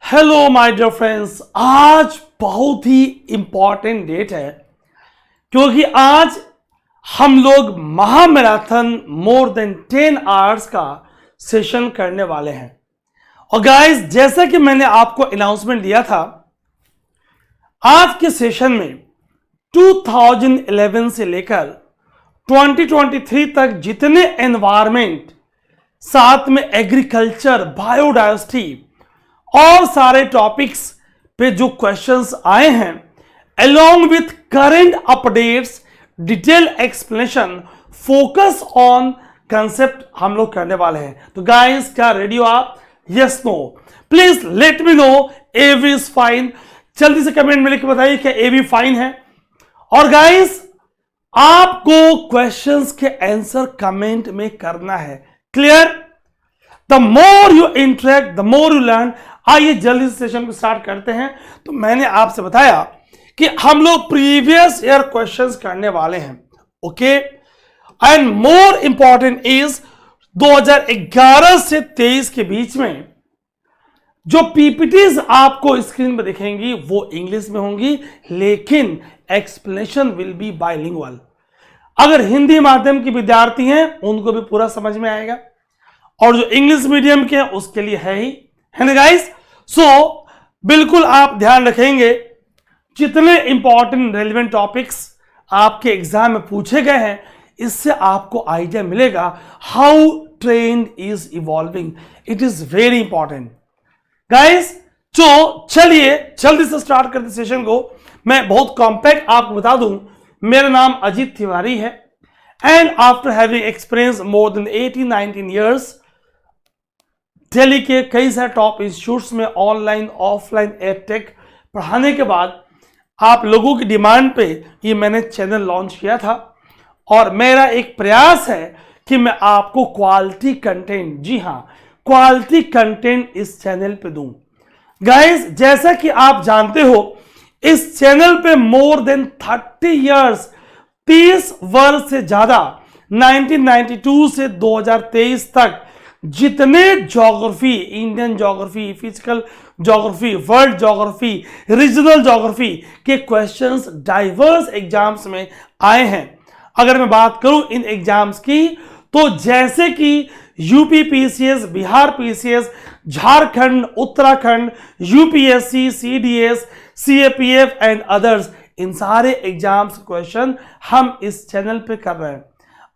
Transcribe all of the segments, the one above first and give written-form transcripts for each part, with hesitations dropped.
Hello my dear friends, आज बहुत ही इंपॉर्टेंट डेट है क्योंकि आज हम लोग महामैराथन मोर देन 10 आवर्स का सेशन करने वाले हैं। और गाइस, जैसा कि मैंने आपको अनाउंसमेंट दिया था, आज के सेशन में 2011 से लेकर 2023 तक जितने एनवायरमेंट, साथ में एग्रीकल्चर, बायोडायवर्सिटी और सारे टॉपिक्स पे जो क्वेश्चंस आए हैं, along with current updates, detail explanation, focus on concept हम लोग करने वाले हैं। तो गाइस, क्या रेडी हो आप? Yes, no? Please let me know AV is fine. जल्दी से कमेंट में लिख के बताइए क्या एवी फाइन है। और गाइस, आपको क्वेश्चंस के आंसर कमेंट में करना है। Clear? The more you interact the more you learn. आइए जल्दी से सेशन को स्टार्ट करते हैं। तो मैंने आपसे बताया कि हम लोग प्रीवियस ईयर क्वेश्चंस करने वाले हैं, okay. And more important is 2011 से 23 के बीच में जो पीपीटीज आपको स्क्रीन पर दिखेंगी वो इंग्लिश में होंगी, लेकिन एक्सप्लेनेशन विल बी बाइलिंगुअल। अगर हिंदी माध्यम के विद्यार्थी हैं उनको भी पूरा समझ में आएगा, और जो इंग्लिश मीडियम के हैं उसके लिए है ना गाइस। सो बिल्कुल आप ध्यान रखेंगे, जितने इंपॉर्टेंट रेलेवेंट टॉपिक्स आपके एग्जाम में पूछे गए हैं, इससे आपको आइडिया मिलेगा how trend is evolving. It is very important guys. तो चलिए जल्दी से स्टार्ट करते सेशन को। मैं बहुत कॉम्पैक्ट आपको बता दूं, मेरा नाम अजीत तिवारी है, and after having experience more than 18-19 years Delhi के कई सारे टॉप इंस्टीट्यूट्स में ऑनलाइन ऑफलाइन एडटेक पढ़ाने के बाद आप लोगों की डिमांड पे ये मैंने चैनल लॉन्च किया था। और मेरा एक प्रयास है कि मैं आपको क्वालिटी कंटेंट, जी हाँ, क्वालिटी कंटेंट इस चैनल पे दूं। गाइस, जैसा कि आप जानते हो, इस चैनल पे मोर देन 30 ईयर्स, 30 वर्ष से ज्यादा, 1992 से 2023 तक जितने geography, Indian geography, physical geography, world geography, regional geography के क्वेश्चंस डाइवर्स एग्जाम्स में आए हैं। अगर मैं बात करूं इन एग्जाम्स की, तो जैसे कि UPPCS, Bihar PCS, Jharkhand, Uttarakhand, UPSC, CDS, CAPF and others, इन सारे एग्जाम्स क्वेश्चन हम इस चैनल पे कर रहे हैं।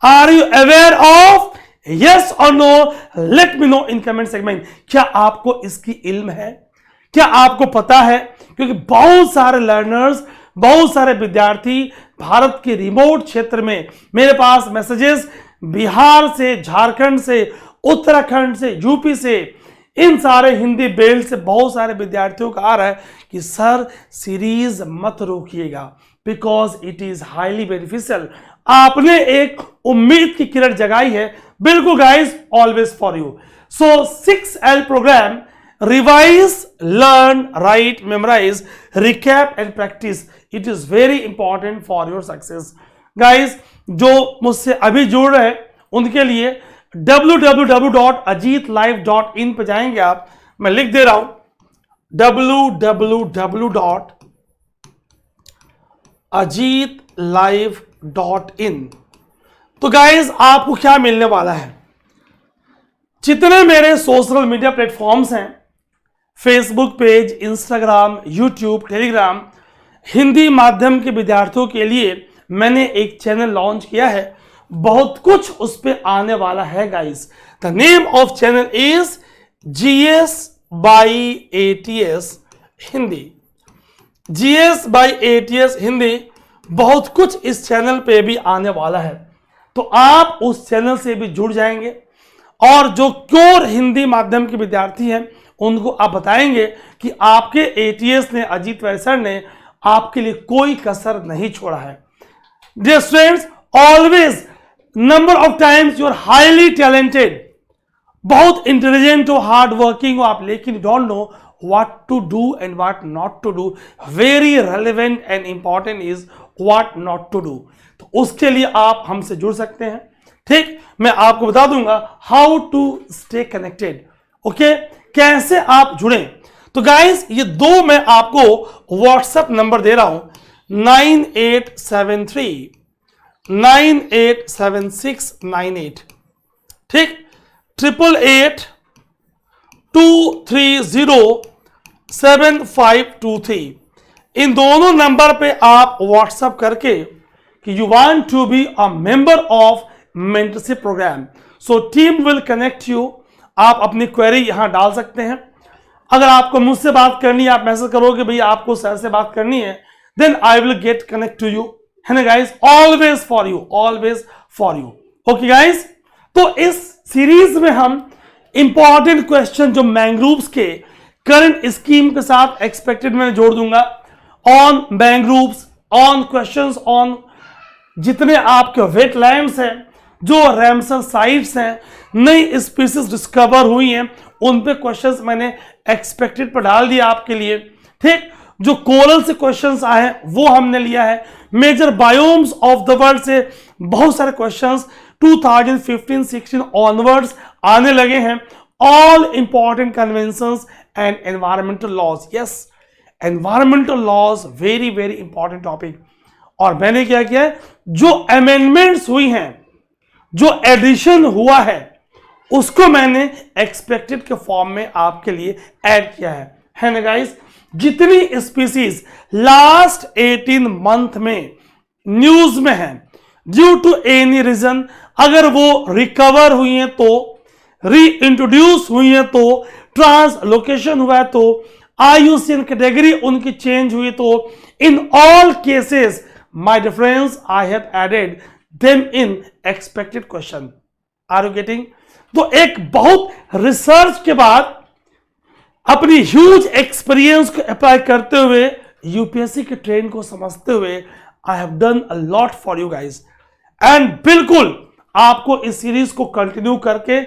Are you aware of? Yes और no? Let me know in comment segment. क्या आपको इसकी इल्म है? क्या आपको पता है? क्योंकि बहुत सारे लर्नर्स, बहुत सारे विद्यार्थी भारत के रिमोट क्षेत्र में मेरे पास मैसेजेस बिहार से, झारखंड से, उत्तराखंड से, यूपी से, इन सारे हिंदी बेल्ट से बहुत सारे विद्यार्थियों का आ रहा है कि सर सीरीज मत रोकिएगा, because it is highly beneficial. आपने एक उम्मीद की किरण जगाई है। बिल्कुल guys, always for you. So 6L programme, revise, learn, write, memorise, recap and practice, it is very important for your success. Guys, जो मुझसे अभी जुड़ रहे हैं उनके लिए www.ajitlive.in पे जाएंगे आप। मैं लिख दे रहा हूं www.ajitlive.in। तो गाइस, आपको क्या मिलने वाला है? जितने मेरे सोशल मीडिया प्लेटफॉर्म्स हैं, Facebook page, Instagram, YouTube, Telegram, Hindi माध्यम के विद्यार्थियों के लिए मैंने एक चैनल लॉन्च किया है। बहुत कुछ उस पर आने वाला है guys. The name of channel is GS by ATS Hindi. GS by ATS Hindi, बहुत कुछ इस चैनल पे भी आने वाला है। तो आप उस चैनल से भी जुड़ जाएंगे, और जो प्योर हिंदी माध्यम के विद्यार्थी हैं उनको आप बताएंगे कि आपके ATS ने, अजीत वैसर ने आपके लिए कोई कसर नहीं छोड़ा है। Dear students, always, number of times you are highly talented, बहुत इंटेलिजेंट हो, हार्ड वर्किंग हो आप, लेकिन don't know what to do and what not to do. Very relevant and important is what not to do. तो उसके लिए आप हमसे जुड़ सकते हैं। ठीक, मैं आपको बता दूंगा how to stay connected. Okay, कैसे आप जुड़ें। तो गाइस ये दो मैं आपको व्हाट्सएप नंबर दे रहा हूं, 9873 987698, ठीक, 8882307523। इन दोनों नंबर पे आप व्हाट्सएप करके कि you want to be a member of mentorship program, so team will connect you. आप अपनी क्वेरी यहां डाल सकते हैं। अगर आपको मुझसे बात करनी है, आप मैसेज करोगे भैया आपको सर से बात करनी है, then I will get connect to you, है ना guys, always for you, always for you. Okay guys, तो इस सीरीज में हम इंपॉर्टेंट क्वेश्चन जो मैंग्रोव्स के करंट स्कीम के साथ एक्सपेक्टेड में जोड़ दूंगा, on mangroves, on questions on जितने आपके वेटलैंड्स हैं, जो रैमसर साइट्स हैं, नई स्पीसीज डिस्कवर हुई हैं, उन पे क्वेश्चंस मैंने एक्सपेक्टेड पर डाल दिया आपके लिए, ठीक। जो कोरल से क्वेश्चंस आए हैं वो हमने लिया है। Major biomes of the world से बहुत सारे क्वेश्चंस 2015-16 ऑनवर्ड्स आने लगे हैं। All important conventions and environmental laws, yes, environmental laws very very important topic. और मैंने क्या किया है, जो अमेंडमेंट्स हुई हैं, जो एडिशन हुआ है, उसको मैंने एक्सपेक्टेड के फॉर्म में आपके लिए ऐड किया है ना गाइस। जितनी स्पीसीज लास्ट 18 मंथ में न्यूज में है, ड्यू टू एनी रीजन, अगर वो रिकवर हुई हैं तो, री इंट्रोड्यूस हुई हैं तो, ट्रांसलोकेशन हुआ है तो, IUCN कैटेगरी उनकी चेंज हुई तो, in all cases my dear friends I have added them in expected question. Are you getting? तो एक बहुत रिसर्च के बाद अपनी ह्यूज एक्सपीरियंस को अप्लाई करते हुए, यूपीएससी के ट्रेंड को समझते हुए, I have done a lot for you guys. And बिल्कुल आपको इस सीरीज को कंटिन्यू करके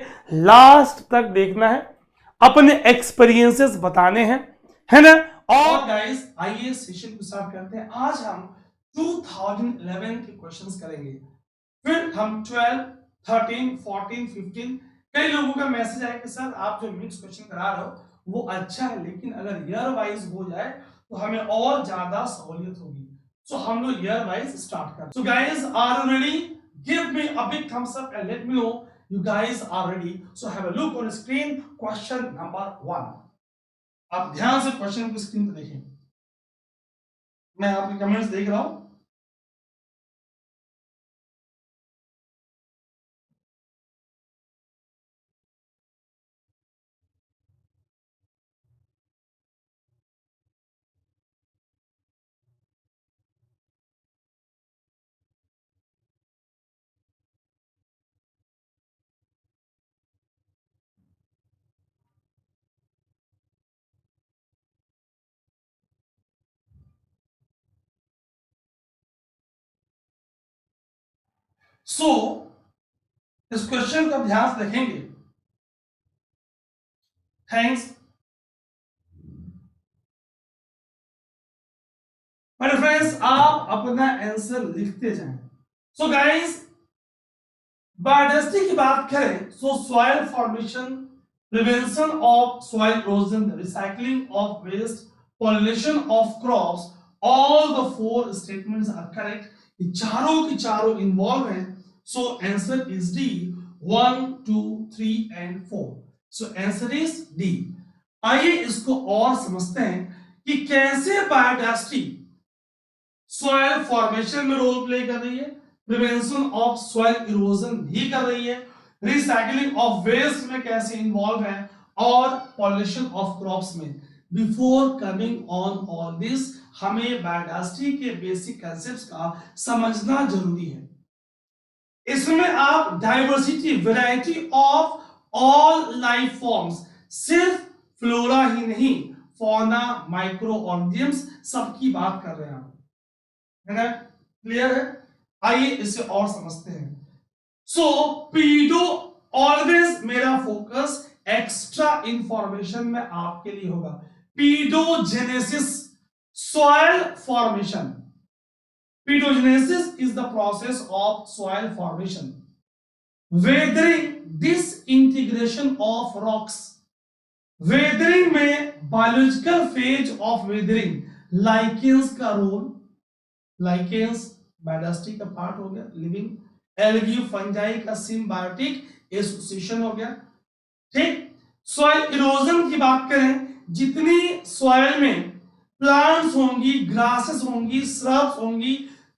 लास्ट तक देखना है, अपने एक्सपीरियंसेस बताने हैं, है ना। और गाइस आइए सेशन को स्टार्ट करते हैं। आज हम 2011 के क्वेश्चंस करेंगे, फिर हम 12, 13, 14, 15। कई लोगों का मैसेज आया कि सर आप जो मिक्स क्वेश्चन करा रहे हो वो अच्छा है, लेकिन अगर ईयर वाइज हो जाए तो हमें और ज्यादा सहूलियत होगी। सो हम लोग ईयर वाइज स्टार्ट करते हैं। So guys are you ready? Give me a big thumbs up and let me know you guys are ready. So have a look on the screen. Question number 1. आप ध्यान से question को screen पे देखें, मैं आपके कमेंट्स देख रहा हूं। सो इस क्वेश्चन का ध्यान से देखेंगे। थैंक्स मेरे फ्रेंड्स, आप अपना आंसर लिखते जाएं। सो गाइस बायोडाइवर्सिटी की बात करें, so soil formation, prevention of soil erosion, recycling of waste, pollination of crops, all the 4 statements are correct. ये चारों की चारों इन्वॉल्व हैं। So answer is D, 1, 2, 3 and 4। So answer is D. आइए इसको और समझते हैं कि कैसे बायोडाइवर्सिटी सॉइल फॉर्मेशन में रोल प्ले कर रही है, प्रिवेंशन ऑफ सॉइल इरोजन भी कर रही है, रिसाइकलिंग ऑफ वेस्ट में कैसे इन्वॉल्व है, और पॉलिनेशन ऑफ क्रॉप्स में। Before coming on all this, हमें बायोडाइवर्सिटी के बेसिक कंसेप्ट्स का समझना जरूरी है। इसमें आप diversity, variety of all life forms, सिर्फ फ्लोरा ही नहीं, फौना, माइक्रो ऑर्गेनिजम्स सबकी बात कर रहे हैं आप, है ना? क्लियर है? आइए इसे और समझते हैं। सो पीडो, ऑलवेज मेरा फोकस एक्स्ट्रा इंफॉर्मेशन में आपके लिए होगा। Paedogenesis, soil formation. Pedogenesis is the process of soil formation. Weathering, disintegration of rocks. Weathering में biological phase of weathering, lichens का रोल, लाइकेंस बायोडाइवर्सिटी का पार्ट हो गया, लिविंग, एल्गी फंजाई का सिम्बायोटिक एसोसिएशन हो गया, ठीक। सॉइल इरोजन की बात करें, जितनी सॉइल में प्लांट्स होंगी, ग्रासेस होंगी, श्रब्स होंगी,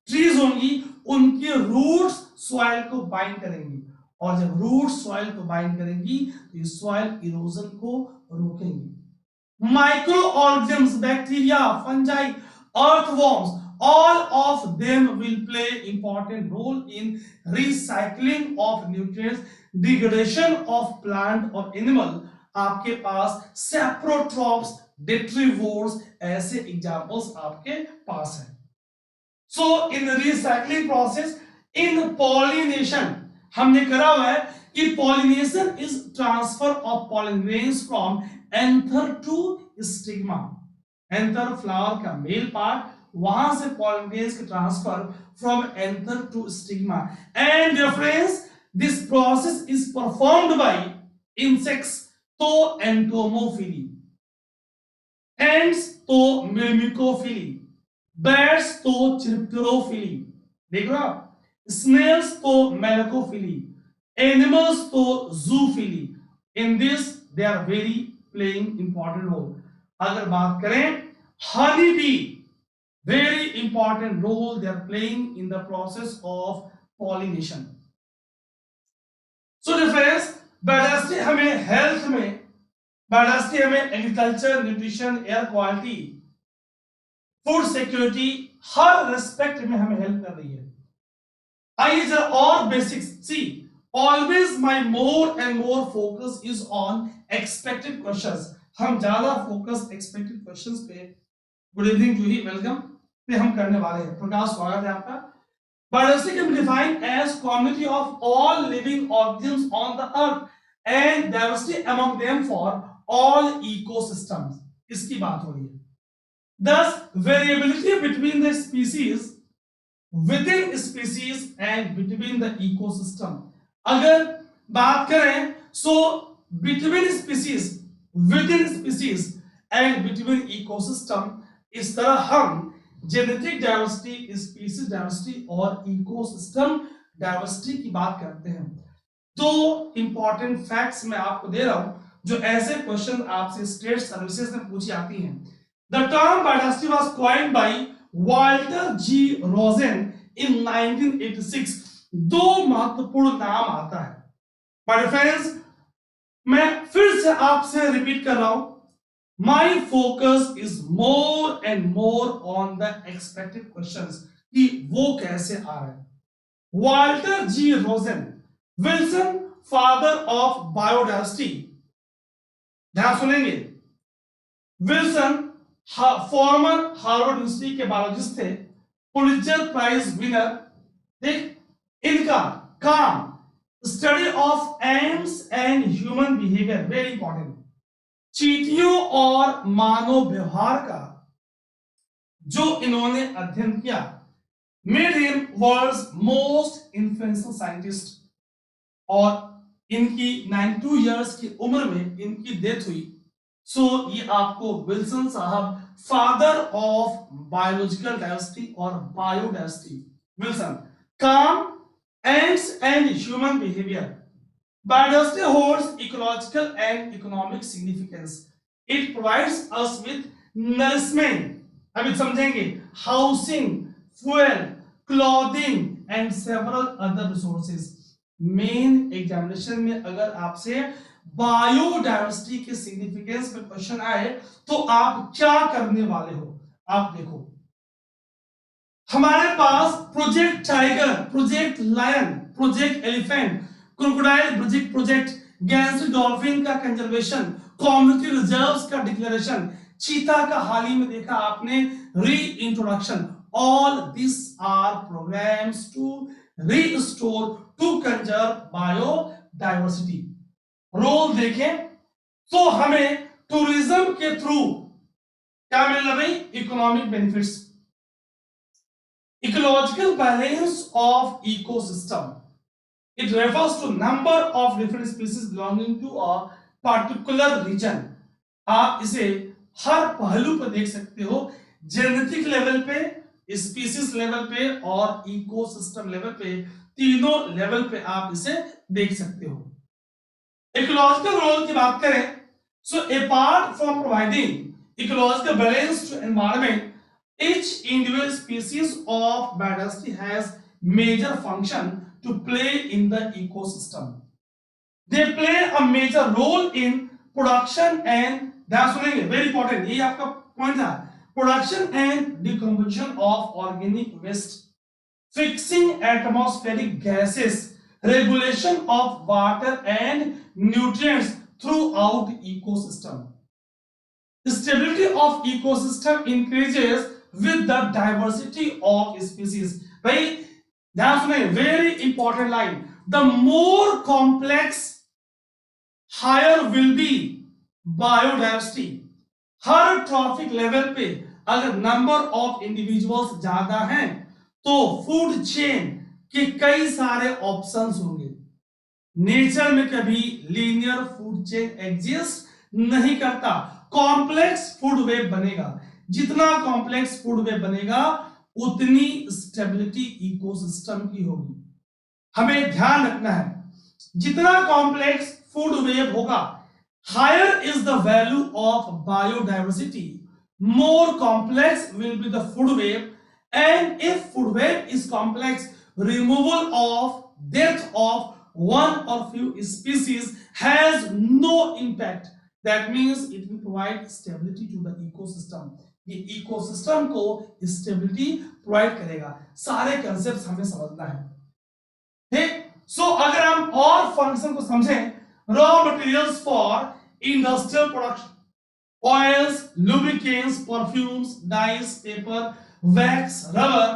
ट्रीज होंगी, उनकी रूट्स सॉइल को बाइंड करेंगी, और जब रूट्स सॉइल को बाइंड करेंगी तो ये सॉइल इरोजन को रोकेंगी। Micro organisms, bacteria, fungi, earthworms, all of them will play important role in recycling of nutrients, degradation of plant or animal। आपके पास सेप्रोट्रॉप्स, डेट्रीवोर्स, ऐसे एग्जांपल्स आपके पास हैं। So in recycling process, in pollination, हमने करा हुआ है कि pollination is transfer of pollen grains from anther to stigma. Anther flower का मेल पार्ट, वहां से पॉलन ग्रेन्स के transfer from anther to stigma, and reference this process is performed by insects तो एंटोमोफिली, एंड्स तो myrmecophily, birds तो चिरप्टरोफिली, देख रहे हो आप, स्नेल्स तो मेलकोफिली, एनिमल्स तो zoophily. In this they are very playing important role. अगर बात करें honey bee, very important role they are playing in the process of pollination. So difference, biodiversity हमें हेल्थ में, बायोडाइवर्सिटी हमें agriculture, nutrition, air quality, food security, हर respect में हमें help कर रही है। आइए जरा और बेसिक्स सी। Always my more and more focus is on expected questions. हम ज्यादा फोकस एक्सपेक्टेड क्वेश्चंस पे, गुड इवनिंग जूही, वेलकम, पे हम करने वाले हैं। प्रकाश, स्वागत है आपका। Biodiversity can be defined as community of all living organisms on the earth and diversity among them for all ecosystems. इसकी बात हो रही है। Thus, variability between the species, within species and between the ecosystem। अगर बात करें so between species, within species and between ecosystem, इस तरह हम जेनेटिक डाइवर्सिटी, स्पीसीज डाइवर्सिटी और इकोसिस्टम डाइवर्सिटी की बात करते हैं। दो इंपॉर्टेंट फैक्ट्स मैं आपको दे रहा हूं जो ऐसे क्वेश्चन आपसे स्टेट सर्विसेज में पूछी आती हैं। The term biodiversity was coined by Walter G. Rosen in 1986। दो महत्वपूर्ण नाम आता है। My friends, मैं फिर से आपसे रिपीट कर रहा हूं, My focus is more and more on the expected questions कि वो कैसे आ रहे हैं। Walter G. Rosen, Wilson, father of biodiversity, ध्यान सुनेंगे। विल्सन फॉर्मर हार्वर्ड यूनिवर्सिटी के बायोलॉजिस्ट थे, पुलित्जर प्राइज विनर। देख, इनका काम study of ants and human behaviour, very important, चींटियों और मानव व्यवहार का जो इन्होंने अध्ययन किया, made him world's most influential scientist. और इनकी 92 इयर्स की उम्र में इनकी डेथ हुई। सो ये आपको विल्सन साहब, फादर ऑफ बायोलॉजिकल डाइवर्सिटी और बायोडाइवर्सिटी, विल्सन, काम ends and human behaviour. Biodiversity holds ecological and economic significance. It provides us with nourishment, अभी समझेंगे, housing, fuel, clothing and several other resources. Main examination में अगर आपसे biodiversity के significance पे question आए तो आप क्या करने वाले हो, आप देखो। हमारे पास project tiger, project lion, project elephant, crocodile project, Ganges dolphin का कंजर्वेशन, कम्युनिटी रिजर्व्स का डिक्लेरेशन, चीता का हाल ही में देखा आपने reintroduction. All this are programmes to restore, to conserve biodiversity. Role देखें तो हमें टूरिज्म के थ्रू क्या मिल रहा भाई, economic benefits, ecological balance of ecosystem. It refers to number of different species belonging to a particular region. आप इसे हर पहलू पर देख सकते हो, जेनेटिक लेवल पे, स्पीसीज लेवल पे और इकोसिस्टम लेवल पे, तीनों लेवल पे आप इसे देख सकते हो। इकोलॉजिकल रोल की बात करें, so apart from providing ecological balance to environment, each individual species of biodiversity has major function to play in the ecosystem. They play a major role in production and, ध्यान सुनेंगे, very important, ये आपका point था, production and decomposition of organic waste, fixing atmospheric gases, regulation of water and nutrients throughout ecosystem. Stability of ecosystem increases with the diversity of species. भाई ध्यान सुने, very important line, the more complex higher will be biodiversity. हर trophic level पे अगर number of individuals ज्यादा हैं तो food chain के कई सारे ऑप्शंस होंगे। नेचर में कभी लीनियर फूड चेन एग्जिस्ट नहीं करता, कॉम्प्लेक्स फूड वेब बनेगा। जितना कॉम्प्लेक्स फूड वेब बनेगा उतनी स्टेबिलिटी इकोसिस्टम की होगी। हमें ध्यान रखना है, जितना कॉम्प्लेक्स फूड वेब होगा, higher is the value of biodiversity, more complex will be the food web, and if food web is complex, removal of death of one or few species has no impact. That means it will provide stability to the ecosystem. ये ecosystem को stability provide करेगा। सारे concept हमें समझना है, ठीक। सो अगर हम और फंक्शन को समझें, raw materials for industrial production, oils, lubricants, perfumes, dyes, paper, wax, rubber,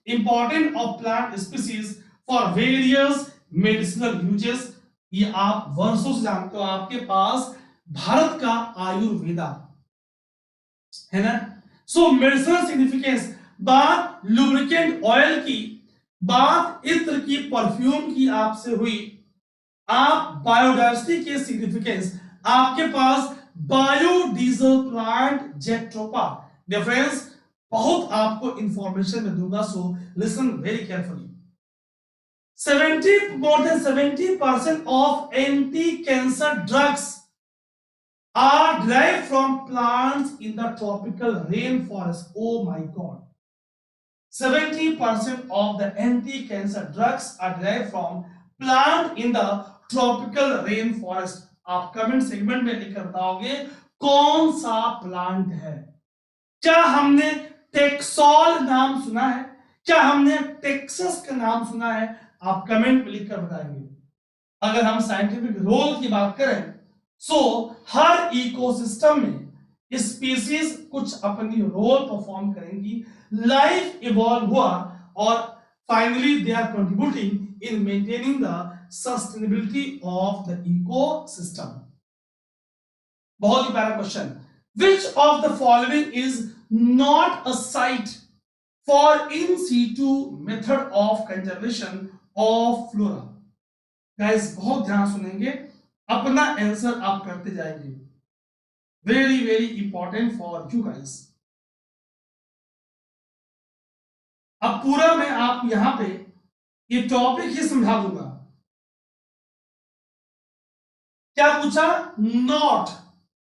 important of plant species for various medicinal uses। ये आप वर्षों से जानते हो, आपके पास भारत का आयुर्वेदा है ना। सो मेडिसिनल सिग्निफिकेंस, बात लुब्रिकेंट ऑयल की, बात इत्र की, परफ्यूम की आपसे हुई। आप बायोडाइवर्सिटी के सिग्निफिकेंस, आपके पास बायोडीजल प्लांट जेट्रोपा, डिफरेंस बहुत आपको इंफॉर्मेशन में दूंगा, सो listen very carefully. more than 70% of anti-cancer drugs are derived from plants in the tropical rainforest. Oh my God, 70% of the anti-cancer drugs are derived from plant in the tropical rainforest। आप comment segment में लिखकर बताओगे कौन सा plant है। क्या हमने टेक्सोल नाम सुना है? क्या हमने टेक्सस का नाम सुना है? आप कमेंट में लिखकर बताएंगे। अगर हम साइंटिफिक रोल की बात करें, सो हर इकोसिस्टम में स्पीसीज कुछ अपनी रोल परफॉर्म करेंगी। लाइफ इवॉल्व हुआ और finally they are contributing in maintaining the sustainability of the ecosystem. बहुत ही प्यारा question, which of the following is not a site for in situ method of conservation of flora. Guys बहुत ध्यान सुनेंगे, अपना answer आप करते जाएंगे, very very important for you guys. अब पूरा मैं आप यहां पे ये टॉपिक ही समझा दूंगा। क्या पूछा? नॉट,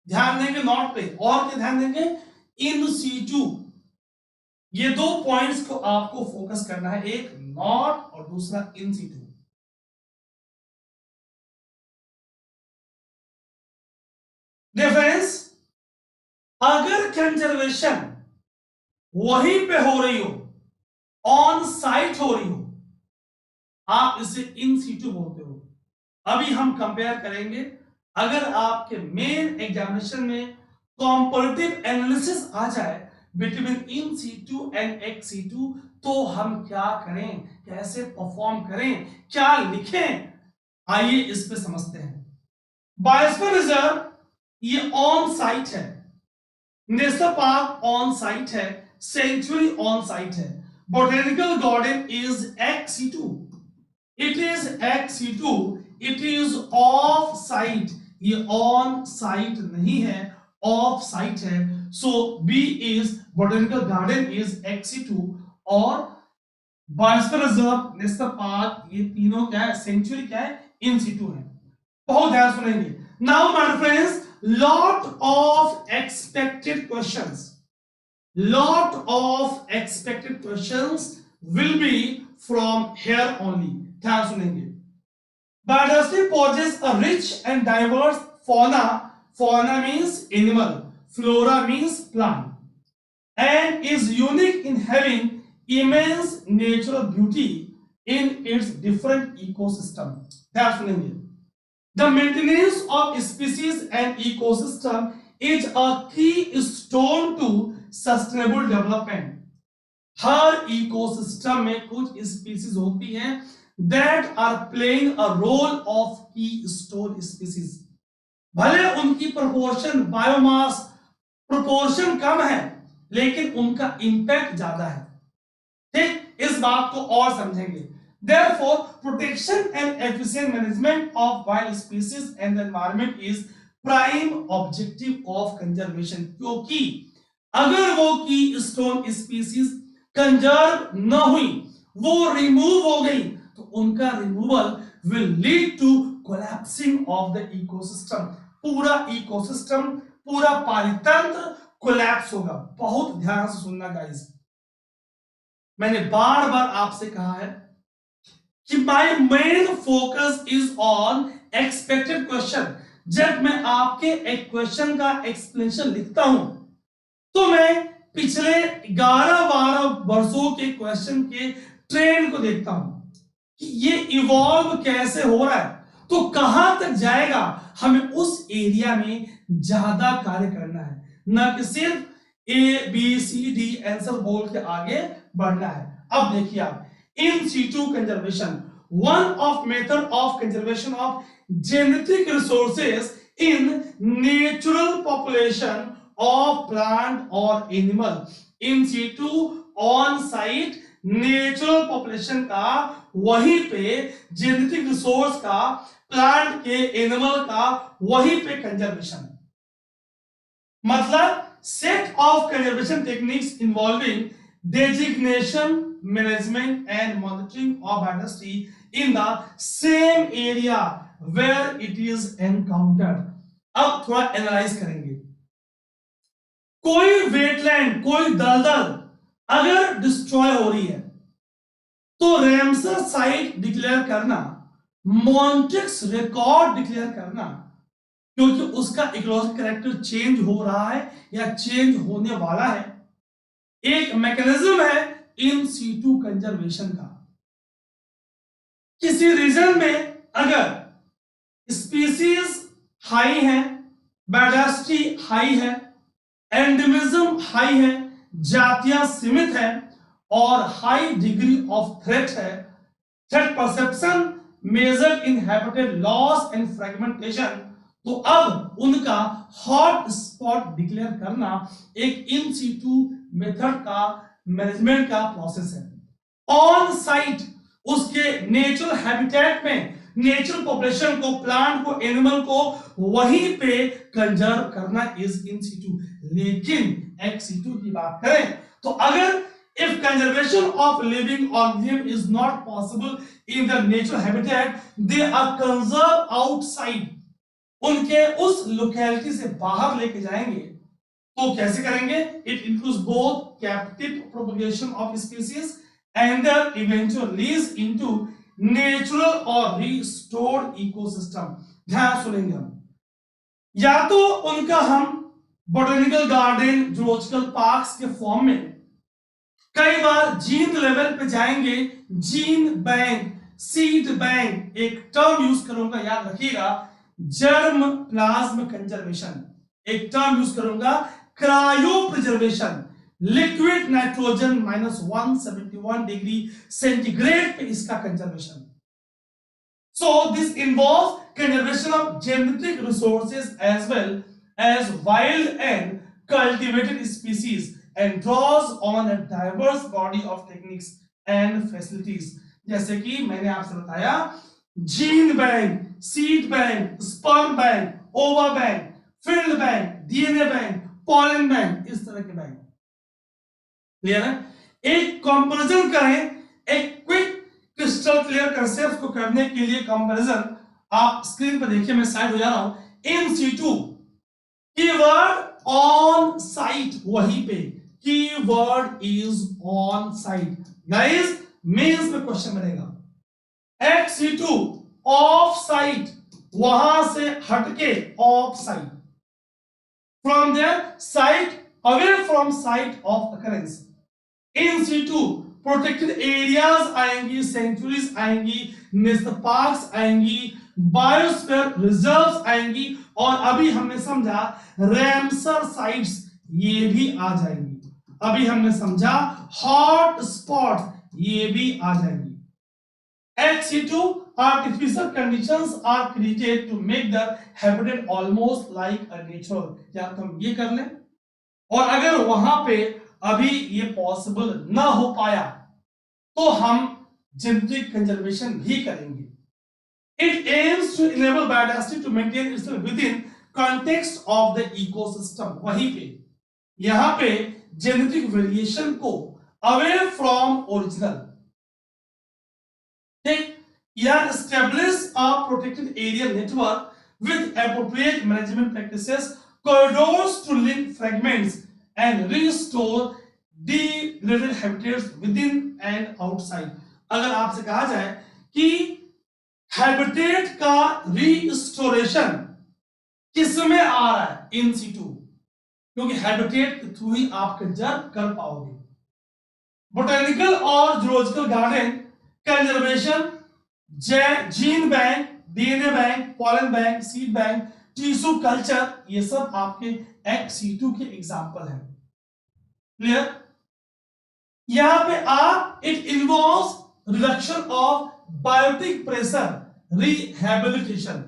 ध्यान देंगे नॉट पे, और क्या ध्यान देंगे? In situ. ये दो पॉइंट्स को आपको फोकस करना है, एक नॉट और दूसरा इन सीटू। डिफरेंस, अगर कंजर्वेशन वहीं पे हो रही हो, ऑन साइट हो रही हो, आप इसे इन सीटू बोलते हो। अभी हम कंपेयर करेंगे, अगर आपके मेन एग्जामिनेशन में कॉम्पैरेटिव एनालिसिस आ जाए between in situ and ex situ, तो हम क्या करें, कैसे परफॉर्म करें, क्या लिखें, आइए इस पे समझते हैं। बायोस्फीयर रिजर्व ये ऑन साइट है, नेशनल पार्क ऑन साइट है, सेंचुरी ऑन साइट है, botanical garden is ex situ, it is ex situ, it is off site, ये ऑन साइट नहीं है, ऑफ साइट है। So B is botanical garden is XC2 और biosphere reserve, national park, ये तीनों क्या है, सेंचुरी क्या है, इन सिटू है। बहुत ध्यान सुनेंगे। Now my friends, lot of expected questions, lot of expected questions will be from here only। ध्यान सुनेंगे। Biodiversity poses a rich and diverse fauna, fauna means animal, flora means plant, and is unique in having immense natural beauty in its different ecosystem। ध्यान सुनेंगे। The maintenance of species and ecosystem is a keystone to sustainable development। Her ecosystem में कुछ species होती हैं that are playing a role of keystone species। भले उनकी proportion biomass proportion कम है लेकिन उनका impact ज्यादा है। ठीक, इस बात को और समझेंगे। Therefore, protection and efficient management of wild species and the environment is prime objective of conservation। क्योंकि अगर वो कीस्टोन स्पीसीज कंजर्व न हुई, वो रिमूव हो गई, तो उनका removal will lead to collapsing of the ecosystem. पूरा इकोसिस्टम, पूरा पारितंत्र कोलैप्स होगा। बहुत ध्यान से सुनना गाइस, मैंने बार बार आपसे कहा है कि my main focus is on expected question. जब मैं आपके एक क्वेश्चन का एक्सप्लेनेशन लिखता हूं तो मैं पिछले 11-12 वर्षों के क्वेश्चन के ट्रेंड को देखता हूं कि ये इवॉल्व कैसे हो रहा है, तो कहां तक जाएगा, हमें उस एरिया में ज्यादा कार्य करना है, न कि सिर्फ ABCD आंसर बोल के आगे बढ़ना है। अब देखिए आप, in situ conservation, one of method of conservation of genetic resources in natural population of plant और animal. In situ on site natural population का, वहीं पे जेनेटिक रिसोर्स का, प्लांट के, एनिमल का, वहीं पे कंजर्वेशन। मतलब set of conservation techniques involving designation, management and monitoring of biodiversity in the same area where it is encountered। अब थोड़ा एनालाइज करेंगे। कोई वेटलैंड, कोई दलदल अगर डिस्ट्रॉय हो रही है तो रैमसर साइट डिक्लेयर करना, मॉन्टेक्स रिकॉर्ड डिक्लेयर करना, क्योंकि उसका इकोलॉजिकल कैरेक्टर चेंज हो रहा है या चेंज होने वाला है, एक मैकेनिज्म है इन सीटू कंजर्वेशन का। किसी रीजन में अगर स्पीसीज हाई है, बायोडायवर्सिटी हाई है, एंडेमिज्म हाई है, जातियां सीमित है और हाई डिग्री ऑफ थ्रेट है, threat perception measured in habitat loss and fragmentation, तो अब उनका हॉट स्पॉट डिक्लेयर करना एक इन सीटू मेथड का, मैनेजमेंट का प्रोसेस है। ऑन साइट उसके नेचुरल हैबिटेट में नेचुरल पॉपुलेशन को, प्लांट को, एनिमल को वहीं पे कंजर्व करना इज इन सीटू। लेकिन एक्स सीटू की बात करें तो अगर if conservation of living organism is not possible in the natural habitat, they are conserved outside। उनके उस लोकेलिटी से बाहर लेके जाएंगे तो कैसे करेंगे? It includes both captive propagation of species and their eventual release into natural और रिस्टोर्ड इकोसिस्टम। ध्यान सुनेंगे हम, या तो उनका हम बोटेनिकल गार्डन, जूलॉजिकल पार्क्स के फॉर्म में, कई बार जीन लेवल पे जाएंगे, जीन बैंक, सीड बैंक, एक टर्म यूज करूंगा याद रखिएगा, जर्म प्लाज्म कंजर्वेशन, एक टर्म यूज करूंगा cryo preservation, liquid nitrogen -171 degree centigrade पे इसका conservation. So this involves conservation of genetic resources as well as wild and cultivated species and draws on a diverse body of techniques and facilities। जैसे कि मैंने आपसे बताया, gene bank, seed bank, sperm bank, ova bank, field bank, DNA bank, pollen bank, इस तरह के bank. Clear है? एक कंपैरिजन करें, एक क्विक क्रिस्टल क्लियर कंसेप्ट को करने के लिए कंपैरिजन आप स्क्रीन पर देखिए, मैं साइड हो जा रहा हूं। In situ keyword on site, वहीं पे keyword is on site guys, mains में क्वेश्चन बनेगा। XC2 ऑफ साइट, वहां से हटके off site, from their site, away from site of occurrence. In situ protected areas आएंगी, सेंचुरीज आएंगी, नेशनल पार्क्स आएंगी, बायोस्फीयर रिजर्व्स आएंगी, और अभी हमने समझा रैमसर साइट्स ये भी आ जाएंगी। अभी हमने समझा हॉट स्पॉट्स ये भी आ जाएंगी। XC2 artificial conditions are created to make the habitat almost like a natural, या तो हम ये कर लें, और अगर वहां पे अभी ये पॉसिबल ना हो पाया तो हम जेनेटिक कंजर्वेशन भी करेंगे। It aims to enable biodiversity to maintain itself within context of the ecosystem, वहीं पे यहां पे जेनेटिक वेरिएशन को अवे फ्रॉम ओरिजिनल, ठीक, या establish a protected area network with appropriate management practices, corridors to link fragments and restore degraded habitats within and outside। अगर आपसे कहा जाए कि हैबिटेट का रीस्टोरेशन किसमें आ रहा है, इन सीटू, क्योंकि हैबिटेट के थ्रू ही आप कंजर्व कर पाओगे। बोटेनिकल और zoological garden conservation, gene bank, DNA bank, pollen bank, seed bank, tissue culture, ये सब आपके XC2 के एग्जांपल हैं। क्लियर? यहां पे आप it involves reduction of biotic pressure, rehabilitation.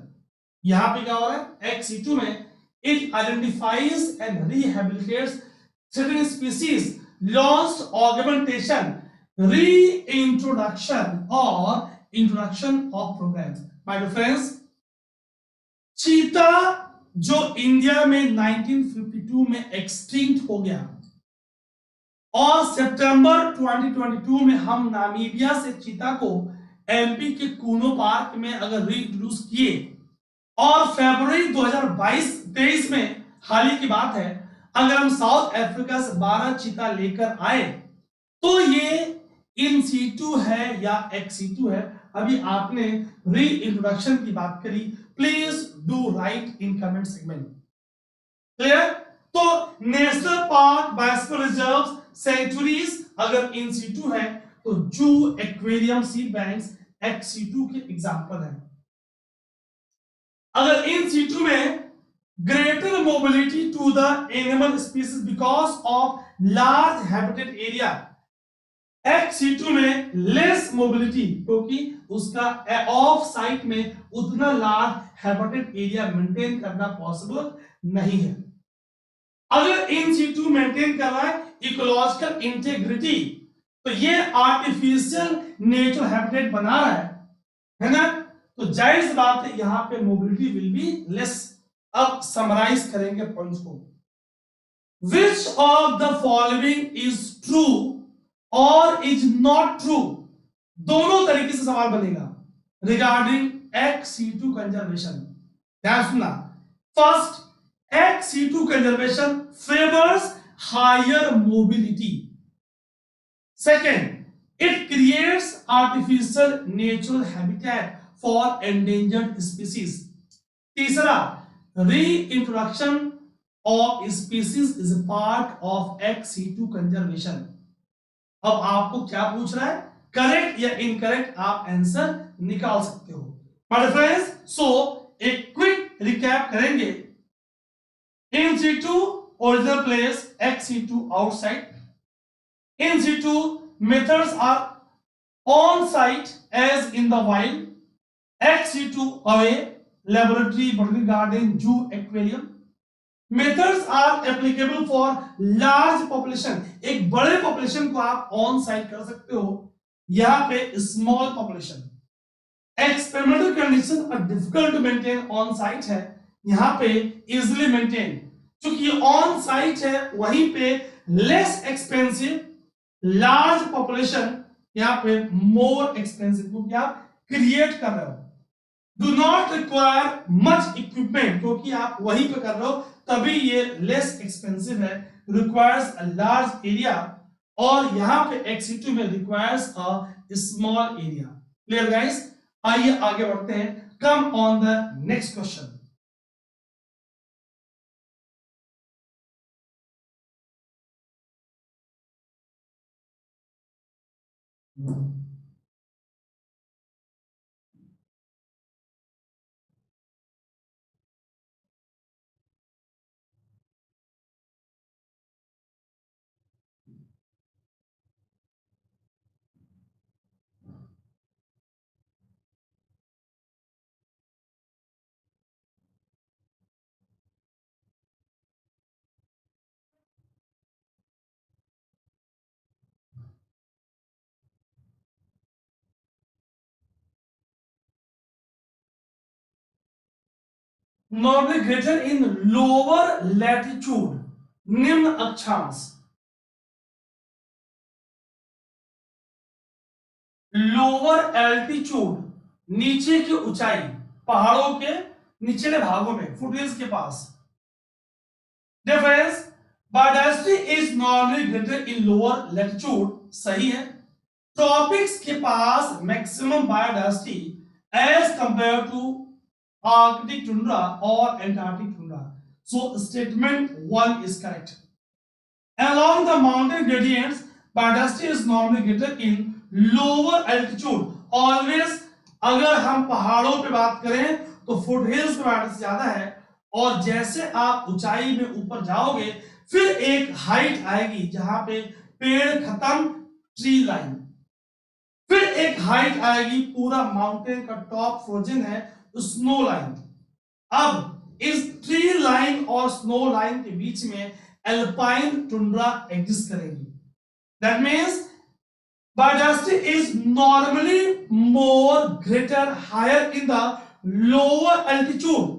यहां पे क्या हो रहा है XC2 में, it identifies and rehabilitates certain species, launched augmentation, reintroduction or introduction of programs। My dear friends, चीता जो इंडिया में 1952 में एक्सटिंक्ट हो गया, और सितंबर 2022 में हम नामीबिया से चीता को एमपी के कूनो पार्क में अगर रीइंट्रोड्यूस किए, और फरवरी 2022-23 में हाल ही की बात है, अगर हम साउथ अफ्रीका से 12 चीता लेकर आए तो ये इन सीटू है या XC2 है। अभी आपने री इंट्रोडक्शन की बात करी, please do write in comment segment. Clear? तो national park, biosphere reserves, sanctuaries अगर इन सीटू है तो जू, एक्वेरियम, सीड बैंक्स XC2 के एग्जांपल हैं। अगर इन सीटू में greater mobility to the animal species because of large habitat area, XC2 में less mobility क्योंकि उसका ऑफ साइट में उतना लार्ज हैबिटेट एरिया मेंटेन करना पॉसिबल नहीं है। अगर इन सीटू मेंटेन कर रहा है इकोलॉजिकल इंटेग्रिटी, तो ये आर्टिफिशियल नेचुरल हैबिटेट बना रहा है ना, तो जायज बात है यहां पे मोबिलिटी विल बी लेस। अब समराइज करेंगे पॉइंट्स को। विच of the following is true और इज नॉट ट्रू, दोनों तरीके से सवाल बनेगा रिगार्डिंग XC2 कंजर्वेशन। ध्यान सुनना, first, XC2 conservation favours higher mobility. Second, it creates artificial natural habitat for endangered species. तीसरा, reintroduction of species is a part of XC2 conservation। अब आपको क्या पूछ रहा है, करेक्ट या इनकरेक्ट आप आंसर निकाल सकते हो। माय फ्रेंड्स, सो एक क्विक रिकैप करेंगे। In situ original place, XC2 outside. In situ methods are on site as in the wild, XC2 away, laboratory, botanical garden, zoo, aquarium। Methods are applicable for large population, एक बड़े population को आप on site कर सकते हो, यहाँ पे small population। Experimental conditions are difficult to maintain on site है, यहाँ पे easily maintain। क्योंकि ऑन साइट है वहीं पे लेस एक्सपेंसिव, लार्ज पॉपुलेशन यहां पे मोर एक्सपेंसिव, क्योंकि आप क्रिएट कर रहे हो। Do not require much equipment, क्योंकि आप वहीं पे कर रहे हो तभी ये लेस एक्सपेंसिव है, रिक्वायर्स अ लार्ज एरिया, और यहां पे एक्सिटू में requires a small area. Clear guys? आइए आगे बढ़ते हैं। कम on the next question. Normally greater in lower latitude, निम्न अक्षांश, लोअर एल्टीट्यूड नीचे की ऊंचाई, पहाड़ों के निचले भागों में, फुटहिल्स के पास। Difference, biodiversity is normally greater in lower latitude, सही है। ट्रॉपिक्स के पास maximum biodiversity as compare to Arctic tundra और Antarctic tundra, so statement 1 is correct. Along the mountain gradients, biodiversity is normally greater in lower altitude. Always, अगर हम पहाड़ों पे बात करें तो फुट हिल्स पे बायोडायवर्सिटी ज्यादा है, और जैसे आप ऊंचाई में ऊपर जाओगे फिर एक हाइट आएगी जहां पे पेड़ खत्म, ट्री लाइन, फिर एक हाइट आएगी पूरा माउंटेन का टॉप फ्रोजन है, स्नो लाइन। अब इस ट्री लाइन और स्नो लाइन के बीच में एल्पाइन टुंड्रा एग्जिस्ट करेगी। That means biodiversity is normally more greater higher in the lower altitude,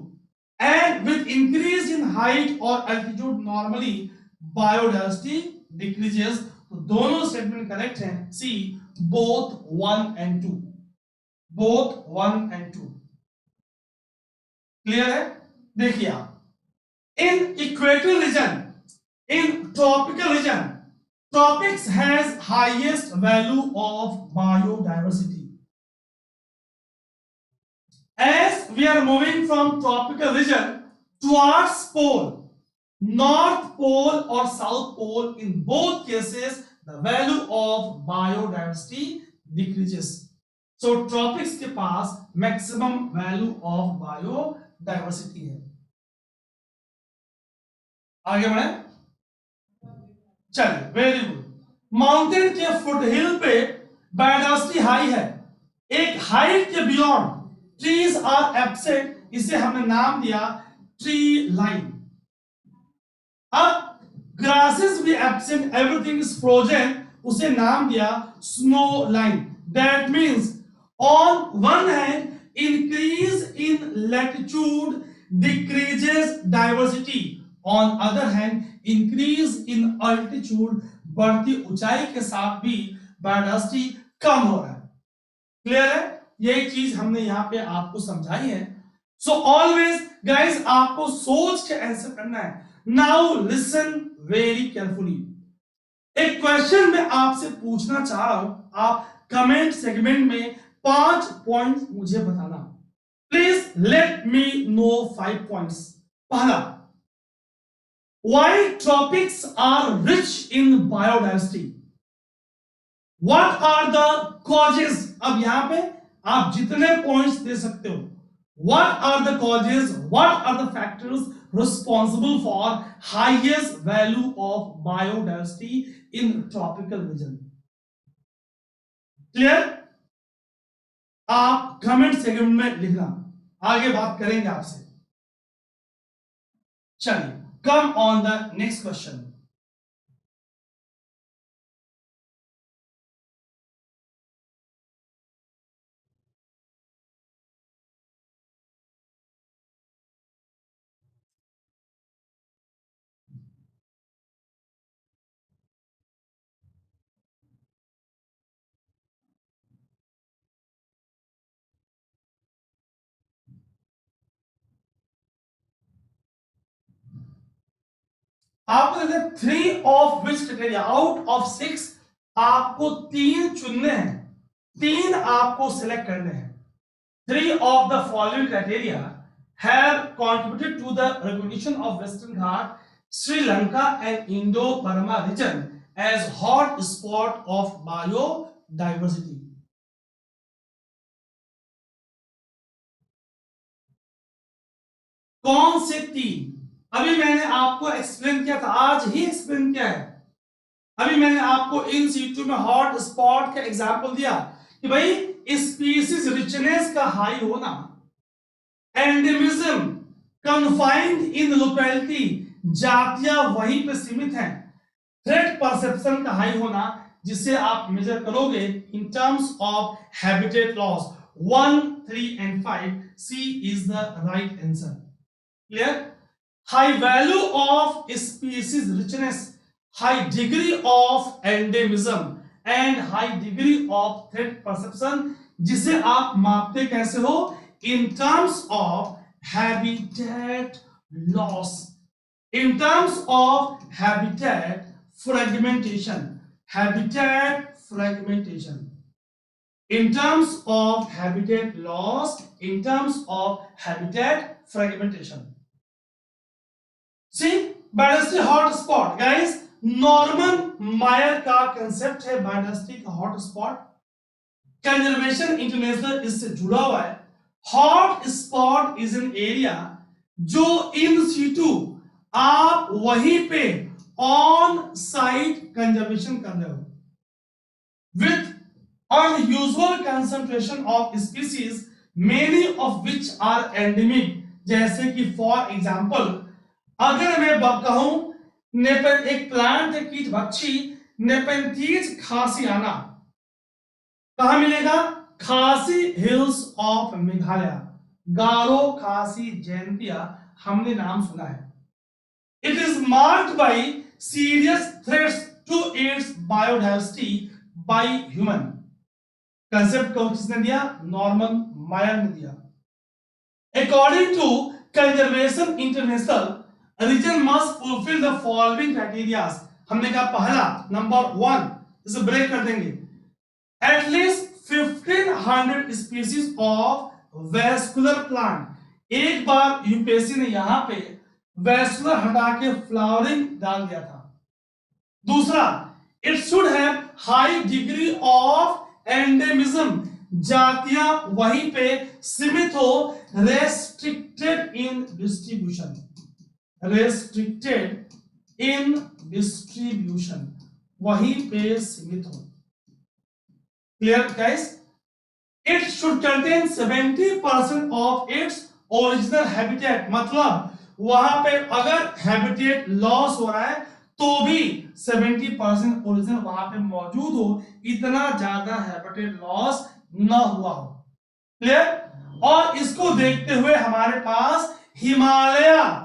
and with increase in height or altitude normally biodiversity decreases। तो दोनों statement correct हैं, C both 1 and 2, both 1 and 2। Clear है? देखिए आप, in equatorial region, in tropical region, tropics has highest value of biodiversity. As we are moving from tropical region towards pole, north pole or south pole, in both cases the value of biodiversity decreases. So tropics के पास maximum value of biodiversity है। आगे बढ़े, चलिए, very good. Mountain के foot हिल पे biodiversity high है, एक height के बियॉन्ड ट्रीज आर एब्सेंट, इसे हमने नाम दिया ट्री लाइन। अब ग्रासेस भी एब्सेंट, एवरीथिंग इज फ्रोजन, उसे नाम दिया snow line. That means on one hand increase in latitude decreases diversity, on other hand increase in altitude, बढ़ती ऊंचाई के साथ भी बायोडायवर्सिटी कम हो रहा है। क्लियर है? यही चीज हमने यहां पे आपको समझाई है। सो ऑलवेज गाइस आपको सोच के आंसर करना है। Now listen very carefully. एक क्वेश्चन मैं आपसे पूछना चाह रहा हूं, आप कमेंट सेगमेंट में 5 पॉइंट्स मुझे बताना। Please let me know 5 points. पहला, why tropics are rich in biodiversity? What are the causes? अब यहां पे आप जितने पॉइंट्स दे सकते हो। What are the causes, what are the factors responsible for highest value of biodiversity in tropical region? Clear? आप कमेंट सेगमेंट में लिखना, आगे बात करेंगे आपसे। चलिए, come on the next question. आपको देते हैं 3 of which criteria, out of 6 आपको 3 चुनने हैं, 3 आपको सिलेक्ट करने हैं। 3 of the following criteria have contributed to the recognition of Western Ghat, Sri Lanka and Indo-Burma region as hot spot of biodiversity. कौन से 3? अभी मैंने आपको एक्सप्लेन किया था, आज ही एक्सप्लेन किया है। अभी मैंने आपको इन सीटू में हॉट स्पॉट का एग्जांपल दिया कि भाई स्पीसीज रिचनेस का हाई होना, एंडेमिज्म, कन्फाइंड इन लोकेलिटी, जातियां वहीं पे सीमित हैं, थ्रेट परसेप्शन का हाई होना जिसे आप मेजर करोगे in terms of habitat loss. 1, 3 and 5 C is the right answer. Clear? High value of species richness, high degree of endemism and high degree of threat perception, जिसे आप मापते कैसे हो? In terms of habitat loss, in terms of habitat fragmentation, habitat fragmentation, in terms of habitat loss, in terms of habitat fragmentation. See, biodiversity hot spot guys, Norman मायर का concept है biodiversity का hot spot. Conservation international इससे जुड़ा हुआ है। Hot spot is an area जो in situ आप वहीं पे ऑन साइट कंजर्वेशन कर रहे हो with unusual concentration of species, many of which are endemic. जैसे कि फॉर एग्जांपल अगर मैं कहूं एक प्लांट है कीट भक्षी नेपेंथीज खासियाना, कहां मिलेगा? खासी हिल्स ऑफ मेघालय, गारो खासी जयंतिया, हमने नाम सुना है। It is marked by serious threats to its biodiversity by human. Concept को किसने दिया? नॉर्मन मायर ने दिया। According to Conservation International, region must fulfil the following criteria. हमने कहा पहला नंबर 1, इसे ब्रेक कर देंगे, at least 1500 species of vascular plant. एक बार यूपीएससी ने यहां पे वेस्कुलर हटा के फ्लावरिंग डाल दिया था। दूसरा, it should have high degree of endemism, जातियां वहीं पे सीमित हो, restricted in distribution, restricted in distribution, वहीं पे सीमित हो। Clear guys? It should contain 70% of its original habitat, मतलब वहां पे अगर हैबिटेट लॉस हो रहा है तो भी 70% ओरिजिनल वहां पे मौजूद हो, इतना ज्यादा हैबिटेट लॉस न हुआ हो। क्लियर? और इसको देखते हुए हमारे पास हिमालय,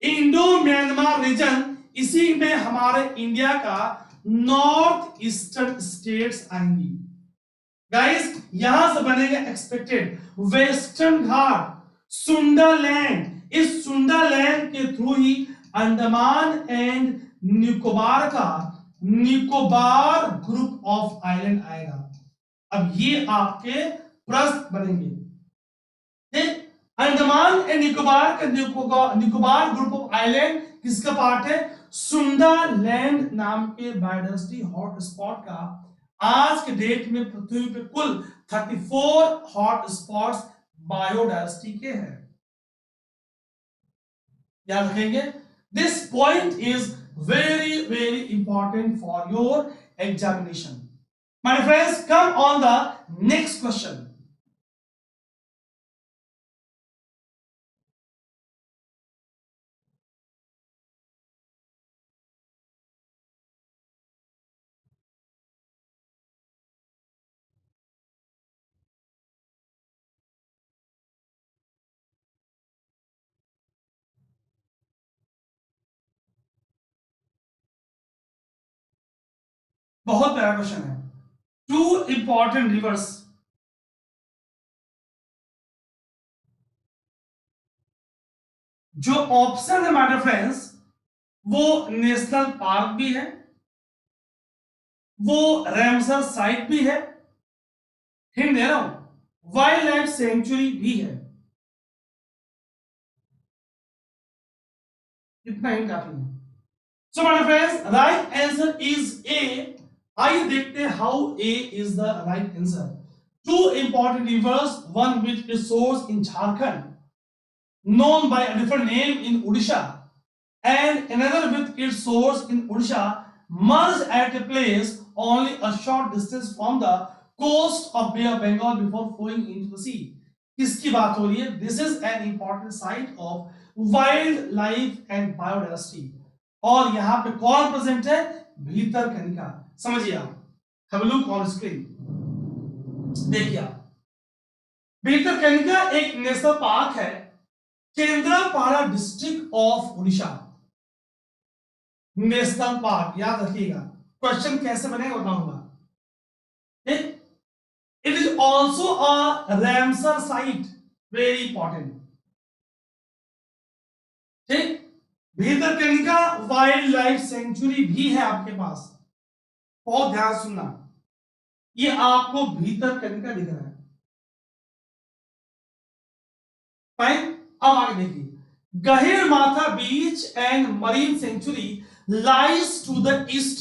इंडो म्यांमार रीजन, इसी में हमारे इंडिया का नॉर्थ ईस्टर्न स्टेट्स आएंगी। गाइस यहां से बनेगा एक्सपेक्टेड वेस्टर्न घाट, सुंदरलैंड, इस सुंदरलैंड के through he Andaman and Nicobar का निकोबार ग्रुप ऑफ आइलैंड आएगा। अब ये आपके प्रश्न बनेंगे। ठीक, अंडमान एंड निकोबार का निकोबार ग्रुप ऑफ आइलैंड किसका पार्ट है? सुंदरलैंड नाम के बायोडाइवर्सिटी हॉट स्पॉट का। आज के डेट में पृथ्वी पे कुल 34 हॉट स्पॉट्स बायोडाइवर्सिटी के हैं। याद रखेंगे, this point is very very important for your examination. My friends, come on the next question. बहुत प्यारा क्वेश्चन है। टू इंपॉर्टेंट रिवर्स, जो ऑप्शन है माय फ्रेंड्स, वो नेशनल पार्क भी है, वो रैमसर साइट भी है, हिंट दे रहा हूं, वाइल्ड लाइफ सेंचुरी भी है। इतना हिंट काफी है। So my friends, right answer is a. आइए देखते हैं how a is the right answer. Two important rivers, one which is source in Jharkhand, known by a different name in Odisha, and another with its source in Odisha, merged at a place only a short distance from the coast of Bay of Bengal before flowing into the sea. किसकी बात हो रही है? This is an important site of wildlife and biodiversity. और यहाँ पे कौन present है? भीतरकनिका। समझिए आप। Have a look on screen. देखिए आप, भीतरकनिका एक नेशनल पार्क है, Kendrapara district of Orissa. National park याद रखिएगा। क्वेश्चन कैसे बनेगा बताऊंगा। It is also a Ramsar site, very important. ठीक, भीतरकनिका वाइल्ड लाइफ सेंचुरी भी है आपके पास। बहुत ध्यान सुनना, ये आपको भीतरकनिका दिख रहा है। फाइन, अब आगे देखिए। Gahirmatha beach and marine sanctuary lies to the east,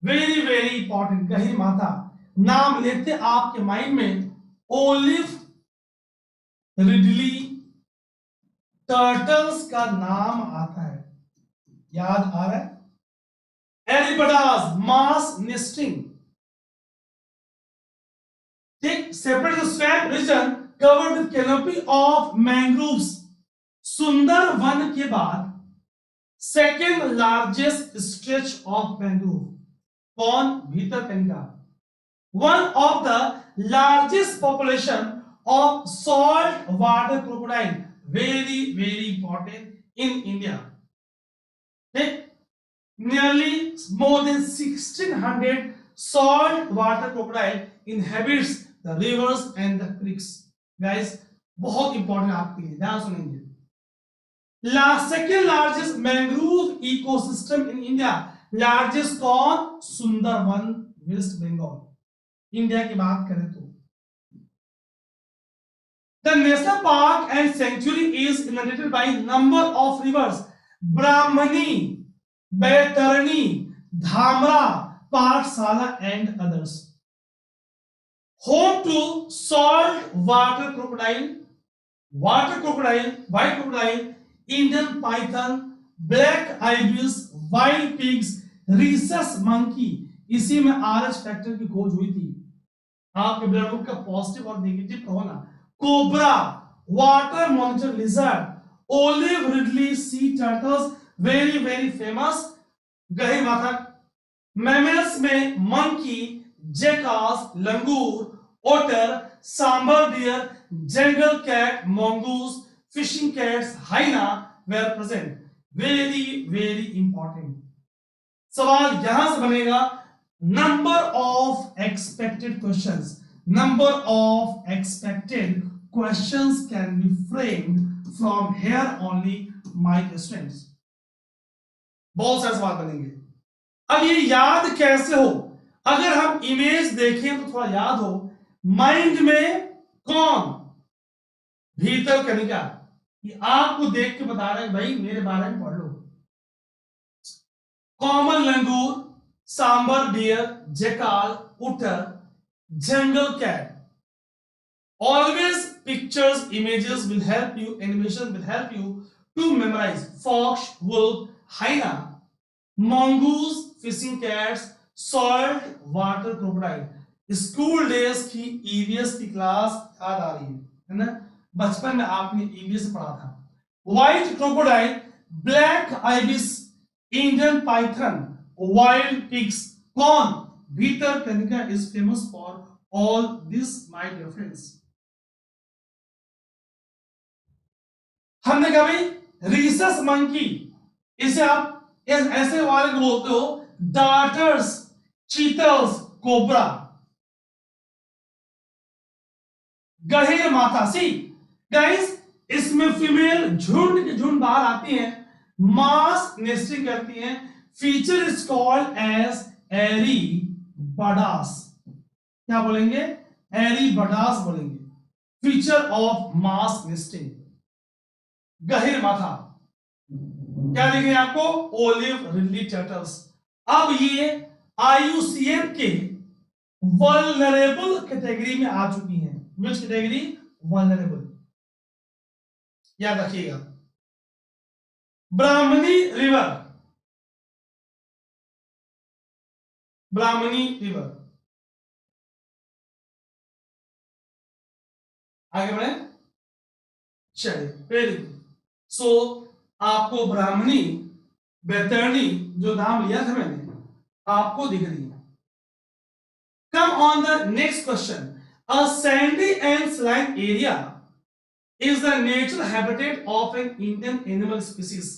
very very important. Gahirmatha नाम लेते आपके माइंड में ओलिव रिडली टर्टल्स का नाम आता है, याद आ रहा है? एलिपडास मास नेस्टिंग। ठीक, separate swamp region covered with canopy of mangroves. Sundarban के बाद second largest stretch of mangrove कौन? Bhitarkanika. One of the largest population of salt water crocodile, very very important in India. ठीक, nearly more than 1600 salt water crocodile inhabits the rivers and the creeks. Guys, बहुत important आपके लिए, ध्यान सुनेंगे। Second largest mangrove ecosystem in India, largest कौन? Sundarban West Bengal. India की बात करें तो the national park and sanctuary is inherited by number of rivers, Brahmani, Baitarani, Dhamra, Pathsala and others. Home to salt water crocodile, water crocodile, white crocodile, Indian python, black ibis, wild pigs, rhesus monkey. इसी में RH factor की खोज हुई थी। आपके blood group का positive और negative कहो ना। Cobra, water monitor lizard, olive ridley sea turtles, very very famous. Gahirmatha mammals में monkey, jackals, langur, otter, sambar deer, jungle cat, mongoose, fishing cats, hyena were present. Very very important. सवाल यहां से बनेगा, number of expected questions, number of expected questions can be framed from here only my students. बहुत सारे सवाल बनेंगे। अब ये याद कैसे हो? अगर हम इमेज देखें तो थोड़ा याद हो। माइंड में कौन? भीतरकनिका। ये आपको देख के बता रहे हैं भाई मेरे बारे में पढ़ लो। Common langur, sambar deer, jackal, otter, jungle cat. Always pictures, images will help you, animation will help you to memorize. Fox, wolf, hyena, mongoose, fishing cats, salt water crocodile. School days की ईवीएस की class याद आ रही है ना? बचपन में आपने EVS पढ़ा था। White crocodile, black ibis, Indian python, wild pigs. कौन? Bhitarkanika is famous for all this my dear friends. हमने कहा भाई रीसस मंकी, इसे आप ऐसे वाले को बोलते हो डार्टर्स, चीतल्स, कोबरा। गहिरमाथा, सी गाइस, इसमें फीमेल झुंड के झुंड बाहर आती हैं, मास नेस्टिंग करती हैं। फीचर इज कॉल्ड एज एरी बडास। क्या बोलेंगे? एरी बडास बोलेंगे। फीचर ऑफ मास नेस्टिंग, गहिर माथा। क्या दिख रहे हैं आपको? Olive ridley turtles. अब ये आईयूसीएन के वल्नरेबल कैटेगरी में आ चुकी हैं। Which category? वल्नरेबल। याद रखिएगा। ब्राह्मणी रिवर, ब्राह्मणी रिवर। आगे बढ़े, चलिए वेरी गुड। सो आपको ब्राह्मणी, बैतरणी जो नाम लिया था मैंने, आपको दिख रही है। Come on the next question. A Sandy and saline area is the natural habitat of an Indian animal species।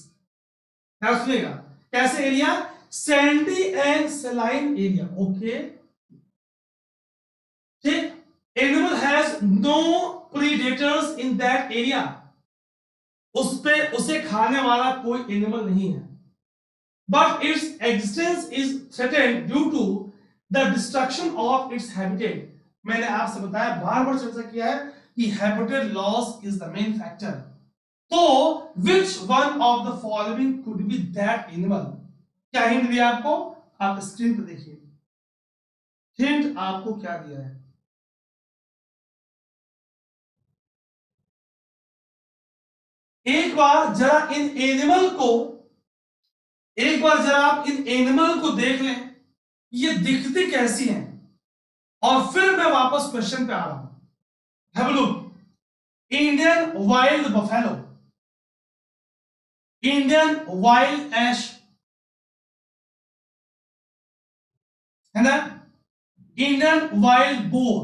क्या सुनेगा? कैसे area? Sandy and saline area. Okay, ठीक। Animal has no predators in that area. उस पे उसे खाने वाला कोई एनिमल नहीं है। But its existence is threatened due to the destruction of its habitat. मैंने आपसे बताया, बार बार चर्चा किया है कि habitat loss is the main factor. तो which one of the following could be that animal? क्या हिंट दिया आपको? आप स्क्रीन पर देखिए, हिंट आपको क्या दिया है। एक बार जरा इन एनिमल को, एक बार जरा आप इन एनिमल को देख लें, ये दिखती कैसी हैं, और फिर मैं वापस क्वेश्चन पे आ रहा हूं। Have a look. Indian wild buffalo, Indian wild ass, है ना, Indian wild boar,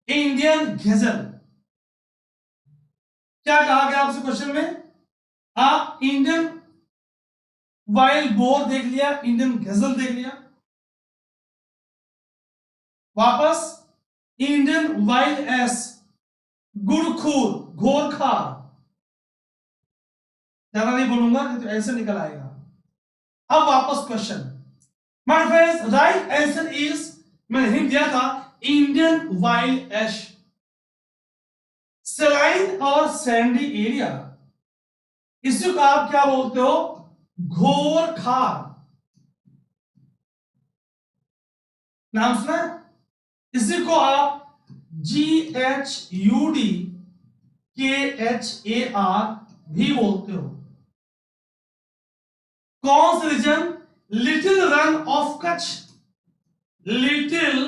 Indian gazelle. क्या कहा गया आपसे क्वेश्चन में? आप इंडियन वाइल्ड बोर देख लिया, इंडियन गेजल देख लिया, वापस इंडियन वाइल्ड एस, गुड़खूर, घोरखार। ज्यादा नहीं बोलूंगा नहीं तो ऐसे निकल आएगा। अब वापस question. My friends, right answer is, मैंने हिंट दिया था, इंडियन वाइल्ड एश। सलाइन और सैंडी एरिया, इसी को आप क्या बोलते हो? घोरखार। नाम सुना? इसी को आप GHUDKHAR भी बोलते हो। कौन सा region? Little Rann of Kutch, little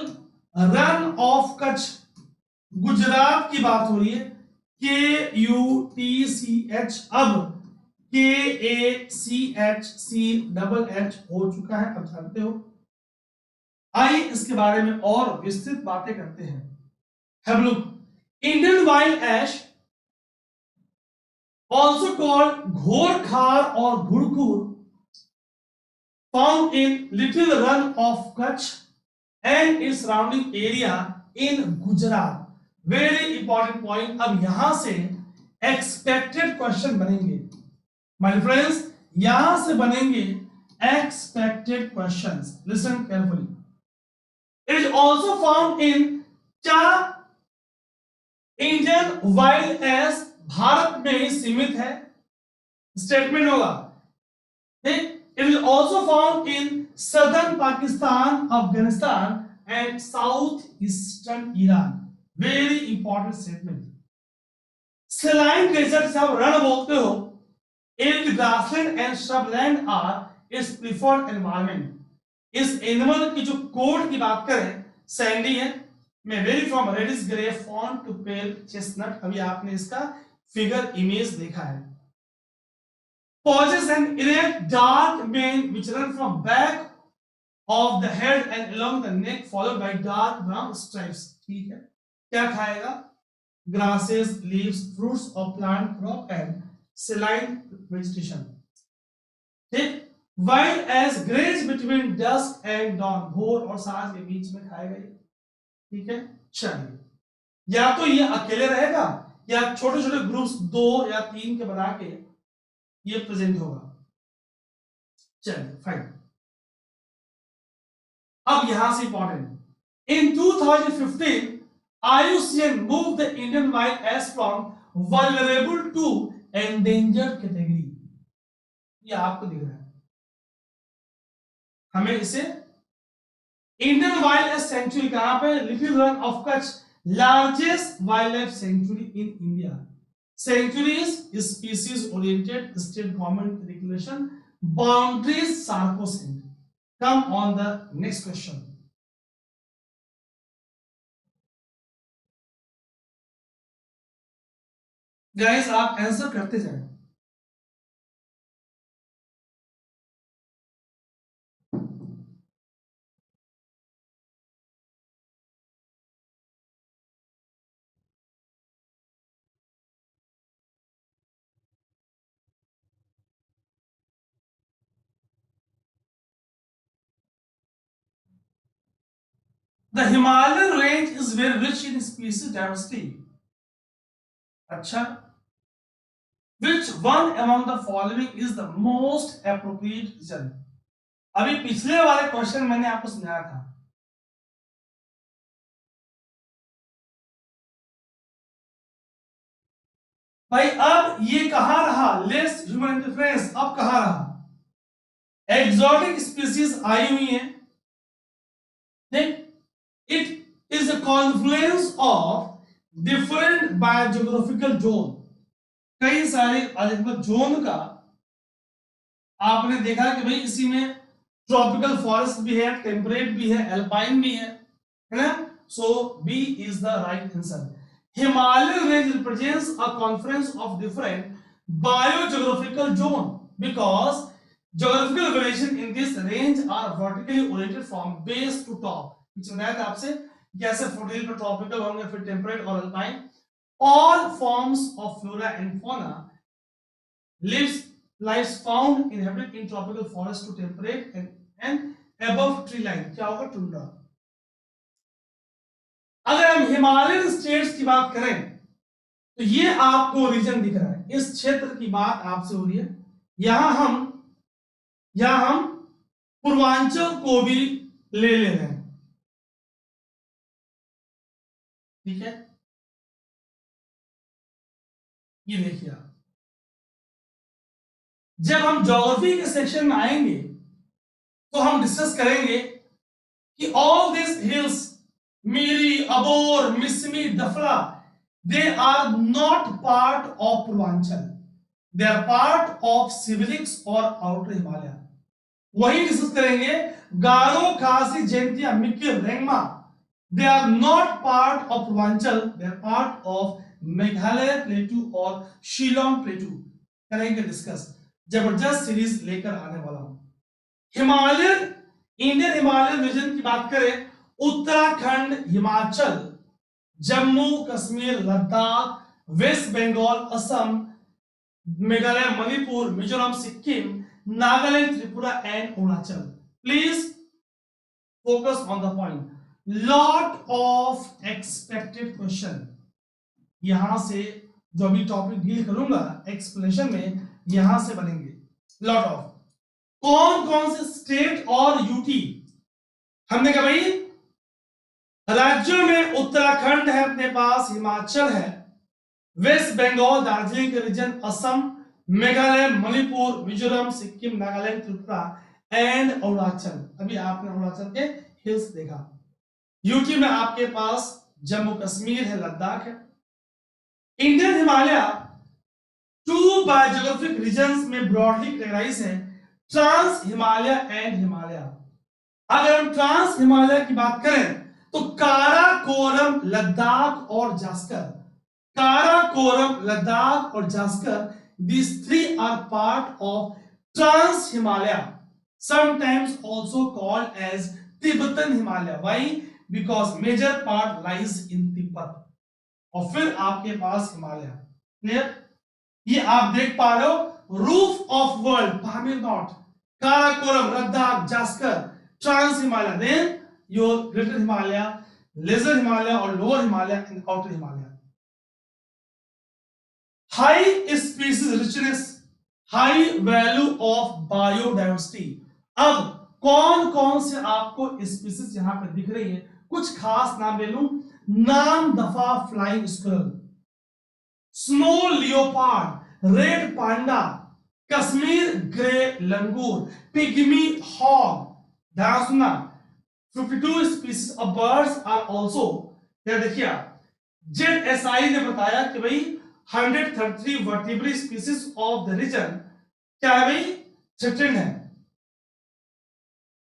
Rann of Kutch, Gujarat की बात हो रही है। KUTCH अब KACHCH हो चुका है, अब जानते हो। आइए इसके बारे में और विस्तृत बातें करते हैं। Have look. Indian wild ass, also called ghorkhar और ghudkhur, found in Little Run of Kutch and its surrounding area in Gujarat। Very important point। अब यहां से expected question बनेंगे my friends, यहां से बनेंगे expected questions। Listen carefully। It is also found in क्या? Indian wild ass Bharat में ही सीमित है, स्टेटमेंट होगा, ठीक। It is also found in southern Pakistan, Afghanistan and southeastern Iran। Very important statement। Saline desert से आप रण बोलते हो। Arid grassland and shrubland are its preferred environment। इस एनिमल की जो कोड की बात करें, सैंडी है, में vary from reddish grey fawn to pale chestnut. अभी आपने इसका फिगर इमेज देखा है। Possess an erect dark mane which run from back of the head and along the neck followed by dark brown stripes। ठीक है, क्या खाएगा? Grasses, leaves, fruits of plant crop and saline vegetation। ठीक। While as graze between dusk and dawn, भोर और सांझ के बीच में खाएगा ये। ठीक है, चलिए, या तो ये अकेले रहेगा या छोटे छोटे ग्रुप्स 2 या 3 के बना के ये प्रेजेंट होगा। चलिए फाइन। अब यहां से important, in 2015 IUCN moved the Indian wild as from vulnerable to endangered category। ये आपको दिख रहा है, हमें इसे इंडियन वाइल्ड लाइफ सेंचुरी कहां पे, little Rann of Kutch, largest wild life sanctuary in India. Sanctuaries species oriented state government regulation, boundaries sacrosanct. Come on the next question. Guys आप आंसर करते जाएं। The Himalayan range is very rich in species diversity. अच्छा, which one among the following is the most appropriate region? अभी पिछले वाले question मैंने आपको समझाया था। भाई अब ये कहां रहा, लेस ह्यूमन इंटरफेरेंस, अब कहां रहा, एक्सोटिक स्पीसीज आई हुई है। It is a Confluence of different biogeographical zone. कई सारे जोन का आपने देखा कि भाई इसी में ट्रॉपिकल फॉरेस्ट भी है, टेम्परेट भी है, एल्पाइन भी है ना। So B is the right answer. Himalayan range represents a conference of different biogeographical zone because geographical variation in this range are vertically oriented from base to top। कुछ बताया था आपसे कैसे फुटहिल पे ट्रॉपिकल होंगे, फिर टेम्परेट और alpine. All forms of flora and fauna lives found inhabited in tropical forest to temperate and above tree line। क्या होगा, टुंड्रा। अगर हम हिमालयन स्टेट्स की बात करें तो ये आपको रीजन दिख रहा है, इस क्षेत्र की बात आपसे हो रही है। यहां हम पूर्वांचल को भी ले रहे हैं, ठीक है। ये देखिए आप, जब हम ज्योग्राफी के सेक्शन में आएंगे तो हम डिस्कस करेंगे कि all this hills, Miri, Abor, Mishmi, Dafla, they are not part of Purvanchal, they are part of Siwaliks और आउटर हिमालय। वही डिस्कस करेंगे गारो, खासी, Jaintia, मिक्किर, Rengma, they are not part of Purvanchal, they are part of Meghalaya प्लेटू और शिलोंग प्लेटू। करेंगे डिस्कस, जबरदस्त सीरीज लेकर आने वाला हूं। हिमालयन, इंडियन हिमालयन रीजन की बात करें, Uttarakhand, Himachal, Jammu Kashmir, Ladakh, West Bengal, Assam, Meghalaya, Manipur, Mizoram, Sikkim, Nagaland, Tripura and Arunachal. Please focus on the point. Lot of expected question यहां से, जो भी टॉपिक डील करूंगा एक्सप्लेनेशन में, यहां से बनेंगे लॉट ऑफ। कौन कौन से स्टेट और यूटी, हमने कहा भाई राज्यों में उत्तराखंड है अपने पास, हिमाचल है, वेस्ट बंगाल, दार्जिलिंग के रीजन, असम, मेघालय, मणिपुर, मिजोरम, सिक्किम, नागालैंड, त्रिपुरा एंड अरुणाचल। अभी आपने अरुणाचल के हिल्स देखा। यूटी में आपके पास जम्मू कश्मीर है, लद्दाख है। Indian Himalaya to biogeographic regions में ब्रॉडली कैटेगराइज है, ट्रांस हिमालय एंड हिमालय। अगर हम ट्रांस हिमालय की बात करें तो काराकोरम, लद्दाख और जास्कर, काराकोरम, लद्दाख और Zanskar, these three are part of trans Himalaya, sometimes also called as Tibetan Himalaya। Why? Because major part lies in Tibet। और फिर आपके पास हिमालय, क्लियर। ये आप देख पा रहे हो, roof of world, Pamir knot, Karakoram, Ladakh, Zanskar, trans Himalaya, then your greater Himalaya, lesser Himalaya or lower Himalaya and outer Himalaya। High species richness high value of biodiversity. अब कौन कौन से आपको स्पीसीज यहां पे दिख रही है, कुछ खास नाम ले लूं। Namdapha flying squirrel, snow leopard, red panda, Kashmir grey langur, pygmy hog. ध्यान सुनना, 52 species of birds are also. क्या देखिए, जेएसआई ने बताया कि भाई 133 vertebrate species of the region क्या है भाई, थ्रेटेंड है।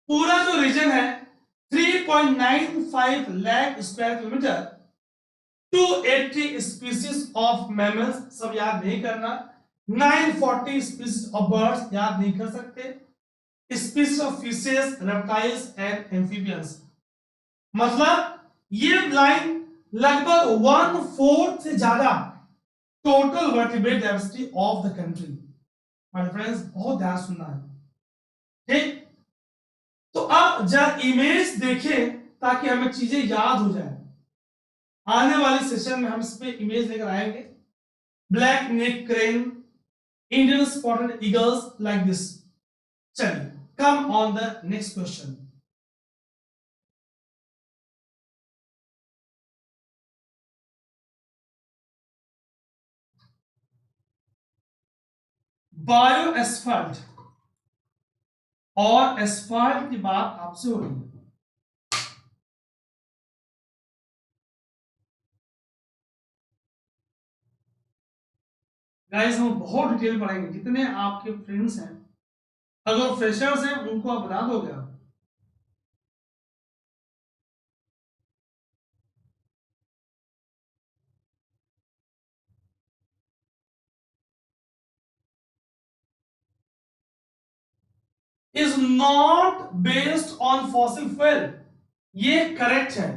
पूरा जो रीजन है 3.95 lakh square kilometre, 280 species of mammals, सब याद नहीं करना, 940 स्पीसीज ऑफ बर्ड्स याद नहीं कर सकते, species of fishes, reptiles and amphibians. मतलब ये लाइन लगभग 1/4 से ज्यादा total vertebrate diversity of the country. My friends, बहुत ध्यान सुनना है, ठीक। तो अब जरा इमेज देखें ताकि हमें चीजें याद हो जाए। आने वाले सेशन में हम इस पे इमेज लेकर आएंगे। Black neck crane, Indian spotted eagles, like this. चलिए, come on the next question. Bio asphalt और एस्फल्ट की बात आपसे हो रही है। गाइस, हम बहुत डिटेल पढ़ेंगे। जितने आपके फ्रेंड्स हैं, अगर फ्रेशर्स हैं, उनको आप बता दोगे आप। Is not based on fossil fuel, ये करेक्ट है।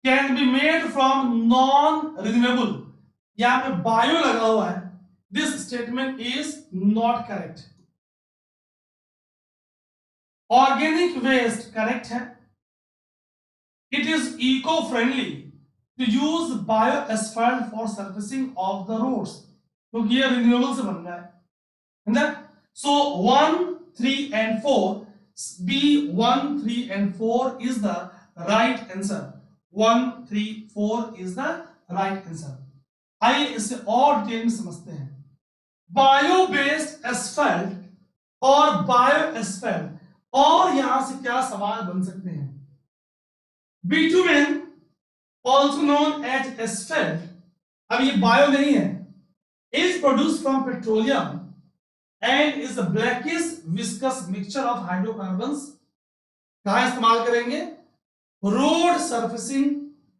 Can be made from non renewable, यहां पे बायो लगा हुआ है, this statement is not correct. Organic waste correct है। It is eco friendly to use bio asphalt for surfacing of the roads, क्योंकि ये रिन्यूएबल से बन रहा है। सो 1, 3 and 4, B 1, 3 and 4 is the right answer. 1, 3, 4 is the right answer. आइए इसे और डिटेल में समझते हैं। बायो बेस्ड एस्फल्ट और बायो एस्फल्ट, और यहां से क्या सवाल बन सकते हैं। बिटुमेन, ऑल्सो नोन एज एस्फल्ट, अब ये बायो नहीं है, is produce from petroleum and is a blackish viscous mixture of hydrocarbons। कहां इस्तेमाल करेंगे, रोड सरफेसिंग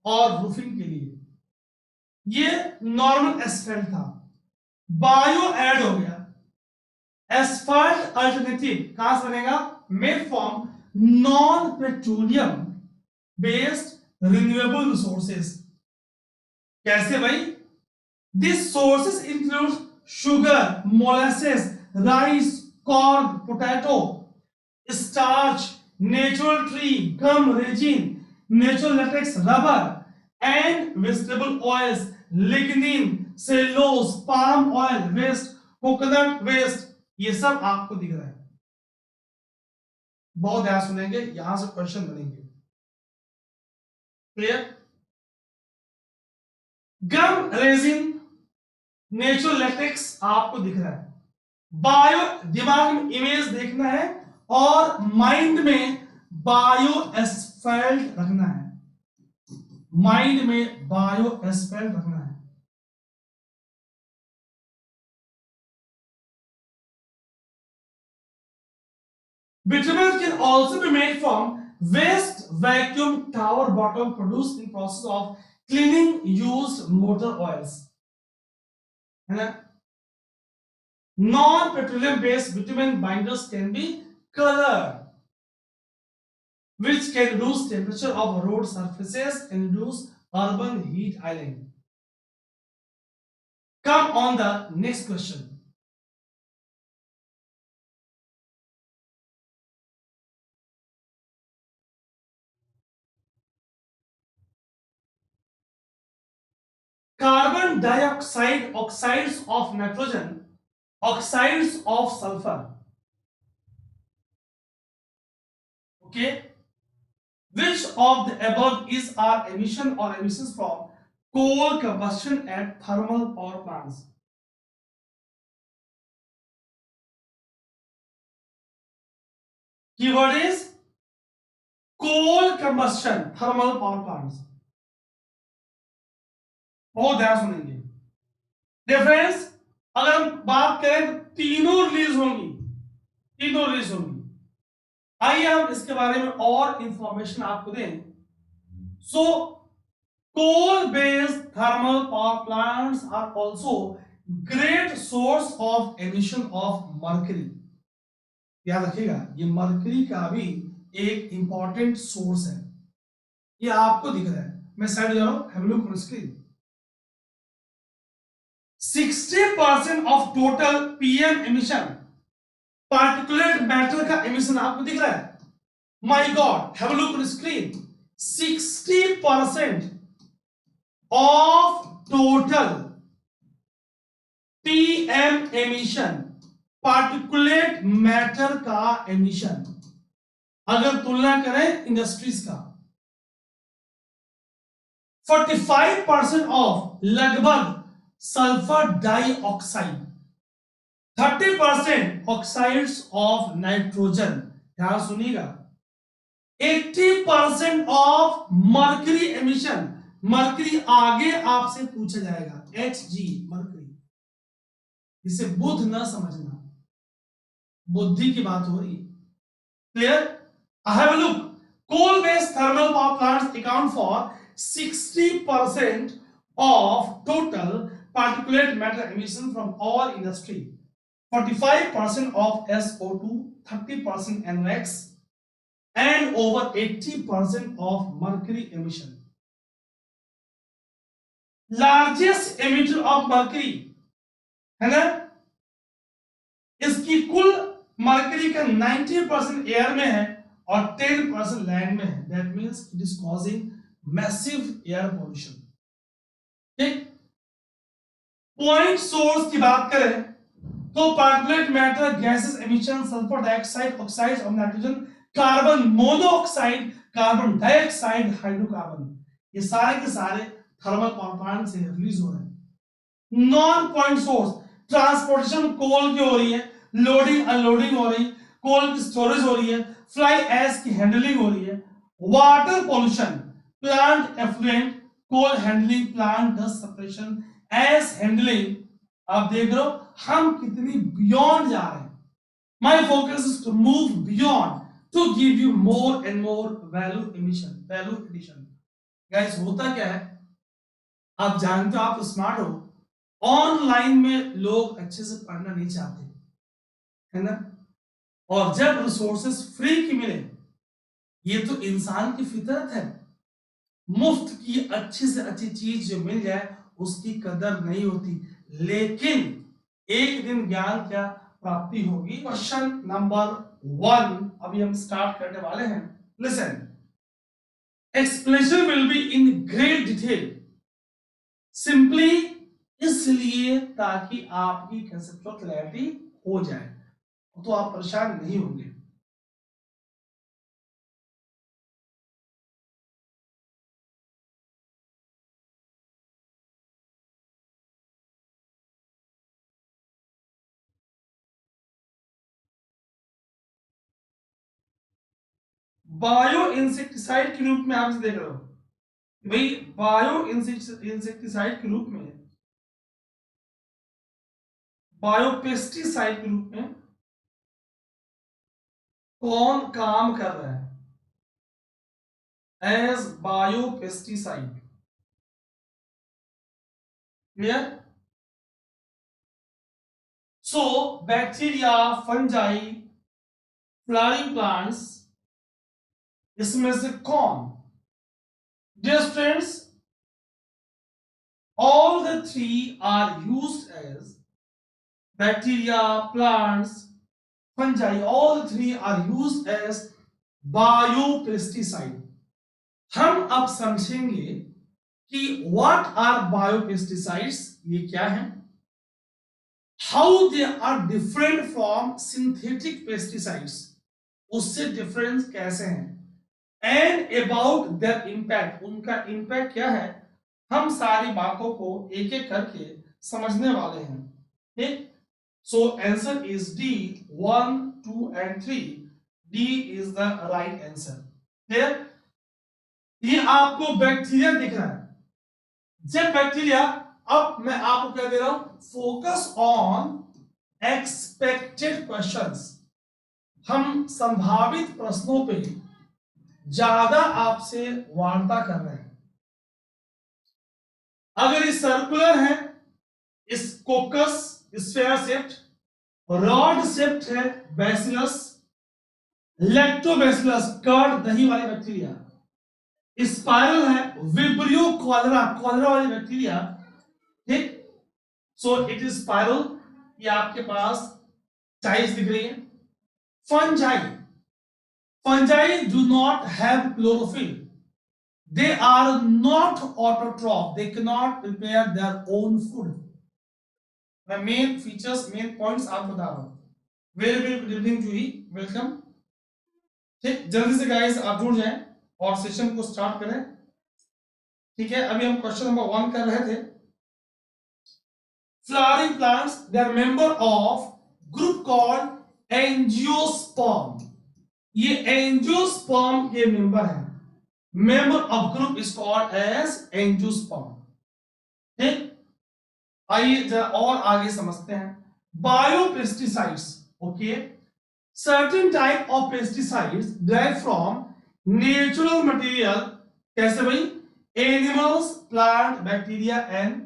और रूफिंग के लिए। ये नॉर्मल एस्फल्ट था, बायो ऐड हो गया। एस्फल्ट अल्टरनेटिव कहां से बनेगा, made from non petroleum based renewable resources. कैसे भाई, this sources include sugar, molasses, rice, corn, potato, starch, natural tree, gum, resin, natural latex, rubber, and vegetable oils, lignin, cellulose, palm oil waste, coconut waste, ये सब आपको दिख रहा है। बहुत ध्यान सुनेंगे, यहां से क्वेश्चन बनेंगे। क्लियर। गम, रेजिन, नेचुरल लेटेक्स आपको दिख रहा है। बायो, दिमाग में इमेज देखना है और माइंड में बायो एस्फल्ट रखना है। माइंड में बायो एस्फल्ट रखना है। Bitumen can also be made from waste vacuum tower bottom produced in process of cleaning used motor oils, है ना। Non petroleum based bitumen binders can be colored, which can reduce temperature of road surfaces and reduce urban heat island. Come on the next question. Carbon dioxide, oxides of nitrogen, oxides of sulphur. Okay, which of the above is our emission or emissions from coal combustion at thermal power plants? Keyword is coal combustion, thermal power plants. बहुत ध्यान सुनेंगे. Difference अगर हम बात करें तो तीनों release होंगी, तीनों रिलीज होंगी. आइए हम इसके बारे में और इंफॉर्मेशन आपको दें. सो coal based thermal power plants are also great source of emission of mercury. याद रखिएगा, ये मर्करी का भी एक इंपॉर्टेंट सोर्स है. ये आपको दिख रहा है, मैं साइड जा रहा हूं, have a look on screen. 60% of total PM emission, particulate matter का एमिशन आपको दिख रहा है. My God, have a look on screen. 60% of total PM emission, particulate matter का एमिशन, अगर तुलना करें इंडस्ट्रीज का. 45% ऑफ लगभग sulphur dioxide, 30% oxides of nitrogen. ध्यान सुनिएगा. 80% ऑफ मर्करी एमिशन. मर्करी आगे आपसे पूछा जाएगा, Hg मर्करी. इसे बुध न समझना, बुद्धि की बात हो रही है. Clear? Have a look. Coal based thermal power plants account for 60% of total particulate matter emission from all industry, 45% of SO2, 30% NOx, and over 80% of mercury emission. Largest emitter of mercury है ना, इसकी कुल mercury का 90% air में है और 10% land में है. That means it is causing massive air pollution. ठीक. पॉइंट सोर्स की बात करें तो particulate matter, gases emission, sulphur dioxide, oxides of nitrogen, carbon monoxide, carbon dioxide, hydrocarbon, ये सारे के सारे थर्मल पावर प्लांट से रिलीज हो रहे हैं. नॉन पॉइंट सोर्स, ट्रांसपोर्टेशन कोल की हो रही है, लोडिंग अनलोडिंग हो रही, कोल की स्टोरेज हो रही है, फ्लाई ऐश की हैंडलिंग हो रही है. Water pollution, plant effluent, coal handling, plant dust separation, ash handling. आप देख रहे हो हम कितनी बियॉन्ड जा रहे हैं. My focus is to move beyond to give you more and more value emission, value addition. Guys होता क्या है, आप जानते हो, आप स्मार्ट हो. ऑनलाइन में लोग अच्छे से पढ़ना नहीं चाहते, है ना. और जब रिसोर्सेस फ्री की मिले, ये तो इंसान की फितरत है, मुफ्त की अच्छी से अच्छी चीज जो मिल जाए उसकी कदर नहीं होती. लेकिन एक दिन ज्ञान क्या प्राप्ति होगी. क्वेश्चन नंबर 1 अभी हम स्टार्ट करने वाले हैं. Listen, explanation will be in great detail, simply इसलिए ताकि आपकी कंसेप्चुअल क्लैरिटी हो जाए, तो आप परेशान नहीं होंगे. बायो इंसेक्टिसाइड के रूप में आप इसे देख रहे हो भाई. बायो इंसेक्टिसाइड के रूप में, बायोपेस्टिसाइड के रूप में कौन काम कर रहा है as biopesticide. Clear? So bacteria, fungi, flowering plants, इसमें से कौन. Dear students, all the three are used as bacteria, plants, fungi, all the three are used as biopesticide. हम अब समझेंगे कि व्हाट आर बायोपेस्टिसाइड्स, ये क्या है, how they are different from synthetic pesticides, उससे डिफरेंस कैसे हैं, एंड अबाउट देयर इंपैक्ट, उनका इंपैक्ट क्या है, हम सारी बातों को एक एक करके समझने वाले हैं। ठीक, सो आंसर इज डी, 1, 2 एंड 3, D is the right answer. Clear? ये आपको बैक्टीरिया दिख रहा है, जब बैक्टीरिया, अब मैं आपको क्या दे रहा हूं, फोकस ऑन एक्सपेक्टेड क्वेश्चंस, हम संभावित प्रश्नों पे ज्यादा आपसे वार्ता कर रहे हैं। अगर ये सर्कुलर है, इस कोकस स्फेयर शेप्ड, रॉड शेप्ड है बैसिलस, लैक्टोबैसिलस कर्ड दही वाले बैक्टीरिया, स्पाइरल है विब्रियो कॉलरा, कॉलरा वाली बैक्टीरिया। ठीक, सो इट इज स्पाइरल, ये आपके पास टाइप्स दिख रही है। Fungi, fungi do not have chlorophyll, they are not autotroph, they cannot prepare their own food। मैं मेन फीचर्स, मेन पॉइंट्स आपको बता रहा हूं। Very very good evening Juhi, welcome. ठीक, जल्दी से गाइस आप जुड़ जाएं और सेशन को स्टार्ट करें। ठीक है, अभी हम क्वेश्चन नंबर 1 कर रहे थे। Flowering plants, they are member of group called angiosperm, ये एंजियोस्पर्म के मेंबर हैं। Member of group is called as angiosperm। ठीक, आइए जरा और आगे समझते हैं। Biopesticides, okay, certain type of pesticides derived from natural material, कैसे भाई, animals, plant, bacteria and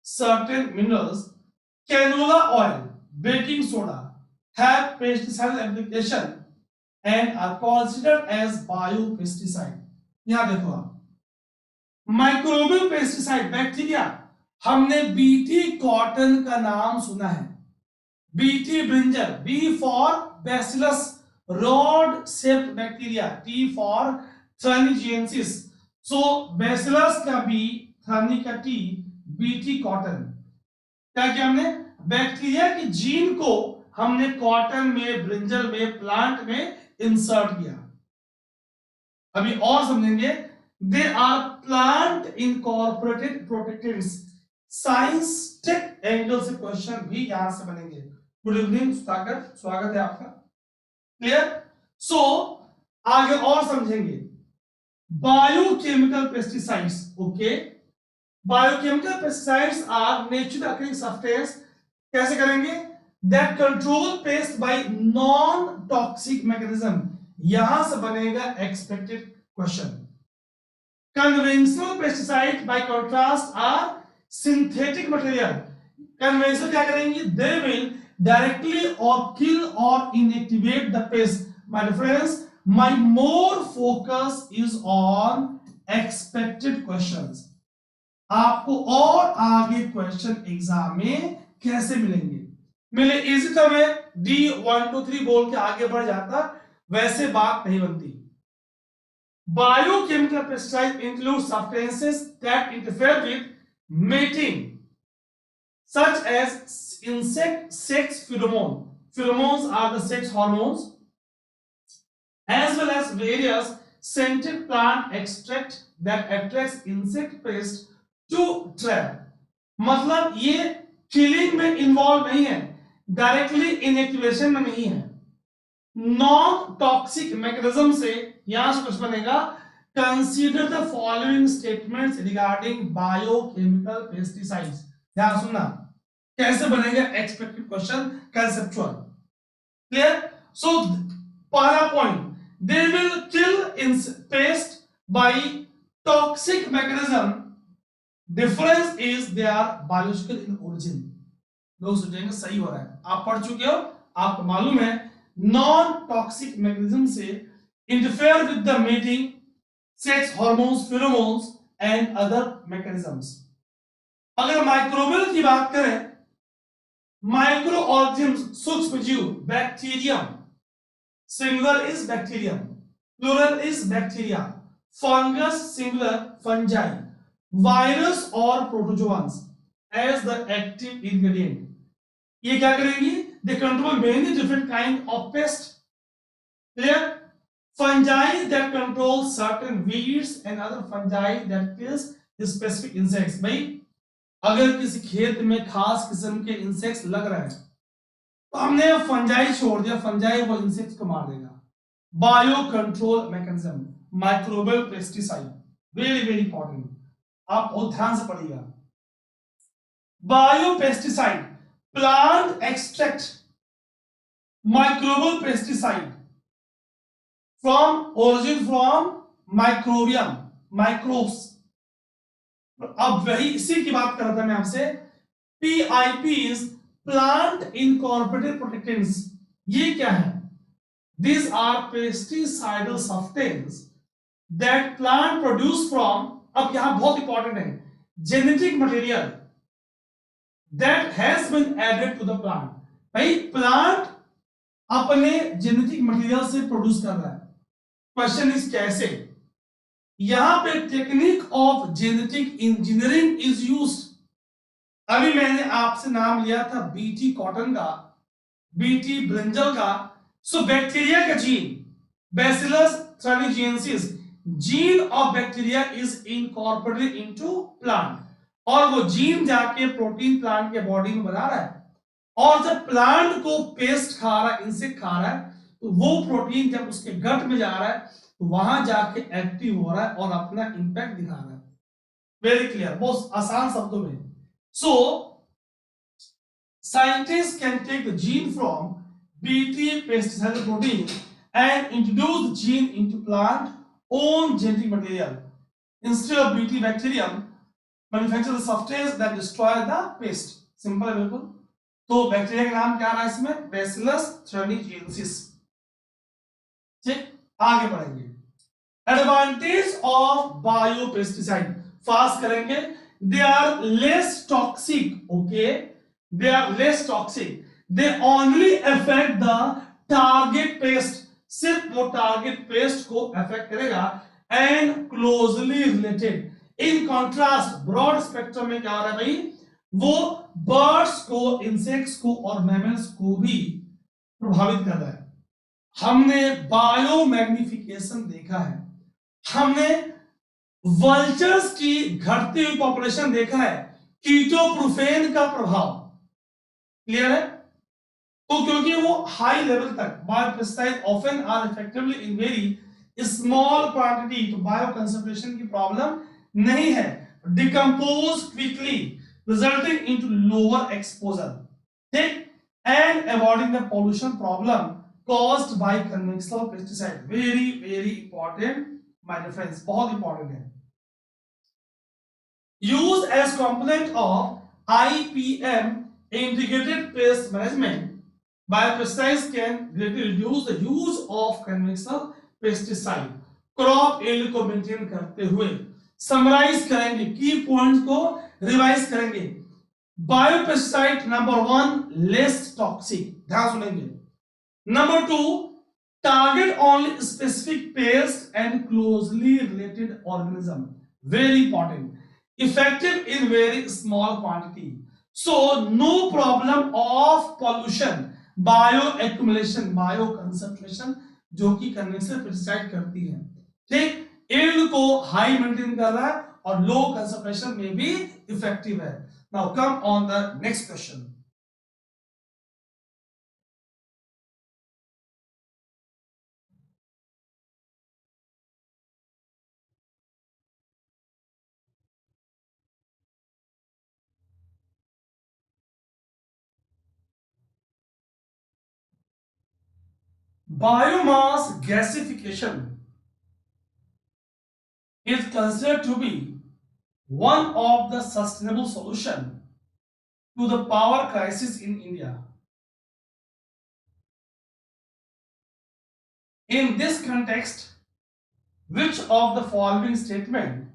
certain minerals, canola oil, baking soda have pesticide application and are considered as biopesticide. यहां देखो आप, माइक्रोबियल पेस्टिसाइड, बैक्टीरिया, हमने BT cotton का नाम सुना है, BT brinjal, B for bacillus rod shaped bacteria, T for thuringiensis, so bacillus का B, थर्नी का टी, बीटी कॉटन। क्या किया हमने, बैक्टीरिया की जीन को हमने कॉटन में, ब्रिंजल में, प्लांट में इंसर्ट किया। अभी और समझेंगे। They are plant incorporated protectants, science tech angle से क्वेश्चन भी यहां से बनेंगे। गुड इवनिंग सुधाकर, स्वागत है आपका। क्लियर? सो आगे और समझेंगे। Biochemical pesticides, okay, biochemical pesticides are natural occurring substance, कैसे करेंगे, that control pest by non toxic mechanism, यहां से बनेगा expected question. Conventional pesticide by contrast are synthetic material, conventional क्या करेंगे, दे विल डायरेक्टली और किल और inactivate the pest. My friends, my more focus is on expected questions. आपको और आगे क्वेश्चन एग्जाम में कैसे मिलेंगे, मिले इजी तो मैं डी 1 2 3 बोल के आगे बढ़ जाता, वैसे बात नहीं बनती। Biochemical pesticide include substances that interfere with mating such as insect sex pheromone, pheromones are the sex hormones, as well as various scented plant extract that attracts insect pest to trap। मतलब ये killing में involve नहीं है, directly inactivation में नहीं है, non toxic mechanism से यहां से कुछ बनेगा। Consider the following statements regarding biochemical pesticides, ध्यान सुनना, कैसे बनेगा expected question, conceptual. Clear? So पहला point, they will kill in pest by toxic mechanism, difference is they are biological in origin. लोग सोचेंगे सही हो रहा है, आप पढ़ चुके हो, आपको मालूम है नॉन टॉक्सिक मैकेनिज्म से interfere with the mating, sex hormones, pheromones and other mechanisms. अगर माइक्रोबियल की बात करें, माइक्रो ऑर्गेनिज्म, सूक्ष्म जीव, bacterium, singular is bacterium, plural is bacteria, fungus singular fungi, virus और protozoans as the active ingredient. ये क्या करेंगी? They control many different kind of pest. Clear? Fungi that control certain weeds and other fungi that kills specific insects. भाई अगर किसी खेत में खास किस्म के इंसेक्ट्स लग रहे हैं तो हमने फंजाई छोड़ दिया, फंजाई वो इंसेक्ट्स को मार देगा। Bio control mechanism, microbial pesticide, very very important, आप बहुत ध्यान से पढ़िएगा। Bio pesticide, plant extract microbial pesticide from origin from microbiome, microbes. अब वही इसी की बात कर रहा था मैं आपसे। PIPs, प्लांट इनकॉर्पोरेटेड प्रोटेक्टेंट्स, ये क्या है? These are pesticidal substances that plant produce from, अब यहां बहुत इंपॉर्टेंट है, genetic material that has been added to the plant। भाई प्लांट अपने जेनेटिक मटेरियल से प्रोड्यूस कर रहा है। क्वेश्चन इज कैसे? यहां पे technique of genetic engineering is used. अभी मैंने आपसे नाम लिया था बीटी कॉटन का, बीटी ब्रिंजल का। सो बैक्टीरिया का gene bacillus thuringiensis, gene of bacteria is incorporated into plant, और वो जीन जाके प्रोटीन प्लांट के बॉडी में बना रहा है। और जब प्लांट को पेस्ट खा रहा है, इंसेक्ट खा रहा है, तो वो प्रोटीन जब उसके गट में जा रहा है तो वहां जाके एक्टिव हो रहा है और अपना इंपैक्ट दिखा रहा है। वेरी क्लियर, बहुत आसान शब्दों में। सो scientists can take the gene from BT pesticide protein and introduce the gene into plant own genetic material. Instead of BT bacterium, manufacture the substance that destroy the pest. Simple है बिल्कुल। तो bacteria का नाम क्या रहा है इसमें? Bacillus thuringiensis। ठीक, आगे बढ़ेंगे। एडवांटेज ऑफ बायोपेस्टिसाइड, फास्ट करेंगे। They are less toxic, okay, they are less toxic, they only affect the target pest, सिर्फ वो टारगेट पेस्ट को अफेक्ट करेगा, and closely related. In contrast broad spectrum में क्या हो रहा है भाई? वो बर्ड्स को, इंसेक्ट्स को और मैमल्स को भी प्रभावित कर रहा है। हमने बायो मैग्निफिकेशन देखा है, हमने वल्चर्स की घटती हुई पॉपुलेशन देखा है, कीटोप्रूफेन का प्रभाव। क्लियर है? तो क्योंकि वो हाई लेवल तक biopesticide often are effectively in very small quantity, तो बायो कंसंट्रेशन की प्रॉब्लम नहीं है। Decompose quickly resulting into lower exposure, ठीक, and avoiding the pollution problem caused by conventional pesticide. Very very important my dear friends, बहुत important है। Use as component of IPM integrated pest management, biopesticides can greatly reduce the use of conventional pesticide। Crop yield को maintain करते हुए summarise करेंगे, की points को revise करेंगे। Biopesticide number 1 less toxic, ध्यान सुनेंगे। Number 2 target only specific paste and closely related organism, very important. Effective in very small quantity, so no problem of pollution, bio accumulation, bio concentration जो कि conventional pesticide करती है, ठीक, yield को high maintain कर रहा है और लो कंसंट्रेशन में भी इफेक्टिव है। Now come on the next question. Biomass gasification is considered to be one of the sustainable solution to the power crisis in India. In this context, which of the following statement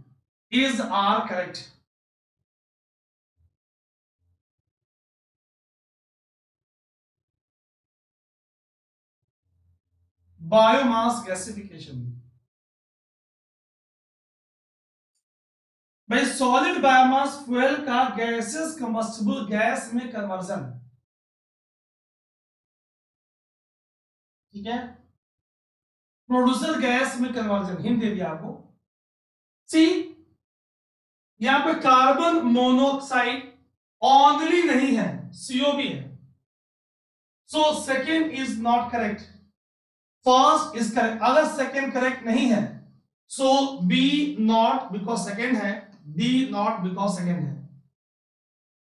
is are correct? Biomass gasification, भाई solid biomass fuel का gases combustible gas में conversion, ठीक है, producer gas में conversion, hint दे दिया आपको। सी, यहां पे कार्बन मोनोऑक्साइड ओनली नहीं है, सीओ भी है, so second is not correct, first is correct. अगर सेकेंड करेक्ट नहीं है so B not because second है, डी नॉट बिकॉज सेकेंड है।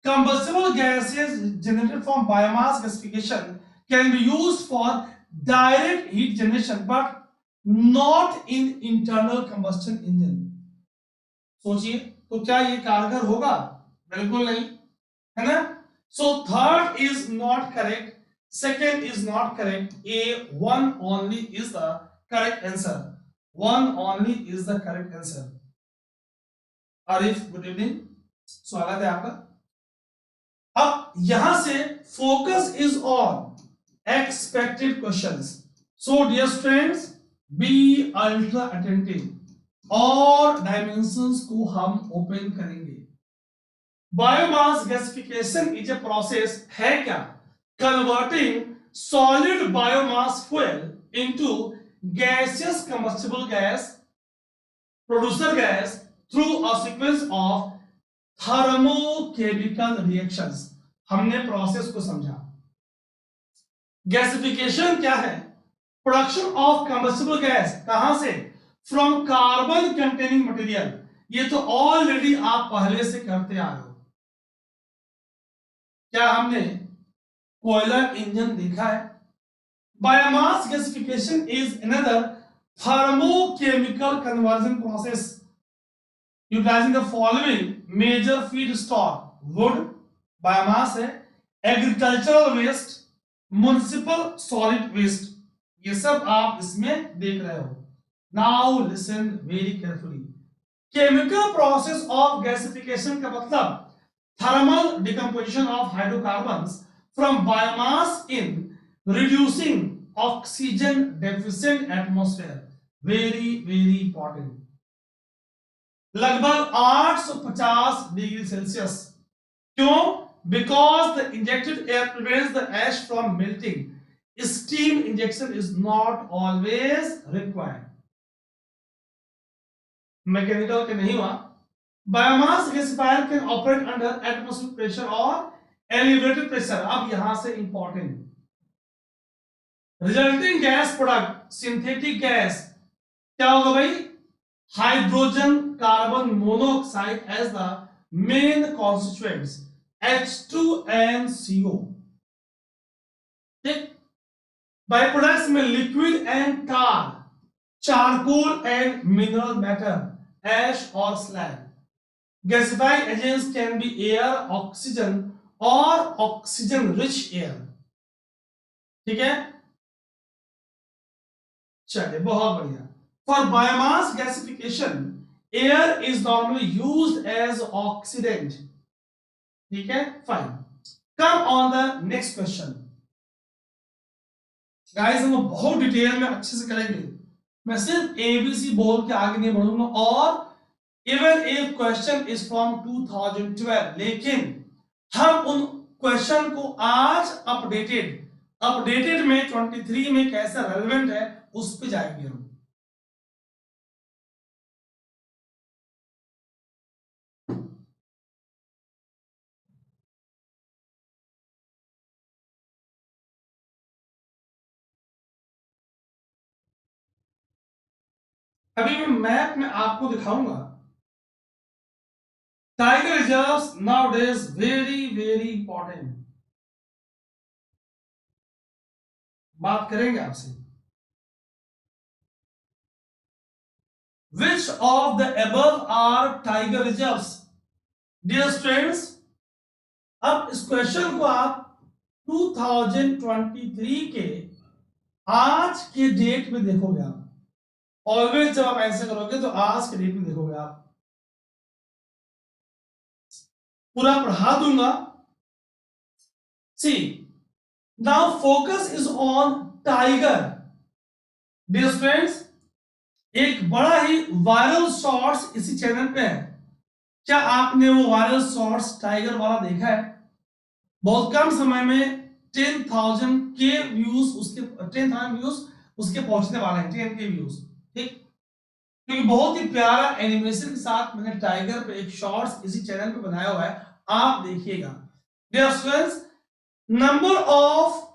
Combustible gases generated from biomass gasification can be used for direct heat generation but not in internal combustion engine। सोचिए, तो क्या ये कारगर होगा? बिल्कुल नहीं, है ना। So third is not correct, second is not correct, a one only is the correct answer, one only is the correct answer. Arif, good evening, स्वागत है आपका। अब यहां से focus is on expected questions, so dear students be ultra attentive और dimensions को हम open करेंगे। Biomass gasification is a process है क्या? Converting solid biomass fuel into gaseous combustible gas producer gas through a sequence of thermochemical reactions. हमने process को समझा। Gasification क्या है? प्रोडक्शन ऑफ कंबस्टिबल गैस, कहां से? From carbon containing material. ये तो ऑलरेडी आप पहले से करते आ रहे हो। क्या हमने कोयला इंजन देखा है? Biomass gasification is another thermochemical conversion process utilising the following major feed stock, wood biomass है, agricultural waste, municipal solid waste, ये सब आप इसमें देख रहे हो। Now listen very carefully. Chemical process of gasification का मतलब thermal decomposition of hydrocarbons from biomass in reducing oxygen deficient atmosphere, very very important. लगभग 850 डिग्री सेल्सियस, क्यों? Because the injected air prevents the ash from melting, steam injection is not always required. Mechanical के नहीं हुआ। Biomass gasifier can operate under atmospheric pressure और elevated pressure. अब यहां से important, resulting gas product synthetic gas क्या होगा भाई? Hydrogen carbon monoxide as the main constituents, H2NCO। ठीक, बाय प्रोडक्ट्स में liquid and tar, charcoal and mineral matter, ash और slag. Gasified agents can be air, oxygen और oxygen rich air. ठीक है, चलिए बहुत बढ़िया। For biomass gasification air is normally used as oxidant. ठीक है, fine. Come on the next question. Guys हम बहुत डिटेल में अच्छे से करेंगे, मैं सिर्फ एबीसी बोल के आगे नहीं बढ़ूंगा। और even if question is from 2012, लेकिन हम उन क्वेश्चन को आज अपडेटेड में 23 में कैसे रेलेवेंट है उस पे जाएंगे हम। अभी मैं मैप में आपको दिखाऊंगा। Tiger reserves nowadays very very important, बात करेंगे आपसे। Which of the above are tiger reserves? Dear students, अब इस क्वेश्चन को आप 2023 के आज के डेट में देखोगे। आप ऑलवेज जब आप ऐसे करोगे तो आज के डेट में देखोगे। आप पूरा पढ़ा दूंगा। See, now focus is on tiger. Dear students, एक बड़ा ही वायरल शॉर्ट्स इसी चैनल पे है, क्या आपने वो वायरल शॉर्ट्स टाइगर वाला देखा है? बहुत कम समय में 10,000 के व्यूज उसके 10,000 व्यूज उसके पहुंचने वाले हैं, 10 के व्यूज। ठीक, क्योंकि बहुत ही प्यारा एनिमेशन के साथ मैंने टाइगर पे एक शॉर्ट्स इसी चैनल पे बनाया हुआ है, आप देखिएगा। Dear students, number of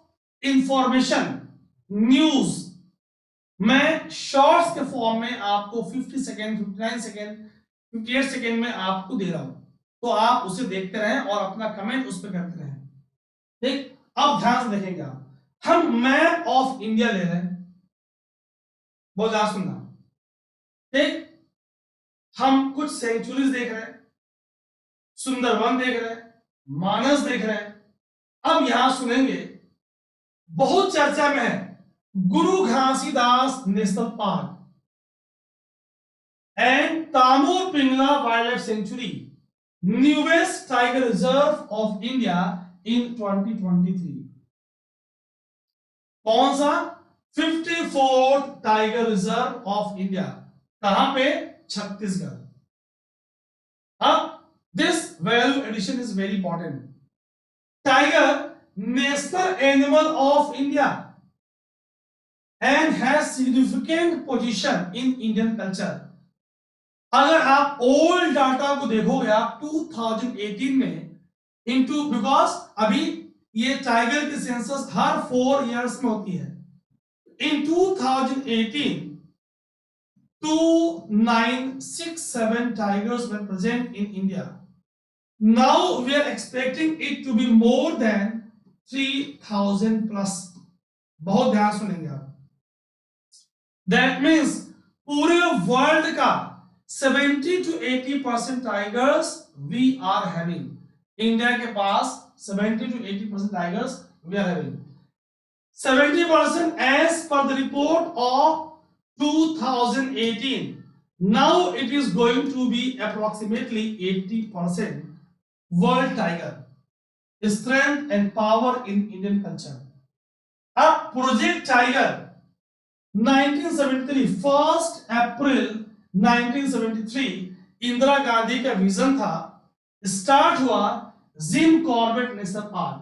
information news मैं शॉर्ट्स के फॉर्म में आपको 50 सेकेंड, 59 सेकेंड, 58 सेकेंड में आपको दे रहा हूं, तो आप उसे देखते रहें और अपना कमेंट उस पर करते रहें। ठीक, अब ध्यान से देखेंगे आप, हम मैप ऑफ इंडिया ले रहे हैं, बहुत ध्यान सुनना। ठीक, हम कुछ सेंचुरीज देख रहे हैं, सुंदरवन देख रहे हैं, मानस देख रहे हैं। अब यहां सुनेंगे, बहुत चर्चा में है Guru Ghasidas national park and Tamor Pingla wild life sanctuary, newest tiger reserve of India in 2023। कौन सा? 54th tiger reserve of India, कहां पे? छत्तीसगढ़। अब this value addition is very important. Tiger national animal of India and has significant position in Indian culture. अगर आप old data को देखोगे आप 2018 में इनटू, बिकॉज अभी ये टाइगर की सेंसस हर 4 इयर्स में होती है। इन 2018 2967 tigers were present in India. Now we are expecting it to be more than 3000 plus. बहुत ध्यान सुनेंगे आप। That means पूरे वर्ल्ड का 70 to 80% tigers we are having. India के पास 70 to 80% tigers we are having. 70% as per the report of 2018. Now it is going to be approximately 80% world tiger strength and power in Indian culture. अब project tiger 1973, 1 अप्रैल 1973 इंदिरा गांधी का vision था, start हुआ gym Corbett national park,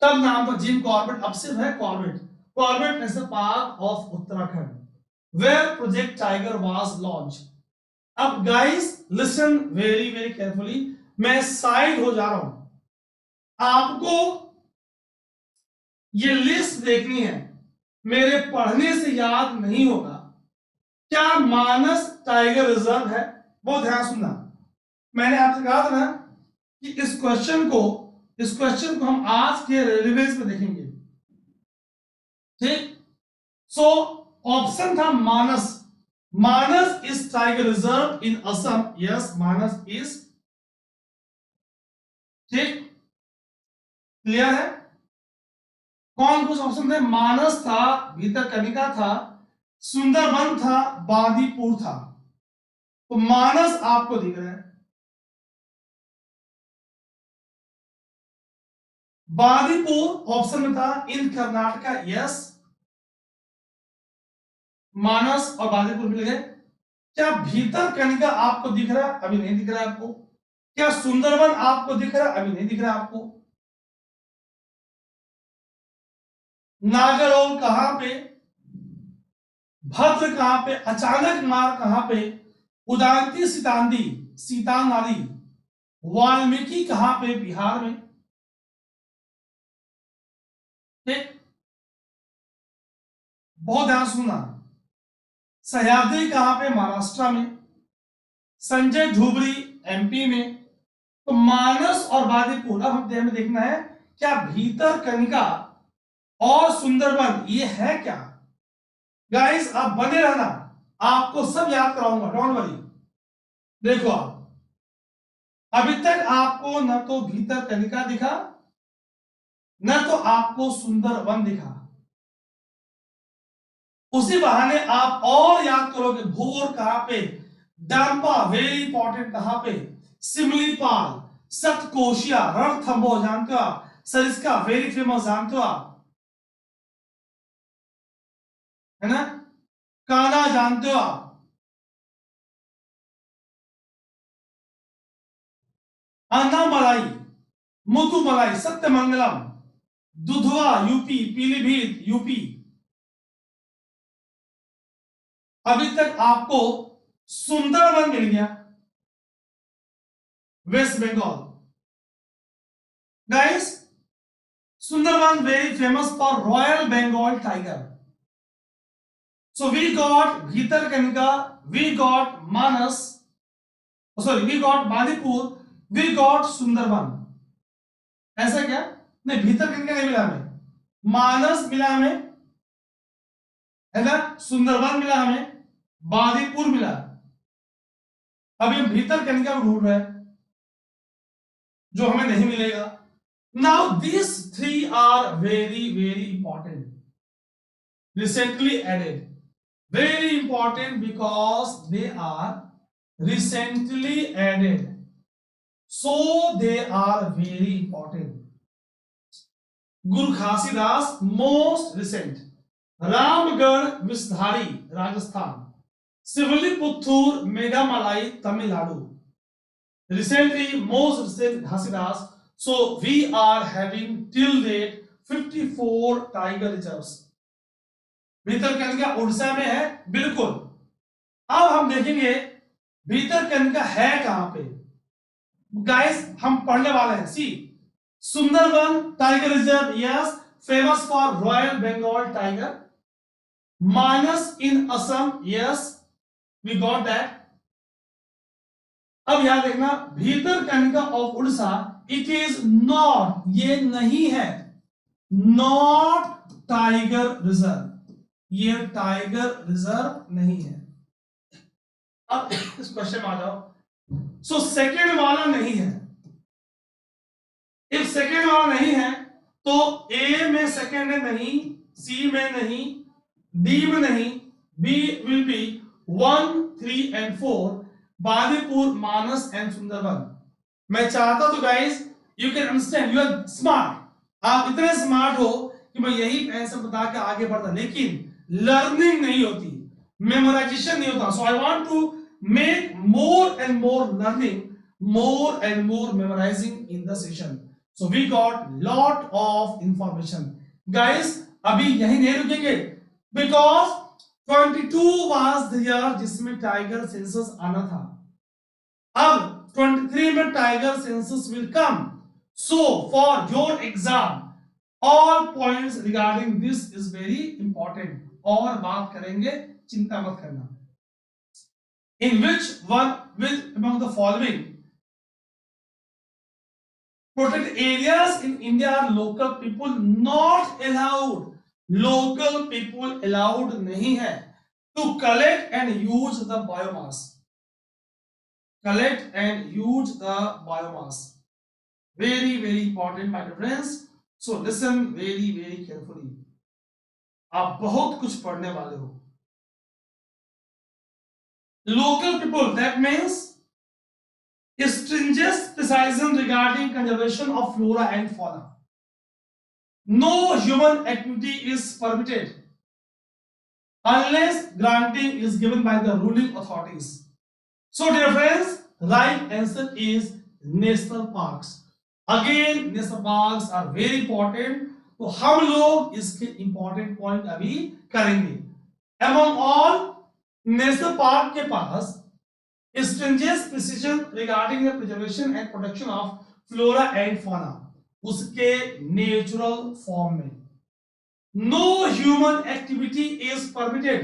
तब नाम था Jim Corbett, अब सिर्फ है Corbett, Corbett national park of Uttarakhand, where Project Tiger was launch. अब guys listen very very carefully, मैं साइड हो जा रहा हूं, आपको ये लिस्ट देखनी है, मेरे पढ़ने से याद नहीं होगा। क्या मानस टाइगर रिजर्व है? बहुत ध्यान सुनना, मैंने आपसे कहा था ना कि इस क्वेश्चन को हम आज के रेलेवेंस में देखेंगे। ठीक, सो ऑप्शन था Manas, Manas is tiger reserve in Assam, yes Manas is. ठीक, क्लियर है? कौन कुछ ऑप्शन थे? मानस था, भीतरकनिका था, सुंदरवन था, बांदीपुर था। तो मानस आपको दिख रहा है, बांदीपुर ऑप्शन में था इन कर्नाटका, यस मानस और बांदीपुर मिल गए। क्या भीतरकनिका आपको दिख रहा है? अभी नहीं दिख रहा है आपको। क्या सुंदरवन आपको दिख रहा है? अभी नहीं दिख रहा है आपको। नागरहोल कहां पे? भद्र कहां पे? अचानक मार कहां पे? उदांती सीतांदी, सीतान नाली, वाल्मीकि कहां पे? बिहार में। ठीक, बहुत ध्यान सुनना, सह्याद्री कहां पे? महाराष्ट्र में। संजय धुबरी एमपी में। तो मानस और बांदीपुर, अब हमें देखना है क्या भीतरकनिका और सुंदरवन ये है क्या। गाइस आप बने रहना, आपको सब याद कराऊंगा, डोंट वरी। देखो आप, अभी तक आपको न तो भीतरकनिका दिखा, न तो आपको सुंदरवन दिखा। उसी बहाने आप और याद करोगे, भोर कहां पे, डांपा वेरी इंपॉर्टेंट कहां पे, सिमलीपाल, सतकोशिया, रणथंबोर जानते हो आप, सरिस्का वेरी फेमस जानते हो आप, है ना, कान्हा जानते हो आप। Annamalai, Mudumalai, Sathyamangalam, Dudhwa UP, Pilibhit UP. अभी तक आपको सुंदरवन मिल गया, West Bengal. Guys, Sundarban very famous for royal Bengal tiger. So we got Bhitarkanika, we got Manas, we got Manipur, we got Sundarban। ऐसा क्या? नहीं, भीतरकनिका नहीं मिला हमें, मानस मिला हमें, है ना, सुंदरबन मिला हमें, बांदीपुर मिला। अभी हम भीतरकनिका ढूंढ रहे हैं जो हमें नहीं मिलेगा। Now these three are very very important, recently added, very important because they are recently added, so they are very important। Guru Ghasidas most recent, Ramgarh Vishdhari Rajasthan, Srivilliputhur Meghamalai Tamil Nadu, recently most recent Ghasidas. So we are having till date 54 tiger reserves. Bhitarkanika Orissa में है, बिल्कुल। अब हम देखेंगे भीतरकनिका है कहां पे। Guys, हम पढ़ने वाले हैं। See, Sundarban tiger reserve, yes, famous for royal Bengal tiger. Manas in Assam, yes, we got that. अब यहां देखना, Bhitarkanika of Orissa, it is not, ये नहीं है, नॉट टाइगर रिजर्व, ये टाइगर रिजर्व नहीं है। अब इस क्वेश्चन में आ जाओ। सो सेकेंड वाला नहीं है। इफ सेकेंड वाला नहीं है तो ए में सेकेंड है नहीं, सी में नहीं, डी में नहीं, B will be 1, 3 and 4, Bandipur, Manas and Sundarban. मैं चाहता तो guys you can understand, you are smart, आप इतने स्मार्ट हो कि मैं यही आंसर बता के आगे बढ़ता, लेकिन लर्निंग नहीं होती, मेमोराइजेशन नहीं होता। So I want to make more and more learning, more and more memorizing in the session, so we got lot of information। guys, अभी यही नहीं रुकेंगे because 22 was the year जिसमें टाइगर सेंसस आना था। अब 23 में tiger census will come, so for your exam all points regarding this is very important। और बात करेंगे, चिंता मत करना। in which one will among the following protected areas in India are local people not allowed, local people allowed नहीं है to collect and use the biomass, collect and use the biomass, very very important my dear friends। so listen very very carefully, आप बहुत कुछ पढ़ने वाले हो। local people, that means stringent precision regarding conservation of flora and fauna, no human activity is permitted unless granting is given by the ruling authorities। so dear friends, right answer is national parks। again national parks are very important, तो हम लोग इसके important point अभी करेंगे। among all national park के पास stringent precision regarding the preservation and protection of flora and fauna, उसके natural form में no human activity is permitted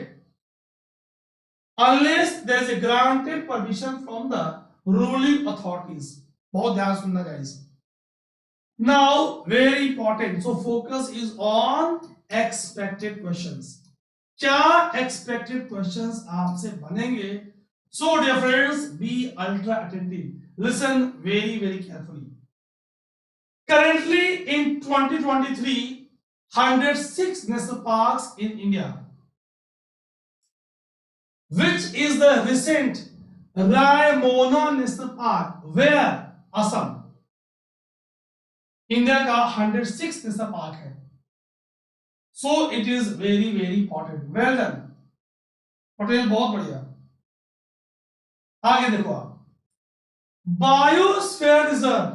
unless there is a granted permission from the ruling authorities। बहुत ध्यान सुनना guys. now very important, so focus is on expected questions। क्या expected questions आपसे बनेंगे? so dear friends, be ultra attentive, listen very very carefully। currently in 2023 106 national parks in India, which is the recent Raimona National Park, where Assam, India का 106 national park है। so it is very very important, well done Patel, बहुत बढ़िया। आगे देखो आप, biosphere reserve,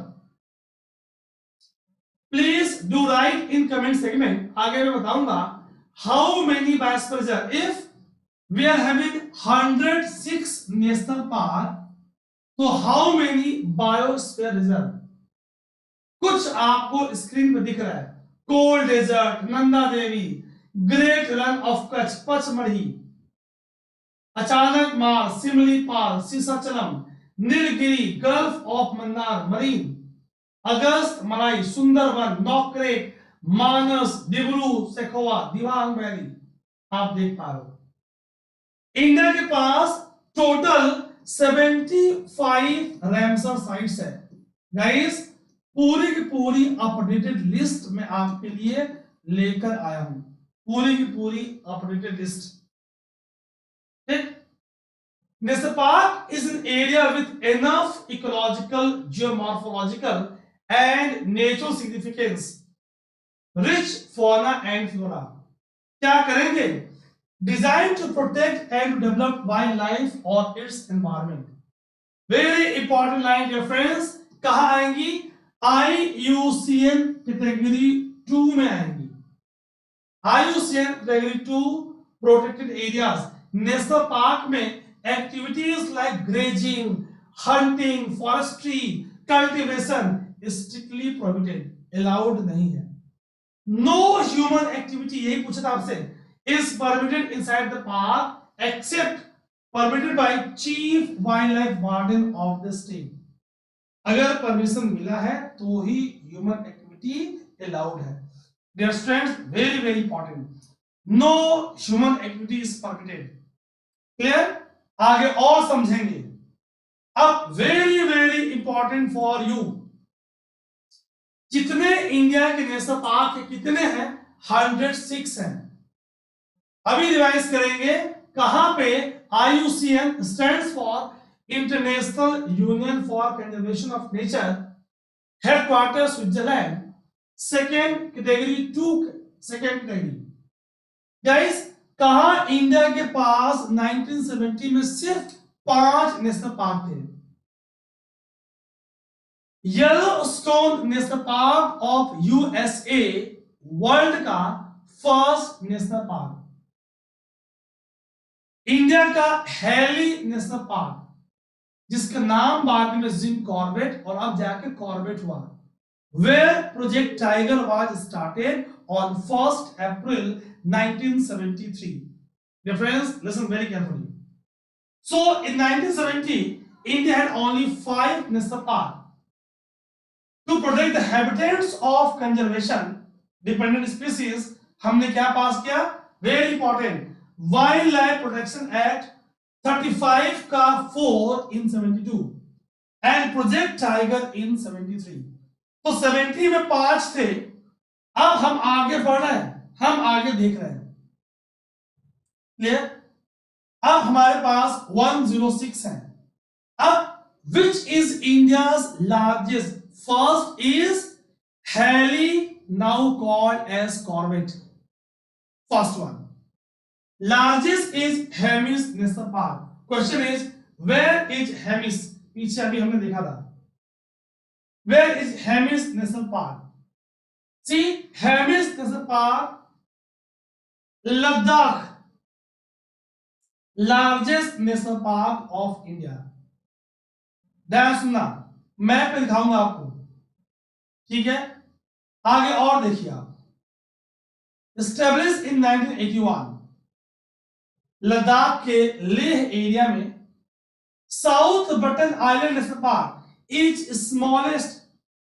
please do write in comment segment. आगे मैं बताऊंगा how many biosphere reserve. If we are having 106 national park, तो हाउ मेनी बायोस्फीयर रिजर्व। कुछ आपको स्क्रीन पर दिख रहा है, cold desert, Nanda Devi, great Rann of Kutch, Pachmarhi, Achanakmar, Similipal, सिसाचलम, Nilgiri, gulf of Mannar, marine, Agasthyamalai, Sundarban, Nokrek, Manas, Dibru Saikhowa, Dibang valley. आप देख पा रहे हो इंडिया के पास टोटल 75 रैमसर साइट्स है। गाइस पूरी की पूरी अपडेटेड लिस्ट मैं आपके लिए लेकर आया हूं, पूरी की पूरी अपडेटेड लिस्ट। ठीक, national park is an area with enough ecological, geomorphological and natural significance, rich fauna and flora. क्या करेंगे? Designed to protect and develop wildlife or its environment. Very important line dear friends, कहाँ आएंगी? IUCN category 2 में आएंगी। IUCN category 2 protected areas. National park में activities like grazing, hunting, forestry, cultivation strictly prohibited, allowed नहीं है। No human activity, यही पूछा था आपसे, is permitted inside the park except permitted by chief wildlife warden of the state। अगर permission मिला है तो ही ह्यूमन एक्टिविटी अलाउड है। Dear students, very very important, no human activity is permitted. Clear? आगे और समझेंगे। अब very very important for you, कितने इंडिया के नेशनल पार्क है? कितने हैं? 106 हैं। अभी रिवाइज करेंगे। कहां पे? IUCN stands for international union for conservation of nature, headquarter Switzerland, second category 2, second category. Guys कहां इंडिया के पास 1970 में सिर्फ 5 नेशनल पार्क थे। Yellowstone national park of USA world का फर्स्ट नेशनल पार्क। इंडिया का हेली नेशनल पार्क, जिसका नाम बाद में जिम कॉर्बेट और अब जाके कॉर्बेट हुआ, where Project Tiger was started on 1st April 1973। Dear friends, listen very carefully. So in 1970, India had only 5 national parks. To protect the habitats of conservation dependent species, हमने क्या पास किया? Very important, wild life protection act 35 का 4 in 72 and project tiger in 73। तो 70 में 5 थे। अब हम आगे बढ़ रहे हैं, हम आगे देख रहे हैं। क्लियर? अब हमारे पास 106 है। अब which is India's largest? First is Hailey, now called as Corbett, first one. Largest is Hemis National Park. Question is, where is Hemis? पीछे अभी हमने देखा था। Where is Hemis National Park? See, Hemis National Park, Ladakh, largest national park of India. ध्यान सुनना, map पे दिखाऊंगा आपको, ठीक है? आगे और देखिए आप। Established in 1981, लद्दाख के लेह एरिया में South Button Island National park is smallest,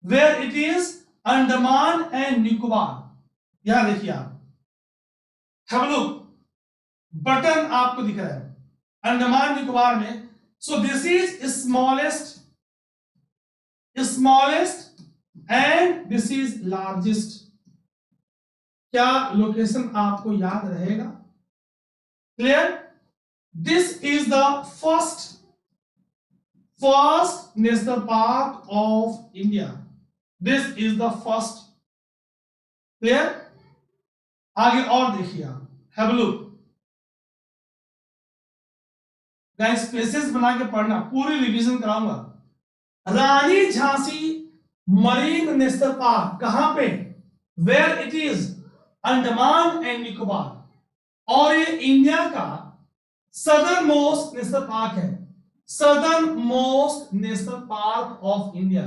where it is Andaman and Nicobar. यहां देखिए आप, हैव अ लुक, बटन आपको दिख रहा है अंडमान निकोबार में। सो this is smallest and this is largest. क्या लोकेशन आपको याद रहेगा? Clear? This is the first national park of India. This is the first. Clear? आगे और देखिए आप, have a look. Guys, पेसेस बना के पढ़ना, पूरी रिवीजन कराऊंगा। Rani Jhansi marine national park कहां पे, where it is, Andaman and Nicobar. और ये इंडिया का सदर्न मोस्ट नेशनल पार्क है, southernmost national park of India.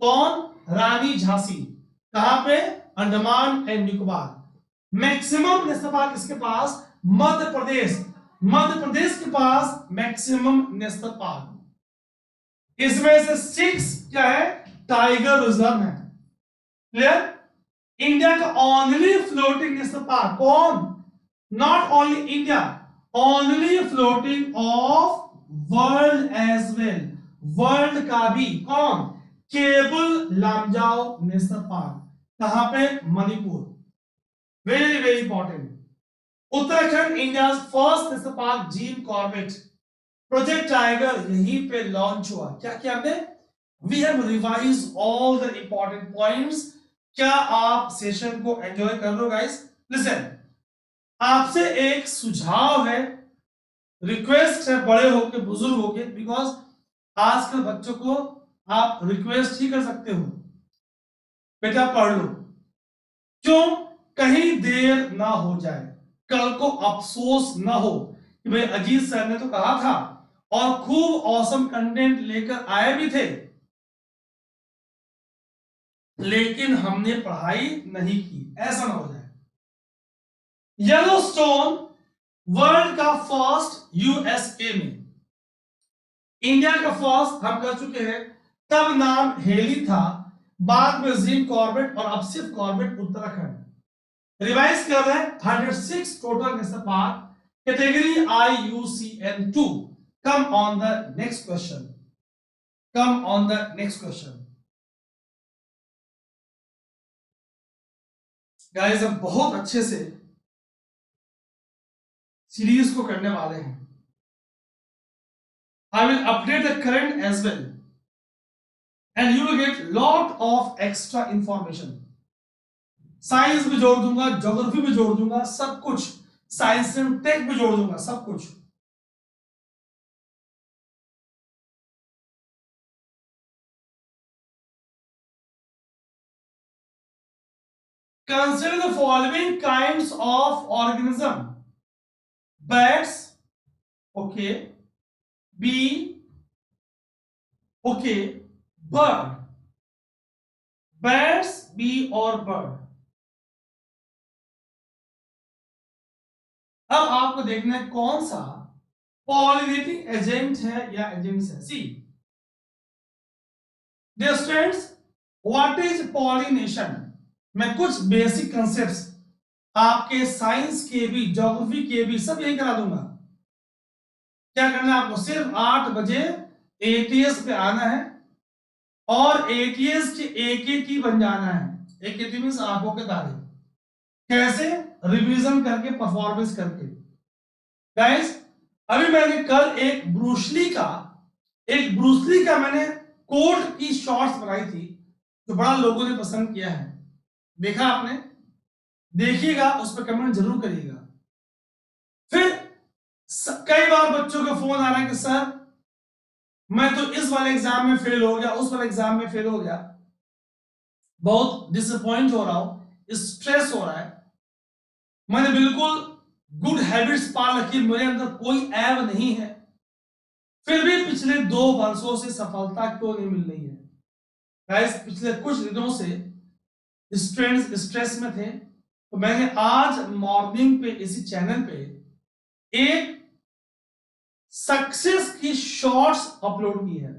कौन, रानी झांसी, कहां पे, Andaman and Nicobar. Maximum national park इसके पास मध्य प्रदेश, मध्य प्रदेश के पास मैक्सिमम नेशनल पार्क। इसमें से 6 क्या है, टाइगर रिजर्व है। क्लियर। इंडिया का ओनली फ्लोटिंग नेशनल पार्क कौन, not only India, only floating of world as well, world का भी, कौन, केबल लामजाओ नेशनल पार्क। कहां पे, Manipur. Very very important. Uttarakhand India first national park, Jim Corbett. Project Tiger यहीं पे लॉन्च हुआ। क्या किया हमने, we have revise all the important points. क्या आप सेशन को एंजॉय कर रहे हो गाइस? लिसन, आपसे एक सुझाव है, रिक्वेस्ट है, बड़े होके बुजुर्ग होके, बिकॉज आजकल बच्चों को आप रिक्वेस्ट ही कर सकते हो, बेटा पढ़ लो। क्यों, कहीं देर ना हो जाए, कल को अफसोस ना हो कि भाई अजीत सर ने तो कहा था और खूब औसम कंटेंट लेकर आए भी थे, लेकिन हमने पढ़ाई नहीं की, ऐसा ना हो जाए। येलोस्टोन वर्ल्ड का फर्स्ट यूएसए में, इंडिया का फर्स्ट हम कर चुके हैं, तब नाम हेली था, बाद में जिम कॉर्बेट और अब सिर्फ कॉर्बेट उत्तराखंड। रिवाइज कर रहे हैं, 106 total national park, category IUCN2। Come on the next question, come on the next question. Guys हम बहुत अच्छे से सीरीज को करने वाले हैं। I will update the current as well and you will get lot of extra information. Science भी जोड़ दूंगा, ज्योग्राफी भी जोड़ दूंगा, सब कुछ, साइंस एंड टेक भी जोड़ दूंगा, सब कुछ। Consider the following kinds of organism: bats, okay, bee, okay, bird, bats, bee और bird। अब आपको देखना है कौन सा पॉलिनेटिंग एजेंट है या एजेंट्स है। See dear students, what is pollination. मैं कुछ बेसिक कंसेप्ट्स आपके साइंस के भी, ज्योग्राफी के भी, सब यही करा दूंगा। क्या करना है आपको, सिर्फ 8 बजे ATS पे आना है और ATS के AKT बन जाना है। AKT मींस आंखों के तारे। कैसे, रिवीजन करके, परफॉर्मेंस करके। गाइस अभी मैंने कल एक ब्रूसली का मैंने कोड की शॉर्ट्स बनाई थी, जो बड़ा लोगों ने पसंद किया है। देखा आपने, देखिएगा, उस पर कमेंट जरूर करिएगा। फिर कई बार बच्चों का फोन आ रहा है कि सर मैं तो इस वाले एग्जाम में फेल हो गया, उस वाले एग्जाम में फेल हो गया, बहुत डिसअपॉइंट हो रहा हूं, स्ट्रेस हो रहा है, मैंने बिल्कुल गुड हैबिट्स पाल रखी, मेरे अंदर कोई ऐब नहीं है, फिर भी पिछले 2 वर्षों से सफलता क्यों नहीं मिल रही है। गाइस पिछले कुछ दिनों से स्टूडेंट्स स्ट्रेस में थे, तो मैंने आज मॉर्निंग पे इसी चैनल पे एक सक्सेस की शॉर्ट्स अपलोड की है,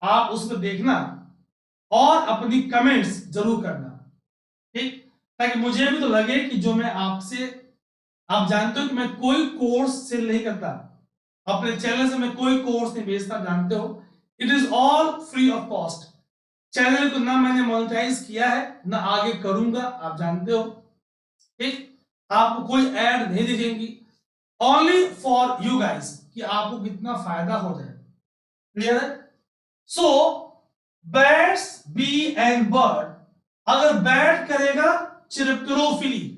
आप उसको देखना और अपनी कमेंट्स जरूर करना, ठीक, ताकि मुझे भी तो लगे कि जो मैं आपसे, आप जानते हो कि मैं कोई कोर्स सेल नहीं करता, अपने चैनल से मैं कोई कोर्स नहीं बेचता, जानते हो, it is all free of cost. Channel को ना मैंने मोनेटाइज किया है, ना आगे करूंगा, आप जानते हो, ठीक, आपको कोई ऐड नहीं दिखेंगी, ओनली फॉर यू गाइस, कि आपको कितना फायदा हो जाए। क्लियर है? सो बैट्स, बी एंड बर्ड, अगर बैट करेगा चिरप्टरोफिली,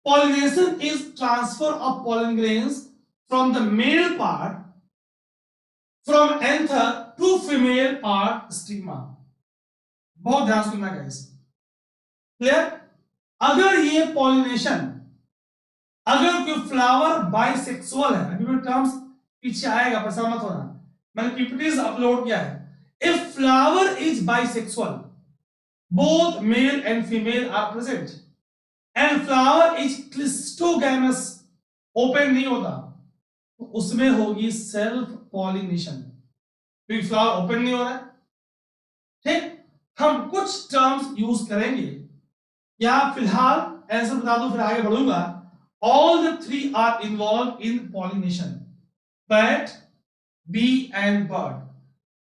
pollination is transfer of pollen grains from the male part from anther to female part stigma. बहुत ध्यान सुनना गाइस, क्लियर। अगर ये पॉलिनेशन, अगर कोई फ्लावर बाइसेक्सुअल है, अभी टर्म्स पीछे आएगा, परेशान मत होना, मैंने पीपीटीज अपलोड किया है। If flower is bisexual, both male and female are present, and flower is cleistogamous, open नहीं होता, तो उसमें होगी सेल्फ पॉलिनेशन, क्योंकि फ्लावर ओपन नहीं हो रहा है। ठीक, हम कुछ टर्म्स यूज करेंगे, या फिलहाल आंसर बता दूं फिर आगे बढ़ूंगा। All the three are involve in pollination, bat, bee and bird.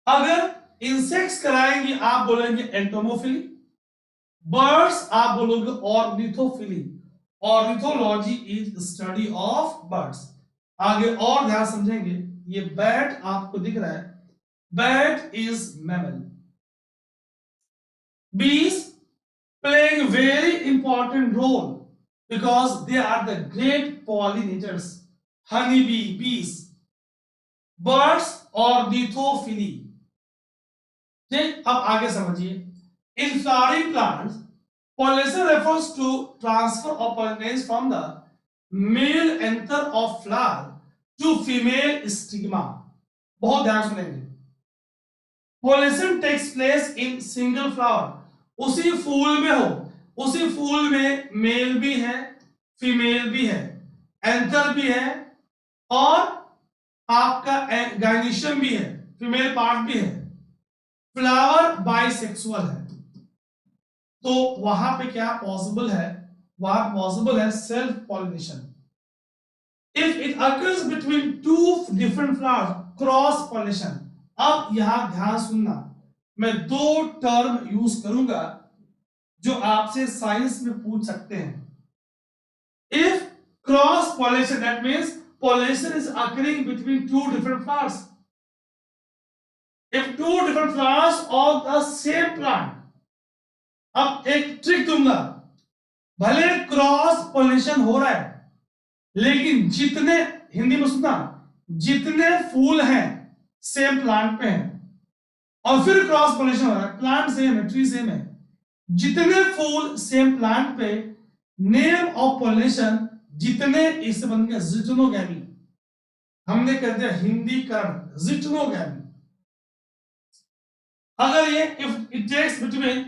अगर इंसेक्ट्स कराएंगे आप बोलेंगे एंटोमोफिली, बर्ड्स आप बोलोगे ornithophily. Ornithology is study of birds. आगे और ध्यान समझेंगे, ये बैट आपको दिख रहा है, बैट इज मैमल। बीज playing very important role because they are the great pollinators, honeybee, bees, birds ornithophily। ठीक, अब आगे समझिए, in flowering plants pollination refers to transfer of pollination from the male anther of flower to female stigma। बहुत ध्यान सुनेंगे, pollination takes place in single flower, उसी फूल में हो, उसी फूल में मेल भी है, फीमेल भी है, एंथर भी है, और आपका गाइनिशियम भी है, फीमेल पार्ट भी है। फ्लावर बाइसेक्सुअल है, तो वहां पे क्या पॉसिबल है, वहां पॉसिबल है self pollination. If it occurs between two different flowers, cross pollination. अब यहां ध्यान सुनना, मैं दो टर्म यूज करूंगा जो आपसे साइंस में पूछ सकते हैं। If cross pollination, that means pollination is occurring between two different flowers. If two different flowers of the same plant, अब एक ट्रिक दूंगा, भले क्रॉस पॉलिनेशन हो रहा है, लेकिन जितने, हिंदी में सुनना, जितने फूल हैं सेम प्लांट पे हैं, और फिर क्रॉस पॉलिनेशन हो रहा है, प्लांट सेम है, ट्री सेम है, जितने फूल सेम प्लांट पे, नेम ऑफ पॉलिनेशन जितने, इससे बन गया जिटनोगैमी। हमने कर दिया हिंदीकरण, जिटनोगैमी। अगर ये if it takes between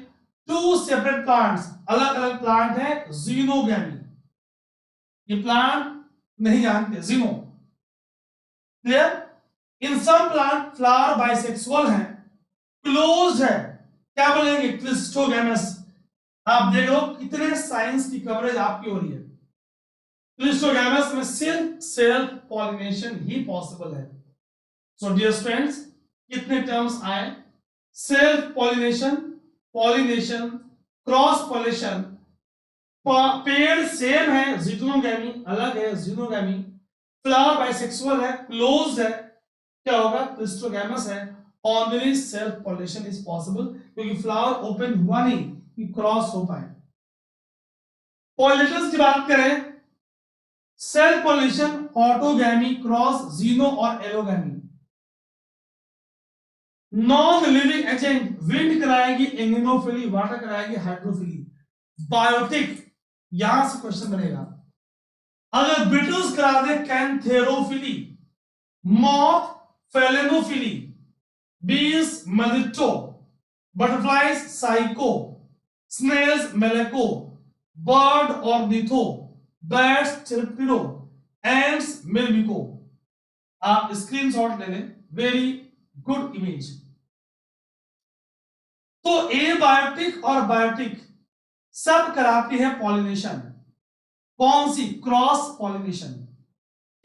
two separate plants, अलग अलग प्लांट है, जीनोगैमी। ये प्लांट नहीं जानते, जीनो, clear. In some plant flower bisexual है, क्लोज है, क्या बोलेंगे, क्लिस्टोगैमस। आप देख लो कितने साइंस की कवरेज आपकी हो रही है। क्लिस्टोगैमस में सिर्फ सेल्फ पॉलिनेशन ही पॉसिबल है। सो डियर स्टूडेंट्स, कितने टर्म्स आए, self pollination, pollination, cross pollination, पेड़ सेम है, जिटनोगैमी अलग है, जिनोगैमी, फ्लावर बाइसेक्सुअल है, क्लोज है, क्या होगा, क्लिस्टोगैमस है। Only self pollination is possible, क्योंकि फ्लावर ओपन हुआ नहीं कि क्रॉस हो पाए। पॉलिनेटर्स की बात करें, सेल्फ पॉलिनेशन, ऑटोगैमी, क्रॉस, जीनो और allogamy. Non living agent, wind कराएगी एनिमोफिली, वाटर कराएगी हाइड्रोफिली। बायोटिक, यहां से क्वेश्चन बनेगा। अगर बीटल्स करा दे कैंथेरोफिली, moth phalaenophily, bees melitto, butterflies psycho, snails malaco, bird ornitho, bats chiroptero, ants myrmeco. आप स्क्रीनशॉट ले लें, वेरी गुड इमेज। तो एबायोटिक और बायोटिक सब कराती है पॉलिनेशन, कौन सी, क्रॉस पॉलिनेशन।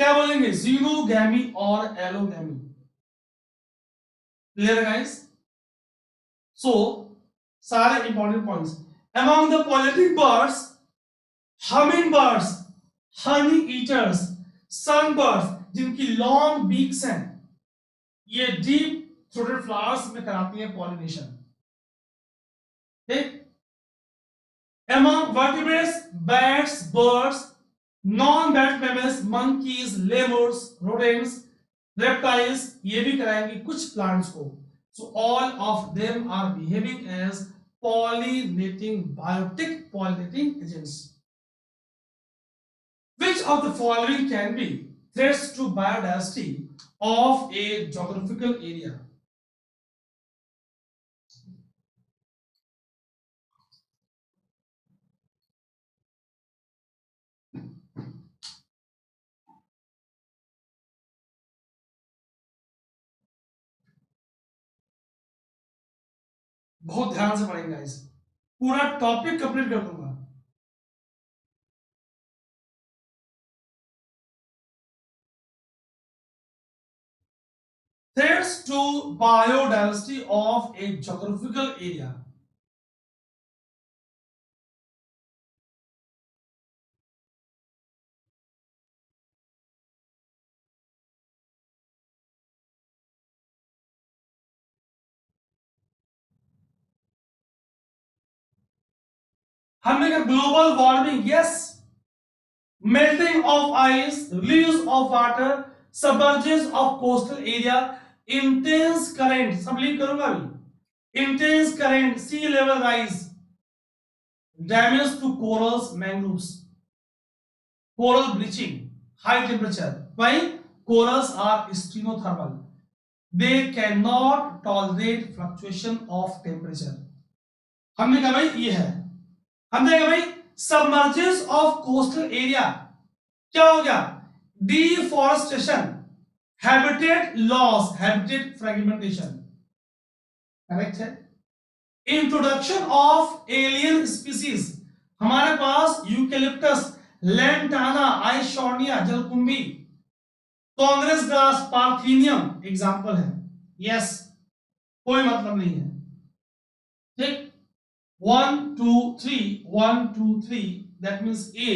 क्या बोलेंगे, जीनोगैमी और एलोगैमी। Clear guys. सो सारे important points. Among the pollinating birds, hummingbirds, honeyeaters, sunbirds जिनकी लॉन्ग बीक्स हैं, ये डीप थ्रोटेड फ्लावर्स में कराती है पॉलिनेशन। ठीक, among vertebrates, bats, birds, non-bat mammals, monkeys, lemurs, rodents, reptiles, ये भी कराएंगे कुछ प्लांट्स को। So all of them are behaving as pollinating biotic pollinating agents. Which of the following can be threats to biodiversity of a geographical area? बहुत ध्यान से पढ़ेंगे guys, पूरा टॉपिक कंप्लीट कर दूंगा। Threats to biodiversity of a geographical area. हमने कहा global warming, yes, melting of ice, release of water, submergence of coastal area, intense current, सब लीक करूंगा अभी, intense current, sea level rise, damage to corals, mangroves, coral bleaching, high temperature. Why? Corals are strenothermal, they cannot tolerate fluctuation of temperature. हमने कहा भाई ये है, हमने कहा भाई सबमर्जेंस ऑफ कोस्टल एरिया, क्या हो गया? Deforestation, habitat loss, habitat fragmentation, correct है। इंट्रोडक्शन ऑफ एलियन स्पीसीज, हमारे पास यूकेलिप्टस, लैंटाना, आइशोर्निया, जलकुंभी, कांग्रेस ग्रास, पार्थीनियम एग्जांपल है। यस, कोई मतलब नहीं है, ठीक। 1 2 3 1 2 3, that means A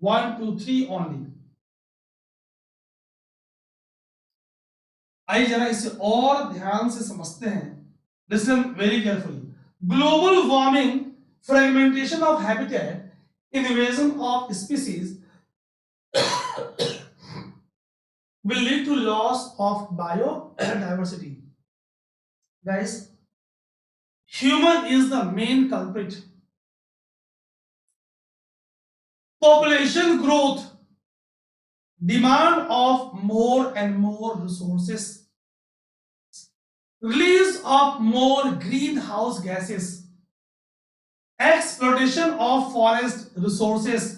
1 2 3 only। आइए जरा इसे और ध्यान से समझते हैं, listen very carefully. Global warming, fragmentation of habitat, invasion of species will lead to loss of biodiversity. Guys, human is the main culprit. Population growth, demand of more and more resources, release of more greenhouse gases, exploitation of forest resources,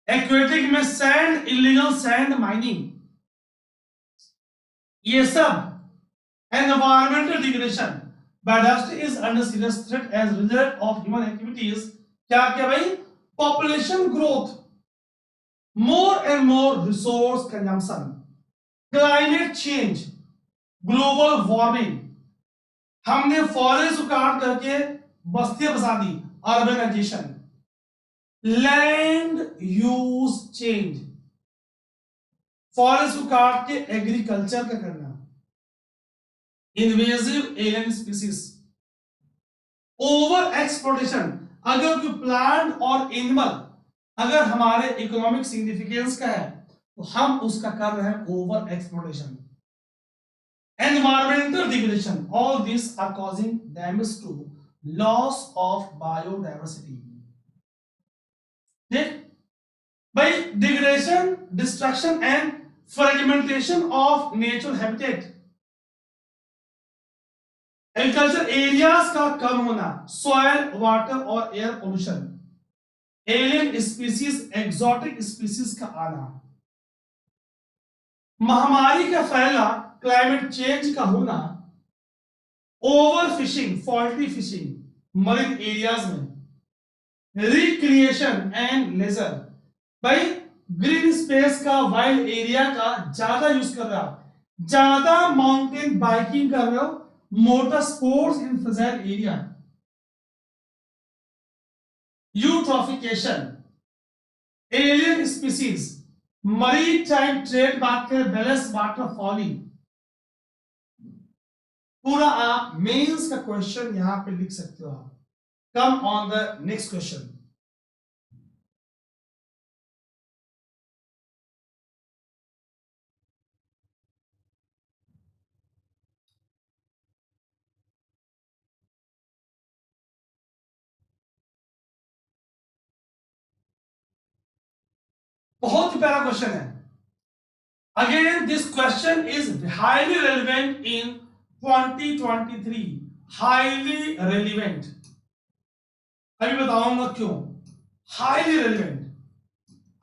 aquatic में sand, illegal sand mining, ये सब environmental degradation, biodiversity is under serious threat as result of human activities. क्या क्या भाई? Population growth, more and more resource consumption, climate change, global warming, हमने forest काट करके बस्तियां बसा दी, urbanisation, land use change, forest को काट के एग्रीकल्चर का करना, invasive alien species, over exploitation, अगर कोई प्लांट और एनिमल अगर हमारे इकोनॉमिक सिग्निफिकेंस का है तो हम उसका कर रहे हैं over exploitation, environmental degradation, all this are causing damage to loss of biodiversity. ठीक भाई, degradation, destruction and fragmentation of natural habitat, agriculture areas का कम होना, सॉइल, वाटर और air pollution, alien species, exotic species का आना, महामारी का फैलना, क्लाइमेट चेंज का होना, overfishing, faulty fishing marine areas में, रिक्रिएशन एंड लेजर, भाई ग्रीन स्पेस का, वाइल्ड एरिया का ज्यादा यूज कर रहे हो, ज्यादा माउंटेन बाइकिंग कर रहे हो, motor sports in fragile area, eutrophication, alien species, marine time trade बात करें, बैलेंस वाटर फॉलिंग, पूरा आप मेंस का क्वेश्चन यहां पे लिख सकते हो आप। कम ऑन द नेक्स्ट क्वेश्चन। सबसे पहला क्वेश्चन है, again this question is highly relevant in 2023, highly relevant. अभी बताऊंगा क्यों हाईली रेलिवेंट।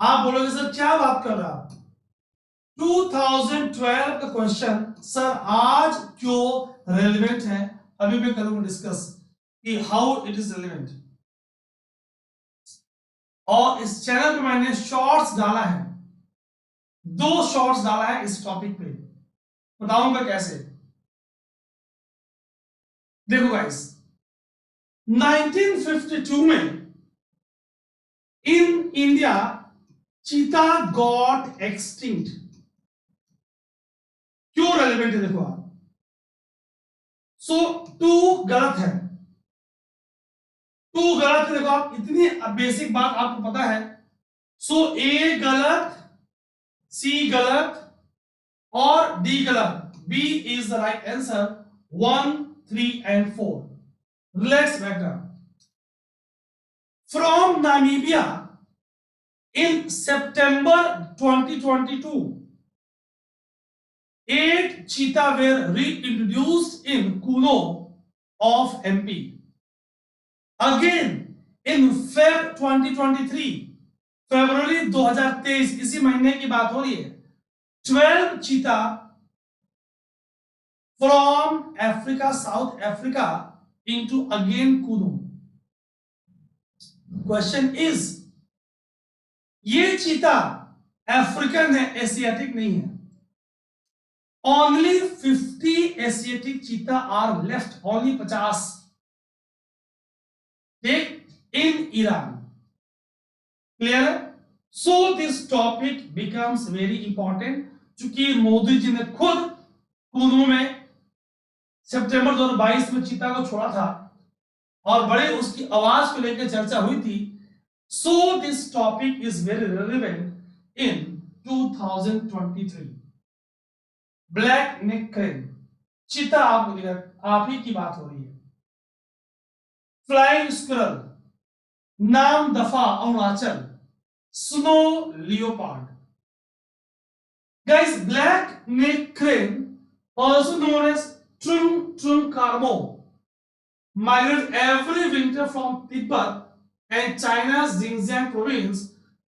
आप बोलोगे सर क्या बात कर रहा आप, 2012 का क्वेश्चन सर आज क्यों रेलिवेंट है, अभी मैं करूंगा डिस्कस कि हाउ इट इज रेलिवेंट। और इस चैनल पे मैंने शॉर्ट्स डाला है, 2 शॉर्ट्स डाला है इस टॉपिक पे, बताऊंगा कैसे। देखो गाइस, 1952 में इन इंडिया चीता गॉट एक्सटिंक्ट। क्यों रेलिवेंट है देखो आप। सो 2 गलत है, 2 गलत है, देखो आप, इतनी बेसिक बात आपको पता है। सो ए गलत, सी गलत और डी गलत, B is the right answer, 1, 3 and 4. Let's background. From Namibia in September 2022, 8 cheetah were reintroduced in Kuno of MP. Again in Feb 2023, फरवरी 2023, इसी महीने की बात हो रही है, 12 cheetah from Africa, South Africa into again Kuno. Question is, ये चीता African है, एशियाटिक नहीं है। Only 50 Asiatic cheetah are left, only 50 in Iran. Clear? So this topic becomes very important, चूंकि मोदी जी ने खुद कुनू में सितंबर 2022 में चीता को छोड़ा था और बड़े उसकी आवाज को लेकर चर्चा हुई थी। So this topic is very relevant in 2023. Black neck crane, चीता आप ही की बात हो रही है। फ्लाइंग स्क्विरल, नाम दफा Arunachal, snow leopard. Guys, black neck crane, also known as truncarmo, migrates every winter from Tibet and China's Xinjiang province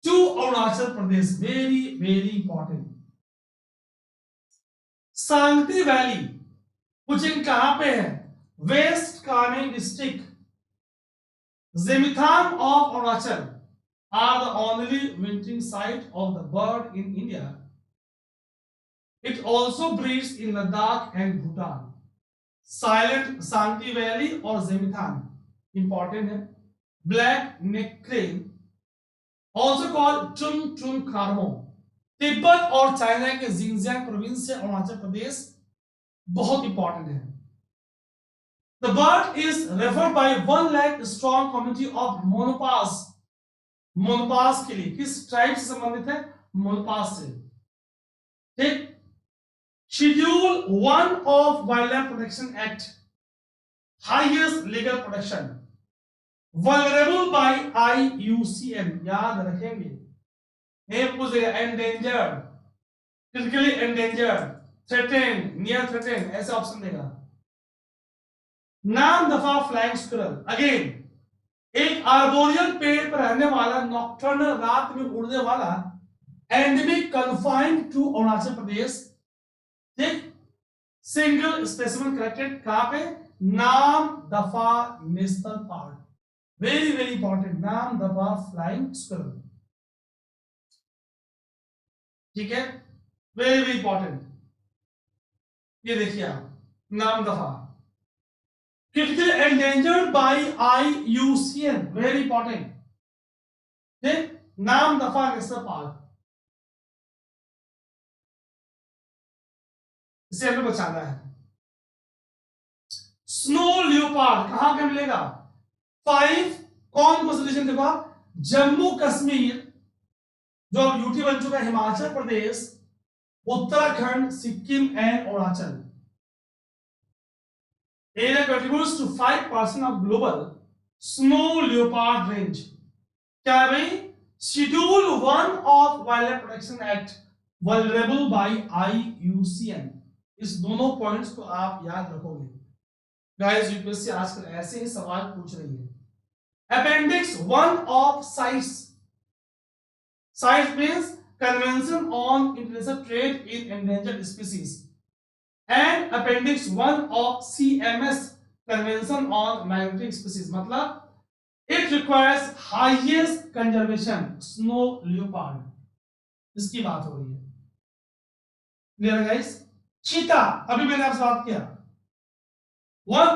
to Arunachal Pradesh. Very, very important. Sangti valley कुचिन कहां पे है, West Kameng district. Zemithan of Arunachal are the only wintering site of the bird in India. It also breeds in Ladakh and Bhutan. Silent Sangti valley और Zemithan important है। Black neck crane, also called truncarmo, Tibet और China के Xinjiang province से अरुणाचल प्रदेश, बहुत important है। The bird is referred by 1 lakh strong community of मोनोपास। मोनोपास के लिए किस ट्राइब से संबंधित है, मोनोपास से, ठीक। Schedule 1 of wild life protection act, highest legal protection, vulnerable by IUCN, याद रखेंगे। पूछेगा endangered, critically endangered, threatened, near threatened, ऐसे ऑप्शन देगा। Namdapha flying squirrel, again एक आर्बोरियल पेड़ पर रहने वाला, नॉक्टर्नल, रात में उड़ने वाला, endemic, confined to Arunachal Pradesh, ठीक। सिंगल स्पेसिमेन कलेक्टेड कहां पे, Namdapha national park. Very very important, Namdapha flying squirrel, ठीक है, वेरी वेरी इंपॉर्टेंट। ये देखिए आप, Namdapha critically endangered by IUCN, very important, ठीक। नाम दफा नेशनल पार्क, इसे हमें बचाना है। स्नो लियोपार्ड कहां पे मिलेगा, 5 कौन सा रीजन देखो आप, जम्मू कश्मीर, जो अब यूटी बन चुका है, Himachal Pradesh, Uttarakhand, Sikkim and Arunachal. Area contributes to 5% of global snow leopard range. क्या है भाई, schedule 1 of wild life protection act vulnerable by IUCN। इस दोनों पॉइंट्स को आप याद रखोगे गाइस, यूपीएससी आजकल ऐसे ही सवाल पूछ रही है। Appendix 1 of CITES, CITES means convention on international trade in endangered species, and appendix 1 of CMS convention on migratory species, मतलब it requires highest conservation snow leopard, इसकी बात हो रही है। Clear guys? चीता, अभी मैंने आपसे बात किया, one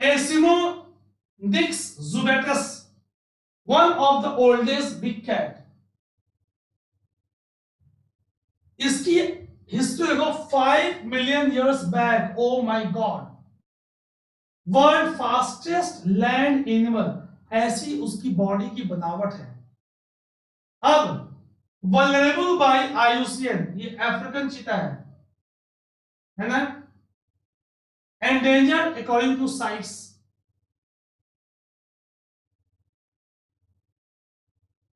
Acinonyx jubatus, one of the oldest big cat, इसकी हिस्ट्री देखो 5 million years back. Oh my God, world fastest land animal, ऐसी उसकी बॉडी की बनावट है। अब वल्नरेबल बाय IUCN, ये अफ्रीकन चीता है ना, endangered according to CITES,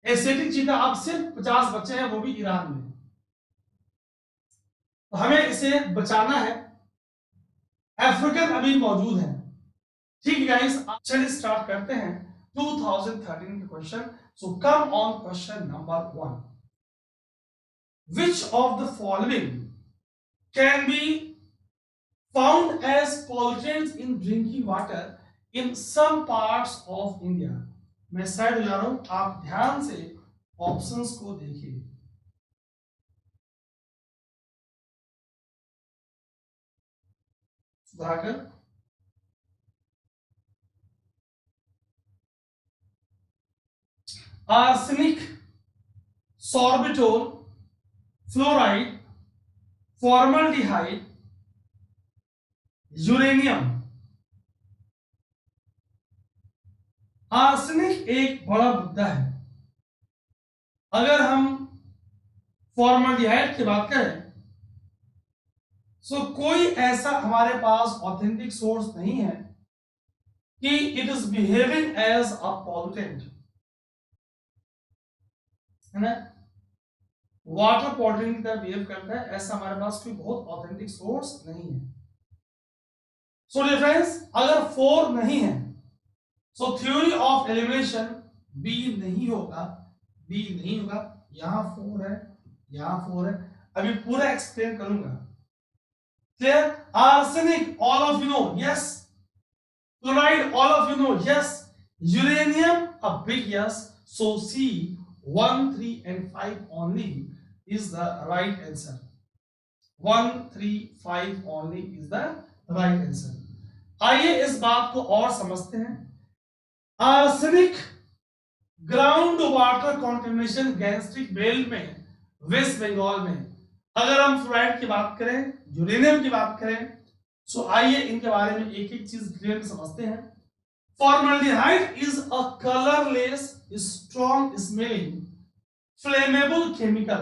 Asiatic चीता अब सिर्फ 50 बच्चे हैं, वो भी ईरान में, तो हमें इसे बचाना है। अफ्रीकन अभी मौजूद है। ठीक है गाइस, चलिए स्टार्ट करते हैं 2013 के question. So come on question number 1, which of the following can be found as pollutants in drinking water in some parts of India? मैं साइड जा रहा हूं, आप ध्यान से ऑप्शंस को देखिए। Sudhakar, arsenic, sorbitol, fluoride, formaldehyde, uranium. Arsenic एक बड़ा मुद्दा है। अगर हम फॉर्मल्डिहाइड की बात करें, सो कोई ऐसा हमारे पास ऑथेंटिक सोर्स नहीं है कि it is behaving as a pollutant, है ना, वाटर पॉल्यूटेंट की तरह बिहेव करता है, ऐसा हमारे पास कोई बहुत ऑथेंटिक सोर्स नहीं है। सो डियर फ्रेंड्स, अगर 4 नहीं है, so theory of elimination B नहीं होगा, बी नहीं होगा। यहां 4 है, यहां 4 है, अभी पूरा एक्सप्लेन करूंगा। Clear? Arsenic all of you know, yes. Fluoride all of you know, yes. Uranium a big yes. So C 1, 3 and 5 only is the right answer. 1, 3, 5 only is the right answer. आइए इस बात को और समझते हैं। Arsenic ground water contamination gastric belt में, waste Bengal में। अगर हम फ्लोराइड की बात करें, यूरेनियम की बात करें, सो आइए इनके बारे में एक एक चीज क्लियर समझते हैं। Formaldehyde is a colourless, strong smelling, flammable chemical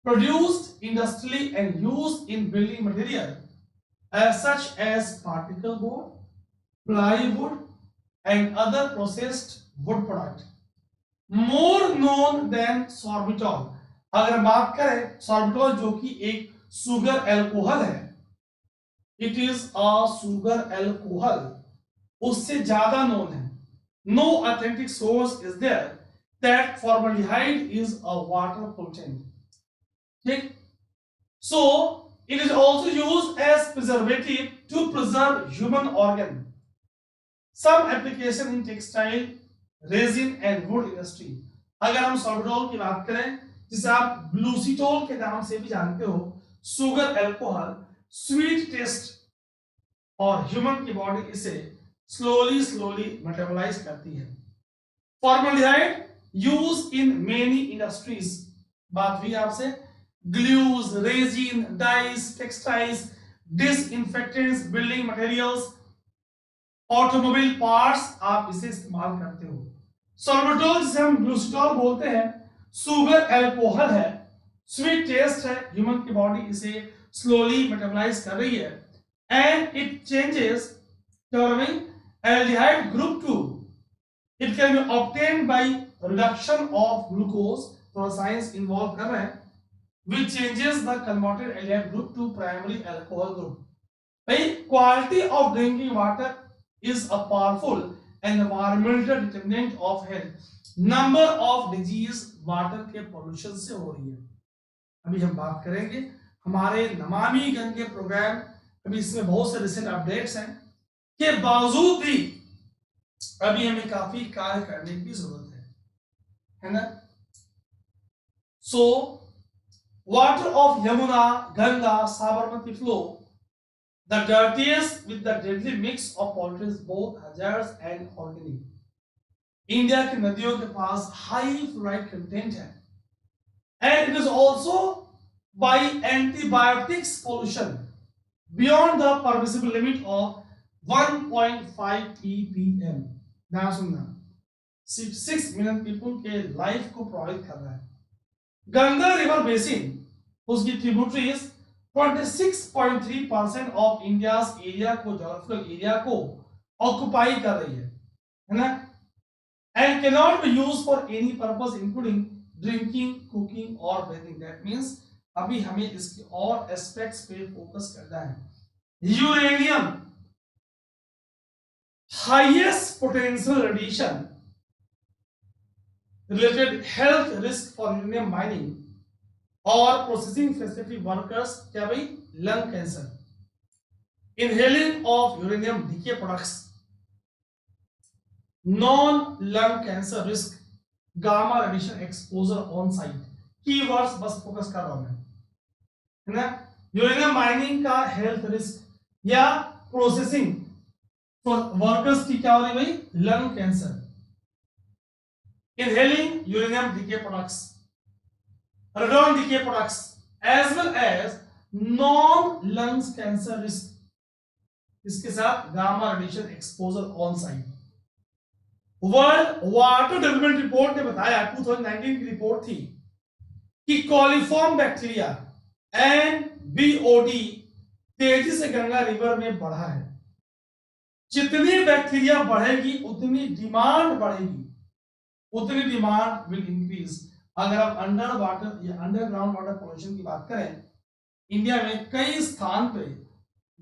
produced industrially and used in building material such as particle board, plywood and other processed wood product. More known than sorbitol. अगर बात करें sorbitol जो कि एक sugar alcohol है, it is a sugar alcohol, उससे ज्यादा known है। No authentic source is there that formaldehyde is a water pollutant. ठीक? So it is also used as preservative to preserve human organ. Some application in textile, resin and wood industry. अगर हम sorbitol की बात करें, जिसे आप ब्लूसिटोल के नाम से भी जानते हो, सुगर एल्कोहल, स्वीट टेस्ट, और ह्यूमन की बॉडी इसे स्लोली मेटाबोलाइज करती है। Formaldehyde use in many industries, बात हुई आपसे, glues, resin, dice, textiles, disinfectants, building materials, automobile parts, आप इसे इस्तेमाल करते हो। सॉर्बिटोल जिसे हम ग्लूसिटोल बोलते हैं, सुगर एल्कोहल है, स्वीट टेस्ट है, ह्यूमन की बॉडी इसे स्लोली मेटाबोलाइज कर रही है, and it changes terming aldehyde group 2. It can be obtained by reduction of glucose, थोड़ा साइंस इन्वॉल्व कर रहे हैं, which changes the converted aldehyde group to primary alcohol group. भाई quality of drinking water is a powerful environmental determinant of health. Number of disease water के pollution से हो रही है. अभी हम बात करेंगे हमारे नमामि गंगे प्रोग्राम, अभी इसमें बहुत से रिसेंट अपडेट्स हैं के बावजूद भी अभी हमें काफी कार्य करने की जरूरत है ना. सो water of Yamuna, Ganga, Sabarmati flow, the dirtiest with the deadly mix of pollutants, both hazardous and organic. India की नदियों के पास हाई फ्लोराइड कंटेंट है, and it is also by antibiotics pollution beyond the permissible limit of 1.5 ppm. ध्यान सुनना, 6 million people के life को प्रभावित कर रहा है. गंगा रिवर बेसिन, उसकी ट्रिब्यूटरीज 26.3% ऑफ इंडियाज एरिया को, जोग्राफिकल एरिया को ऑक्युपाई कर रही है ना, and can not be used for any purpose including drinking, cooking और बेथिंग. दैट मींस अभी हमें इसके और एस्पेक्ट्स पे फोकस करना है. Uranium, highest potential radiation related health risk for uranium mining or processing facility workers, क्या भाई, lung cancer, inhaling of uranium decay products, non lung cancer risk, gamma radiation exposure on site. keywords बस focus कर रहा हूं मैं, है ना. Uranium mining का हेल्थ रिस्क या प्रोसेसिंग फॉर वर्कर्स की क्या हो रही भाई, lung cancer. Inhaling uranium decay products, radon decay products, as well as non-lungs cancer risk. इसके साथ gamma radiation exposure on site. World water development report ने बताया, 2019 की रिपोर्ट थी, कि कॉलीफॉर्म बैक्टीरिया एंड बीओडी तेजी से गंगा रिवर में बढ़ा है. जितनी बैक्टीरिया बढ़ेगी उतनी डिमांड बढ़ेगी, उतनी डिमांड विल इंक्रीज. अगर आप अंडर वाटर या अंडरग्राउंड वाटर पोल्यूशन की बात करें, इंडिया में कई स्थान पे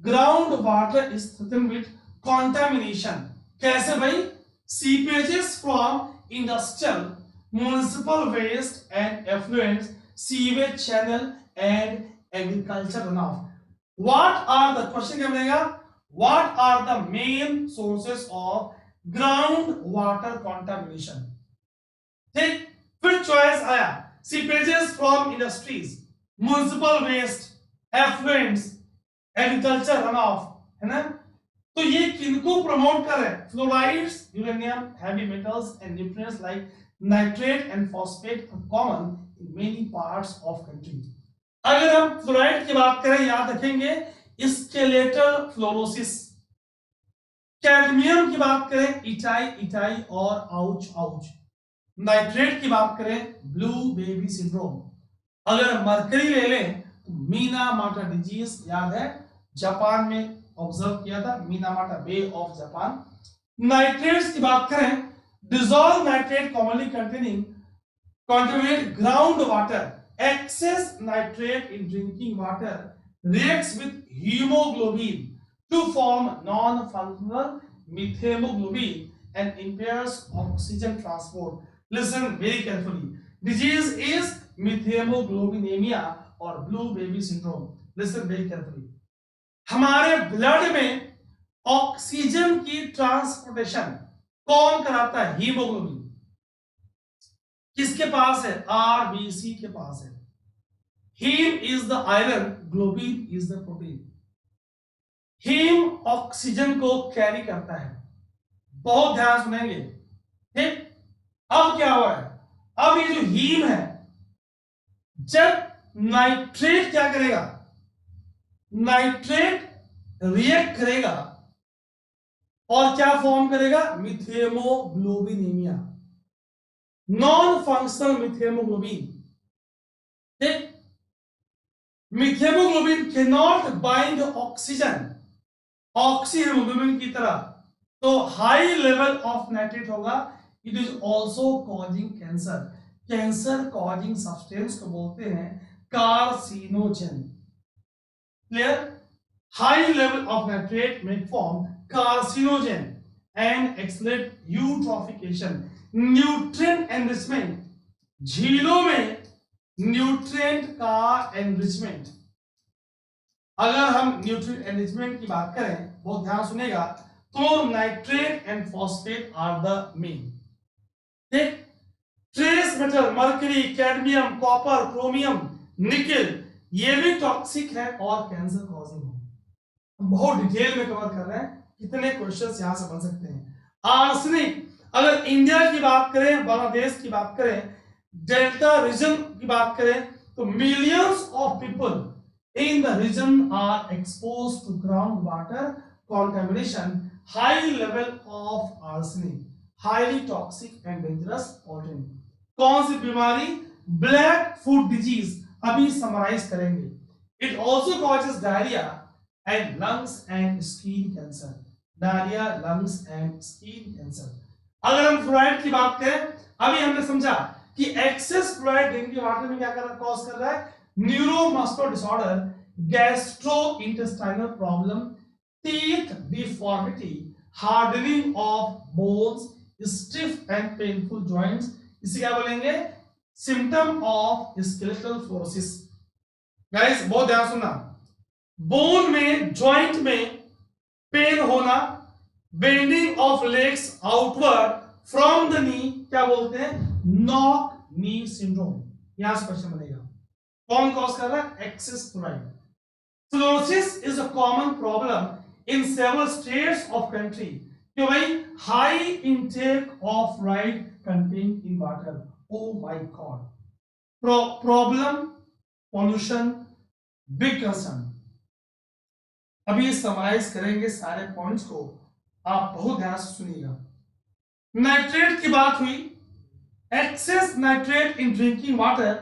ground water is threatened with contamination. कैसे भाई, seepages from industrial, municipal waste and effluents, sewage channel and agriculture run off. What are the, question क्या बनेगा, what are the main sources of ground water contamination. ठीक, फिर choice आया, seepages from industries, municipal waste, effluents, agriculture run off, है ना. तो ये किनको प्रमोट कर रहे हैं, fluorides, uranium, heavy metals and nutrients like nitrate and phosphate common in many parts of country. अगर हम फ्लोराइड की बात करें, याद रखेंगे स्केलेटल फ्लोरोसिस. कैडमियम की बात करें, इटाई इटाई और आउच आउच. नाइट्रेट की बात करें, ब्लू बेबी सिंड्रोम. अगर मरकरी ले लें तो मीना माटा डिजीज, याद है जापान में ऑब्जर्व किया था, मीना माटा बे ऑफ जापान. नाइट्रेट्स की बात करें, dissolve nitrate commonly containing contaminate groundwater. Excess nitrate in drinking water reacts with hemoglobin to form non-functional methemoglobin and impairs oxygen transport. Listen very carefully. Disease is methemoglobinemia or blue baby syndrome. Listen very carefully. हमारे blood में oxygen की transportation कौन कराता है, haemoglobin. किसके पास है, RBC के पास है. Heme is the iron, globin is the protein. Heme oxygen को कैरी करता है, बहुत ध्यान सुनेंगे. ठीक, अब क्या हुआ है, अब ये जो हीम है, जब नाइट्रेट क्या करेगा, नाइट्रेट रिएक्ट करेगा और क्या फॉर्म करेगा, मिथेमोग्लोबिनेमिया, नॉन फंक्शनल मिथेमोग्लोबिन. ठीक, methaemoglobin can not bind oxygen, oxyhaemoglobin की तरह. तो हाई लेवल ऑफ नाइट्रेट होगा, it is also causing cancer. Cancer causing substance को बोलते हैं carcinogen. Clear? High level of nitrate may form carcinogen and accelerate eutrophication। Nutrient enrichment, झीलों में nutrient का एनरिचमेंट। अगर हम न्यूट्रिएंट एनरिचमेंट की बात करें, बहुत ध्यान सुनेगा, तो nitrate and phosphate are the main. ठीक? Trace metal mercury, cadmium, copper, chromium, nickel, ये भी टॉक्सिक है और कैंसर कॉजिंग है। हम बहुत डिटेल में कवर कर रहे हैं, कितने क्वेश्चंस यहां से बन सकते हैं। आर्सेनिक, अगर इंडिया की बात करें, बांग्लादेश की बात करें, डेल्टा रीजन की बात करें, तो millions of people in the region are expose to ground water contamination, high level of arsenic, highly toxic and dangerous poison। कौन सी बीमारी? ब्लैक फूड डिजीज, अभी समराइज करेंगे। It also causes diarrhoea and lungs and skin cancer. Diarrhoea, lungs and skin cancer. अगर हम fluoride की बात करें, अभी हमने समझा कि एक्सेस फ्लोराइड ड्रिंकिंग वाटर में क्या कॉज कर रहा है? Neuromuscular disorder, gastro intestinal problem, teeth deformity, hardening of bones, stiff and painful joints। इसे क्या बोलेंगे? Symptom of skeletal fluorosis. Guys बहुत ध्यान सुनना, बोन में, जॉइंट में पेन होना, bending of legs outward from the knee, क्या बोलते हैं? Knock knee syndrome. यहां से क्वेश्चन बनेगा, कौन कॉज कर रहा है? Excess fluoride. Fluorosis is a common problem in several states of country, कि भाई high intake of fluoride content in water. Oh my god, problem, pollution, big concern. अभी समराइज करेंगे सारे पॉइंट्स को, आप बहुत ध्यान से सुनिएगा। नाइट्रेट की बात हुई, excess nitrate in drinking water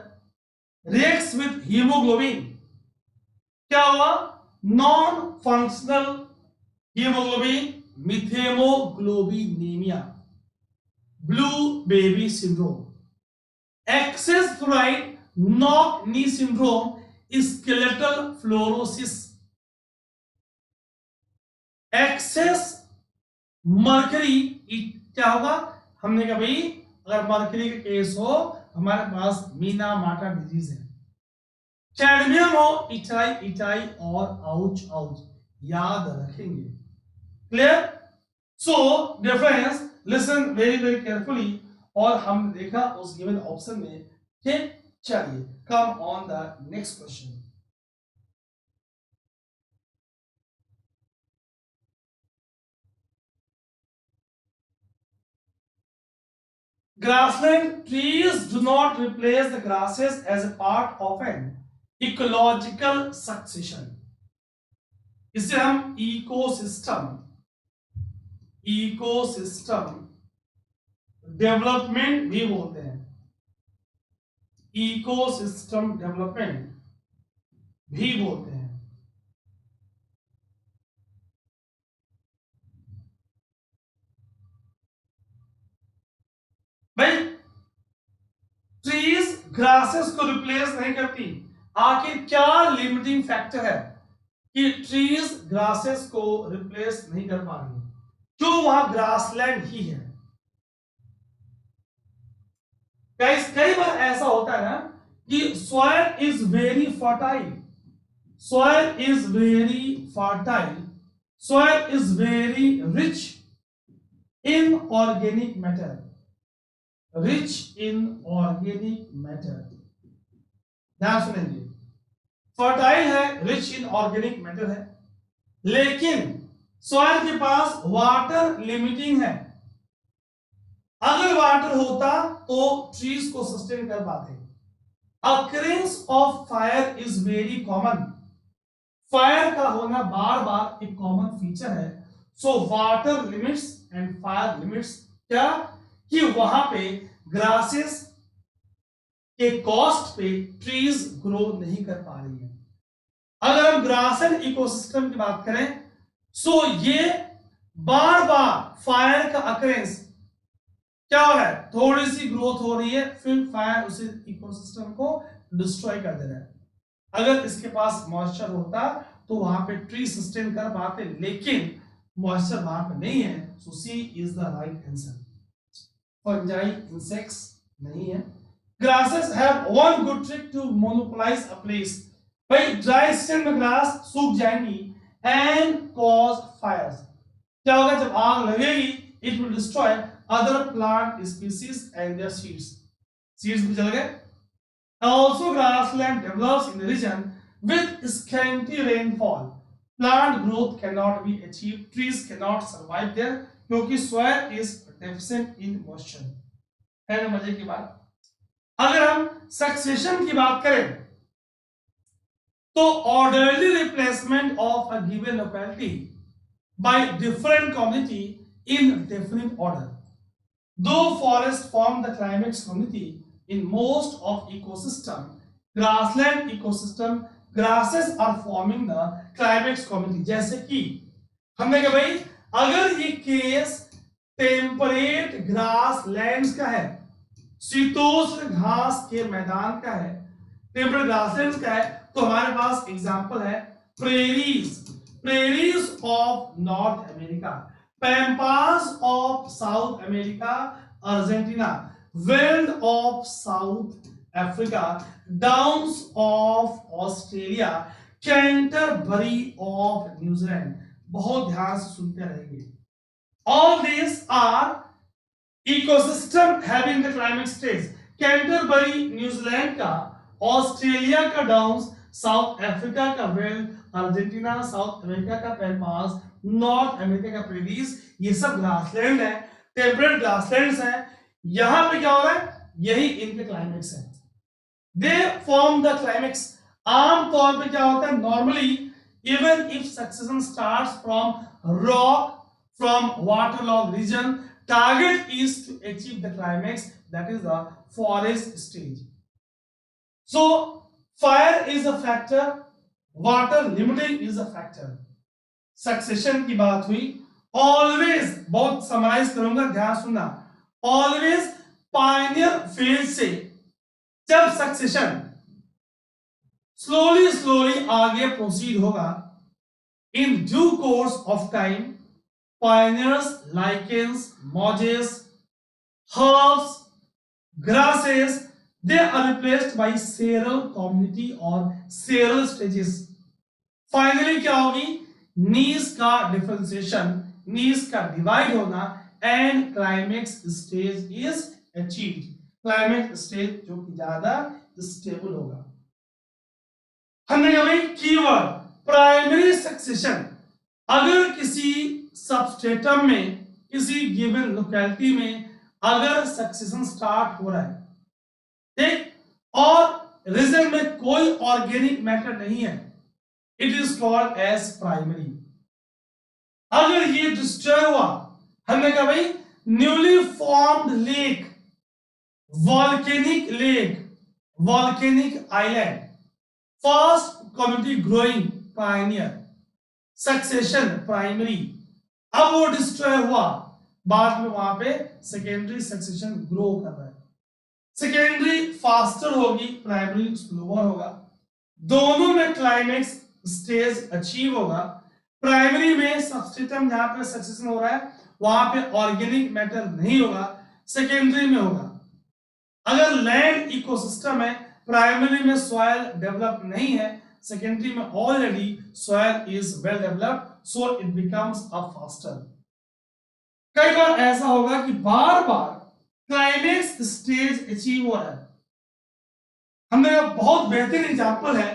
reacts with haemoglobin. क्या हुआ? Non functional haemoglobin, methaemoglobinaemia, blue baby syndrome. Excess fluoride, knock knee syndrome, skeletal fluorosis. Excess mercury, क्या होगा? हमने कहा भाई अगर मर्करी का केस हो, हमारे पास मीना माटा डिजीज है। कैडमियम हो, इटाई इटाई और आउच आउच, याद रखेंगे। Clear? So dear friends, listen very very carefully. और हमने देखा उस गिवन ऑप्शन में, ठीक? चलिए come on the next question. Grassland trees do not replace the grasses as a part of an ecological succession। इसे हम इकोसिस्टम डेवलपमेंट भी बोलते हैं। इकोसिस्टम डेवलपमेंट भी बोलते हैं। भाई ट्रीज ग्रासेस को रिप्लेस नहीं करती, आखिर क्या लिमिटिंग फैक्टर है कि ट्रीज ग्रासेस को रिप्लेस नहीं कर पा रही? क्यों? वहां ग्रासलैंड ही है। कई बार ऐसा होता है ना कि soil is very fertile, soil is very fertile, soil is very rich in organic matter, rich in organic matter. ध्यान सुनेंगे, फर्टाइल है, रिच इन ऑर्गेनिक मैटर है, लेकिन सॉइल के पास वाटर लिमिटिंग है। अगर वाटर होता तो ट्रीज को सस्टेन कर पाते। Occurrence of fire is very common, fire का होना बार बार एक कॉमन फीचर है। So water limits and fire limits, क्या कि वहां पे ग्रासेस के कॉस्ट पे ट्रीज ग्रो नहीं कर पा रही है। अगर हम ग्रास एंड इकोसिस्टम की बात करें, सो ये बार बार फायर का अकरेंस क्या हो रहा है, थोड़ी सी ग्रोथ हो रही है, फिर फायर उसे इकोसिस्टम को डिस्ट्रॉय कर दे रहा है। अगर इसके पास मॉइस्चर होता तो वहां पे ट्री सस्टेन कर पाते, लेकिन मॉइस्चर वहां पे नहीं है, so C is the right answer. Fungi insects नहीं है। Grasses have one good trick to monopolise a place. भाई ड्राई सीजन में ग्रास सूख जाएंगी एंड कॉज फायर्स। क्या होगा, जब आग लगेगी it will destroy other plant species and their seeds भी जल गए। Also, grassland develops in the region with scanty rainfall. Plant growth cannot be achieved. Trees cannot survive there क्योंकि soil is deficient in moisture. है ना मजे की बात। अगर हम सक्सेशन की बात करें तो orderly replacement of a given locality by different community in definite order. Though forests form the climax community in most of ecosystem, grassland ecosystem, grasses are forming the climax community. जैसे कि हमने कहा भाई अगर ये केस टेम्परेट ग्रास लैंड्स का है, शीतोष्ण घास के मैदान का है, टेम्परेट ग्रासलैंड्स का है, तो हमारे पास एग्जांपल है prairies of North America, pampas of South America Argentina, veld of South Africa, downs of Australia, Canterbury of New Zealand. बहुत ध्यान से सुनते रहेंगे। All this are ecosystem having the climate stage. Canterbury New Zealand का, ऑस्ट्रेलिया का downs, South Africa का veld, Argentina, South America का pampas, North America का प्रेरीज, ये सब ग्रासलैंड है, टेम्परेट ग्रासलैंड्स हैं। यहां पे क्या हो रहा है, यही इनके क्लाइमेक्स है। They form the climax. आम तौर पे क्या होता है, normally even if succession starts from rock, from waterlogged region, target is to achieve the climax, that is the forest stage. So fire is a factor, water limiting is a factor. Succession की बात हुई। Always, बहुत summarise करूंगा, ध्यान सुनना, always Pioneer phase से जब succession slowly आगे प्रोसीड होगा, in due course of time pioneers, lichens, mosses, herbs, grasses, they are replaced by seral community or seral stages. Finally क्या होगी, नीज का डिफरेंशिएशन, नीज का डिवाइड होना, and climax stage is achieved. Climax stage जो कि ज्यादा स्टेबल होगा। हमने कहा भाई कीवर्ड प्राइमरी सक्सेशन। अगर किसी सबस्ट्रेटम में, किसी गिवन लोकेलिटी में अगर सक्सेशन स्टार्ट हो रहा है, ठीक, और रीजन में कोई ऑर्गेनिक मैटर नहीं है, it is called as primary. अगर ये डिस्ट्रॉय हुआ, हमने कहा भाई newly formed lake, volcanic island, first community growing pioneer, succession primary. अब वो डिस्ट्रॉय हुआ, बाद में वहां पे सेकेंडरी सक्सेशन ग्रो कर रहा है। सेकेंडरी फास्टर होगी, प्राइमरी स्लोअर होगा। दोनों में क्लाइमेक्स स्टेज अचीव होगा। प्राइमरी में सबस्ट्रेटम जहां पे सक्सेशन हो रहा है वहां पे ऑर्गेनिक मैटर नहीं होगा, सेकेंडरी में होगा। अगर लैंड इकोसिस्टम है, प्राइमरी में सॉइल डेवलप नहीं है, सेकेंडरी में already soil is well developed, so it becomes a faster. कई बार ऐसा होगा कि बार बार क्लाइमेक्स स्टेज अचीव हो रहा है। हमने बहुत बेहतरीन एग्जांपल है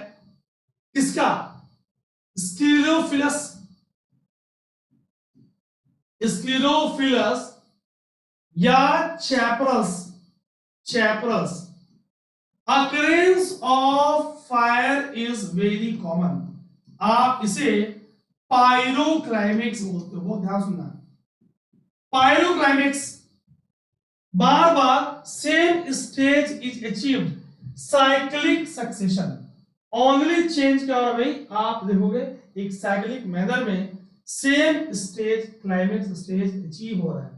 किसका, स्क्लेरोफिलस या चैपरस। Occurrence of fire is very common. आप इसे पायरोक्लाइमेक्स बोलते हो, बहुत ध्यान सुनना। पायरोक्लाइमेक्स बार बार same stage is achieved, cyclic succession. Only change क्या हो रहा है भाई, आप देखोगे एक साइक्लिक मैनर में same stage, climax stage achieve हो रहा है।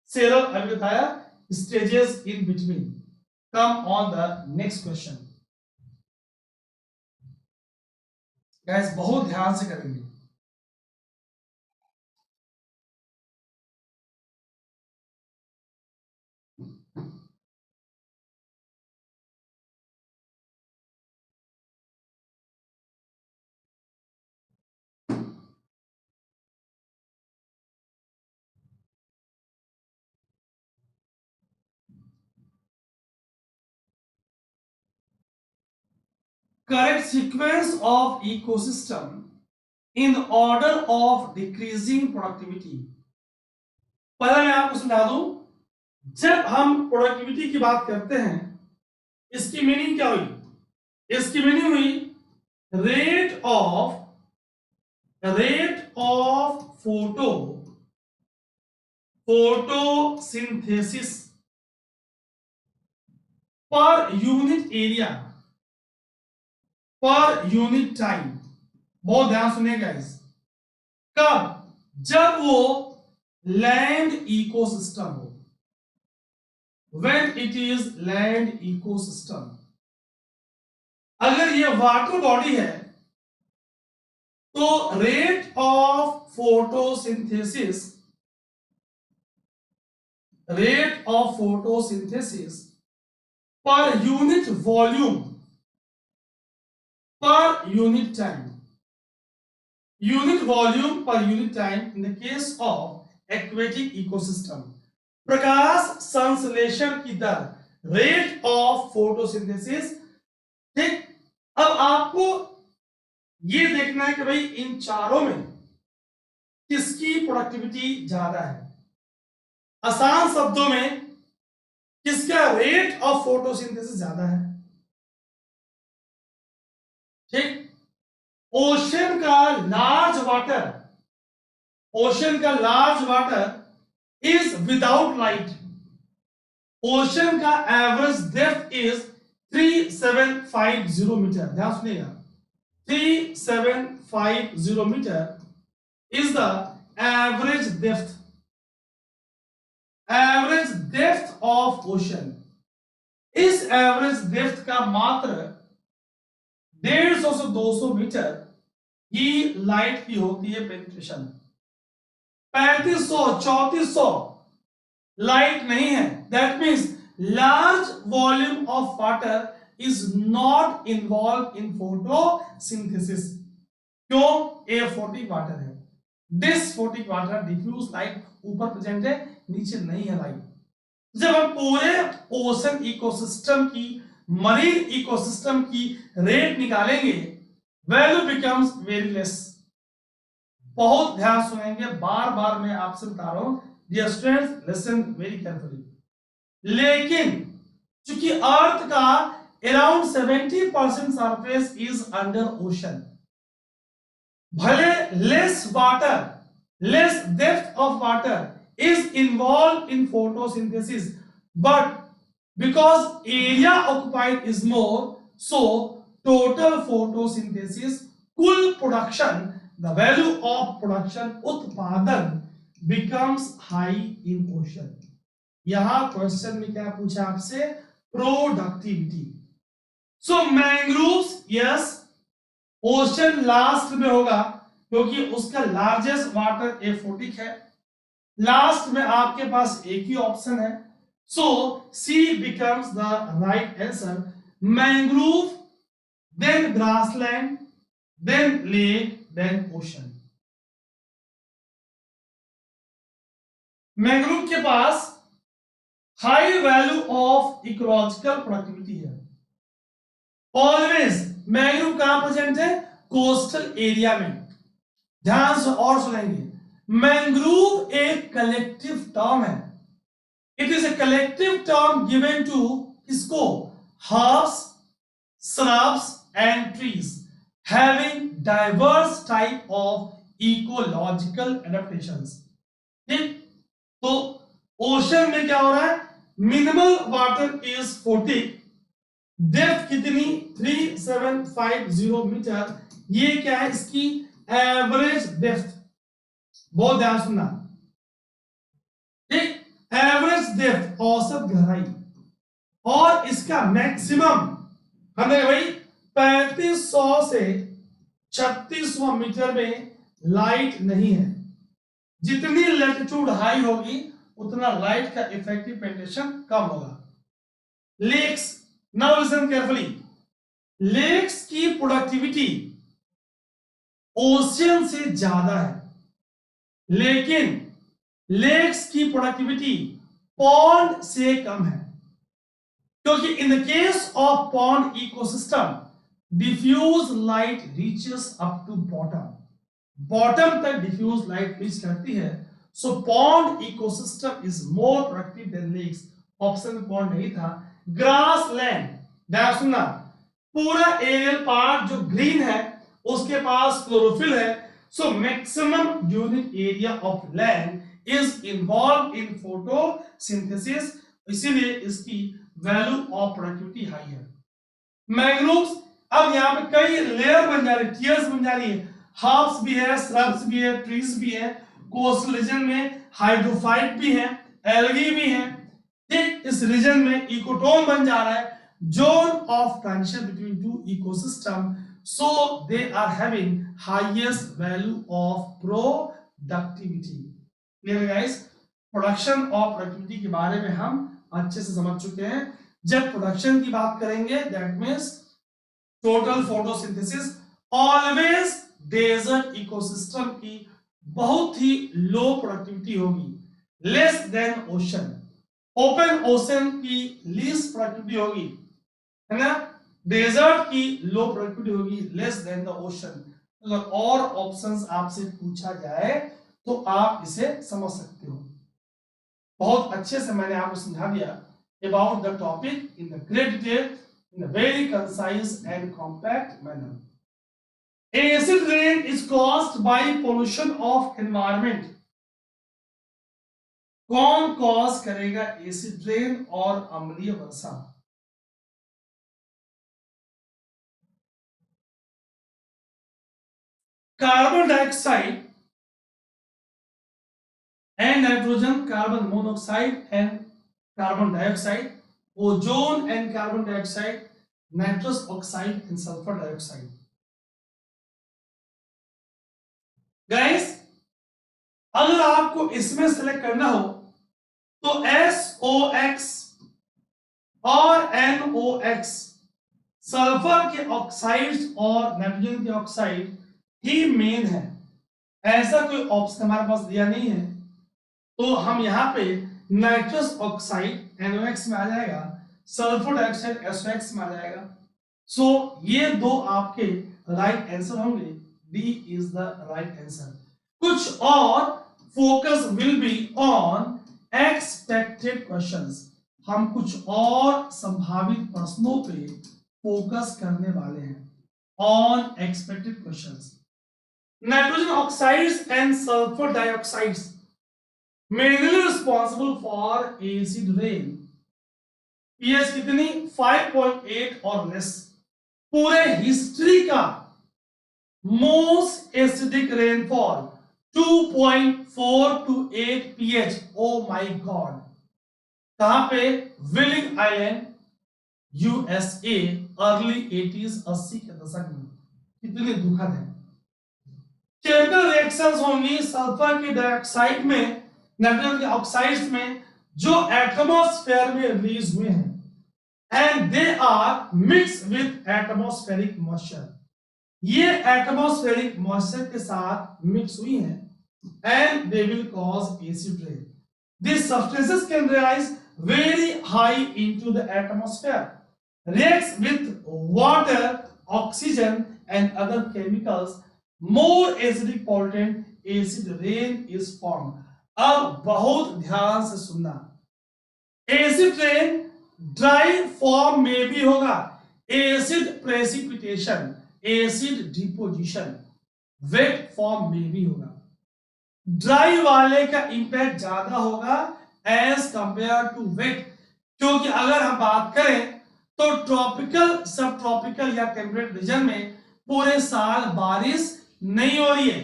सेरल अभी बताया stages in between. Come on the next question. Guys बहुत ध्यान से करेंगे. Correct sequence of ecosystem in order of decreasing productivity. पहले मैं आपको समझा दूं, जब हम प्रोडक्टिविटी की बात करते हैं, इसकी मीनिंग क्या हुई? इसकी मीनिंग हुई rate of photosynthesis per unit area per unit time. बहुत ध्यान सुनिएगा गाइस. कब? जब वो लैंड इकोसिस्टम हो. When it is land ecosystem. अगर ये वाटर बॉडी है तो rate of photosynthesis per unit volume per unit time. Unit volume per unit time in the case of aquatic ecosystem. प्रकाश संश्लेषण की दर, रेट ऑफ फोटोसिंथेसिस. ठीक. अब आपको ये देखना है कि भाई इन चारों में किसकी प्रोडक्टिविटी ज्यादा है. आसान शब्दों में किसका रेट ऑफ फोटोसिंथेसिस ज्यादा है. ठीक. ओशन का large water is without light. Ocean का एवरेज डेप्थ इज 3750 मीटर. ध्यान सुनिएगा, 3750 metre is the average depth of ocean. इस एवरेज डेप्थ का मात्र 150 से 200 मीटर ही लाइट की होती है पेनिट्रेशन. 3500 3400 लाइट नहीं है. That means large volume of water is not involve in photosynthesis. क्यों? एफोटिक वाटर है. डिसफोटिक वाटर, डिफ्यूज लाइट ऊपर प्रेजेंट है, नीचे नहीं है लाइट. जब हम पूरे ओशन इकोसिस्टम की, मरीन इकोसिस्टम की रेट निकालेंगे, वैल्यू बिकम्स वेरी लेस. बहुत ध्यान सुनेंगे, बार बार मैं आपसे बता रहा हूं. Dear students, listen very carefully. लेकिन चूंकि अर्थ का around 70% surface is under ocean, भले less depth of water is involve in photosynthesis, but because area occupied is more, so total photosynthesis, कुल production, the value of production, उत्पादन becomes high in ocean. यहां question में क्या पूछा आपसे? Productivity. सो mangroves, yes, ocean last में होगा क्योंकि उसका लार्जेस्ट वाटर एफोटिक है. लास्ट में आपके पास एक ही ऑप्शन है. So C becomes the right answer. Mangrove, then grassland, then lake, then ocean. Mangrove के पास high value of ecological productivity है. ऑलवेज मैंग्रोव कहां प्रेजेंट है? कोस्टल एरिया में. ध्यान से और सुनेंगे, मैंग्रोव एक कलेक्टिव टर्म है. It is a collective term given to किसको? Herbs, shrubs and trees having diverse type of ecological adaptations. ठीक. तो ओशन में क्या हो रहा है? Minimal water is 40. डेप्थ कितनी? 3750 मीटर. ये क्या है? इसकी एवरेज डेप्थ. बहुत ध्यान सुनना. ठीक. एवरेज डेप्थ औसत गहराई, और इसका मैक्सिमम हमने भाई 3500 से 3600 मीटर में लाइट नहीं है। जितनी लैटिट्यूड हाई होगी उतना लाइट का इफेक्टिव पेनिट्रेशन कम होगा। Lakes, now listen carefully, lakes की प्रोडक्टिविटी ओशियन से ज्यादा है, लेकिन लेक्स की प्रोडक्टिविटी पॉन्ड से कम है, क्योंकि in the case of pond ecosystem diffuse light reaches up to bottom, bottom तक डिफ्यूज लाइट रीच करती है। So pond ecosystem is more productive than lakes. Option में पॉन्ड नहीं था। ग्रास लैंड, ध्यान सुनना, पूरा एरियल पार्ट जो ग्रीन है उसके पास क्लोरोफिल है, so maximum during area of land is involve in photosynthesis, इसीलिए इसकी वैल्यू ऑफ प्रोडक्टिविटी हाई है। मैंग्रोव्स, अब यहाँ पे कई लेयर बन जा रही है, टियर्स बन जा रही है, हाफ्स भी है, श्रब्स भी है, ट्रीज भी है, कोस्टल रीजन में हाइड्रोफाइट भी है, एल्गी भी है। ठीक, इस रीजन में इकोटोन बन जा रहा है, zone of transition between two ecosystem, so they are having highest value of productivity. Clear guys? Production of productivity के बारे में हम अच्छे से समझ चुके हैं। जब प्रोडक्शन की बात करेंगे, that means total photosynthesis, always desert ecosystem की बहुत ही लो प्रोडक्टिविटी होगी, less than ocean. Open ocean की लीस्ट प्रोडक्टिविटी होगी, है ना। डेजर्ट की लो प्रोडक्टिविटी होगी, लेस देन द ओशन। अगर और ऑप्शंस आपसे पूछा जाए तो आप इसे समझ सकते हो। बहुत अच्छे से मैंने आपको समझा दिया about the topic in the great detail, in a very concise and compact manner. Acid rain is caused by pollution of environment. कौन कॉज करेगा एसिड रेन और अम्लीय वर्षा? Carbon dioxide and nitrogen, carbon monoxide and carbon dioxide, ozone and carbon dioxide, nitrous oxide and sulphur dioxide. Guys, अगर आपको इसमें select करना हो तो SOX और NOX, सल्फर के ऑक्साइड्स और नाइट्रोजन के ऑक्साइड ही मेन है। ऐसा कोई ऑप्शन हमारे पास दिया नहीं है, तो हम यहां पे नाइट्रस ऑक्साइड NOX में आ जाएगा, सल्फर डाइऑक्साइड SOX में आ जाएगा। सो ये दो आपके राइट आंसर होंगे। D is the right answer. कुछ और focus will be on expected questions, हम कुछ और संभावित प्रश्नों पे फोकस करने वाले हैं, on expected questions. Nitrogen oxides and sulphur dioxides mainly responsible for acid rain. PH कितनी? 5.8 और लेस। पूरे हिस्ट्री का most acidic rainfall 2.4 to 8 pH। O my God. कहां पे? Willing island, USA, early 80s 80 के दशक में। कितनी दुखद है। केमिकल रिएक्शंस होंगी सल्फर के डाइऑक्साइड में, नाइट्रोजन के ऑक्साइड्स में, जो एटमॉस्फेयर में रिलीज हुए हैं, and they are mix with atmospheric moisture. ये एटमॉस्फेरिक मॉइस्चर के साथ मिक्स हुई हैं and they will cause acid rain. These substances can rise very high into the atmosphere, reacts with water, oxygen and other chemicals, more acidic pollutant, acid rain is formed। अब बहुत ध्यान से सुनना, acid rain dry form में भी होगा, acid precipitation, acid deposition wet form में भी होगा। ड्राई वाले का इंपैक्ट ज्यादा होगा एज कंपेयर टू वेट, क्योंकि अगर हम बात करें तो ट्रॉपिकल, सब ट्रॉपिकल या टेम्परेट रीजन में पूरे साल बारिश नहीं हो रही है,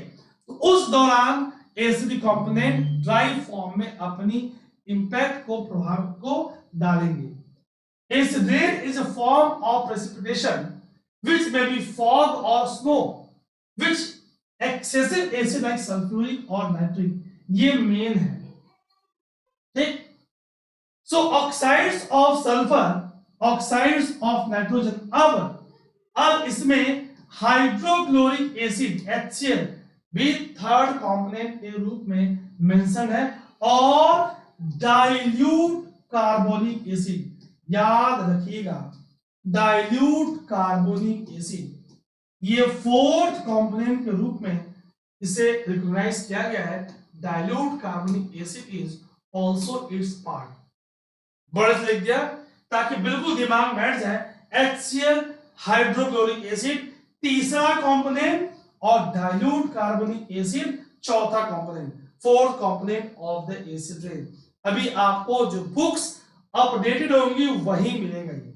तो उस दौरान एसिडिक कंपोनेंट ड्राई फॉर्म में अपनी इंपैक्ट को, प्रभाव को डालेंगे। Acid rain is a form of precipitation which may be fog or snow which excessive acid like sulfuric or nitric, ये मेन है, ठीक। So oxides of sulphur, oxides of nitrogen, अब इसमें हाइड्रोक्लोरिक एसिड HCl भी third component के रूप में mention है, और डाइल्यूट कार्बोनिक एसिड, याद रखिएगा डाइल्यूट कार्बोनिक एसिड, ये फोर्थ कंपोनेंट के रूप में इसे रिकॉग्नाइज किया गया है। Dilute carbonic acid is also it's part, बड़े से लिख दिया ताकि बिल्कुल दिमाग में बैठ जाए। HCl हाइड्रोक्लोरिक एसिड तीसरा कंपोनेंट और डाइल्यूट कार्बोनिक एसिड चौथा component, fourth component of the acid rain. अभी आपको जो बुक्स अपडेटेड होंगी वही मिलेगा ये,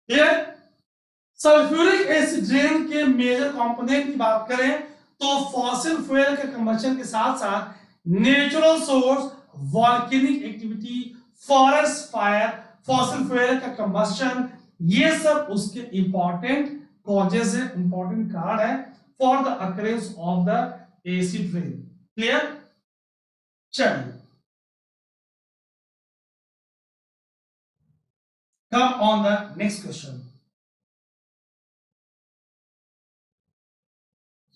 क्लियर। सल्फ्यूरिक एसिड रेन के मेजर कंपोनेंट की बात करें तो फॉसिल फ्यूल के कंबशन के साथ साथ natural source, volcanic activity, forest fire, fossil fuel का कंबशन, ये सब उसके इंपॉर्टेंट कॉजेज है, इंपॉर्टेंट कारण है for the occurrence of the acid rain, clear. चलिए come on the next question.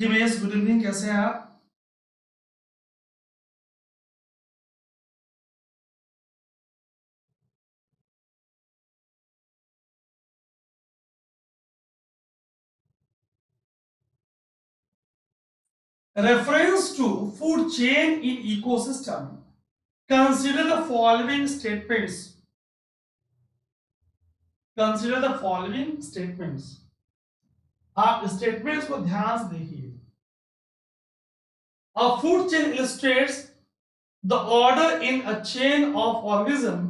Himesh, good evening, कैसे हैं आप? Reference to food chain in ecosystem. Consider the following statements. Consider the following statements. आप statements को ध्यान से देखिए। A food chain illustrates the order in a chain of organism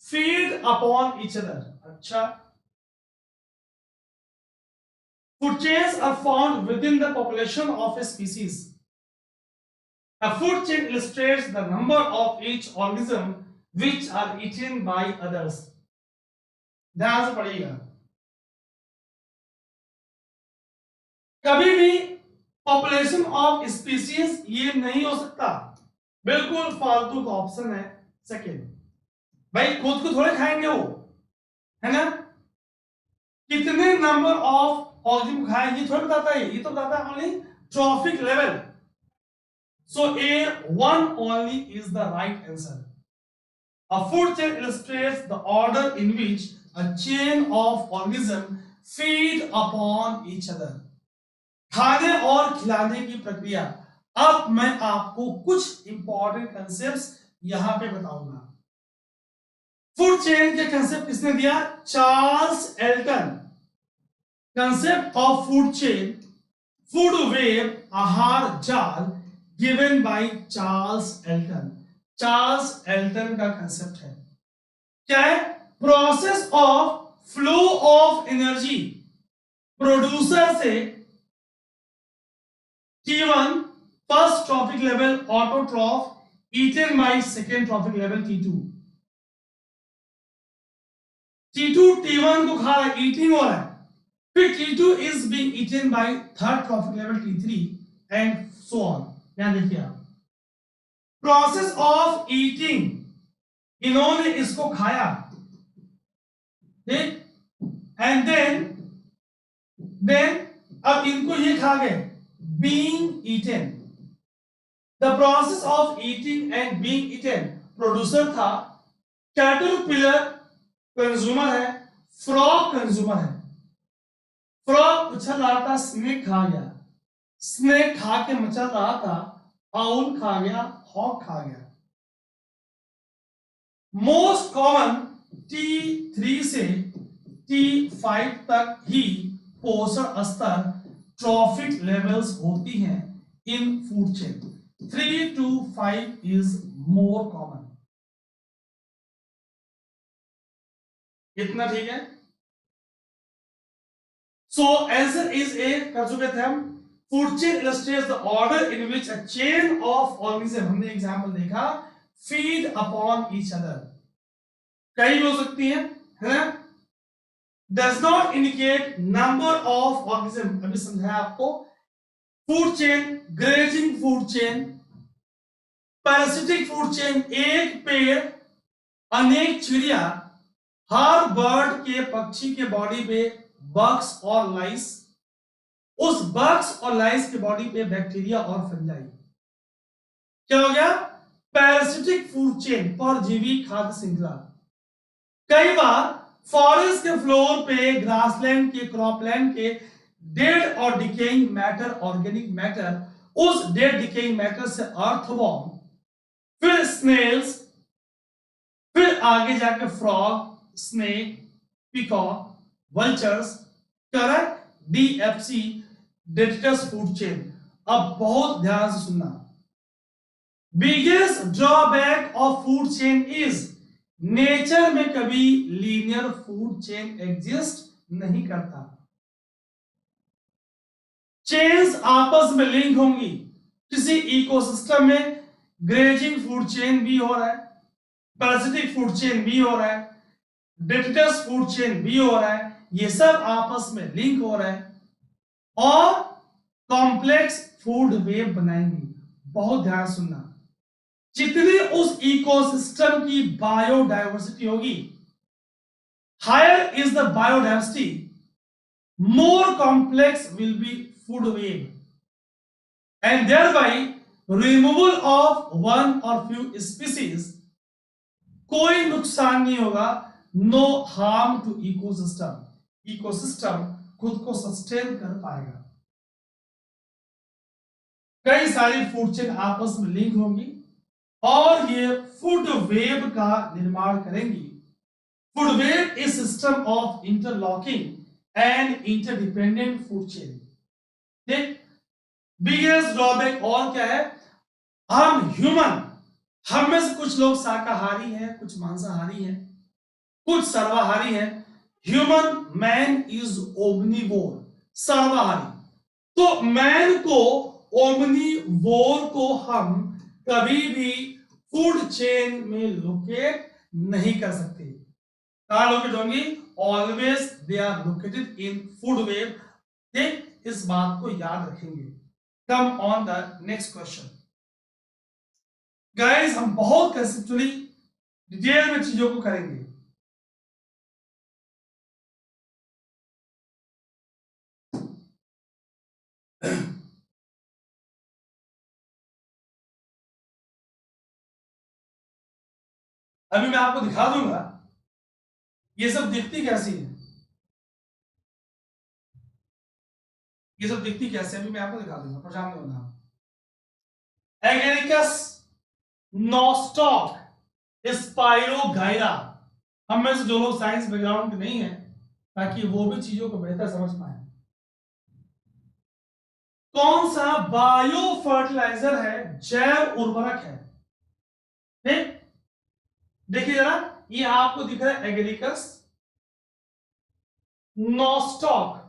feed upon each other. अच्छा, food chains are found within the population of a species. A food chain illustrates the number of each organism which are eaten by others. ध्यान से पढ़िएगा। कभी भी population of species ये नहीं हो सकता, बिल्कुल फालतू का ऑप्शन है सेकेंड। भाई खुद को थोड़े खाएंगे वो, है ना, कितने नंबर ऑफ ऑर्गेनिज्म खाएं ये थोड़ा बताता है, ये तो बताता है only trophic level. So A1 only is the right answer. A food chain illustrates the order in which a chain of organisms feed upon each other. खाने और खिलाने की प्रक्रिया। अब मैं आपको कुछ इंपॉर्टेंट कंसेप्ट्स यहां पे बताऊंगा। फूड चेन के कंसेप्ट किसने दिया? Charles Elton. Concept of food chain, food web, आहार जाल, given by Charles Elton. Charles Elton का कंसेप्ट है। क्या है? Process of flow of energy producer से T1 first trophic level autotroph eaten by second trophic level T2। T2 T1 को खा रहा है, ईटिंग हो रहा है, फिर T2 is being eaten by third trophic level T3 and so on. यहां देखिए आप प्रोसेस ऑफ ईटिंग, इन्होंने इसको खाया, ठीक, एंड देन अब इनको ये खा गए, being eaten. The process of eating and being eaten, producer था, कैटरपिलर कंज्यूमर है, फ्रॉग कंज्यूमर है। फ्रॉग उछल रहा था, स्नेक खा गया, स्नेक खा के मचल रहा था, आउल खा गया, हॉक खा गया। मोस्ट कॉमन T3 से T5 तक ही पोषण स्तर ट्रॉफिक लेवल्स होती हैं इन food chain. 3 to 5 is more common. इतना ठीक है। सो आंसर इज ए, कर चुके थे हम। Food chain illustrates the order in which a chain of organism, हमने एग्जांपल देखा, फीड अपॉन ईच अदर, कई भी हो सकती है ना। Does not indicate number of organism, अभी समझाया आपको। Food chain, grazing food chain, parasitic food chain, एक पेड़ अनेक चिड़िया, हर बर्ड के पक्षी के बॉडी पे बग्स और लाइस, उस बग्स और लाइस के बॉडी पे बैक्टीरिया और फंजाई। क्या हो गया? पैरासिटिक फूड चेन, परजीवी खाद्य श्रृंखला। कई बार फॉरेस्ट के फ्लोर पे, ग्रासलैंड के, क्रॉपलैंड के डेड और डिकेइंग मैटर, ऑर्गेनिक मैटर, उस डेड डिकेइंग मैटर से अर्थवॉर्म, फिर स्नेल्स, फिर आगे जाके frog, snake, peacock, vultures, correct, DFC, detritus food chain. अब बहुत ध्यान से सुनना, biggest drawback of food chain is, nature में कभी लीनियर फूड चेन एग्जिस्ट नहीं करता। चेन्स आपस में लिंक होंगी, किसी इकोसिस्टम में ग्रेजिंग फूड चेन भी हो रहा है, पैरासिटिक फूड चेन भी हो रहा है, डेट्रस फूड चेन भी हो रहा है, ये सब आपस में लिंक हो रहा है और कॉम्प्लेक्स फूड वेब बनाएंगे। बहुत ध्यान सुनना, जितनी उस इकोसिस्टम की बायोडायवर्सिटी होगी, higher is the biodiversity, more complex will be food web, and thereby removal of one or few species, कोई नुकसान नहीं होगा, no harm to ecosystem, ecosystem खुद को सस्टेन कर पाएगा। कई सारी फूड चेन आपस में लिंक होंगी और ये फूड वेब का निर्माण करेंगी। Food web is system of interlocking and interdependent food chain. ठीक, बिगेस्ट ड्रॉबैक और क्या है? हम ह्यूमन, हम में से कुछ लोग शाकाहारी हैं, कुछ मांसाहारी हैं, कुछ सर्वाहारी हैं। ह्यूमन मैन इज ओमनीवोर, सर्वाहारी। तो मैन को, ओमनीवोर को हम कभी भी फूड चेन में लोकेट नहीं कर सकते। कहां लोकेट होंगी? Always they are located in food web. ठीक, इस बात को याद रखेंगे। Come on the next question. Guys, हम बहुत कंसेप्चुअली डिटेल में चीजों को करेंगे। अभी मैं आपको दिखा दूंगा ये सब दिखती कैसी है, ये सब दिखती कैसे, अभी मैं आपको दिखा दूंगा, परेशान नहीं होना। Agaricus nostoc spirogyra. हम में से जो लोग साइंस बैकग्राउंड के नहीं है, ताकि वो भी चीजों को बेहतर समझ पाए। कौन सा बायो फर्टिलाइजर है, जैव उर्वरक है? ठीक, देखिए जरा, ये आपको दिख रहा है एगेरिकस नॉस्टॉक।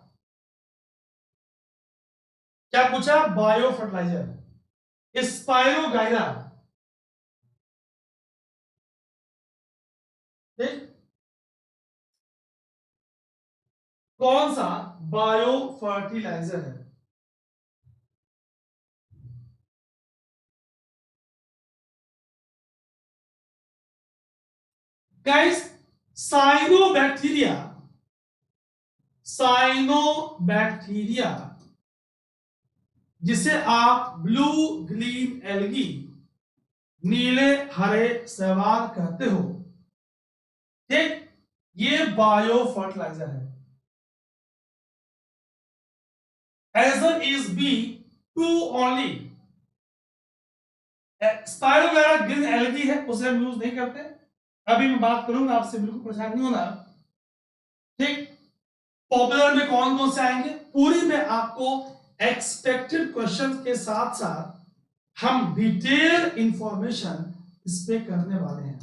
क्या पूछा? Bio fertiliser. स्पाइरोगाइरा, ठीक, कौन सा बायो फर्टिलाइजर है? गाइस, साइनोबैक्टीरिया, साइनोबैक्टीरिया जिसे आप ब्लू ग्रीन एल्गी, नीले हरे शैवाल कहते हो, ठीक, ये बायो फर्टिलाइजर है। Answer is B, two only. Spirogyra green algae है, उसे हम यूज नहीं करते। अभी मैं बात करूंगा, आपसे बिल्कुल परेशान नहीं होना। ठीक, पॉपुलर में कौन कौन से आएंगे, पूरी में आपको एक्सपेक्टेड क्वेश्चन के साथ साथ हम डिटेल इंफॉर्मेशन इस पे करने वाले हैं।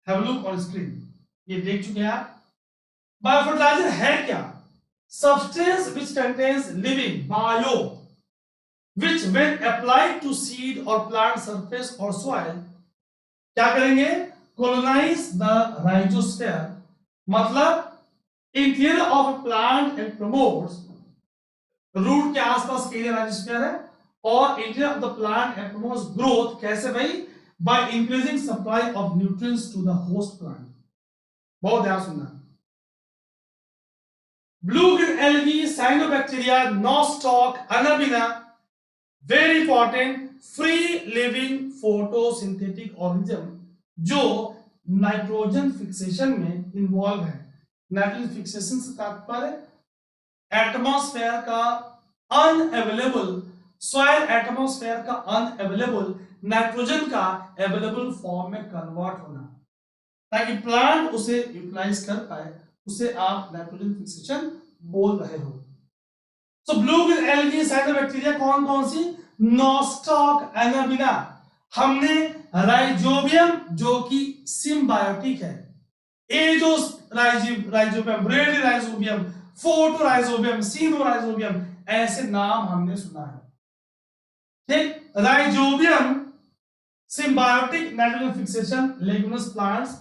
हैव लुक ऑन स्क्रीन, ये देख चुके हैं आप। बायोफर्टिलाइजर है क्या? Substance which contains living, bio which when applied to seed or plant surface or soil क्या करेंगे, colonize the rhizosphere, मतलब interior of a plant and promotes root के आसपास के एरिया राइजोस्फीयर है और interior of the plant and promotes growth, कैसे भाई, by increasing supply of nutrients to the host plant. बहुत ध्यान सुनना। Blue green algae, cyanobacteria, Nostoc, Anabaena, very important, free living photosynthetic organism जो नाइट्रोजन फिक्सेशन में involve है। Nitrogen fixation से तात्पर्य एटमॉस्फेयर का अनअवेलेबल, सॉइल एटमॉस्फेयर का अनअवेलेबल नाइट्रोजन का अवेलेबल फॉर्म में कन्वर्ट होना, ताकि प्लांट उसे यूटिलाइज कर पाए, उसे आप नाइट्रोजन फिक्सेशन बोल रहे हो। So blue green algae, cyanobacteria कौन कौन सी, नॉस्टॉक, एनाबिना। हमने राइजोबियम जो कि सिम्बायोटिक है, Azorhizobium, Bradyrhizobium, Photorhizobium, Sinorhizobium, ऐसे नाम हमने सुना है। ठीक, Rhizobium symbiotic nitrogen fixation leguminous plants,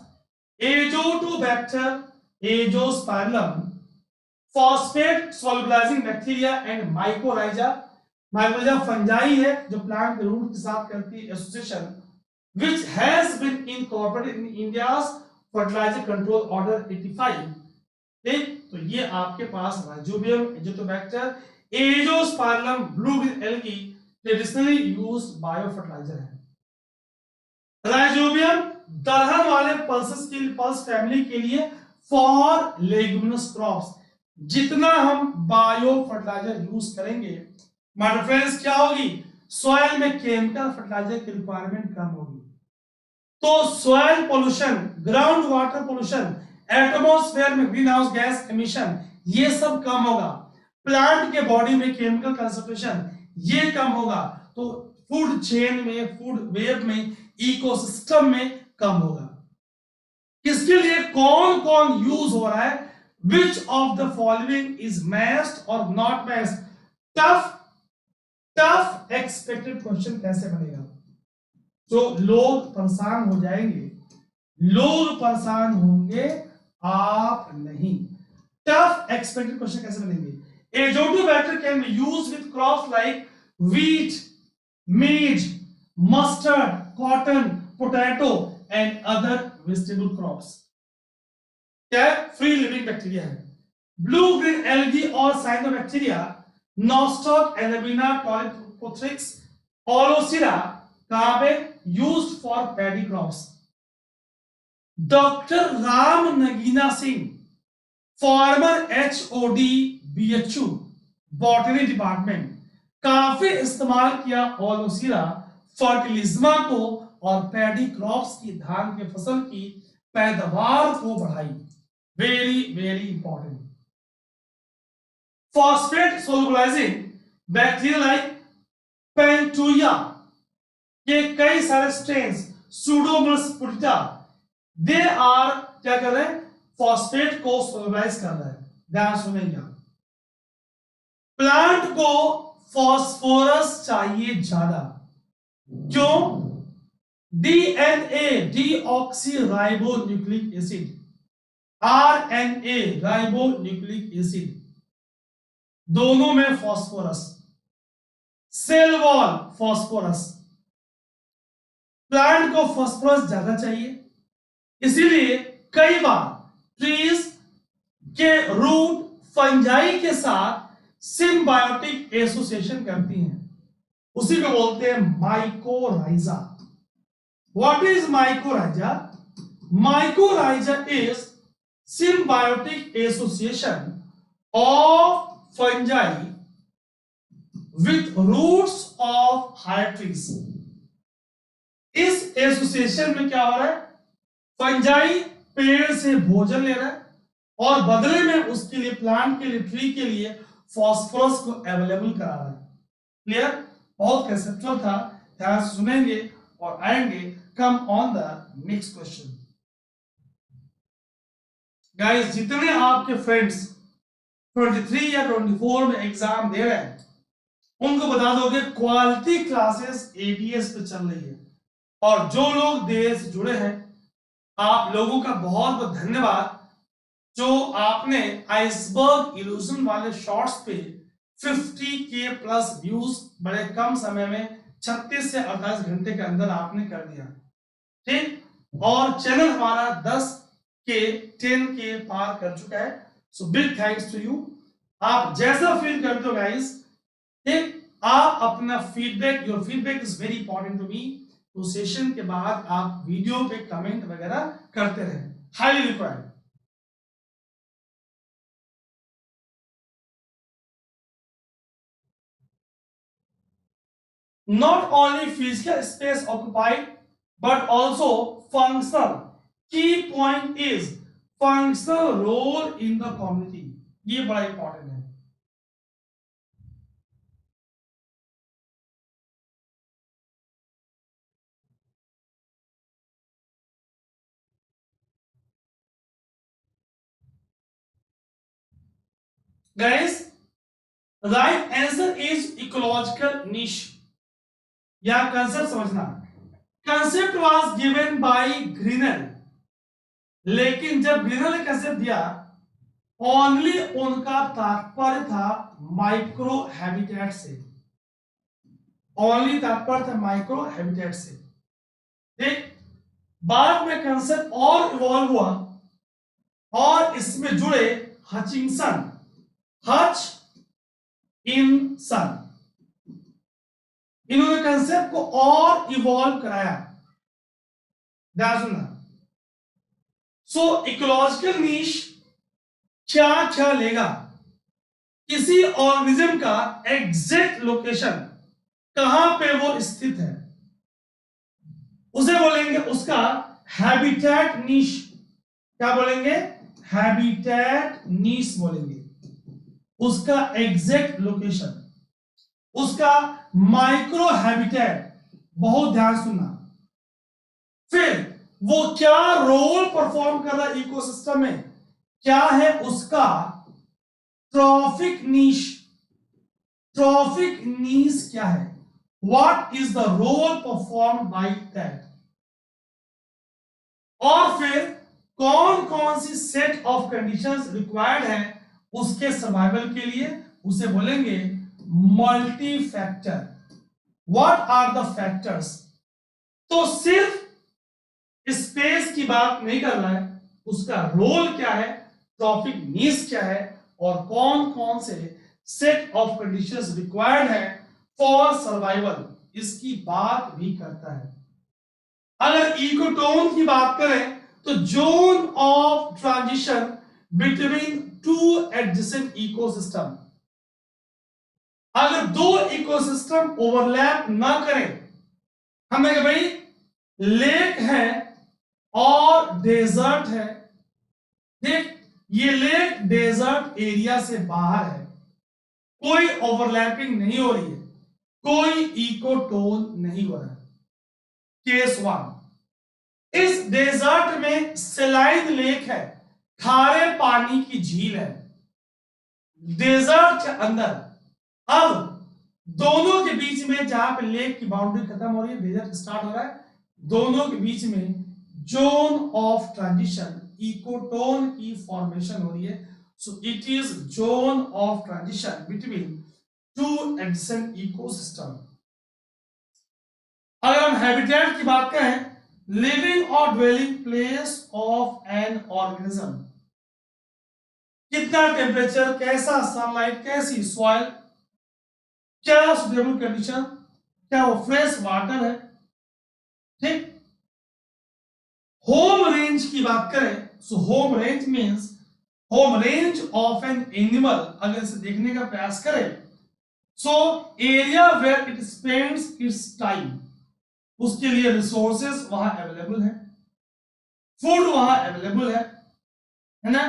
Azotobacter, Azospirillum, phosphate solubilizing bacteria and mycorrhiza. Mycorrhiza fungi है जो प्लांट के रूट के साथ करती है association, which has been incorporated in India's fertilizer control order 85। ठीक, तो ये आपके पास Rhizobium, Azotobacter, Azospirillum, blue green algae traditionally used bio fertiliser है। राइजोबियम दलहन वाले पल्सेस के लिए, पल्स फैमिली के लिए फॉर लेगुमिनस क्रॉप्स। जितना हम बायो फर्टिलाइजर यूज करेंगे माय फ्रेंड्स, क्या होगी, सॉइल में केमिकल फर्टिलाइजर की रिक्वायरमेंट कम होगी, तो soil pollution, ground water pollution, atmosphere में ग्रीन हाउस गैस एमिशन, ये सब कम होगा। प्लांट के बॉडी में केमिकल कंसंट्रेशन ये कम होगा, तो फूड चेन में, फूड वेब में, इकोसिस्टम में कम होगा। किसके लिए कौन कौन यूज हो रहा है, which of the following is must or not must, tough expected question कैसे बनेगा, तो लोग परेशान हो जाएंगे, लोग परेशान होंगे, आप नहीं। टफ एक्सपेक्टेड क्वेश्चन कैसे बनेंगे, Azotobacter can be used with crops like wheat, maize, mustard, cotton, potato and other vegetable crops। क्या है, फ्री लिविंग बैक्टीरिया है। ब्लू ग्रीन एल्गी और साइनोबैक्टीरिया, नॉस्टॉक, एनाबिना, टॉलिपोथ्रिक्स, ओलोसिरा, कहां पे, used for paddy crops. Doctor Ram Nagina Singh, farmer HOD BHU botany department, काफी इस्तेमाल किया ओलोसिरा फर्टिलिज्मा को और पैडी क्रॉप्स की, धान के फसल की पैदावार को बढ़ाई। Very very important. Phosphate solubilizing bacteria like Pantoea के कई सारे strains, Pseudomonas putida, they are क्या कर रहे हैं, फॉस्फेट को सोलुबलाइज कर रहे हैं। ध्यान सुनेंगे, प्लांट को फॉस्फोरस चाहिए ज्यादा, क्यों, DNA deoxy ribo nucleic acid, RNA ribo nucleic acid, दोनों में phosphorus, cell wall phosphorus, plant को फॉस्फोरस ज्यादा चाहिए, इसीलिए कई बार ट्रीज के रूट फंजाई के साथ सिम्बायोटिक एसोसिएशन करती हैं, उसी को बोलते हैं mycorrhiza. What is mycorrhiza, mycorrhiza is symbiotic association of fungi with roots of higher trees। इस एसोसिएशन में क्या हो रहा है, फंजाई पेड़ से भोजन ले रहा है और बदले में उसके लिए, प्लांट के लिए, ट्री के लिए फॉस्फोरस को अवेलेबल करा रहा है। क्लियर, बहुत कंसेप्चुअल था, ध्यान से सुनेंगे और आएंगे। कम on the next question. Guys, जितने आपके फ्रेंड्स 23 या 24 में एग्जाम दे रहे हैं, उनको बता दोगे क्वालिटी क्लासेस एटीएस पे चल रही है। और जो लोग देर से जुड़े हैं, आप लोगों का बहुत बहुत धन्यवाद, जो आपने आइसबर्ग इल्यूजन वाले शॉर्ट्स पे 50K प्लस व्यूज बड़े कम समय में 36 से 48 घंटे के अंदर आपने कर दिया, ठीक। और चैनल हमारा 10K 10K पार कर चुका है। So big thanks to you. आप जैसा फील करते हो गाइस, ठीक, आप अपना feedback, your feedback is very important to me. तो सेशन के बाद आप वीडियो पे कमेंट वगैरह करते रहें, highly required. Not only physical space occupied, but also functional. Key point is functional role in the community. ये बड़ा इंपॉर्टेंट है। Guys, right answer is ecological niche. या कंसेप्ट समझना, concept was given by greener, लेकिन जब greener ने concept दिया, only उनका तात्पर्य था माइक्रो हैबिटेट से, ओनली तात्पर्य था माइक्रो हैबिटेट से, ठीक। बाद में कंसेप्ट और इवॉल्व हुआ और इसमें जुड़े हचिंसन, हच इन सन, इन्होंने कंसेप्ट को और इवॉल्व कराया। ध्यान सुनना। सो इकोलॉजिकल नीश क्या क्या लेगा, किसी ऑर्गेनिज्म का एग्जैक्ट लोकेशन कहां पे वो स्थित है, उसे बोलेंगे उसका हैबिटेट नीश। क्या बोलेंगे? हैबिटेट नीश बोलेंगे। उसका एग्जैक्ट लोकेशन, उसका माइक्रो हैबिटेट, बहुत ध्यान सुनना। फिर वो क्या रोल परफॉर्म कर रहा है इकोसिस्टम में, क्या है उसका ट्रॉफिक नीश, ट्रॉफिक नीश क्या है, what is the role perform by that, और फिर कौन कौन सी सेट ऑफ कंडीशंस रिक्वायर्ड है उसके सर्वाइवल के लिए, उसे बोलेंगे multi factor. What are the factors. तो सिर्फ स्पेस की बात नहीं कर रहा है, उसका रोल क्या है, ट्रॉफिक नीड्स क्या है, और कौन कौन से सेट ऑफ कंडीशंस रिक्वायर्ड है फॉर सर्वाइवल, इसकी बात भी करता है। अगर इकोटोन की बात करें तो zone of transition between two adjacent ecosystem, अगर दो इकोसिस्टम ओवरलैप ना करें, हमें कि भाई लेक है और डेजर्ट है, ठीक, ये लेक डेजर्ट एरिया से बाहर है, कोई ओवरलैपिंग नहीं हो रही है, कोई इकोटोन नहीं हो रहा है। केस वन, इस डेजर्ट में सेलाइन लेक है, खारे पानी की झील है डेजर्ट के अंदर। अब दोनों के बीच में, जहां पे लेक की बाउंड्री खत्म हो रही है, डेजर्ट स्टार्ट हो रहा है, दोनों के बीच में जोन ऑफ ट्रांजिशन, इकोटोन की फॉर्मेशन हो रही है। So it is zone of transition between two adjacent ecosystem. अगर हम हैबिटेट की बात करें, लिविंग और dwelling place of an organism, कितना टेम्परेचर, कैसा सनलाइट, कैसी सॉइल, क्या सुटेबल कंडीशन, क्या वो फ्रेश वाटर है, ठीक। होम रेंज की बात करें, so home range means home range of an animal, अगर इसे देखने का प्रयास करें, so area where it spends its time, उसके लिए रिसोर्सेस वहां अवेलेबल है, फूड वहां अवेलेबल है ना,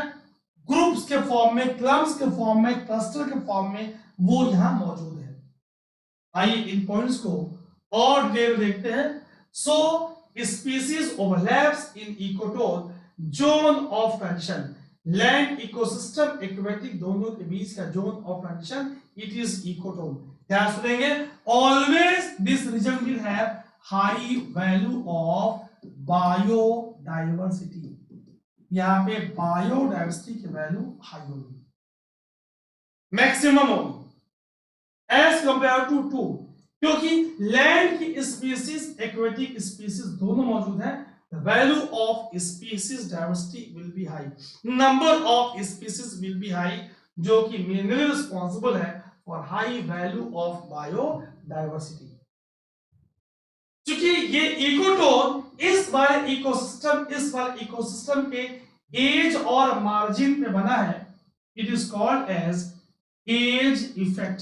ग्रुप्स के फॉर्म में, क्लब्स के फॉर्म में, क्लस्टर के फॉर्म में वो यहां मौजूद है। आइए इन पॉइंट्स को और डिटेल देखते हैं। So species overlaps in ecotone, zone of transition, land ecosystem aquatic, दोनों के बीच का zone of transition, it is ecotone. क्या सुनेंगे? Always this region will have high value of biodiversity. यहाँ पे बायोडाइवर्सिटी की वैल्यू हाई होगी, मैक्सिमम होगी एज कंपेयर टू क्योंकि लैंड की स्पीसीज एक्वेटिक स्पीसीज दोनों मौजूद हैं। The value of species diversity will be high. Number of species will be high, जो कि mainly responsible है for high value of biodiversity. क्योंकि ये इकोटोन इस वाले इकोसिस्टम के एज और मार्जिन पे बना है, it is called as edge effect.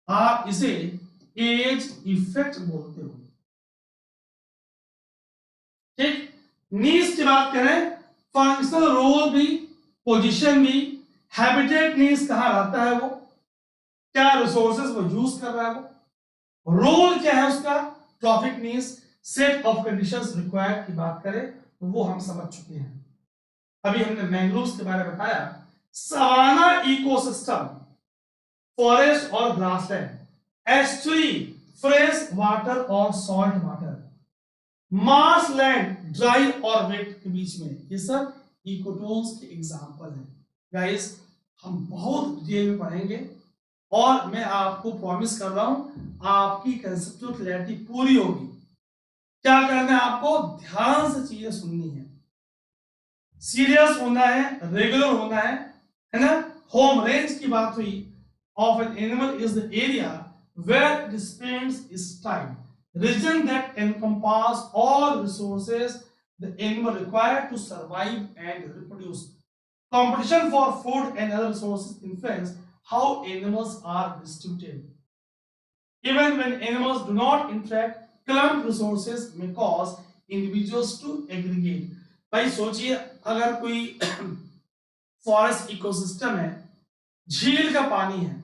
आप इसे एज इफेक्ट बोलते हो। ठीक, नीड्स की बात करें, फंक्शनल रोल भी, पोजीशन भी, हैबिटेट नीड्स कहां रहता है वो, क्या रिसोर्सेज वो यूज कर रहा है वो, रोल क्या है उसका, trophic needs, set of conditions required की बात करें तो वो हम समझ चुके हैं। अभी हमने मैंग्रोव्स के बारे में बताया, सवाना इकोसिस्टम, फॉरेस्ट और ग्रासलैंड, एस्चुरी, फ्रेश वाटर और salt water, Marsh land, dry और वेट के बीच में, ये सब इकोटोन्स के एग्जांपल हैं। गाइस हम बहुत डिटेल में पढ़ेंगे और मैं आपको प्रॉमिस कर रहा हूं आपकी कंसेप्चुअल क्लैरिटी पूरी होगी। क्या करना है आपको, ध्यान से चीजें सुननी है, सीरियस होना है, रेगुलर होना है ना। होम रेंज की बात हुई, of an animal is the area where it spends its time, region that encompass all resources the animal required to survive and reproduce. Competition for food and other resources influence how animals are distributed. Even when animals do not interact, clump resources may cause individuals to aggregate. भाई सोचिए, अगर कोई forest ecosystem है, झील का पानी है,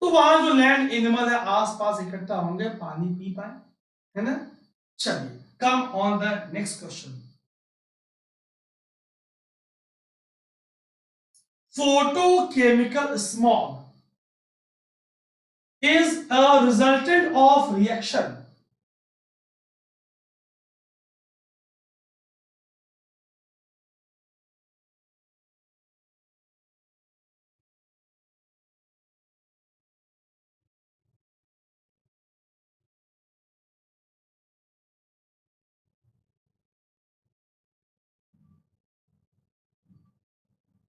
तो वहां जो लैंड एनिमल है आसपास इकट्ठा होंगे, पानी पी पाए, है ना। चलिए, come on the next question. Photochemical smog is a resultant of reaction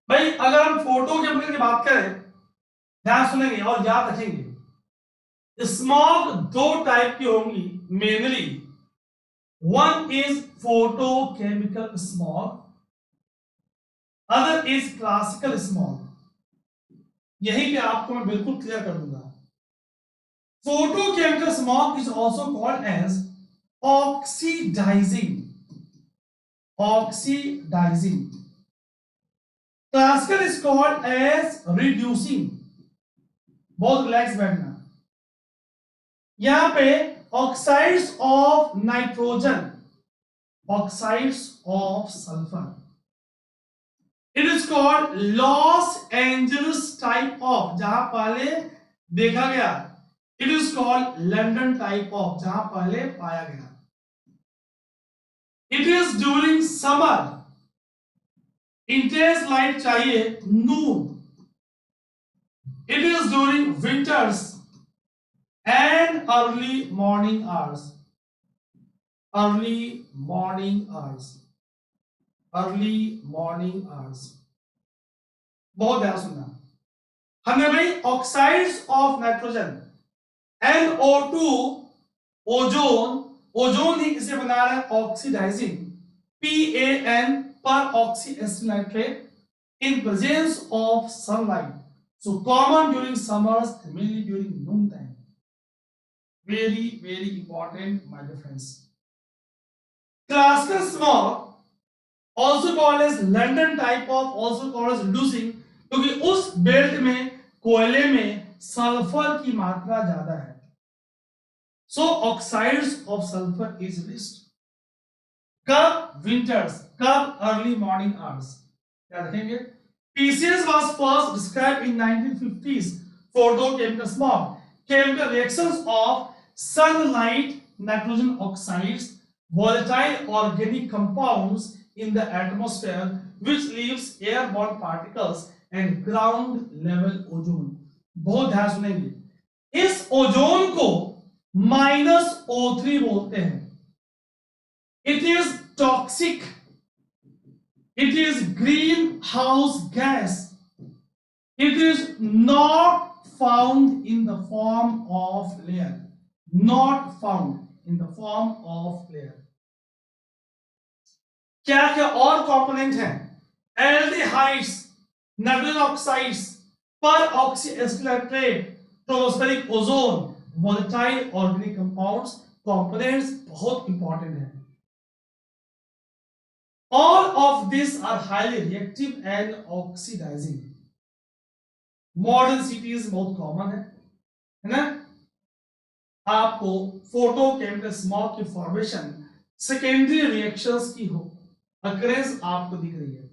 भाई अगर हम फोटोकेमिकल की बात करें, ध्यान सुनेंगे और याद रखेंगे, स्मॉग दो टाइप की होंगी mainly. One is photochemical smog, other is classical smog. यहीं पे आपको मैं बिल्कुल क्लियर कर दूंगा। Photochemical smog is also called as oxidising, oxidising. Classical is called as reducing. बहुत रिलैक्स बैठना। यहां पे oxides of nitrogen, oxides of sulphur, it is called Los Angeles type of, जहां पहले देखा गया, it is called London type of, जहां पहले पाया गया। It is during summer, intense light चाहिए, noon. It is during winters and early morning hours, early morning hours, early morning hours। बहुत ध्यान सुनना। हमने भाई oxides of nitrogen, NO2, ozone, ozone ही किसे बना रहा है, oxidizing, PAN, peroxy acid nitrate, in presence of sunlight, so common during summers, mainly during noon time। very very important my dear friends। classical smog also called as London type of, also called as reducing, क्योंकि उस belt में कोयले में sulphur की मात्रा ज्यादा है, so oxides of sulfur is released। कब, विंटर्स, कब, अर्ली मॉर्निंग आवर्स। क्या रखेंगे, PCS was first described in 1950s photochemical smog chemical reactions of sunlight, nitrogen oxides, volatile organic compounds in the atmosphere which leaves airborne particles and ground level ozone. बहुत ध्यान सुनेंगे, इस ozone को -O3 बोलते हैं. It is toxic. It is greenhouse gas. It is not found in the form of layer. Not found in the form of layer. क्या क्या और कंपोनेंट हैं? Aldehydes, nitrogen oxides, peroxyacetylated, tropospheric ozone, volatile organic compounds, components बहुत important हैं. All of these are highly reactive and oxidizing. Modern cities बहुत common है ना? आपको फोटोकेमिकल स्मॉग की फॉर्मेशन सेकेंडरी रिएक्शंस की हो अकरेंस आपको दिख रही है.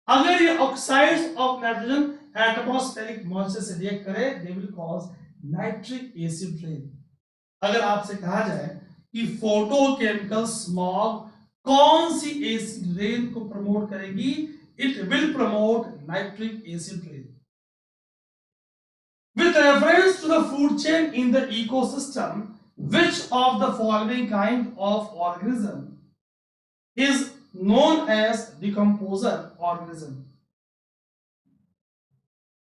अगर ये oxides of nitrogen atmospheric moisture से रिएक्ट करे, दे will cause nitric acid rain. अगर आपसे कहा जाए कि फोटोकेमिकल स्मॉग कौन सी एसिड रेन को प्रमोट करेगी, it will promote nitric acid rain. With reference to the food chain in the ecosystem, which of the following kind of organism is known as decomposer organism?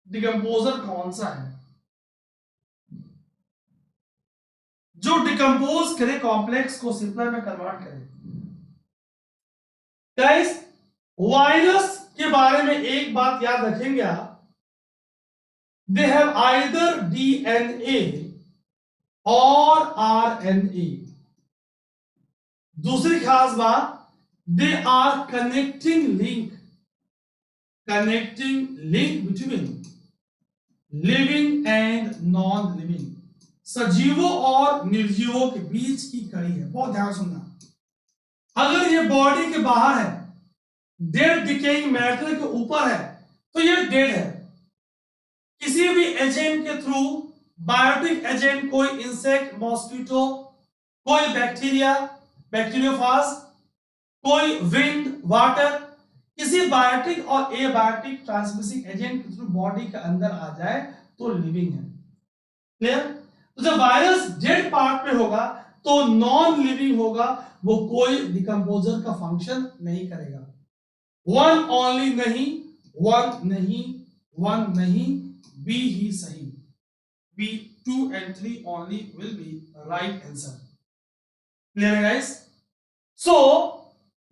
Decomposer कौन सा है जो decompose करे, complex को simple में convert करे? Guys, virus के बारे में एक बात याद रखेंगे आप, they have either DNA or RNA. दूसरी खास बात, they are connecting link between living and non-living. सजीवों और निर्जीवों के बीच की कड़ी है. बहुत ध्यान सुनना. अगर ये बॉडी के बाहर है, डेड डिकेइंग मैटर के ऊपर है, तो ये डेड है. किसी भी एजेंट के थ्रू, बायोटिक एजेंट, कोई इंसेक्ट, मॉस्किटो, कोई बैक्टीरिया, बैक्टीरियोफाज, कोई विंड, वाटर, किसी बायोटिक और एबायोटिक ट्रांसमिसिंग एजेंट के थ्रू बॉडी के अंदर आ जाए तो लिविंग है. क्लियर? तो जब वायरस डेड पार्ट पे होगा तो नॉन लिविंग होगा, वो कोई डिकम्पोजर का फंक्शन नहीं करेगा. वन ओनली नहीं, वन नहीं, बी ही सही. B 2 and 3 only will be right answer. Clear है guys? So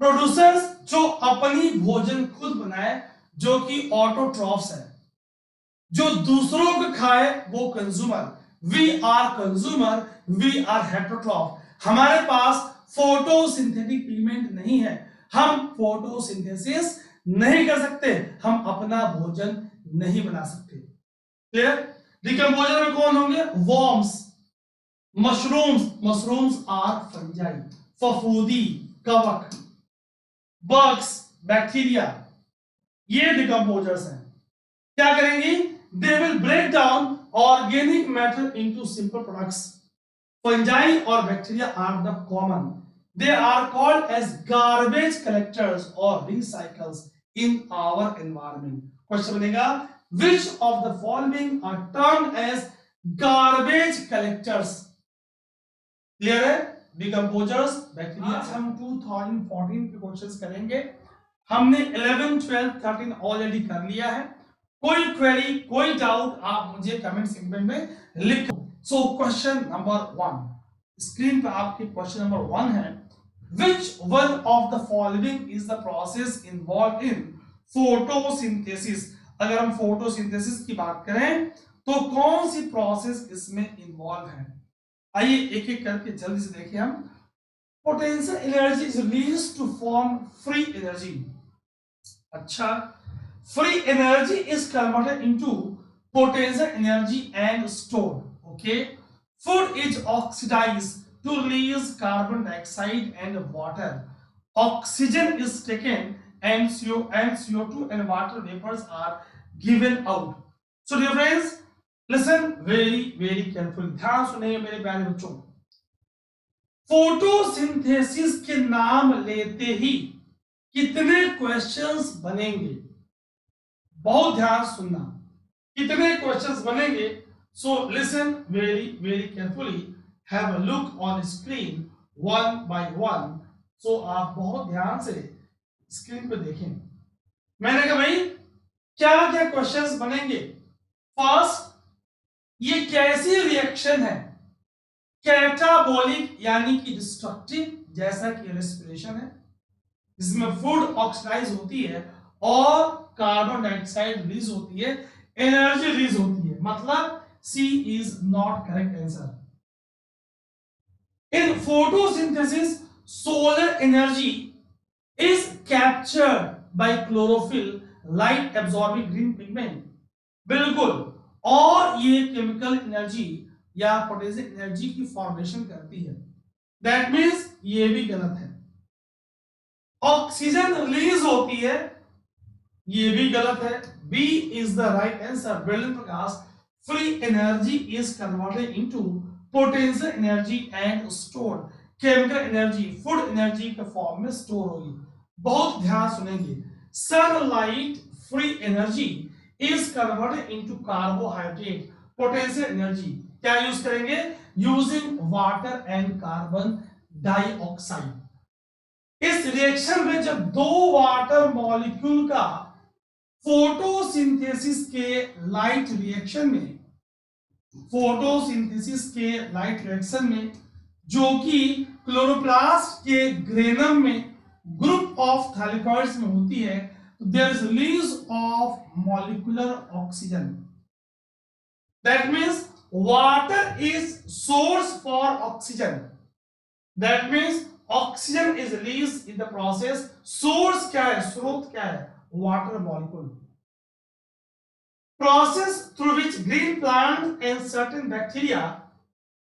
प्रोड्यूसर्स जो अपनी भोजन खुद बनाए, जो कि ऑटोट्रॉफ्स है, जो दूसरों को खाए वो consumer. We are consumer, we are heterotroph. हमारे पास फोटोसिंथेटिक पिगमेंट नहीं है, हम फोटोसिंथेसिस नहीं कर सकते, हम अपना भोजन नहीं बना सकते. क्लियर? डिकम्पोजर में कौन होंगे? वॉर्म्स, मशरूम्स आर फंजाई, फफूदी, कवक, बग्स, बैक्टीरिया, ये डिकम्पोजर्स हैं. क्या करेंगी? They will break down organic matter into simple products. Fungi और bacteria are the common. They are called as garbage collectors or recycles in our environment. Question बनेगा, which of the following are termed as garbage collectors? Clear है? Decomposers, bacteria. आज हम 2014 के questions करेंगे. हमने 11, 12, 13 already कर लिया है. कोई क्वेरी, कोई डाउट आप मुझे कमेंट सेगमेंट में लिखो. सो क्वेश्चन नंबर 1, स्क्रीन पे आपके क्वेश्चन नंबर 1 है. Which one of the following is the process involved in photosynthesis? अगर हम फोटोसिंथेसिस की बात करें तो कौन सी प्रोसेस इसमें इन्वॉल्व है? आइए एक एक करके जल्दी से देखें हम. Potential energy is released to form free energy. अच्छा, free energy is converted into potential energy and stored. Okay. Food is oxidized to release carbon dioxide and water. Oxygen is taken and CO2 and water vapors are given out. So dear friends, listen very very careful, ध्यान सुनिए मेरे प्यारे बच्चों। Photosynthesis के नाम लेते ही कितने questions बनेंगे, बहुत ध्यान सुनना, कितने क्वेश्चंस बनेंगे। So listen very very carefully, have a look on screen one by one. So आप बहुत ध्यान से स्क्रीन पे देखें। मैंने कहा भाई क्या क्या क्वेश्चंस बनेंगे। फर्स्ट, ये कैसी रिएक्शन है, कैटाबॉलिक यानी कि डिस्ट्रक्टिव, जैसा कि रेस्पिरेशन है, जिसमें फूड ऑक्सीडाइज होती है और कार्बन डाइऑक्साइड रिलीज होती है, एनर्जी रिलीज होती है, मतलब C is not correct answer. In photosynthesis solar energy is captured by chlorophyll, light absorbing green pigment, बिल्कुल, और ये केमिकल एनर्जी या पोटेंशियल एनर्जी की फॉर्मेशन करती है। दैट मींस ये भी गलत है। ऑक्सीजन रिलीज होती है, ये भी गलत है। B is the right answer. Brilliant Prakash, free energy is converted into potential energy and stored, chemical energy food energy के फॉर्म में स्टोर होगी। बहुत ध्यान सुनेंगे। Sunlight free energy is converted into carbohydrate, potential energy क्या यूज करेंगे, using water and carbon dioxide. इस reaction में जब दो वाटर मॉलिक्यूल का फोटोसिंथेसिस के लाइट रिएक्शन में, फोटोसिंथेसिस के लाइट रिएक्शन में जो कि क्लोरोप्लास्ट के ग्रेनम में ग्रुप ऑफ थैलेकॉइड्स में होती है, तो there is release of molecular oxygen. That means water is source for oxygen, that means oxygen is release in the process. Source क्या है, स्रोत क्या है, water molecule. Process through which green plant and certain bacteria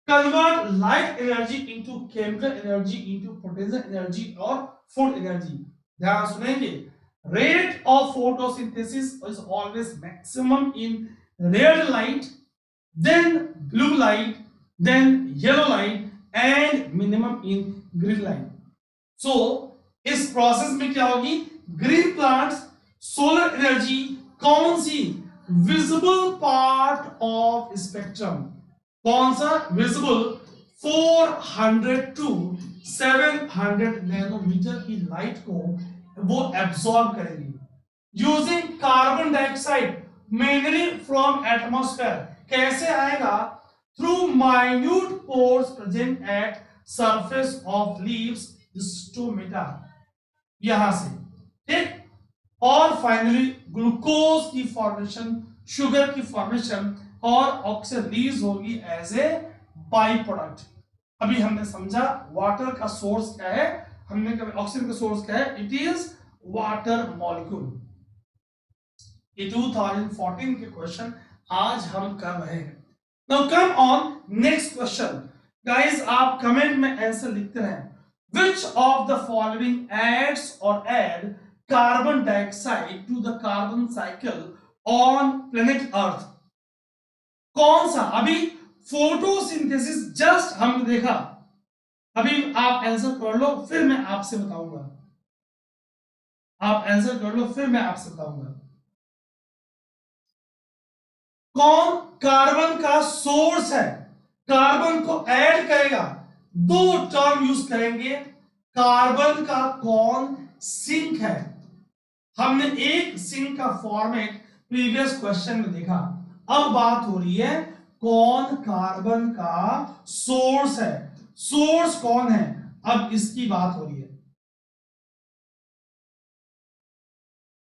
convert light energy into chemical energy into potential energy or food energy। ध्यान सुनेंगे। Rate of photosynthesis is always maximum in red light, then blue light, then yellow light and minimum in green light। So इस process में क्या होगी, green plants solar energy कौन सी, visible part of spectrum, कौन सा visible, 400 to 700 nanometre की light को वो एब्सॉर्ब करेगी using carbon dioxide mainly from atmosphere. कैसे आएगा, through minute pores present at surface of leaves stomata, यहां से, ठीक। और फाइनली ग्लूकोज की फॉर्मेशन, शुगर की फॉर्मेशन और ऑक्सीजन रिलीज होगी एज ए बाई प्रोडक्ट। अभी हमने समझा वाटर का सोर्स क्या है, हमने कहा ऑक्सीजन का सोर्स क्या है, इट इज वाटर मॉलिक्यूल। ये 2014 के क्वेश्चन आज हम कर रहे हैं। Now come on next question. Guys आप कमेंट में आंसर लिखते हैं। Which of the following adds or add carbon dioxide to the carbon cycle on planet Earth? कौन सा, अभी फोटोसिंथेसिस जस्ट हमने देखा, अभी आप आंसर कर लो फिर मैं आपसे बताऊंगा, आप आंसर कर लो फिर मैं आपसे बताऊंगा। कौन कार्बन का सोर्स है, कार्बन को ऐड करेगा, दो टर्म यूज करेंगे। कार्बन का कौन सिंक है, हमने एक सिंक का फॉर्मेट प्रीवियस क्वेश्चन में देखा। अब बात हो रही है कौन कार्बन का सोर्स है, सोर्स कौन है, अब इसकी बात हो रही है।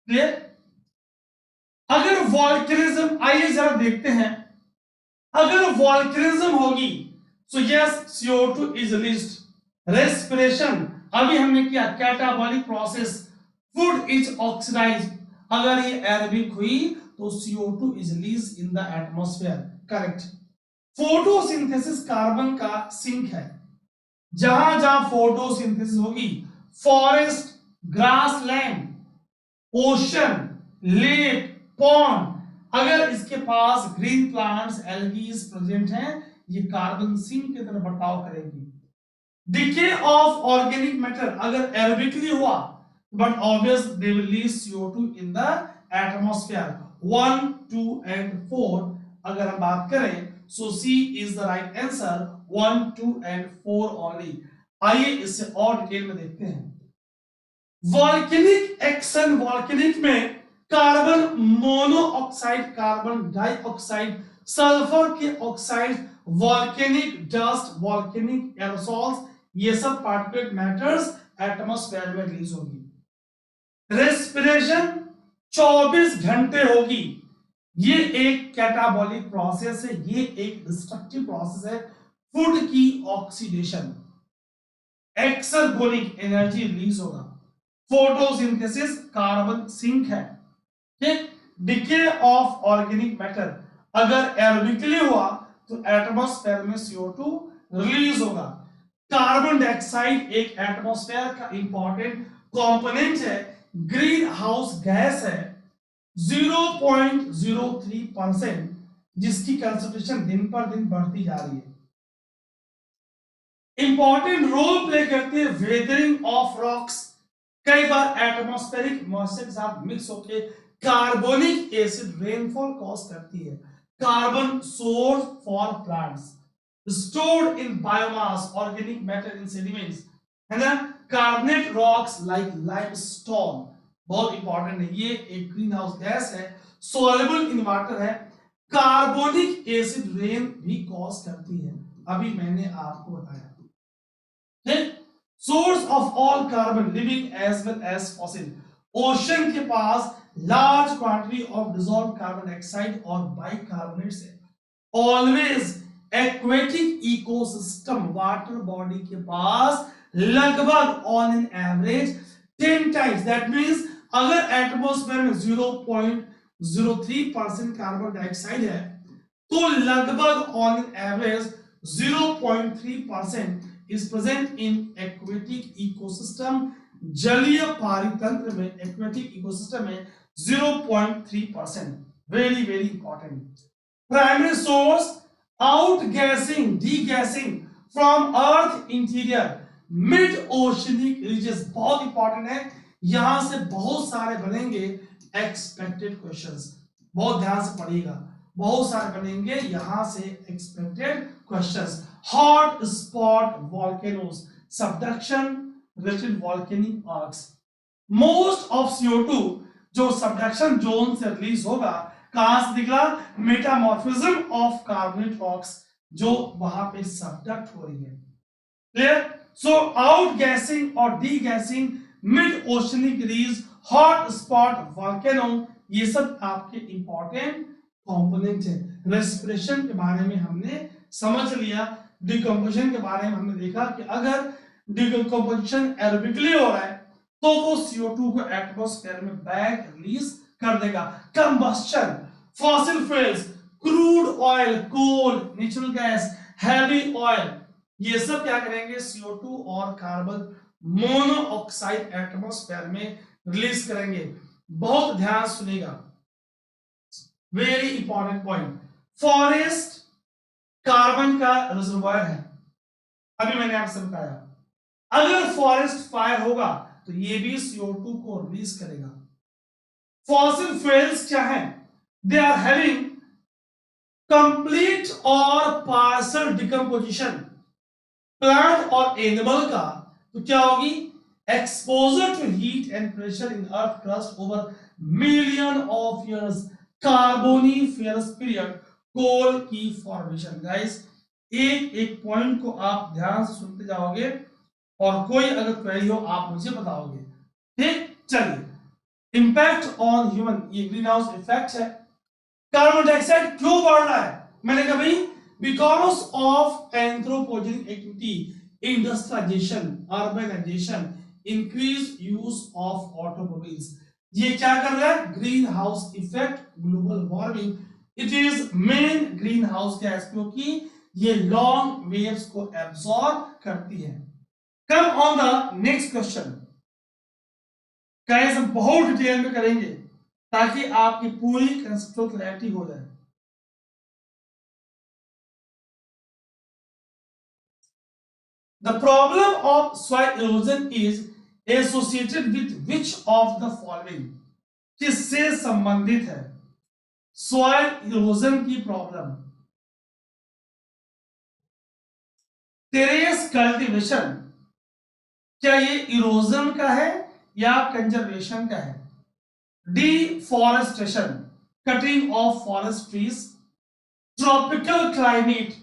क्लियर। अगर वॉल्केनिज्म, आइए जरा देखते हैं, अगर वॉल्केनिज्म होगी so yes CO2 is released, respiration अभी हमने किया, catabolic process, food is oxidised, अगर ये एरोबिक हुई तो CO2 is release in the atmosphere, correct. Photosynthesis carbon का सिंक है, जहां जहां फोटोसिंथेसिस होगी, forest, grassland, ocean, lake, pond, अगर इसके पास ग्रीन प्लांट्स एल्गीज प्रेजेंट हैं, ये कार्बन सिंक की तरफ बर्ताव करेंगी। डिके ऑफ ऑर्गेनिक मैटर अगर एरोबिकली हुआ, but obvious they will release CO2 in the atmosphere 1, 2 and 4। अगर हम बात करें so C is the right answer 1, 2 and 4 only. आइए इससे और डिटेल में देखते हैं। वॉल्केनिक एक्शन, वॉल्केनिक में carbon monoxide, carbon dioxide, sulphur के oxide, volcanic dust, volcanic aerosols, ये सब पार्टिकुलेट मैटर्स एटमॉस्फेयर में रिलीज होगी। रेस्पिरेशन 24 घंटे होगी। ये एक कैटाबॉलिक प्रोसेस है, ये एक डिस्ट्रक्टिव प्रोसेस है, फूड की ऑक्सीडेशन, एक्सर्गोनिक एनर्जी रिलीज होगा। फोटोसिंथेसिस कार्बन सिंक है। ठीक, डिके ऑफ ऑर्गेनिक मैटर अगर एरोबिकली हुआ तो एटमॉस्फेयर में CO2 रिलीज होगा। कार्बन डाइऑक्साइड एक एटमॉस्फेयर का इंपॉर्टेंट कंपोनेंट है, ग्रीन हाउस गैस है 0.03%, जिसकी कंसंट्रेशन दिन पर दिन बढ़ती जा रही है। इंपॉर्टेंट रोल प्ले करती है वेदरिंग ऑफ रॉक्स। कई बार एटमॉस्फेरिक मॉइस्चर के साथ मिक्स होकर कार्बोनिक एसिड रेनफॉल कॉज करती है। Carbon source for plants, stored in biomass, organic matter in sediments, है ना। कार्बोनेट रॉक्स लाइक लाइमस्टोन बहुत इंपॉर्टेंट है, ये एक ग्रीन हाउस गैस है, सॉल्युबल इन वाटर है, कार्बोनिक एसिड रेन भी कॉज करती है, अभी मैंने आपको बताया। Source of all carbon living as well as fossil, ocean के पास large quantity of dissolve carbon dioxide और बाइकार्बोनेट्स है। Always aquatic ecosystem, water body के पास लगभग on an average 10 times, that means अगर एटमॉस्फेयर में 0.03% कार्बन डाइऑक्साइड है तो लगभग on an average 0.3% is present in aquatic ecosystem. जलीय पारितंत्र में, एक्वेटिक इकोसिस्टम में 0.3%, very very important. Primary source outgassing, degassing from earth interior, mid oceanic region, बहुत important है, यहां से बहुत सारे बनेंगे एक्सपेक्टेड क्वेश्चंस, बहुत ध्यान से पढ़िएगा, बहुत सारे बनेंगे यहां से expected questions. Hot spot volcanoes, subduction related volcanic arcs, most of CO2 जो सबडक्शन जोन से रिलीज होगा, कहां से निकला, मेटामॉर्फिज्म ऑफ कार्बोनेट रॉक्स जो वहां पे सबडक्ट हो रही है। क्लियर। सो आउटगैसिंग और degassing, mid oceanic ridge, hot spot volcano, ये सब आपके इंपॉर्टेंट कंपोनेंट है। रेस्पिरेशन के बारे में हमने समझ लिया, डिकम्पोजिशन के बारे में हमने देखा कि अगर डिकम्पोजिशन एरोबिकली हो रहा है तो वो CO2 को एटमॉस्फेयर में बैक रिलीज कर देगा। Combustion, fossil fuels, crude oil, coal, natural gas, heavy oil, ये सब क्या करेंगे, CO2 और कार्बन मोनोऑक्साइड एटमॉस्फेयर में रिलीज करेंगे। बहुत ध्यान सुनेगा, very important point. Forest carbon का रिजर्वायर है, अभी मैंने आपसे बताया, अगर फॉरेस्ट फायर होगा तो ये भी CO2 को रिलीज करेगा। फॉसिल फ्यूल्स क्या है, दे आर हैविंग कंप्लीट और पार्शियल डिकम्पोजिशन, प्लांट और एनिमल का तो क्या होगी, exposure to heat and pressure in earth crust over million of years, Carboniferous period, coal की फॉर्मेशन। गाइस एक एक पॉइंट को आप ध्यान से सुनते जाओगे और कोई अगर क्वेरी हो आप मुझे बताओगे। ठीक, चलिए, इंपैक्ट ऑन ह्यूमन, ये ग्रीन हाउस इफेक्ट है। कार्बन डाइऑक्साइड क्यों बढ़ रहा है, मैंने कहा भाई because of anthropogenic activity, industrialisation, urbanisation, increase use of automobiles, ये क्या कर रहा है, green house effect, global warming, it is main green house gas, क्योंकि ये लॉन्ग वेव्स को एब्सॉर्ब करती है। Come on the next question, guys हम बहुत डिटेल में करेंगे, ताकि आपकी पूरी कंसेप्चुअल क्लैरिटी हो जाए। The problem of soil erosion is associated with which of the following? किससे संबंधित है सॉइल इरोजन की प्रॉब्लम? टेरेस कल्टीवेशन, क्या ये इरोजन का है या कंजर्वेशन का है? Deforestation, cutting of forest trees, tropical climate.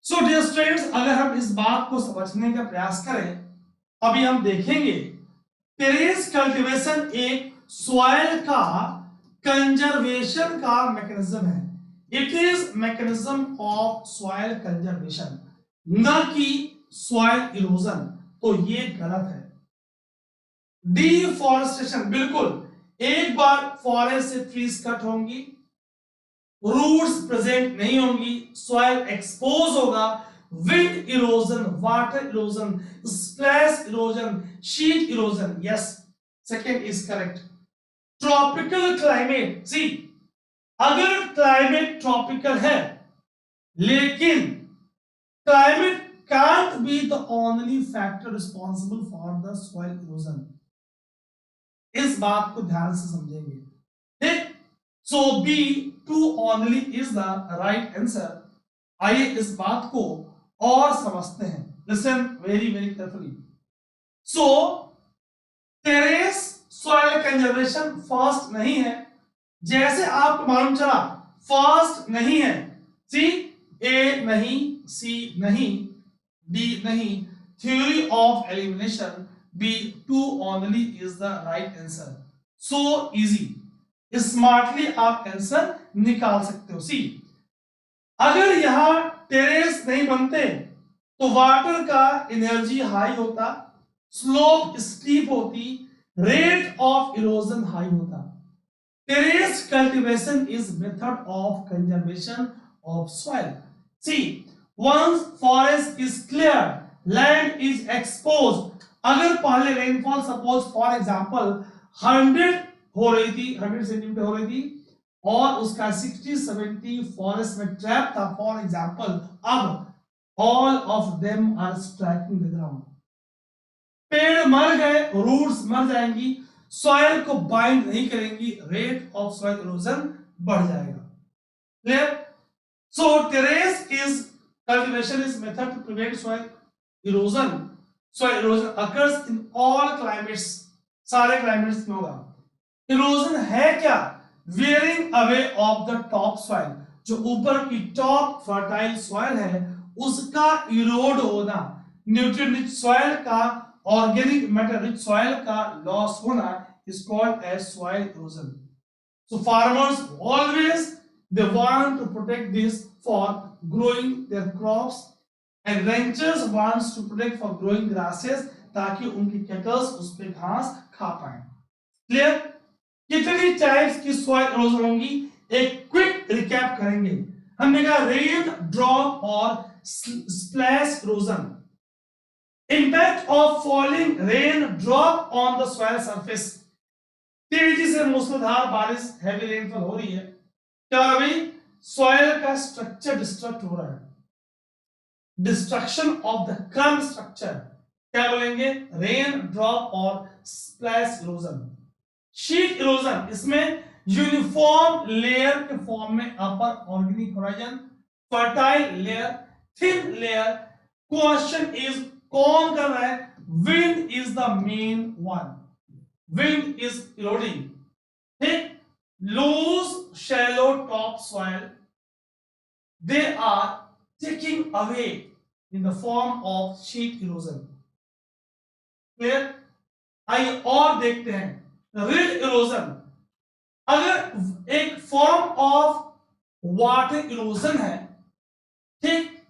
So dear students, अगर हम इस बात को समझने का प्रयास करें, अभी हम देखेंगे टेरेस कल्टीवेशन एक सॉइल का कंजर्वेशन का मैकेनिज्म है। It is mechanism of soil conservation, न कि सॉइल इरोजन। तो ये गलत है। डिफॉरेस्टेशन, बिल्कुल, एक बार फॉरेस्ट से ट्रीज कट होंगी, रूट्स प्रेजेंट नहीं होंगी, सॉइल एक्सपोज होगा, wind erosion, water erosion, splash erosion, sheet erosion. Yes, second is correct. Tropical climate, C, अगर क्लाइमेट ट्रॉपिकल है, लेकिन climate can't be the only factor responsible for the soil erosion, इस बात को ध्यान से समझेंगे, ठीक? So B, two only is the right answer. आइए इस बात को और समझते हैं। Listen very very carefully. So terrace soil conservation first नहीं है, जैसे आपको मालूम चला फर्स्ट नहीं है। सी, ए नहीं, सी नहीं, डी नहीं, theory of elimination, B, two only is the right answer. So easy, smartly आप आंसर निकाल सकते हो। सी, अगर यहां टेरेस नहीं बनते तो वाटर का एनर्जी हाई होता, स्लोप स्टीप होती, रेट ऑफ इरोजन हाई होता। Terrace cultivation is method of conservation of soil. See, once forest is cleared, land is exposed, अगर पहले रेनफॉल सपोज फॉर एग्जांपल 100 हो रही थी, 100 सेंटीमीटर हो रही थी, और उसका 60-70 फॉरेस्ट में ट्रैप था फॉर एग्जांपल, अब all of them are striking the ground. पेड़ मर गए, रूट्स मर जाएंगी, सॉइल को बाइंड नहीं करेंगी, रेट ऑफ सॉइल इरोजन बढ़ जाएगा। Clear? So terrace is cultivation is method to prevent soil erosion. Soil erosion occurs in all climates, सारे climates में होगा। erosion है क्या? wearing away of the top soil, जो ऊपर की top fertile soil है उसका erode होना, nutrient rich soil का, organic matter rich soil का loss होना is called as soil erosion. So farmers always they want to protect this for growing their crops, and ranchers wants to protect for growing grasses, ताकि उनकी kettles उस पे घास खा पाए। Clear? कितनी टाइप्स की सॉइल इरोजन होंगी, एक क्विक रिकैप करेंगे। हमने कहा रेन ड्रॉप और splash erosion, impact of falling rain drop on the soil surface, तेजी से मूसलाधार बारिश, हैवी रेनफॉल हो रही है, क्या हो रही? सॉइल का स्ट्रक्चर डिस्ट्रक्ट हो रहा है, destruction of the crumb structure, क्या बोलेंगे? रेन ड्रॉप और स्प्लैश इरोजन। शीट इरोजन, इसमें यूनिफॉर्म लेयर के फॉर्म में upper organic horizon, fertile layer, thin layer. Question is कौन कर रहा है? Wind is the main one, wind is eroding, ठीक? Loose shallow top soil, they are taking away in the form of sheet erosion. Clear? आइए और देखते हैं rid erosion। अगर एक फॉर्म ऑफ वाटर इरोजन है, ठीक,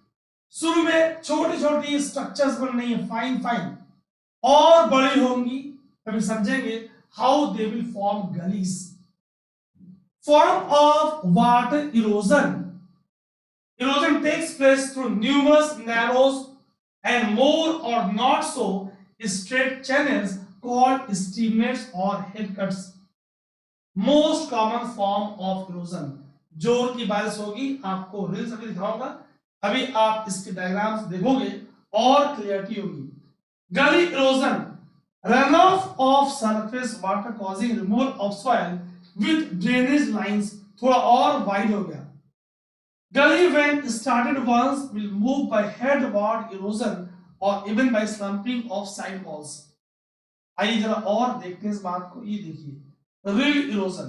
शुरू में छोटी छोटी स्ट्रक्चर्स बन रही है, फाइन फाइन, और बड़ी होंगी, तभी समझेंगे how they will form gullies. Form of water erosion. Erosion takes place through numerous narrow and more or not so straight channels called streamlets or head cuts. Most common form of erosion, जोर की बारिश होगी। आपको reels अभी दिखाऊंगा, अभी आप इसके डायग्राम्स देखोगे और क्लियरिटी होगी। गली erosion, run of surface water causing removal of soil with drainage lines, थोड़ा और वाइड हो गया। Gully when started once will move by headward erosion or even by slumping of side walls. आइए जरा और देखते हैं इस बात को, ये देखिए rill erosion,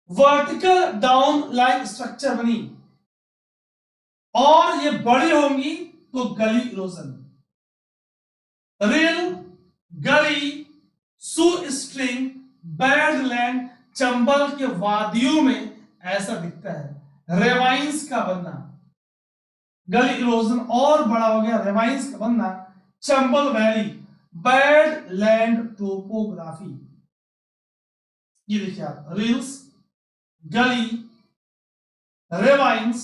vertical down like structure बनी और ये बड़ी होंगी तो गली इरोजन। रिल, गली, सू स्ट्रिंग, बैडलैंड, चंबल के वादियों में ऐसा दिखता है। रेवाइंस का बनना, गली इरोजन और बड़ा हो गया, रेवाइंस का बनना, Chambal valley, bad land topography. ये देखिए आप, रिल्स, गली, रेवाइंस,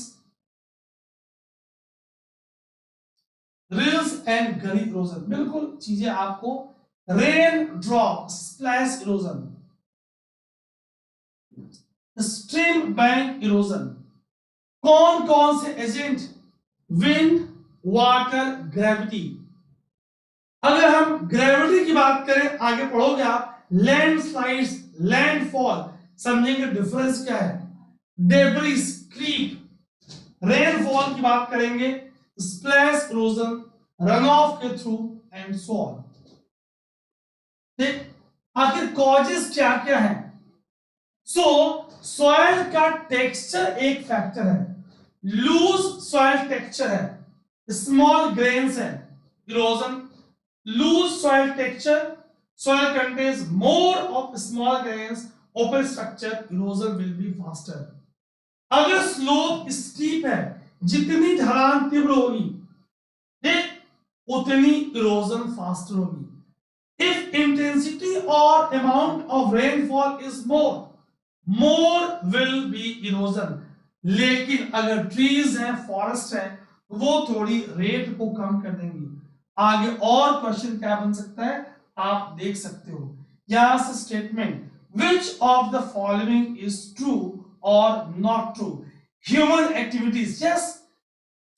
रिल्स एंड गली इरोजन, बिल्कुल चीजें आपको। Rain drop, splash erosion, stream bank erosion, कौन कौन से एजेंट, विंड, वाटर, ग्रेविटी। अगर हम ग्रेविटी की बात करें, आगे पढ़ोगे आप, लैंडस्लाइड्स, लैंडफॉल, समझेंगे डिफरेंस क्या है। Debris, creep. रेनफॉल की बात करेंगे, स्प्लैश इरोजन, रन ऑफ के थ्रू एंड सो ऑन। ठीक, आखिर कॉजेस क्या क्या है। सो सॉइल का टेक्सचर एक फैक्टर है, लूज सॉइल टेक्सचर है, स्मॉल ग्रेन्स है, erosion. Loose soil texture, soil contains more of small grains, open structure, erosion will be faster. अगर स्लोप स्टीप है, जितनी ढलान तीव्र होगी ठीक उतनी इरोजन फास्टर होगी। इफ इंटेंसिटी और amount of rainfall is more will be erosion. लेकिन अगर ट्रीज हैं, फॉरेस्ट है, वो थोड़ी रेट को कम कर देंगी। आगे और क्वेश्चन क्या बन सकता है आप देख सकते हो। यहां से statement, which of the following is true और not true. Human activities, yes.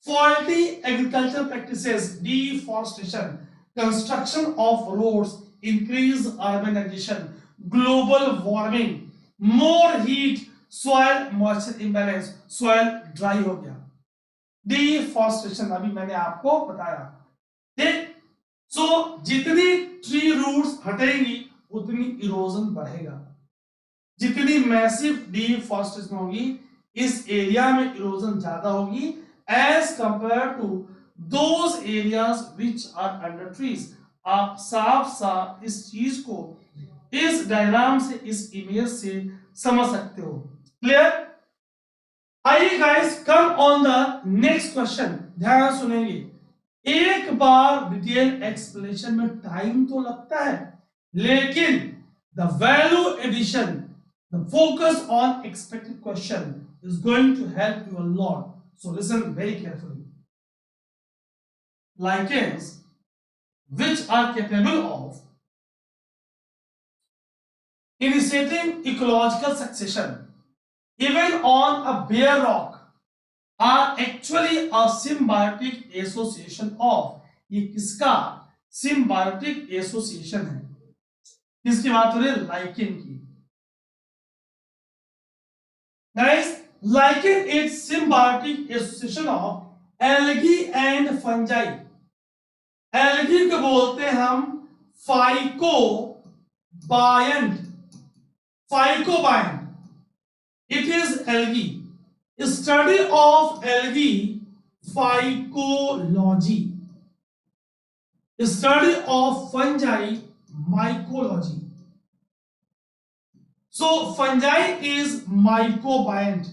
faulty agricultural practices, deforestation, construction of roads, increased urbanization, global warming, more heat, soil moisture imbalance, soil dry हो गया। deforestation अभी मैंने आपको बताया ठीक। सो जितनी tree roots हटेंगी उतनी इरोजन बढ़ेगा। जितनी मैसिव डिफॉरेस्टेशन होगी इस एरिया में इरोजन ज्यादा होगी as compared to those areas which are under trees। आप साफ साफ इस चीज को इस डायग्राम से, इस इमेज से समझ सकते हो। क्लियर। आइए guys, come on the next question, ध्यान सुनेंगे। एक बार डिटेल एक्सप्लेनेशन में टाइम तो लगता है, लेकिन the value addition, the focus on expected question is going to help you a lot. So listen very carefully. Lichens which are capable of initiating ecological succession even on a bare rock are actually a symbiotic association of, ये किसका symbiotic association है, किसकी बात हो रही है, lichen की। Guys, lichen is symbiotic association of algae and fungi। algae को बोलते हैं हम फाइकोबायंट, फाइकोबायंट। It is algae. Study of algae, phycology. Study of fungi, mycology. So fungi is mycobiont,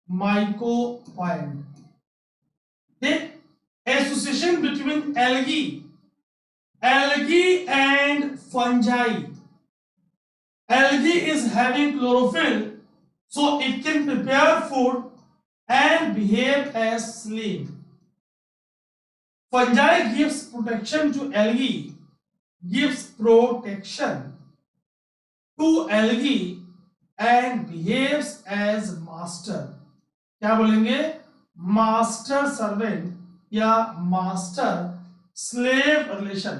mycobiont. The association between algae and fungi. Algae is having chlorophyll, so it can prepare food and behave as slave. Fungi gives protection to algae, gives protection to algae and behaves as master. क्या बोलेंगे? Master servant या master slave relation,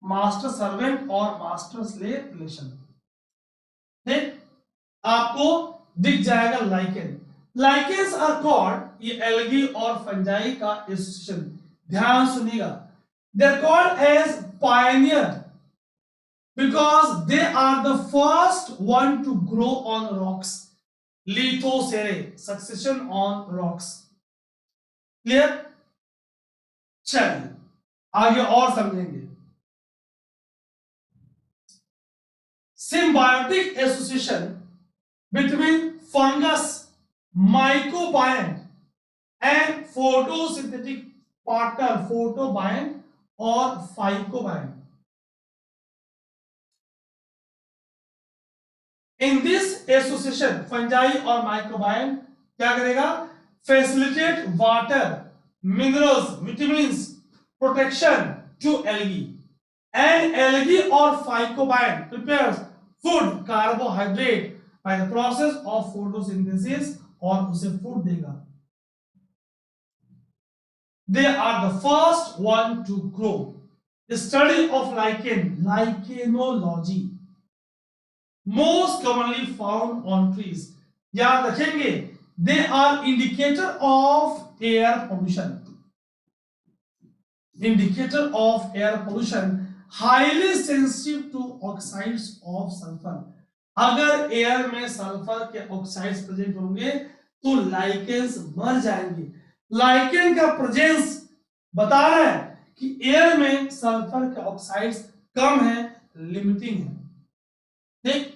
master servant और master slave relation. ठीक, आपको दिख जाएगा lichen. Lichens are called, ये algae और फंजाई का एसोसिएशन, ध्यान सुनिएगा, they are called as pioneer because they are the first one to grow on rocks. Lithocere, succession on rocks. Clear? चलिए आगे और समझेंगे। Symbiotic association between fungus, mycobiont and photosynthetic partner, photobiont और phycobiont. In this association fungi और mycobiont क्या करेगा? Facilitate water, minerals, vitamins protection to algae, and algae और phycobiont prepares food, carbohydrate by the process of photosynthesis, और उसे food देगा। They are the first one to grow. Study of lichen, lichenology, most commonly found on trees। याद रखेंगे, they are indicator of air pollution, indicator of air pollution, highly sensitive to oxides of sulfur। अगर air में sulphur के oxides present होंगे तो lichens मर जाएंगे। Lichen का प्रेजेंस बता रहा है कि एयर में सल्फर के ऑक्साइड्स कम है, लिमिटिंग है। ठीक,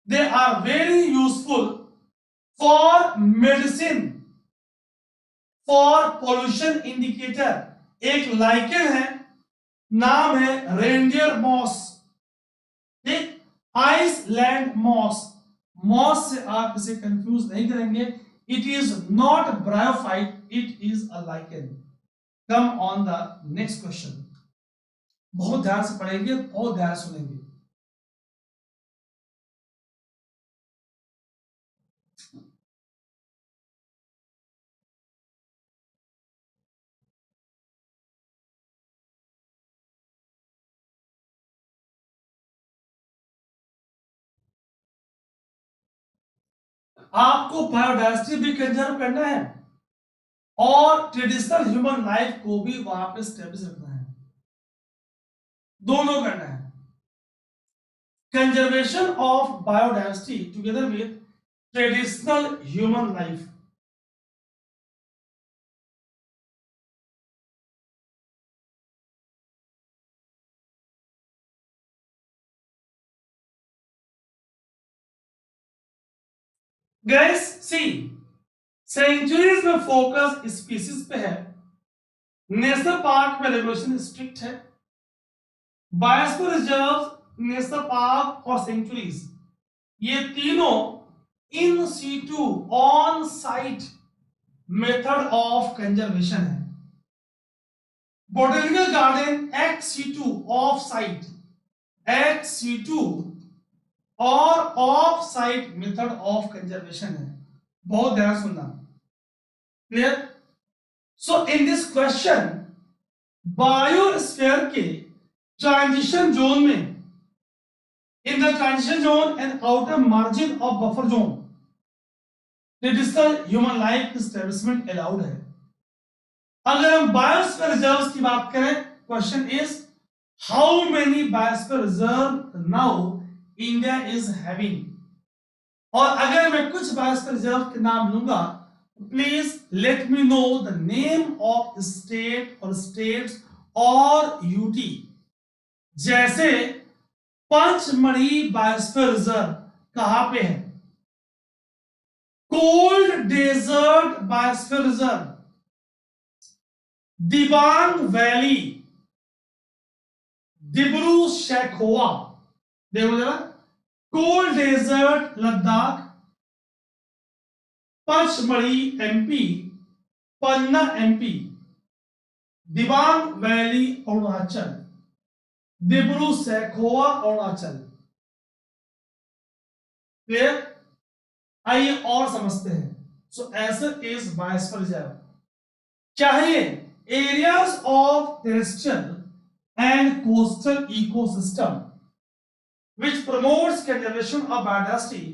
they are very useful for medicine, for pollution indicator। एक लाइकेन है, नाम है रेंडियर मॉस। ठीक, आइसलैंड मॉस, मॉस से आप इसे कंफ्यूज नहीं करेंगे। It is not bryophyte, it is a lichen. Come on the next question. बहुत ध्यान से पढ़ेंगे, बहुत ध्यान सुनेंगे। आपको बायोडायवर्सिटी भी कंजर्व करना है और ट्रेडिशनल ह्यूमन लाइफ को भी वहां पे स्टेब्लिश रखना है, दोनों करना है। Conservation of biodiversity together with traditional human life. Guys see, sanctuaries में फोकस स्पीसीज पे है, नेशनल पार्क में रेगुलेशन स्ट्रिक्ट है, बायोस्फीयर रिजर्व, नेशनल पार्क और सेंचुरीज ये तीनों in situ on site method of conservation है। Botanical garden ex situ off site, ex situ और off site method of conservation है। बहुत ध्यान सुनना। Clear? So in this question biosphere के ट्रांजिशन जोन में, in the transition zone and outer margin of buffer zone, traditional human life establishment allowed है। अगर हम बायोस्फीयर रिजर्व्स की बात करें, question is how many biosphere reserve now India is having. और अगर मैं कुछ बायोस्फीयर रिजर्व के नाम लूंगा, please let me know the name of state और स्टेट्स और यूटी। जैसे पंचमढ़ी बायोस्फीयर रिजर्व कहां पे है? Cold desert biosphere reserve, Dibang valley, Dibru Saikhowa, देखो जरा, cold desert Ladakh, Pachmarhi MP, Panna MP, Dibang Valley Arunachal, Dibru Saikhowa Arunachal. Clear? आइए और समझते हैं। So answer is biosphere reserve. चाहिए areas of terrestrial and coastal ecosystem which promotes conservation of biodiversity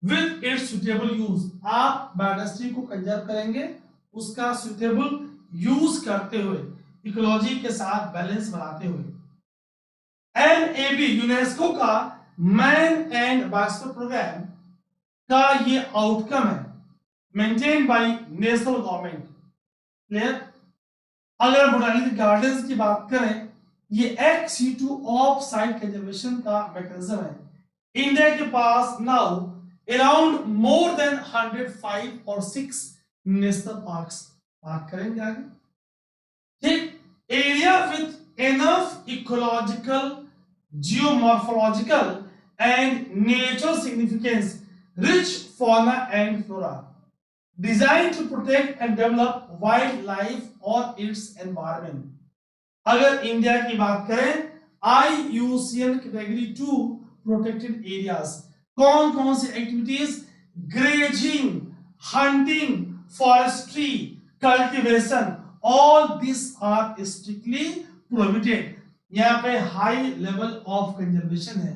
with its suitable use। आप biodiversity को conserve करेंगे उसका सुटेबल यूज करते हुए, इकोलॉजी के साथ बैलेंस बनाते हुए। एमएबी यूनेस्को का मैन एंड बायोस्फीयर प्रोग्राम का ये आउटकम है, maintain by national government. Clear? अगर बोटानिकल गार्डन्स की बात करें, ये x two of site conservation का मैकेनिज्म है। इंडिया के पास नाउ अराउंड मोर देन 105 और 6 नेशनल पार्क्स। बात करेंगे आगे। ठीक, area with enough ecological, geomorphological and natural significance, rich fauna and flora, designed to protect and develop wildlife or its environment। अगर India की बात करें, IUCN कैटेगरी 2 प्रोटेक्टेड एरियाज, कौन कौन सी activities? Grazing, hunting, forestry, cultivation, all this are strictly prohibited. यहाँ पे high level of conservation है।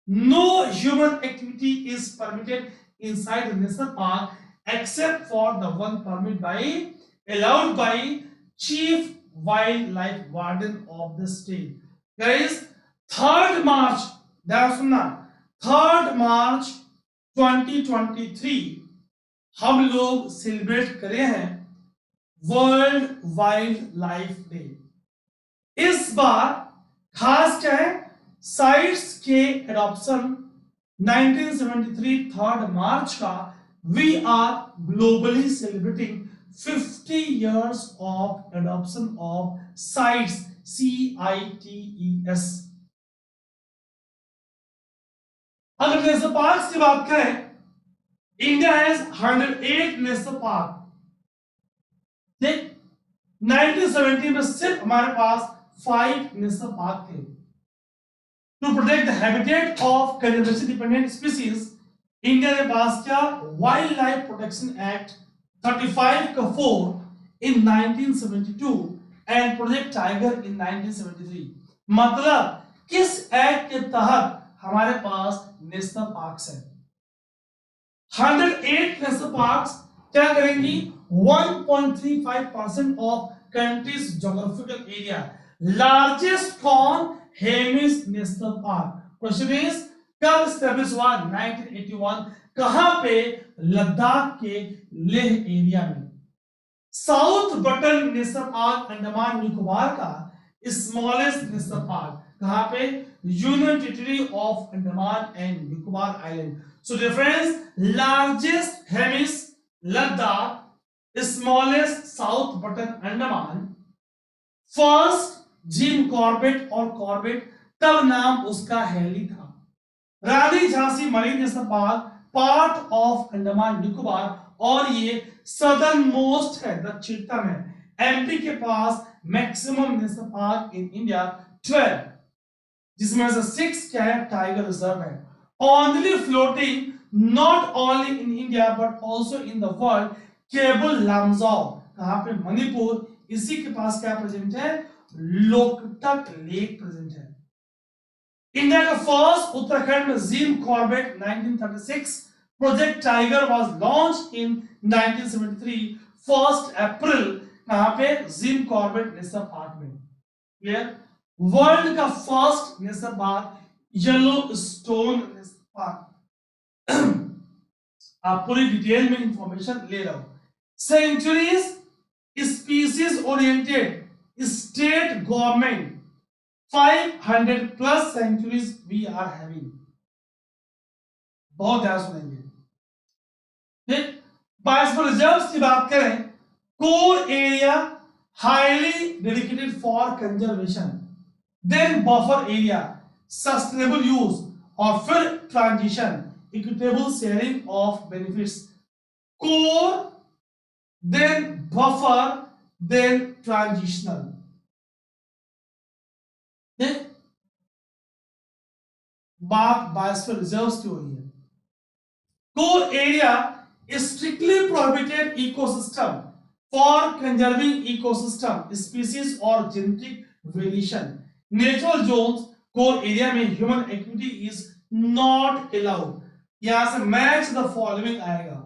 No human activity is permitted inside the national park except for the one allowed by chief wildlife warden of the state। Guys, 3rd March, ध्यान सुनना, 3rd March 2023 हम लोग celebrate करे हैं world wild life day. इस बार खास क्या है? साइट्स के एडॉप्शन 1973 3rd मार्च का we are globally celebrating 50 years of adoption of sites, CITES। अगर नेशनल पार्क्स की बात करें, इंडिया हैज 108 नेशनल पार्क। ठीक, 1970 में सिर्फ हमारे पास 5 नेशनल पार्क थे। To protect the habitat of conservation dependent species, India के पास क्या? वाइल्ड लाइफ प्रोटेक्शन एक्ट 35 का 4 इन 1972 एंड प्रोजेक्ट टाइगर इन 1973। मतलब किस एक्ट के तहत हमारे पास नेशनल पार्क्स है? 108 नेशनल पार्क्स क्या करेंगी? 1.35% of country's geographical area. Largest कौन? Hemis National Park. Question is कब स्टैब्लिश हुआ? 1981। कहां पे? लद्दाख के लेह एरिया में। South Button National Park Andaman Nicobar का स्मॉलेस्ट नेशनल पार्क, कहां पे? Union territory of Andaman and Nicobar island. So difference, largest Hemis Ladakh, smallest South Button Andaman. First Jim Corbett और कॉर्बेट, तब नाम उसका हेली था। Rani Jhansi marine national Park part of Andaman Nicobar, और ये सदर्न मोस्ट है, दक्षिणतम है। एमपी के पास maximum national park in India 12, जिसमें से 6 क्या है? टाइगर रिजर्व है। Only floating not only in India but also in the world, Keibul Lamjao, कहां पे? मणिपुर। इसी के पास क्या प्रेजेंट है? लोकटक लेक प्रेजेंट है। इंडिया का फर्स्ट उत्तराखंड में Jim Corbett 1936, Project Tiger was launch in 1973 1 April, कहां पे? जिम कॉर्बेट नेशनल पार्क में। क्लियर? वर्ल्ड का first national park Yellowstone national park. आप पूरी डिटेल में इंफॉर्मेशन ले रहे हो। Sanctuaries, species oriented state government, 500 plus sanctuaries we are having। बहुत ध्यान सुनेंगे। ठीक, बायोस्फीयर रिजर्व्स की बात करें, core area highly dedicated for conservation, then buffer area, sustainable use, और फिर transition, equitable sharing of benefits. Core, then buffer, then transitional. बात बायोस्फीयर रिजर्व्स की हो रही है। core area is strictly prohibited ecosystem for conserving ecosystem species or genetic variation. Natural zones core area में human activity is not allowed. यहां से match the following आएगा.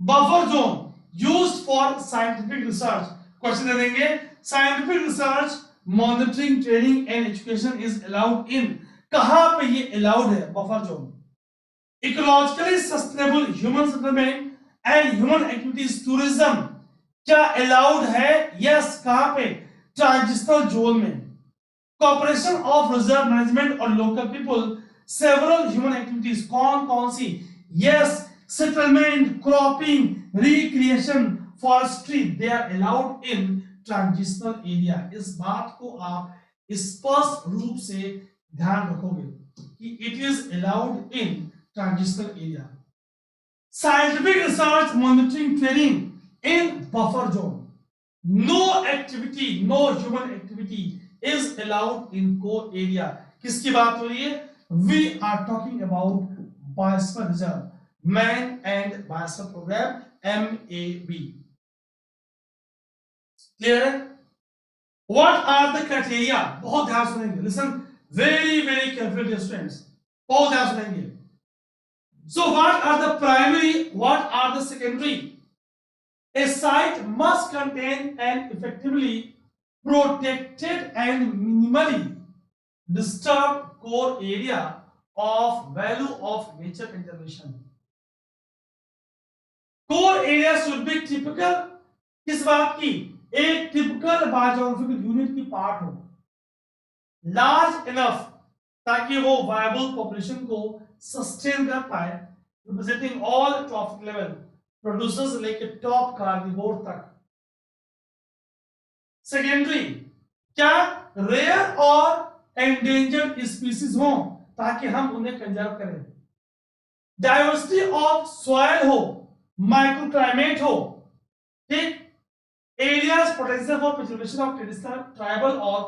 Buffer zone used for scientific research. Question दे देंगे. Scientific research, monitoring, training and education is allowed in. कहां पे ये allowed है buffer zone? Ecologically sustainable human settlement and human activities tourism क्या allowed है? Yes. कहां पे? Transitional zone में. Cooperation of reserve management और local people, several human activities कौन सी? Yes. Settlement, cropping, recreation, forestry, they are allowed in transitional area. इस बात को आप स्पष्ट रूप से ध्यान रखोगे कि it is allowed in transitional area. Scientific research, monitoring, training in buffer zone. No activity, no human activity is allowed in core area. किसकी बात हो रही है? We are talking about biosphere reserve, man and biosphere program, MAB. Clear है? What are the criteria? बहुत ध्यान सुनेंगे. Listen very very carefully, dear students. बहुत ध्यान सुनेंगे. So what are the primary, what are the secondary? A site must contain an effectively protected and minimally disturbed core area of value of nature conservation. Core area should be typical. किस बात की? एक typical biogeographical unit की part हो, large enough ताकि वो viable population को sustain कर पाए, representing all trophic level, producers लेके टॉप कार्निवोर तक. सेकेंडरी क्या? रेयर और एंडेंजर्ड स्पीसीज हो ताकि हम उन्हें कंजर्व करें. डाइवर्सिटी ऑफ सॉइल हो, माइक्रोक्लाइमेट हो, ठीक. Areas potential for preservation of traditional tribal और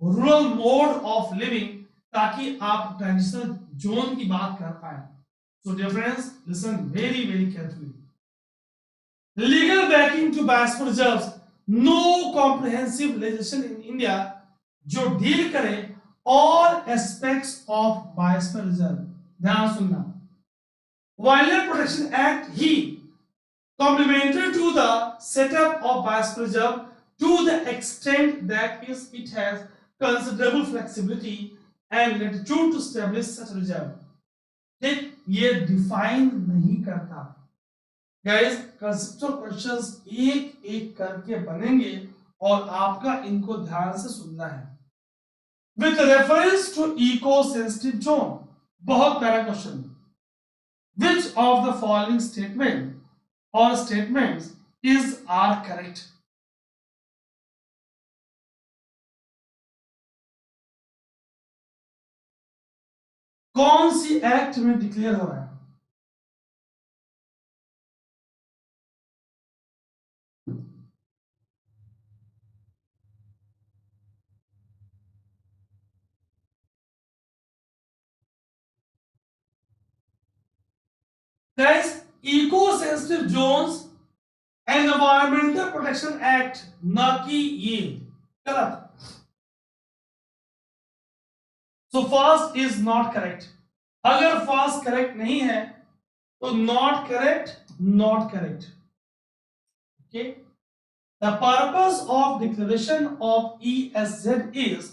रूरल मोड ऑफ लिविंग ताकि आप ट्रांजिशनल जोन की बात कर पाए. So dear friends, listen very very carefully. Legal backing to biosphere reserves. No comprehensive legislation in India जो डील करे all aspects of biosphere reserve. ध्यान सुनना. Wildlife Protection Act he complementary to the setup of biosphere reserve to the extent that it has considerable flexibility and latitude to establish such reserve. ठीक, ये define नहीं करता. Guys, conceptual questions एक एक करके बनेंगे और आपका इनको ध्यान से सुनना है. With reference to eco sensitive zone, बहुत प्यारा question. Which of the following statement और स्टेटमेंट्स इज आर करेक्ट? कौन सी एक्ट में डिक्लेयर हो रहा है? Guys, eco sensitive zones environmental protection act, ना कि ये. गलत. So first is not correct. अगर फर्स्ट करेक्ट नहीं है तो not correct. Okay. The purpose of declaration of ESZ is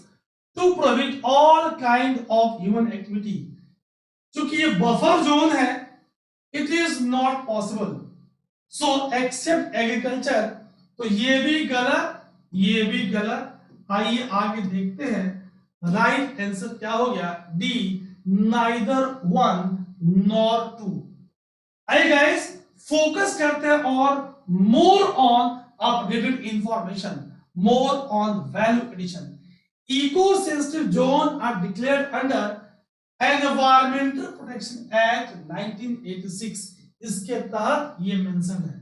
to prohibit all kind of human activity. चूंकि ये बफर जोन है, it is not possible. So except agriculture, तो ये भी गलत. आइए आगे देखते हैं. राइट आंसर क्या हो गया? D, neither one nor two. आई गाइस, फोकस करते हैं और more on updated information, more on value addition. Eco sensitive zone are declared under environmental protection act 1986. इसके तहत ये मेंशन है.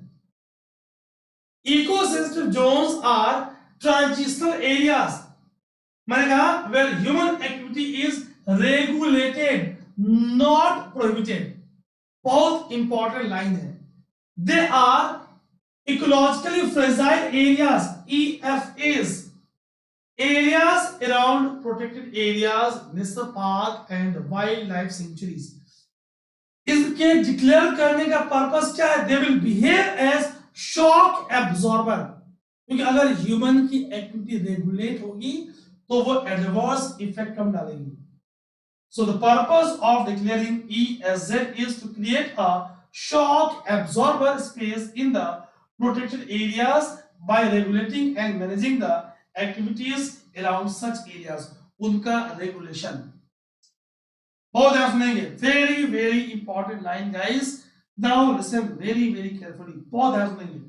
Eco sensitive zones are transitional areas. मैंने कहा where human activity is regulated, not prohibited. बहुत important line है। They are ecologically fragile areas, EFAs, areas around protected areas, national park and wildlife sanctuaries. इसके declare करने का purpose क्या है? They will behave as shock absorber, क्योंकि अगर human की एक्टिविटी रेगुलेट होगी तो वो एडवर्स इफेक्ट कम डालेगी। So the purpose of declaring ESZ is to create a shock absorber space in the protected areas by regulating and managing the activities around such areas. उनका regulation। बहुत ध्यान सुनेंगे, very very important line guys, now listen very very carefully, बहुत ध्यान सुनेंगे।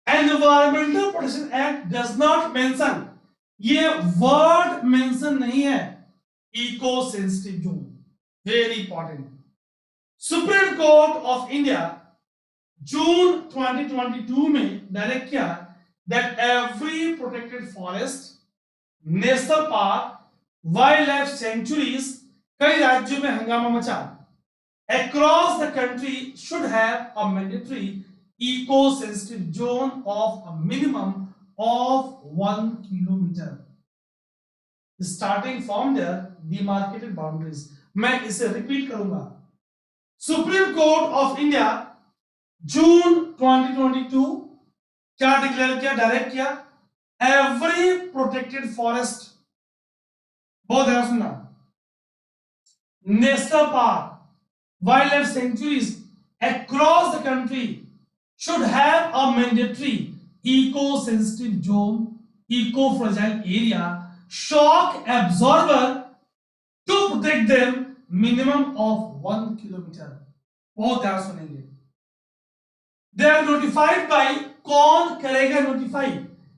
Environmental Protection Act does not mention, ये word mention नहीं है, eco sensitive zone, very important. Supreme Court of India June 2022 में डायरेक्ट किया that every protected forest, national park, wild life sanctuaries, कई राज्यों में हंगामा मचा, across the country should have a mandatory eco sensitive zone of a minimum of 1 kilometre starting from their demarcated boundaries. मैं इसे repeat करूंगा। Supreme Court of India June 2022 क्या declare किया, डायरेक्ट किया, एवरी प्रोटेक्टेड फॉरेस्ट, बहुत ध्यान सुनना, national park, wild life sanctuaries across the country should have a mandatory eco sensitive zone, eco fragile area, shock absorber to protect them minimum of 1 kilometer। बहुत ध्यान सुनेंगे। They are notified by, कौन करेगा notify?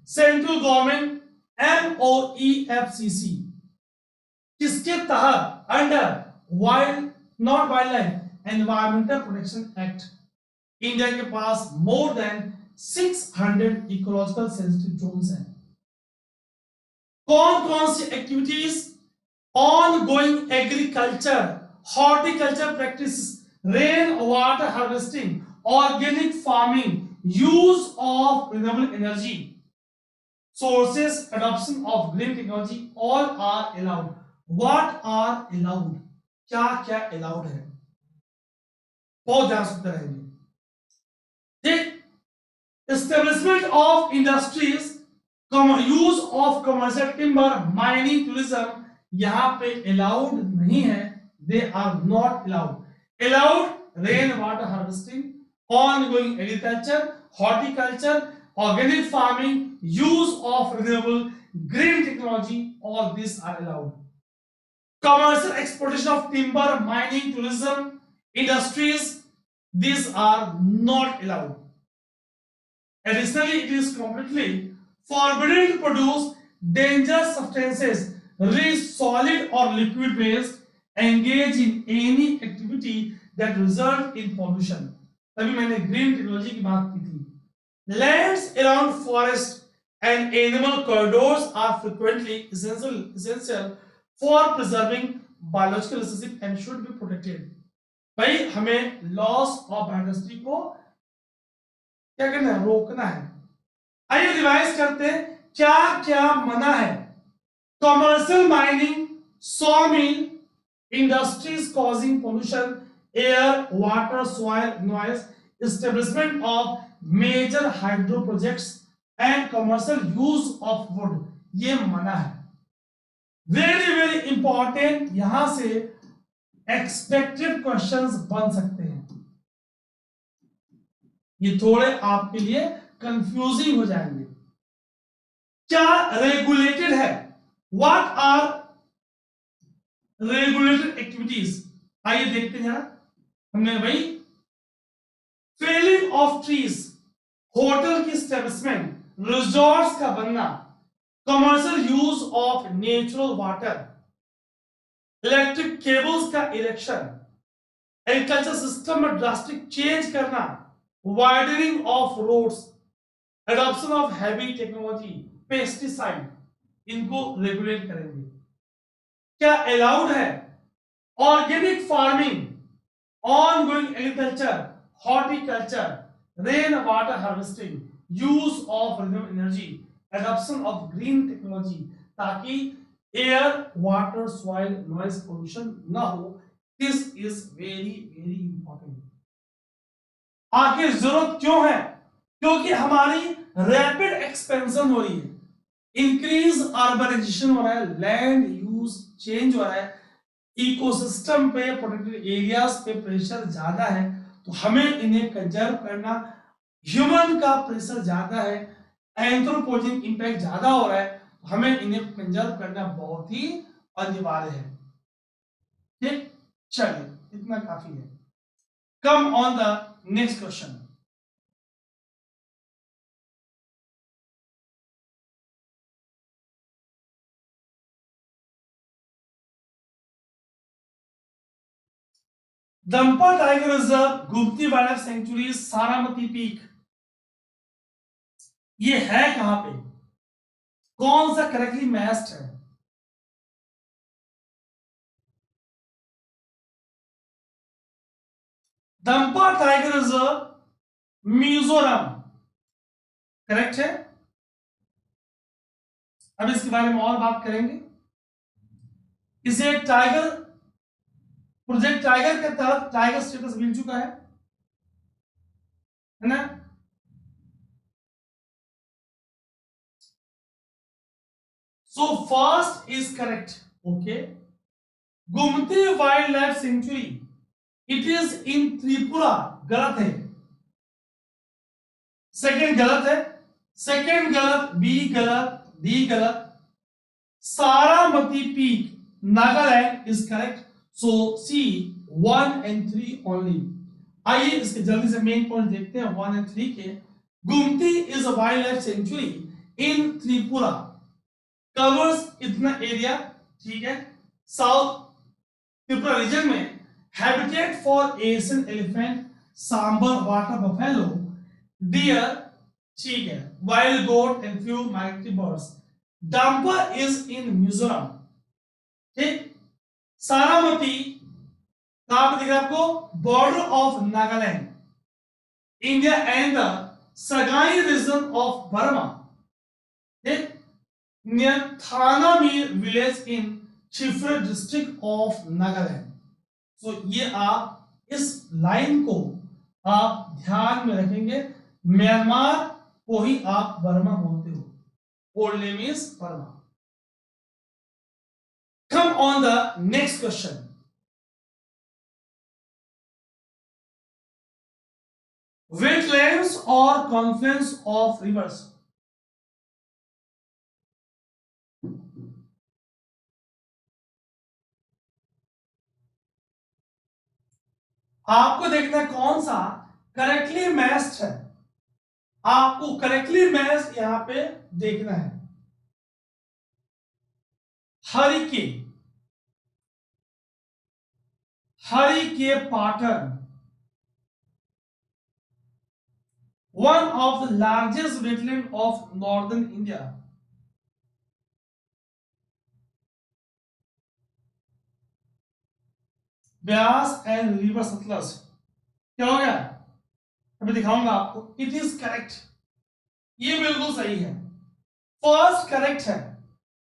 Central government, MOEFCC। किसके तहत? Under wild, not wildlife, environmental protection act. India के पास more than 600 ecological sensitive zones हैं। कौन कौन सी activities? Ongoing agriculture, horticulture practice, rain water harvesting, organic farming, use of renewable energy sources, adoption of green technology, all are allowed. What are allowed? क्या क्या allowed है? बहुत ध्यान से रहेंगे। Establishment of industries, use of commercial timber, mining, tourism, यहां पे allowed नहीं है, they are not allowed. Allowed rain water harvesting, ongoing agriculture, horticulture, organic farming, use of renewable green technology, all this are allowed. Commercial exploitation of timber, mining, tourism, industries, these are not allowed. Additionally, it is completely forbidden to produce dangerous substances, rich, solid or liquid waste, engage in any activity that result in pollution। तभी मैंने green technology की बात की थी। Lands around forest and animal corridors are frequently essential for preserving biological relationship and should be protected। भाई हमें loss of biodiversity को क्या करना है? रोकना है। आइए रिवाइज करते हैं क्या क्या मना है। Commercial mining, sawmill, industries causing pollution, air, water, soil, noise, establishment of major hydro projects and commercial use of wood, ये मना है। वेरी वेरी इंपॉर्टेंट, यहां से एक्सपेक्टेड क्वेश्चंस बन सकते हैं। ये थोड़े आपके लिए कंफ्यूजिंग हो जाएंगे। क्या रेगुलेटेड है? What are regulated activities? आइए देखते हैं। हमने भाई फेलिंग ऑफ ट्रीज, होटल की एस्टेब्लिशमेंट, रिजॉर्ट्स का बनना, commercial use of natural water, electric cables का इरेक्शन, एग्रीकल्चर सिस्टम में ड्रास्टिक चेंज करना, widening of roads, adoption of heavy technology, pesticide, इनको रेगुलेट करेंगे। क्या अलाउड है? Organic farming, ongoing agriculture, horticulture, rainwater harvesting, use of renewable energy, adoption of green technology, ताकि air water soil noise pollution ना हो. This is very very important. आखिर जरूरत क्यों है? क्योंकि हमारी रैपिड एक्सपेंशन हो रही है, इंक्रीज अर्बनाइजेशन हो रहा है, लैंड यूज चेंज हो रहा है, इकोसिस्टम पे प्रोटेक्टेड एरियाज पे प्रेशर ज्यादा है, तो हमें इन्हें कंजर्व करना. ह्यूमन का प्रेशर ज्यादा है, एंथ्रोपोजेनिक इंपैक्ट ज्यादा हो रहा है, तो हमें इन्हें कंजर्व करना बहुत ही अनिवार्य है. ठीक, चलिए इतना काफी है. Come on the next question. Dampa tiger reserve, Gumti wild life sanctuary, Saramati peak, ये है कहां पे? कौन सा करेक्टली मैच्ड है? Dampa tiger reserve Mizoram correct है. अब इसके बारे में और बात करेंगे. इसे टाइगर प्रोजेक्ट टाइगर के तहत टाइगर स्टेटस मिल चुका है ना. सो first is correct. Okay, गुमती wild life sanctuary it is in Tripura, गलत है. सेकंड गलत है, सेकंड गलत, बी गलत, डी गलत. Saramati peak Nagaland is correct. So C 1 and 3 only. आइए इसके जल्दी से मेन पॉइंट देखते हैं 1 and 3 के. Gumti is a wild life sanctuary in Tripura, covers इतना एरिया, ठीक है, साउथ त्रिपुरा रीजन में. Habitat for Asian elephant, sambar water buffalo, deer, ठीक है, wild goat and few migratory birds. Dampa is in Mizoram. ठीक, सारामती कहां पे दिख रहा है आपको? Border of Nagaland, India and the Sagaing region of Burma. ठीक, near Thanamir village in Chifre district of Nagaland. So ये आप इस लाइन को आप ध्यान में रखेंगे. म्यांमार को ही आप बर्मा बोलते हो, old name is Burma. Come on the next question. Wetlands or confluence of rivers? आपको देखना है कौन सा करेक्टली मैच्ड है. आपको करेक्टली मैच्ड यहां पे देखना है. Harike, Harike pattern, one of the largest wetland of northern India. Beas and river Sutlej. क्या हो गया? अभी दिखाऊंगा आपको. इट इज करेक्ट, ये बिल्कुल सही है, फर्स्ट करेक्ट है.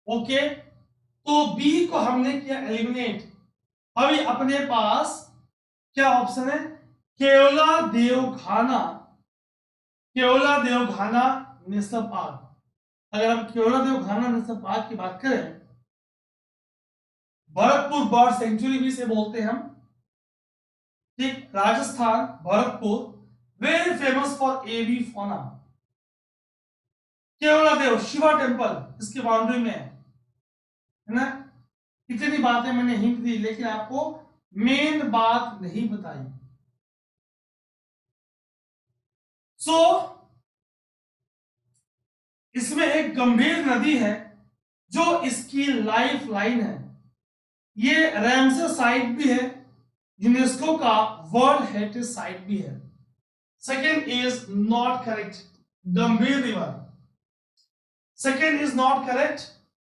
ओके, तो बी को हमने किया एलिमिनेट. अभी अपने पास क्या ऑप्शन है? केवला देवघाना, केवला देवघाना नेशनल पार्क. अगर हम केवला देवघाना नेशनल पार्क की बात करें, भरतपुर बर्ड सेंचुरी भी से बोलते हैं हम. ठीक, Rajasthan, Bharatpur, very famous for avifauna. Keoladeo Shiva temple इसकी बाउंड्री में है ना. इतनी बातें मैंने हिंट दी, लेकिन आपको मेन बात नहीं बताई. सो इसमें एक गंभीर नदी है जो इसकी लाइफ लाइन है. ये रैमसर साइट भी है, यूनेस्को का वर्ल्ड हेरिटेज साइट भी है. सेकेंड इज नॉट करेक्ट, गंभीर river. Second is not correct,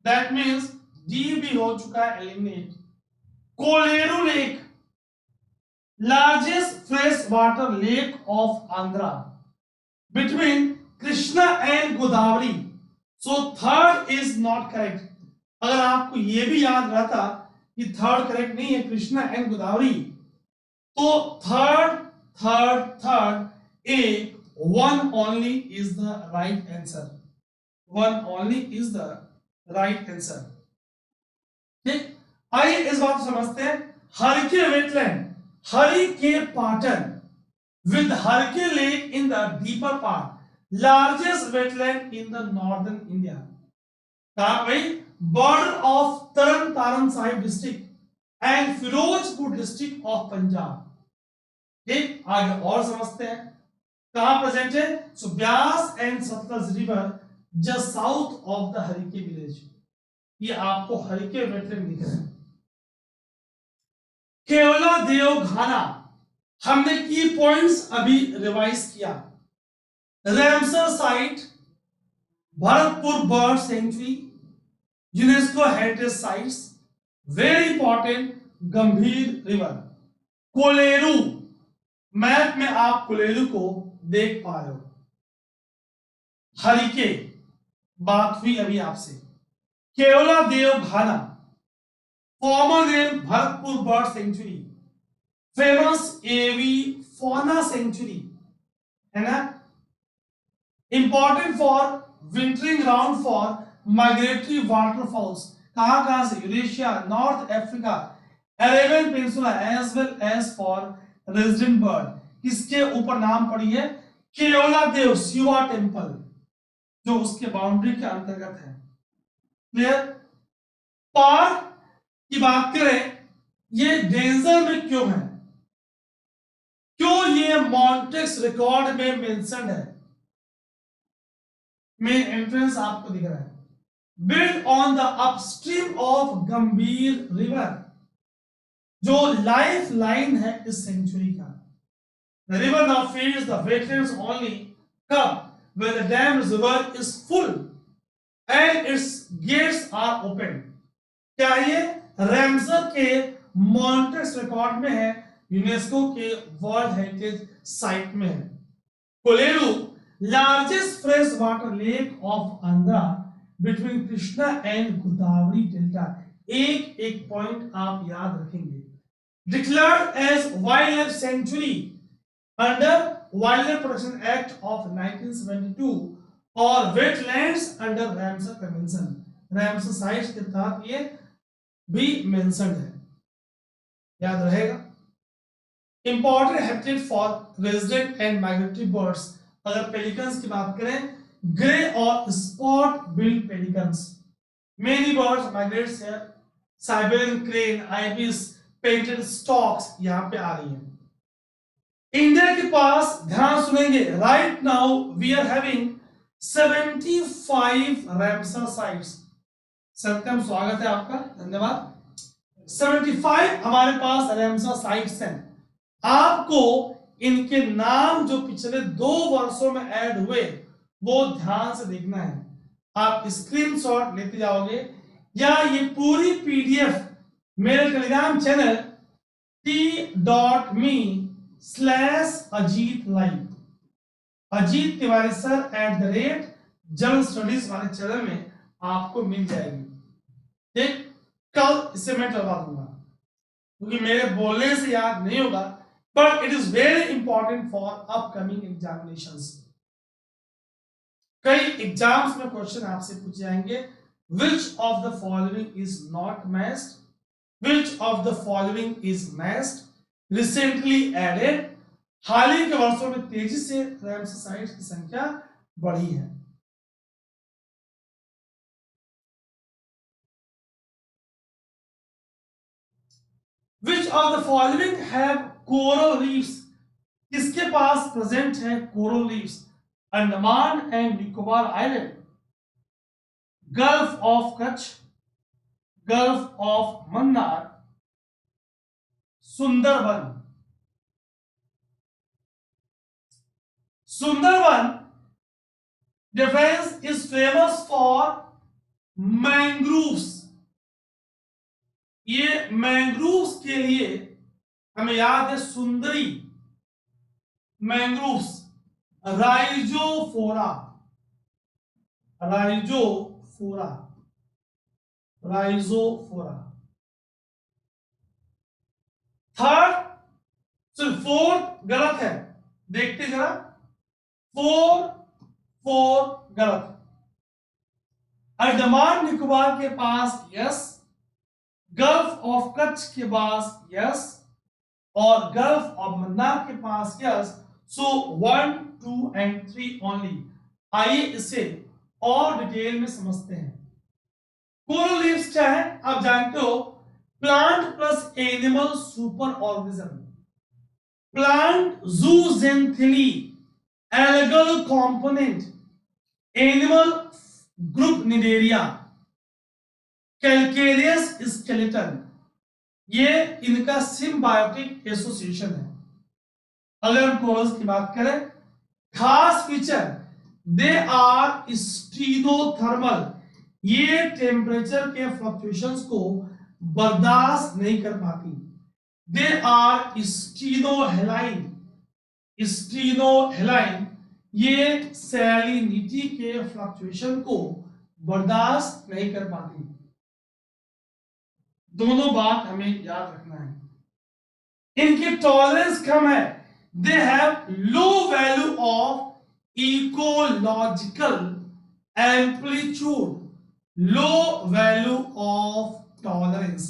that means D भी हो चुका है eliminate. Kolleru lake, largest fresh water lake of Andhra between Krishna and Godavari. So third is not correct. अगर आपको यह भी याद रहता कि थर्ड करेक्ट नहीं है, कृष्णा एंड गोदावरी, तो third third third A one only is the right answer. One only is the right answer. ठीक, आइए इस बात को समझते हैं। Harike wetland, Harike Patan with Harke Lake in the deeper part, largest wetland in the northern India। कहा भाई, border of Tarn Taran Sahib district and Ferozepur district of Punjab. ठीक, आगे और समझते हैं कहां प्रेजेंट है। So Beas and Sutlej river just south of the Harike village. ये आपको हरिके वेटलैंड दिख रहा है। केवला देव घाना, हमने की पॉइंट्स अभी रिवाइज किया। Ramsar site, Bharatpur bird sanctuary, UNESCO heritage sites, very important Gambhir river. Kolleru, map में आप कोलेरू को देख पा रहे हो। हरिके बात हुई अभी आपसे। Keoladeo Ghana, former name Bharatpur bird sanctuary, famous avifauna sanctuary, है ना, important for wintering ground for migratory waterfalls. कहां से, Eurasia, north Africa, Arabian peninsula as well as for resident bird. इसके ऊपर नाम पड़ी है केवला देव शिवा टेम्पल, जो उसके बाउंड्री के अंतर्गत है। क्लियर। पार्क की बात करें, ये डेंजर में क्यों है, क्यों ये मॉन्टेक्स रिकॉर्ड में मेंशन है। मेन एंट्रेंस आपको दिख रहा है। Build on the upstream of गंभीर रिवर, जो लाइफ लाइन है इस सेंचुरी का। The river now feeds the wetlands only कब when the dam river is full and its gates are open। क्या ये रैमसर के मॉन्टेक्स रिकॉर्ड में है, यूनेस्को के वर्ल्ड हेरिटेज साइट में है। Kolleru, largest fresh water lake of Andhra between Krishna and Godavari delta. एक एक पॉइंट आप याद रखेंगे। Declared as wild life sanctuary under wild life protection act of 1972 और wetlands under Ramsar convention. Ramsar sites के तहत ये भी मेंशन है, याद रहेगा। Important habitat for resident and migratory birds. अगर पेलिकन्स की बात करें, ग्रे और spot billed pelicans, many birds migrates here. Siberian crane, ibis, painted stocks यहां पे आ रही है। इंडिया के पास, ध्यान सुनेंगे, right now we are having 75 Ramsar sites. Satyam, स्वागत है आपका, धन्यवाद। 75 हमारे पास रैमसर साइट्स हैं। आपको इनके नाम जो पिछले 2 वर्षों में ऐड हुए वो ध्यान से देखना है। आप स्क्रीनशॉट लेते जाओगे या ये पूरी पीडीएफ मेरे टेलीग्राम चैनल t.me/अजीत live, Ajit Tiwari sir @general studies वाले चैनल में आपको मिल जाएगी। ठीक, कल इसे मैं करवा दूंगा क्योंकि मेरे बोलने से याद नहीं होगा, but it is very important for upcoming examinations. कई एग्जाम्स में क्वेश्चन आपसे पूछे जाएंगे। Which of the following is not matched, which of the following is matched, recently added. हाल ही के वर्षों में तेजी से रैमसर साइट्स की संख्या बढ़ी है। Which of the following have coral reefs? किसके पास प्रेजेंट है coral reefs? Andaman and Nicobar island, gulf of Kutch, gulf of Mannar, Sundarban. Sundarban defence is famous for mangroves. ये मैंग्रोव्स के लिए हमें याद है सुंदरी, mangroves, rhizophora, rhizophora, rhizophora. Third, सिर्फ फोर्थ गलत है, देखते जरा, फोर फोर गलत। अंडमान निकोबार के पास यस, गल्फ ऑफ कच्छ के पास यस, और गल्फ ऑफ मन्नार के पास यस। सो 1 2 एंड 3 ओनली। आइए इसे और डिटेल में समझते हैं। कोरल रीफ्स क्या है आप जानते हो, plant plus animal super organism. Plant zooxanthellae, algal component, animal group cnidaria, calcareous skeleton, ये इनका सिम्बायोटिक एसोसिएशन है। अगर हम कोरल्स की बात करें, खास फीचर, दे आर स्टीनोथर्मल, ये टेम्परेचर के फ्लक्चुएशंस को बर्दाश्त नहीं कर पाती। दे आर स्टीनोहेलाइन, स्टीनोहेलाइन, ये सैलिनिटी के फ्लक्चुएशन को बर्दाश्त नहीं कर पाती। दोनों बात हमें याद रखना है। इनकी टॉलरेंस कम है, they have low value of ecological amplitude, low value of tolerance,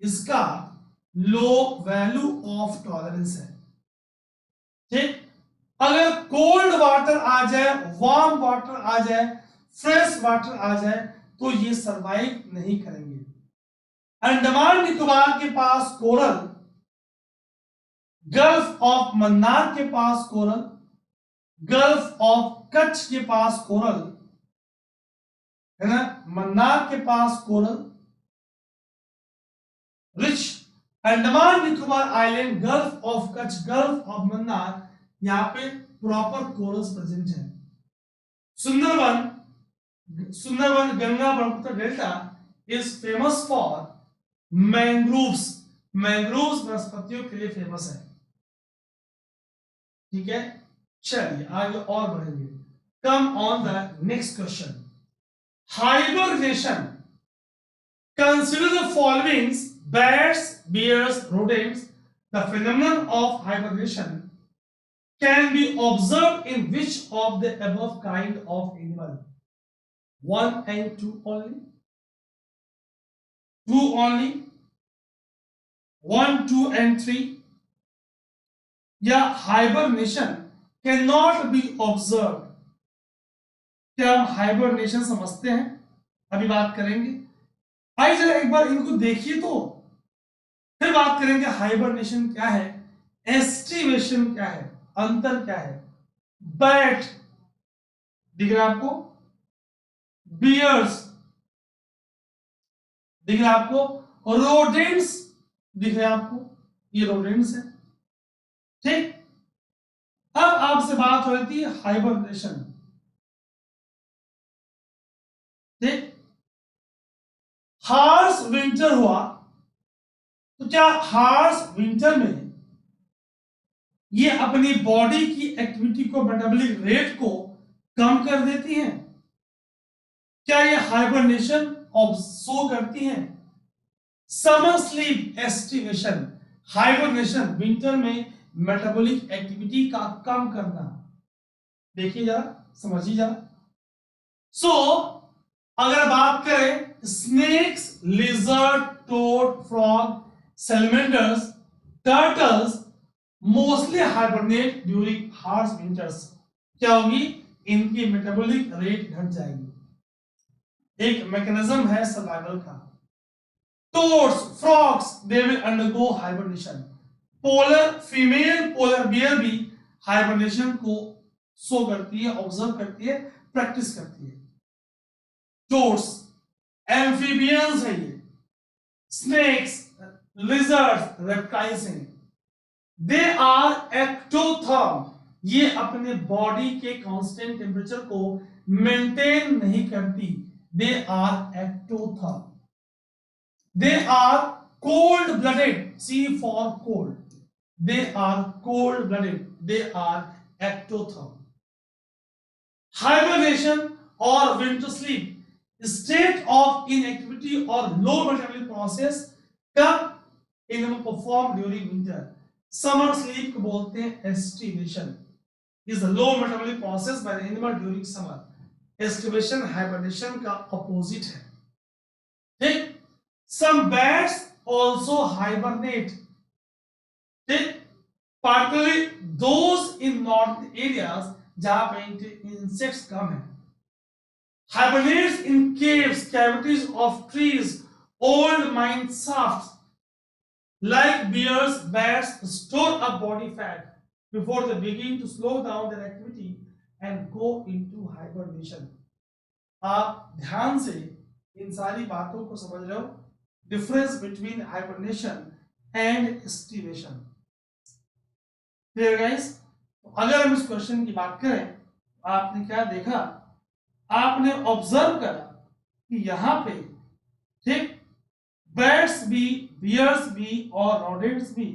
इसका लो वैल्यू ऑफ टॉलरेंस है। ठीक, अगर कोल्ड वाटर आ जाए, वार्म वाटर आ जाए, फ्रेश वाटर आ जाए, तो ये सरवाइव नहीं करेंगे। अंडमान निकोबार के पास कोरल, गल्फ ऑफ मन्नार के पास कोरल, गल्फ ऑफ कच्छ के पास कोरल है ना, मन्नार के पास coral rich, Andaman Nicobar island, gulf of Kutch, gulf of Mannar, यहां पे प्रॉपर कोरल्स प्रेजेंट है। Sundarban, Sundarban Ganga Brahmaputra delta is famous for mangroves, mangroves वनस्पतियों के लिए फेमस है। ठीक है, चलिए आगे और बढ़ेंगे। कम on the next question, hibernation. Consider the followings, bats, bears, rodents. The phenomenon of hibernation can be observed in which of the above kind of animal? 1 and 2 only? 2 only? 1, 2 and 3? या hibernation cannot be observed? क्या हम hibernation समझते हैं? अभी बात करेंगे। आइए जरा एक बार इनको देखिए तो फिर बात करेंगे हाइबरनेशन क्या है, एस्टिमेशन क्या है, अंतर क्या है। बैट दिख रहा है आपको, बियर्स दिख रहा है आपको, रोडेंट्स दिख रहे हैं आपको, ये रोडेंट्स है। ठीक, अब आपसे बात हो रही थी हाइबरनेशन। ठीक, हार्श विंटर हुआ तो क्या हार्श विंटर में ये अपनी बॉडी की एक्टिविटी को, मेटाबॉलिक रेट को कम कर देती हैं? क्या ये हाइबरनेशन शो करती हैं? Summer sleep estimation, hibernation winter में मेटाबॉलिक एक्टिविटी का कम करना। देखिए जरा, समझिए जरा। सो अगर बात करें snakes, lizard, toad, frog, salamanders, turtles mostly hibernate during harsh winters. क्या होगी? इनकी मेटाबॉलिक रेट घट जाएगी। एक मैकेनिज्म है सर्वाइवल का। Toads, frogs, they will undergo hibernation. Polar female polar bear भी हाइबरनेशन को शो करती है, ऑब्जर्व करती है, प्रैक्टिस करती है। टोड्स एम्फीबियंस है ये, स्नेक्स, लिजर्ड्स, रेप्टाइल्स हैं। दे आर एक्टोथर्म, ये अपने बॉडी के कांस्टेंट टेम्परेचर को मेंटेन नहीं करती। They are ectotherm. They are cold blooded, C for cold, they are cold blooded, they are ectotherm. Hibernation or winter sleep, state of inactivity or low metabolic process कब animal perform during winter. Summer sleep को बोलते हैं aestivation. is the low metabolic process by the animal during summer. Estivation hibernation का opposite है. ठीक. Some bats also hibernate. ठीक. Particularly those in northern areas जहां पे insects कम है. Hibernates in caves, cavities of trees, old mine shafts. Like bears, bats store up body fat before they begin to slow down their activity and go into hibernation. आप ध्यान से इन सारी बातों को समझ रहे हो. Difference between hibernation and aestivation. Clear guys? अगर हम इस क्वेश्चन की बात करें, आपने क्या देखा? आपने ऑब्जर्व करा कि यहां पे ठीक बैट्स भी, बियर्स भी और रोडेंट्स भी,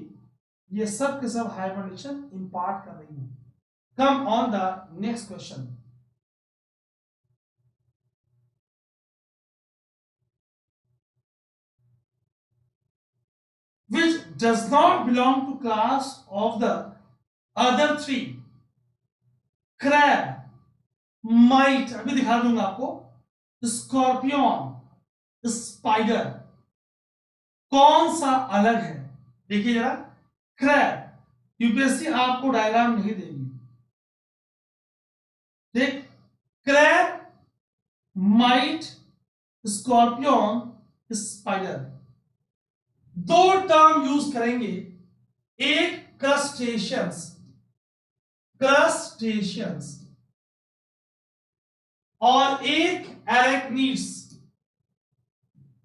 ये सब के सब हाइबरनेशन इंपार्ट कर रही हैं. कम on the next question. Which does not belong to class of the other three. Crab, mite, अभी दिखा दूंगा आपको, स्कॉर्पियन, स्पाइडर. कौन सा अलग है? देखिए जरा. क्रैब, यूपीएससी आपको डायग्राम नहीं देगी. देख, क्रैब, माइट, स्कॉर्पियन, स्पाइडर. दो टर्म यूज करेंगे. एक क्रस्टेशियंस, क्रस्टेशियंस, और एक एरेक्निड्स,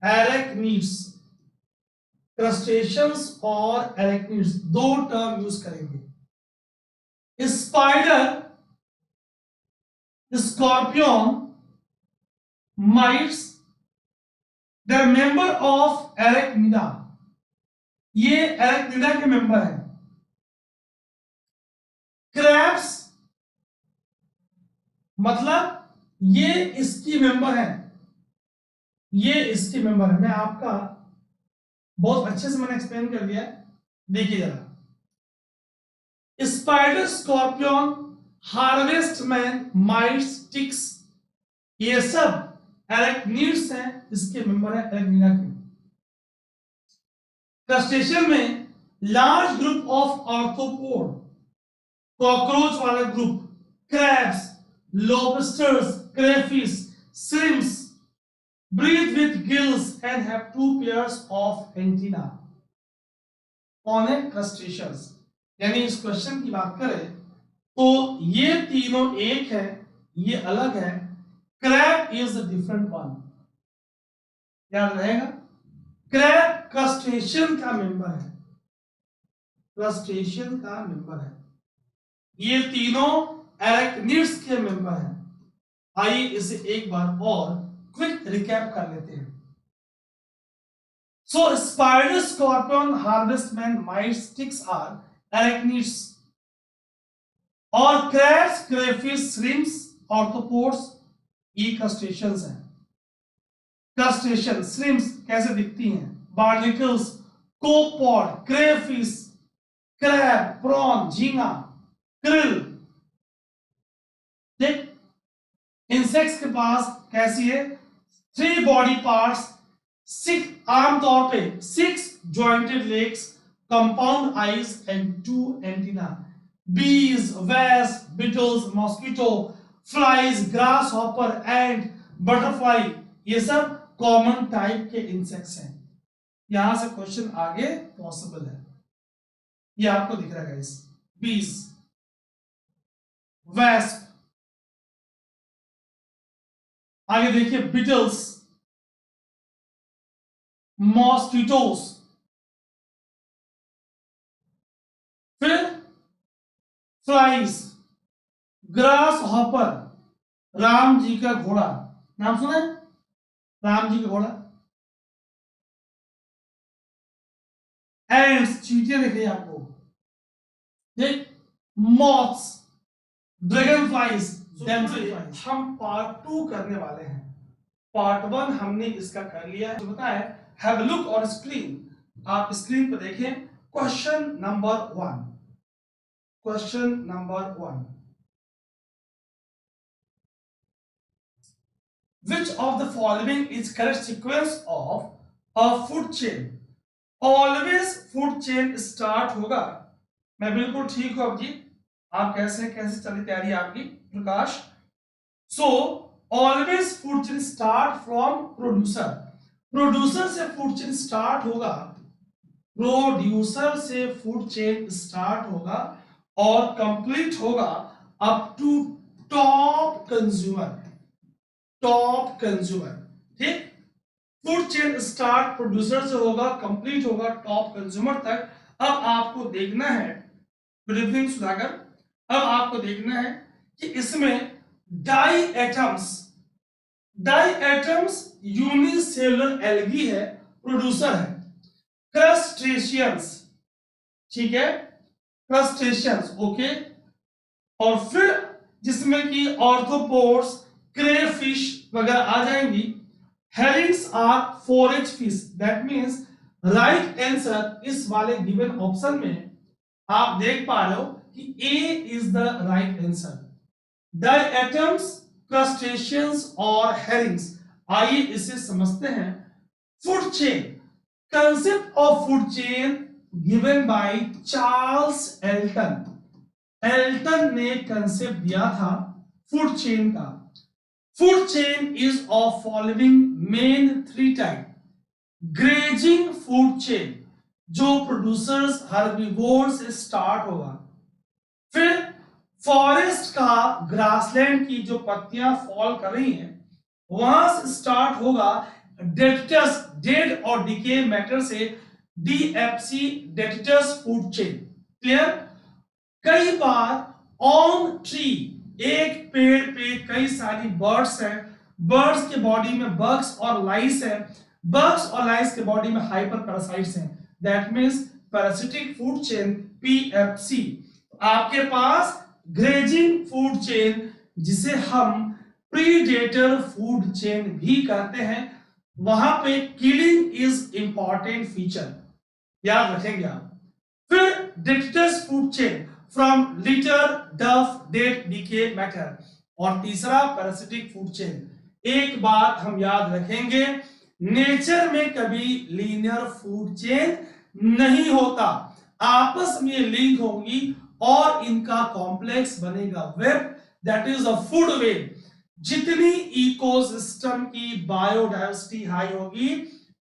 एरेक्निड्स. क्रस्टेशियंस और एरेक्निड्स दो टर्म यूज करेंगे. Spider, scorpion, mites, they are member of arachnida. ये एरेक्निडा के मेंबर हैं. क्रैब्स मतलब ये इसकी मेंबर है, ये इसकी मेंबर है. मैं आपका बहुत अच्छे से मैंने एक्सप्लेन कर दिया. देखिए जरा. Spider, scorpion, harvestman, mites, ticks, ये सब एरेक्निड्स हैं, इसके मेंबर है एरेक्निडा के. क्रस्टेशियन में large group of arthropod, cockroach वाला group, crabs, lobsters, crayfish, shrimps breathe with gills and have two pairs of antennae on a crustaceans. यानी इस क्वेश्चन की बात करें तो ये तीनों एक है, ये अलग है. Crab is the different one. याद रहेगा. क्रैब क्रस्टेशियन का मेंबर है, क्रस्टेशियन का मेंबर है. ये तीनों एरेक्निड्स के मेंबर हैं. आइए इसे एक बार और क्विक रिकैप कर लेते हैं. So spider, scorpion, harvestman, mites, ticks are arachnids. और क्रैब्स, क्रेफिश, श्रिम्प्स, ऑर्थ्रोपोड्स ये क्रस्टेशियंस हैं. क्रस्टेशियन, श्रिम्प्स कैसे दिखती हैं? Barnacles, copepod, crayfish, crab, prawn, झींगा, क्रिल. ठीक. इंसेक्ट्स के पास कैसी है? 3 बॉडी पार्ट्स, 6 आमतौर पे 6 jointed legs, compound eyes and 2 antenna. बीज, wasp, beetles, mosquito, flies, grass hopper and butterfly ये सब कॉमन टाइप के इंसेक्ट्स हैं. यहां से क्वेश्चन आगे पॉसिबल है. ये आपको दिख रहा है गाइस. बीज, wasp, आगे देखिए बीटल्स, मॉस्किटोस, फिर flies, grass hopper, Ram ji का घोड़ा. नाम सुना है? राम जी का घोड़ा. एंड्स, चींटियां दिख रही है आपको. ठीक, मॉथ्स, ड्रैगन फ्लाइज, हम पार्ट 2 करने वाले हैं। पार्ट 1 हमने इसका कर लिया है, तो बताएं, हैव लुक ऑन स्क्रीन, आप स्क्रीन पर देखें। Question number 1, question number 1, which of the following is correct sequence of a food chain? Always food chain start होगा। मैं बिल्कुल ठीक हूं। अब जी आप कैसे कैसे चली तैयारी आपकी Prakash? So always food chain start from producer, producer से फूड चेन स्टार्ट होगा, प्रोड्यूसर से फूड चेन स्टार्ट होगा और कंप्लीट होगा up to top consumer, top consumer. ठीक, फूड चेन स्टार्ट प्रोड्यूसर से होगा, कंप्लीट होगा टॉप कंज्यूमर तक। अब आपको देखना है, गुड इवनिंग सुधाकर, अब आपको देखना है कि इसमें diatoms, diatoms unicellular algae है, प्रोड्यूसर है। क्रस्टेशियंस, ठीक है, क्रस्टेशियंस, ओके। और फिर जिसमें कि ऑर्थोपोड्स, क्रेफिश वगैरह आ जाएंगी। Herrings are forage fish, that means right answer इस वाले गिवन ऑप्शन में आप देख पा रहे हो कि A is the right answer. Diatoms, crustaceans और हेरिंग्स। आइए इसे समझते हैं। Food chain, concept of food chain given by Charles Elton. Elton ने कंसेप्ट दिया था फूड चेन का। Food chain is of following main 3 type. Grazing food chain, जो प्रोड्यूसर्स हर्बिवोर से स्टार्ट होगा। फिर फॉरेस्ट का, ग्रासलैंड की जो पत्तियां फॉल कर रही हैं वहां से स्टार्ट होगा डेटिटस, डेड और डिके मैटर से डीएफसी, डेटिटस फूड चेन। क्लियर? कई बार ऑन ट्री, एक पेड़ पे कई सारी बर्ड्स हैं, बर्ड्स के बॉडी में बग्स और लाइस है, बग्स और लाइस के बॉडी में हाइपर पैरासाइट्स हैं, that means parasitic food chain, PFC. आपके पास ग्रेजिंग फूड चेन, जिसे हम प्रीडेटर फूड चेन भी कहते हैं, वहां पे किलिंग इज इंपॉर्टेंट फीचर, याद रखेंगे आप। फिर डेटिटस फूड चेन फ्रॉम लिटर, डफ, डेड, डीके मैटर। और तीसरा पैरासिटिक फूड चेन। एक बात हम याद रखेंगे, नेचर में कभी लीनियर फूड चेन नहीं होता, आपस में लिंक होंगी और इनका कॉम्प्लेक्स बनेगा web, that is a food web. जितनी इकोसिस्टम की बायोडायवर्सिटी हाई होगी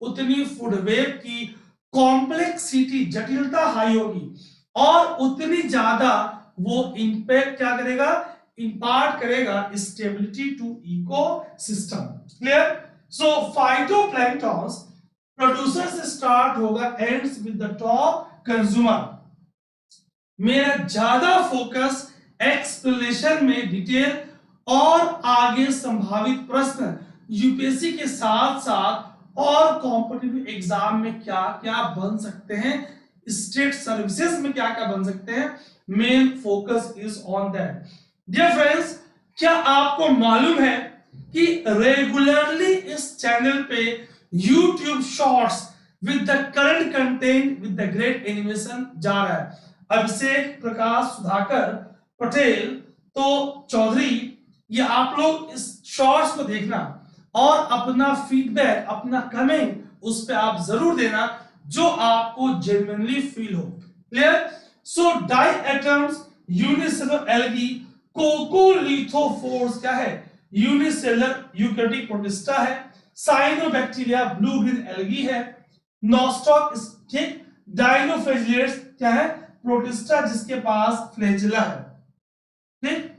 उतनी फूड वेब की कॉम्प्लेक्सिटी, जटिलता हाई होगी और उतनी ज्यादा वो इंपैक्ट क्या करेगा, इंपार्ट करेगा stability to ecosystem. Clear? So phytoplanktons producer से स्टार्ट होगा, ends with the top consumer. मेरा ज्यादा फोकस एक्सप्लेनेशन में डिटेल और आगे संभावित प्रश्न यूपीएससी के साथ साथ और कॉम्पिटिटिव एग्जाम में क्या क्या बन सकते हैं, स्टेट सर्विसेज में क्या क्या बन सकते हैं, main focus is on that. Dear friends, क्या आपको मालूम है कि रेगुलरली इस चैनल पे YouTube shorts with the current content with the great animation जा रहा है। अभिषेक, प्रकाश, सुधाकर, पटेल तो चौधरी, ये आप लोग इस शॉर्ट्स को देखना और अपना फीडबैक, अपना कमेंट उस पे आप जरूर देना जो आपको जेन्युइनली फील हो। क्लियर? सो डायटम्स यूनिसेलुलर एल्गी, कोकोलिथोफोर्स क्या है, यूनिसेलुलर यूकैरियोटिक प्रोटिस्टा है, साइनोबैक्टीरिया ब्लू ग्रीन एल्गी है, नॉस्टॉक, ठीक, डाइनोफ्लैजिलेट्स क्या है, प्रोटिस्टा जिसके पास फ्लैजिला है। ठीक,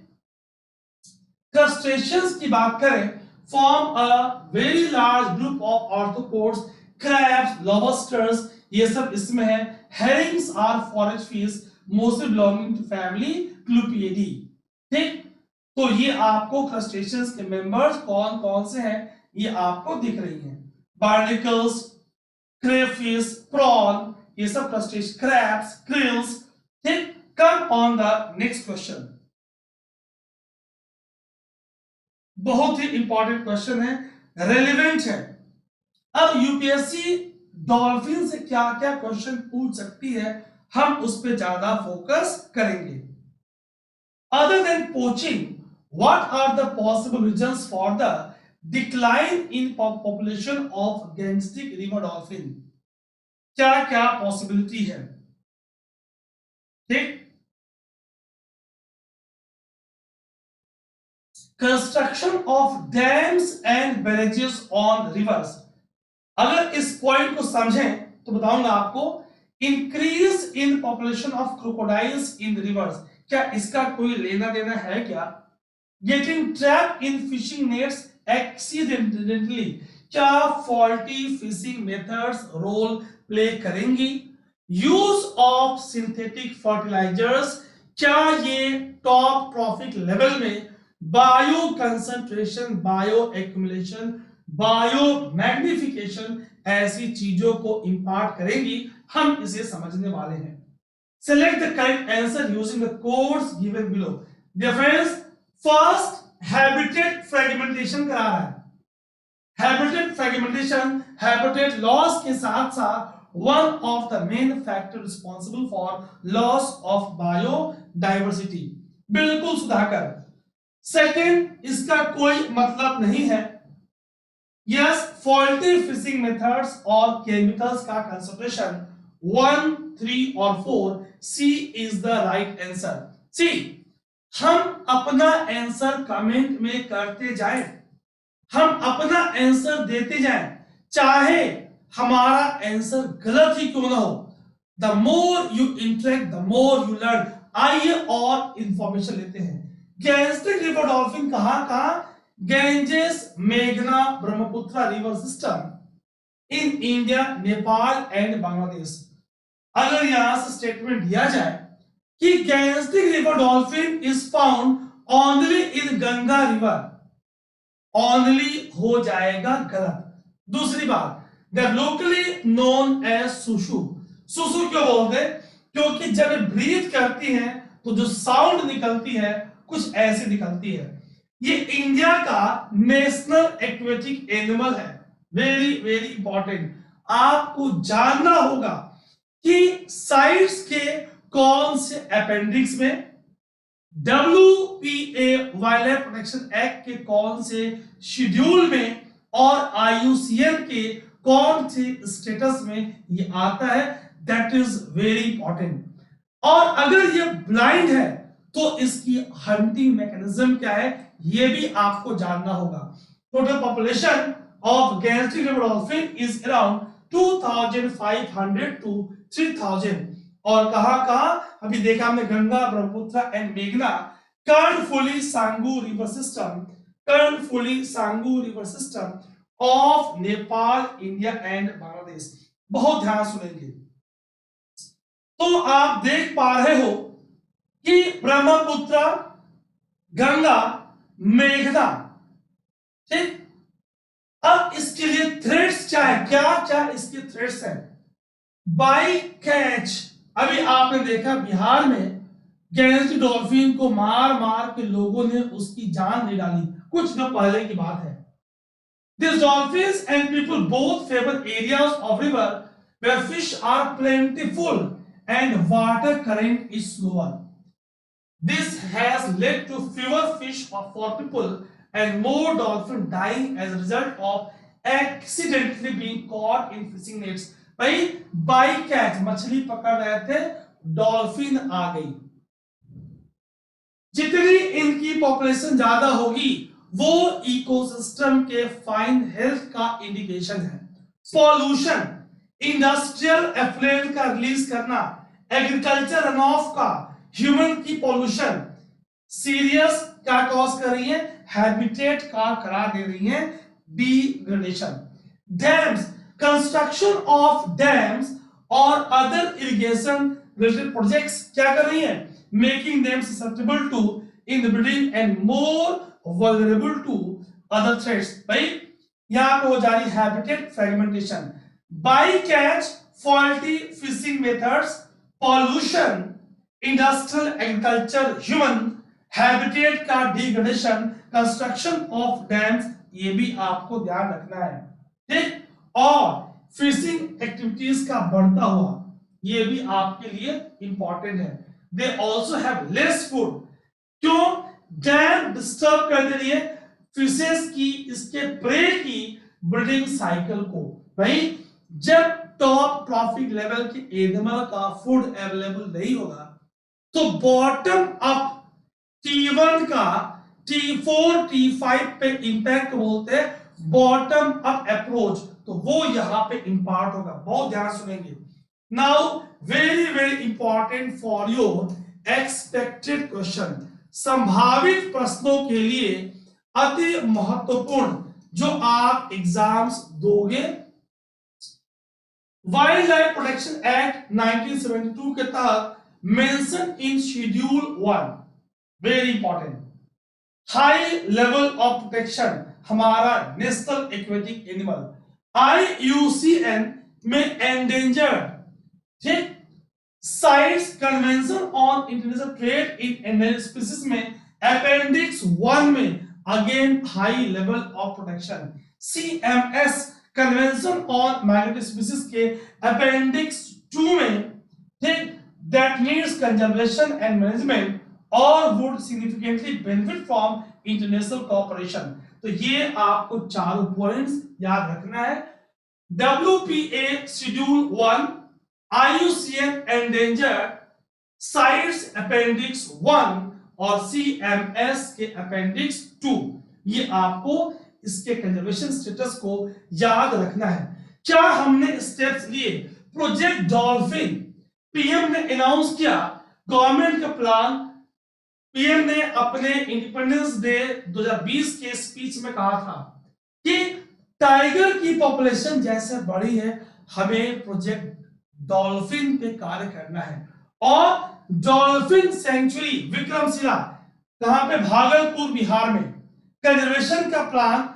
क्रस्टेशियंस की बात करें, form a very large group of arthropods, crabs, lobsters, ये सब इसमें है। Herrings are forage fish mostly belonging to family clupeidae. ठीक, तो ये आपको क्रस्टेशियंस के मेंबर्स कौन कौन से हैं ये आपको दिख रही हैं। बार्नेकल्स, क्रेफिश, प्रॉन, ये सब क्रस्टेशियन, क्रैब्स, क्रिल्स। ठीक, come on the next question. बहुत ही इंपॉर्टेंट क्वेश्चन है, रेलिवेंट है। अब यूपीएससी डॉल्फिन से क्या क्या क्वेश्चन पूछ सकती है, हम उस पर ज्यादा फोकस करेंगे। Other than poaching, what are the possible reasons for the decline in population of gangster river dolphin? क्या क्या पॉसिबिलिटी है, ठीक। Construction of dams and barrages on rivers, अगर इस पॉइंट को समझें तो बताऊंगा आपको। Increase in population of crocodiles in rivers, क्या इसका कोई लेना देना है क्या? Getting trap in fishing nets accidentally, क्या faulty fishing methods role play करेंगी? यूज ऑफ सिंथेटिक फर्टिलाइजर्स, क्या ये टॉप ट्रॉफिक लेवल में bioconcentration, bioaccumulation, biomagnification ऐसी चीजों को इंपार्ट करेंगी, हम इसे समझने वाले हैं। Select the correct answer using the codes given below. Difference, first habitat fragmentation करा रहा है। हैबिटेट फ्रेगमेंटेशन हैबिटेट लॉस के साथ साथ one of the main factor responsible for loss of biodiversity, बिल्कुल सुधाकर। सेकेंड, इसका कोई मतलब नहीं है। यस, फॉल्टी फिशिंग मेथड्स और केमिकल्स का कंसंट्रेशन 1, 3 और 4, सी इज द राइट आंसर। सी, हम अपना आंसर कमेंट में करते जाएं, हम अपना आंसर देते जाएं, चाहे हमारा आंसर गलत ही क्यों ना हो। The more you interact the more you learn. आइए और इंफॉर्मेशन लेते हैं। गैंजेटिक रिवर डॉल्फिन कहां? गैंजेस, मेघना, Brahmaputra river system in India, Nepal and Bangladesh. अगर यहां से स्टेटमेंट दिया जाए कि Gangetic river dolphin is found only in Ganga river, only हो जाएगा गलत। दूसरी बात, द लोकली नोन एज सुसु। सुसु क्यों बोलते? क्योंकि जब ब्रीथ करती हैं तो जो साउंड निकलती है कुछ ऐसी निकलती है। ये इंडिया का नेशनल एक्वेटिक एनिमल है। वेरी वेरी इंपॉर्टेंट, आपको जानना होगा कि साइट्स के कौन से अपेंडिक्स में, WPA wild life protection act के कौन से शेड्यूल में और IUCN के कौन से स्टेटस में ये आता है, दैट इज वेरी इंपॉर्टेंट। और अगर ये ब्लाइंड है तो इसकी हंटिंग मैकेनिज्म क्या है, ये भी आपको जानना होगा। Total population of Gangetic river dolphin is around 2500 to 3000। और कहां अभी देखा हमने, गंगा, ब्रह्मपुत्र एंड मेघना, कर्णफुली सांगू रिवर सिस्टम, कर्णफुली सांगू river system of Nepal, India and Bangladesh. बहुत ध्यान सुनेंगे। तो आप देख पा रहे हो कि ब्रह्मपुत्र, गंगा, मेघना, ठीक। अब इसके लिए थ्रेड्स क्या है, क्या इसके थ्रेड्स हैं? बाई कैच, अभी आपने देखा बिहार में गैंजेटिक डॉल्फिन को मार मार के लोगों ने उसकी जान नहीं डाली, कुछ दिनों पहले की बात है। These dolphins and people both favor areas of river where fish are plentiful and water current is slower. This has led to fewer fish for people and more dolphin dying as a result of accidentally being caught in fishing nets. भाई by catch, मछली पकड़ रहे थे, dolphin आ गई। जितनी इनकी population ज्यादा होगी वो इकोसिस्टम के फाइन हेल्थ का इंडिकेशन है। पॉल्यूशन, इंडस्ट्रियल एफ्लुएंट का रिलीज करना, एग्रीकल्चर रन ऑफ का, ह्यूमन की पॉल्यूशन सीरियस क्या कॉज कर रही है, हैबिटेट का करा दे रही है degradation. Dams, construction of dams और अदर इरिगेशन रिलेटेड प्रोजेक्ट्स क्या कर रही है, making them susceptible to inbreeding and more vulnerable to other threats. भाई यहां पे हो जा रही habitat fragmentation, bycatch, faulty fishing methods, pollution, industrial agriculture, human habitat का डिग्रेडेशन, कंस्ट्रक्शन ऑफ डैम्स, ये भी आपको ध्यान रखना है, ठीक। और फिशिंग एक्टिविटीज का बढ़ता हुआ, ये भी आपके लिए इंपॉर्टेंट है। They also have less food, क्यों? डैम डिस्टर्ब कर दे रही है फिशेस की, इसके प्रे की ब्रीडिंग साइकिल को। भाई जब टॉप ट्रॉफिक लेवल के एनिमल का फूड अवेलेबल नहीं होगा तो बॉटम अप T1 का T4 T5 पे इंपैक्ट बोलते हैं बॉटम अप अप्रोच, तो वो यहां पे इंपार्ट होगा। बहुत ध्यान सुनेंगे। Now very very important for your expected question, संभावित प्रश्नों के लिए अति महत्वपूर्ण जो आप एग्जाम्स दोगे। वाइल्ड लाइफ प्रोटेक्शन एक्ट 1972 के तहत mention in schedule 1, very important, high level of protection हमारा नेशनल एक्वेटिक एनिमल IUCN में एंडेंजर्ड, ठीक। CITES convention on international trade in endangered species में अपेंडिक्स 1 में again high level of protection, CMS convention on migratory species के appendix 2 में, ठीक, that needs conservation and management और would significantly benefit from international cooperation. तो ये आपको चारों पॉइंट्स याद रखना है। WPA schedule 1, IUCN endangered, sites appendix 1 और CMS के अपेंडिक्स 2, ये आपको इसके कंजर्वेशन स्टेटस को याद रखना है। क्या हमने स्टेप्स लिए? प्रोजेक्ट डॉल्फिन पीएम ने अनाउंस किया, गवर्नमेंट का प्लान। पीएम ने अपने इंडिपेंडेंस डे 2020 के स्पीच में कहा था कि टाइगर की पॉपुलेशन जैसे बढ़ी है, हमें प्रोजेक्ट डॉल्फिन पे कार्य करना है। और डॉल्फिन सेंचुरी विक्रमशिला, कहां पे? भागलपुर बिहार में। कंजर्वेशन का प्लान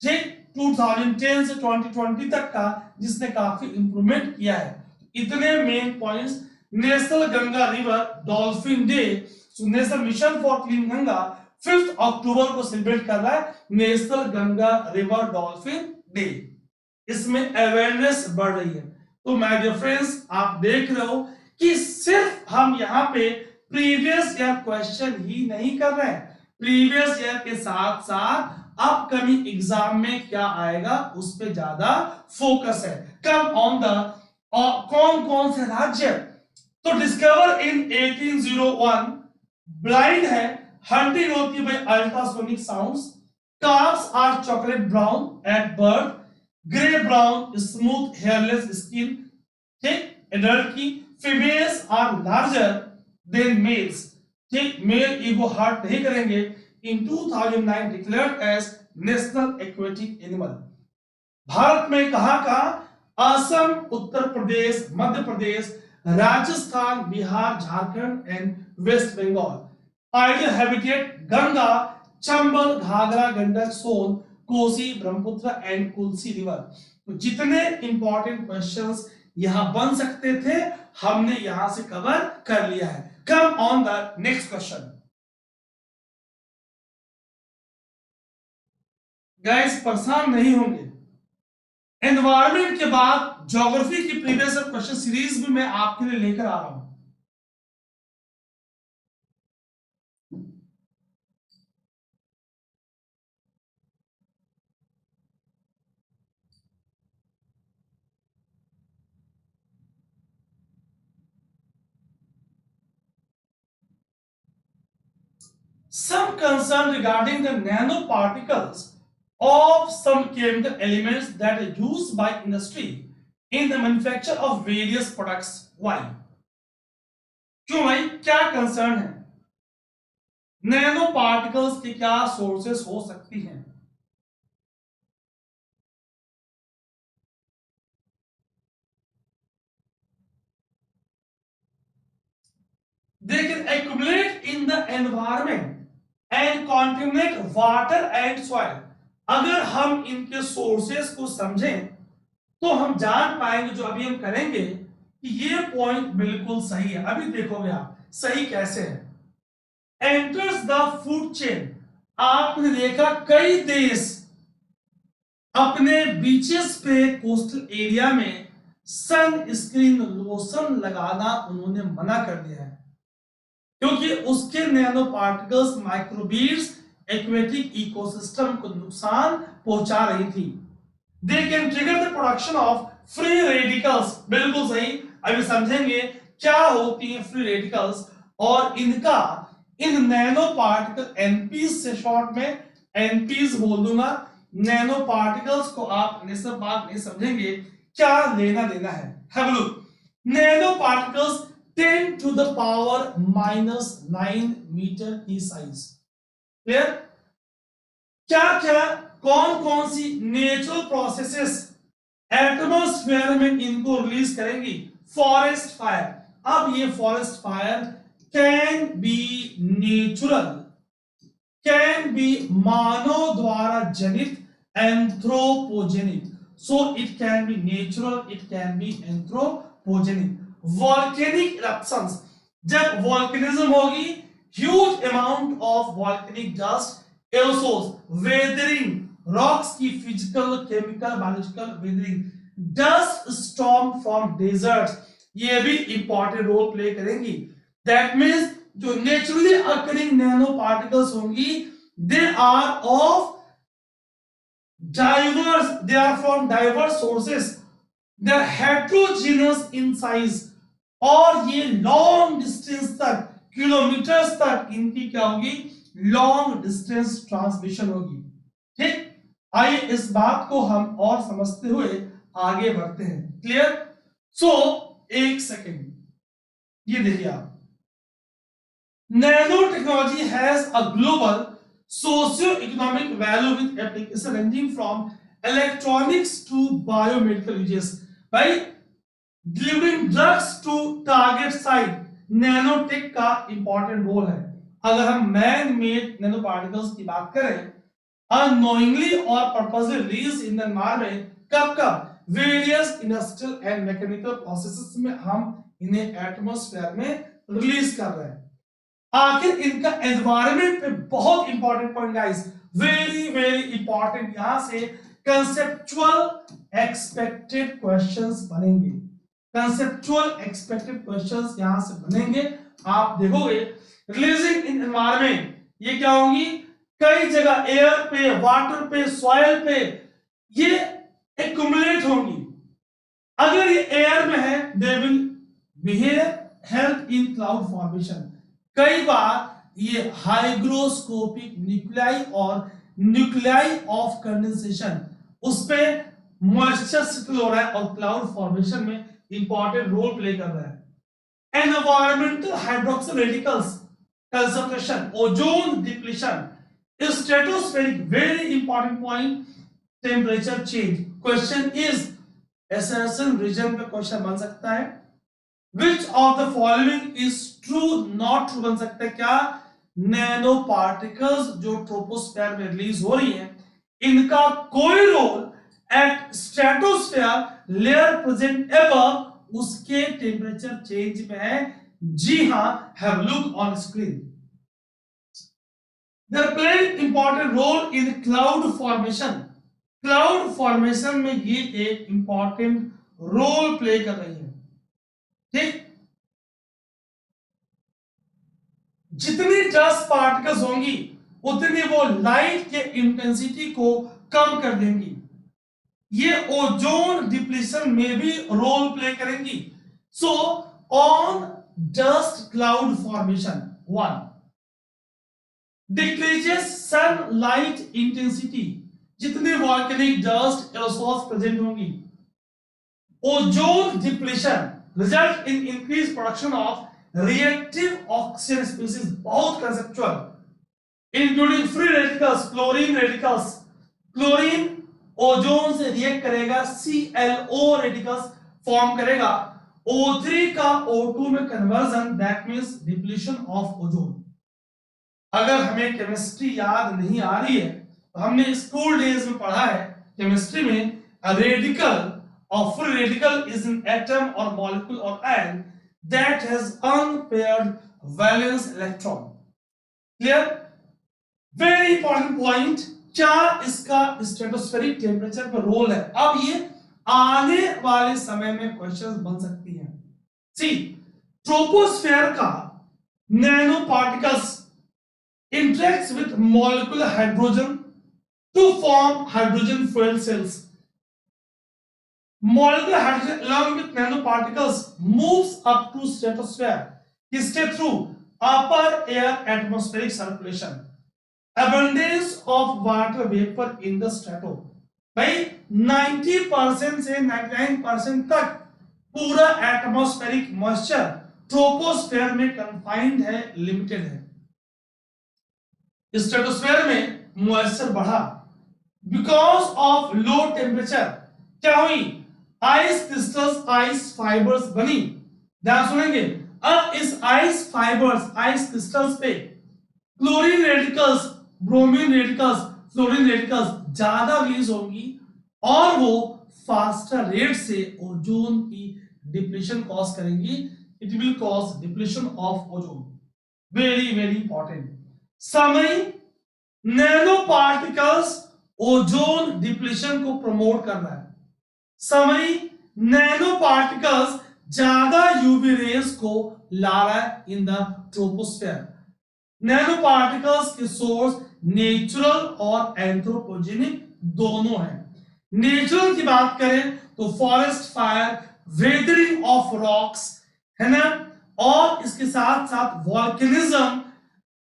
2010 से 2020 तक का, जिसने काफी इंप्रूवमेंट किया है। इतने main points. National Ganga River Dolphin day, national mission for clean Ganga 5 अक्टूबर को सेलिब्रेट कर रहा है national Ganga River Dolphin day. इसमें अवेयरनेस बढ़ रही है। तो माय डियर फ्रेंड्स, आप देख रहे हो कि सिर्फ हम यहाँ पे प्रीवियस ईयर क्वेश्चन ही नहीं कर रहे हैं, प्रीवियस ईयर के साथ साथ अपकमिंग एग्जाम में क्या आएगा उस पे ज्यादा फोकस है। कम ऑन द कौन कौन से राज्य तो डिस्कवर इन 1801 ब्लाइंड है, हंटिंग होती है by ultrasonic sounds, calves are chocolate brown at birth, grey brown smooth hairless skin, ठीक, एडल्ट की। Females are larger than males, ठीक, मेल ईगो हार्ट नहीं करेंगे। In 2009 declared as national aquatic animal. Bharat में कहां? Assam, Uttar Pradesh, Madhya Pradesh, Rajasthan, Bihar, Jharkhand and waste Bengal. Ideal habitat Ganga, Chambal, Ghaghara, Gandak, Son, Kosi, Brahmaputra and Tulsi river. तो जितने important questions यहां बन सकते थे हमने यहां से कवर कर लिया है। Come on the next question. Guys परेशान नहीं होंगे, एनवायरमेंट के बाद ज्योग्राफी की प्रीवियस क्वेश्चन सीरीज भी मैं आपके लिए लेकर आ रहा हूं। Some concern regarding the nanoparticles of some chemical elements that are used by industry in the manufacture of various products. Why? क्यों भाई, क्या कंसर्न है? नैनो पार्टिकल्स की क्या सोर्सेस हो सकती हैं? They can accumulate in the environment and contaminate water and soil. अगर हम इनके सोर्सेस को समझें तो हम जान पाएंगे, जो अभी हम करेंगे, कि ये पॉइंट बिल्कुल सही है। अभी देखोगे आप सही कैसे है। एंटर्स द फूड चेन, आपने देखा कई देश अपने बीचेस पे कोस्टल एरिया में सनस्क्रीन लोशन लगाना उन्होंने मना कर दिया है, क्योंकि उसके nano particles microbeads aquatic ecosystem को नुकसान पहुंचा रही थी। They can trigger the production of free radicals, बिल्कुल सही। अभी समझेंगे क्या होती है फ्री रेडिकल्स और इनका इन नैनो पार्टिकल एनपीज से शॉर्ट में एनपीज बोल दूंगा। नैनो पार्टिकल्स को आप सब बात नहीं समझेंगे क्या लेना देना है। Have a look. Nano particles 10 to the power -9 metre की साइज। क्लियर? क्या क्या कौन कौन सी नेचुरल प्रोसेसेस एटमॉस्फेयर में इनको रिलीज करेंगी? Forest fire. अब ये forest fire can be natural, can be मानव द्वारा जनित, anthropogenic. So it can be natural, it can be anthropogenic. Volcanic eruptions, जब वॉल्केनिज्म होगी, huge amount of volcanic dust, aerosols, weathering, rocks की physical chemical biological weathering, dust storm from deserts, ये भी important role play करेंगी। That means जो naturally occurring nano particles होंगी, they are of diverse, they are from diverse sources, they are heterogeneous in size, और ये long distance तक, kilometres तक इनकी क्या होगी? लॉन्ग डिस्टेंस ट्रांसमिशन होगी। ठीक, आइए इस बात को हम और समझते हुए आगे बढ़ते हैं। क्लियर? सो एक सेकेंड, ये देखिए आप, nano technology has a global socio-economic value with application ranging from electronics to biomedical uses. By delivering drugs to target site, nanotech का इंपॉर्टेंट रोल है। अगर हम मैन मेड नैनो पार्टिकल्स की बात करें, अननोइंगली और purposely release in the environment, कब कब? Various industrial and mechanical processes में हम इन्हें एटमॉस्फेयर में रिलीज कर रहे हैं। आखिर इनका एनवायरनमेंट पे बहुत important point guys, very very important, यहां से कंसेप्चुअल एक्सपेक्टेड क्वेश्चंस बनेंगे। कंसेप्चुअल एक्सपेक्टेड क्वेश्चंस यहां से बनेंगे। आप देखोगे रिलीजिंग इन एनवायरनमेंट, ये क्या होंगी? कई जगह एयर पे, वाटर पे, सॉइल पे ये एक्युमुलेट होंगी। अगर ये एयर में है, they will behave help in cloud formation. कई बार ये हाइग्रोस्कोपिक न्यूक्लियाई और न्यूक्लियाई ऑफ कंडेंसेशन, उस पे मॉइस्चर सेटल हो रहा है और क्लाउड फॉर्मेशन में इंपॉर्टेंट रोल प्ले कर रहा है। Environmental hydroxyl radicals concentration, ozone depletion, stratospheric, very important point, temperature change. Question is essential region पे क्वेश्चन बन सकता है। Which of the following is true, not true बन सकता है क्या? नैनो पार्टिकल्स जो ट्रोपोस्फेयर में रिलीज हो रही हैं, इनका कोई role at stratosphere layer present above उसके टेम्परेचर चेंज में है? जी हां, have look on screen. They play important role in cloud formation. Cloud formation में ये एक इंपॉर्टेंट रोल प्ले कर रही है। ठीक, जितनी डस्ट पार्टिकल्स होंगी उतनी वो लाइट के इंटेंसिटी को कम कर देंगी। ये ओजोन डिप्लीशन में भी रोल प्ले करेंगी। So on dust cloud formation, 1, decreases sunlight intensity, जितनी वॉल्केनिक डस्ट एरोसोल्स प्रेजेंट होंगी। Ozone depletion result in increased production of reactive oxygen species, बहुत conceptual, including free radicals, chlorine radicals, chlorine ozone से react करेगा, ClO radicals form करेगा, O3 का O2 में conversion, that means depletion of ozone. अगर हमें chemistry याद नहीं आ रही है तो हमने स्कूल डेज में पढ़ा है केमिस्ट्री में radical A free radical is an atom or molecule or ion that has unpaired valence electron. Clear? Very important point, क्या इसका स्ट्रेटोस्फेरिक टेम्परेचर पर रोल है। अब ये आने वाले समय में क्वेश्चंस बन सकती हैं। सी, ट्रोपोस्फेयर का nano particles interacts with molecular hydrogen to form hydrogen fuel cells. Molecular hydrogen along with nanoparticles moves up to stratosphere, stay through upper air atmospheric circulation. Abundance of water vapor in the strato. भाई 90% से 99% तक पूरा atmospheric moisture troposphere में confined है, limited है। Stratosphere में moisture बढ़ा because of low temperature. क्या हुई? आइस क्रिस्टल्स, आइस फाइबर्स बनी। ध्यान सुनेंगे। अब इस आइस फाइबर्स, आइस क्रिस्टल्स पे chlorine radicals, bromine radicals, fluorine radicals ज्यादा रिलीज होंगी और वो फास्टर रेट से ओजोन की डिप्लीशन कॉज करेंगी। It will cause depletion of ozone. Very very important summary, nano particles ozone depletion को प्रमोट कर रहा है। समरी, नैनो पार्टिकल्स ज्यादा यूवी रेज को ला रहा है in the troposphere. Nano particles के सोर्स नेचुरल और एंथ्रोपोजेनिक दोनों हैं। नेचुरल की बात करें तो forest fire, weathering of rocks है ना, और इसके साथ साथ वॉल्केनिज्म।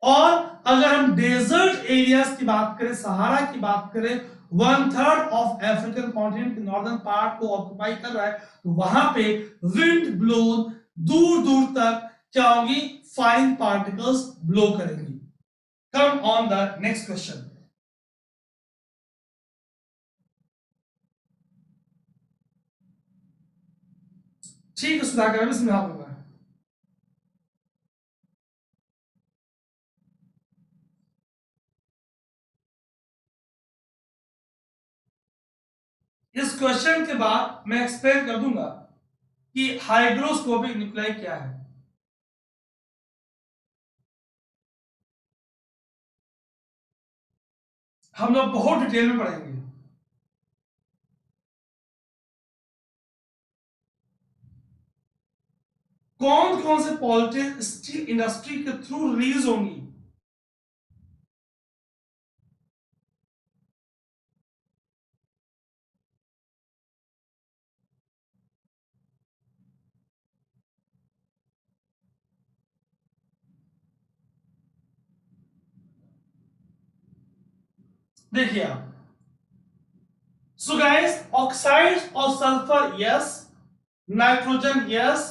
और अगर हम डेजर्ट एरियाज की बात करें, सहारा की बात करें, 1/3 ऑफ अफ्रीकन कॉन्टिनेंट के नॉर्दर्न पार्ट को ऑक्युपाई कर रहा है, तो वहां पे विंड ब्लोन दूर दूर तक क्या होगी? फाइन पार्टिकल्स ब्लो करेंगी। कम ऑन द नेक्स्ट क्वेश्चन। ठीक है सुधाकर, मैं समझा दूंगा। इस क्वेश्चन के बाद मैं एक्सप्लेन कर दूंगा कि हाइड्रोस्कोपिक न्यूक्लियाई क्या है। हम लोग बहुत डिटेल में पढ़ेंगे। कौन कौन से पॉलिटिक्स स्टील इंडस्ट्री के थ्रू रिलीज होंगी। देखिए आप, so guys, oxides of sulfur yes, nitrogen yes,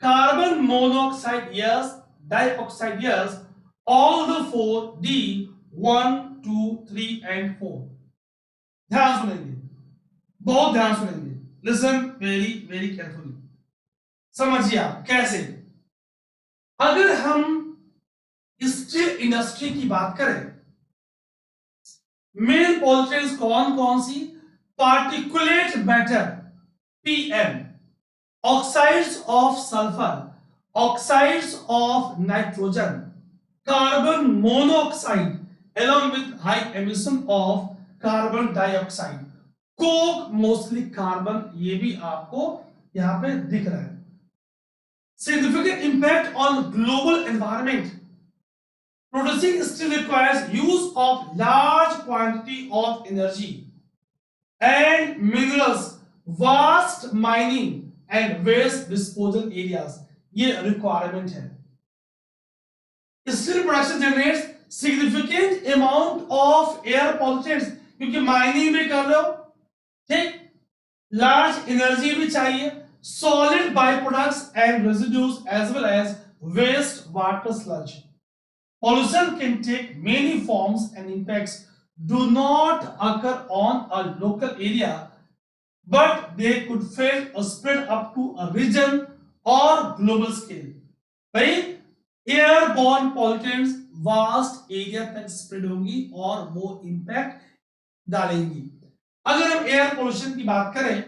carbon monoxide yes, dioxide yes, all the four D 1 2 3 and 4। ध्यान सुनेंगे, बहुत ध्यान सुनेंगे। Listen very very carefully. समझिए आप कैसे। अगर हम स्टील इंडस्ट्री की बात करें, मेन पॉलिटिक्स कौन कौन सी? Particulate matter PM, oxides of sulphur, oxides of nitrogen, carbon monoxide along with high emission of carbon dioxide, coke mostly carbon, ये भी आपको यहां पे दिख रहा है। Significant impact on global environment. Producing steel requires use of large quantity of energy and minerals, vast mining and waste disposal areas। ये requirement है। Steel production generates significant amount of air pollutants, क्योंकि mining भी कर रहे हो, ठीक, large energy भी चाहिए, solid byproducts and residues as well as waste water sludge। Pollution can take many forms and impacts do not occur on a local area, but they could fail or spread up to a region or global scale। भाई airborne pollutants vast area तक spread होंगी और वो impact डालेंगी। अगर हम air pollution की बात करें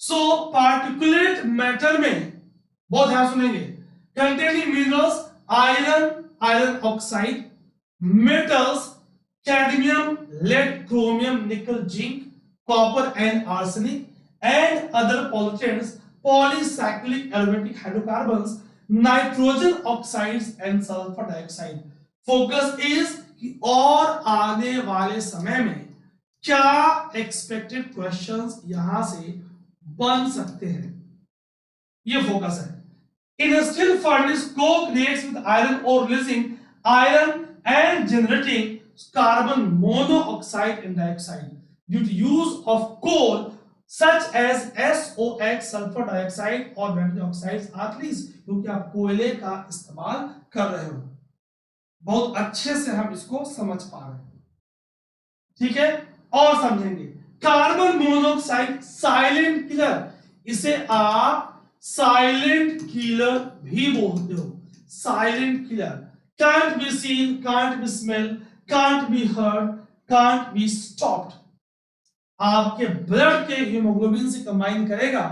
सो पार्टिकुलेट मैटर में बहुत ध्यान सुनेंगे, containing minerals iron, iron oxide, metals cadmium, lead, chromium, nickel, zinc, copper and arsenic and other pollutants, polycyclic aromatic hydrocarbons, nitrogen oxides and sulphur dioxide. Focus is कि और आने वाले समय में क्या एक्सपेक्टेड क्वेश्चंस यहां से बन सकते हैं, ये फोकस है। In steel furnace coke reacts with iron और releasing iron and generating carbon monoxide and dioxide due to use of coal such as SOX sulphur dioxide और नाइट्रोजन ऑक्साइड्स आर्टलीज, क्योंकि आप कोयले का इस्तेमाल कर रहे हो। बहुत अच्छे से हम इसको समझ पा रहे हैं, ठीक है। और समझेंगे कार्बन मोनोऑक्साइड साइलेंट किलर, इसे आप साइलेंट किलर भी बोलते हो। Silent killer, can't be seen, can't be smell, can't be heard, can't be stopped. आपके ब्लड के हीमोग्लोबिन से कंबाइन करेगा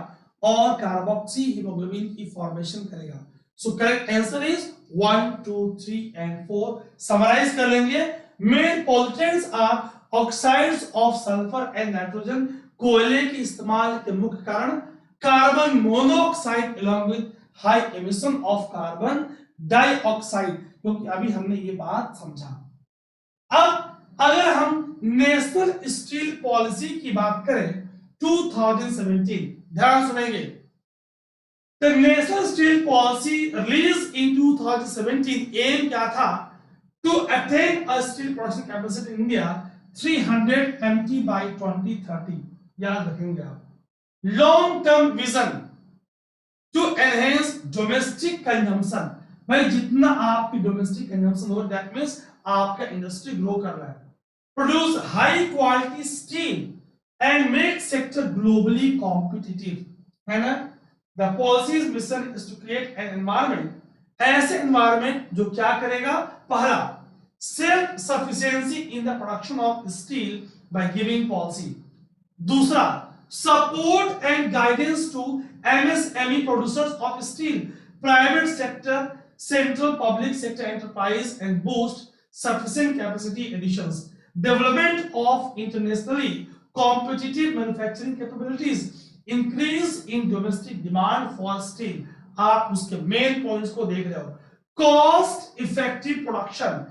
और कार्बोक्सी हीमोग्लोबिन की फॉर्मेशन करेगा। So correct answer is 1 2 3 and 4। Summarise कर लेंगे, main pollutants are oxides of sulphur and nitrogen, कोयले के इस्तेमाल के मुख्य कारण carbon monoxide along with high emission of carbon dioxide, क्योंकि अभी हमने ये बात समझा। अब अगर हम नेशनल स्टील पॉलिसी की बात करें 2017, ध्यान सुनेंगे, the national steel policy release in 2017 aim क्या था, to attain a steel production capacity in India 300 MT by 2030। याद रखेंगे आप, long term vision to enhance domestic consumption. भाई जितना आपकी डोमेस्टिक कंजम्पशन हो, दैट मींस आपका इंडस्ट्री ग्रो कर रहा है, produce high quality steel and make sector globally competitive, है ना। The policy's mission is to create an environment, ऐसे एनवायरनमेंट जो क्या करेगा, पहला self sufficiency in the production of steel by giving policy, दूसरा support and guidance to MSME producers of steel, private sector, central public sector enterprise and boost sufficient capacity additions, development of internationally competitive manufacturing capabilities, increase in domestic demand for steel। आप उसके main points को देख रहे हो, cost effective production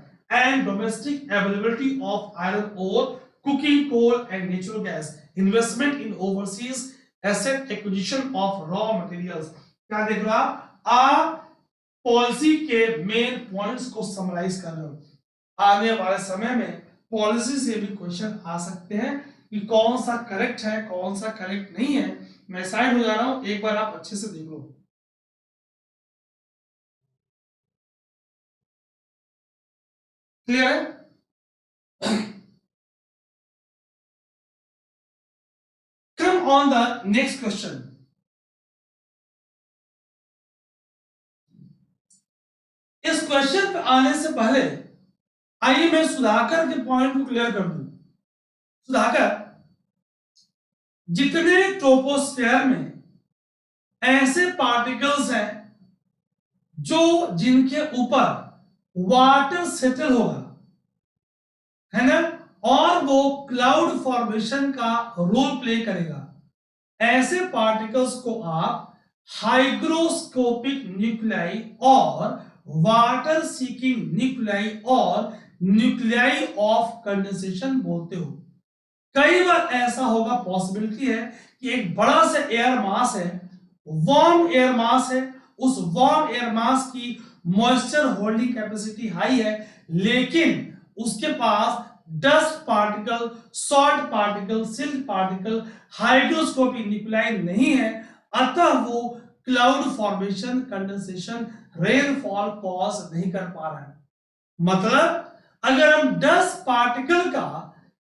and domestic availability of iron ore, cooking coal and natural gas, investment in overseas asset acquisition of raw materials। क्या देख रहे हो आप पॉलिसी के मेन पॉइंट्स को समराइज कर रहे हो। आने वाले समय में पॉलिसी से भी क्वेश्चन आ सकते हैं कि कौन सा करेक्ट है, कौन सा करेक्ट नहीं है। मैं साइड हो जा रहा हूं, एक बार आप अच्छे से देख लो, क्लियर है। Come on the next question। इस क्वेश्चन पे आने से पहले आइए मैं सुधाकर के पॉइंट को क्लियर कर दूं। सुधाकर, जितने ट्रोपोस्फेयर में ऐसे पार्टिकल्स हैं जो जिनके ऊपर वाटर सेटल होगा, है ना, और वो क्लाउड फॉर्मेशन का रोल प्ले करेगा, ऐसे पार्टिकल्स को आप हाइग्रोस्कोपिक न्यूक्लियाई और वाटर सीकिंग न्यूक्लियाई और न्यूक्लियाई ऑफ कंडेंसेशन बोलते हो। कई बार ऐसा होगा, पॉसिबिलिटी है कि एक बड़ा सा एयर मास है, वार्म एयर मास है, उस वार्म एयर मास की मॉइस्चर होल्डिंग कैपेसिटी हाई है, लेकिन उसके पास dust particle, salt particle, silt particle, hygroscopic nuclei नहीं है, अतः वो cloud formation, condensation, rainfall cause नहीं कर पा रहा है। मतलब अगर हम डस्ट पार्टिकल का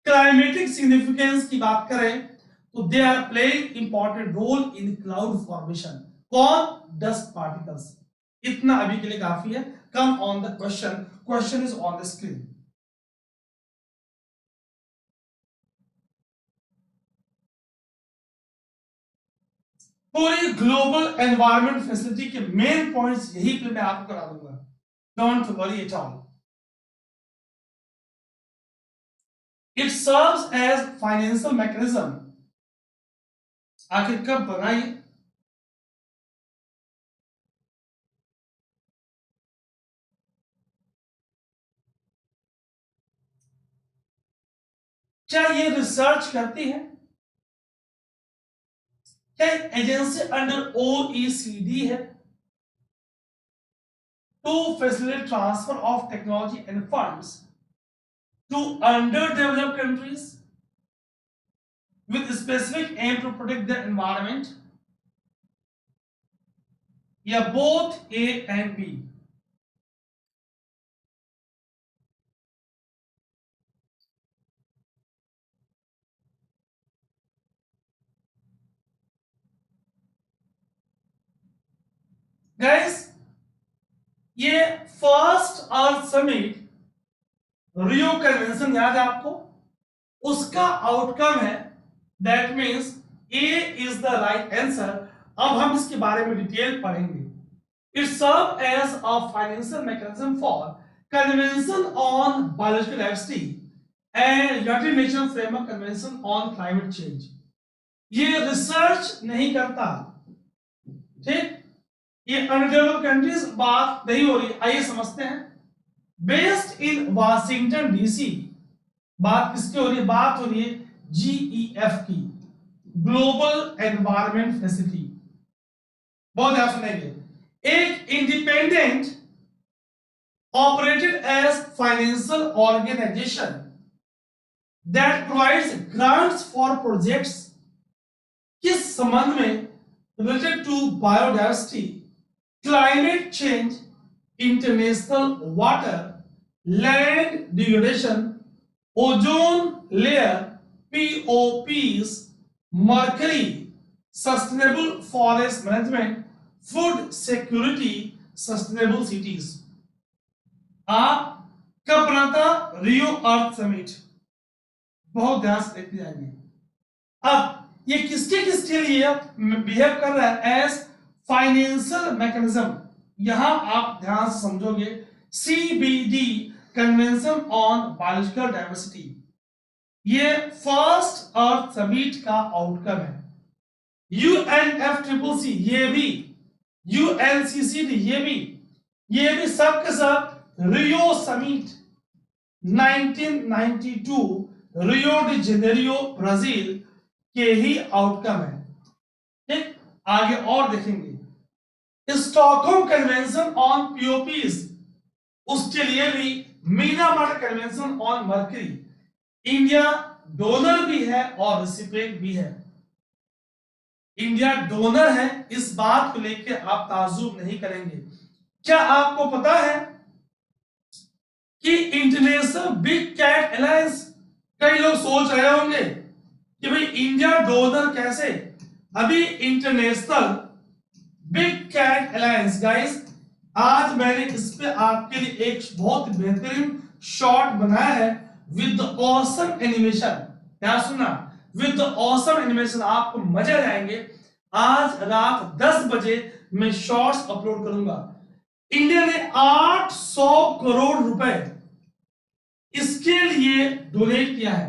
क्लाइमेटिक सिग्निफिकेंस की बात करें तो they are playing important role in cloud formation. कौन? Dust particles. इतना अभी के लिए काफी है। Come on the question, question is on the screen. पूरी ग्लोबल एनवायरमेंट फैसिलिटी के मेन पॉइंट्स यही पे मैं आपको करा दूंगा, don't worry at all. It serves as financial mechanism. आखिर कब बना ये? क्या ये रिसर्च करती है? क्या एजेंसी अंडर ओईसीडी है? To facilitate transfer of technology and funds to under developed countries with specific aim to protect the environment, या both A and B? Guys, ये फर्स्ट अर्थ समिट रियो कन्वेंशन याद है आपको, उसका आउटकम है, that means A is the right answer. अब हम इसके बारे में डिटेल पढ़ेंगे। It serve as a financial mechanism for convention on biological diversity and united nation framework convention on climate change. ये रिसर्च नहीं करता, ठीक, ये अनडेवलप्ड कंट्रीज बात नहीं हो रही। आइए समझते हैं। बेस्ड इन वाशिंगटन डीसी, बात किसकी हो रही है? बात हो रही है जीईएफ की, ग्लोबल एनवायरमेंट फैसिलिटी। बहुत ध्यान सुनेंगे। एक independent operated as financial organization that provides grants for projects, किस संबंध में? Related to biodiversity, climate change, international water, land degradation, ozone layer, POPs, mercury, sustainable forest management, food security, sustainable cities। आप कब बना था? रियो अर्थ समिट। बहुत ध्यान से देखते जाएंगे। अब ये किसके लिए बिहेव कर रहा है? As financial mechanism. यहां आप ध्यान से समझोगे, CBD convention on biological diversity, ये फर्स्ट अर्थ समिट का आउटकम है। यूएनएफसीसीसी ये भी, यूएनसीसीडी ये भी सब के सब Rio summit 1992 Rio de Janeiro Brazil के ही आउटकम है। ठीक, आगे और देखेंगे। स्टॉकहोम कन्वेंशन ऑन पीओपीज, उसके लिए भी Minamata convention on mercury. India donor भी है और रिसिपिएंट भी है। इंडिया डोनर है, इस बात को लेकर आप ताज्जुब नहीं करेंगे। क्या आपको पता है कि इंटरनेशनल बिग कैट अलायंस, कई लोग सोच रहे होंगे कि भाई इंडिया डोनर कैसे? अभी international big cat alliance, guys आज मैंने इस पे आपके लिए एक बहुत बेहतरीन शॉट बनाया है विद द ऑसम एनिमेशन। क्या सुना? विद द ऑसम एनिमेशन, आपको मजे आ जाएंगे। आज रात 10 बजे मैं शॉर्ट्स अपलोड करूंगा। इंडिया ने 800 करोड़ रुपए इसके लिए डोनेट किया है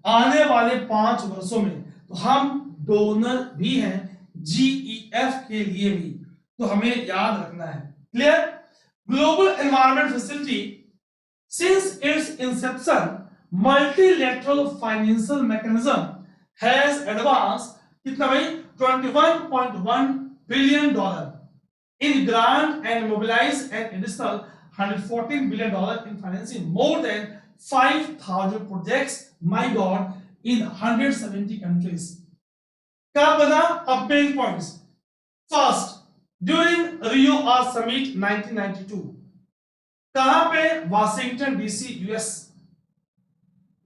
आने वाले 5 वर्षों में। तो हम डोनर भी हैं जीईएफ के लिए भी, तो हमें याद रखना है। Clear? Global environment facility since its inception multilateral financial mechanism has advance कितना भाई? $21.1 billion in grant and mobilize an additional $114 billion in financing more than 5,000 projects, my God, in 170 countries. कब बना? अब मेन पॉइंट्स। फर्स्ट, ड्यूरिंग रियो अर्थ summit 1992, कहां पे? Washington DC, US.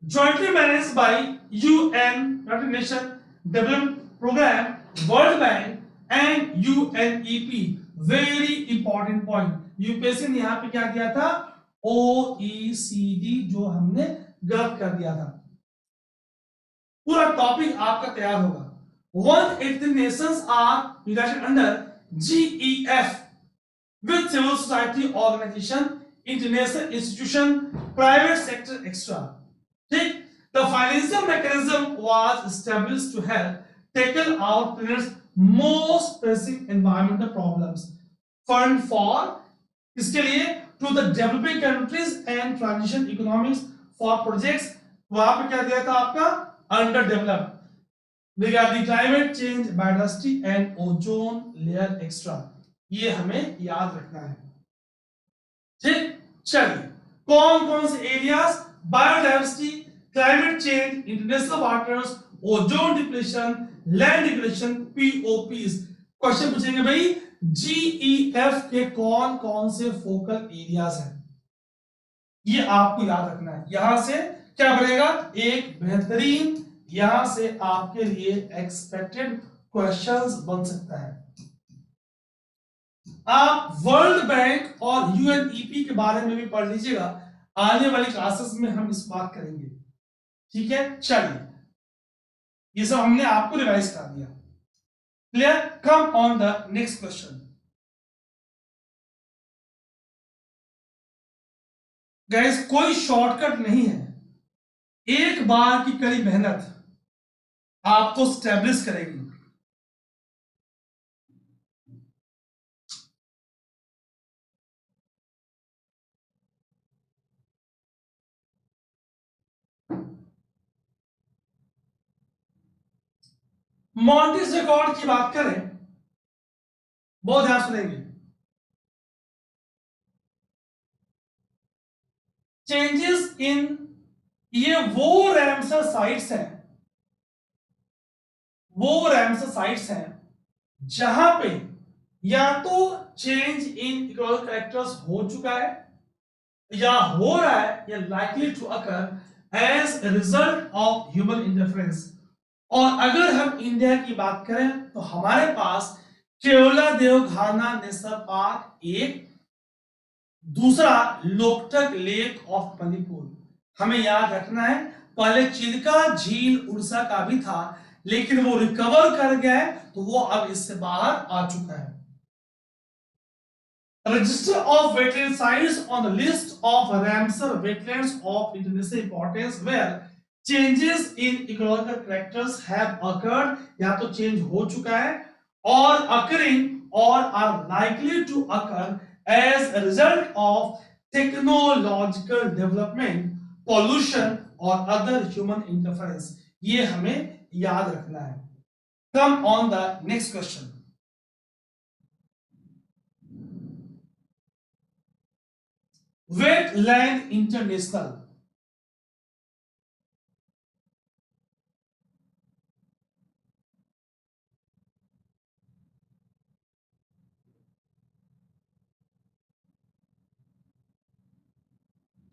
jointly managed by UN, United Nations Development Program, World Bank and UNEP। Very important point, UPSC ने यहां पे क्या किया था? ओईसीडी जो हमने गलत कर दिया था। पूरा टॉपिक आपका तैयार होगा। 180 nations are united under GEF with civil society organization, international institution, private sector, etc. ठीक, the financial mechanism was established to help tackle our planet's most pressing environmental problems. Fund for इसके लिए to the developing countries and transition economies for projects. वहां पे क्या दिया था आपका underdeveloped regarding climate change, biodiversity and ozone layer extra. ये हमें याद रखना है. ठीक, चलिए कौन कौन से areas, biodiversity, climate change, international waters, ozone depletion, land depletion, POPs. Question पूछेंगे भाई जीईएफ के कौन कौन से फोकल एरियाज हैं, ये आपको याद रखना है. यहां से क्या बनेगा, एक बेहतरीन यहां से आपके लिए एक्सपेक्टेड क्वेश्चंस बन सकता है. आप वर्ल्ड बैंक और यूएनईपी के बारे में भी पढ़ लीजिएगा, आने वाली क्लासेस में हम इस बात करेंगे. ठीक है, चलिए ये सब हमने आपको रिवाइज कर दिया. Clear. Come on the next question. Guys कोई शॉर्टकट नहीं है, एक बार की कड़ी मेहनत आपको स्टैब्लिश करेगी. मॉन्टिस रिकॉर्ड की बात करें, बहुत ध्यान सुनेंगे. चेंजेस इन, ये वो रैमसर साइट्स हैं, वो रैमसर साइट्स हैं जहां पे या तो चेंज इन इकोलॉजिकल कैरेक्टर्स हो चुका है या हो रहा है या likely to occur as a result of human interference. और अगर हम इंडिया की बात करें तो हमारे पास केवला देवघाना नेशनल पार्क एक, दूसरा लोकटक लेक ऑफ मणिपुर. हमें याद रखना है पहले चिल्का झील उड़ीसा का भी था, लेकिन वो रिकवर कर गया है तो वो अब इससे बाहर आ चुका है. Register of wetland sites on the list of Ramsar wetlands of international importance where changes in ecological characters have occurred, या तो चेंज हो चुका है और occurring or are likely to occur as a result of technological development, pollution or other human interference. ये हमें याद रखना है. Come on the next question. Wetland International.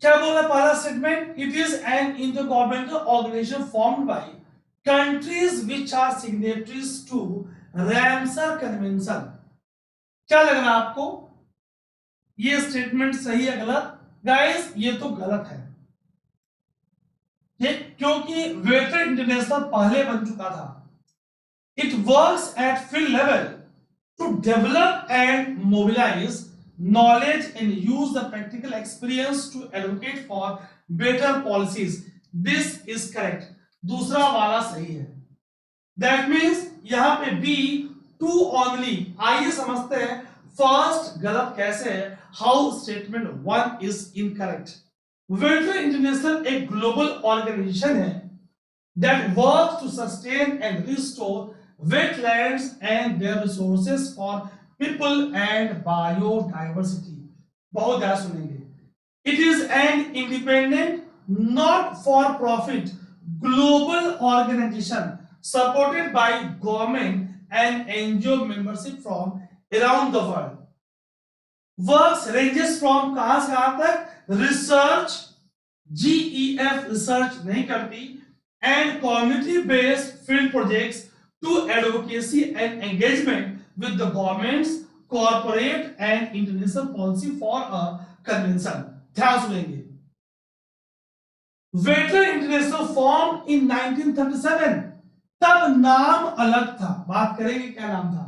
क्या बोला पहला statement? It is an intergovernmental organisation formed by countries which are signatories to Ramsar convention. क्या लग रहा है आपको, ये स्टेटमेंट सही है गलत? गाइस ये तो गलत है, ठीक, क्योंकि वेटलैंड इंटरनेशनल पहले बन चुका था. It works at field level to develop and mobilize knowledge and use the practical experience to advocate for better policies. This is correct. दूसरा वाला सही है. That means यहां पे B टू only. आइए समझते हैं फर्स्ट गलत कैसे है, how statement 1 is incorrect. Wetland international एक ग्लोबल ऑर्गेनाइजेशन है that works to sustain and restore wetlands and their resources for people and biodiversity. बहुत ध्यान सुनेंगे. It is an independent, not for profit, global organization supported by government and NGO membership from around the world. Works ranges from कहां से कहां तक? Research, GEF research नहीं करती, and community based field projects to advocacy and engagement with the governments, corporate and international policy for a convention. ध्यान सुनेंगे. Wetland International formed in 1937 तब नाम अलग था, बात करेंगे क्या नाम था।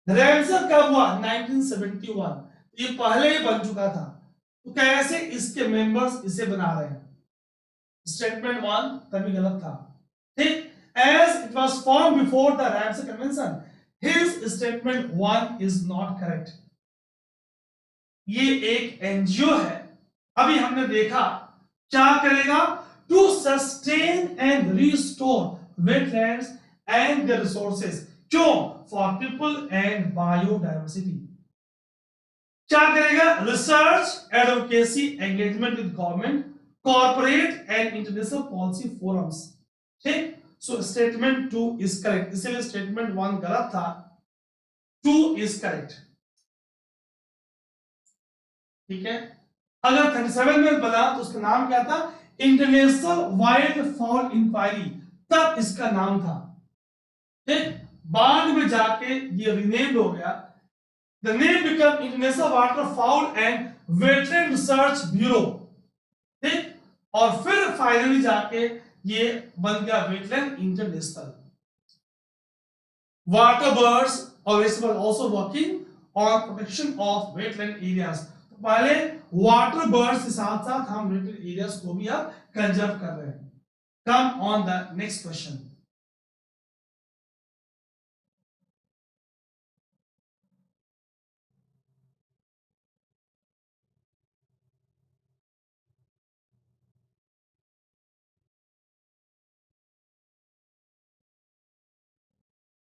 रैमसर कब हुआ? 1971, ये पहले ही बन चुका था। तो कैसे इसके मेंबर्स इसे बना रहे हैं? स्टेटमेंट वन तभी गलत था, ठीक। As it was form before the Ramsar convention, his statement one is not correct. ये एक एनजीओ है, अभी हमने देखा क्या करेगा, to sustain and restore wetlands and the resources, क्यों? For people and biodiversity. क्या करेगा? Research, advocacy, engagement with government, corporate and international policy forums, ठीक। So statement two is correct, इसलिए स्टेटमेंट वन गलत था, टू इज करेक्ट, ठीक है। अगर 37 में बना तो उसका नाम क्या था? इंटरनेशनल वाइल्ड फाउल इंक्वायरी, तब इसका नाम था, ठीक। बाद में जाके ये रीनेम हो गया, the name become international water foul and veteran research bureau, ठीक। और फिर फाइनली जाके ये बन गया वेटलैंड इंटरनेशनल। वाटर बर्ड्स और also working on protection of wetland areas, तो पहले वाटर बर्ड्स के साथ साथ हम वेटलैंड एरियाज को भी अब कंजर्व कर रहे हैं। कम on the next question.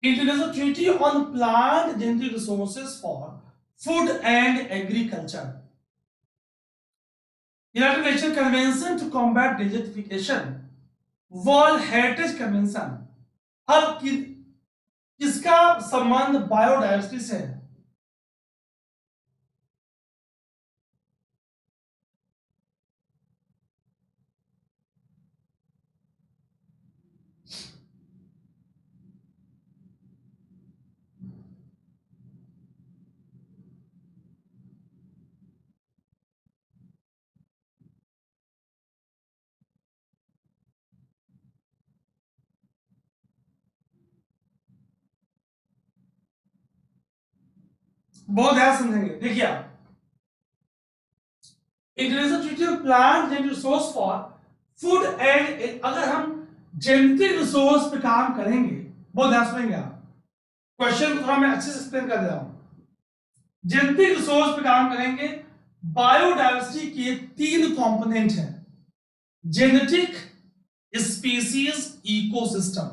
International Treaty on Plant Genetic Resources for Food and Agriculture, United Nations Convention to Combat Desertification, world heritage convention, अब किसका संबंध बायोडाइवर्सिटी से है? बहुत ध्यान समझेंगे, देखिए आप, international treaty on plant genetic resource for food and, अगर हम जेनेटिक रिसोर्स पे काम करेंगे, बहुत ध्यान सुनेंगे आप, क्वेश्चन को थोड़ा मैं अच्छे से एक्सप्लेन कर दे रहा हूं। जेनेटिक रिसोर्स पे काम करेंगे, बायोडाइवर्सिटी के तीन कंपोनेंट हैं, जेनेटिक, स्पीसीज, इकोसिस्टम।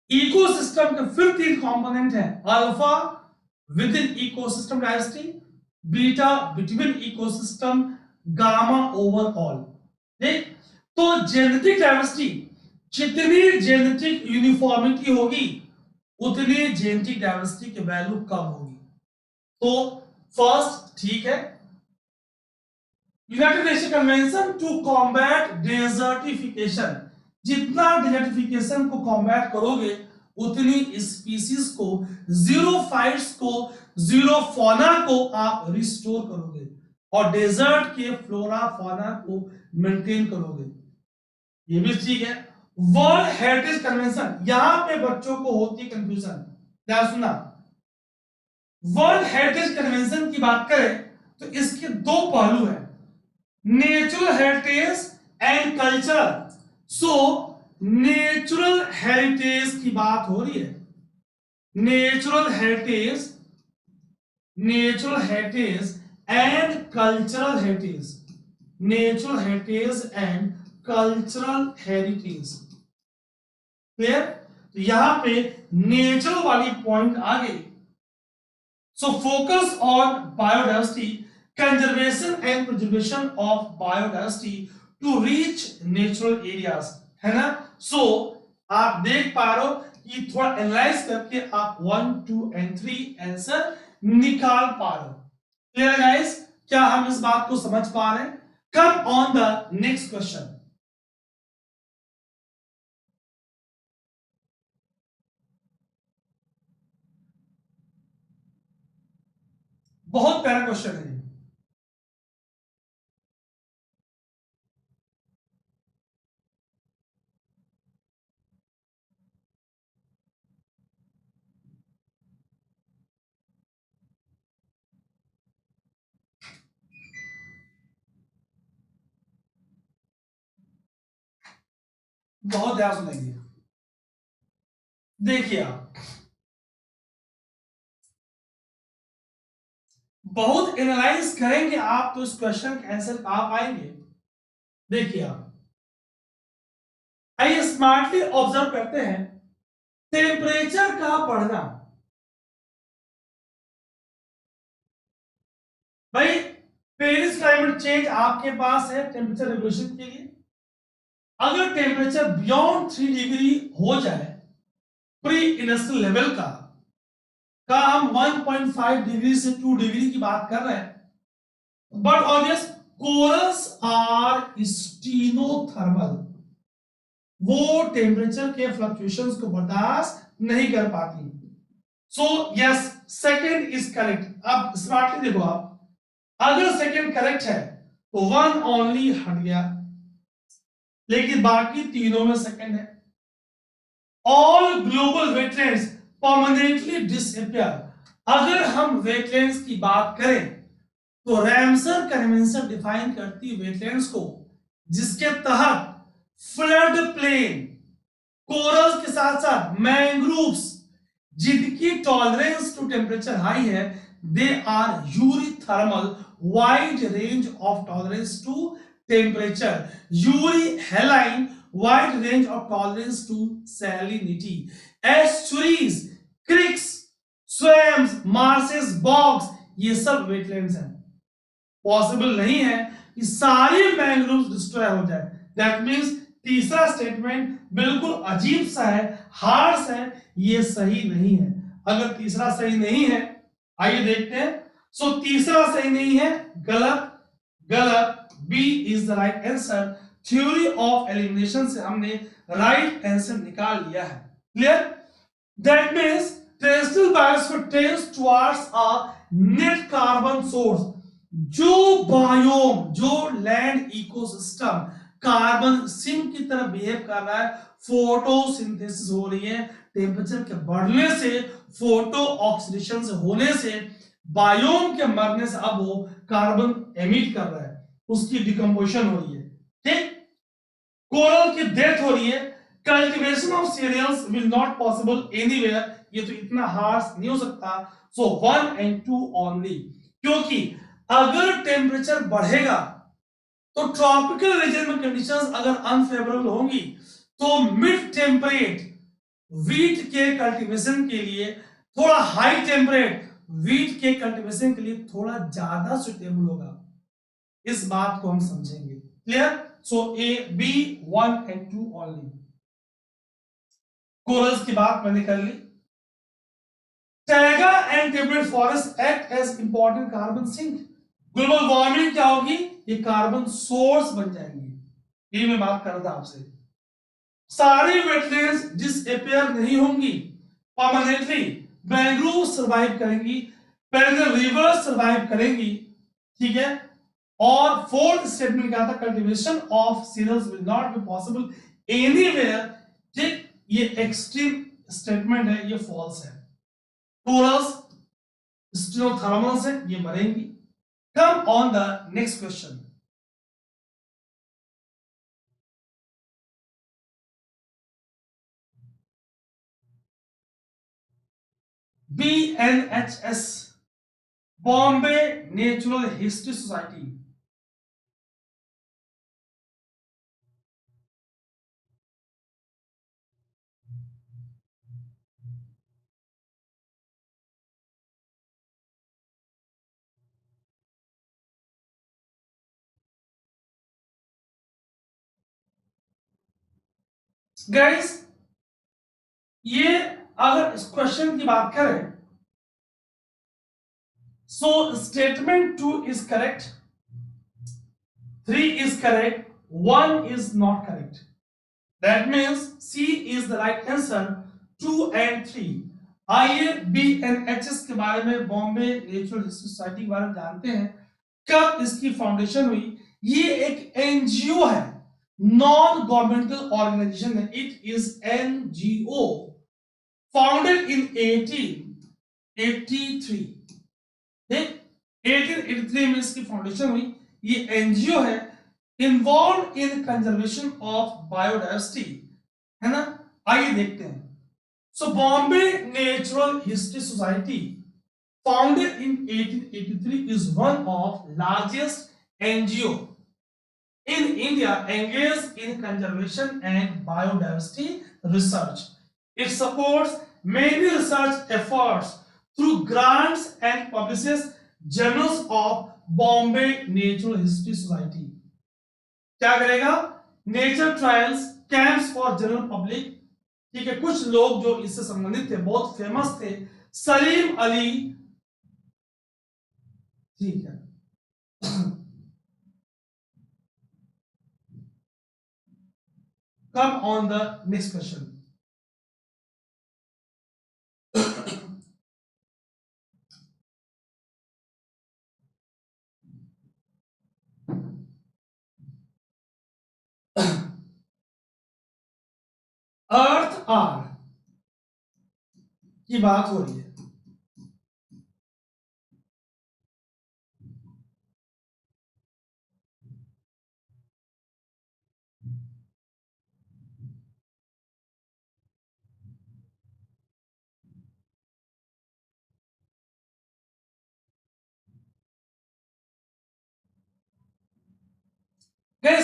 इकोसिस्टम के फिर तीन कंपोनेंट हैं, alpha within ecosystem diversity, beta between ecosystem, gamma overall, ठीक। तो जेनेटिक डाइवर्सिटी, जितनी जेनेटिक यूनिफॉर्मिटी होगी उतनी जेनेटिक डाइवर्सिटी की वैल्यू कम होगी। तो फर्स्ट, ठीक है, United nation convention to combat desertification, जितना डेजर्टिफिकेशन को कॉम्बैट करोगे उतनी स्पीसीज को, जीरोफाइट्स को, जीरोफोना को आप रिस्टोर करोगे और डेजर्ट के फ्लोरा फौना को मेंटेन करोगे, ये भी ठीक है। वर्ल्ड हेरिटेज कन्वेंशन, यहां पे बच्चों को होती कंफ्यूजन, क्या सुना, वर्ल्ड हेरिटेज कन्वेंशन की बात करें तो इसके दो पहलू हैं, natural heritage and cultural. So natural heritage की बात हो रही है, natural heritage, natural heritage and cultural heritage, natural heritage and cultural heritage, clear. तो यहां पे नेचुरल वाली पॉइंट आ गई। So focus on biodiversity, conservation and preservation of biodiversity to reach natural areas, है ना। सो आप देख पा रहे हो कि थोड़ा एनालाइज करके आप 1, 2 एंड 3 आंसर निकाल पा रहे हो। क्लियर गाइस, क्या हम इस बात को समझ पा रहे हैं? कम ऑन द नेक्स्ट क्वेश्चन। बहुत प्यारा क्वेश्चन है। बहुत ध्यान सुनेंगे। देखिए आप बहुत एनालाइज करेंगे आप तो इस क्वेश्चन के आंसर आ पाएंगे। देखिए आप आइए स्मार्टली ऑब्जर्व करते हैं टेम्परेचर का बढ़ना। भाई पेरिस क्लाइमेट चेंज आपके पास है टेम्परेचर रेगुलेशन के लिए। अगर टेम्परेचर बियॉन्ड 3 डिग्री हो जाए प्री इंडस्ट्रियल लेवल का हम 1.5 डिग्री से 2 डिग्री की बात कर रहे हैं। But on this corals are stenothermal, वो टेम्परेचर के फ्लक्चुएशंस को बर्दाश्त नहीं कर पाती। So yes second is correct. अब स्मार्टली देखो आप, अगर सेकंड करेक्ट है तो वन ओनली हट गया, लेकिन बाकी तीनों में सेकंड है। All global wetlands permanently disappear. अगर हम वेटलैंड्स की बात करें तो रैमसर कन्वेंशन डिफाइन करती वेटलैंड्स को जिसके तहत फ्लड प्लेन, कोरल्स के साथ साथ मैंग्रोव्स जिनकी टॉलरेंस टू टेम्परेचर हाई है, they are eurythermal, wide range of tolerance to temperature. Euryhaline, wide range of tolerance to salinity. Estuaries, creeks, swamps, marshes, bogs, ये सब वेटलैंड्स हैं। Possible नहीं है कि सारी मैंग्रोव्स डिस्ट्रॉय हो जाए। दैट मींस तीसरा स्टेटमेंट बिल्कुल अजीब सा है, हार्श है, ये सही नहीं है। अगर तीसरा सही नहीं है, आइए देखते हैं। सो तीसरा सही नहीं है, गलत गलत, B is the right answer. Theory of elimination से हमने राइट आंसर निकाल लिया है। Clear? That means terrestrial biosphere tends towards a net carbon source. जो बायोम, जो लैंड इकोसिस्टम कार्बन सिंक की तरह बिहेव कर रहा है, फोटोसिंथेसिस हो रही है, टेम्परेचर के बढ़ने से, फोटो ऑक्सीडेशन से होने से, बायोम के मरने से अब वो कार्बन एमिट कर रहा है, उसकी डिकम्पोजिशन हो रही है। ठीक, कोरल की डेथ हो रही है। Cultivation of cereals will not possible anywhere, ये तो इतना हार्श नहीं हो सकता। सो 1 and 2 ओनली, क्योंकि अगर टेम्परेचर बढ़ेगा तो ट्रॉपिकल रीजन में कंडीशंस अगर अनफेवरेबल होंगी तो मिड टेम्परेट वीट के कल्टीवेशन के लिए, थोड़ा हाई टेम्परेट वीट के कल्टीवेशन के लिए थोड़ा ज्यादा सुटेबल होगा। इस बात को हम समझेंगे। Clear? So A B 1 and 2 only. Corals की बात मैंने कर ली। Taiga and temperate forest act as important carbon sink. Global warming क्या होगी? ये कार्बन सोर्स बन जाएंगे। ये मैं बात कर रहा था आपसे। सारी वेटलैंड्स डिसअपियर नहीं होंगी परमानेंटली, मैंग्रोव सर्वाइव करेंगी, पेरेनियल रिवर्स सर्वाइव करेंगी। ठीक है? और फोर्थ स्टेटमेंट क्या था? Cultivation of cereals will not be possible anywhere. ठीक, ये एक्सट्रीम स्टेटमेंट है, ये फॉल्स है। कोरल्स स्टीनोथर्मल से ये मरेंगी। Come on the next question. BNHS, Bombay natural history society. Guys, ये अगर इस क्वेश्चन की बात करें, so statement 2 is correct, 3 is correct, 1 is not correct. That means C is the right answer, 2 and 3. आइए BNHS के बारे में, बॉम्बे नेचुरल हिस्ट्री सोसाइटी के बारे में जानते हैं। कब इसकी फाउंडेशन हुई? ये एक एनजीओ है, नॉन गवर्नमेंटल ऑर्गेनाइजेशन है। It is NGO, founded in 1883। 1883 में इसकी फाउंडेशन हुई। ये एनजीओ है involve in conservation of biodiversity, है ना। आइए देखते हैं। So Bombay natural history society founded in 1883 is one of largest NGO in India engaged in conservation and biodiversity research. It supports many research efforts through grants and publishes journals of Bombay Natural History Society. क्या करेगा? Nature trials, camps for general public. ठीक है, कुछ लोग जो इससे संबंधित थे, बहुत फेमस थे, सलीम अली। ठीक है, come on the next question. Earth hour की बात हो रही है।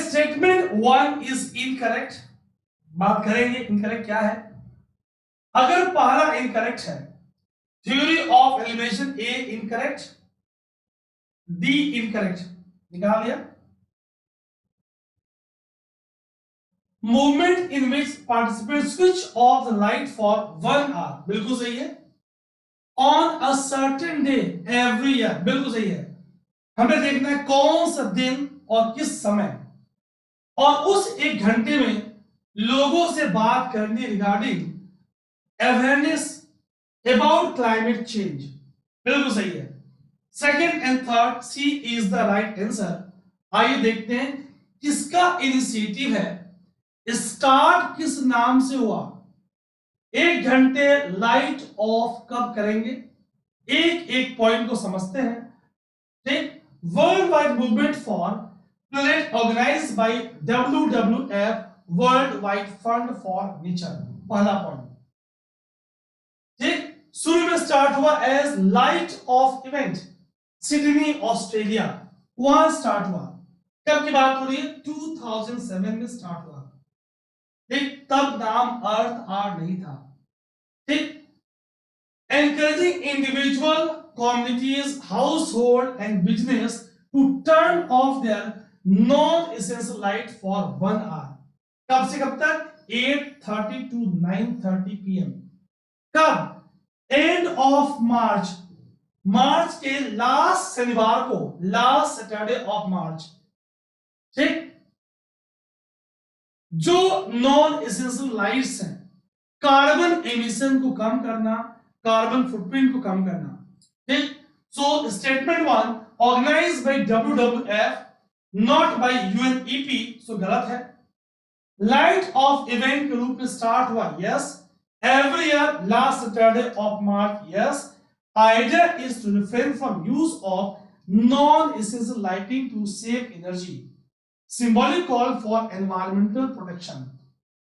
Statement one is incorrect. बात करेंगे इनकरेक्ट क्या है। अगर पहला इनकरेक्ट है, theory of elevation A incorrect, D incorrect, निकाल लिया। Movement in which participate switch off the light for 1 hour, बिल्कुल सही है। On a certain day every year, बिल्कुल सही है। हमें देखना है कौन सा दिन और किस समय, और उस 1 घंटे में लोगों से बात करनी regarding awareness about climate change, बिल्कुल सही है। Second and third, C is the right answer. आइए देखते हैं किसका इनिशिएटिव है। स्टार्ट किस नाम से हुआ? 1 घंटे लाइट ऑफ कब करेंगे? एक एक पॉइंट को समझते हैं। ठीक, world wide movement for planet organized by WWF, world wide fund for nature, पहला पॉइंट। ठीक, शुरू में स्टार्ट हुआ as light off event, Sydney Australia, वहां स्टार्ट हुआ। कब की बात हो रही है? 2007 में स्टार्ट हुआ। ठीक, तब नाम अर्थ आर नहीं था। ठीक, encouraging individual, communities, household and business to turn off their non-essential light for 1 hour. कब से कब तक? 8:30 to 9:30 PM। कब? एंड ऑफ मार्च, मार्च के लास्ट शनिवार को, लास्ट सैटरडे ऑफ मार्च। ठीक, जो नॉन एसेंशियल लाइट्स हैं, कार्बन एमिशन को कम करना, कार्बन फुटप्रिंट को कम करना। ठीक, so statement one organized by WWF, not by UNEP, so गलत है। लाइट ऑफ इवेंट के रूप में स्टार्ट हुआ, yes. Every year last Saturday of March, yes. Idea is to refrain from use of non essential lighting to save energy, symbolic call for environmental protection.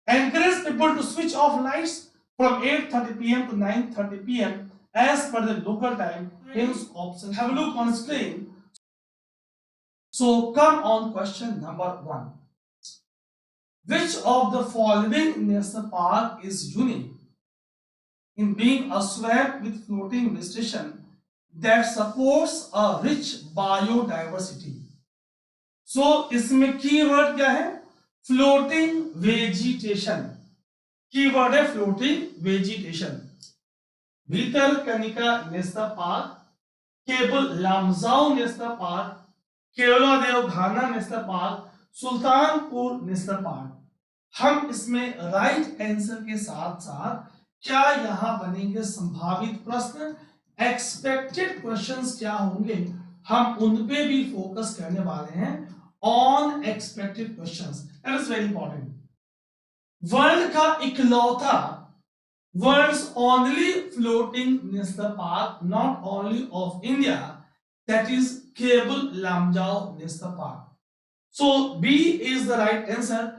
Encourage people to switch off lights from 8:30 PM to 9:30 PM as per the local time. Hence option. Have a look on screen. So come on question number 1. Which of the following national park is unique in being a swamp with floating vegetation that supports a rich biodiversity? So इसमें keyword क्या है? Floating vegetation. Keyword है floating vegetation. Bhitarkanika national park, Keibul Lamjao national park, Keoladeo Ghana national park, Sultanpur national park. हम इसमें right answer के साथ साथ क्या यहां बनेंगे संभावित प्रश्न, एक्सपेक्टेड क्वेश्चंस क्या होंगे, हम उन पे भी फोकस करने वाले हैं। On expected questions, that is very important. World का इकलौता, world's only floating national park, not only of India, that is Keibul Lamjao national park. So B is the right answer.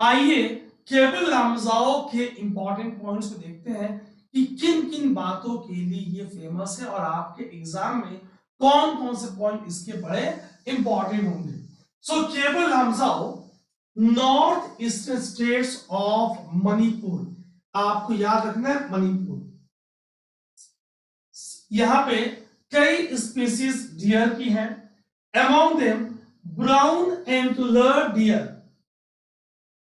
आइए केबल लामजाओ के इंपॉर्टेंट पॉइंट्स को देखते हैं कि किन किन बातों के लिए ये फेमस है और आपके एग्जाम में कौन कौन से पॉइंट इसके बड़े इंपॉर्टेंट होंगे। So Keibul Lamjao north eastern states of Manipur, आपको याद रखना है मणिपुर। यहां पे कई स्पीसीज डियर की हैं, among them brown antler deer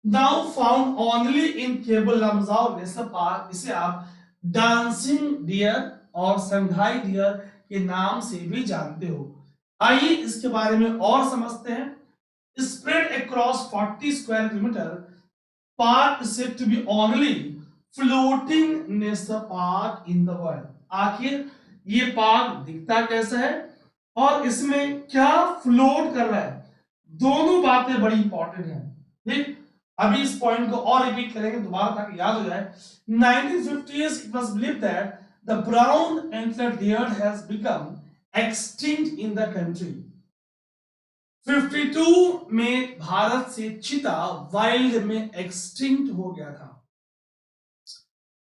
now found only in Keibul Lamjao national park. इसे आप डांसिंग डियर और संघाई डियर के नाम से भी जानते हो। आइए इसके बारे में और समझते हैं। Spread across 40 square kilometer, park is said to be only floating national park in the world। आखिर ये पार्क दिखता कैसा है और इसमें क्या फ्लोट कर रहा है, दोनों बातें बड़ी इंपॉर्टेंट हैं। ठीक, अभी इस पॉइंट को और रिपीट करेंगे दोबारा ताकि याद हो जाए। 1950s it was believed that the brown antlered deer has become extinct in the country। 52 में भारत से चीता वाइल्ड में एक्सटिंक्ट हो गया था।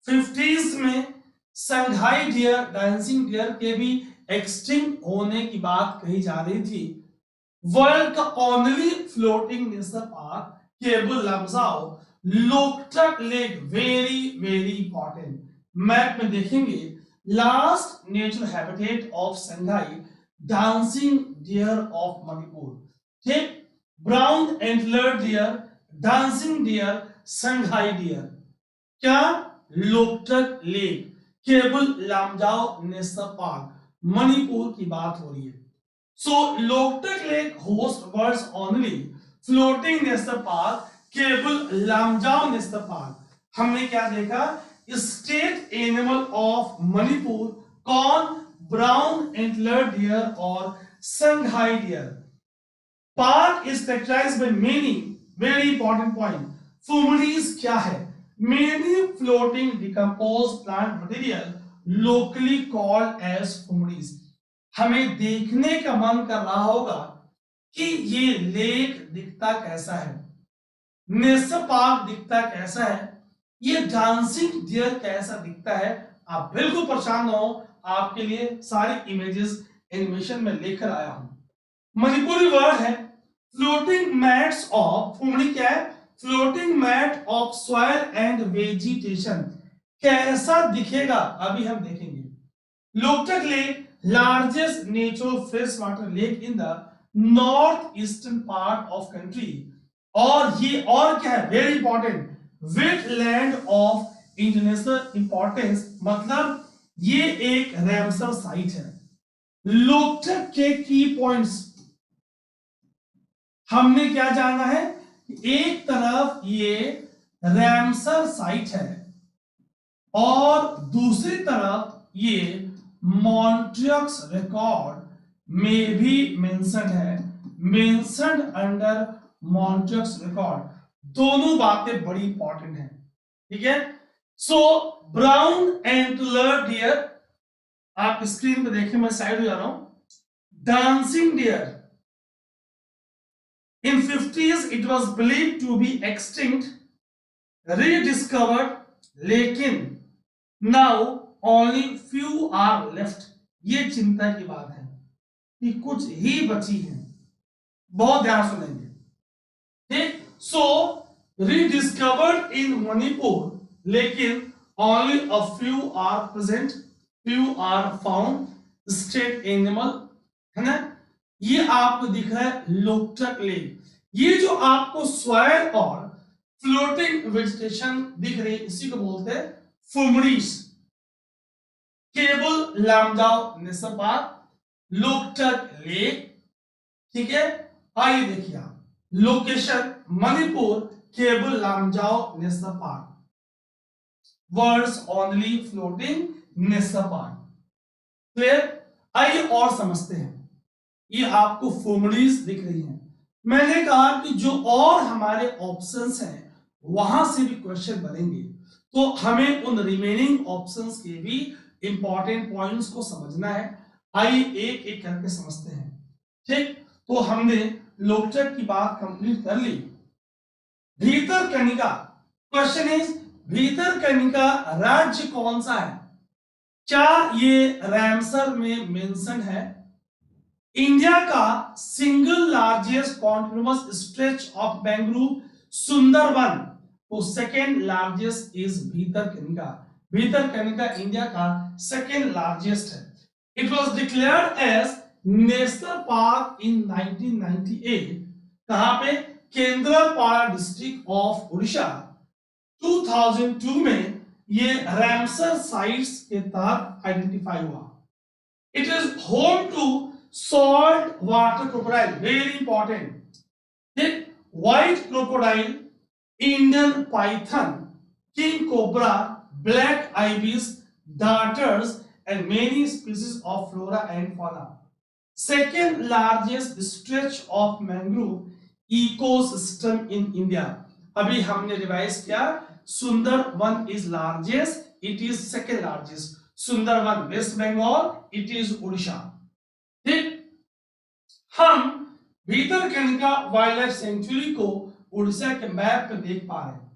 50s में संघाई डियर, डांसिंग डियर के भी एक्सटिंक्ट होने की बात कही जा रही थी। वर्ल्ड का only floating national park Keibul Lamjao Loktak lake, very very important. Map में देखेंगे last natural habitat of Sangai dancing deer of Manipur. ठीक, brown antler deer, dancing deer, Sangai deer, क्या Loktak lake, Keibul Lamjao national park, Manipur की बात हो रही है। So Loktak lake host world's only floating national park Keibul Lamjao national park. हमने क्या देखा, स्टेट एनिमल ऑफ मणिपुर कौन, ब्राउन एंटलर डियर और Sangai deer. Park is characterised by many, very important point, phumdis क्या है, many floating decomposed plant material locally called as phumdis. हमें देखने का मन कर रहा होगा कि ये लेक दिखता कैसा है, नेशनल पार्क दिखता कैसा है, ये डांसिंग डियर कैसा दिखता है। आप बिल्कुल परेशान हो, आपके लिए सारी इमेजेस एनिमेशन में लेकर आया हूं। मणिपुरी वर्ड है फ्लोटिंग मैट्स ऑफ, फुमड़ी क्या है, floating mat of soil and vegetation. कैसा दिखेगा अभी हम देखेंगे। Loktak lake largest natural fresh water lake in the north eastern part of country, और ये और क्या है, very important, wetland of international importance, मतलब ये एक रैमसर साइट है। लोकटक के की पॉइंट्स हमने क्या जाना है, एक तरफ ये रैमसर साइट है और दूसरी तरफ ये मॉन्ट्रियक्स रिकॉर्ड में भी मेंशन है, मेंशन अंडर मॉन्ट्रियक्स रिकॉर्ड। दोनों बातें बड़ी इंपॉर्टेंट है। ठीक है, सो ब्राउन एंटलर डियर, आप स्क्रीन पे देखें, मैं साइड हो जा रहा हूं। Dancing dear in 50s it was believed to be extinct, rediscovered, लेकिन now only few are left। ये चिंता की बात है कि कुछ ही बची हैं, बहुत ध्यान सुनेंगे। ठीक, सो rediscovered in मणिपुर, लेकिन only a few are present, few are found, state animal है ना। ये आपको दिख रहा है लोकटक लेक। ये जो आपको सॉइल और फ्लोटिंग वेजिटेशन दिख रही है, इसी को बोलते हैं phumdis. Keibul Lamjao national park, Loktak lake. ठीक है, आइए देखिए आप, location Manipur, Keibul Lamjao national park, world's only floating national park. Clear, आइए और समझते हैं। ये आपको फुमडीज दिख रही हैं। मैंने कहा कि जो और हमारे ऑप्शंस हैं वहां से भी क्वेश्चन बनेंगे, तो हमें उन रिमेनिंग ऑप्शंस के भी इंपॉर्टेंट पॉइंट्स को समझना है। आइए एक एक करके समझते हैं। ठीक, तो हमने लोकटक की बात कंप्लीट कर ली। भीतर कनिका क्वेश्चन इज भीतरकनिका राज्य कौन सा है? क्या ये रैमसर में मेंशन है? इंडिया का single largest continuous stretch of mangrove Sundarban, तो second largest is Bhitarkanika. Bhitarkanika India का सेकेंड लार्जेस्ट है। It was declared as national park in 1998। कहां पे? Kendrapara district of Orissa. 2002 में ये रैमसर साइट्स के तहत आइडेंटिफाई हुआ। It is home to salt water crocodile, very important, white crocodile, Indian python, king cobra, black ibis, darters and many species of flora and fauna. Second largest stretch of mangrove ecosystem in India. अभी हमने revise किया, Sundarban is largest, it is second largest. Sundarban West Bengal, it is Orissa. ठीक, हम Bhitarkanika wild life sanctuary को उड़ीसा के map पे देख पा रहे हैं।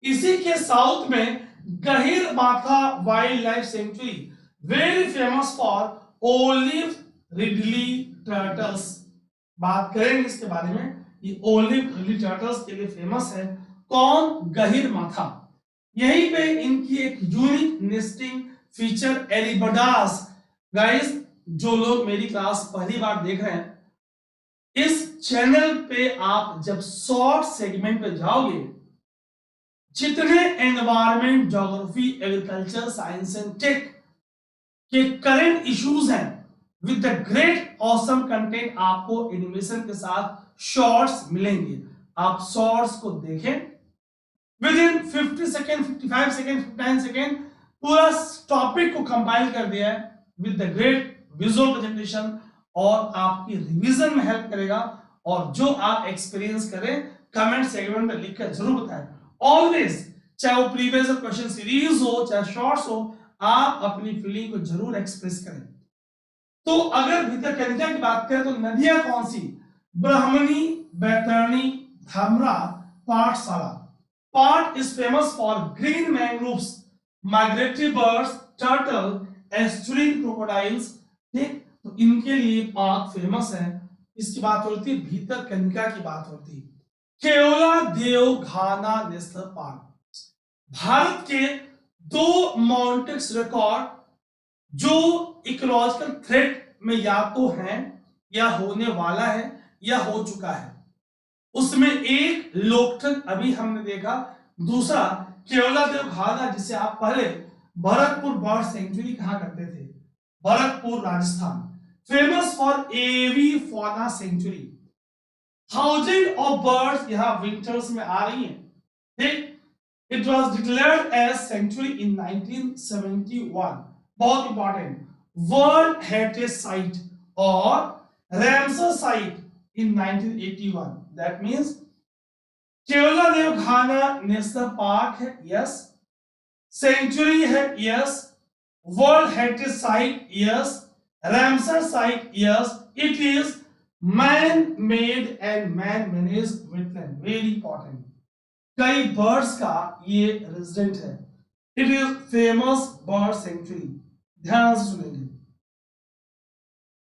इसी के साउथ में Gahirmatha wild life sanctuary, very famous for olive ridley turtles. बात करेंगे इसके बारे में। ये ओलिव रिडली टर्टल्स के लिए फेमस है। कौन? गहिर माथा। यहीं पे इनकी एक यूनिक नेस्टिंग फीचर एलिबडास। गाइस, जो लोग मेरी क्लास पहली बार देख रहे हैं, इस चैनल पे आप जब शॉर्ट सेगमेंट पे जाओगे, जितने environment, geography, agriculture, science and tech के करंट इश्यूज हैं with the great awesome content, आपको एनिमेशन के साथ शॉर्ट्स मिलेंगे। आप शॉर्ट्स को देखें, within 50 second, 55 second, 59 second पूरा टॉपिक को कंपाइल कर दिया है with the great visual presentation, और आपकी रिवीजन में हेल्प करेगा। और जो आप एक्सपीरियंस करें, कमेंट सेगमेंट में लिखकर जरूर बताएं। ऑलवेज, चाहे वो प्रीवियस क्वेश्चन सीरीज हो, चाहे शॉर्ट्स हो, आप अपनी फीलिंग को जरूर एक्सप्रेस करें। तो अगर भीतरकनिका की बात करें तो नदियां कौन सी? ब्राह्मणी, बैतरणी, धामरा, पाठशाला। पाट is famous for green mangroves, migratory birds, turtle, estuarine crocodiles. ठीक, तो इनके लिए पार्क फेमस है। इसकी बात होती है, भीतरकनिका की बात होती है। केवला देवघाना नेशनल पार्क, भारत के दो माउंटेन्स रिकॉर्ड जो इकोलॉजिकल थ्रेट में या तो हैं, या होने वाला है, या हो चुका है। उसमें एक लोकटक अभी हमने देखा, दूसरा केवला देवघाना, जिसे आप पहले भरतपुर बर्ड सेंचुरी कहा करते थे, Bharatpur Rajasthan, famous for avifauna sanctuary. Thousand of birds यहाँ विंटर्स में आ रही हैं। ठीक, it was declared as sanctuary in 1971। बहुत इंपॉर्टेंट, वर्ल्ड हेरिटेज साइट और Ramsar site in 1981। That means Keoladeo देवघाना नेशनल पार्क है, यस। सेंचुरी है, yes. World heritage site, yes. Ramsar site, yes. It is man made and man managed wetland, very important. कई birds का ये resident है। It is famous bird sanctuary, ध्यान से सुनेंगे।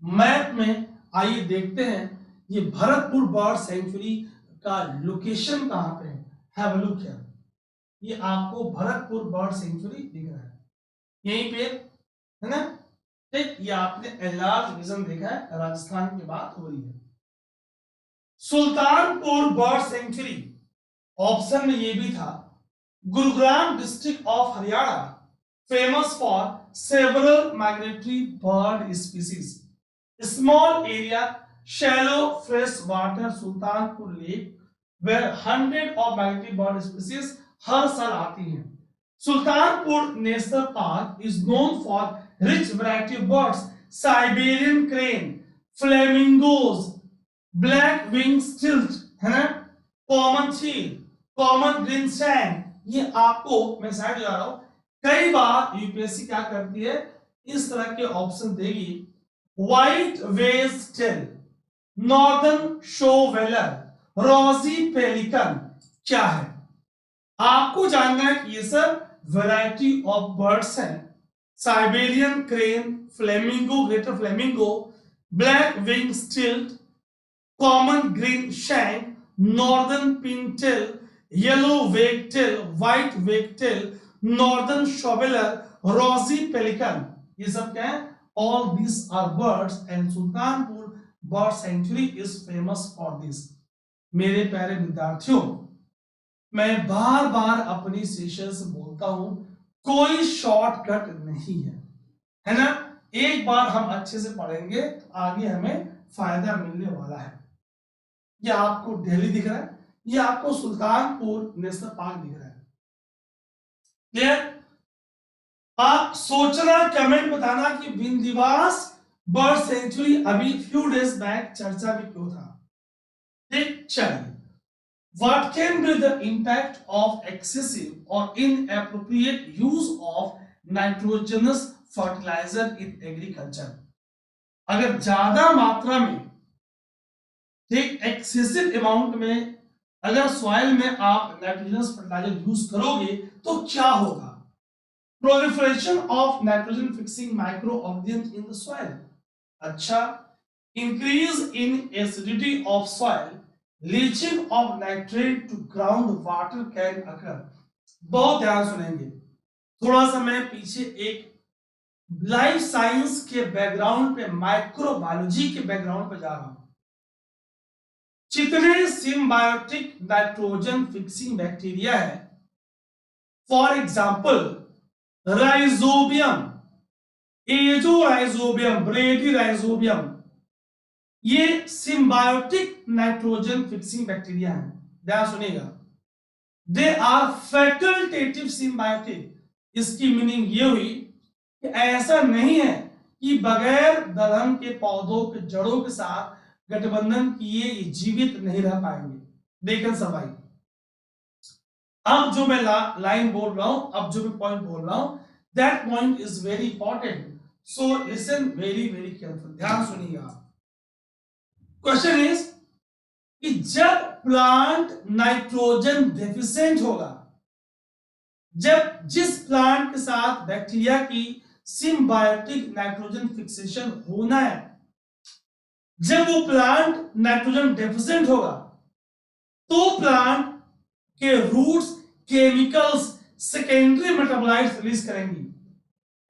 मैप में आइए देखते हैं ये भरतपुर बर्ड सेंचुरी का लोकेशन कहां पे है। Have a look here. ये आपको भरतपुर बर्ड सेंचुरी दिख रहा है, यहीं पे है ना। ठीक, ये आपने एलार्ज विजन देखा है, राजस्थान की बात हो रही है। सुल्तानपुर बर्ड सेंचुरी ऑप्शन में ये भी था। Gurugram district of Haryana, famous for several migratory bird species. Small area, shallow fresh water Sultanpur lake, where 100 of migratory bird species हर साल आती हैं। Sultanpur national park is known for rich variety of birds, Siberian crane, flamingos, black winged stilt, है ना, common चील, common green sand. ये आपको मैं साइड जा रहा हूं, कई बार यूपीएससी क्या करती है, इस तरह के ऑप्शन देगी। White wagtail, northern shoveler, rosy pelican क्या है? आपको आपको जानना है कि ये सब वैरायटी ऑफ बर्ड्स हैं। Siberian crane, flamingo, greater flamingo, black wing stilt, common green shank, northern pintail, yellow wagtail, white wagtail, northern shoveler, rosy pelican, ये सब क्या है? All these are birds and Sultanpur bird sanctuary is famous for this. मेरे प्यारे विद्यार्थियों, मैं बार बार अपनी session से बोलता हूं, कोई शॉर्टकट नहीं है ना? एक बार हम अच्छे से पढ़ेंगे तो आगे हमें फायदा मिलने वाला है। ये आपको दिल्ली दिख रहा है, ये आपको सुल्तानपुर नेशनल पार्क दिख रहा है। क्लियर? आप सोचना, कमेंट बताना कि विंध्यवास बर्ड सेंचुरी अभी फ्यू डेज बैक चर्चा में क्यों था। ठीक, चलिए। What can be the impact of excessive or inappropriate use of nitrogenous fertilizer in agriculture? अगर ज्यादा मात्रा में, ठीक, एक्सेसिव अमाउंट में अगर सॉइल में आप नाइट्रोजनस फर्टिलाइजर यूज करोगे तो क्या होगा? Proliferation of nitrogen fixing micro organism in the soil. अच्छा, increase in acidity of soil, leaching of nitrate to ground water can occur. बहुत ध्यान सुनेंगे, थोड़ा सा मैं पीछे एक लाइफ साइंस के बैकग्राउंड पे, माइक्रोबायोलॉजी के बैकग्राउंड पे जा रहा हूं। जितने सिम्बायोटिक नाइट्रोजन फिक्सिंग बैक्टीरिया है, for example rhizobium, azorhizobium, bradyrhizobium, ये सिम्बायोटिक नाइट्रोजन फिक्सिंग बैक्टीरिया है। ध्यान सुनिएगा, दे आर फैकल्टेटिव सिम्बायोटिक। इसकी मीनिंग ये हुई कि ऐसा नहीं है कि बगैर दलहन के पौधों के जड़ों के साथ गठबंधन किए ये जीवित नहीं रह पाएंगे। देखें सफाई, अब जो मैं लाइन बोल रहा हूं, अब जो मैं पॉइंट बोल रहा हूं, that point is very important, so listen very very careful, ध्यान सुनिएगा। क्वेश्चन इज कि जब प्लांट नाइट्रोजन डेफिशिएंट होगा, जब जिस प्लांट के साथ बैक्टीरिया की सिम्बायोटिक नाइट्रोजन फिक्सेशन होना है, जब वो प्लांट नाइट्रोजन डेफिशिएंट होगा तो प्लांट के roots chemicals, secondary metabolites release करेंगी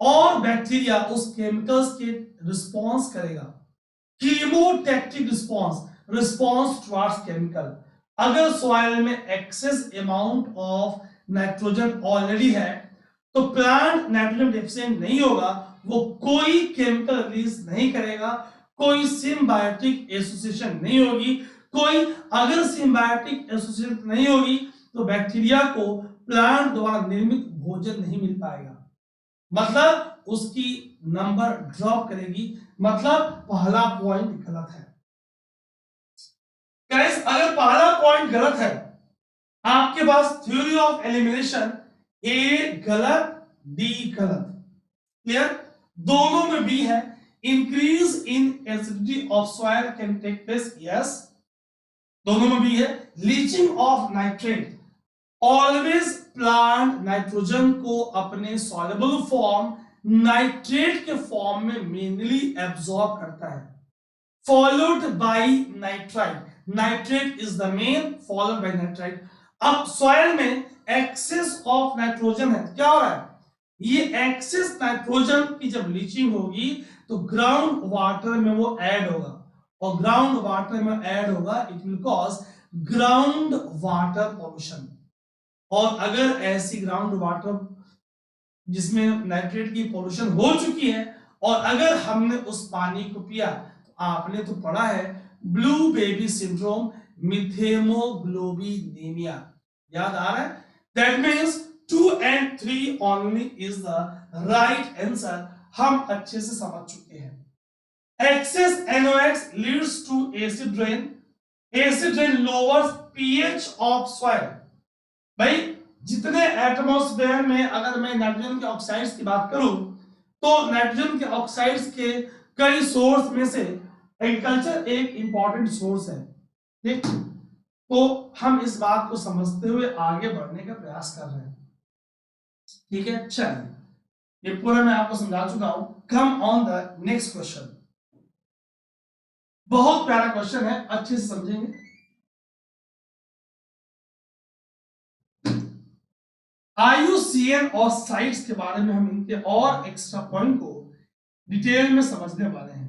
और बैक्टीरिया उस केमिकल्स के रिस्पॉन्स करेगा। Chemotactic response, response towards chemical. अगर सॉइल में excess amount of nitrogen already है तो प्लांट नाइट्रोजन डेफिशिएंट नहीं होगा, वो कोई केमिकल रिलीज नहीं करेगा, कोई सिम्बायोटिक एसोसिएशन नहीं होगी, कोई अगर सिम्बायोटिक एसोसिएशन नहीं होगी तो बैक्टीरिया को प्लांट द्वारा निर्मित भोजन नहीं मिल पाएगा, मतलब उसकी नंबर ड्रॉप करेगी। मतलब पहला पॉइंट गलत है गाइस। अगर पहला पॉइंट गलत है, आपके पास थ्योरी ऑफ एलिमिनेशन ए गलत, डी गलत। क्लियर? दोनों में बी है। Increase in acidity of soil can take place, yes, दोनों में बी है। Leaching of nitrate, always plant nitrogen को अपने सॉल्युबल फॉर्म नाइट्रेट के फॉर्म में मेनली एब्सॉर्ब करता है, followed by nitrite. Nitrate is the main, followed by nitrite. अब सॉइल में एक्सेस ऑफ नाइट्रोजन है, क्या हो रहा है? ये एक्सेस नाइट्रोजन की जब लीचिंग होगी तो ग्राउंड वाटर में वो ऐड होगा, और ग्राउंड वाटर में ऐड होगा, it will cause ground water pollution. और अगर ऐसी ग्राउंड वाटर जिसमें नाइट्रेट की पॉल्यूशन हो चुकी है और अगर हमने उस पानी को पिया, तो आपने तो पढ़ा है ब्लू बेबी सिंड्रोम, मिथेमोग्लोबिनेमिया, याद आ रहा है? That means 2 and 3 only is the right answer। हम अच्छे से समझ चुके हैं। Excess NOx leads to acid rain। Acid rain lowers pH of soil। भाई जितने एटमॉस्फेयर में अगर मैं नाइट्रोजन के ऑक्साइड्स की बात करूं तो नाइट्रोजन के ऑक्साइड्स के कई सोर्स में से एग्रीकल्चर एक इंपॉर्टेंट सोर्स है। ठीक, तो हम इस बात को समझते हुए आगे बढ़ने का प्रयास कर रहे हैं। ठीक है, चलिए, ये पूरा मैं आपको समझा चुका हूं। कम ऑन द नेक्स्ट क्वेश्चन। बहुत प्यारा क्वेश्चन है, अच्छे से समझेंगे। IUCN और साइट्स के बारे में हम इनके और एक्स्ट्रा पॉइंट को डिटेल में समझने वाले हैं।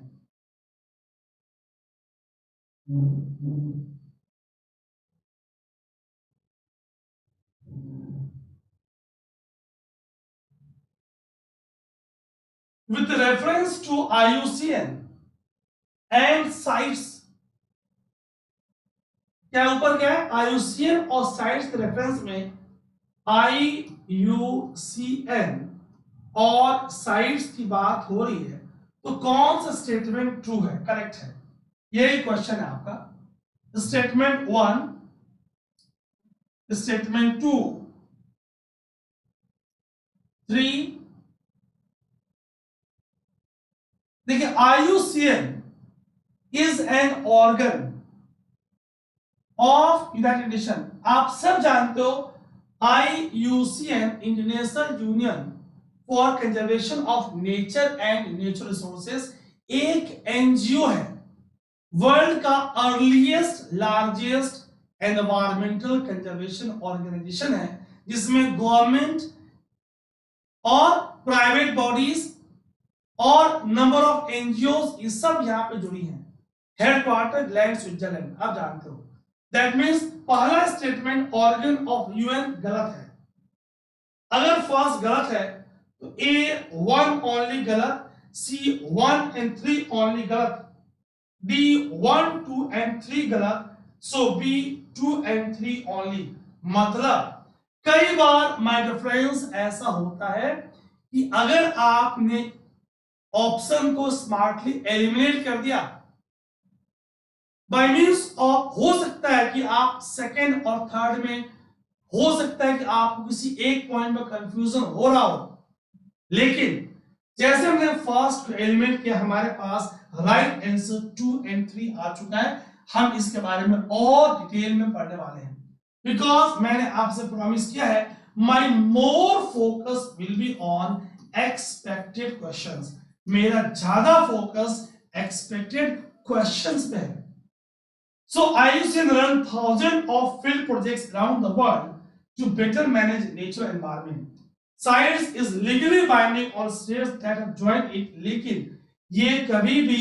With reference to IUCN and sites, क्या ऊपर क्या है? IUCN और साइट्स के रेफरेंस में IUCN और साइट्स की बात हो रही है, तो कौन सा स्टेटमेंट ट्रू है, करेक्ट है? यही क्वेश्चन है आपका। Statement 1, statement 2, 3। देखिए, IUCN is an organ of united nation. आप सब जानते हो IUCN, international union for conservation of nature and natural resources, एक एनजीओ है, वर्ल्ड का earliest largest environmental conservation organization है, जिसमें गवर्नमेंट और प्राइवेट बॉडीज और नंबर ऑफ एनजीओ ये सब यहां पे जुड़ी हैं। हेडक्वार्टर ग्लैंड स्विट्जरलैंड, आप जानते हो। दैट मीन्स पहला स्टेटमेंट ऑर्गन ऑफ यूएन गलत है। अगर फर्स्ट गलत है तो A1 ओनली गलत, C1 and 3 ओनली गलत, D1, 2 and 3 गलत, सो B2 and 3 ओनली। मतलब कई बार माय डियर फ्रेंड्स ऐसा होता है कि अगर आपने ऑप्शन को स्मार्टली एलिमिनेट कर दिया, बाय मींस ऑफ, हो सकता है कि आप सेकंड और थर्ड में, हो सकता है कि आपको किसी एक पॉइंट में कंफ्यूजन हो रहा हो, लेकिन जैसे हमने फर्स्ट को एलिमिनेट किया, हमारे पास राइट आंसर 2 and 3 आ चुका है। हम इसके बारे में और डिटेल में पढ़ने वाले हैं, बिकॉज मैंने आपसे प्रॉमिस किया है my more focus will be on expected questions. मेरा ज्यादा फोकस एक्सपेक्टेड क्वेश्चंस पे है। So IUCN run thousands of field projects around the world to better manage nature environment. Science is legally binding on states that have joined it, लेकिन ये कभी भी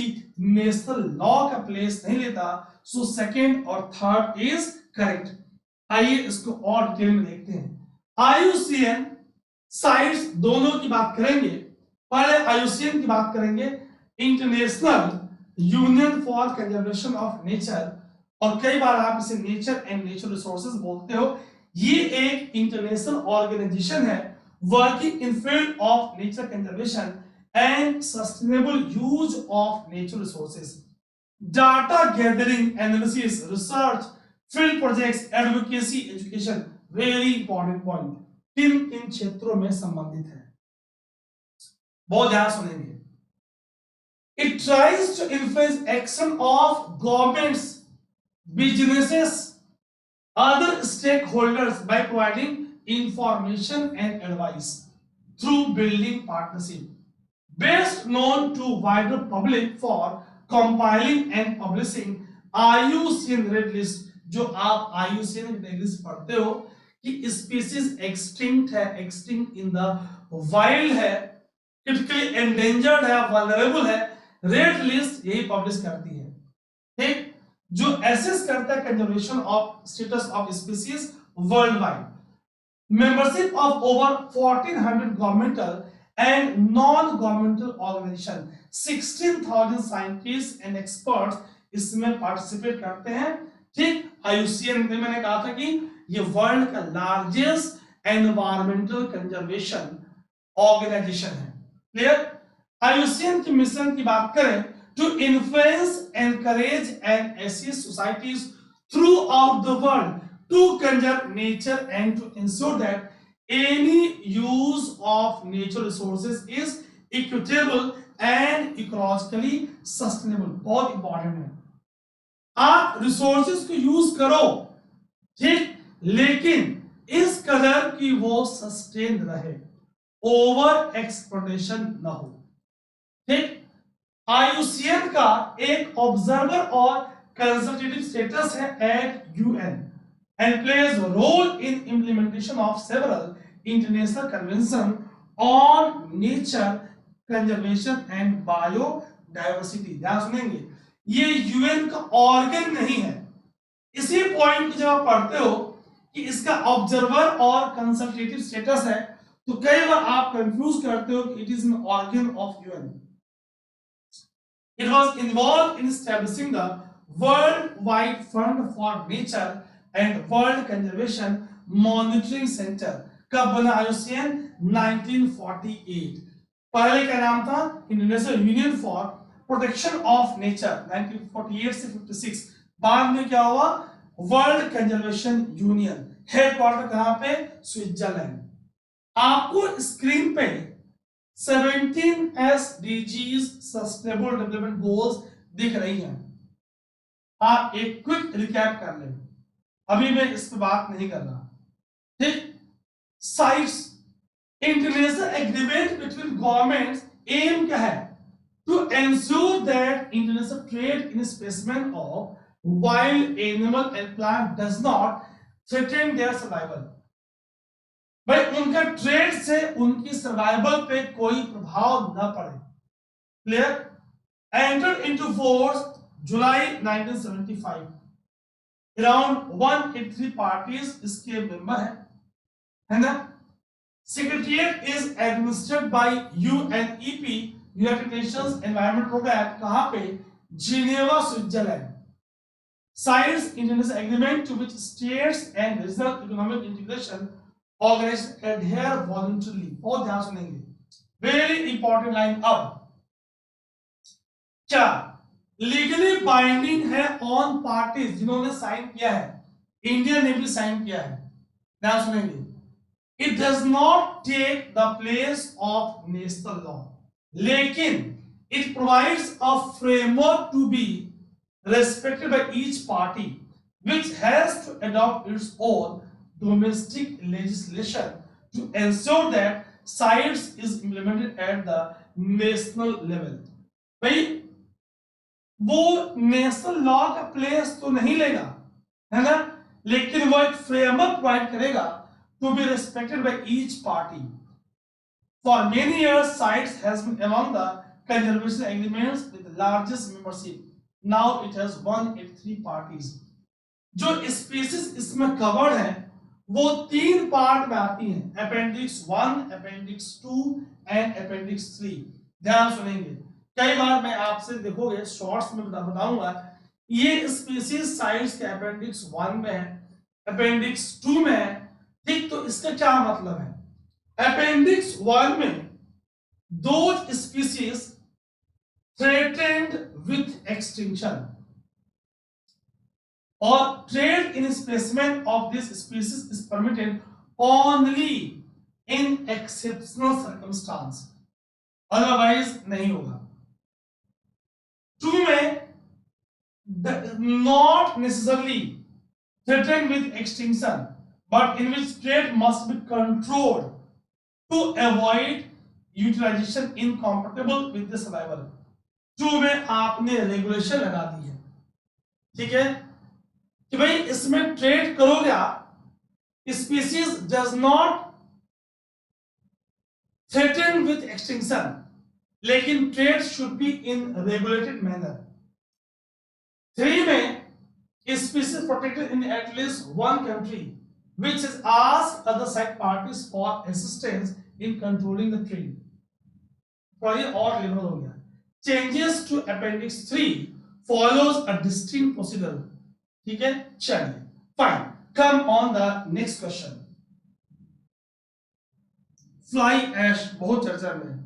national law का place नहीं लेता। So second और थर्ड इज करेक्ट। आइए इसको और डिटेल में देखते हैं। IUCN साइट्स दोनों की बात करेंगे। पहले IUCN की बात करेंगे, international union for conservation of nature, और कई बार आप इसे नेचर एंड नेचुरल रिसोर्सेज बोलते हो। ये एक इंटरनेशनल ऑर्गेनाइजेशन है working in field of nature conservation and sustainable use of natural resources, data gathering, analysis, research, field projects, advocacy, education. Very important point, किन क्षेत्रों में संबंधित है, बहुत ध्यान सुनेंगे। It tries to influence action of governments, businesses, other stakeholders by providing information and advice through building partnership, best known to wider public for compiling and publishing IUCN red list। जो आप IUCN red list पढ़ते हो कि species extinct है, extinct in the wild है, critically endangered है, vulnerable है, red list यही पब्लिश करती है। ठीक, जो एसेस करता है conservation of status of species world wide. Membership of over 1400 governmental and non governmental organization, 16,000 scientist and experts इसमें पार्टिसिपेट करते हैं। ठीक, IUCN में मैंने कहा था कि ये वर्ल्ड का लार्जेस्ट एनवायरमेंटल कंजर्वेशन ऑर्गेनाइजेशन है। क्लियर? IUCN की मिशन की बात करें, to influence, encourage and assist societies throughout the world to conserve nature and to ensure that any use of natural resources is equitable and ecologically sustainable. बहुत important है, आप resources को use करो ठीक, लेकिन इस कलर की वो सस्टेन रहे, ओवर एक्सप्लोटेशन ना हो। ठीक, IUCN का एक ऑब्जर्वर और कंसल्टेटिव स्टेटस है eight UN and plays a role in implementation of several international convention on nature conservation and biodiversity। ध्यान सुनेंगे, ये UN का ऑर्गन नहीं है। इसी पॉइंट को जब आप पढ़ते हो कि इसका ऑब्जर्वर और कंसल्टेटिव स्टेटस है, तो कई बार आप कंफ्यूज करते हो कि it is an organ of UN। It was involved in establishing the Worldwide Fund for Nature and World Conservation Monitoring Center। कब बना IUCN? 1948। पहले का नाम था international union for protection of nature, 1948 से 56। बाद में क्या हुआ? World conservation union. हेडक्वार्टर कहां पे? स्विट्जरलैंड। आपको स्क्रीन पे 17 SDGs सस्टेनेबल डेवलपमेंट गोल्स दिख रही हैं। आप एक क्विक रिकैप कर लें, अभी मैं इस पे बात नहीं कर रहा। ठीक, CITES international agreement between governments aim क्या है? To ensure that international trade in specimen of wild animal and plant does not threaten their survival. भाई उनका ट्रेड से उनकी सर्वाइवल पे कोई प्रभाव न पड़े। Clear? Entered into force July 1975। Around 183 parties इसके मेंबर है ना? Secretariat is administered by UNEP, United Nations Environment Programme. कहां पे? Geneva, Switzerland. CITES international agreement to which states and regional economic integration organisation adhere voluntarily. बहुत ध्यान सुनेंगे, very important line. अब क्या लीगली बाइंडिंग है ऑन पार्टीज जिन्होंने sign किया है? इंडिया ने भी साइन किया है। ध्यान सुनेंगे, it does not take the place of national law, लेकिन it provides a framework to be respected by each party which has to adopt its own domestic legislation to ensure that CITES is implemented at the national level। भाई वो national law का place तो नहीं लेगा, है ना, लेकिन वो एक फ्रेमवर्क प्रोवाइड करेगा to be respected by each party. For many years CITES has been among the conservation agreements with the largest membership। Now it has 183 parties। जो स्पीसीज इसमें कवर्ड है वो 3 पार्ट में आती हैं, अपेंडिक्स 1, अपेंडिक्स 2 एंड अपेंडिक्स 3। ध्यान सुनेंगे, कई बार मैं आपसे देखोगे शॉर्ट्स में बताऊंगा ये स्पीसीज साइट्स के अपेंडिक्स 1 में है, अपेंडिक्स 2 में है। ठीक, तो इसका क्या मतलब है? अपेंडिक्स 1 में दो species threatened with extinction or trade in specimen of this species is permitted only in exceptional circumstance, otherwise नहीं होगा। 2 में not necessarily threatened with extinction but in which trade must be controlled to avoid utilization incompatible with the survival। 2 में आपने regulation लगा दी है, ठीक है, कि भाई इसमें ट्रेड करोगे आप, species does not threaten with extinction, लेकिन trade should be in regulated manner. 3 में species protected in at least one country which has asked other side parties for assistance in controlling the trade। तो ये और level हो गया। Changes to Appendix 3 follows a distinct procedure। ठीक है, चलिए fine, come on the next question. Fly ash बहुत चर्चा में।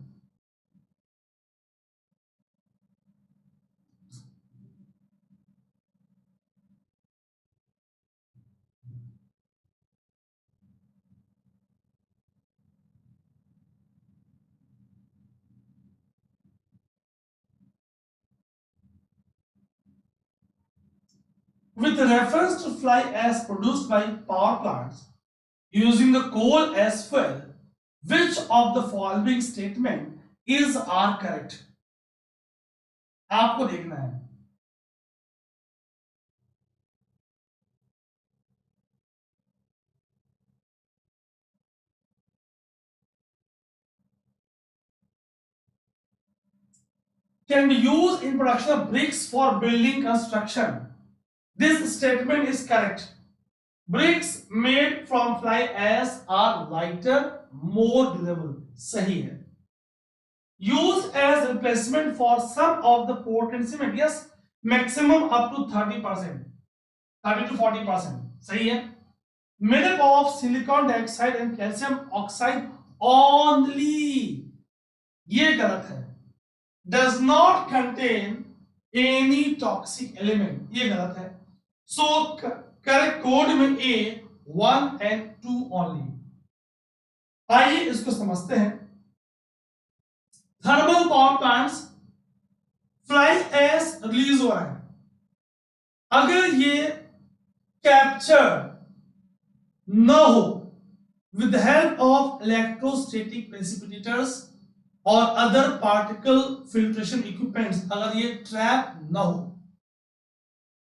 with reference to fly ash produced by power plants using the coal as fuel, which of the following statement is are correct? आपको देखना है. Can be used in production of bricks for building construction. This statement is correct. Bricks made from fly ash are lighter, more durable. सही है. Used as replacement for some of the Portland cement. Yes, maximum up to 30%, 30 to 40%. सही है. Made up of silicon dioxide and calcium oxide only. ये गलत है. Does not contain any toxic element. ये गलत है. So correct code में A 1 and 2 only. आइए इसको समझते हैं. Thermal power plants fly ash release हो रहा है. अगर ये कैप्चर न हो with the help of electrostatic precipitators और अदर पार्टिकल फिल्ट्रेशन इक्विपमेंट्स, अगर ये ट्रैप न हो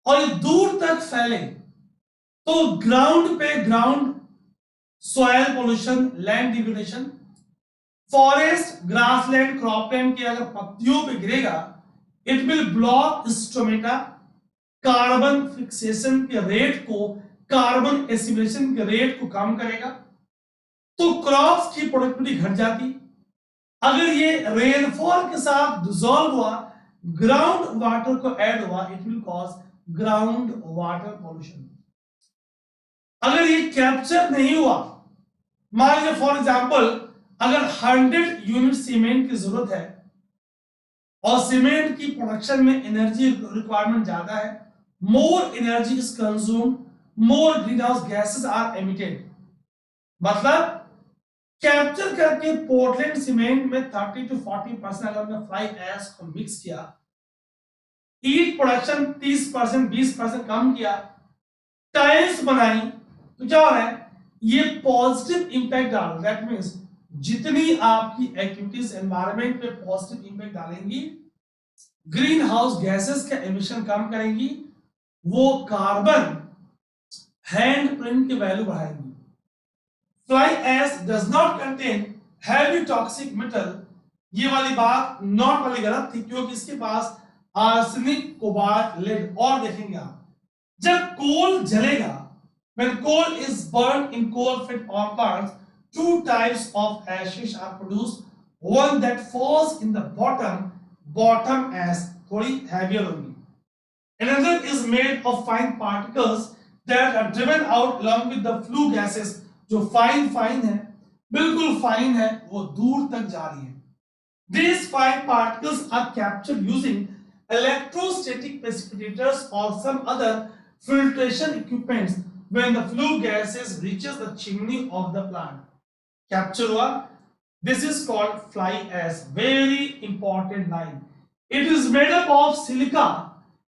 और ये दूर तक फैले तो ग्राउंड पे ground soil pollution, land degradation, forest, grassland, cropland के अगर पत्तियों पे गिरेगा, it will block stomata, carbon fixation के रेट को, कार्बन एसिमिलेशन के रेट को कम करेगा, तो क्रॉप्स की प्रोडक्टिविटी घट जाती. अगर ये रेनफॉल के साथ डिसॉल्व हुआ, ग्राउंड वाटर को ऐड हुआ, it will cause ground water pollution. अगर ये कैप्चर नहीं हुआ, मान लीजिए फॉर एग्जांपल अगर 100 यूनिट सीमेंट की जरूरत है और सीमेंट की प्रोडक्शन में एनर्जी रिक्वायरमेंट ज्यादा है, more energy is consumed, more green house gases are emitted. मतलब कैप्चर करके पोर्टलैंड सीमेंट में 30 to 40% अगर हमने फ्लाई एश को मिक्स किया, ईट प्रोडक्शन 30%, 20% कम किया, टाइल्स बनाई, तो क्या हो रहा है, ये पॉजिटिव इंपैक्ट डाल. दैट मींस जितनी आपकी एक्टिविटीज एनवायरनमेंट पे पॉजिटिव इंपैक्ट डालेंगी, ग्रीन हाउस गैसेस का एमिशन कम करेंगी, वो कार्बन हैंड प्रिंट की वैल्यू बढ़ाएंगी. Fly ash does not contain heavy toxic metal. ये वाली बात नॉट वाली गलत थी क्योंकि इसके पास आर्सेनिक, कोबाल्ट, लेड. और देखेंगे आप जब कोल जलेगा, when coal is burned in coal-fed power plants, two types of ashes are produced. One that falls in the bottom ash थोड़ी heavier होगी. Another is made of fine particles that are driven out along with the flue gases. जो fine है, बिल्कुल fine है, वो दूर तक जा रही है. These fine particles are captured using electrostatic precipitators or some other filtration equipments when the flue gases reaches the chimney of the plant. Capture हुआ. This is called fly ash. Very important line. It is made up of silica,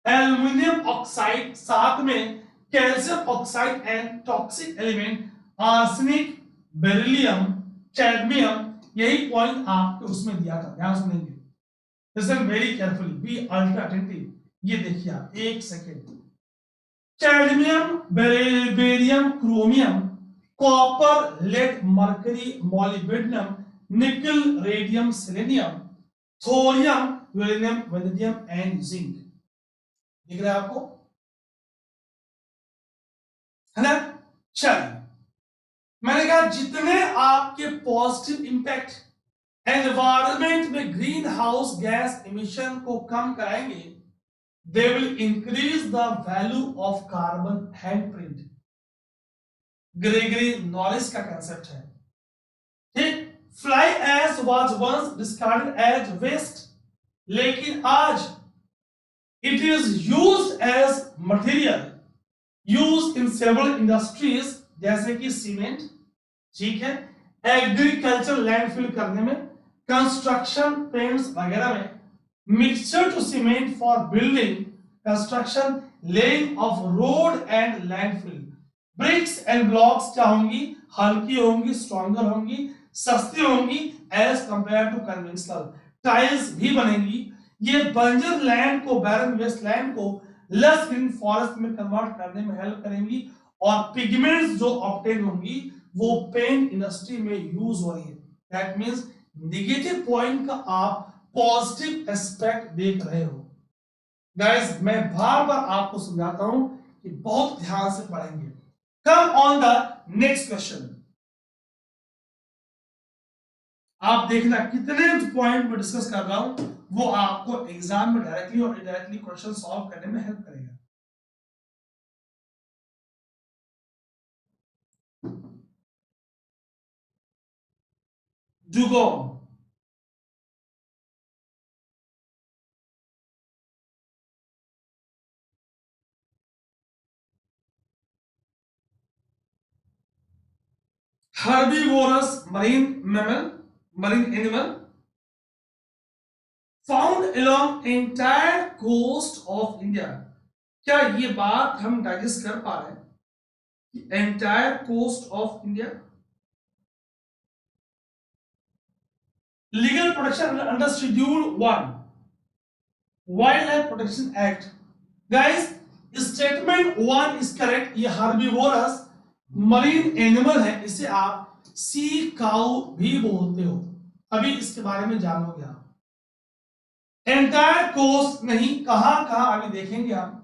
aluminum oxide, साथ में calcium oxide and toxic element arsenic, beryllium, cadmium. यही point आपके उसमें दिया था, ध्यान सुनेंगे. Listen very carefully, be ultra attentive. ये देखिए आप, एक second. Cadmium, beryllium, chromium, copper, lead, mercury, molybdenum, nickel, radium, selenium, thorium, uranium, vanadium and zinc. दिख रहा है आपको, है ना? चलिए, मैंने कहा जितने आपके पॉजिटिव इंपैक्ट एनवायरनमेंट में ग्रीन हाउस गैस एमिशन को कम कराएंगे, they will increase the value of carbon handprint. Gregory Norris का कंसेप्ट है. ठीक. Fly ash was once discarded as waste, लेकिन आज it is used as material, used in several industries जैसे कि सीमेंट, ठीक है, एग्रीकल्चर लैंडफिल करने में, कंस्ट्रक्शन पेंट्स वगैरह में, mixture to cement for building construction laying of road and landfill. Bricks and blocks क्या होंगी, हल्की होंगी, स्ट्रॉन्गर होंगी, सस्ती होंगी as compare to conventional. Tiles भी बनेंगी। ये बंजर लैंड को, बैरन वेस्ट लैंड को लस ग्रीन फॉरेस्ट में कन्वर्ट करने में हेल्प करेंगी। और पिगमेंट्स जो ऑब्टेन होंगी वो पेंट इंडस्ट्री में यूज हो रही है। दैट मींस नेगेटिव पॉइंट का आप पॉजिटिव एस्पेक्ट देख रहे हो। गाइस मैं बार बार आपको समझाता हूं कि बहुत ध्यान से पढ़ेंगे। कम ऑन द नेक्स्ट क्वेश्चन। आप देखना कितने पॉइंट में डिस्कस कर रहा हूं, वो आपको एग्जाम में डायरेक्टली और इनडायरेक्टली क्वेश्चन सॉल्व करने में हेल्प करेगा। Dugong, herbivorous marine mammal, marine animal found along entire coast of India। क्या ये बात हम डाइजेस्ट कर पा रहे हैं कि entire coast of India? Legal protection under schedule 1 wild life protection act. Guys statement 1 is correct. ये हर्बिवोरस मरीन एनिमल है, इसे आप सी काउ भी बोलते हो। अभी इसके बारे में जानोगे आप। एंटायर कोस्ट नहीं, कहां कहां अभी देखेंगे हम।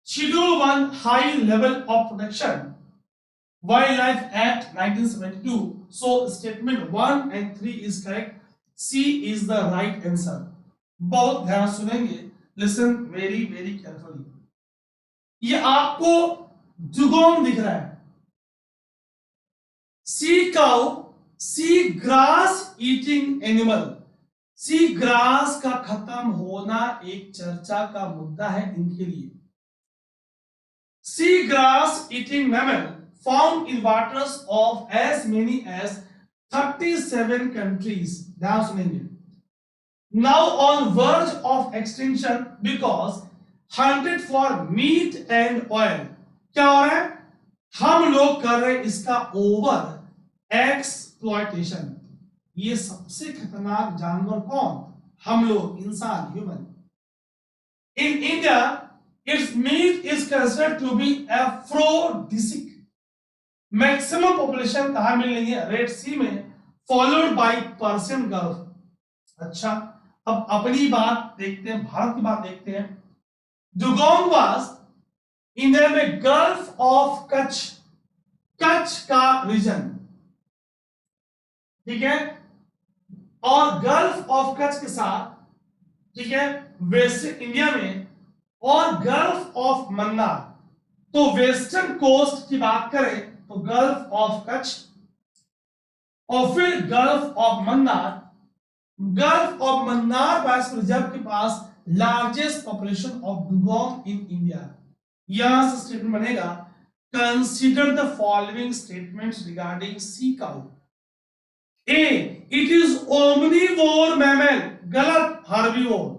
Schedule 1 high level of protection wildlife act 1972। So statement 1 and 3 is correct. C is the right answer. बहुत ध्यान सुनेंगे, लिसन वेरी वेरी केयरफुली। ये आपको डुगोंग दिख रहा है। सी काउ, सी grass eating animal. Sea grass का खत्म होना एक चर्चा का मुद्दा है इनके लिए। Sea grass eating mammal found in waters of as many as 37 countries. ध्यान सुनेंगे। Now on verge of extinction because hunted for meat and oil। क्या हो रहा है, हम लोग कर रहे हैं इसका ओवर एक्सप्लॉयटेशन। ये सबसे खतरनाक जानवर कौन, हम लोग, इंसान, human. In India its meat is considered to be aphrodisiac. Maximum population कहां मिल रही है, रेड सी में, फॉलोड बाय पर्शियन गल्फ। अच्छा अब अपनी बात देखते हैं, भारत की बात देखते हैं। डुगोंग वाज इंडिया में गल्फ ऑफ कच्छ, कच्छ का रीजन, ठीक है, और गल्फ ऑफ कच्छ के साथ, ठीक है, वेस्ट इंडिया में, और गल्फ ऑफ मन्नार। तो वेस्टर्न कोस्ट की बात करें तो गल्फ ऑफ कच्छ, और फिर gulf of Mannar. Gulf of Mannar biosphere reserve के पास largest population of dugong in India. यहां से स्टेटमेंट बनेगा, consider the following statements regarding sea cow. A, it is omnivore mammal, गलत, herbivore.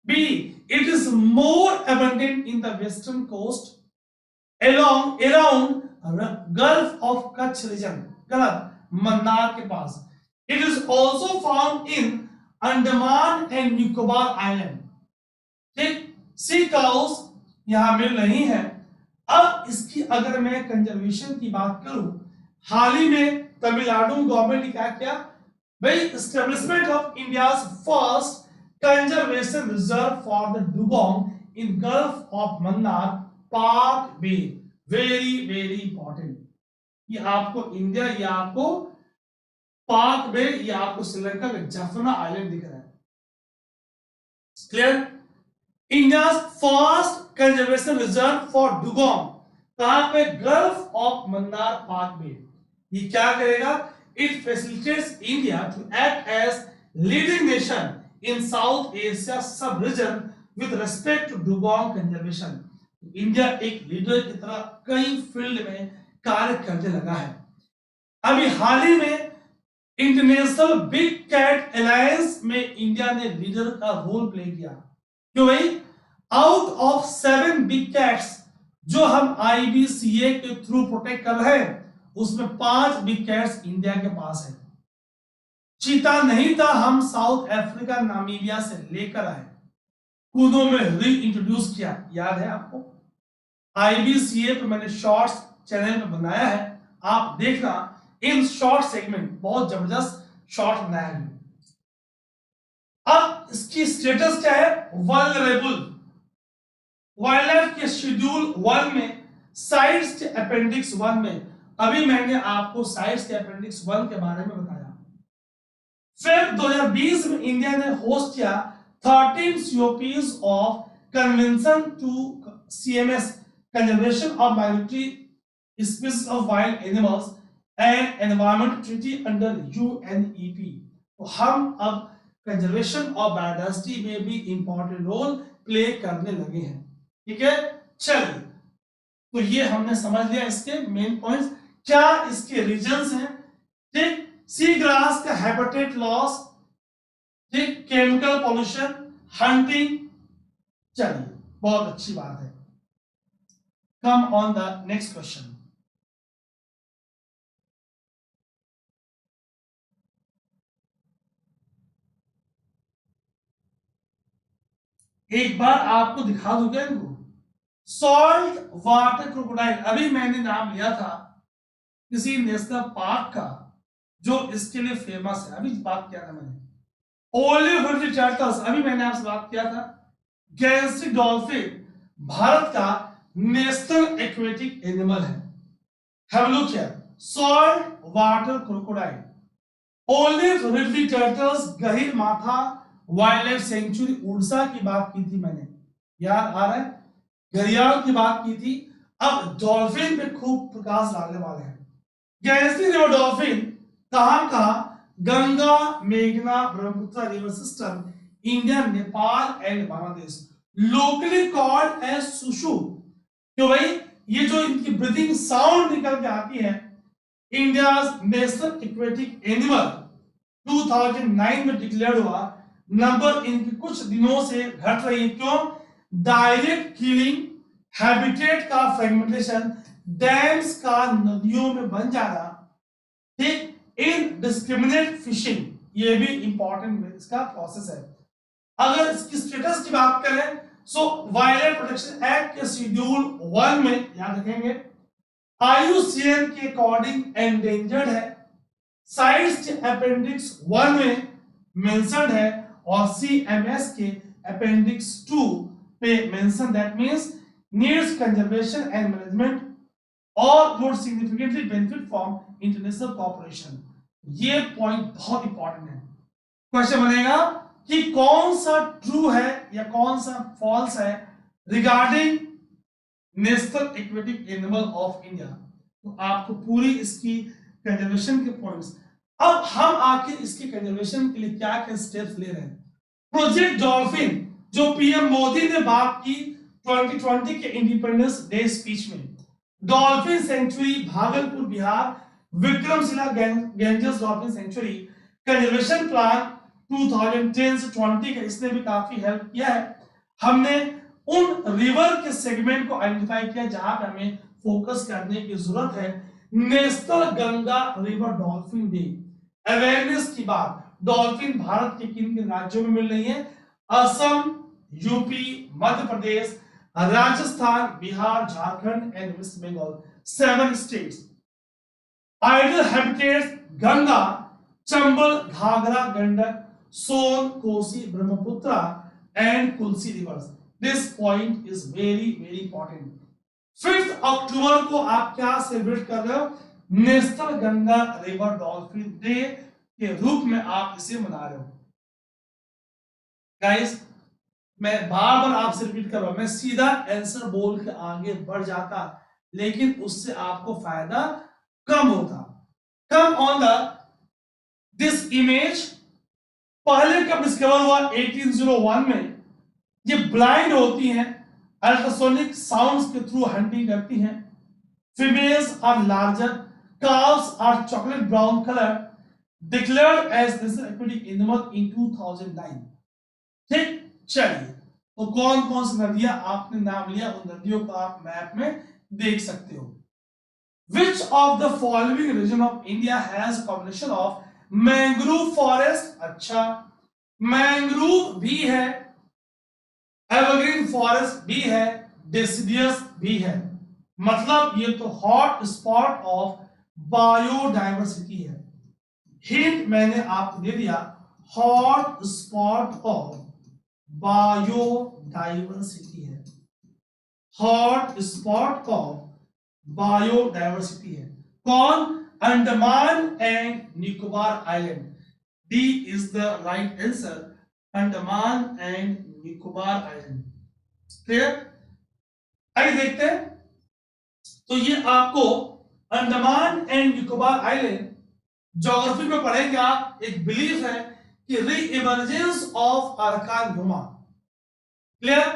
B, it is more abundant in the western coast along around Gulf of Kutch region, गलत, मन्नार के पास। It is also found in Andaman and Nicobar Island। ठीक, सी cows यहां मिल रही है। अब इसकी अगर मैं कंजर्वेशन की बात करूं, हाल ही में तमिलनाडु गवर्नमेंट ने क्या किया भाई, establishment of India's first conservation reserve for the dugong in Gulf of Mannar Palk Bay. Very very important. ये आपको इंडिया, ये आपको पार्क बे, ये आपको श्रीलंका का जफना आइलैंड दिख रहा है। Clear? India's first conservation reserve for dugong, कहां पे, gulf of Mannar Palk bay. ये क्या करेगा, it facilitates India to act as leading nation in south Asia subregion with respect to dugong conservation. India एक leader की तरह कई field में कार्य करने लगा है। अभी हाल ही में इंटरनेशनल बिग कैट अलायंस में इंडिया ने लीडर का रोल प्ले किया। क्यों भाई, आउट ऑफ 7 बिग कैट्स जो हम IBCA के थ्रू प्रोटेक्ट कर रहे हैं, उसमें 5 बिग कैट्स इंडिया के पास है। चीता नहीं था, हम साउथ अफ्रीका नामीबिया से लेकर आए, कूदों में री इंट्रोड्यूस किया, याद है आपको। IBCA पे मैंने शॉर्ट्स चैनल पे बनाया है, आप देखना। इन शॉर्ट सेगमेंट बहुत जबरदस्त शॉर्ट बनाया है। अब इसकी स्टेटस क्या है? वल्नरेबल। वाइल्ड लाइफ के शेड्यूल 1 में साइट्स के अपेंडिक्स 1 में, अभी मैंने आपको साइट्स के अपेंडिक्स 1 के बारे में बताया। फिर 2020 में इंडिया ने होस्ट किया 13 COPs of convention to CMS conservation of migratory species of wild animals and environment treaty under UNEP। तो हम अब कंजर्वेशन ऑफ बायोडायवर्सिटी में भी इंपॉर्टेंट रोल प्ले करने लगे हैं। ठीक है, चलिए, तो ये हमने समझ लिया इसके मेन पॉइंट्स, क्या इसके रीजंस हैं। ठीक, सी ग्रास का हैबिटेट लॉस, ठीक, केमिकल पॉल्यूशन, हंटिंग। चलिए, बहुत अच्छी बात है। Come on the next question. एक बार आपको दिखा दूंगा इनको। सॉल्ट वाटर क्रोकोडाइल, अभी मैंने नाम लिया था किसी नेशनल पार्क का जो इसके लिए फेमस है, अभी बात किया था मैंने। ओलिव रिडली टर्टल्स, अभी मैंने आपसे बात किया था। गैंसिक डॉल्फिन भारत का नेशनल एक्वेटिक एनिमल है। Have a look here, salt water crocodile, olive ridley turtles, Gahirmatha wild life sanctuary Orissa की बात की थी मैंने, याद आ रहा है? घड़ियाल की बात की थी। अब डॉल्फिन पे खूब प्रकाश डालने वाले हैं। गैंसी रिवर डॉल्फिन कहां? गंगा, मेघना, Brahmaputra river system, India, Nepal and Bangladesh. Locally called as susu, क्यों भाई? ये जो इनकी ब्रीथिंग साउंड निकल के आती है। इंडिया नेशनल एक्वेटिक एनिमल 2009 में डिक्लेयर हुआ। नंबर इनके कुछ दिनों से घट रही है, क्यों? डायरेक्ट किलिंग, हैबिटेट का फ्रेगमेंटेशन, डैम्स का नदियों में बन जाना, ठीक, इनडिस्क्रिमिनेट फिशिंग, ये भी इंपॉर्टेंट इसका प्रोसेस है। अगर इसकी स्टेटस की बात करें, सो वाइल्ड लाइफ प्रोटेक्शन एक्ट के शेड्यूल 1 में, याद रखेंगे, IUCN के अकॉर्डिंग एंडेंजर्ड है, साइट्स के अपेंडिक्स 1 में मेंशन्ड है, और CMS के अपेंडिक्स 2 पे mention, that means needs conservation and management और would significantly benefit from international cooperation. ये पॉइंट बहुत इंपॉर्टेंट है। क्वेश्चन बनेगा कि कौन सा ट्रू है या कौन सा फॉल्स है regarding national aquatic animal of India. तो आपको पूरी इसकी कंजर्वेशन के पॉइंट्स, अब हम आखिर इसके कंजर्वेशन के लिए क्या क्या स्टेप्स ले रहे हैं। प्रोजेक्ट डॉल्फिन, जो PM मोदी ने बात की 2020 के इंडिपेंडेंस डे स्पीच में, dolphin century Bhagalpur Bihar, Vikramshila Ganges dolphin century conservation plan 2010 से 20 का, इसने भी काफी हेल्प किया है। हमने उन रिवर के सेगमेंट को आइडेंटिफाई किया जहां पे हमें फोकस करने की जरूरत है। National Ganga River Dolphin day, awareness की बात, डॉल्फिन भारत के किन किन राज्यों में मिल रही है? Assam, UP, Madhya Pradesh, Rajasthan, Bihar, Jharkhand and waste Bengal, 7 states. Ideal habitats Ganga, Chambal, Ghaghara, Gandak, Son, Kosi, Brahmaputra and तुलसी rivers. This point is very very important. 5 अक्टूबर को आप क्या सेलिब्रेट कर रहे हो? National Ganga River Dolphin Day के रूप में आप इसे मना रहे हो। गाइस, मैं बार बार आपसे रिपीट कर रहा हूं, मैं सीधा आंसर बोल के आगे बढ़ जाता, लेकिन उससे आपको फायदा कम होता। कम ऑन द दिस इमेज, पहले कब डिस्कवर हुआ? 1801 में। ये ब्लाइंड होती हैं, अल्ट्रासोनिक साउंड्स के थ्रू हंटिंग करती हैं। Females are larger, calves are chocolate brown color, declared as national aquatic animal in 2009। ठीक, चलिए, तो कौन कौन सी नदियां आपने नाम लिया, उन नदियों को आप मैप में देख सकते हो। Which of the following region of India has combination of mangrove forest? अच्छा, मैंग्रोव भी है, एवरग्रीन फॉरेस्ट भी है, डेसिडियस भी है, मतलब ये तो हॉट स्पॉट ऑफ बायोडाइवर्सिटी है। हिंट मैंने आपको दे दिया, हॉट स्पॉट ऑफ बायोडाइवर्सिटी है, हॉट स्पॉट ऑफ बायोडाइवर्सिटी है। कौन? Andaman and Nicobar island. D is the right answer, Andaman and Nicobar island. Clear? आइए देखते हैं। तो ये आपको Andaman and Nicobar island geography में पढ़ेंगे आप। एक बिलीफ है कि री इमर्जेंस ऑफ अर्कान घुमा। क्लियर?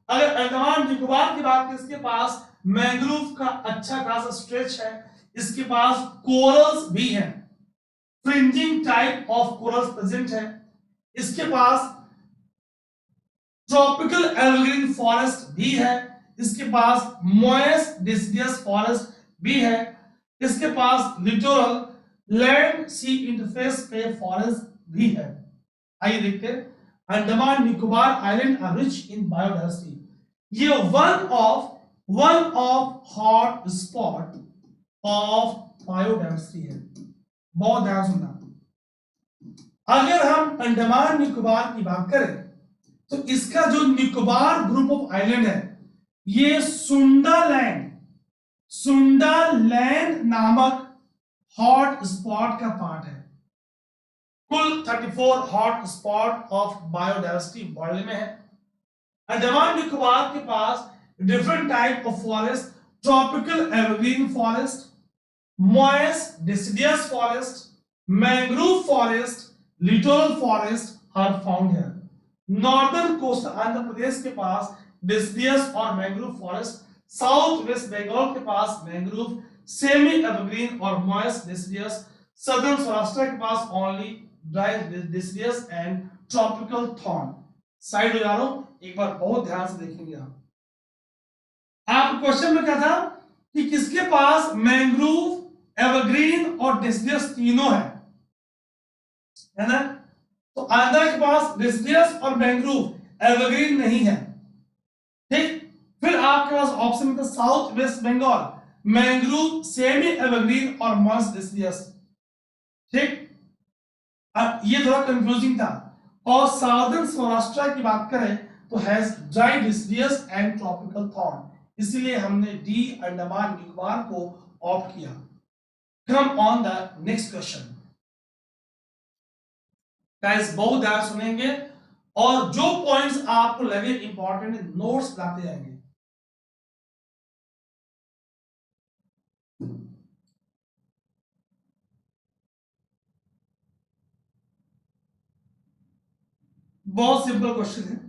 अगर अंडमान निकोबार की बात करें, इसके पास मैंग्रोव का अच्छा खासा स्ट्रेच है, इसके पास कोरल्स भी हैं, fringing type of corals present है, इसके पास ट्रॉपिकल एवरग्रीन फॉरेस्ट भी है, इसके पास मॉइस्ट डिसिडियस फॉरेस्ट भी है, इसके पास लिटोरल लैंड सी इंटरफेस पे फॉरेस्ट भी है। आइए देखते हैं। Andaman Nicobar island are rich in biodiversity. ये one of hot spot of biodiversity है। बहुत ध्यान सुनना। अगर हम अंडमान निकोबार की बात करें तो इसका जो निकोबार ग्रुप ऑफ आइलैंड है, ये सुंडालैंड नामक हॉट स्पॉट का पार्ट है। कुल 34 hot spot of biodiversity world में है। अंडमान निकोबार के पास different type of forest, tropical evergreen forest, moist deciduous forest, mangrove forest, littoral forest are found here. Northern coast Andhra Pradesh के पास डिसिडियस और mangrove forest, south waste Bengal के पास मैंग्रोव, सेमी एवरग्रीन और मॉइस्ट डिसिडियस, सदर्न सौराष्ट्र के पास only dry deciduous and tropical thorn. Side हो जा रहा हूं, एक बार बहुत ध्यान से देखेंगे आप क्वेश्चन में क्या था कि किसके पास मैंग्रोव, एवरग्रीन और डिसिडियस तीनों है ना? तो आंध्र के पास डिसिडियस और मैंग्रोव, एवरग्रीन नहीं है। ठीक, फिर आपके पास ऑप्शन में था south waste Bengal, mangrove, semi evergreen और मॉइस्ट डिसिडियस। ठीक, अब ये थोड़ा कंफ्यूजिंग था। और साउदर्न सौराष्ट्र की बात करें तो has dry deciduous and tropical thorn, इसलिए हमने डी अंडमान निकोबार को ऑप्ट किया। कम on the next question. Guys बहुत ध्यान सुनेंगे और जो पॉइंट्स आपको लगे इंपॉर्टेंट नोट्स बनाते जाएंगे। बहुत सिंपल क्वेश्चन है।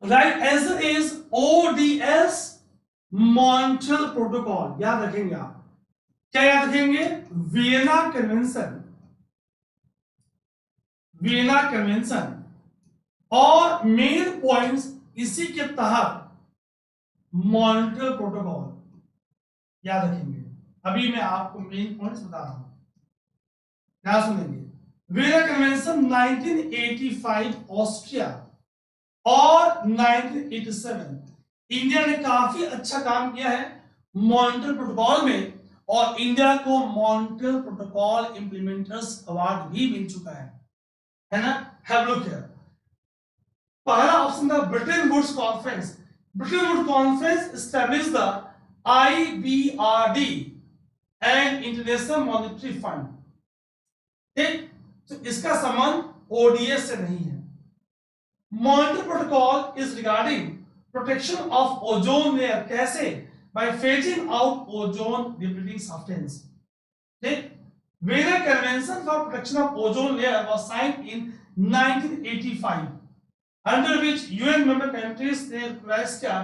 Right answer is ODS Montreal protocol. याद रखेंगे आप, क्या याद रखेंगे? वियना कन्वेंशन, वियना कन्वेंशन और मेन पॉइंट्स इसी के तहत मॉन्ट्रियल प्रोटोकॉल याद रखेंगे। अभी मैं आपको मेन पॉइंट्स बता रहा हूं, क्या सुनेंगे। वियना कन्वेंशन 1985 ऑस्ट्रिया और 1987 इंडिया ने काफी अच्छा काम किया है मॉन्ट्रियल प्रोटोकॉल में, और इंडिया को मॉन्ट्रियल प्रोटोकॉल इंप्लीमेंटर्स अवार्ड भी मिल चुका है ना? Have look here. पहला ऑप्शन था Bretton Woods conference. Bretton Woods conference establish the IBRD and international monetary fund. ठीक, तो इसका संबंध ओडीएस से नहीं है। Montreal protocol is regarding protection of ozone layer. कैसे? by phasing out ozone depleting substance. Okay? Vienna Convention for Protection of Ozone Layer was signed in 1985, under which UN member countries ने realized क्या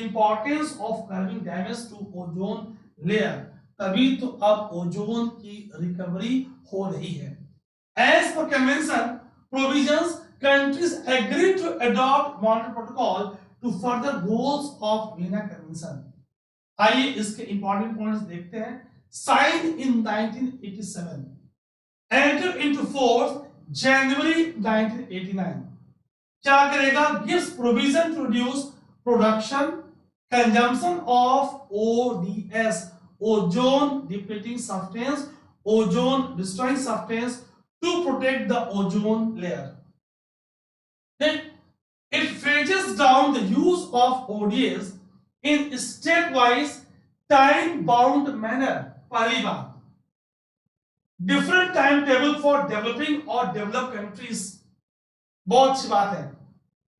importance of curbing damage to ozone layer. तभी तो अब ozone की recovery हो रही है. As per convention provisions, countries agreed to adopt monetary protocol to further goals of Vienna Convention. आइए इसके इंपॉर्टेंट पॉइंट्स देखते हैं. Signed in 1987, entered into force January 1989. क्या करेगा? Gives provision to reduce production, consumption of ODS, ozone depleting substance, ozone destroying substance, to protect the ozone layer. Then it phases down the use of ODS in stepwise time-bound manner. पहली बात, different timetable for developing or developed countries. बहुत अच्छी बात है.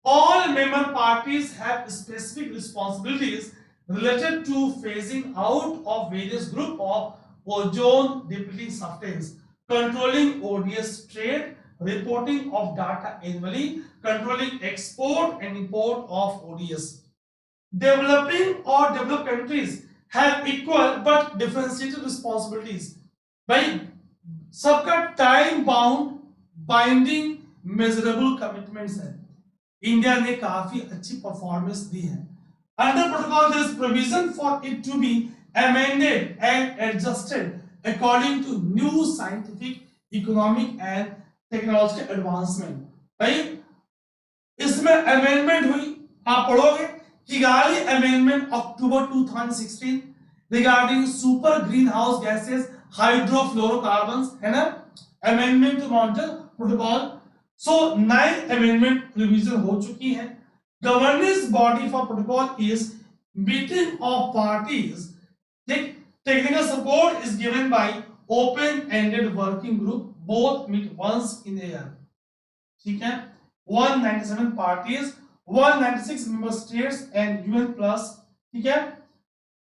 All member parties have specific responsibilities related to phasing out of various group of ozone depleting substance, controlling ODS trade, reporting of data annually, controlling export and import of ODS. Developing or developed countries have equal but differentiated responsibilities. भाई सबका time bound binding measurable commitments है. India ने काफी अच्छी performance दी है. Under protocol there is provision for it to be amended and adjusted according to new scientific, economic and technological advancement. भाई इसमें अमेंडमेंट हुई, आप पढ़ोगे. Kigali amendment October 2016 regarding super green house gases hydrofluorocarbons, है ना. Amendment to Montreal protocol. So 9 amendment revision हो चुकी है. Governance body for protocol is meeting of parties. Technical support is given by open ended working group. Both meet once in a year. ठीक है. 197 parties, 196 member states and UN plus, ठीक है,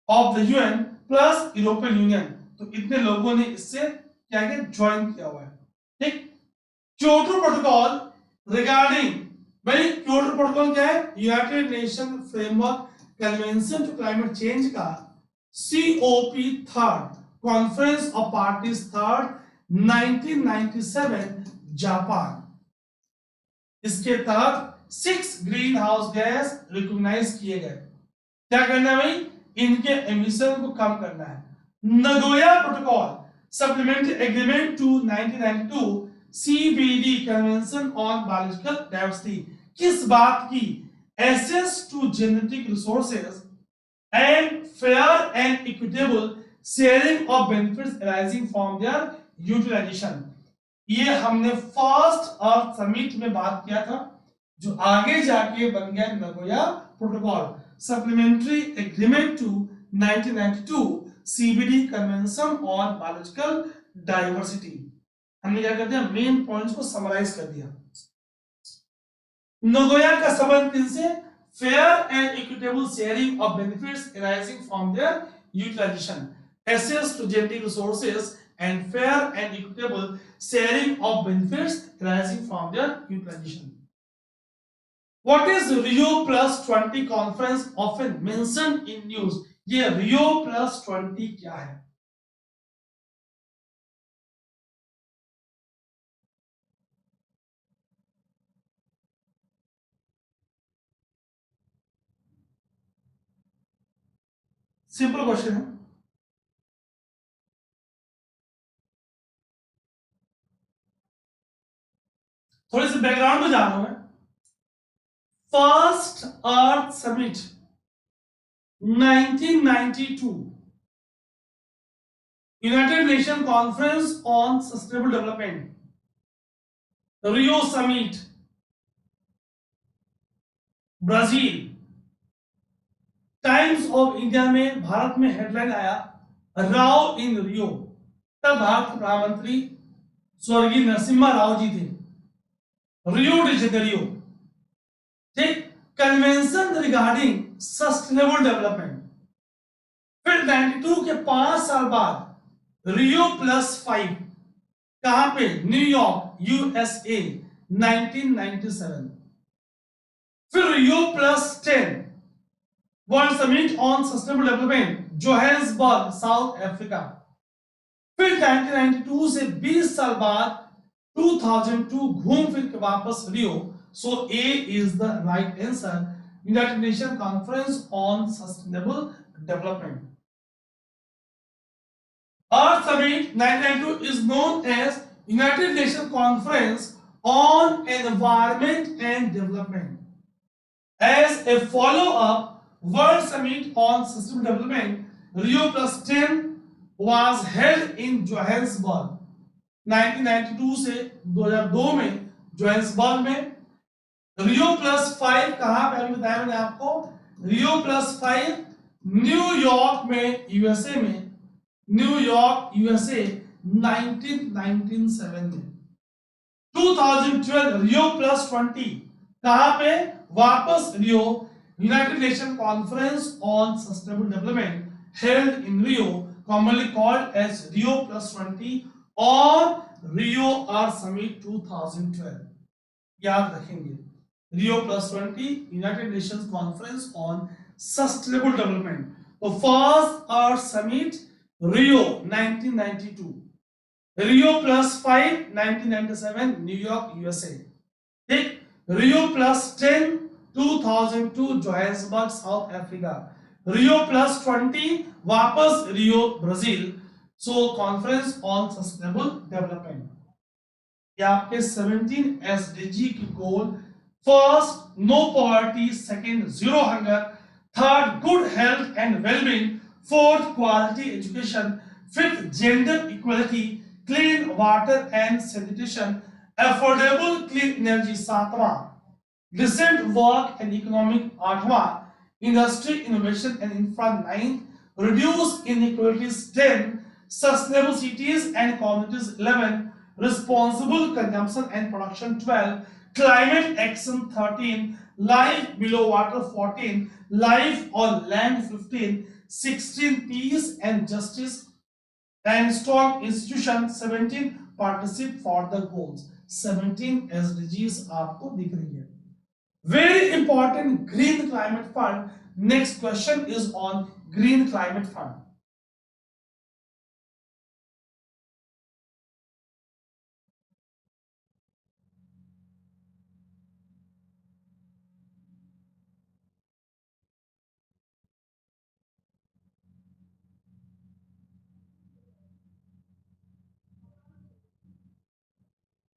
of the UN plus European union. तो इतने लोगों ने इससे क्या किया, ज्वाइन किया हुआ है. ठीक. क्योटो प्रोटोकॉल रिगार्डिंग, भाई क्योटो प्रोटोकॉल क्या है? United nation framework Convention to climate change का COP third conference of parties third 1997 Japan. इसके तहत 6 ग्रीन हाउस गैस रिकॉग्नाइज किए गए. क्या करना है भाई? इनके एमिशन को कम करना है. Nagoya protocol supplementary agreement to 1992 CBD convention on biological diversity. किस बात की? Access to genetic resources and fair and equitable sharing of benefits arising from their utilisation. ये हमने फर्स्ट अर्थ समिट में बात किया था, जो आगे जाके बन गया Nagoya protocol. Supplementary agreement to 1992 CBD convention on biological diversity. हमने क्या कर दिया? मेन पॉइंट्स को समराइज कर दिया. नगोया का संबंध किनसे? Fair and equitable sharing of benefits arising from their utilisation, access to genetic resources and fair and equitable sharing of benefits arising from their utilization. What is Rio Plus 20 conference often mentioned in news? ये Rio Plus 20 क्या है? Simple question है. थोड़ी सी background में जा रहा हूं मैं. First earth summit 1992, United Nation conference on sustainable development, Rio summit, Brazil. Times of India में भारत में हेडलाइन आया राव इन रियो. तब भारत के प्रधानमंत्री स्वर्गीय नरसिम्हा राव जी थे. Rio de Janeiro. ठीक. Convention regarding sustainable development. फिर 92 के 5 साल बाद रियो +5 कहां पे, न्यूयॉर्क यूएसए 1997। फिर रियो +10 world summit on sustainable development Johannesburg South Africa. फिर 1992 से 20 साल बाद 2002 घूम फिर के वापस Rio. So A is the right answer, United Nation conference on sustainable development. Earth Summit 1992 is known as United Nations Conference on Environment and Development. As a follow-up, World Summit on Sustainable Development Rio +10 was held in Johannesburg 1992 से 2002 में Johannesburg में। रियो +5 कहां पे, अभी बताया मैंने आपको, Rio +5 New York में यूएसए में, न्यूयॉर्क यूएसए 1997 में। 2012 रियो +20 कहां पे, वापस Rio, United Nation conference on sustainable development held in Rio, commonly called as Rio +20 और रियो अर्थ समिट 2012। याद रखेंगे, Rio +20 United Nations conference on sustainable development. तो फर्स्ट अर्थ summit Rio 1992, Rio +5 1997 New York USA, ठीक। Rio +10 2002 Johannesburg South Africa, Rio +20 वापस Rio Brazil. So conference on sustainable development. ये आपके 17 SDG की goal, first no poverty, second zero hunger, third good health and wellbeing, fourth quality education, fifth gender equality, clean water and sanitation, affordable clean energy सातवां, decent work and economic आठवां, industry innovation and infra 9, reduce inequalities 10, sustainable cities and communities 11, responsible consumption and production 12, climate action 13, life below water 14, life on land 15, 16 peace and justice and strong institution 17, partnership for the goals। 17 SDGs आपको दिख रही है। Very important, green climate fund। Next question is on green climate fund।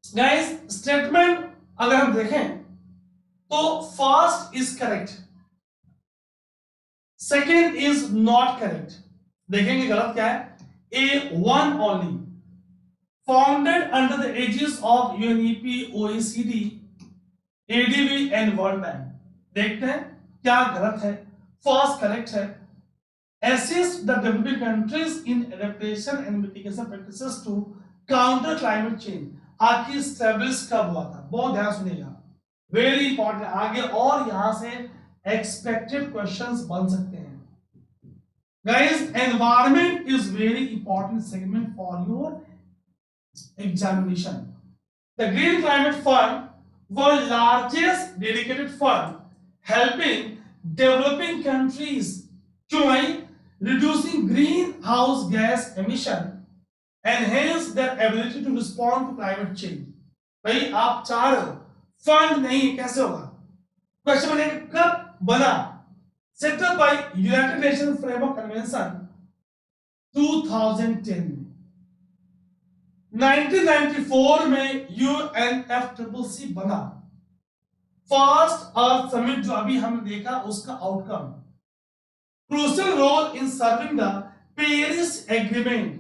Guys statement अगर हम देखें तो first is correct, second is not correct. देखेंगे गलत क्या है, A1 only, founded under the aegis of UNEP, OECD, ADB and World Bank. देखते हैं क्या गलत है। फर्स्ट करेक्ट है, assist the developing countries in adaptation and mitigation practices to counter climate change। आखिर स्टैब्लिश कब हुआ था, बहुत ध्यान सुनिएगा, वेरी इंपॉर्टेंट आगे, और यहां से एक्सपेक्टेड क्वेश्चंस बन सकते हैं। Guys environment is very important segment for your examination. The green climate fund world largest dedicated fund helping developing countries, क्यों भाई, reducing greenhouse gas emission and hence their ability to respond to climate change। भाई आप चाह रहे हो, fund नहीं, कैसे होगा, क्वेश्चन बनेगा कब बना, set up by United nation framework Convention 2010 में, 1994 में यूएनएफसीसीसी बना। फर्स्ट अर्थ समिट जो अभी हमने देखा उसका outcome, crucial role in serving the Paris Agreement,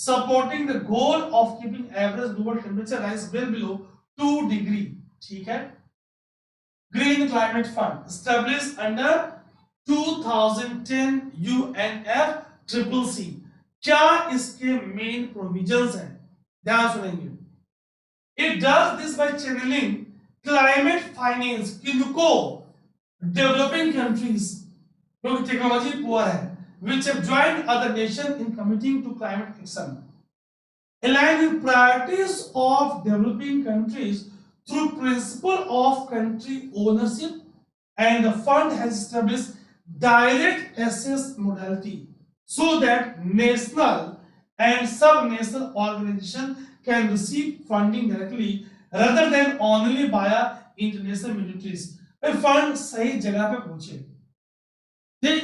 supporting the goal of keeping average global temperature rise well below 2 degree। ठीक है, Green Climate Fund established under 2010 UNFCCC। क्या इसके मेन प्रोविजंस हैं, ध्यान सुनेंगे। It does this by channeling climate finance किनको, developing countries क्योंकि technology poor है, which have joined other nations in committing to climate action, aligned with priorities of developing countries through principle of country ownership, and the fund has established direct access modality so that national and sub-national organizations can receive funding directly rather than only via international ministries. Fund सही जगह पे पहुंचे। ठीक,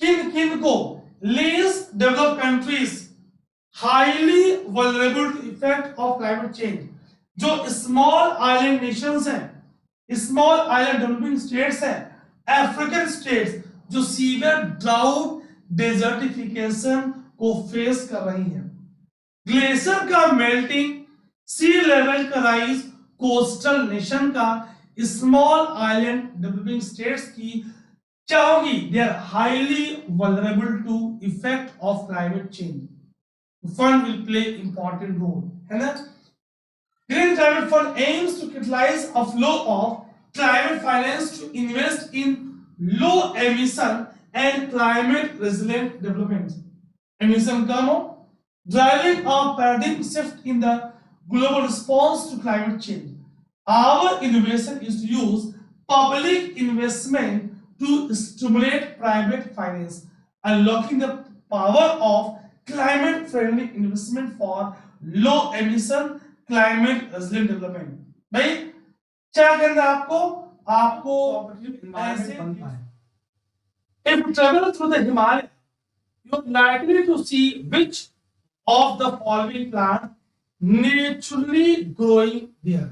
किन किन को? least developed countries, highly vulnerable to effect of climate change, जो small island nations हैं, small island developing states हैं, अफ्रीकन स्टेट्स जो सीवियर ड्राउट डेजर्टिफिकेशन को फेस कर रही हैं, ग्लेशियर का मेल्टिंग, सी लेवल का राइज, कोस्टल नेशन का, स्मॉल आइलैंड डेवलपिंग स्टेट्स की क्या होगी? They are highly vulnerable to effect of climate change. Fund will play important role, है ना? Green climate fund aims to catalyse a flow of climate finance to invest in low emission and climate resilient development. Emission कम हो, driving a paradigm shift in the global response to climate change. Our innovation is to use public investment to stimulate private finance, unlocking the power of climate friendly investment for low emission climate resilient development. भाई क्या करना है आपको? आपको ऐसे बनता है। If you travel through the Himalaya, you are likely to see which of the following plants naturally growing there.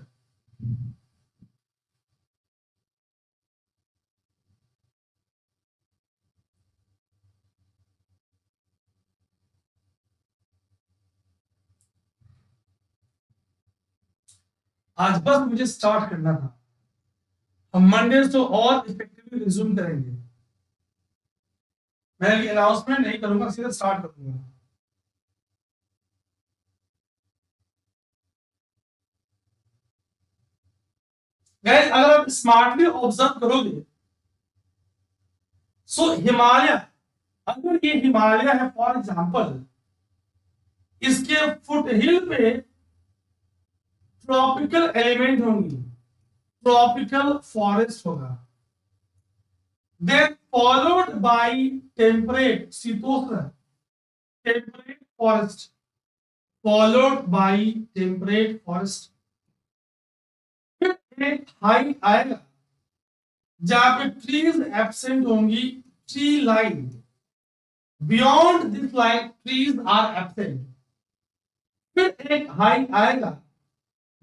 आज बस मुझे स्टार्ट करना था, हम मंडे से और इफेक्टिवली रिज्यूम करेंगे। मैं ये अनाउंसमेंट नहीं करूंगा, सीधा स्टार्ट करूंगा। गाइस अगर आप स्मार्टली ऑब्जर्व करोगे, सो हिमालय, अगर ये हिमालय है फॉर एग्जांपल, इसके फुट हिल पे ट्रॉपिकल एलिमेंट होंगी, ट्रॉपिकल फॉरेस्ट होगा, then followed by temperate शीतोष्ण temperate forest, followed by temperate forest। फिर एक हाई आएगा जहां पे ट्रीज एब्सेंट होंगी, tree line, beyond this line trees are absent. फिर एक हाई आएगा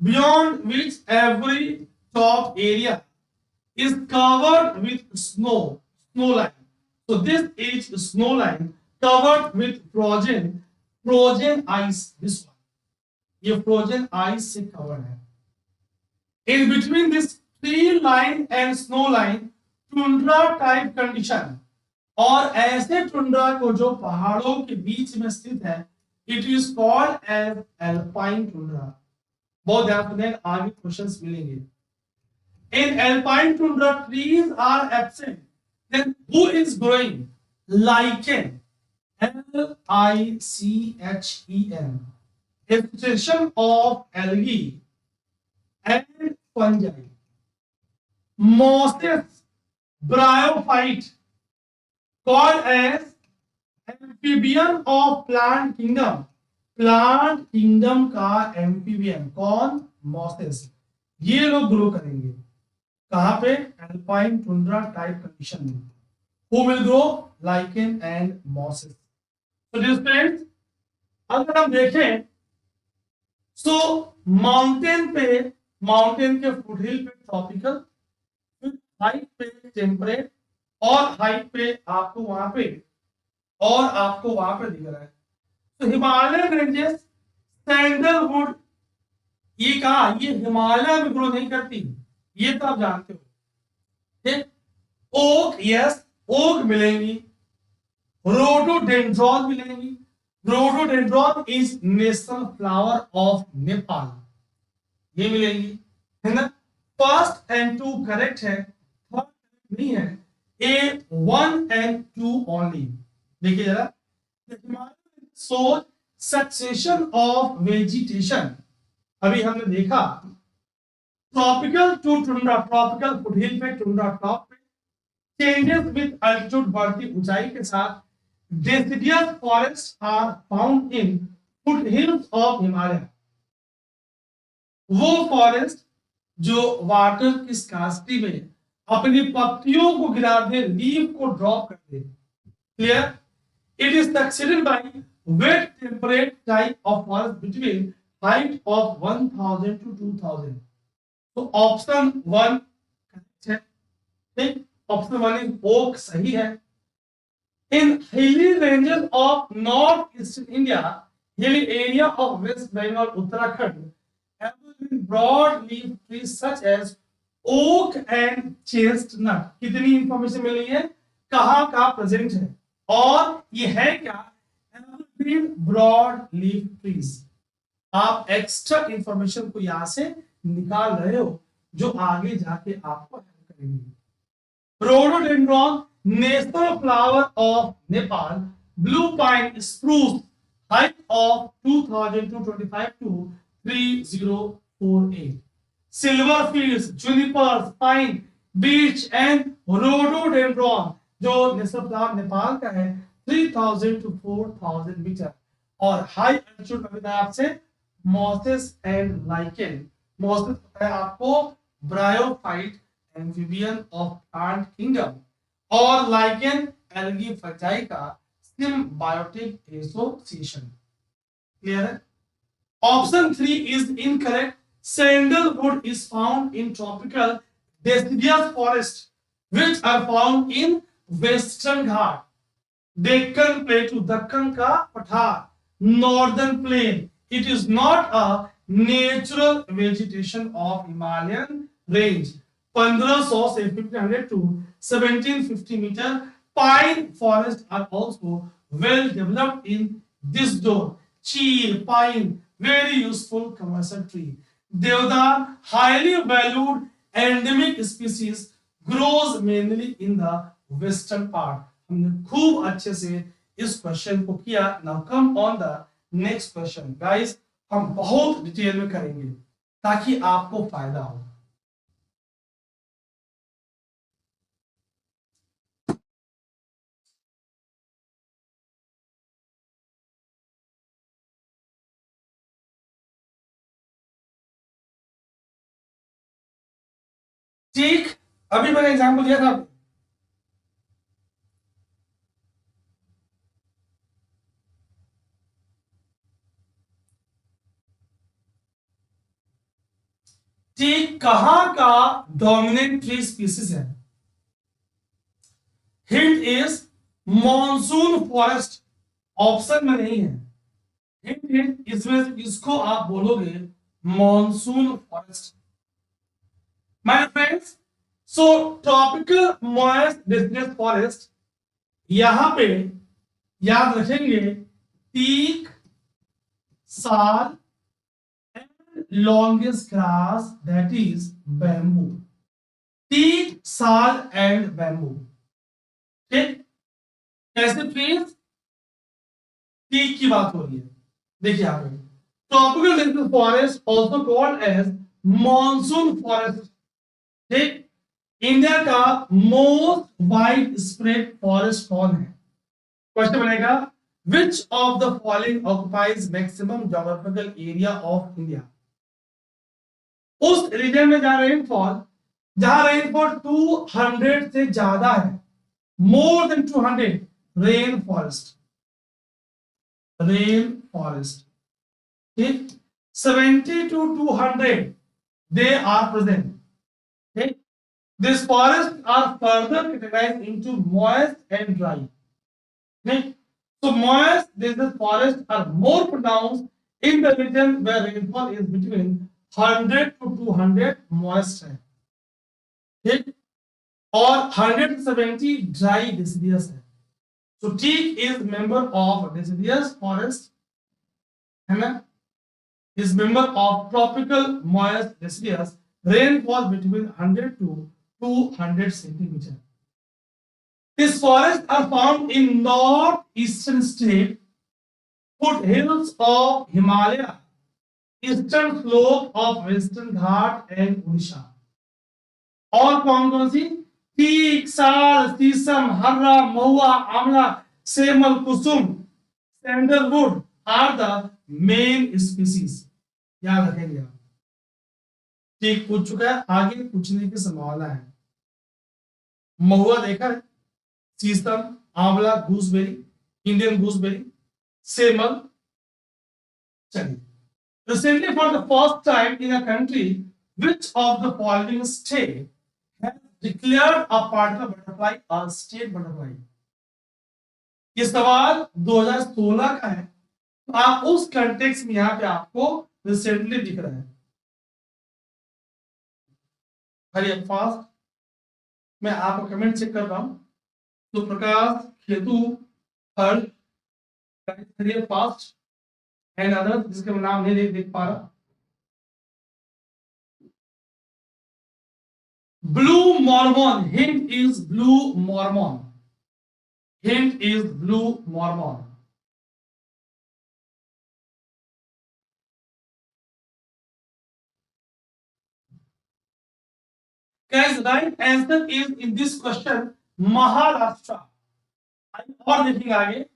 beyond which every top area is covered with snow line. So this is snow line covered with frozen ice, this one, ये frozen ice से covered है। In between this tree line and snow line, tundra type condition, और ऐसे tundra को जो पहाड़ों के बीच में स्थित है, it is called as alpine tundra। बहुत ध्यान दें, आगे क्वेश्चंस मिलेंगे। In alpine tundra trees are absent, then who is growing? Lichen, L-I-C-H-E-N, a succession of algae and fungi, mosses, bryophyte, called as amphibian of plant kingdom, plant kingdom का amphibian कौन? Mosses. ये लोग grow करेंगे कहां पे? Alpine tundra type condition में। Who will grow? Lichen and mosses. तो dear friends, अगर हम देखें सो माउंटेन के फुट हिल पे ट्रॉपिकल, हाइट पे टेम्परेट, और हाइट पे आपको वहां पे दिख रहा है। तो हिमालयन रेंजेस, सैंडलवुड, ये कहा, ये हिमालय में ग्रो नहीं करती, ये तो आप जानते हो। ठीक, ओक, यस ओक मिलेंगी, रोडोडेंड्रॉन मिलेंगी। Rhododendron is national flower of Nepal, ये मिलेंगी, है ना? फर्स्ट एंड टू करेक्ट है, थर्ड नहीं है, ए 1 and 2 ओनली। देखिए जरा, सोच सक्सेशन ऑफ वेजिटेशन, अभी हमने देखा tropical to tundra, tropical foothill पे टुंड्रा टॉप पे, चेंजेस विद अल्टीट्यूड, बढ़ती ऊंचाई के साथ, deciduous forests are found in foothills of Himalaya, वो फॉरेस्ट जो वाटर की स्कार्सिटी में अपनी पत्तियों को गिरा दे, लीफ को ड्रॉप कर दे, clear. It is succeeded by wet temperate type of forest between height of 1000 to 2000, तो ऑप्शन 1 करेक्ट है, ठीक, ऑप्शन 1 इज ओक सही है। In hilly ranges of northeastern India, hilly area of West Bengal, Uttarakhand, have broad leaf trees such as oak and chestnut. कितनी information मिली है, कहाँ का present है, और ये है क्या, evergreen broad leaf trees। आप एक्स्ट्रा इंफॉर्मेशन को यहां से निकाल रहे हो जो आगे जाके आपको हेल्प करेंगे। Rhododendron, national flower of Nepal, blue pine spruce, height of 2225 to 3048, silver fields, junipers, pine, beech and rhododendron, जो नेशनल फ्लावर नेपाल का है 3000 to 4000 मीटर, और हाई एल्टीट्यूड में बताया आपसे मॉसेस एंड लाइकेन। मॉसेस बताया आपको bryophyte amphibian of plant kingdom, और लाइकेन एल्गी फंजाई का सिम्बायोटिक एसोसिएशन, क्लियर है। Option 3 is incorrect, sandalwood is found in tropical deciduous forest which are found in western घाट, डेक्कन प्लेटू, दक्कन का पठार, northern plain. It is not a natural vegetation of Himalayan range. 1500 से 1500 to 1750 meter pine forests are also well developed in this zone. Cheer, pine, very useful commercial tree. Deodar, highly valued endemic species, grows mainly in the western part. हमने खूब अच्छे से इस question को किया। Now come on the next question guys, हम बहुत detail में करेंगे ताकि आपको फायदा हो। ठीक, अभी मैंने एग्जाम्पल दिया था, ठीक, कहां का डोमिनेंट ट्री स्पीसीज है। Hint is monsoon forest, option में नहीं है। हिंट इज इसमें इसको आप बोलोगे monsoon forest. My friends, so tropical moist deciduous forest, यहां पे याद रखेंगे teak, sal and longest grass that is bamboo. Teak, sal and bamboo, ठीक। कैसे ट्रीज, टीक की बात हो रही है, देखिए यहाँ पे tropical deciduous forest also called as monsoon forest, ठीक। इंडिया का मोस्ट वाइड स्प्रेड फॉरेस्ट कौन है। क्वेश्चन बनेगा which of the following occupies maximum geographical area of India. उस रीजन में जहां रेनफॉल 200 से ज्यादा है, मोर देन 200 रेन फॉरेस्ट, ठीक। 70 to 200 they are present, ठीक। These forests are further categorized into moist and dry, ठीक। So moist, these forests are more pronounced in the region where rainfall is between 100 to 200 moist है, ठीक, और 100 to 70 dry deciduous है। So teak is member of deciduous forest, है ना, is member of tropical moist deciduous, rainfall between 100 to 200 centimeter, These forests are found in northeastern state, foothills of Himalaya, eastern slope of Western Ghat and Odisha. और कौन कौन सी? teak, साल, शीशम, हर्रा, mahua, amla, semal, kusum, sandalwood are the main species. याद रखेंगे आप. ठीक पूछ चुका है, आगे पूछने की संभावना है. महुआ देखा है, शीशम, आंवला, गूसबेरी, इंडियन गूसबेरी, सेमल. चलिए, recently for the first time in a country, which of the following state has declared a particular butterfly a state butterfly? ये सवाल 2016 का है, तो आप उस कंटेक्स्ट में यहां पे आपको रिसेंटली दिख रहा है. हरियर फास्ट मैं आपका कमेंट चेक कर रहा हूं. तो प्रकाश, खेतु, हर्ष, हरियर फास्ट एंड अदर जिसके मैं नाम नहीं देख पा रहा. Blue Mormon, hint is blue Mormon. Hint is blue Mormon. Guys, right answer is in this question Maharashtra. और देखेंगे आगे.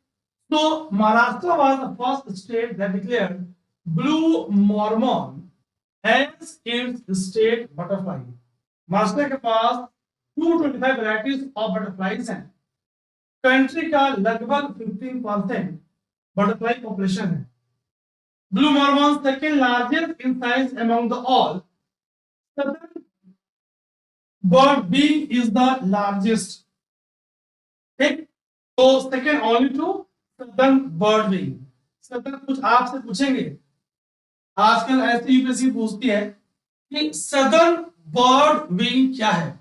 So Maharashtra was the first state that declared blue Mormon as its state butterfly. Maharashtra के पास 225 varieties of butterflies हैं. Country का लगभग 15% butterfly population है. Blue Mormon second largest in size among the all. Southern birdwing is the largest. ठीक, तो second only to southern birdwing. Southern कुछ आपसे पूछेंगे आजकल, ऐसे यूपीएससी पूछती है कि सदर्न बर्ड विंग क्या है.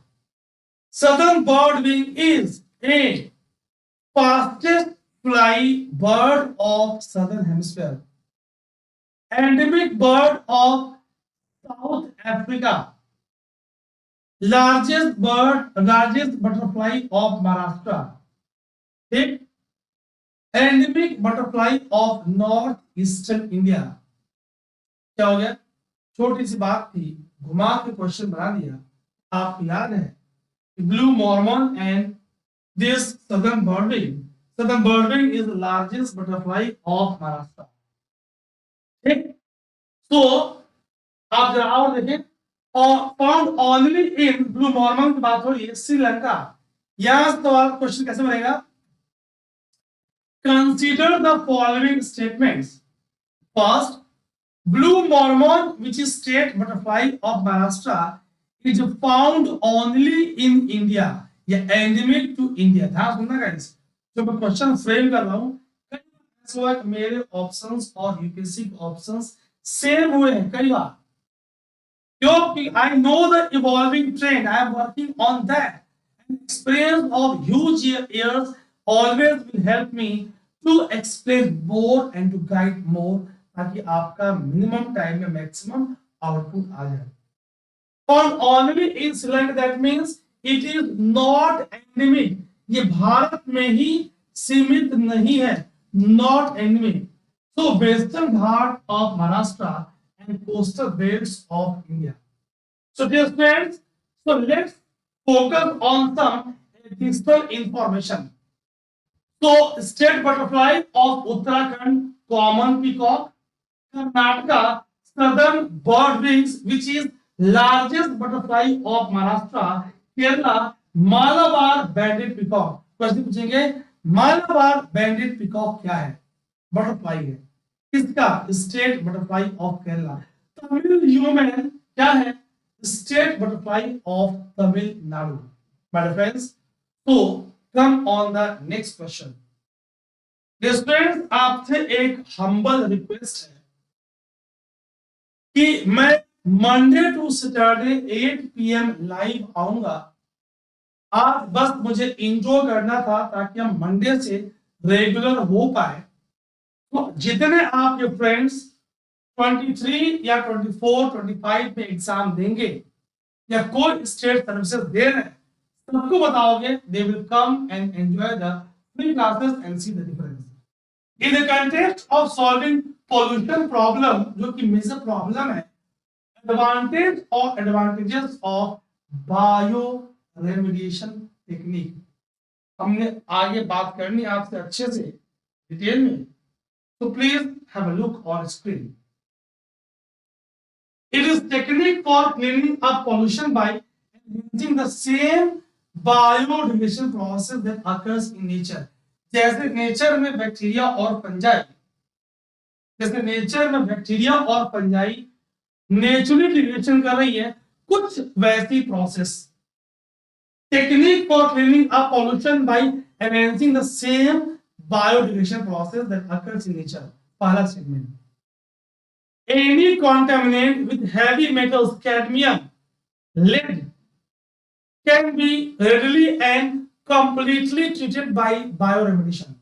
Southern bird wing is a fastest fly bird of southern hemisphere, endemic bird of South Africa, largest butterfly of Maharashtra. ठीक, endemic butterfly of north eastern India. क्या हो गया? छोटी सी बात थी, घुमा के क्वेश्चन बना दिया. आपको याद है blue Mormon and this southern birdwing. Southern birdwing is the largest butterfly of Maharashtra. ठीक, तो आप जरा और देखें. और found only in blue Mormon की बात हो रही है श्रीलंका. यहां सवाल क्वेश्चन कैसे बनेगा? Consider the following statements. First, Blue Mormon, which is state butterfly of Maharashtra, is found only in India. या endemic to India. ध्यान सुनना गाइस, जो मैं क्वेश्चन फ्रेम कर रहा हूँ, कई बार मेरे ऑप्शंस और यूपीएससी के ऑप्शंस सेम हुए हैं कई बार, क्योंकि I know the evolving trend. I am working on that. And experience of huge years always will help me to explain more and to guide more, ताकि आपका मिनिमम टाइम में maximum output आ जाए. Found only in Sri that means it is not endemic. ये भारत में ही सीमित नहीं है, not endemic. So western Ghat of Maharashtra and coastal belts of India. So dear friends, so let's focus on some additional information. So state butterfly of Uttarakhand, common peacock. Karnataka, southern bird wings, which is largest butterfly of Maharashtra. Kerala, Malabar banded peacock. Question पूछेंगे, Malabar banded peacock क्या है? Butterfly है. किसका? State butterfly of Kerala. Tamil yeoman क्या है? State butterfly of Tamil Nadu. My friends, तो come on the next question. Students, आपसे एक हम्बल रिक्वेस्ट है कि मैं Monday to Saturday 8 PM live आऊंगा. आज बस मुझे इंट्रो करना था ताकि हम मंडे से रेगुलर हो पाए. तो जितने आपके फ्रेंड्स 23 या 24, 25 में एग्जाम देंगे या कोई स्टेट सर्विसेज दे रहे हैं, सबको बताओगे, they will come and enjoy the free classes and see the difference. In the context of solving pollution problem, जो कि मेजर प्रॉब्लम है, advantages of bio remediation technique, हमने आगे बात करनी आपसे अच्छे से डिटेल में, तो please have a look on screen. It is technique for cleaning up pollution by using the same biodegradation process that occurs in nature. जैसे नेचर में बैक्टीरिया और फंजाई, जैसे नेचर में बैक्टीरिया और फंजाई नेचुरली डिग्रेडेशन कर रही है, कुछ वैसी process. Technique for cleaning up pollution bye enhancing the same biodegradation process that occurs in nature. पहला segment. Any contaminant with heavy metals, cadmium, lead, can be readily and completely treated by bioremediation.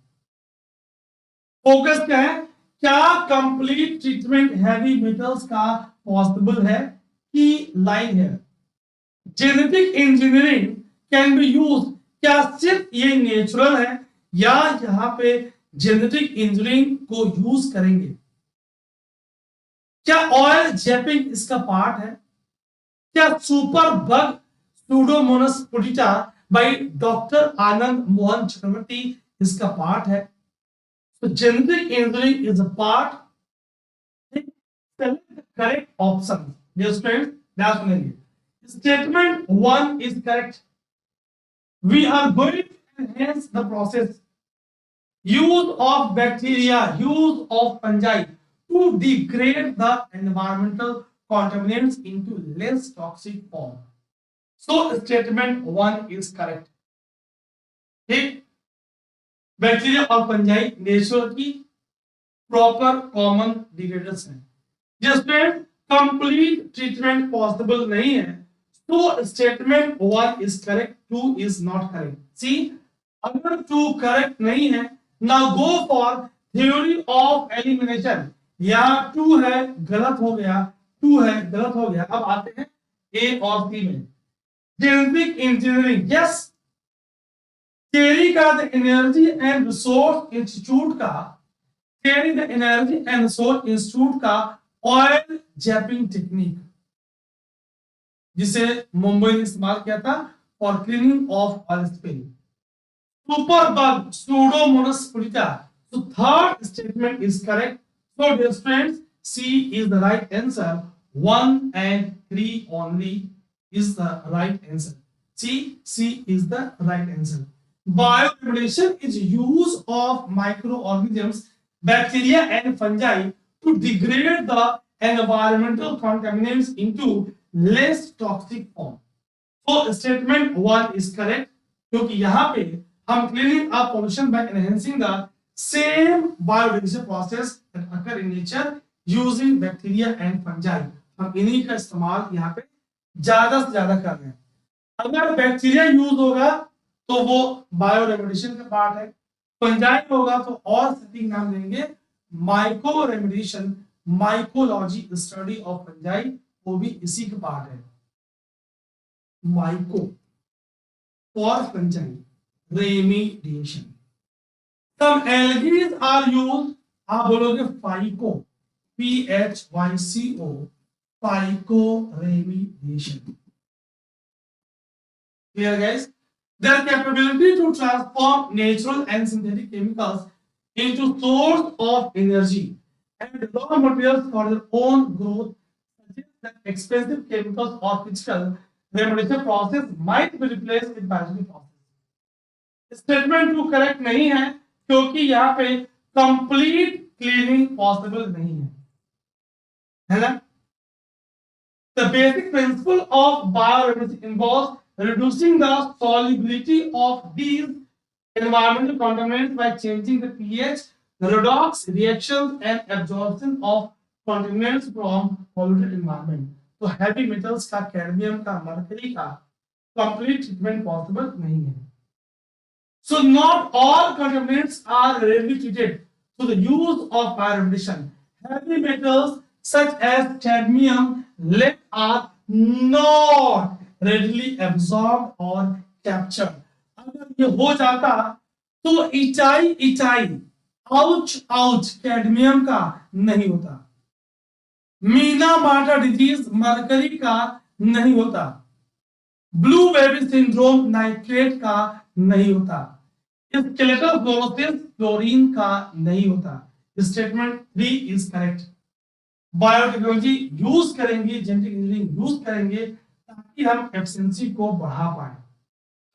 Focus क्या है? क्या complete treatment heavy metals का possible है कि line है. Genetic engineering can be use. क्या सिर्फ ये नेचुरल है या यहां पे जेनेटिक इंजीनियरिंग को यूज करेंगे? क्या ऑयल जैपिंग इसका पार्ट है? क्या super bug Pseudomonas putida by doctor Anand Mohan Chakrabarty इसका पार्ट है? तो genetic engineering is a part. Select the correct option. Dear students, ध्यान सुनेंगे. Statement 1 is correct. We are going to enhance the process. use of bacteria, use of fungi to degrade the environmental contaminants into less toxic form. So statement 1 is correct. ठीक, bacteria और fungi nature की proper common degraders हैं. जिसमें complete treatment possible नहीं है, तो statement 1 is correct, 2 is not correct. See, अगर 2 correct नहीं है, now go for theory of elimination. या 2 है गलत हो गया, 2 है गलत हो गया. अब आते हैं ए और सी में. Genetic engineering, yes. थियरी का the energy and resource institute का, TERI the energy and resource institute का ऑयल जैपिंग टेक्निक, जिसे मुंबई ने इस्तेमाल किया था for cleaning of oil spill. Superbug Pseudomonas purita. So third statement is correct. So dear friends, C is the right answer. 1 and 3 only is the right answer. C is the right answer. Bioremediation is use of microorganisms, bacteria and fungi to degrade the environmental contaminants into less toxic form. So statement 1 is correct, क्योंकि यहाँ पे हम cleaning up pollution by enhancing the same biodegradation process that occur in nature using bacteria and fungi. हम इन्हीं का इस्तेमाल यहाँ पे ज्यादा से ज्यादा कर रहे हैं. अगर बैक्टीरिया यूज होगा तो वो बायोरेमेडिएशन का पार्ट है, फंजाई होगा तो और सटीक नाम देंगे mycoremediation, mycology study of fungi, वो भी इसी का पार्ट है. Myco for fungi remediation. Some algae are used. आप बोलोगे phyco, PHYCO, phyco remediation. Clear guys? Their capability to transform natural and synthetic chemicals into source of energy and raw materials for their own growth suggests that expensive chemicals or physical remediation process might be replaced with biological process. Statement 2 correct नहीं है, क्योंकि यहाँ पे complete cleaning possible नहीं है ना. The basic principle of bioremediation involves reducing the solubility of these environmental contaminants by changing the pH, redox reactions and absorption of contaminants from polluted environment. तो heavy metals का, cadmium का, mercury का complete treatment possible नहीं है. So not all contaminants are readily treated through the use of bioremediation. Heavy metals such as cadmium, lead are not readily absorbed or capture. अगर ये हो जाता तो इचाई इचाई आउच आउच कैडमियम का नहीं होता, मीना मार्टा डिजीज मरकरी का नहीं होता, ब्लू बेबी सिंड्रोम नाइट्रेट का नहीं होता, स्केलेटल फ्लोरोसिस क्लोरीन का नहीं होता। Statement 3 is correct. Biotechnology use करेंगे, जेनेटिक इंजीनियरिंग यूज करेंगे ताकि हम एफिशिएंसी को बढ़ा पाए।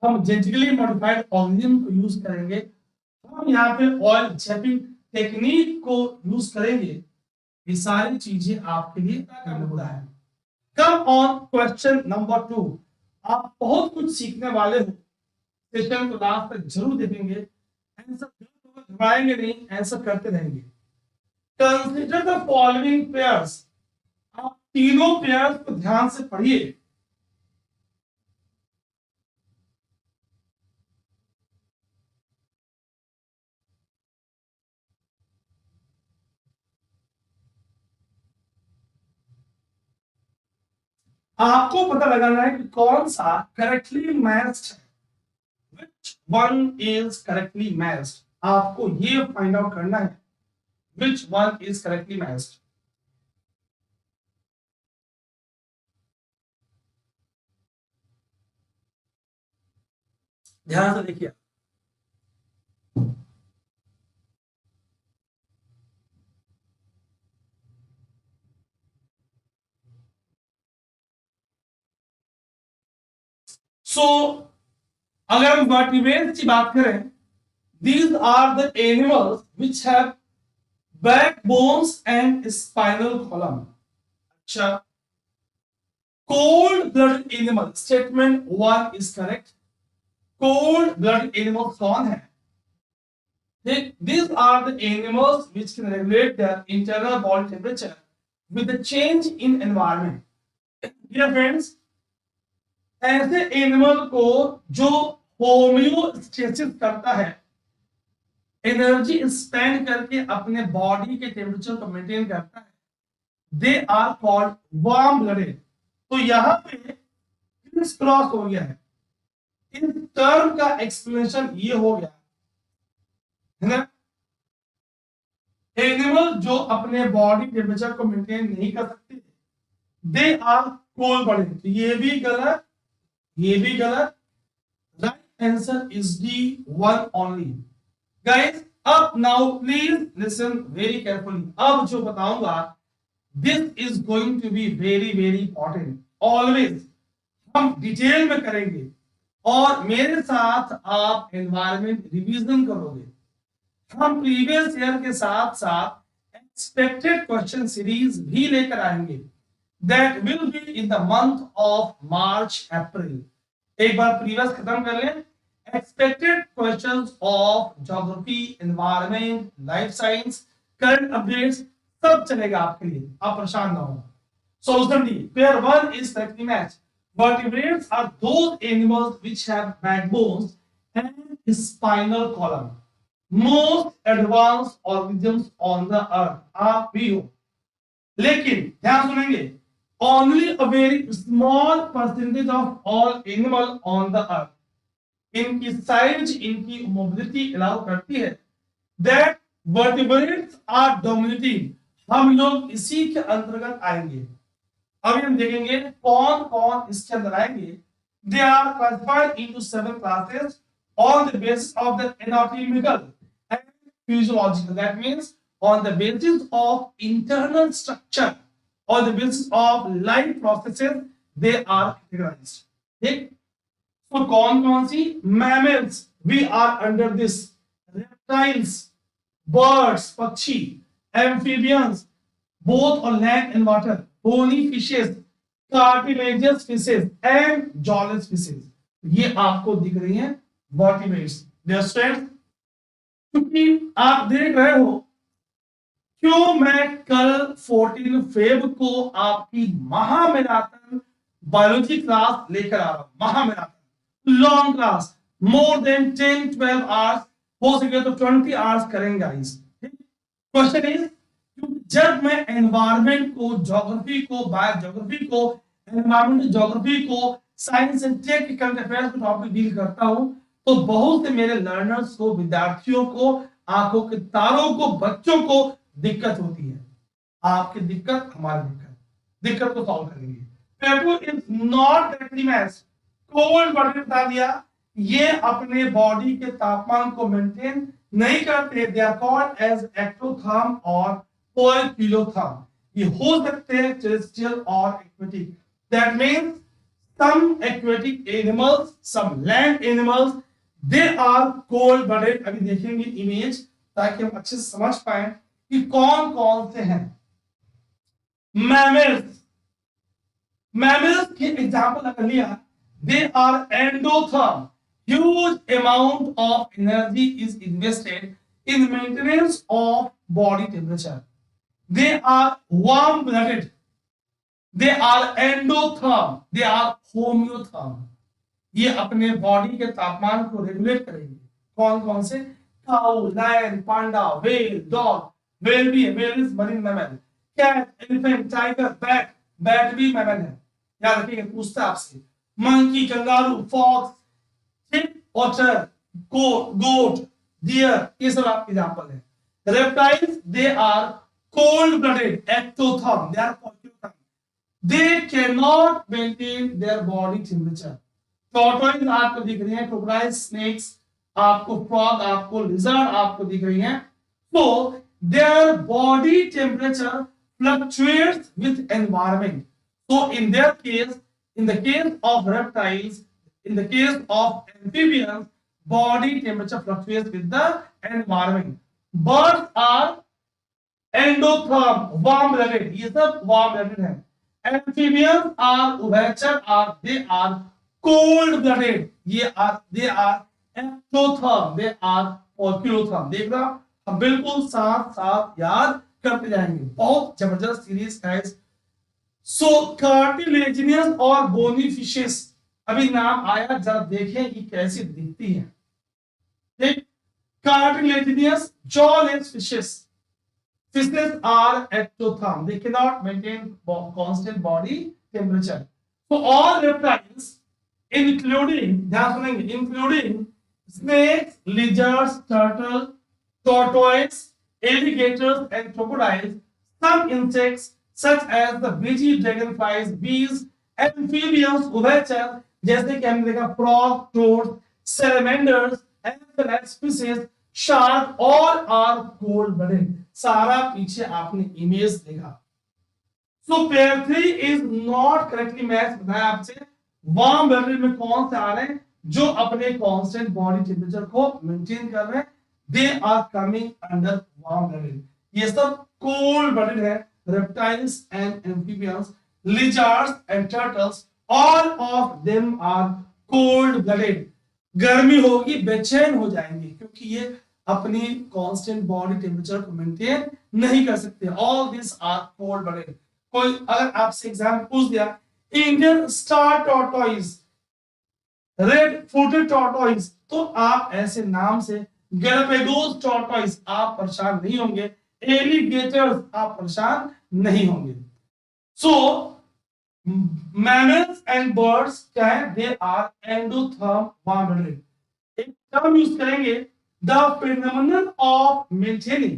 हम जेनेटिकली मॉडिफाइड ऑर्गेनिज्म को यूज करेंगे, हम यहाँ पे ऑयल शैपिंग टेक्निक को यूज करेंगे। ये सारी चीजें आपके लिए अवेलेबल है। Come on question number 2। आप बहुत कुछ सीखने वाले हो, सेशन को लास्ट तक जरूर देखेंगे। आंसर घबराएंगे नहीं, आंसर करते रहेंगे। Consider the following pairs. आप तीनों पेयर्स को ध्यान से पढ़िए। आपको पता लगाना है कि कौन सा करेक्टली मैच्ड है, which one is correctly matched। आपको ये फाइंड आउट करना है which one is correctly matched। ध्यान से देखिए। अगर हम वर्टिब्रेट्स की बात करें, these are the animals which have backbones and spinal column। अच्छा, cold blooded animal, statement 1 is correct। cold blooded animals कौन है? These are the animals which can regulate their internal body temperature with the change in environment। Dear friends, ऐसे animal को जो homeostasis करता है, energy spend करके अपने body के टेम्परेचर को मेंटेन करता है, they are called warm blooded. तो यहां पे क्रिस क्रॉस हो गया है। इस टर्म का एक्सप्लेनेशन ये हो गया है ना, एनिमल जो अपने बॉडी टेम्परेचर को मेंटेन नहीं कर सकते, दे आर कोल्ड ब्लडेड। तो ये भी गलत, ये भी गलत। Right answer is D, one only. Guys, अब now please listen very carefully. अब जो बताऊंगा this is going to be very very important. Always हम डिटेल में करेंगे और मेरे साथ आप एनवायरमेंट रिवीजन करोगे। हम प्रीवियस ईयर के साथ साथ एक्सपेक्टेड क्वेश्चन सीरीज भी लेकर आएंगे, that will be in the month of March April. एक बार प्रीवियस खत्म कर लें, expected questions of geography, environment, life science, current updates सब चलेगा आपके लिए, आप परेशान ना हो। Solution D, pair 1 is correctly matched। Vertebrates are those animals which have backbones and spinal column। Most advanced organisms on the earth। आप भी हो, लेकिन ध्यान सुनेंगे, only a very small percentage of all animal on the earth। इनकी size, इनकी mobility allow करती है, दैट वर्टिब्रेट्स आर डोमिनेटिंग। हम लोग इसी के अंतर्गत आएंगे। अभी हम देखेंगे कौन कौन इसके अंदर आएंगे। They are classified into 7 classes on the basis of the anatomical and physiological. That means on the basis of internal structure, on the basis of life processes they are categorized। ठीक, तो कौन कौन सी? mammals, we are under this, reptiles, birds, पक्षी, amphibians, both on land and water, bony fishes, cartilaginous fishes and jawless fishes। ये आपको दिख रही हैं vertebrates। dear students, क्योंकि आप देख रहे हो क्यों मैं कल 14 फेब को आपकी महा मैराथन बायोलॉजी क्लास लेकर आ रहा हूं। महा marathon long class, more than 10-12 hours, हो सके तो 20 आवर्स करेंगे गाइस। क्वेश्चन इज, जब मैं एनवायरमेंट को, ज्योग्राफी को, बायोज्योग्राफी को, एनवायरमेंटल ज्योग्राफी को साइंस एंड टेक के करंट अफेयर्स के टॉपिक डील करता हूं, तो बहुत से मेरे लर्नर्स को, विद्यार्थियों को, आंखों के तारों को, बच्चों को दिक्कत होती है। आपकी दिक्कत हमारी दिक्कत को सॉल्व करेंगे। Petrol is not directly match, cold body बता दिया, ये अपने बॉडी के तापमान को मेंटेन नहीं करते। They are called as ectotherm और पोइक्यूलोथर्म। ये हो सकते हैं टेरेस्ट्रियल और aquatic. That means some aquatic animals, some land animals, they are cold blooded। अभी देखेंगे इमेज ताकि हम अच्छे से समझ पाए कि कौन कौन से हैं। मैमल्स, मैमल्स के एग्जांपल अगर लिया, they are endotherm, huge amount of energy is invested in maintenance of body temperature। they are warm blooded, they are endotherm, they are homeotherm। ये अपने बॉडी के तापमान को रेगुलेट करेंगे। कौन कौन से? Cow, lion, panda, whale, dog, whale भी है, whale is marine mammal, cat, elephant, tiger, bat, bat भी मैमल है, याद रखिएगा, पूछता है आपसे। Monkey, kangaroo, fox, otter, goat, deer, ये सब आपके एग्जांपल है। Reptiles, they are cold blooded, ectotherm, they are poikilotherm, they cannot maintain their body temperature। Tortoise आपको दिख रही है, क्रोकोडाइल, स्नेक्स आपको, फ्रॉग आपको, लिजर्ड आपको दिख रही है। so their body temperature fluctuates with environment। so in their case, in the case of reptiles, in the case of amphibians, body temperature fluctuates with the environment। birds are endotherm, warm blooded, ये सब warm blooded है। Amphibians are उभयचर, are they are cold blooded, ये are they are ectotherm, they are poikilotherm. देख रहा, हम बिल्कुल साथ साथ याद करते जाएंगे। बहुत जबरदस्त सीरीज गाइस। सो कार्टिलेजिनियस और बोनी फिशेस, अभी नाम आया, जरा देखें कि कैसी दिखती है। ठीक, cartilaginous jawless fishes, fishes are ectotherm, they cannot maintain constant body temperature। so all reptiles including, ध्यान सुनेंगे, including snakes, lizards, turtles, tortoises, alligators and crocodiles, some insects such as the beachy dragonflies, bees, amphibians, उभयचर जैसे कि हमने देखा frog, toads, salamanders, as well as fishes, shark, all are cold blooded। सारा पीछे आपने इमेज देखा। So pair 3 is not correctly match बताया आपसे। वार्म ब्लडेड में कौन से आ रहे हैं? जो अपने कांस्टेंट बॉडी टेम्परेचर को मेंटेन कर रहे हैं, they are coming under warm blooded. ये सब कोल्ड ब्लडेड है। Reptiles and amphibians, lizards and turtles, all of them are cold blooded. गर्मी होगी बेचैन हो जाएंगे क्योंकि ये अपनी कांस्टेंट बॉडी टेम्परेचर को मेंटेन नहीं कर सकते। All this are cold blooded. कोई अगर आपसे एग्जाम पूछ दिया, Indian star tortoise, red footed tortoise, तो आप ऐसे नाम से, गैलापागोस टॉर्टोइज, आप परेशान नहीं होंगे। एलिगेटर्स, आप परेशान नहीं होंगे। सो मैमल्स एंड बर्ड्स क्या है? They are endotherm warm blooded. एक टर्म यूज करेंगे, the phenomenon of maintaining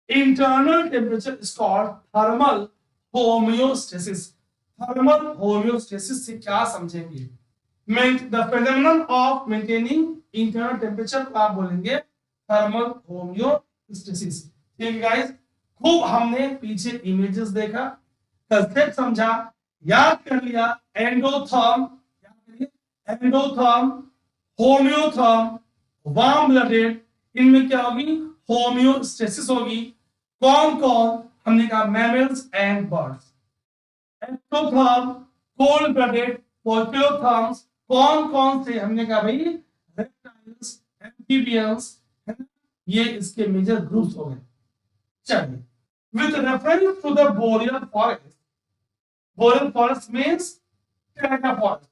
internal temperature is called thermal homeostasis। thermal homeostasis से क्या समझेंगे? the phenomenon of maintaining internal temperature को आप बोलेंगे thermal homeostasis। ठीक है गाइस, खूब हमने पीछे इमेजेस देखा, कंसेप्ट समझा, याद कर लिया। Endotherm, endotherm, homeotherm, warm blooded, इनमें क्या होगी? होम्योस्टेसिस होगी। कौन कौन? हमने कहा mammals and birds. Ectotherm, cold blooded, poikilotherms, कौन कौन से? हमने कहा भाई रेप्टाइल्स, एम्फीबियंस, ये इसके मेजर ग्रुप्स हो गए। चलिए, with reference to the boreal forest, boreal forest means टेरेका forest,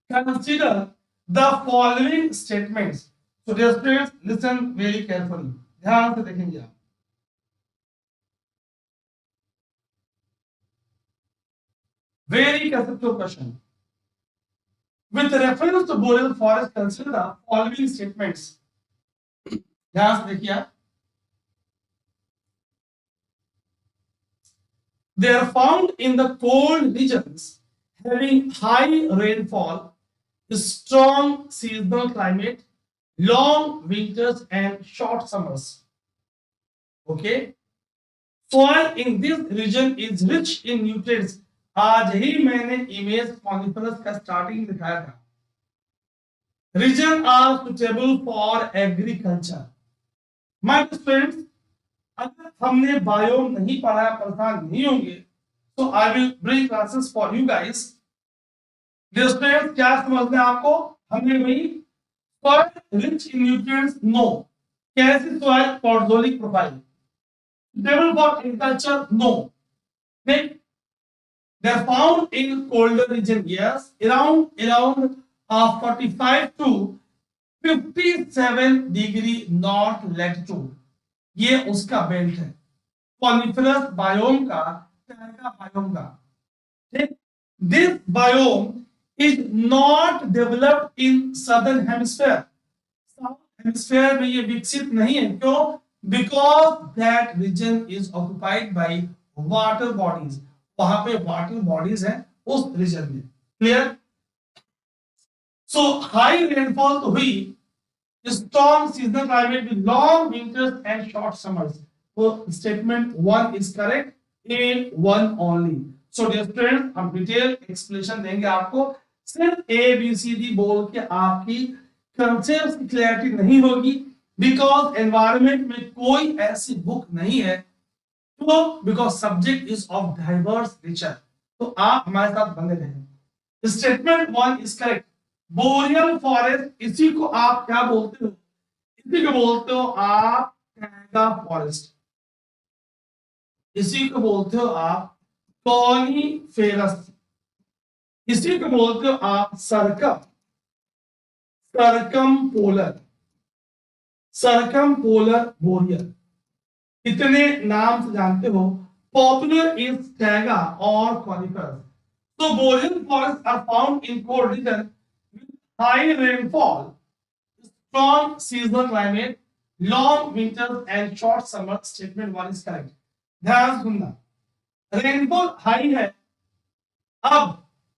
consider the following statements। so dear students, listen very carefully, ध्यान से देखेंगे आप। Very conceptual question. With reference to boreal forest, consider the following statements. ध्यान से देखिए आप. They are found in the cold regions having high rainfall, strong seasonal climate, long winters and short summers. Okay. Soil in this region is rich in nutrients. आज ही मैंने image coniferous का starting दिखाया था. Region are suitable for agriculture. My students, अगर हमने biome नहीं पढ़ा, परेशान नहीं होंगे, तो I will bring classes for you guys. Dear students, क्या समझना है आपको? हमने वही soil rich in nutrients, no. कैसी soil? Podzolic profile. Suitable for agriculture, no. They are found in colder region, yes, around 45 to 57 degree north latitude. ये उसका belt है, कॉनिफरस बायोम का, टैगा बायोम का. ठीक. This biome is not developed in southern hemisphere. South hemisphere में ये विकसित नहीं है. क्यों? Because that region is occupied by water bodies. वहां पे वाटर बॉडीज है उस रीजन में. क्लियर? सो हाई रेनफॉल तो हुई, strong seasonal climate with long winters and short summers. So statement 1 is correct. A1 only. So dear students, हम detail explanation देंगे आपको. सिर्फ ABCD बोल के आपकी कंसेप्ट की क्लैरिटी नहीं होगी, बिकॉज एनवायरमेंट में कोई ऐसी बुक नहीं है. तो because subject is of diverse nature, तो आप हमारे साथ बने रहें. Statement 1 is correct. Boreal forest, इसी को आप क्या बोलते हो? इसी को बोलते हो आप टैगा फॉरेस्ट. इसी को बोलते हो आप कॉनिफेरस. इसी को बोलते हो आप सरकम बोरियल. इतने नाम से जानते हो. पॉपुलर इज टैगा और कॉनिफेरस. तो boreal forest are found in cold region, high rainfall, strong seasonal climate, long winters and short summer. Statement 1 is correct. ध्यान सुनना. रेनफॉल हाई है, अब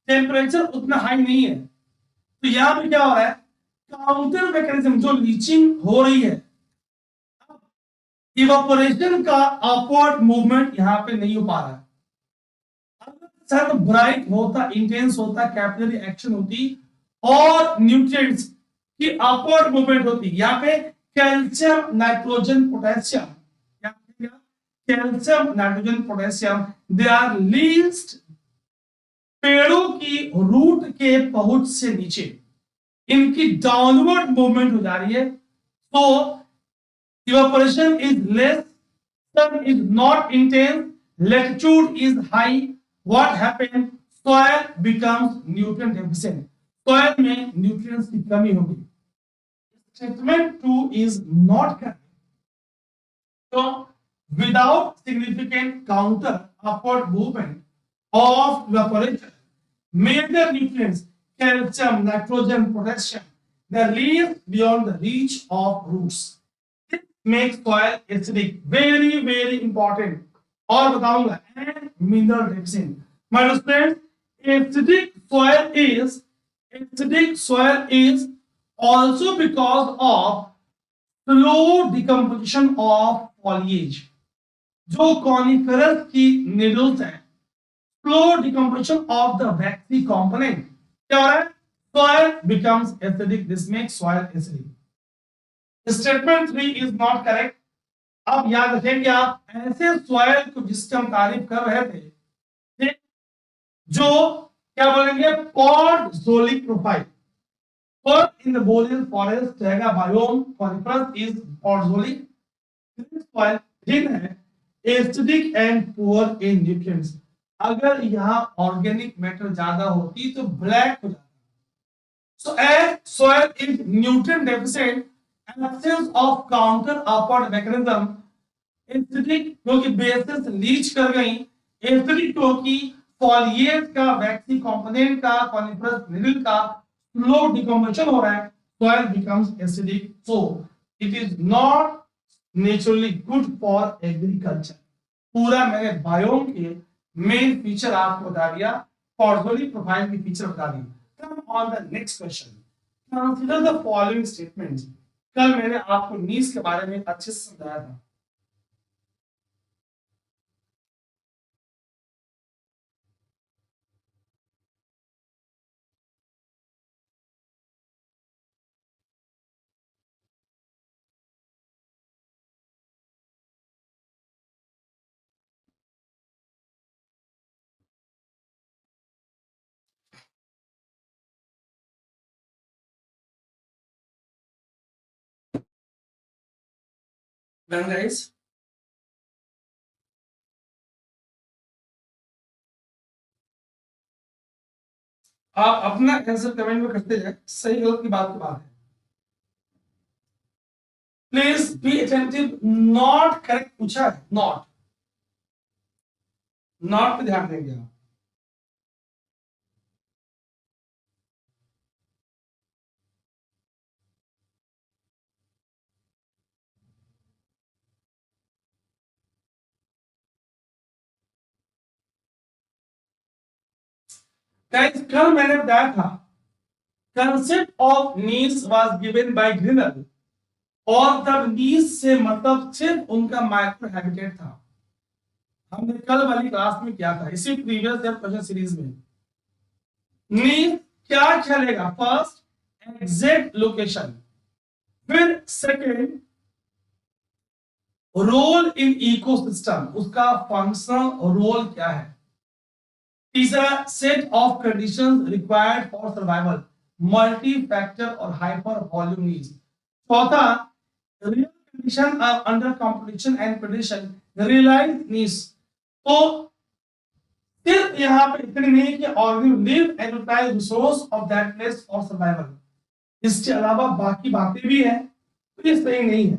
टेम्परेचर उतना हाई नहीं है, तो यहां पे क्या हो रहा है? काउंटर मैकेनिज्म, जो लीचिंग हो रही है, इवापोरेशन का अपवर्ड मूवमेंट यहां पे नहीं हो पा रहा है. अगर ब्राइट होता, इंटेंस होता, कैपिलरी एक्शन होती और न्यूट्रिएंट्स की अपवर्ड मूवमेंट होती. यहाँ पे calcium, nitrogen, potassium, calcium, nitrogen, potassium, they are least पेड़ों की रूट के पहुंच से नीचे. इनकी डाउनवर्ड मूवमेंट हो जा रही है. तो evaporation is less, sun is not intense, latitude is high. What happens? Soil becomes nutrient deficient. Soil में न्यूट्रिएंट्स की कमी होगी. Statement 2 is not correct. तो without significant counter upward movement of evaporation, major nutrients calcium, nitrogen, potassium, they are least beyond the reach of roots. This makes soil acidic. Very important. और बताऊंगा, and mineral deficient. My friends, acidic soil is also because of slow decomposition of foliage. जो coniferous की needles हैं, slow decomposition of the waxy component, क्या हो रहा है? Soil becomes acidic. This makes soil acidic. Statement 3 is not correct. अब याद रखेंगे आप, ऐसे सॉइल को जिसकी हम तारीफ कर रहे थे, ठीक, जो क्या बोलेंगे? Podzolic profile. और in the boreal forest, taiga biome, coniferous is podzolic. This soil thin है, acidic and poor in nutrients. अगर यहाँ ऑर्गेनिक मैटर ज्यादा होती तो ब्लैक हो जाता. So as soil is nutrient deficient, absence of counter upward mechanism, acidic क्योंकि bases Leach कर गई, acidic क्योंकि फॉलिएट का, वैक्सी कंपोनेंट का, कॉनिफरस मिनरल का स्लो डिकम्पोजिशन हो रहा है, soil becomes acidic, so it is not naturally good for agriculture. पूरा मैंने बायोम के मेन फीचर आपको बता दिया, पॉर्टफोलियो प्रोफाइल की फीचर बता दी। Come on the next question, consider the following statements. कल मैंने आपको नीस के बारे में अच्छे से समझाया था। गाइस, आप अपना आंसर कमेंट में करते जाए, सही गलत की बात है। Please be attentive, not correct पूछा है, नॉट पे ध्यान देंगे आप। गाइस, कल मैंने बताया था concept of needs was given by greener, और तब नीड्स से मतलब सिर्फ उनका माइक्रो हैबिटेट था। हमने कल वाली क्लास में किया था, इसी प्रीवियस ईयर क्वेश्चन सीरीज में। नीड क्या चलेगा? फर्स्ट एग्जैक्ट लोकेशन, फिर सेकंड रोल इन इकोसिस्टम, उसका फंक्शनल रोल क्या है। तीसरा set of conditions required for survival, multi factor और हाइपर वॉल्यूम नीड्स। चौथा real condition under competition and prediction, realise needs. तो सिर्फ यहाँ पे इतनी नहीं कि organism live and utilise resource of that place for survival, इसके अलावा बाकी बातें भी हैं, तो ये सही नहीं है।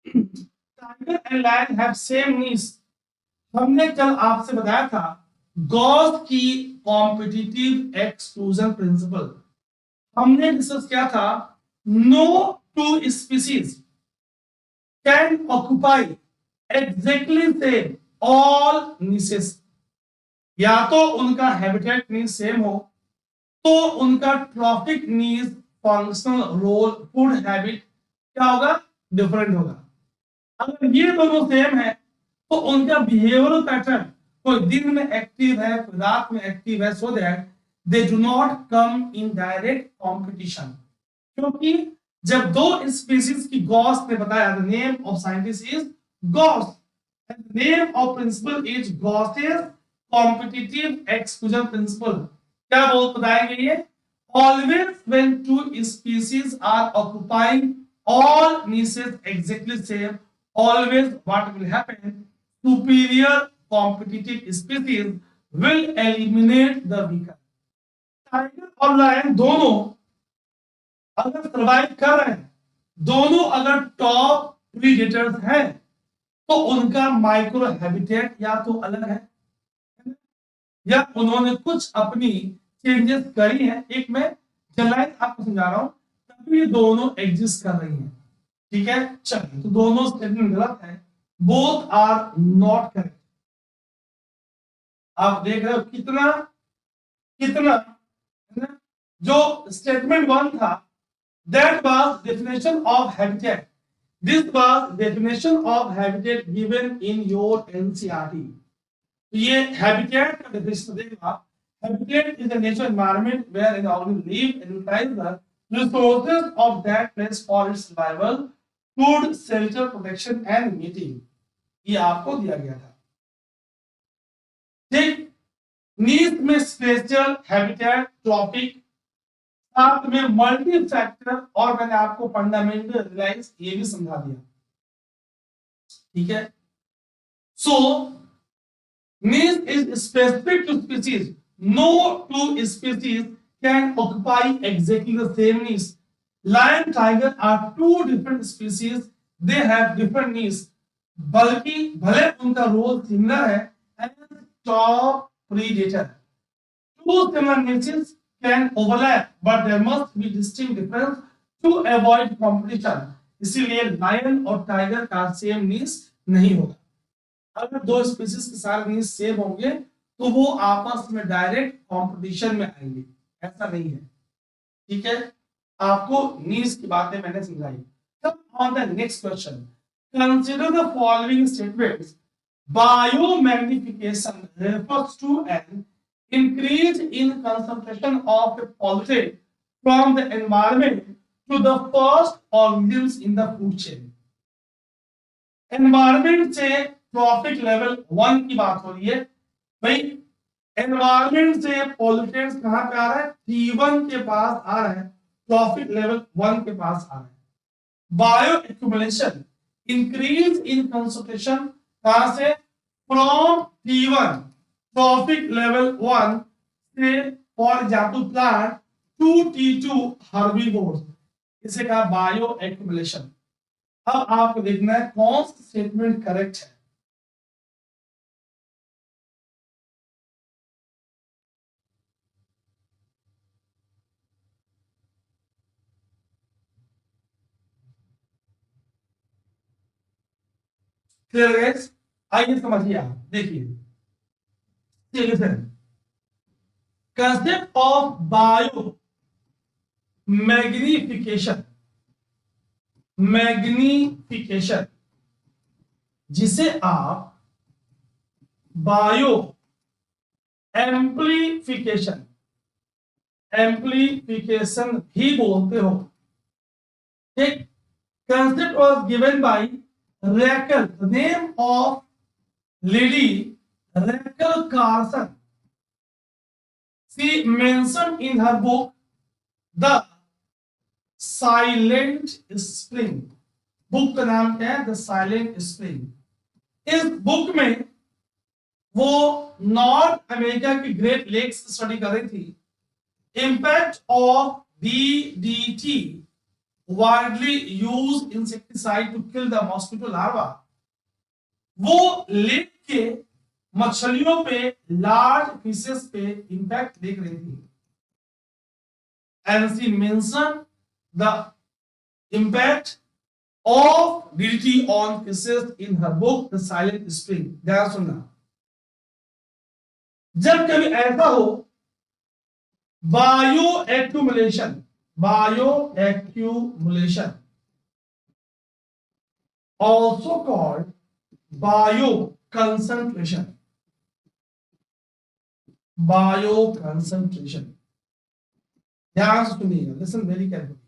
Tiger and lion have same needs. हमने कल आपसे बताया था गॉस की कॉम्पिटिटिव एक्सक्लूजन प्रिंसिपल, हमने डिस्कस किया था no two species can occupy exactly same all niches. या तो उनका हैबिटेट नीड सेम हो, तो उनका trophic need, functional role, food habit क्या होगा? डिफरेंट होगा। अगर ये दोनों सेम है तो उनका बिहेवियरल पैटर्न, कोई दिन में एक्टिव है, कोई रात में एक्टिव है, so that they do not come in direct competition. क्योंकि जब दो स्पीसीज की गॉस ने बताया, the name of scientist is Gause and the name of principle is Gause's competitive exclusion principle. क्या बोल बताएंगे ये? Always when two species are occupying all niches exactly same, always what will happen? Superior competitive species will eliminate the weaker. Tiger और lion दोनों अगर survive कर रहे हैं, दोनों अगर टॉप प्रीडेटर्स हैं, तो उनका माइक्रो हैबिटेट या तो अलग है या उन्होंने कुछ अपनी चेंजेस करी हैं। एक मैं जलाइन आपको समझा रहा हूं, ये दोनों एग्जिस्ट कर रही हैं। ठीक है, चलिए, तो दोनों स्टेटमेंट गलत है, बोथ आर नॉट करेक्ट। आप देख रहे हो कितना कितना है ना? जो स्टेटमेंट वन था, that was definition of habitat, this was definition of habitat given in your NCERT. तो ये हैबिटेट का डेफिनेशन देगा, habitat is a natural environment where an organism live and utilise the resources of that place for its survival, food, shelter, protection and mating। ये आपको दिया गया था। ठीक, नीड में स्पेशल हैबिटेट, ट्रॉपिक, साथ में मल्टी फैक्टर, और मैंने आपको फंडामेंटल रिलाइज ये भी समझा दिया। ठीक है, so need is specific to species, no two species can occupy exactly the same needs. Lion, tiger are two different species. They have different needs. बल्कि भले उनका रोल सिमिलर है, as top predator. Two similar niches can overlap, but there must be distinct difference to avoid competition. इसीलिए lion और tiger का same नीच नहीं होगा। अगर दो स्पीशीज के सारे नीच सेम होंगे तो वो आपस में डायरेक्ट कंपटीशन में आएंगे, ऐसा नहीं है। ठीक है, आपको नीच की बातें मैंने समझाई। Come on the next question. Consider the following statements. Biomagnification refers to an increase in concentration of a pollutant from the environment to the first organisms in the food chain. Environment से traffic level 1 की बात हो रही है भाई। Environment से pollutants कहां पे आ रहा है? T1 के पास आ रहा है, ट्रॉफिक लेवल 1 के पास आ रहा है। Bioaccumulation increase in concentration कहां से? फ्रॉम T1 ट्रॉफिक लेवल 1 से for example plant to T2 herbivores, इसे कहा बायो एक्यूमुलेशन। अब आपको देखना है कौन सा स्टेटमेंट करेक्ट है। Clear guys? आइए समझिए, आप देखिए, concept of bio magnification, magnification जिसे आप बायो एम्प्लीफिकेशन, एम्प्लीफिकेशन भी बोलते हो। ठीक, concept was given by Rachel, the name of lady Rachel Carson. She mentioned in her book The Silent Spring. Book का नाम क्या है? The silent spring. इस बुक में वो नॉर्थ अमेरिका की ग्रेट लेक्स स्टडी कर रही थी। Impact of DDT widely used insecticide to kill the mosquito larva। वो लेक के मछलियों पे, लार्ज फिशेस पे इम्पैक्ट देख रही थी। And she mentioned the impact of DDT on fishes in her book The Silent Spring। ध्यान सुनना, जब कभी ऐसा हो, bio accumulation, bio accumulation also called bio concentration, bio concentration। ध्यान से सुनिएगा, listen very carefully.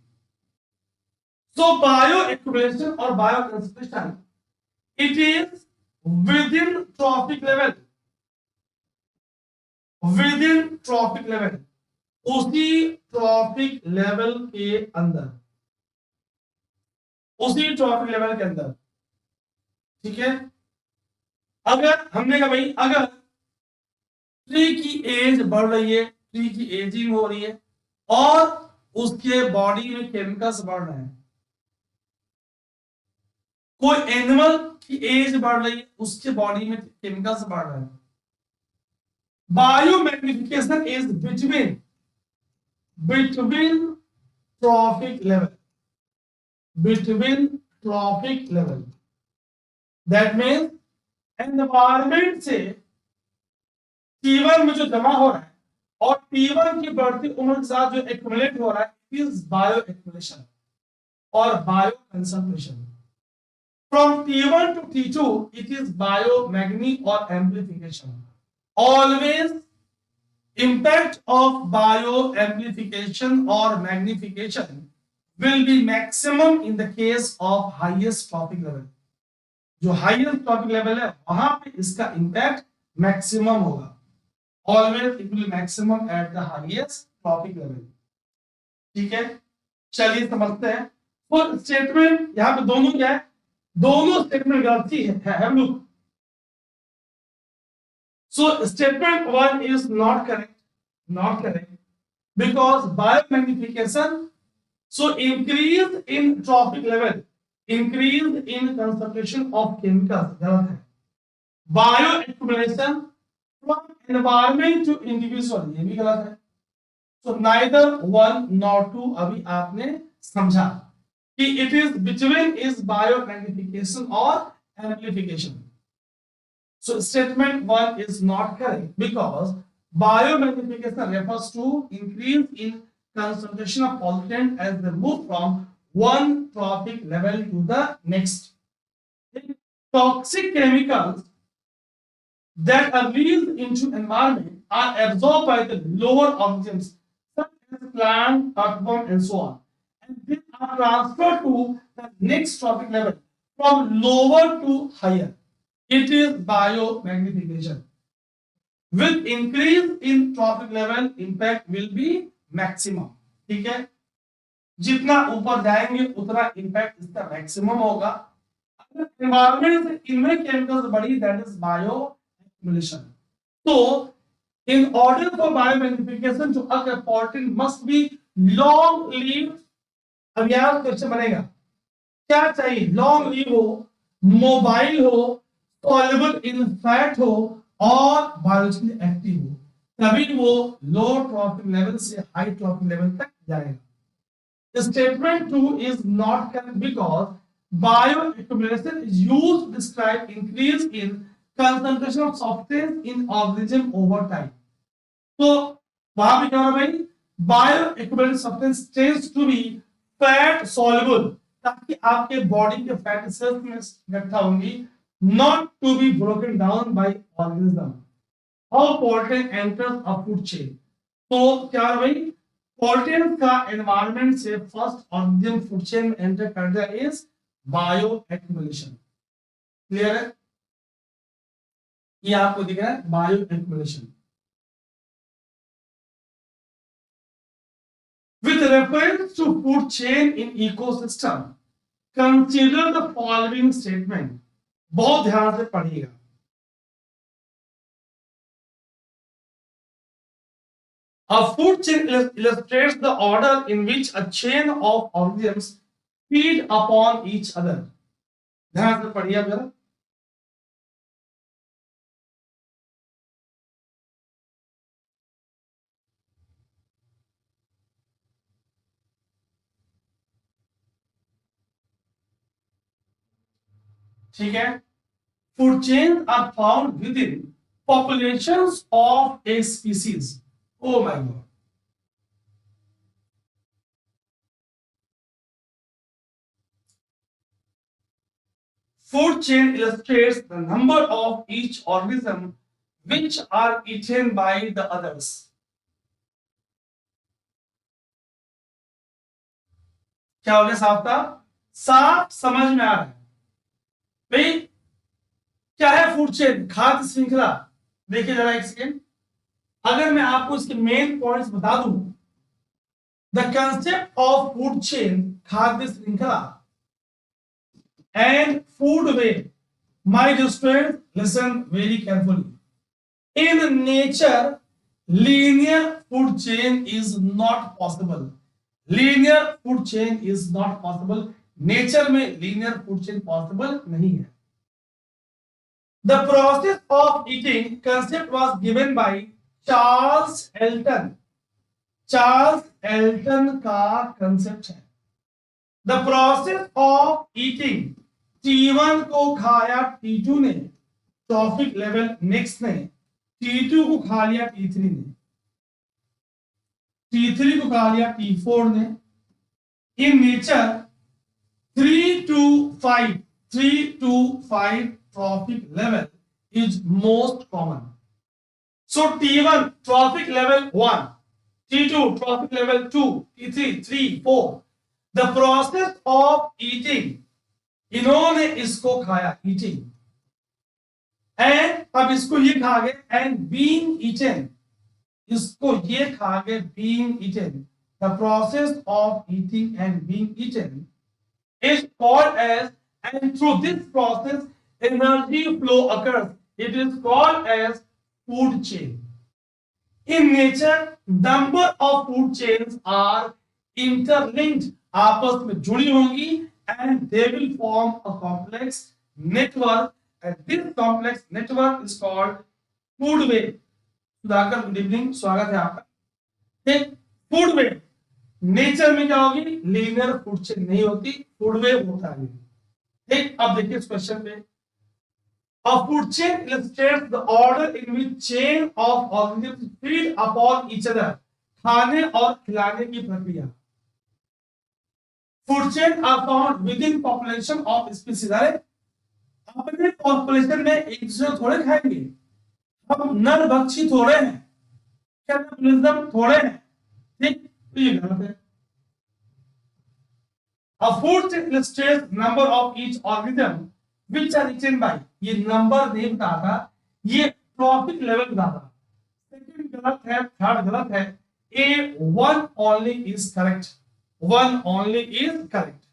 So bio accumulation or bio concentration, it is within trophic level, within trophic level, उसी ट्रॉफिक लेवल के अंदर, उसी ट्रॉफिक लेवल के अंदर। ठीक है, अगर हमने कहा भाई अगर ट्री की एज बढ़ रही है, ट्री की एजिंग हो रही है और उसके बॉडी में केमिकल्स बढ़ रहे हैं, कोई एनिमल की एज बढ़ रही है, उसके बॉडी में केमिकल्स बढ़ रहे हैं। Biomagnification is between trophic level, between trophic level, that means environment से T1 में जो जमा हो रहा है और T1 की बढ़ती उम्र के साथ जो एक्यूमुलेट हो रहा है, it is bioaccumulation और bioconcentration। From T1 to T2 it is biomagni or amplification। Always impact of bioamplification or magnification will be maximum in the case of highest trophic level। जो highest trophic level है वहां पे इसका impact maximum होगा। Always it will be maximum at the highest trophic level। ठीक है, चलिए समझते हैं। तो स्टेटमेंट यहाँ पे दोनों क्या है? दोनों स्टेटमेंट गलती है। लोग So statement 1 is not correct because biomagnification, so increase in trophic level, increase in concentration of chemicals, गलत है। Bioaccumulation from environment to individual, ये भी गलत है। तो नाइदर वन नॉर टू अभी आपने समझा कि it is between is biomagnification और amplification. So statement 1 is not correct because biomagnification refers to increase in concentration of pollutant as they move from one trophic level to the next. Toxic chemicals that are released into environment are absorbed by the lower organisms such as plant, earthworm, and so on, and they are transferred to the next trophic level from lower to higher. It is biomagnification. With increase in trophic level, impact will be maximum. ठीक है, जितना ऊपर जाएंगे उतना impact इसका maximum होगा। अगर environment से इनमें केमिकल्स बढ़ी, दैट इज बायो एक्युमुलेशन। तो इन ऑर्डर फॉर बायोमैग्निफिकेशन जो according must be long leave. अब यहां क्वेश्चन बनेगा क्या चाहिए, लॉन्ग लीव हो, मोबाइल हो, सॉल्युबल इन फैट हो और बायोलॉजिकली एक्टिव हो, तभी वो लो ट्रॉफिक लेवल से हाई ट्रॉफिक लेवल तक जाएगा। Statement 2 is not correct because bioaccumulation is used to describe increase in concentration of substance in organism over time. तो वहां पे क्या हो भाई, bioaccumulated substance tends to be fat soluble, ताकि आपके बॉडी के फैट सेल्स में इकट्ठा होंगी, not to be broken down by organism. How pollutant enters a food chain? तो क्या है भाई, पोल्यूटेंट का एनवायरनमेंट से फर्स्ट ऑर्गेनिज्म फूड चेन में एंटर कर दिया इज बायो एक्युमुलेशन। क्लियर है, ये आपको दिख रहा है bioaccumulation. With reference to food chain in ecosystem consider the following statement. बहुत ध्यान से पढ़िएगा। A food chain illustrates the order in which a chain of organisms feed upon each other. ध्यान से पढ़िए जरा। ठीक है, food chains are found within populations of a species. Oh my God. Food chain illustrates the number of each organism which are eaten by the others. क्या हो गया साहब का, साफ समझ में आ रहा है भाई क्या है फूड चेन, खाद्य श्रृंखला। देखिए जरा एक सेकेंड, अगर मैं आपको इसके मेन पॉइंट्स बता दूं, the concept of food chain, खाद्य श्रृंखला and food web. My dear students, listen very carefully. In nature, linear food chain is not possible. Linear food chain is not possible. Nature में linear food chain possible नहीं है। The process of eating concept was given by Charles Elton. Charles Elton का concept है। The process of eating, T1 को खाया T2 ने, trophic level next ने, T2 को खा लिया T3 ने, T3 को खा लिया T4 ने। In nature 3 to 5 trophic level is most common. So T1 trophic level 1, T2 trophic level 2, T3 3 4। The process of eating, इन्होंने इसको खाया ईटिंग, एंड अब इसको ये खा गए, एंड बीइंग ईटन, इसको ये खा गए being eaten. The process of eating and being eaten is called as, and through this process energy flow occurs, it is called as food chain. In nature number of food chains are interlinked, आपस में जुड़ी होंगी, and they will form a complex network, and this complex network is called food web. Sudhakar, good evening, स्वागत है आपका। ठीक, food wave nature में क्या होगी, लीनियर फूड चेन नहीं होती, फूड वेब होता है। ठीक, अब देखिए इस क्वेश्चन में, a food chain illustrates the order in which chain of organisms feed upon each other, खाने और खिलाने की प्रक्रिया। Food chain are found within population of species. अरे अपने पॉपुलेशन में एक दूसरे को थोड़े खाएंगे, हम नरभक्षी थोड़े हैं, कैनिबलिज्म थोड़े हैं। ठीक, तो ये गलत है। A food chain illustrates number of each organism which are eaten by, ये नंबर नहीं बताता, ये ट्रॉफिक लेवल बताता। सेकंड गलत है, थर्ड गलत है। A one only is correct, one only is correct.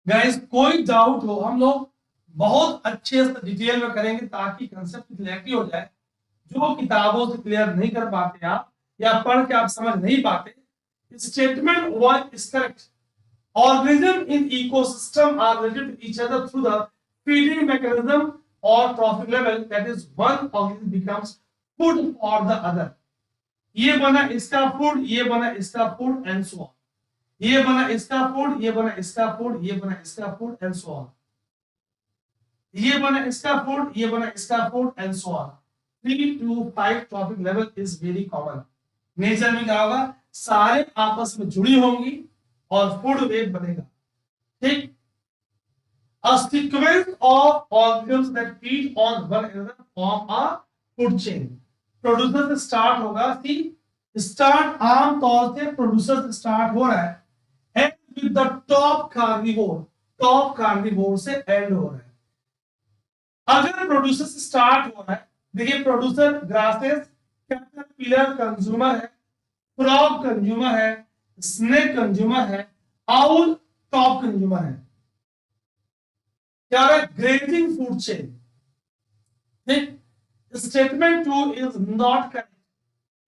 Guys कोई डाउट हो हम लोग बहुत अच्छे से डिटेल में करेंगे ताकि कंसेप्ट की क्लैरिटी हो जाए। जो किताबों से क्लियर नहीं कर पाते आप या पढ़ के आप समझ नहीं पाते, statement one is correct. Organisms in ecosystem are related to each other through the feeding mechanism or trophic level, that is one organism becomes food for the other। ये बना इसका फूड, ये बना इसका फूड एंड सो ऑन, ये बना इसका food, ये बना इसका फूड, ये बना इसका फूड एंड सो ऑन, ये बना इसका फूड, ये बना इसका food and so on. 3 to 5 trophic level is very common. Nature में क्या होगा, सारे आपस में जुड़ी होंगी और फूड वेब बनेगा। ठीक, a sequence of organisms that feed on one another form a food chain। Producer से स्टार्ट होगा, सी स्टार्ट आम तौर से प्रोड्यूसर से स्टार्ट हो रहा है, and with the top carnivore, top carnivore से एंड हो रहा है। अगर प्रोड्यूसर से स्टार्ट हो रहा है, देखिए प्रोड्यूसर ग्रासेस, कैटरपिलर कंज्यूमर है, फ्रॉग कंज्यूमर है, स्नेक कंज्यूमर है, आउल टॉप कंज्यूमर है। क्या है, ग्रेजिंग फूड चेन। ठीक, स्टेटमेंट 2 इज नॉट करेक्ट।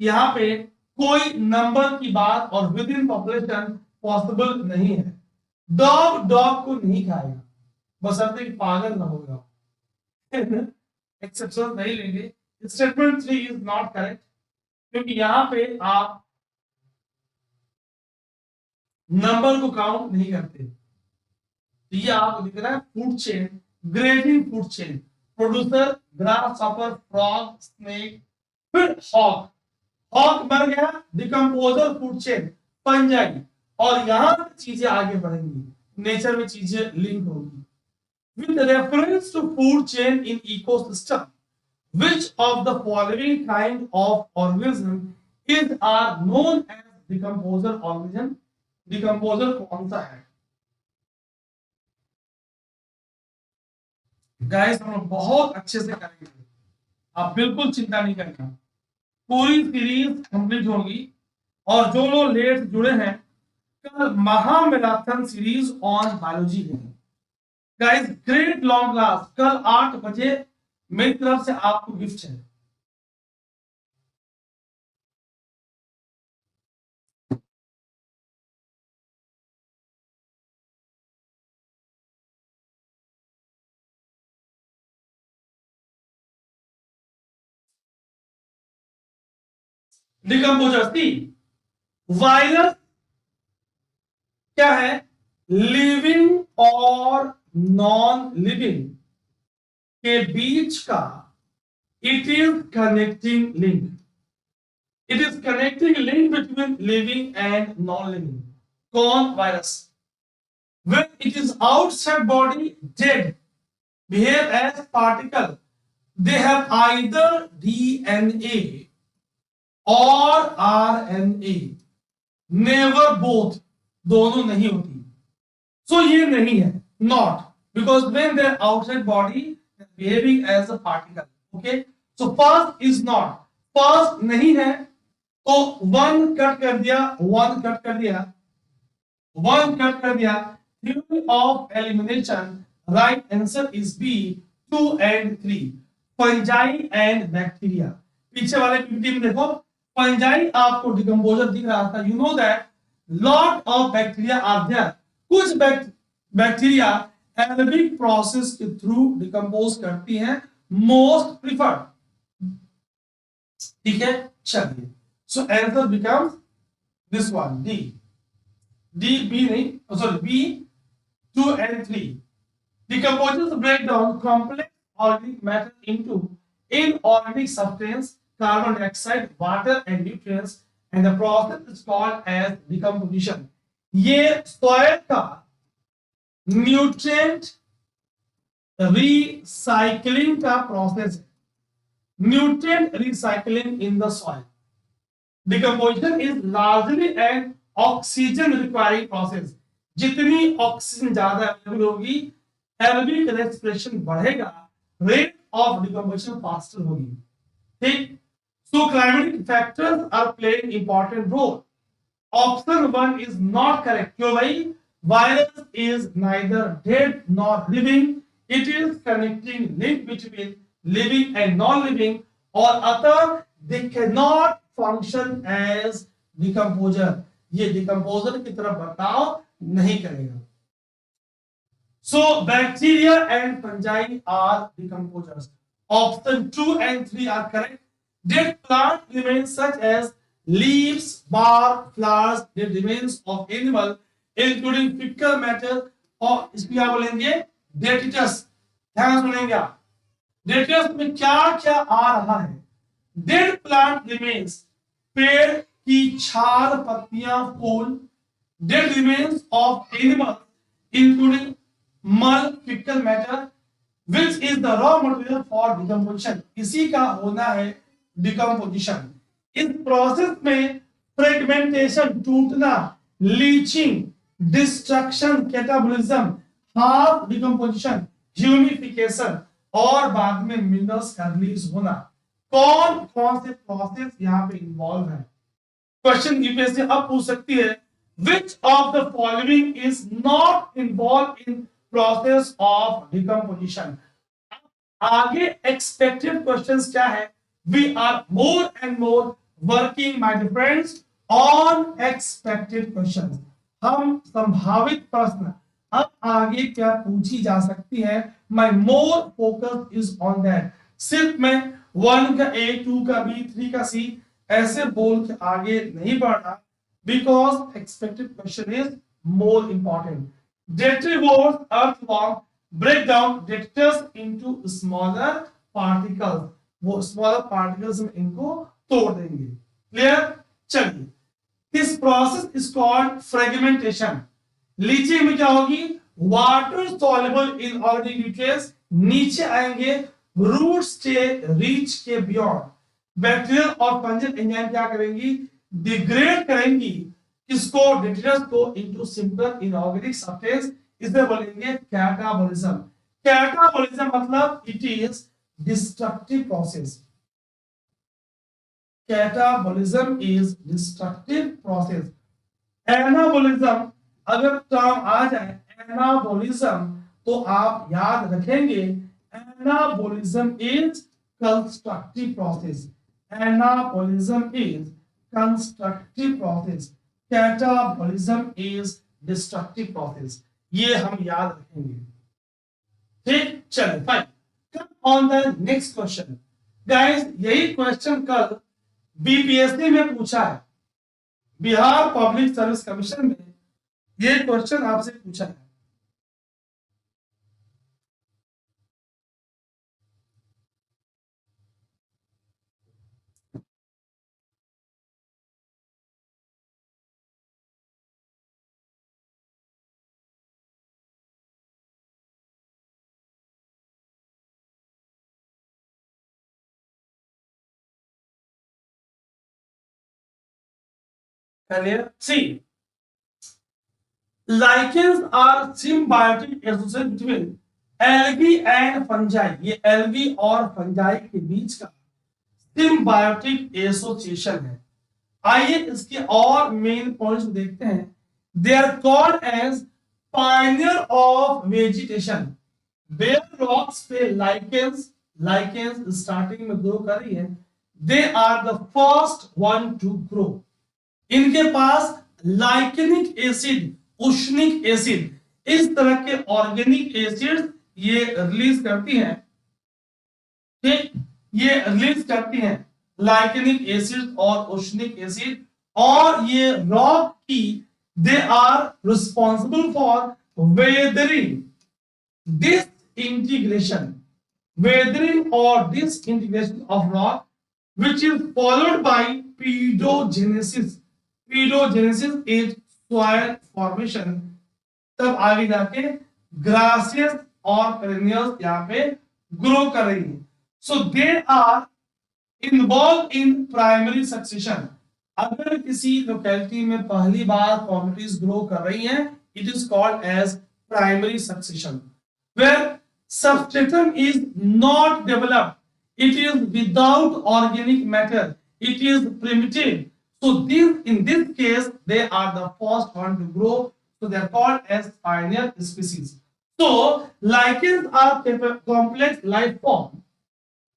यहां पे कोई नंबर की बात और विद इन पॉपुलेशन पॉसिबल नहीं है। डॉग डॉग को नहीं खाएगा, बशर्ते कि पागल ना होगा, एक्सेप्शन नहीं लेंगे। स्टेटमेंट 3 इज नॉट करेक्ट क्योंकि यहां पे आप नंबर को काउंट नहीं करते। तो ये आपको दिख रहा है food chain, grazing food chain, producer grass hopper, frog, snake, फिर हॉक, हॉक मर गया, डिकम्पोजर फूड चेन, फंजाई, और यहां से चीजें आगे बढ़ेंगी, नेचर में चीजें लिंक होगी। With reference to food chain in ecosystem, which of the following kind of organism is are known as decomposer organism? Decomposer कौन सा है? गाइस हम लोग बहुत अच्छे से करेंगे, आप बिल्कुल चिंता नहीं करना, पूरी सीरीज कंप्लीट होगी। और जो लोग लेट जुड़े हैं, कल महा मैराथन सीरीज ऑन बायोलॉजी है। गाइस ग्रेट लॉन्ग क्लास कल 8 बजे मेरी तरफ से आपको गिफ्ट है। डिकम्पोजर सी, वायरस क्या है, लिविंग और नॉन लिविंग के बीच का it is connecting link, it is connecting link between living and non living. कौन, virus. when it is outside body dead, behave as particle, they have either DNA और RNA, never both, दोनों नहीं होती। So ये नहीं है, not, because when they are outside body behaving as a particle. Okay, so first is not, first नहीं है तो वन कट कर दिया, वन कट कर दिया, वन कट कर दिया। Theory of elimination, right answer is B 2 and 3, fungi and bacteria. पीछे वाले पीपीटी में देखो, फंजाई आपको डिकम्पोजर दिख रहा था। You know that lot of bacteria are there, कुछ बैक्टीरिया एनारोबिक प्रोसेस के थ्रू डिकम्पोज करती हैं। मोस्ट प्रिफर्ड ठीक है, चलिए, so answer becomes this one, D. D, B नहीं, sorry, B 2 and 3. Decomposers break down complex organic matter into inorganic substance, carbon dioxide, water, and nutrients, and the process is called as decomposition. ये soil का nutrient recycling का process है. Nutrient recycling in the soil. Decomposition is largely an oxygen requiring process. जितनी oxygen ज्यादा available होगी, aerobic respiration बढ़ेगा, rate of decomposition faster होगी, ठीक। So climatic factors are playing important role. Option 1 is not correct. क्यों भाई? Virus is neither dead nor living, it is connecting link between living and non living, और अतः they can not function as decomposer. ये decomposer की तरफ बर्ताव नहीं करेगा। So bacteria and fungi are decomposers. Option 2 and 3 are correct. Dead plant remains such as leaves, bark, flowers, dead remains of animal, including fecal matter, और इसको क्या बोलेंगे? Detritus। ध्यान सुनेंगे आप। Detritus में क्या क्या आ रहा है? Dead plant remains, पेड़ की छाल, पत्तियां, फूल, dead remains of animals, including मल, fecal matter, which is the raw material for decomposition। इसी का होना है decomposition। इस प्रोसेस में फ्रेगमेंटेशन, टूटना, leaching, destruction, catabolism, half decomposition, humification, और बाद में मिनरल्स का रिलीज होना। कौन कौन से प्रोसेस यहाँ पे इन्वॉल्व है? क्वेश्चन यूपीएससी अब पूछ सकती है, which of the following is not involved in process of decomposition? आगे expected questions क्या है? We are more and more working, my dear friends, on expected questions। हम संभावित प्रश्न अब आगे क्या पूछी जा सकती है, my more focus is on that। सिर्फ मैं 1 का A, 2 का B, 3 का C ऐसे बोल के आगे नहीं बढ़ रहा, because expected question is more important। Detritivores, earthworm, break down detritus into smaller particles। वो smaller particles में इनको तोड़ देंगे। क्लियर? चलिए, this process is called fragmentation। Leaching में क्या होगी? वाटर soluble inorganic nutrients नीचे आएंगे, रूट से रीच के बियॉन्ड। बैक्टीरियल और फंगल एंजाइम क्या करेंगी? डिग्रेड करेंगी किसको? डिट्रिटस को इनटू सिंपल इनऑर्गेनिक सब्सटेंस। इसे बोलेंगे कैटाबोलिज्म। कैटाबोलिज्म मतलब it is destructive process. Catabolism is destructive process. Anabolism अगर टर्म आ जाए एनाबोलिज्म तो आप याद रखेंगे, anabolism is constructive process. Anabolism is constructive process, catabolism is destructive process. ये हम याद रखेंगे, ठीक। चलिए fine, come on the next question. Guys, यही क्वेश्चन कल बीपीएससी में पूछा है, बिहार पब्लिक सर्विस कमीशन में ये क्वेश्चन आपसे पूछा है। Clear? See, lichens are symbiotic association between algae and fungi। ये algae और fungi के बीच का symbiotic association है। आइए इसके और मेन पॉइंट्स देखते हैं। They are called as pioneer of vegetation। bare rocks पे lichens स्टार्टिंग में ग्रो कर रही है। They are the first one to grow। इनके पास लाइकेनिक एसिड, उष्णिक एसिड, इस तरह के ऑर्गेनिक एसिड ये रिलीज करती हैं, ठीक, ये रिलीज करती हैं। लाइकेनिक एसिड और ओशनिक एसिड, और ये रॉक की they are responsible for weathering disintegration, weathering or disintegration of rock, which is followed by pedogenesis. Pedogenesis is soil formation. तब आगे जाके ग्रासेस और पेरेनियल्स यहाँ पे ग्रो कर रही है. So they are involve in primary succession. अगर किसी लोकेलिटी में पहली बार कम्युनिटीज ग्रो कर रही हैं, it is called as primary succession. Where substratum is not developed, it is without organic matter, it is primitive. So in this case, they are the first one to grow. So they are called as pioneer species. So lichens are complex life form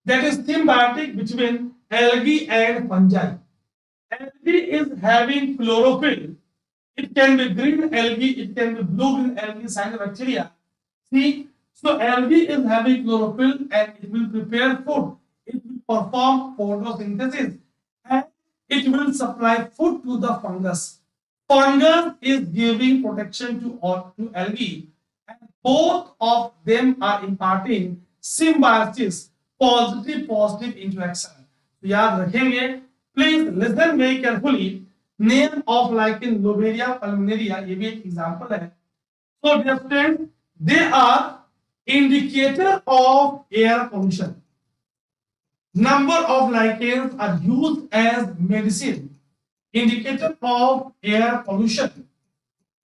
that is symbiotic between algae and fungi. Algae is having chlorophyll. It can be green algae, it can be blue green algae, cyanobacteria. See, so algae is having chlorophyll and it will prepare food. It will perform photosynthesis and it will supply food to the fungus. Fungus is giving protection to algae, and both of them are imparting symbiosis, positive interaction. तो याद रखेंगे. Please listen very carefully. Name of lichen Lobelia pulmonaria, ये भी एक example है. So dear friends, they are indicator of air pollution. Number of lichens are used as medicine. Indicator of air pollution.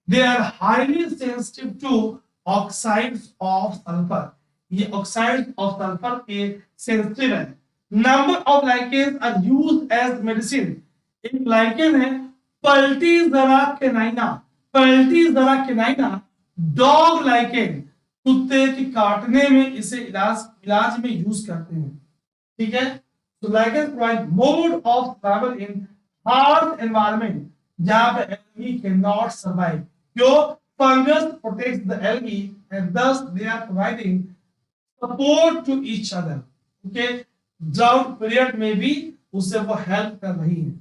They are highly sensitive to oxides of sulfur. ये oxides of sulfur के sensitive है. Number of lichens are used as medicine. एक lichen है पल्टीजरा कैनाइना. पल्टीजरा कैनाइना dog lichen, कुत्ते की काटने में इसे इलाज में यूज करते हैं. ठीक है. तो lichen provide mode of travel in harsh environment जहां पे एल्गी कैन नॉट सर्वाइव. क्यों? Fungus protects the algae and thus they are providing support to each other. Okay. Drought period में भी उससे वो हेल्प कर रही है.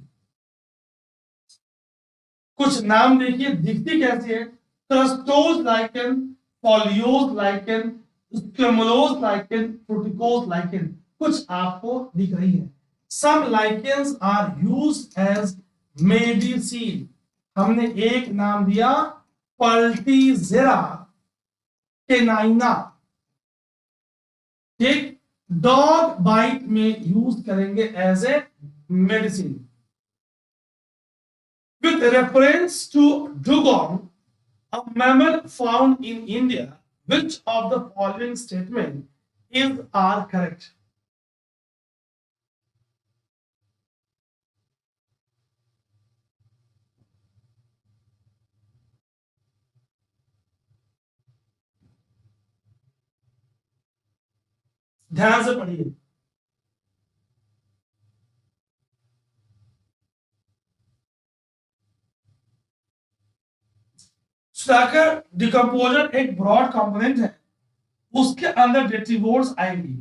कुछ नाम देखिए, दिखती कैसी है. Crustose lichen, foliose lichen, squamulose lichen, fruticose lichen, कुछ आपको दिख रही है. Some lichens are used as medicine. हमने एक नाम दिया पल्टीजेरा कैनाइना. ठीक. डॉग बाइट में यूज करेंगे as a medicine. With reference to dugong, a mammal found in India, which of the following statement are correct? ध्यान से पढ़िए. स्टार्कर डिकम्पोजर एक ब्रॉड कंपोनेंट है, उसके अंदर डेट्रीवोर्स आएंगी.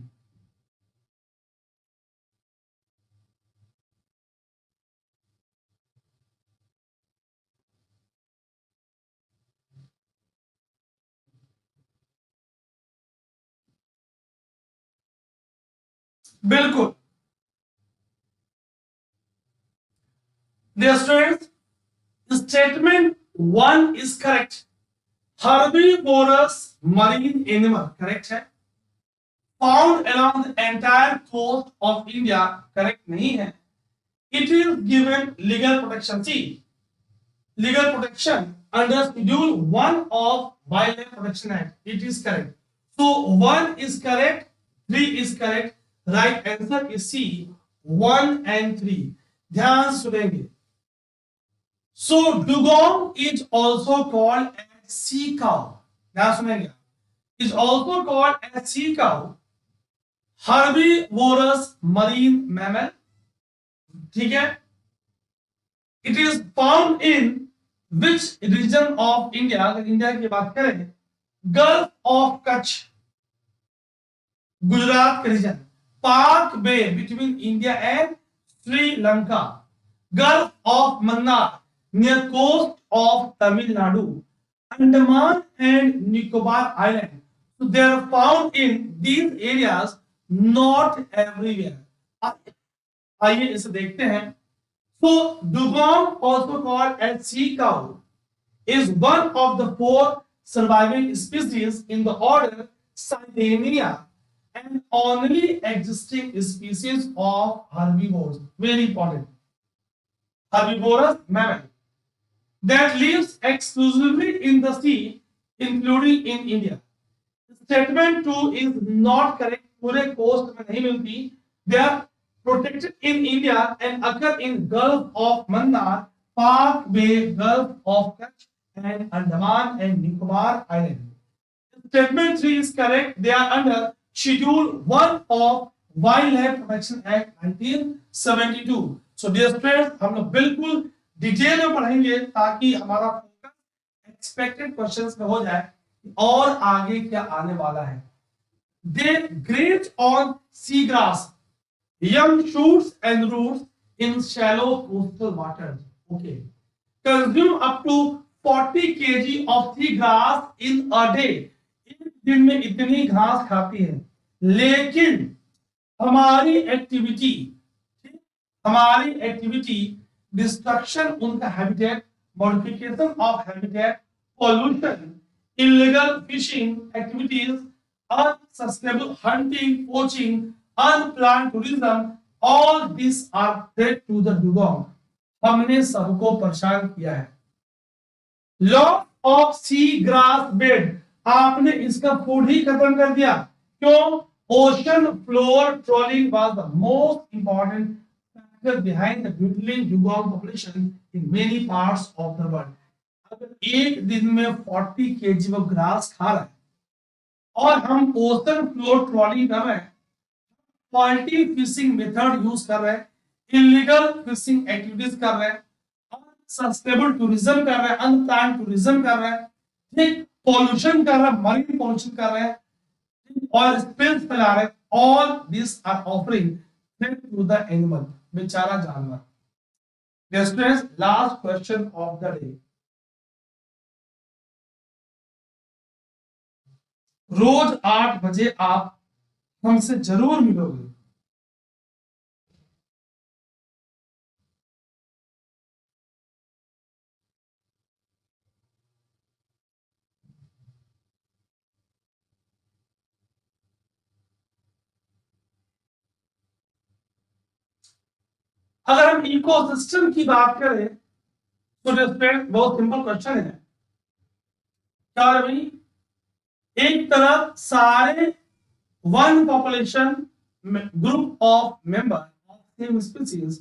बिल्कुल. Dear students, statement 1 is correct. Herbivorous marine animal correct है. Found along the entire coast of India correct नहीं है. It is given legal protection. See, legal protection under Schedule 1 of Wildlife Protection Act. It is correct. So 1 is correct, 3 is correct. Right answer is C, 1 and 3. ध्यान सुनेंगे. So dugong is also called as sea cow. ध्यान सुनेंगे. Is also called as sea cow. Herbivorous marine mammal. ठीक है. It is found in which region of India? अगर India की बात करें, Gulf of Kutch, गुजरात का रीजन, पाक बे between India and Sri Lanka, Gulf of Mannar near coast of Tamil Nadu, Andaman and Nicobar Island. So they are found in these areas, not everywhere. आइए इसे देखते हैं. So dugong, also called as sea cow, is one of the four surviving species in the order Sirenia and only existing species of herbivores. Very important. Herbivorous mammal that lives exclusively in the sea, including in India. Statement 2 is not correct. पूरे coast में नहीं मिलती. They are protected in India and occur in Gulf of Mannar, Park Bay, Gulf of Kutch, and Andaman and Nicobar Island. Statement 3 is correct. They are under Schedule 1 of Wildlife Protection Act 1972. So dear students, हम लोग बिल्कुल detail में पढ़ेंगे ताकि हमारा focus expected questions में हो जाए और आगे क्या आने वाला है. They graze on seagrass, young shoots and roots in shallow coastal waters. Okay. Consume up to 40 kg of seagrass in a day. एक दिन में इतनी घास खाती है. लेकिन हमारी एक्टिविटी डिस्ट्रक्शन उनका habitat, modification of habitat, pollution, illegal fishing activities, unsustainable hunting, poaching, unplanned tourism, all these are threat to the dugong. हमने सबको परेशान किया है. Loss of sea grass bed, आपने इसका फूड ही खत्म कर दिया. क्यों? Ocean floor trawling was the most important factor behind the dwindling dugong population in many parts of the world. अगर एक दिन में 40 kg वो ग्रास खा रहा है और हम ओशन फ्लोर ट्रॉलिंग कर रहे हैं, क्वालिटी फिशिंग मेथड यूज कर रहे हैं, इलीगल फिशिंग एक्टिविटीज कर रहे हैं, अनसस्टेनेबल टूरिज्म कर रहे हैं, अनप्लान्ड टूरिज्म कर रहे हैं, ठीक, पॉल्यूशन कर रहे हैं, मरीन पॉल्यूशन कर रहे हैं, और स्पिल्स फैला रहे हैं. All this are offering threat to the animal, बेचारा जानवर. Dear students, last question of the day. रोज 8 बजे आप हमसे जरूर मिलोगे. अगर हम इकोसिस्टम की बात करें तो बहुत सिंपल क्वेश्चन है. क्या है भाई? एक तरफ सारे one population group of member of same species,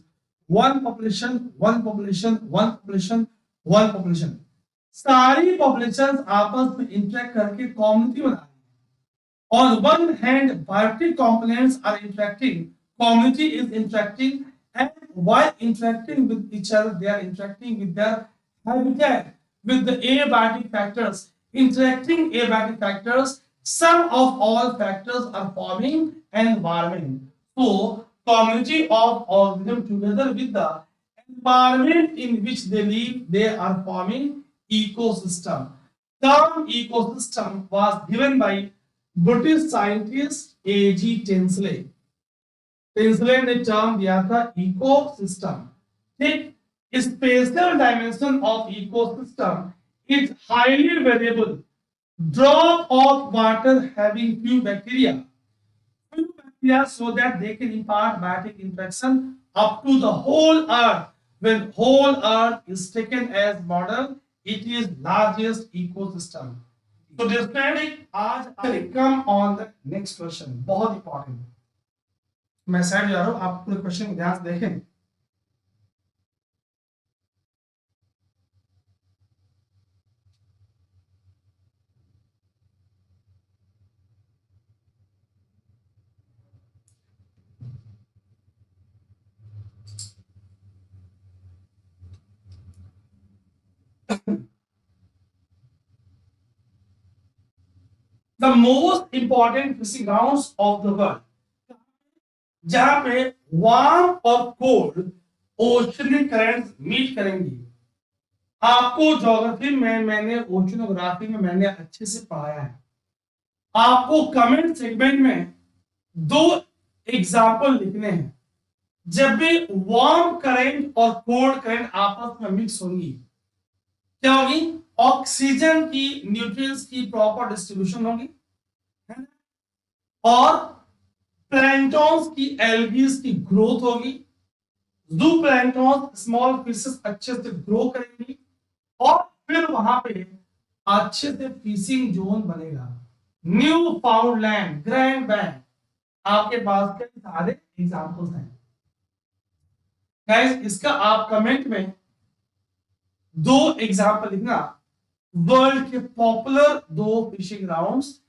one population, one population, one population, one population, सारी पॉपुलेशन आपस में इंटरेक्ट करके कम्युनिटी बना रही है. On one hand, biotic components are interacting, community is interacting, and while interacting with each other, they are interacting with their habitat, with the abiotic factors. Interacting abiotic factors, some of all factors are forming an environment. So, community of organisms together with the environment in which they live, they are forming ecosystem. Term ecosystem was given by British scientist A.G. Tinsley. टिंसले ने term दिया था ecosystem. ठीक, special dimension of ecosystem is highly variable. Drop of water having few bacteria so that they can impart biotic interaction up to the whole earth. When whole earth is taken as model, it is largest ecosystem. So this training आज come on the next question. बहुत important. मैं side जा रहा हूं, आप पूरे question को ध्यान से देखें. The most important fishing grounds of the world. जहां पे वार्म और कोल्ड ओशनिक करंट्स मीट करेंगी। आपको ज्योग्राफी में मैंने ओशनोग्राफी में मैंने अच्छे से पढ़ाया है। आपको कमेंट सेगमेंट में दो एग्जाम्पल लिखने हैं। जब भी वार्म करंट और कोल्ड करंट आपस में मिक्स होंगी, क्या होगी? ऑक्सीजन की न्यूट्रिएंट्स की प्रॉपर डिस्ट्रीब्यूशन होगी, है ना? और प्लैंक्टन्स की एल्गीज की ग्रोथ होगी। जू प्लैंक्टन स्मॉल फिशेस अच्छे से ग्रो करेंगी और फिर वहां पे अच्छे से फिशिंग जोन बनेगा। न्यू फाउंडलैंड, ग्रैंड बैंक, आपके पास कई सारे एग्जांपल्स हैं। गाइस, इसका आप कमेंट में दो एग्जांपल लिखना। वर्ल्ड के पॉपुलर दो फिशिंग ग्राउंड्स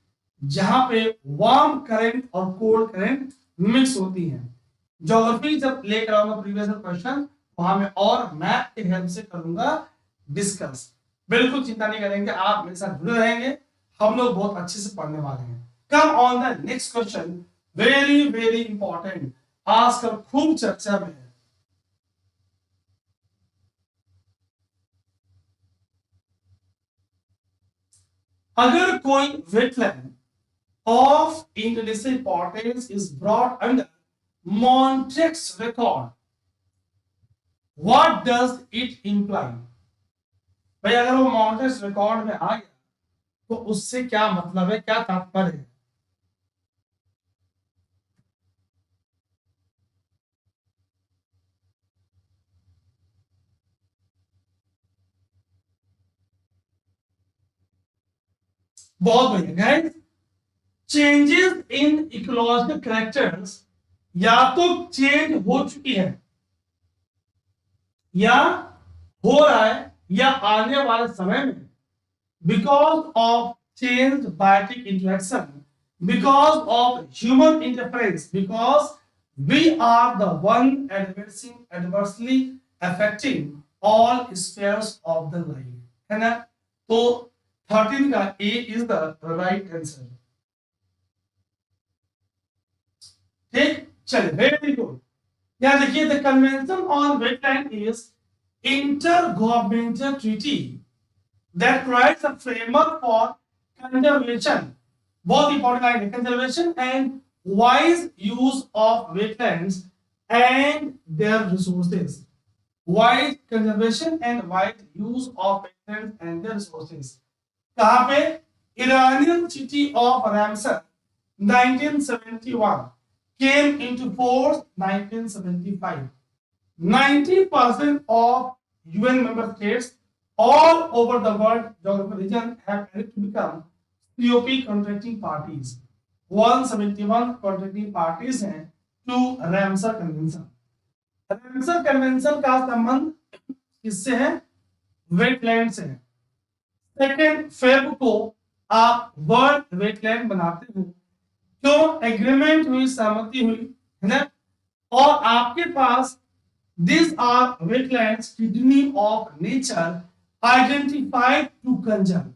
जहां पे वार्म करंट और कोल्ड करंट मिक्स होती हैं। ज्योग्राफी जब लेकर आऊंगा प्रीवियस क्वेश्चन, वहां मैं और मैप के हेल्प से करूंगा डिस्कस। बिल्कुल चिंता नहीं करेंगे, आप मेरे साथ जुड़े रहेंगे, हम लोग बहुत अच्छे से पढ़ने वाले हैं। कम on the next question, very very important, आजकल खूब चर्चा में है। अगर कोई wetland of international importance is brought under Montreux record, what does it imply? भाई अगर वो मॉन्ट्रेक्स रिकॉर्ड में आ गया तो उससे क्या मतलब है, क्या तात्पर्य है? बहुत बढ़िया guys. Changes in ecological characters या तो चेंज हो चुकी है या हो रहा है या आने वाले समय में, because of changed biotic interaction, because of human interference, because we are the one adversely affecting all spheres of the life, है ना? तो 13 का A is the right answer। ठीक, चलिए, वेरी गुड। यहाँ देखिए, the convention on wetland is intergovernmental treaty that provides a framework for conservation, both important like conservation and wise use of wetlands and their resources. Wise conservation and wise use of wetlands and their resources. कहाँ पे? Iranian city of Ramsar 1971 came into force 1975. 90% of UN member states all over the world geographical region have agreed to become COP contracting parties। 171 contracting parties हैं to Ramsar convention. Ramsar convention का संबंध किससे है? Wetland से है। 2 Feb को आप world wetland बनाते हो, क्यों? एग्रीमेंट हुई, सहमति हुई, है ना? और आपके पास these are wetlands kidney of nature identified to conserve।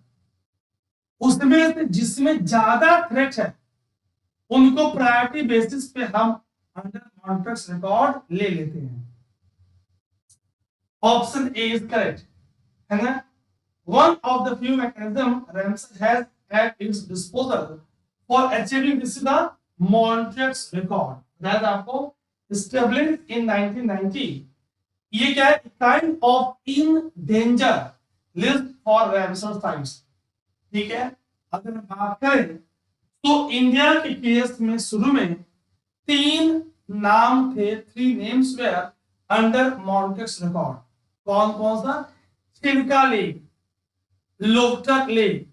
उसमें से जिसमें ज्यादा थ्रेट है उनको प्रायोरिटी बेसिस पे हम अंडर कॉन्ट्रैक्ट रिकॉर्ड ले लेते हैं। ऑप्शन ए इज करेक्ट, है ना? One of the few mechanism Ramsar has at its disposal for achieving this the contract record that आपको established in 1990। ये क्या है? Kind of in danger list for Ramsar sites. ठीक है, अगर बात करें तो इंडिया के केस में शुरू में 3 नाम थे, 3 names were under Montreux record. कौन कौन सा? Chilika lake, Loktak lake,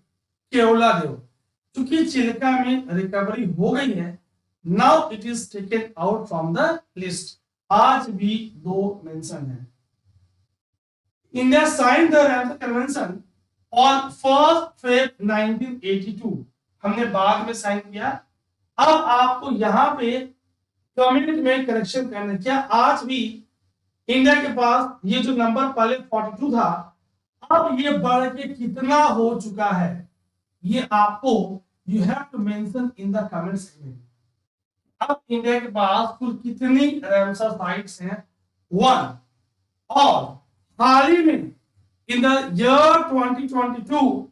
Keoladeo. चूंकि चिल्का में रिकवरी हो गई है, now it is taken out from the list. आज भी 2 मेंशन है। India sign the Ramsar convention on 1 Feb 1982। हमने बाद में साइन किया। अब आपको यहां पे कमेंट में करेक्शन करना। क्या आज भी इंडिया के पास ये जो नंबर पहले 42 था, अब ये बढ़ के कितना हो चुका है, ये आपको you have to mention in the comment segment. अब इंडिया के पास कुल कितनी रैमसर साइट्स हैं? 1। और हाल ही में in the year 2022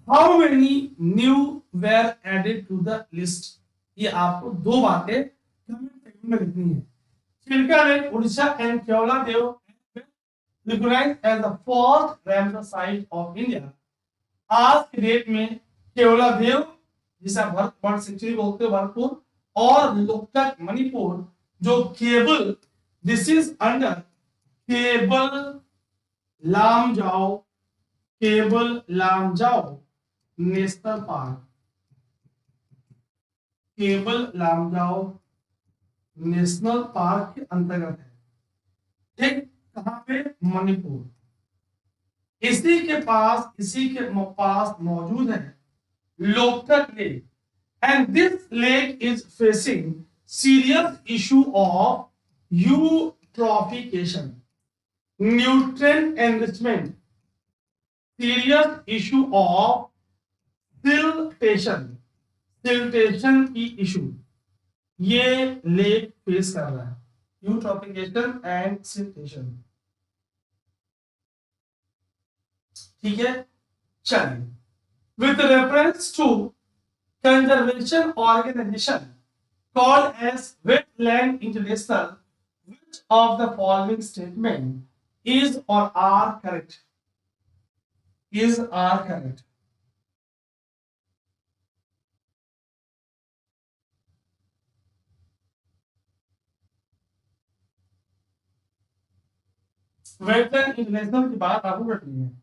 how many new were added to the list? ये आपको दो बातें कमेंट सेक्शन में लिखनी है। Chilka lake Orissa and Keoladeo recognized as the first Ramsar site of India। आज की डेट में केवला देव, जिसे भरत बर्ड सेंचुरी बोलते हैं भरतपुर, और लोकतक मणिपुर जो cable, this is under cable Lamjao, cable Lamjao national park, Keibul Lamjao national park के अंतर्गत है। ठीक, कहां पे? मणिपुर। इसी के पास मौजूद है Loktak lake, and this lake is facing serious issue of eutrophication, nutrient enrichment, serious issue of siltation, siltation की इशू ये लेक फेस कर रहा है, यूट्रॉफिकेशन एंड सिल्टेशन। ठीक है, चलिए, with reference to conservation organization called as Wetland International, which of the following statement is or are correct? Is are correct? Wetland international की बात आपको करनी है।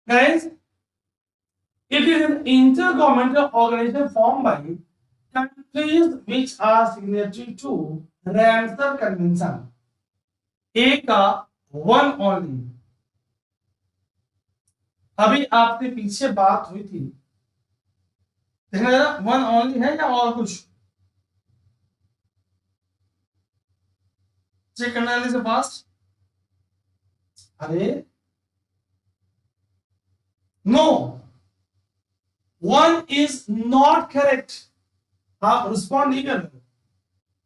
Guys, it is an intergovernmental organization formed by countries which are signatory to Ramsar Convention। ए का one only. अभी आपसे पीछे बात हुई थी, देखना जरा, वन ओनली है या और कुछ चेक करना जल्दी से फास्ट। अरे no, one is not correct. आप रिस्पॉन्ड नहीं कर रहे,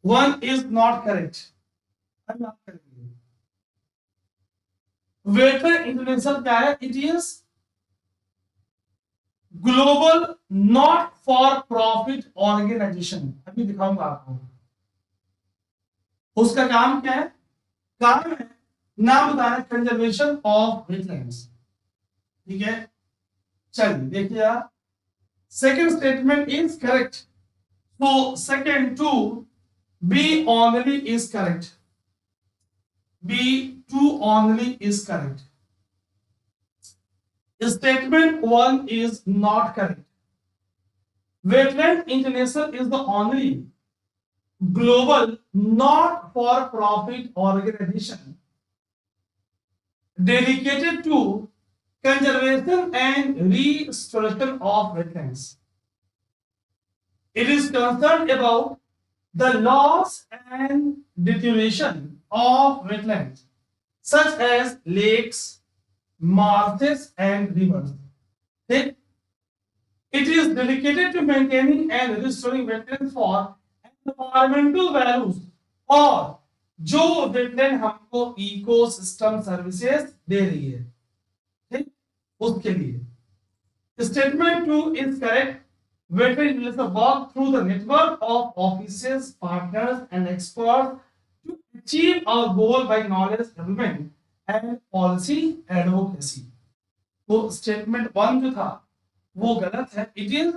one is not correct. Welfare international क्या है? It is global not for profit organisation. अभी दिखाऊंगा आपको उसका काम क्या है। काम है, नाम बता रहे, कंजर्वेशन ऑफ वेटलैंड्स। ठीक है, चलिए देखिए आप, second statement is correct, so second two, B only is correct. B2 only is correct. Statement 1 is not correct. Wetland International is the only global not for profit organization dedicated to conservation and restoration of wetlands. It is concerned about the loss and deterioration of wetlands such as lakes, marshes and rivers. It is dedicated to maintaining and restoring wetlands for environmental values और जो wetland हमको ecosystem services दे रही है, ठीक, उसके लिए। Statement 2 is correct. Wetland will work through the network of offices, partners, and experts to achieve our goal by knowledge development and policy advocacy. तो statement 1 जो था वो गलत है। It is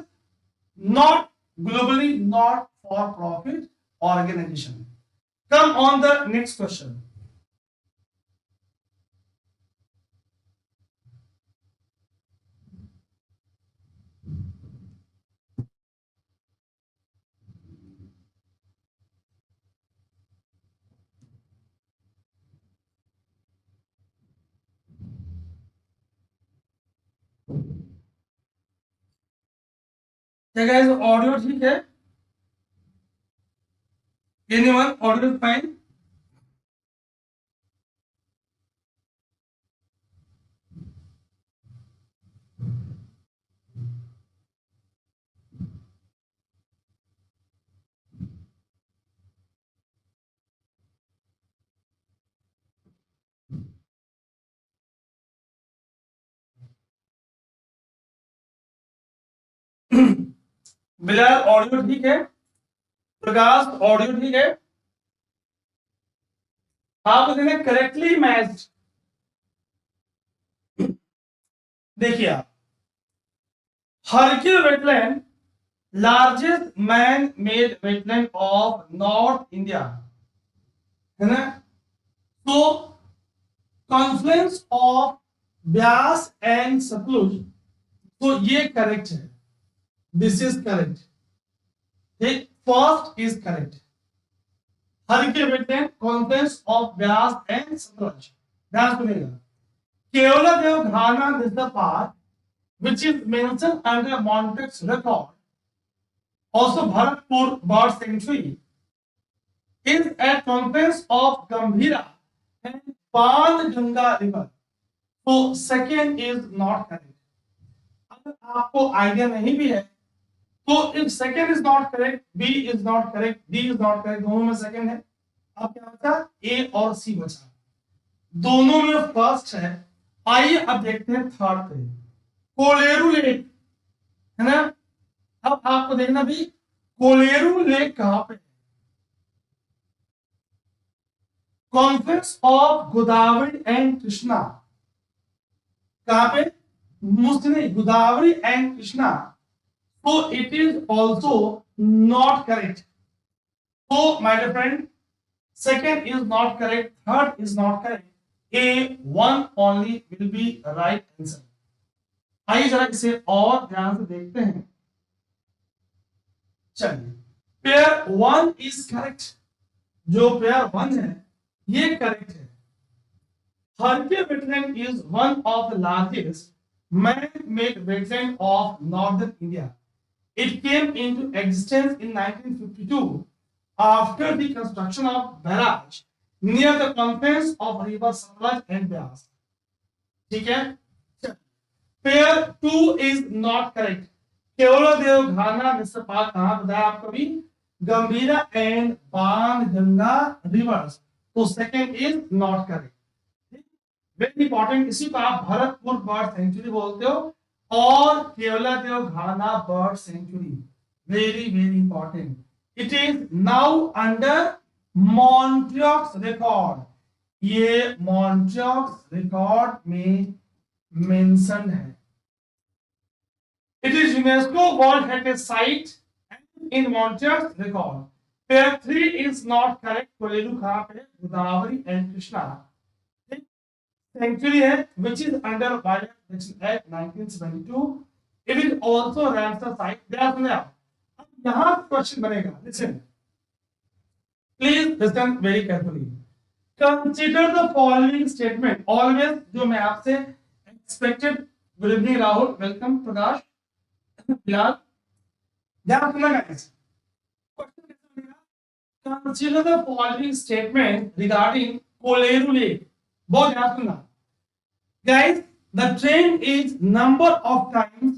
not globally not for profit organization. Come on the next question. क्या guys audio ठीक है? Anyone audio fine? Bilal audio ठीक है? प्रकाश ऑडियो ठीक है? आप ने करेक्टली मैच देखिए आप Harike wetland largest man made wetland of north India है ना। तो confluence of Beas and Sutlej, तो ये करेक्ट है, दिस इज करेक्ट, ठीक, first is correct. Harike wetland confluence of Beas and Sutlej, ध्यान सुनिएगा। केवलादेव घाना is the part which is mentioned under Montek's record. Also, Bharatpur bird sanctuary is at confluence of Gambhira and Panganga river. So, second is not correct. अगर आपको idea नहीं भी है तो if second is not correct, B is not correct, D is not correct, दोनों में second है, अब क्या बचा? A और C बचा, दोनों में फर्स्ट है। आइए अब देखते हैं थर्ड पे, कोलेरू लेक है ना। अब आपको देखना भी कोलेरू लेक कहां पे, confluence of Godavari and Krishna, कहां पे? मुस्लिम गोदावरी एंड कृष्णा, तो it is also not correct. तो my dear friend, second is not correct, third is not correct, A1 only will be right answer। आइए जरा इसे और ध्यान से देखते हैं। चलिए, पेयर वन इज करेक्ट, जो पेयर वन है ये करेक्ट है। Harike wetland is one of the largest man-made wetland of northern India. It came into existence in 1952 after the construction of barrage near the confluence of river Satluj and Beas। ठीक है, pair two is not correct. Keoladeo Ghana मिस्टर पाक कहां बताया आपको भी? Gambhira and Banganga rivers, तो second is not correct. Very important, इसी को आप भरतपुर बर्ड सेंचुरी बोलते हो और Keoladeo Ghana bird sanctuary, very very important. It is now under Montreux record, ये मॉन्ट्रियॉक्स रिकॉर्ड में मेंशन है। It is UNESCO World Heritage Site and in Montreux record. Pair 3 is not correct. Kolleru कहां पे? गोदावरी एंड कृष्णा सेंचुरी है, which is under Wildlife Protection Act 1972. It is also Ramsar site. ध्यान सुनिए आप, अब यहाँ क्वेश्चन बनेगा, listen, please listen very carefully. Consider the following statement. Always जो मैं आपसे expected। Good evening Rahul, welcome प्रकाश, फिलहाल ध्यान सुनना गाइस। क्वेश्चन कैसे बनेगा? Consider the following statement regarding Kolleru lake, बहुत ध्यान सुनना guys. The trend is number of times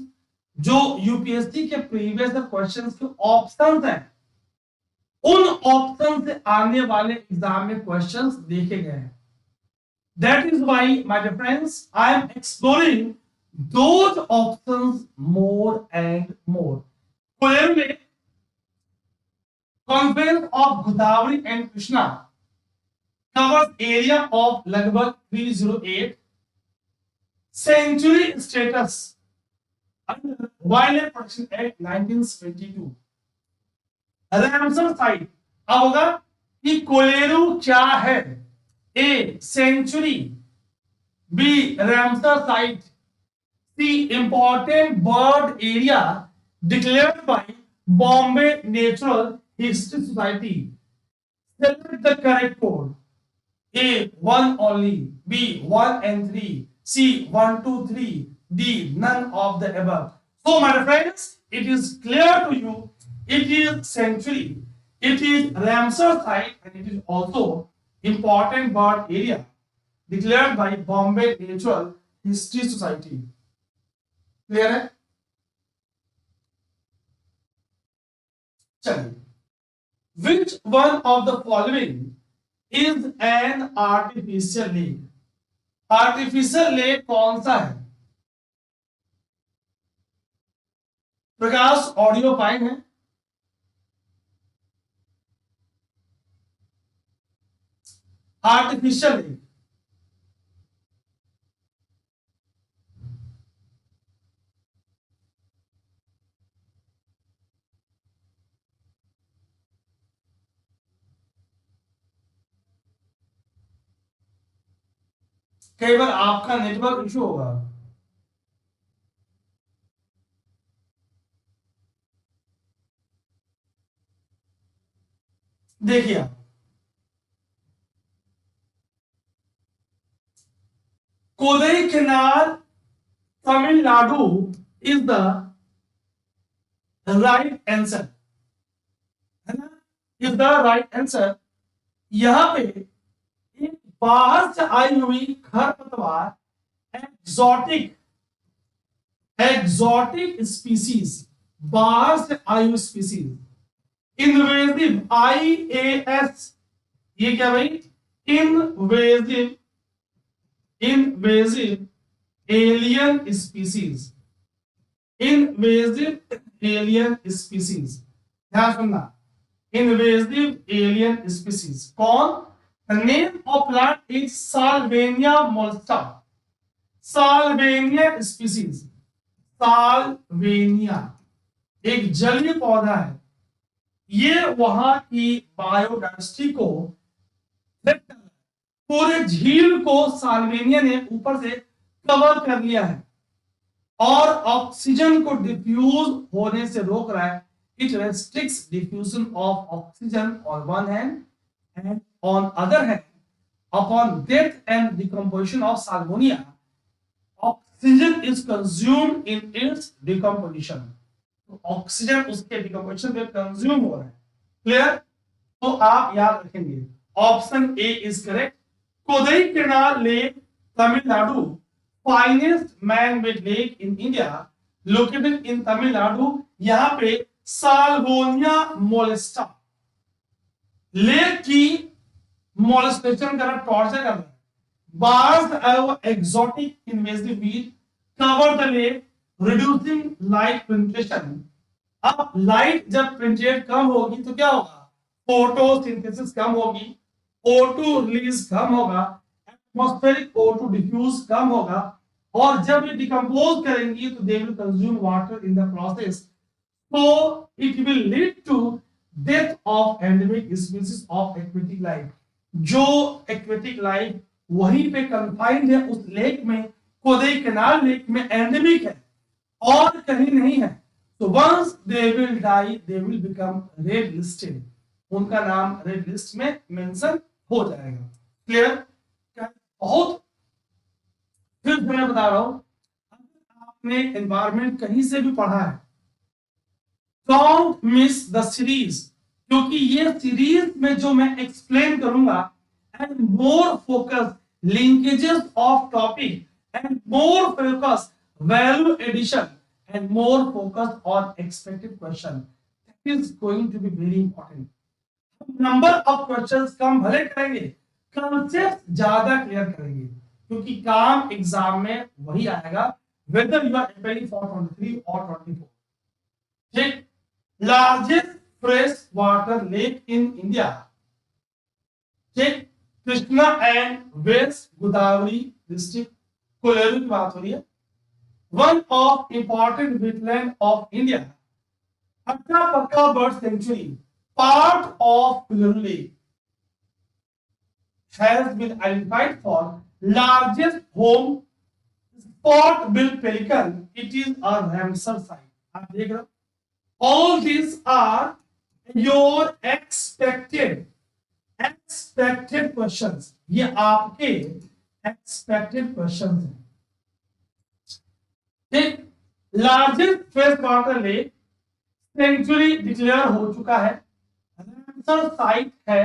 जो यूपीएससी के प्रीवियस क्वेश्चंस के ऑप्शंस हैं, उन ऑप्शन से आने वाले एग्जाम में क्वेश्चंस देखे गए हैं। That is why my dear friends, I am exploring those options more and more. Koleru Lake, confluence of Godavari and Krishna, covers area of लगभग 308, sanctuary status under Wildlife Protection Act 1972। Ramsar site, अब होगा कि कोलेरू क्या है? A sanctuary, B Ramsar site, the important bird area declared by Bombay Natural History Society। Select the correct code. A 1 only, B 1 and 3, C 1 2 3, D none of the above। So my friends, it is clear to you, it is sanctuary, it is Ramsar site, and it is also important bird area declared by Bombay Natural History Society. Clear है? चलिए, which one of the following is an artificial lake? Artificial lake कौन सा है? प्रकाश audio fine है? Artificial lake कई बार आपका network issue होगा। देखिए आप, Kodai canal Tamil Nadu is the right answer, है ना? Is the right answer. यहां पे एक बाहर से आई हुई खरपतवार एक्सोटिक एक्सोटिक स्पीसीज, बाहर से आई हुई स्पीसीज, इन्वेजिव IAS, ये क्या भाई? Invasive alien species, invasive alien species, ध्यान सुनना, इन्वेजिव एलियन स्पीसीज कौन? The name of plant is Salvinia molesta. Salvinia species, साल्वेनिया एक जलीय पौधा है। ये वहां की बायोडाइवर्सिटी को, पूरे झील को साल्वेनिया ने ऊपर से कवर कर लिया है और ऑक्सीजन को डिफ्यूज होने से रोक रहा है। It restricts diffusion of oxygen on one hand and on other hand, upon death and decomposition of Salvinia, oxygen is consumed in its decomposition. Oxygen उसके डिकम्पोजिशन में कंज्यूम हो रहा है। क्लियर? तो आप याद रखेंगे option A is correct. Kodai canal lake Tamil Nadu, finest man-made lake in India, located in Tamil Nadu. यहां पे साल्वोनिया मोलेस्टा लेक की मोलेस्टेशन कर, टॉर्चर कर रहा है। Bars exotic invasive weed cover the lake, reducing light penetration. अब लाइट जब पेनिट्रेट कम होगी तो क्या होगा? फोटोसिंथेसिस कम होगी, O2 रिलीज कम होगा, एटमॉस्फेरिक O2 डिफ्यूज कम होगा, और जब ये डिकम्पोज करेंगी तो they will consume water in the process, so it will lead to death of endemic species of aquatic life। जो एक्वेटिक लाइफ वहीं पे कंफाइंड है उस लेक में, कोदई केनाल लेक में एंडेमिक है और कहीं नहीं है, तो once they will die they will become red listed, उनका नाम रेड लिस्ट में मेंशन हो जाएगा। क्लियर? बहुत फिर से मैं बता रहा हूं, आपने एनवायरमेंट कहीं से भी पढ़ा है, डोंट मिस द सीरीज, क्योंकि ये सीरीज में जो मैं एक्सप्लेन करूंगा and more focus linkages of topic and more focus value addition and more focus on expected question, that is going to be very important. Number of questions कम भले करेंगे, concept ज्यादा क्लियर करेंगे, क्योंकि काम एग्जाम में वही आएगा whether you are appearing for 23 और 24। ठीक? Largest fresh water lake in India, ठीक, Krishna and west Godavari district, Kolleru की बात हो रही है। One of important wetland of India, Attapaka bird sanctuary, part of Kolleru lake, has been identified for largest home spot bill pelican, it is a Ramsar site। आप देख रहे हो, all these are your expected questions, ये आपके expected questions हैं। ठीक, largest fresh water lake sanctuary declare हो चुका है, रामसर साइट है,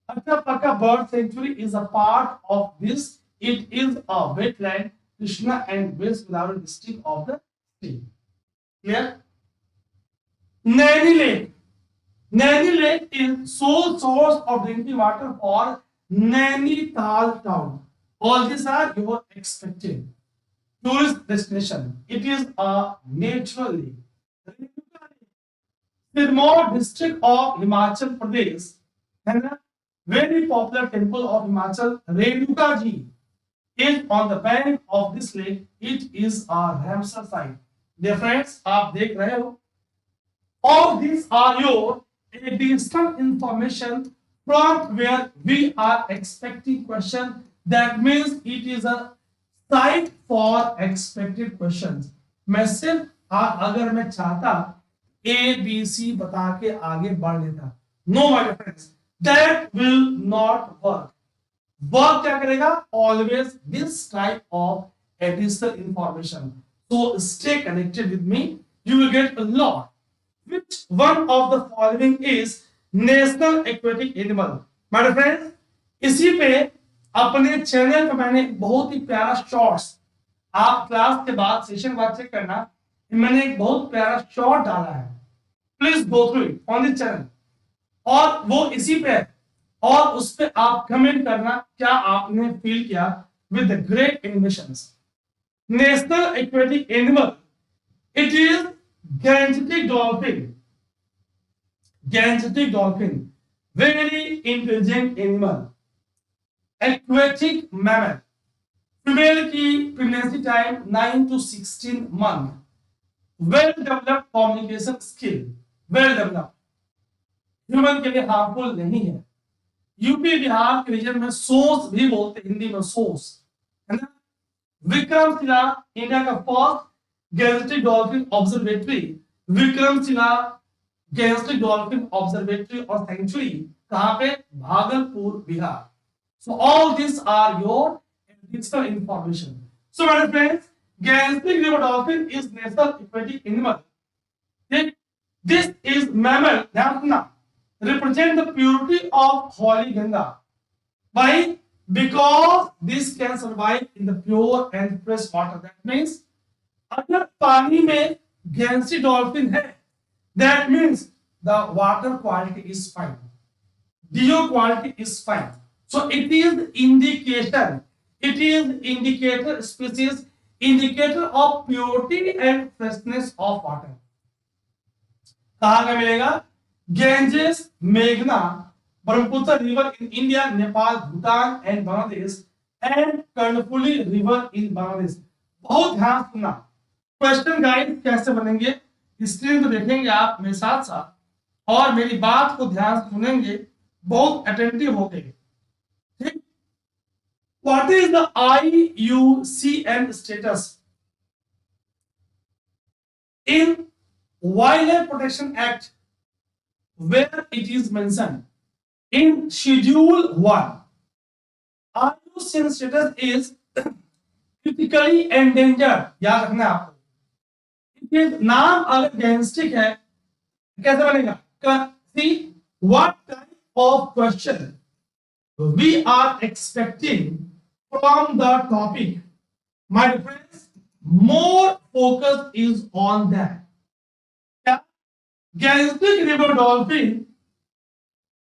अच्छा पक्का bird sanctuary is a part of this, it is a wetland Krishna and west Godavari district of the state. Clear? Naini lake, Naini Lake is sole source of drinking water for Nainital town. All these are your expected tourist destination. It is a natural lake. Sirmaur district of Himachal Pradesh, and a very popular temple of Himachal, Renuka Ji, is on the bank of this lake. It is a Ramsar site. Dear friends, आप देख रहे हो, all these are your additional information from where we are expecting question. That means it is a site for expected questions. मैं सिर्फ अगर मैं चाहता A B C बता के आगे बढ़ लेता, no my friends, that will not work. Work क्या करेगा? Always this type of additional information. So stay connected with me, you will get a lot. Which one of the following is national aquatic animal? My friends, इसी पे अपने channel पे मैंने बहुत ही प्यारा शॉर्ट्स, आप क्लास के बाद सेशन बाद चेक करना, मैंने एक बहुत प्यारा शॉर्ट डाला है, please go through it on this channel, और वो इसी पे है, और उस पे आप कमेंट करना क्या आपने फील किया with the great animations. National aquatic animal, it is Gangetic dolphin. Gangetic dolphin. Very intelligent animal. Aquatic mammal. Female की pregnancy time 9 to 16 month. Well developed communication skill. Well developed. Human के लिए harmful नहीं है। UP Bihar के reason में सोस भी बोलते, हिंदी में सोस, है ना? विक्रमशिला इंडिया का first Gangetic dolphin observatory, Vikramshila Gangetic dolphin observatory और सेंचुरी कहां पे? Bhagalpur, Bihar. So all this are your additional information. So my friends, Gangetic river dolphin is national aquatic animal. This is mammal, ध्यान रखना, represent the purity of holy Ganga. Why? Because this can survive in the pure and fresh water. That means अगर पानी में गैंसी dolphin है, that means the water quality is fine, DO quality is fine. So it is indication, it is indicator species, indicator of purity and freshness of water. कहां का मिलेगा? Ganges, मेघना, Brahmaputra river in India, Nepal, Bhutan and Bangladesh, and Karnaphuli river in Bangladesh. बहुत ध्यान सुनना, question guide कैसे बनेंगे screen पे देखेंगे आप मेरे साथ साथ, और मेरी बात को ध्यान से सुनेंगे, बहुत अटेंटिव हो गए, ठीक? What is the IUCN status in wild life protection act, where it is mentioned in schedule 1, IUCN status is critically endangered। याद रखना है आपको, नाम अगर गैंस्टिक है कैसे बनेगा? See what type of question we are expecting from the topic, my friends, more focus is on that. Gangetic river dolphin,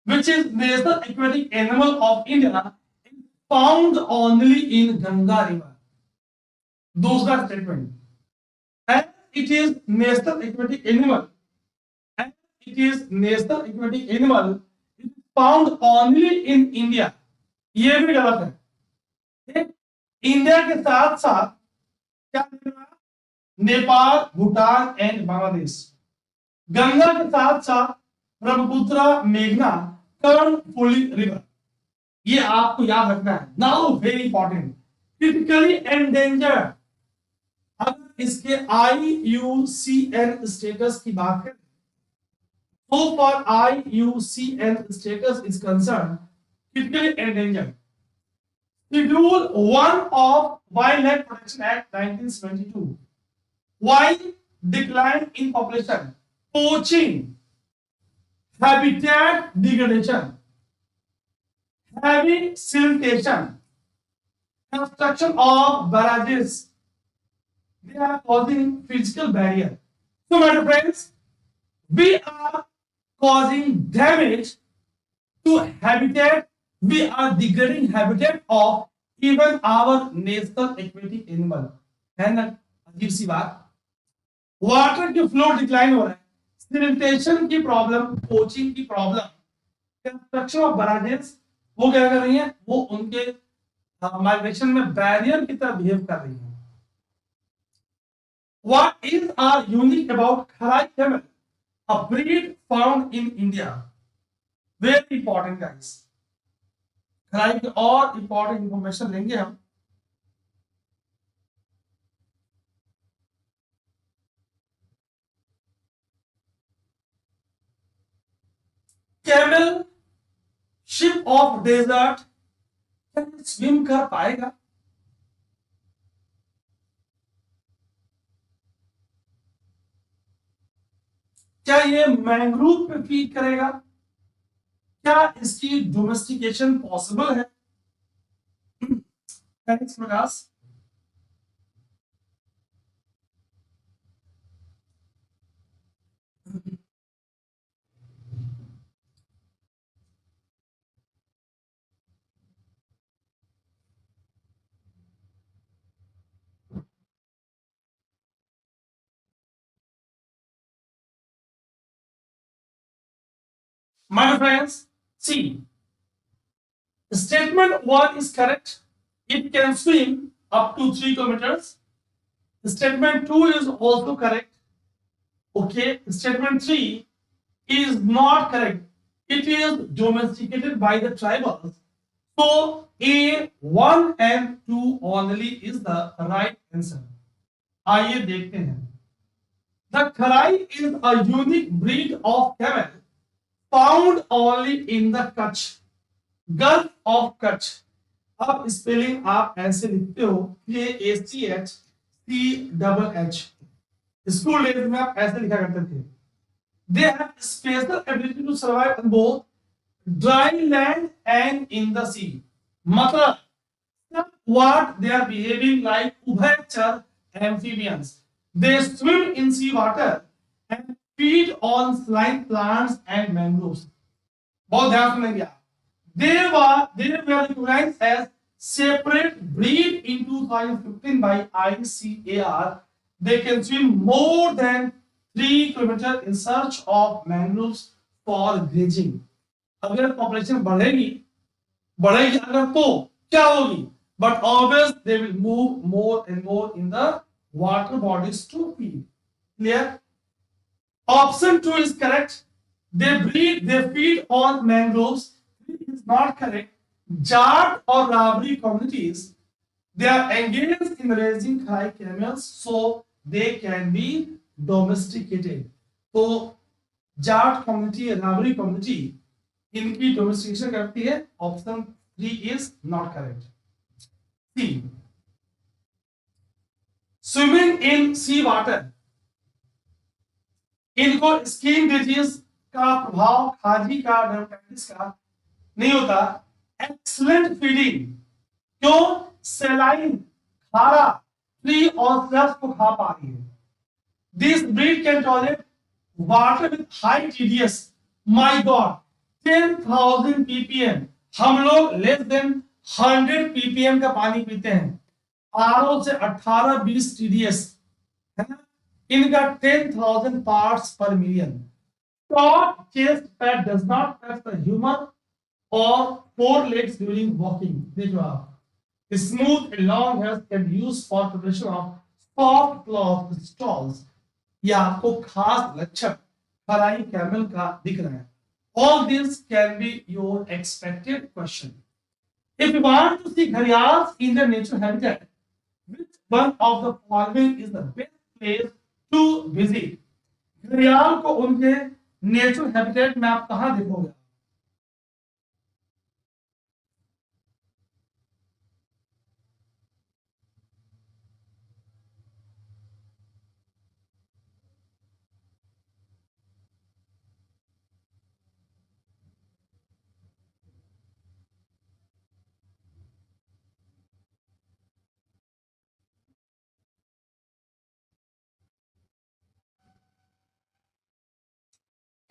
which is national aquatic animal of India, is found only in Ganga river. दूसरा statement, and it is national aquatic animal, and it is national aquatic animal, it is found only in India, ये भी गलत है। India के साथ साथ क्या, Nepal, Bhutan and Bangladesh, Ganga के साथ साथ ब्रह्मपुत्र, मेघना, कर्णफुली रिवर, ये आपको याद रखना है। Now very important, critically endangered, अगर इसके IUCN स्टेटस की बात करें, so far IUCN status is concerned, critically endangered, Schedule 1 of Wildlife Protection Act 1972, why decline in population, poaching, habitat degradation, heavy siltation, construction of barrages, they are causing physical barrier. So my dear friends, we are causing damage to habitat, we are degrading habitat of even our national aquatic animal. है ना अजीब सी बात. Water की flow decline हो रहा है, सिलिटेशन की problem, poaching की प्रॉब्लम, कंस्ट्रक्शन ऑफ बराजेस, वो क्या कर रही है, वो उनके माइग्रेशन में बैरियर की तरह बिहेव कर रही है. What is unique about Kharai camel? A breed found in India. Very important guys. खराई की और इंपॉर्टेंट इंफॉर्मेशन लेंगे हम. कैमल शिप ऑफ डेजर्ट, क्या स्विम कर पाएगा? क्या ये मैंग्रोव पे फीड करेगा? क्या इसकी डोमेस्टिकेशन पॉसिबल है? Thanks Prakash. My friends, see, statement 1 is correct. It can swim up to 3 kilometers. Statement 2 is also correct. Okay, statement 3 is not correct. It is domesticated by the tribals. So A 1 and 2 only is the right answer. आइए देखते हैं. The Kharai is a unique breed of camel found only in the Kutch, Gulf of Kutch. अब spelling आप ऐसे लिखते हो, KACH school days में आप ऐसे लिखा करते थे. They have special ability to survive on both dry land and in the sea. मतलब what they are behaving like उभयचर amphibians. They swim in sea water and feed on saline plants and mangroves. बहुत ध्यान सुनेंगे आप. They were recognized as separate breed in 2015 by ICAR. They can swim more than 3 kilometers in search of mangroves for grazing. अगर population बढ़ेगी अगर तो क्या होगी? But always they will move more and more in the water bodies to feed. Clear? Option 2 is correct. They feed on mangroves. It is not correct. Jat or Rabri communities, they are engaged in raising Kharai camels, so they can be domesticated. तो Jat community, रावरी community, इनकी domestication करती है. Option 3 is not correct. C, swimming in sea water, इनको skin disease का प्रभाव खाजी का, dermatitis का नहीं होता. एक्सलेंट फीडिंग, क्यों? सेलाइन, खारा, फ्री और स्लर्स को खा पा रही है. This breed can tolerate water with high TDS. My God, 10,000 ppm. हम लोग लेस देन 100 ppm का पानी पीते हैं. आरओ से 18-20 टीडीएस है ना. इनका 10,000 parts per million. Top chest pad does not touch the human or four legs during walking. देखो आप, smooth and long hairs can be used for preparation of soft cloth stalls. ये आपको खास लक्षण खराई कैमल का दिख रहा है. All this can be your expected question. If you want to see gharials in their natural habitat, which one of the following is the best place to visit? घड़ियाल को उनके नेचुरल हैबिटेट में आप कहां देखोगे?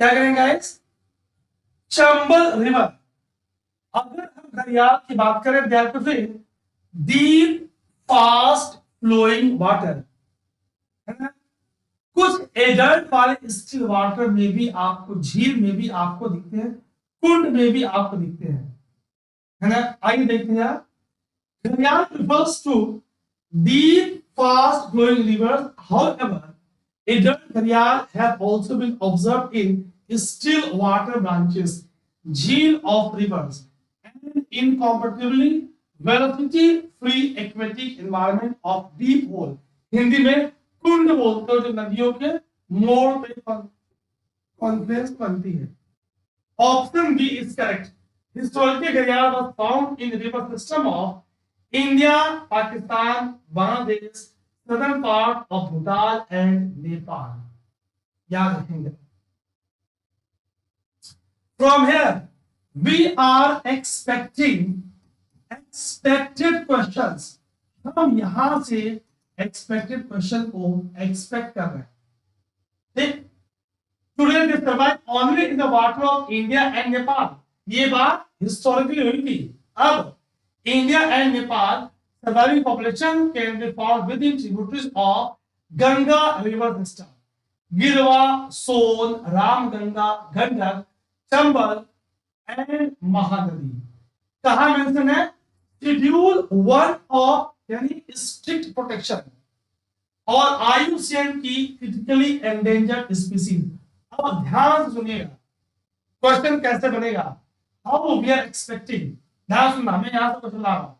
क्या करेंगे गाइस? चंबल रिवर। अगर हम घड़ियाल की बात करें ध्यान तो फिर डीप फास्ट फ्लोइंग वाटर, है ना? कुछ एडल्ट वाले स्टिल वाटर में भी आपको, झील में भी आपको दिखते हैं, कुंड में भी आपको दिखते हैं, है ना? आइए देखते हैं। घड़ियाल refers to deep fast flowing rivers. However, adult घड़ियाल have also been observed in still water branches, झील of rivers, and incomparatively velocity free aquatic environment of deep hole. Hindi में कुंड बोलते हो जो नदियों के मोड़ पे कॉन्फ्लुएंस बनती है। Option B is correct. Historical घड़ियाल was found in river system of India, Pakistan, Bangladesh, southern part of Bhutan and Nepal. याद रखेंगे। From here we are expected questions. हम यहां से एक्सपेक्टेड क्वेश्चन को एक्सपेक्ट कर रहे हैं। ठीक, today they survive only in the water of India and Nepal. ये बात हिस्टोरिकली हुई थी। अब India and Nepal surviving population can be found with in tributaries of Ganga river system, गिरवा, सोन, रामगंगा, गंडक, चंबल एंड महानदी। कहां मेंशन है? शेड्यूल 1 ऑफ यानी स्ट्रिक्ट प्रोटेक्शन और आईयूसीएन की क्रिटिकली एंडेंजर्ड स्पीसीज। अब ध्यान से सुनिएगा, क्वेश्चन कैसे बनेगा, हाउ वी आर एक्सपेक्टिंग। ध्यान सुनना, मैं यहां से क्वेश्चन ला रहा हूं।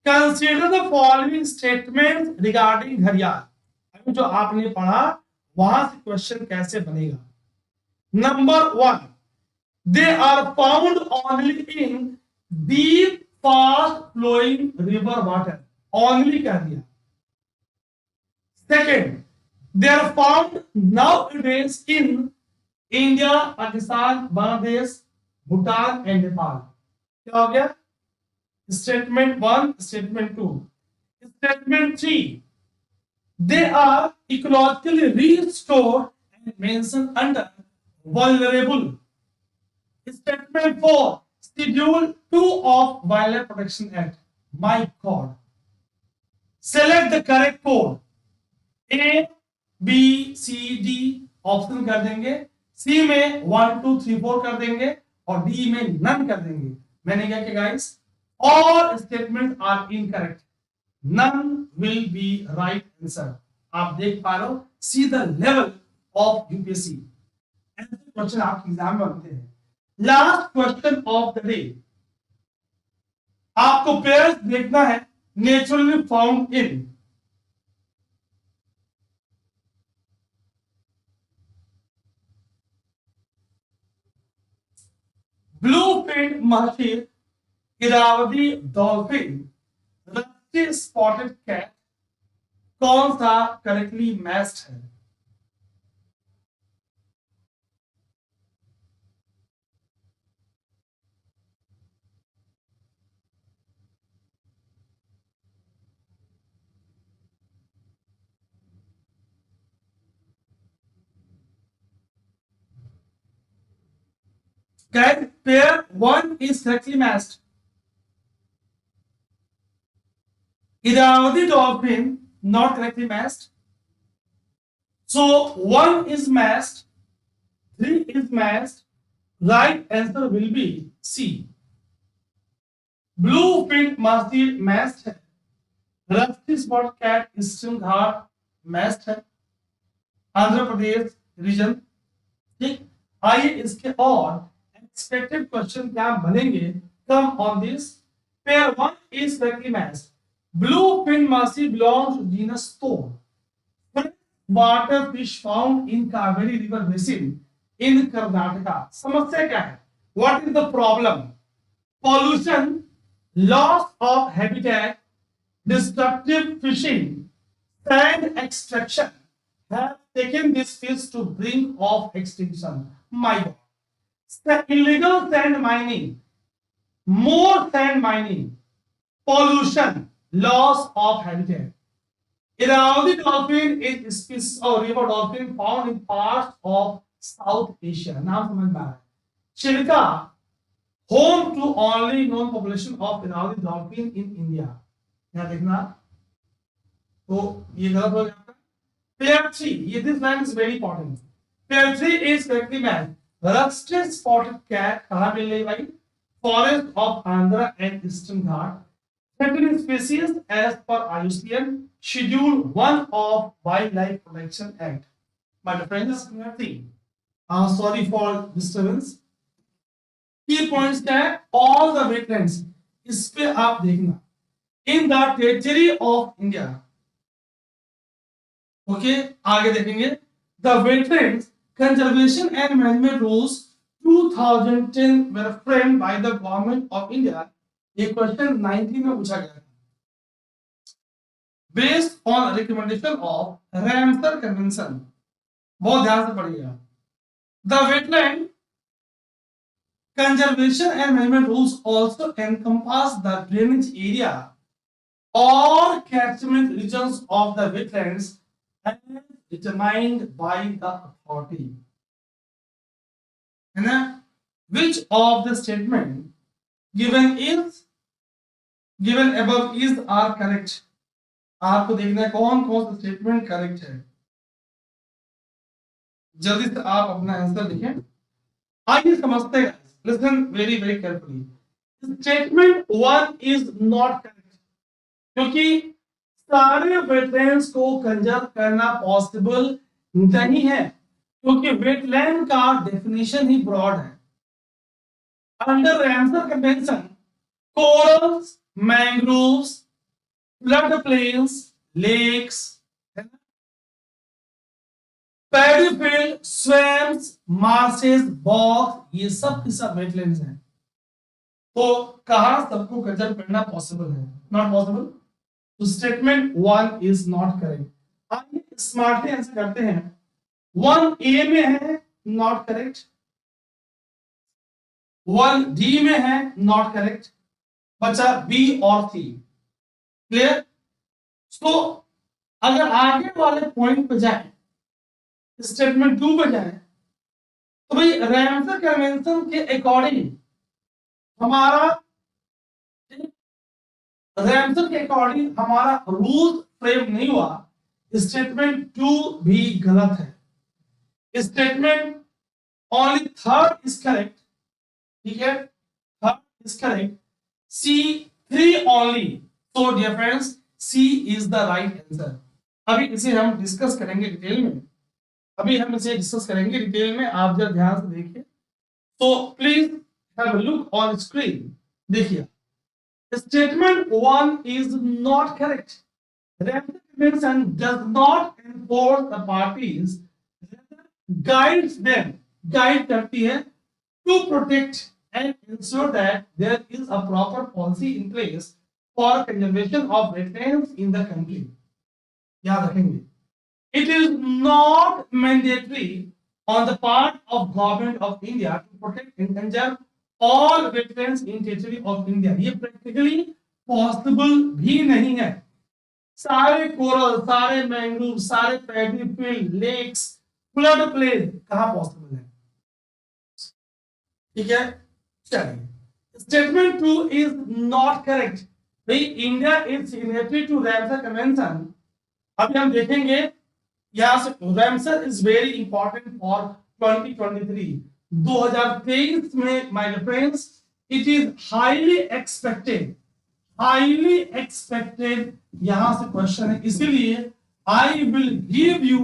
Consider the following statement regarding घड़ियाल। अभी जो आपने पढ़ा वहां से क्वेश्चन कैसे बनेगा। Number 1, they are found only in deep fast flowing river water. Only कह दिया। Second, they are found nowadays in India, Pakistan, Bangladesh, Bhutan and Nepal। क्या हो गया? Statement 1, statement 2। Statement 3, they are ecologically restored and mentioned under vulnerable। Statement 4, schedule 2 of Wildlife Protection Act। My God, select the correct code। A, B, C, D option कर देंगे, सी में 1 2 3 4 कर देंगे और D में नन कर देंगे। मैंने क्या किया guys? All statement are incorrect, none will be right answer. आप देख पा रहे हो, see the level of UPSC. ऐसे क्वेश्चन आपके एग्जाम में बनते हैं। Last question of the day, आपको पेयर्स देखना है naturally found in. Blue finned mahseer, Irrawaddy dolphin, rusty spotted cat, कौन सा करेक्टली मैच्ड है? Guys, pair 1 is correctly matched. Iravati dolphin not correctly matched. So 1 is matched, 3 is matched. Right answer will be C. Blue-fin mahseer matched है, rusty spot cat eastern घाट matched है, Andhra Pradesh reason. ठीक, आइए इसके और expected question क्या बनेंगे। Come on this. Pair 1 is correctly matched. Bluefin mahseer belongs to genus Thor. Water fish found in Kaveri river basin in Karnataka. समस्या क्या है? What is the problem? Pollution, loss of habitat, destructive fishing, sand extraction have taken this fish to brink of extinction. My God. Illegal sand mining, more sand mining, pollution, loss of habitat. Irrawaddy dolphin is a species of river dolphin found in parts of South Asia, नाम समझ में आ रहा है। Chilka home to only known population of Irrawaddy dolphin in India. यहां देखना, तो ये गलत हो जाता है। पेयर 3, ये this line is very important. Pair 3 is correctly match. Rusted spotted cat कहां मिल रही भाई? Forest of Andhra and Eastern Ghat. Threatened species as per IUCN Schedule 1 of Wildlife Protection Act. My friends, sorry for disturbance. Key points क्या है? All the wetlands, इस पे आप देखना, in the territory of India. Okay, आगे देखेंगे। The wetlands conservation and management rules 2010 were framed by the government of India. ये question 19 में पूछा गया था। Based on recommendation of Ramsar convention, बहुत ध्यान से पढ़िएगा। The wetland conservation and management rules also encompass the drainage area और catchment regions of the wetlands as determined by the authority, है ना? Which of the statement given above is are correct? आपको देखना है कौन कौन सा स्टेटमेंट करेक्ट है। जल्दी से आप अपना आंसर लिखें। आइए समझते हैं, listen very very carefully. Statement 1 is not correct, क्योंकि सारे वेटलैंड्स को कंजर्व करना पॉसिबल नहीं है, क्योंकि वेटलैंड का डेफिनेशन ही ब्रॉड है। Under Ramsar convention, corals, mangroves, floodplains, lakes, paddy field, swamps, marshes, bogs, ये सब की सब वेटलैंड्स हैं। तो कहां सबको कंजर्व करना पॉसिबल है? Not possible. तो स्टेटमेंट 1 इज नॉट करेक्ट। आइए स्मार्टली आंसर करते हैं। 1A में है नॉट करेक्ट, 1D में है नॉट करेक्ट, बचा B और C। क्लियर? तो अगर आगे वाले पॉइंट पे जाए, स्टेटमेंट 2 पे जाए, तो भाई रैमसर कन्वेंशन के अकॉर्डिंग हमारा रूल फ्रेम नहीं हुआ। स्टेटमेंट 2 भी गलत है। Statement only third is correct, ठीक है, third is correct. C3 only. So dear friends, C is the right answer. अभी इसे हम डिस्कस करेंगे डिटेल में। आप जरा ध्यान से देखिए। So please have a look on screen. देखिए, statement 1 is not correct. Random convention does not enforce the parties, guides them, guide करती है to protect and ensure that there is a proper policy in place for conservation of wetlands in the country. याद रखेंगे, it is not mandatory on the part of government of India to protect and conserve all wetlands in territory of India. ये practically possible भी नहीं है। सारे coral, सारे mangrove, सारे paddy field, lakes, flood plain कहां पॉसिबल है? ठीक है, चलिए। Statement 2 is not correct. भाई India is signatory to Ramsar convention. अभी हम देखेंगे, यहां से Ramsar is very important for 2023 2023 में my friends, it is highly expected यहां से क्वेश्चन है, इसीलिए I will give you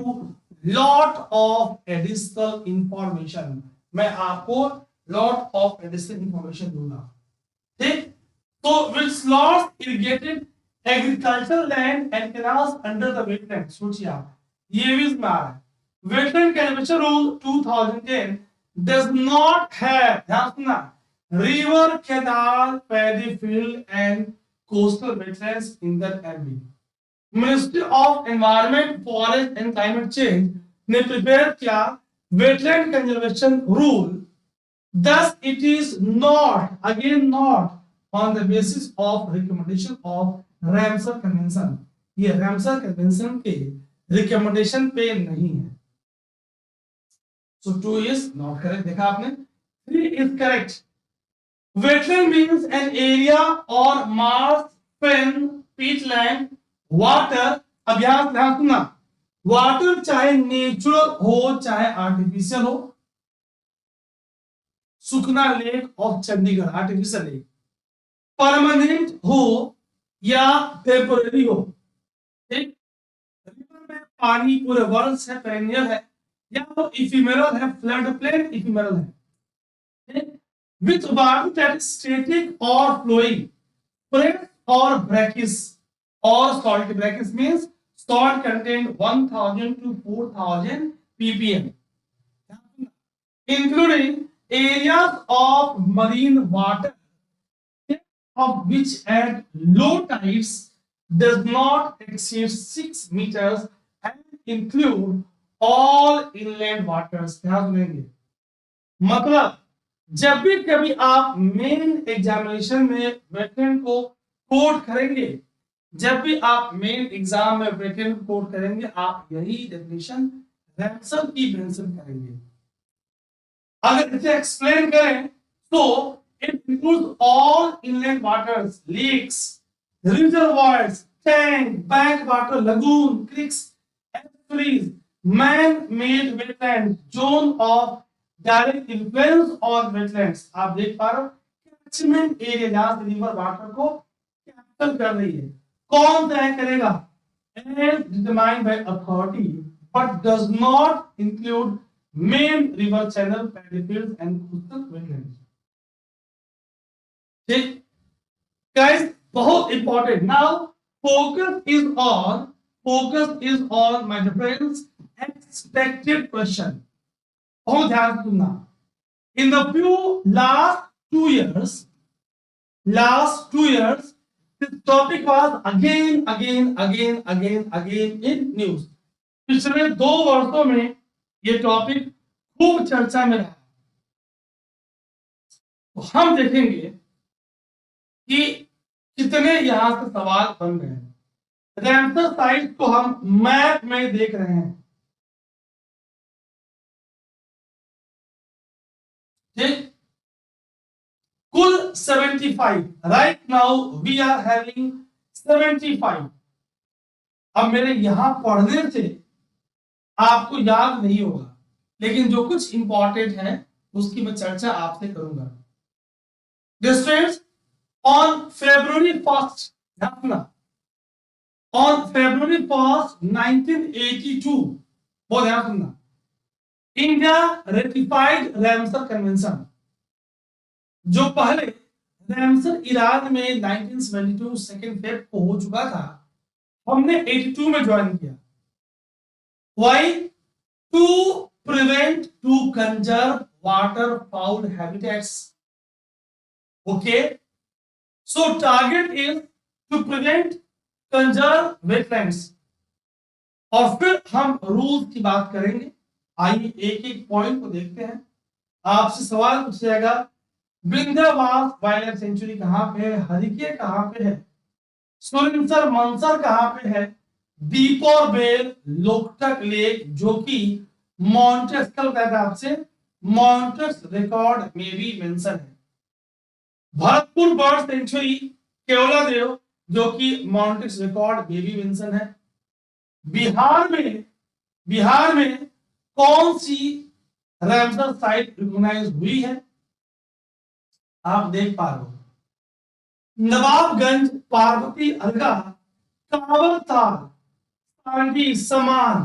lot of additional information. मैं आपको लॉट ऑफ एडिशनल इंफॉर्मेशन दूंगा, ठीक? तो which slots irrigated agricultural land and canals under the wetland? सोचिए आप, ये भी इसमें आ रहा है। Wetland Conservation Rule 2010 does not have, ध्यान सुनना, river, canal, paddy field and coastal wetlands in the area. Ministry of Environment, Forest and Climate Change ने प्रिपेयर किया Wetland Conservation Rule. Thus, it is not, again not, on the basis of recommendation of Ramsar Convention. ये Ramsar Convention के recommendation पे नहीं है। So 2 is not correct. देखा आपने? 3 is correct. Wetland means an area or marsh, fen, peatland, water. अब यहां ध्यान सुनना, वाटर चाहे नेचुरल हो चाहे आर्टिफिशियल हो, Sukhna lake of Chandigarh artificial lake, permanent हो या टेम्पोररी हो, ठीक, रिवर में पानी पूरे वर्ष है, पेरेनियल है, या वो इफिमेरल है, फ्लड प्लेन इफिमेरल है, ठीक, with water that is static or flowing, fresh or brackish or salty. Brackish means salt content 1000 to 4000 ppm, including areas of marine water of which at low tides does not exceed 6 meters and include all inland waters. ध्यान देंगे, मतलब जब भी कभी आप main examination में wetland को coat करेंगे, जब भी आप मेन एग्जाम में वेटलैंड को कोट करेंगे, आप यही डेफिनेशन रैमसर की मेंशन करेंगे। अगर इसे एक्सप्लेन करें तो it includes all inland waters, lakes, reservoirs, tank, bank water, lagoon, creeks, estuaries, man made wetland, zone of direct influence on wetlands. आप देख पा रहे हो कैचमेंट एरिया जहां से रिवर वाटर को कैप्चर कर रही है, कौन तय करेगा? As determined by authority but does not include main river channel, paddy fields and coastal wetlands. ठीक गाइस, बहुत important. Now focus is on my friends expected question. बहुत ध्यान से सुनना। In the few last 2 years, this topic was again in news. पिछले 2 वर्षों में ये टॉपिक खूब चर्चा में रहा। तो हम देखेंगे कि कितने यहां से सवाल बन गए हैं। रैमसर साइट को हम मैप में देख रहे हैं, ठीक, कुल 75, right now we are having 75। अब मेरे यहां पढ़ने से आपको याद नहीं होगा, लेकिन जो कुछ इंपॉर्टेंट है उसकी मैं चर्चा आपसे करूंगा। Students, on February 1st, on February 1st 1982, बहुत ध्यान सुनना, इंडिया रेटिफाइड रैमसर कन्वेंशन। जो पहले रैमसर ईरान में 1972 2 फेब को हो चुका था, हमने 82 में ज्वाइन किया। Why? To prevent, to conserve water fowl habitats. Okay, so target is to prevent, conserve wetlands. और फिर हम रूल्स की बात करेंगे। आइए एक एक पॉइंट को देखते हैं। आपसे सवाल पूछा जाएगा, विंध्यवास वाइल्ड लाइफ सेंचुरी कहां पे है, हरिके कहां पे है, सुरिंसर मंसर कहां पे है, दीपोर बेल, लोकटक लेक जो कि मॉन्टेक्स, कल कहता है आपसे मॉन्टेक्स रिकॉर्ड में भी मेंशन है, भरतपुर बर्ड सेंचुरी केवलादेव जो कि मॉन्टेक्स रिकॉर्ड में भी मेंशन है। बिहार में कौन सी रैमसर साइट रिकॉग्नाइज हुई है? आप देख पा रहे हो, नवाबगंज, पार्वती, अलगा, कांवर ताल, सांडी, समान,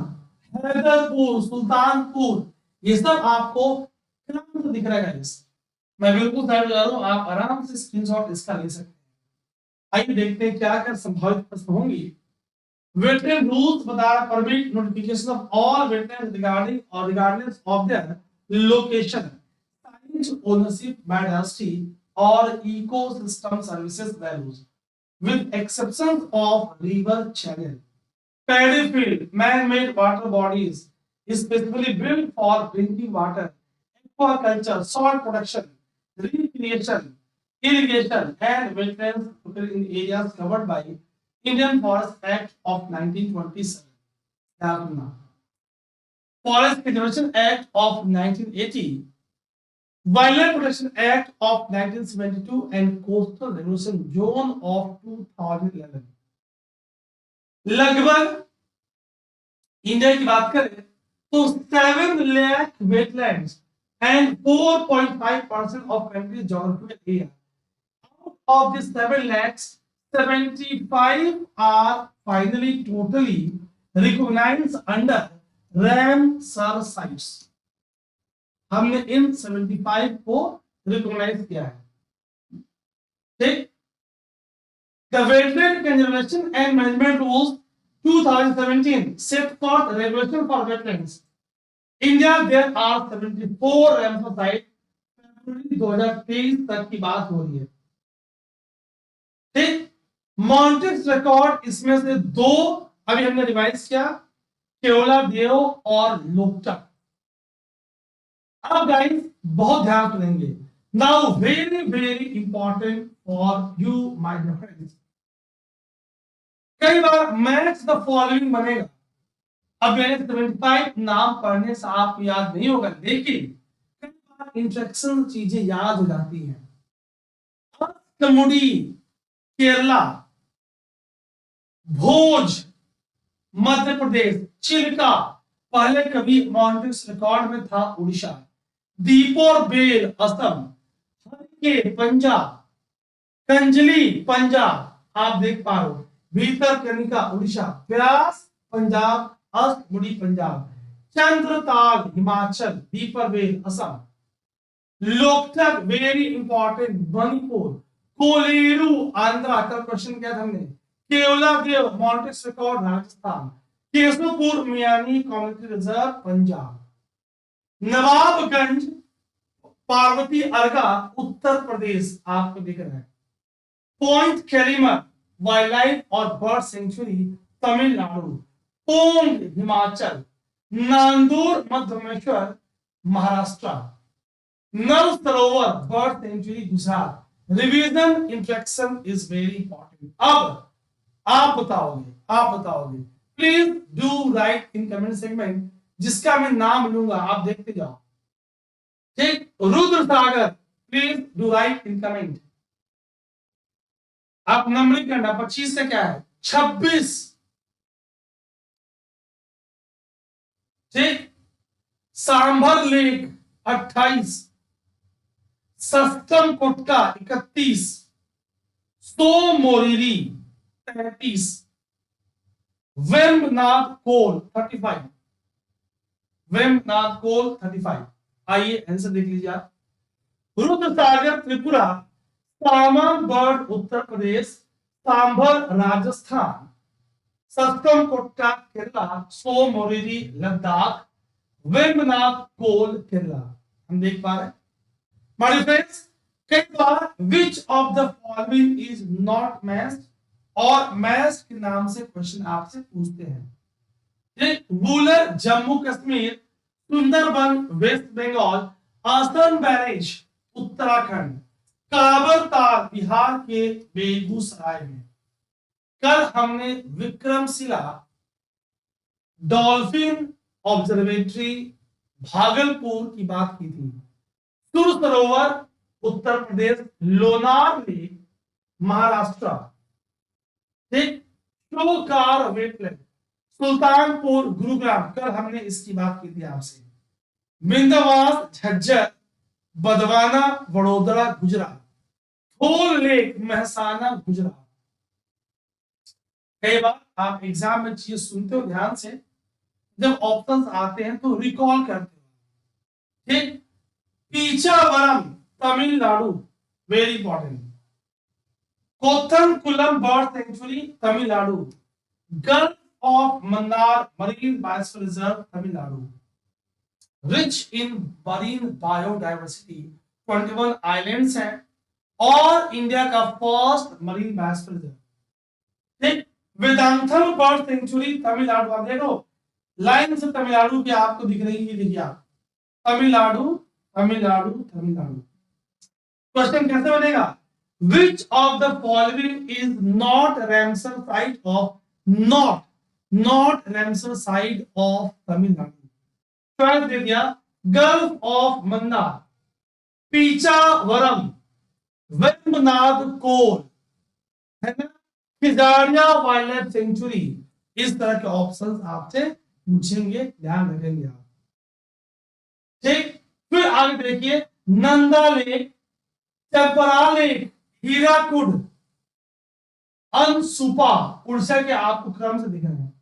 हैदरपुर, सुल्तानपुर, ये सब आपको क्रम से दिख रहा है। मैं बिल्कुल साइड जा रहा हूं, आप आराम से स्क्रीनशॉट इसका ले सकते हैं। आइए देखते हैं क्या क्या संभावित प्रश्न होंगे। Wetland rules बता रहा, permit notification of all wetlands regarding or regardless of their location, science ownership by industry or ecosystem services values, with exceptions of river channel, paddy field, man-made water bodies, especially built for drinking water, aquaculture, salt production, recreation, irrigation, and wetlands located in areas covered by Indian Forest Act of 1927. Forest Conservation Act of 1980, Wildlife Protection Act of 1972 and Coastal Regulation Zone of 2011. लगभग India की बात करें तो 7 lakh wetlands and 4.5% of country's geographical area. Out of the 7 lakhs, 75 are finally totally recognized under Ramsar sites. हमने इन 75 को recognise किया है. ठीक. The Wetland Conservation and Management Rules 2017 set forth regulation for wetlands. India there are 74 Ramsar sites. फरवरी 2023 तक की बात हो रही है. ठीक. मॉन्टेक्स रिकॉर्ड इसमें से 2 अभी हमने रिवाइज किया, केवला देव और लोकटक. अब गाइस बहुत ध्यान करेंगे. Now very very important for you my dear friends. कई बार मैच द फॉलोइंग बनेगा. अब मैंने 75 नाम पढ़ने से आपको याद नहीं होगा, लेकिन कई बार इंस्ट्रक्शन चीजें याद हो जाती हैं. कमुड़ी केरला, भोज मध्य प्रदेश, चिल्का पहले कभी मॉन्टेक्स रिकॉर्ड में था उड़ीसा, दीपोर बेल असम, हरिके पंजाब, कंजली पंजाब आप देख पा रहे हो, भीतरकनिका उड़ीसा, व्यास पंजाब, अष्टमुड़ी पंजाब, चंद्रताल हिमाचल, दीपर बेल असम, लोकटक वेरी इंपॉर्टेंट मणिपुर, कोलेरू आंध्रा का क्वेश्चन क्या था हमने, Keoladeo Montreux record Rajasthan, Keshopur Miani community reserve Punjab, Nawabganj Parvati Arga Uttar Pradesh आपको दिख रहा है, पॉइंट कैलिमर वाइल्ड लाइफ और bird sanctuary Tamil Nadu, Pong Himachal, Nandur Madhmaheshwar Maharashtra, Nal Sarovar bird sanctuary Gujarat. Revision instruction is very important. अब आप बताओगे please do write in comment segment. जिसका मैं नाम लूंगा आप देखते जाओ. ठीक. Rudra Sagar please do write in comment. आप नंबरिंग करना. 25 से क्या है 26. ठीक. Sambhar lake 28, Sasthamkotta 31, Tsomoriri 33, Vembanad Kol 35, Vembanad Kol 35. आइए आंसर देख लीजिए आप. रुद्र सागर त्रिपुरा, सामान बर्ड उत्तर प्रदेश, सांभर राजस्थान, सस्टम कोटका केरला, सोमोरिरी लद्दाख, वेम्बनाथ कोल केरला. हम देख पा रहे हैं. My dear friends, कई बार which of the following is not matched और मैच के नाम से क्वेश्चन आपसे पूछते हैं. वूलर जम्मू कश्मीर, सुंदरबन वेस्ट बंगाल, आसन बैरेज उत्तराखंड, काबर ताल बिहार के बेगूसराय में. कल हमने विक्रमशिला डॉल्फिन ऑब्जर्वेटरी भागलपुर की बात की थी. सुर सरोवर उत्तर प्रदेश, लोनार लेक महाराष्ट्र. ठीक. शोकार वेटलैंड सुल्तानपुर गुरुग्राम, कल हमने इसकी बात की थी आपसे. बिंदवास झज्जर बदवाना वडोदरा गुजरात, थोल लेक महसाना गुजरात. कई बार आप एग्जाम में चीज सुनते हो ध्यान से, जब ऑप्शंस आते हैं तो रिकॉल करते हो. ठीक. Pichavaram Tamil Nadu very important. Koonthankulam bird sanctuary Tamil Nadu, gulf of Mannar marine biosphere reserve Tamil Nadu. Rich in marine biodiversity 21 islands हैं और इंडिया का फर्स्ट मरीन बायोस्फीयर रिजर्व. ठीक. Vedanthangal bird sanctuary Tamil Nadu. आप देखो लाइन से तमिलनाडु की आपको दिख रही है. देखिए आप तमिलनाडु तमिलनाडु तमिलनाडु. क्वेश्चन कैसे बनेगा? Which of the following is not Ramsar site of not Ramsar site of Tamil Nadu? Twelfth दे दिया, गल्फ ऑफ मन्नार, पीचावरम, वेम्बनाड कोल, है ना, खिजारिया वाइल्ड लाइफ सेंचुरी। इस तरह के ऑप्शंस आपसे पूछेंगे, ध्यान रखेंगे आप। ठीक, फिर आगे देखिए, नंदा लेक, चपरा लेक, हीराकुड, अनसुपा, उड़ीसा के आपको क्रम से दिख रहे हैं,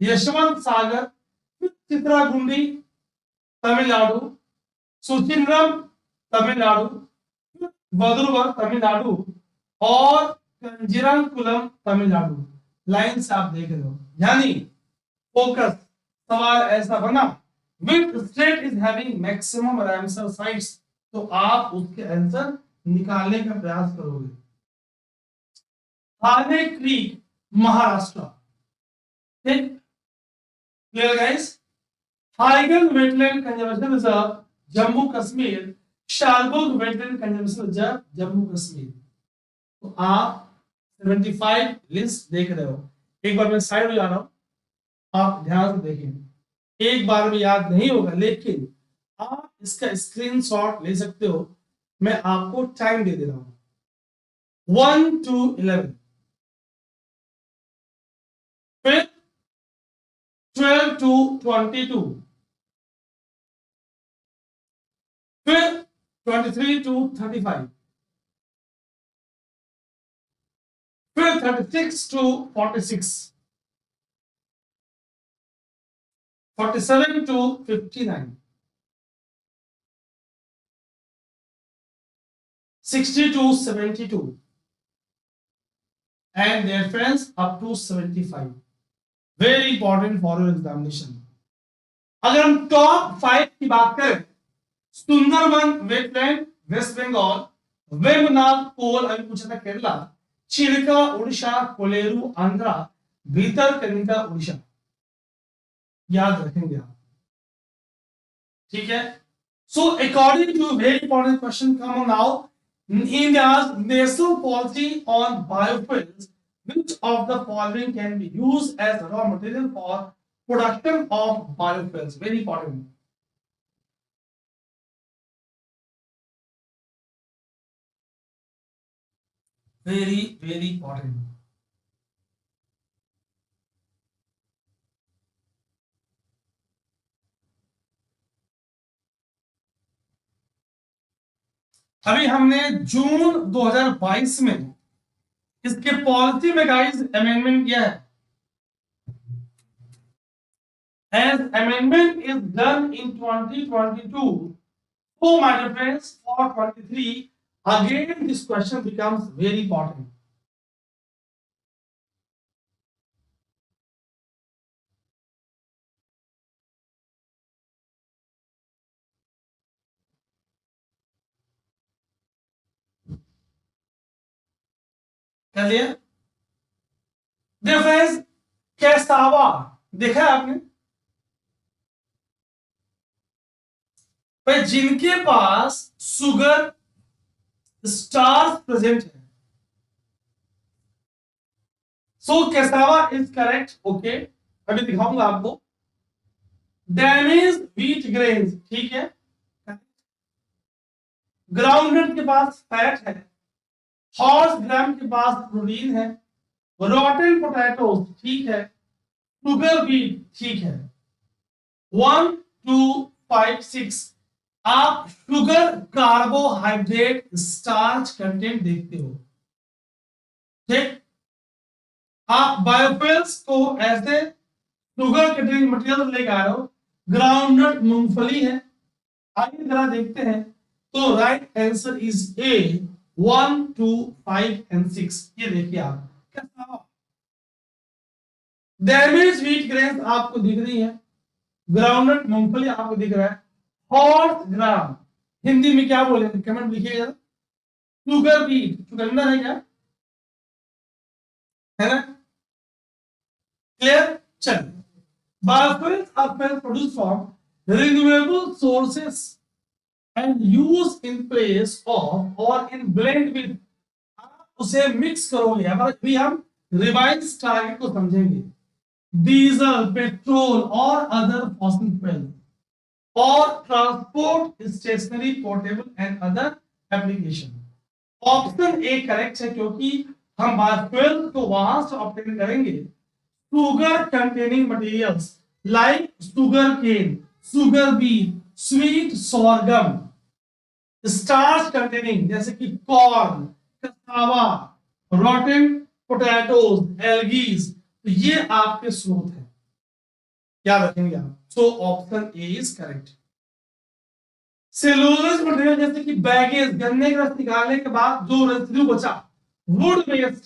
यशवंत सागर, चित्रागुंडी तमिलनाडु, सुचिंद्रम तमिलनाडु, वदुवर तमिलनाडु, और कंजीरंकुलम तमिलनाडु। लाइन से आप देख रहे हो, यानी फोकस, सवाल ऐसा बना, which state is having maximum Ramsar sites, तो आप उसके आंसर निकालने का प्रयास करोगे। थाने क्रीक, महाराष्ट्र। ठीक, clear guys. Hygam wetland conservation reserve, Jammu Kashmir, Shallabug wetland conservation reserve, Jammu Kashmir. तो आप 75 लिस्ट देख रहे हो। एक बार मैं साइड हो जा रहा हूं, आप ध्यान से देखें, एक बार में याद नहीं होगा, लेकिन आप इसका स्क्रीनशॉट ले सकते हो। मैं आपको टाइम दे दे रहा हूं, 1 to 11, फिर 12 to 22, फिर 23 to 35, फिर 36 to 46, 47 to 59, 60 to 72, and their friends up to 75. Very important for your examination. अगर हम टॉप 5 की बात करें, सुंदरवन वेटलैंड वेस्ट बंगाल, वेम्बनाड कोल अभी पूछा था केरला, चिलिका उड़ीसा, कोलेरू आंध्रा, भीतरकनिका उड़ीसा। याद रखेंगे आप, ठीक है। So according to very important question come on now, India's national policy on biofuels, which of the following can be used as raw material for production of biofuels? Very important. Very important. अभी हमने जून 2022 में इसके policy में guys amendment किया है। As amendment is done in 2022, so my dear friends, for 23, again this question becomes very important. कर लिया? Dear friends, कैसावा देखा है आपने? भाई जिनके पास सुगर स्टार्च प्रेजेंट है, सो कैसावा इज करेक्ट। ओके, अभी दिखाऊंगा आपको। डैमेज व्हीट ग्रेन्स, ठीक है। ग्राउंडनट के पास फैट है, हॉर्स ग्राम के पास प्रोटीन है, रोटन पोटैटो ठीक है, शुगर बीट ठीक है। 1 2 5 6 आप शुगर, कार्बोहाइड्रेट, स्टार्च कंटेंट देखते हो, ठीक। आप बायोफ्यूल्स को ऐसे शुगर कंटेनिंग मटेरियल लेकर आ रहे हो, ग्राउंडनट मूंगफली है। आगे जरा देखते हैं, तो right answer is a 1 2 5 and 6। ये देखिए आप, कैसा डैमेज व्हीट ग्रेन्स आपको दिख रही है, ग्राउंडनट मूंगफली आपको दिख रहा है, हॉर्स ग्राम हिंदी में क्या बोलेंगे कमेंट लिखिएगा। शुगर बीट, चुकंदर है क्या, है ना? क्लियर? चलिए, biofuels are produced from renewable sources and use in place of or in blend with, आप उसे मिक्स करोगे। अभी हम रिवाइज टारगेट को समझेंगे, डीजल, पेट्रोल और अदर फॉसिल फ्यूल। और transport, stationary, portable and other application. Option A correct है, क्योंकि हम बायोफ्यूल को वहां से ऑब्टेन करेंगे sugar containing materials like sugar cane, sugar bean, sweet sorghum, starch containing जैसे कि corn, cassava, rotten potatoes, algae, तो ये आपके स्रोत है, याद रखेंगे आप। So option A is correct. Cellulose material जैसे कि बैगेज, गन्ने का रस निकालने के बाद जो रेसिड्यू बचा, wood waste,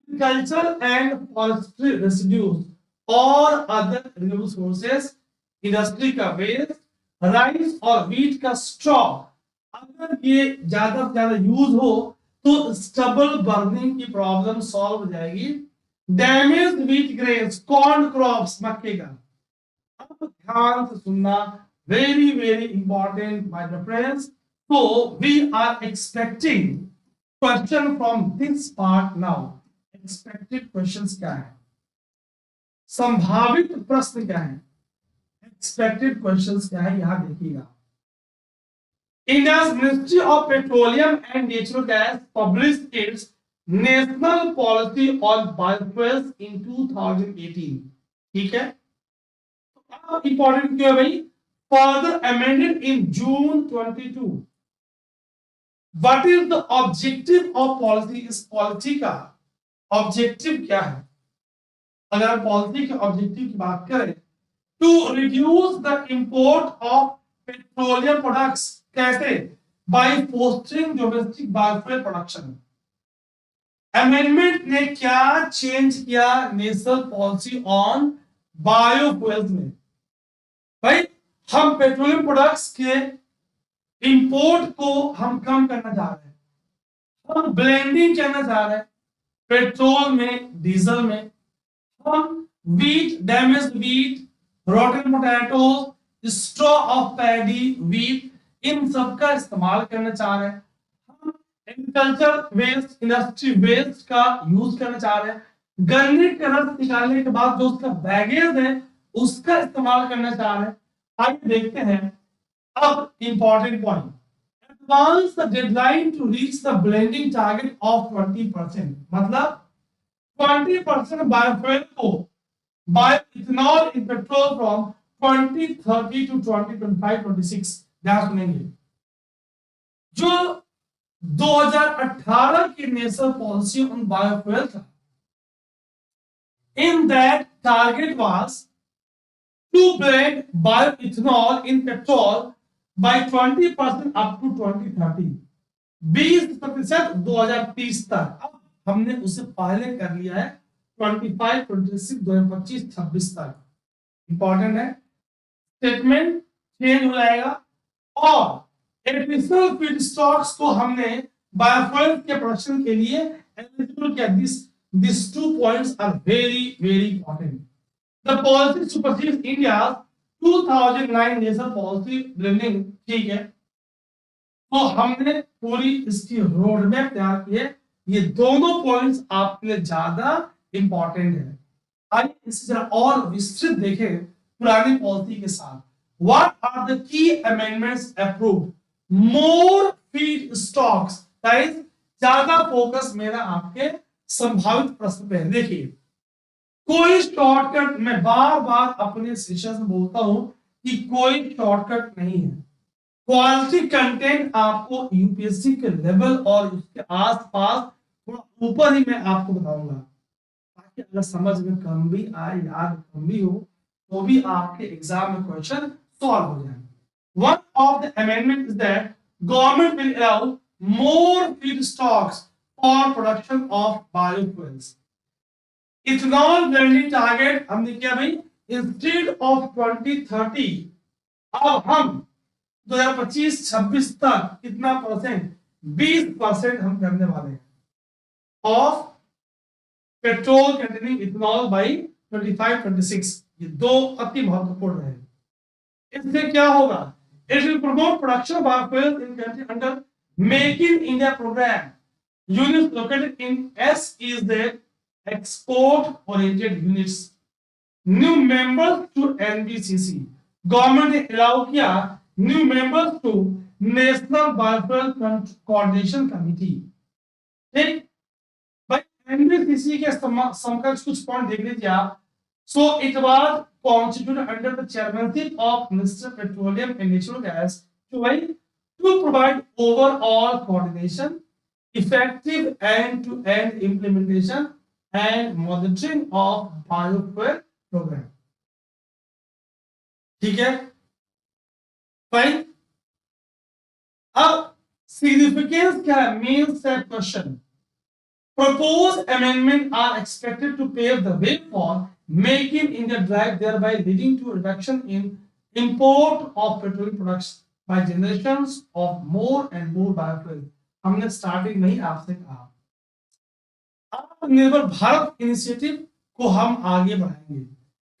agriculture and forestry residues और अदर रिन्यूएबल सोर्सेस, इंडस्ट्री का वेस्ट, राइस और व्हीट का स्ट्रॉ, अगर ये ज्यादा से ज्यादा यूज हो तो स्टबल बर्निंग की प्रॉब्लम सॉल्व हो जाएगी। Damage wheat grains, corn crops, मक्के का। अब ध्यान से सुनना, very very important my dear friends. So we are expecting question from this part now. Expected questions क्या है, संभावित प्रश्न क्या है, expected questions क्या है, यहां देखिएगा। India's Ministry of Petroleum and Natural Gas published its national policy on biofuels in 2018। ठीक है, इंपॉर्टेंट क्यों है भाई, further amended in June 22। What is the objective of policy? इस पॉलिसी का ऑब्जेक्टिव क्या है? अगर हम पॉलिसी के ऑब्जेक्टिव की बात करें, to reduce the import of petroleum products, कैसे? By fostering domestic biofuel production. Amendment ने क्या चेंज किया नेशनल पॉलिसी ऑन बायोफ्यूल्स में? भाई हम पेट्रोलियम प्रोडक्ट्स के इंपोर्ट को हम कम करना चाह रहे हैं, हम ब्लेंडिंग करना चाह रहे हैं पेट्रोल में, डीजल में। हम wheat, damaged wheat, rotten potato, straw of paddy wheat, इन सब का इस्तेमाल करना चाह रहे हैं। हम एग्रीकल्चर वेस्ट, इंडस्ट्री वेस्ट का यूज करना चाह रहे हैं। गन्ने का रस निकालने के बाद जो उसका बैगेज है उसका इस्तेमाल करना चाह रहे हैं। आइए देखते हैं। अब important point, advance the deadline to reach the blending target of 20%, मतलब 20% बायोफ्यूल को bioethanol in petrol from 2030 to 2025-26। ध्यान सुनेंगे, जो 2018 की नेशनल पॉलिसी ऑन बायोफ्यूल था, in that target was to blend bioethanol in petrol by 20% up to 2030, 20% 2030 तक। अब हमने उसे पहले कर लिया है 25, 26, 2025, 26 तक। इंपॉर्टेंट है, स्टेटमेंट चेंज हो जाएगा। और एडिशनल फीड स्टॉक्स को हमने बायोफ्यूल के प्रोडक्शन के लिए एलिजिबल किया। These 2 points are very very important. The policy supersedes India's 2009 national policy blending. ठीक है, तो हमने पूरी इसकी रोड मैप तैयार की है। ये दोनों पॉइंट्स आपके लिए ज्यादा इंपॉर्टेंट है। आइए इसे जरा और विस्तृत देखें पुरानी पॉलिसी के साथ। What are the key amendments approved? More feed stocks, guys, ज्यादा फोकस मेरा आपके संभावित प्रश्न पे है। देखिए, कोई शॉर्टकट, मैं बार बार अपने सेशन में बोलता हूं कि कोई शॉर्टकट नहीं है। क्वालिटी कंटेंट आपको यूपीएससी के लेवल और उसके आसपास थोड़ा ऊपर ही मैं आपको बताऊंगा, ताकि अगर समझ में कम भी आए, याद कम भी हो, तो भी आपके एग्जाम में क्वेश्चन सॉल्व हो जाए। One of the amendment is that government will allow more feed stocks for production of biofuels. Ethanol blending target हमने किया भाई, इंस्टेड ऑफ 2030 अब हम 2025-26 तक कितना परसेंट, 20% हम करने वाले हैं of petrol containing ethanol by 25-26। ये दो अति महत्वपूर्ण है। इससे क्या होगा, it will promote production of biofuel in country under make in India programme. Units located in S is the export oriented units, new members to NBCC, government ने allow किया new members to national biofuel coordination committee. ठीक, भाई MPPSC के समकक्ष कुछ point देख लीजिए आप। So it was constituted under the chairmanship of minister petroleum and natural gas to भाई to provide overall coordination, effective end-to-end implementation and monitoring of biofuel program। ठीक है, फाइन। अब सिग्निफिकेंस क्या है, मेंस का question. Proposed amendments are expected to pave the way for making India drive, thereby leading to a reduction in import of petroleum products by generations of more and more biofuel। हमने starting में ही आपसे कहा आत्मनिर्भर Bharat initiative को हम आगे बढ़ाएंगे।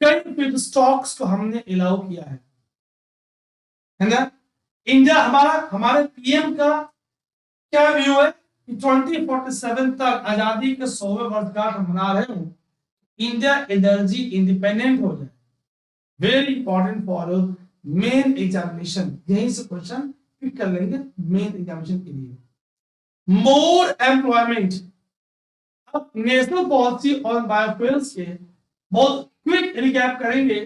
कई फीड स्टॉक्स को हमने अलाउ किया है ना। इंडिया हमारे पीएम का क्या व्यू है कि 2047 तक आजादी के 100वें वर्षगांठ हम मना रहे हो, इंडिया एनर्जी इंडिपेंडेंट हो जाए। Very important for main examination, यहीं से क्वेश्चन पिक कर लेंगे मेन एग्जामिनेशन के लिए। मोर एम्प्लॉयमेंट, अब नेशनल पॉलिसी ऑन बायोफ्यूल्स के बहुत क्विक रिकैप करेंगे।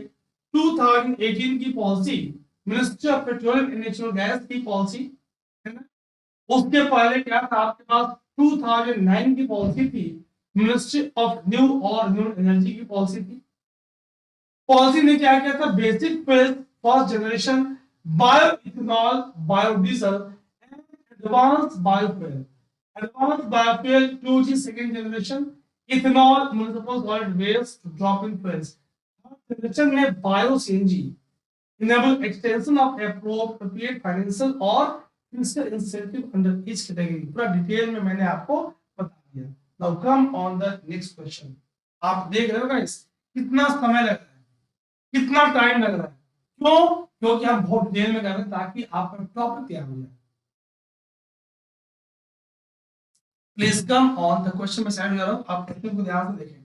2018 की policy, ministry of petroleum and natural gas की पॉलिसी है ना। उसके पहले क्या था आपके पास, 2009 की पॉलिसी थी, मिनिस्ट्री ऑफ न्यू और न्यू एनर्जी की पॉलिसी थी। पॉलिसी ने क्या किया था, basic fuel first generation, bio ethanol, biodiesel and advance biofuel. Advanced biofuel 2G second generation, ethanol, municipal solid waste, drop-in fuels। Generation में bio CNG, enable extension of appropriate financial और fiscal incentive under each category। पूरा detail में मैंने आपको बता दिया। Now come on the next question। आप देख रहे हो गाइस कितना समय लग रहा है, कितना टाइम लग रहा है, क्यों? क्योंकि हम बहुत डिटेल में कर रहे हैं ताकि आपका टॉपिक तैयार हो जाए। Please come on the question में साइड में रहो, आप क्वेश्चन को ध्यान से देखें।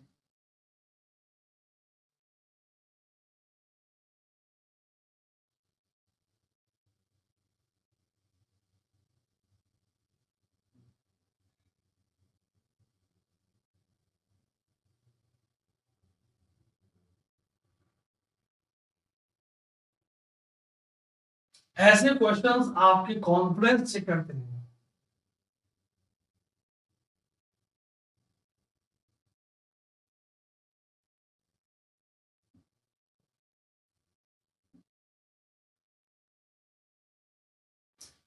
ऐसे क्वेश्चंस आपके कॉन्फिडेंस चेक करते हैं।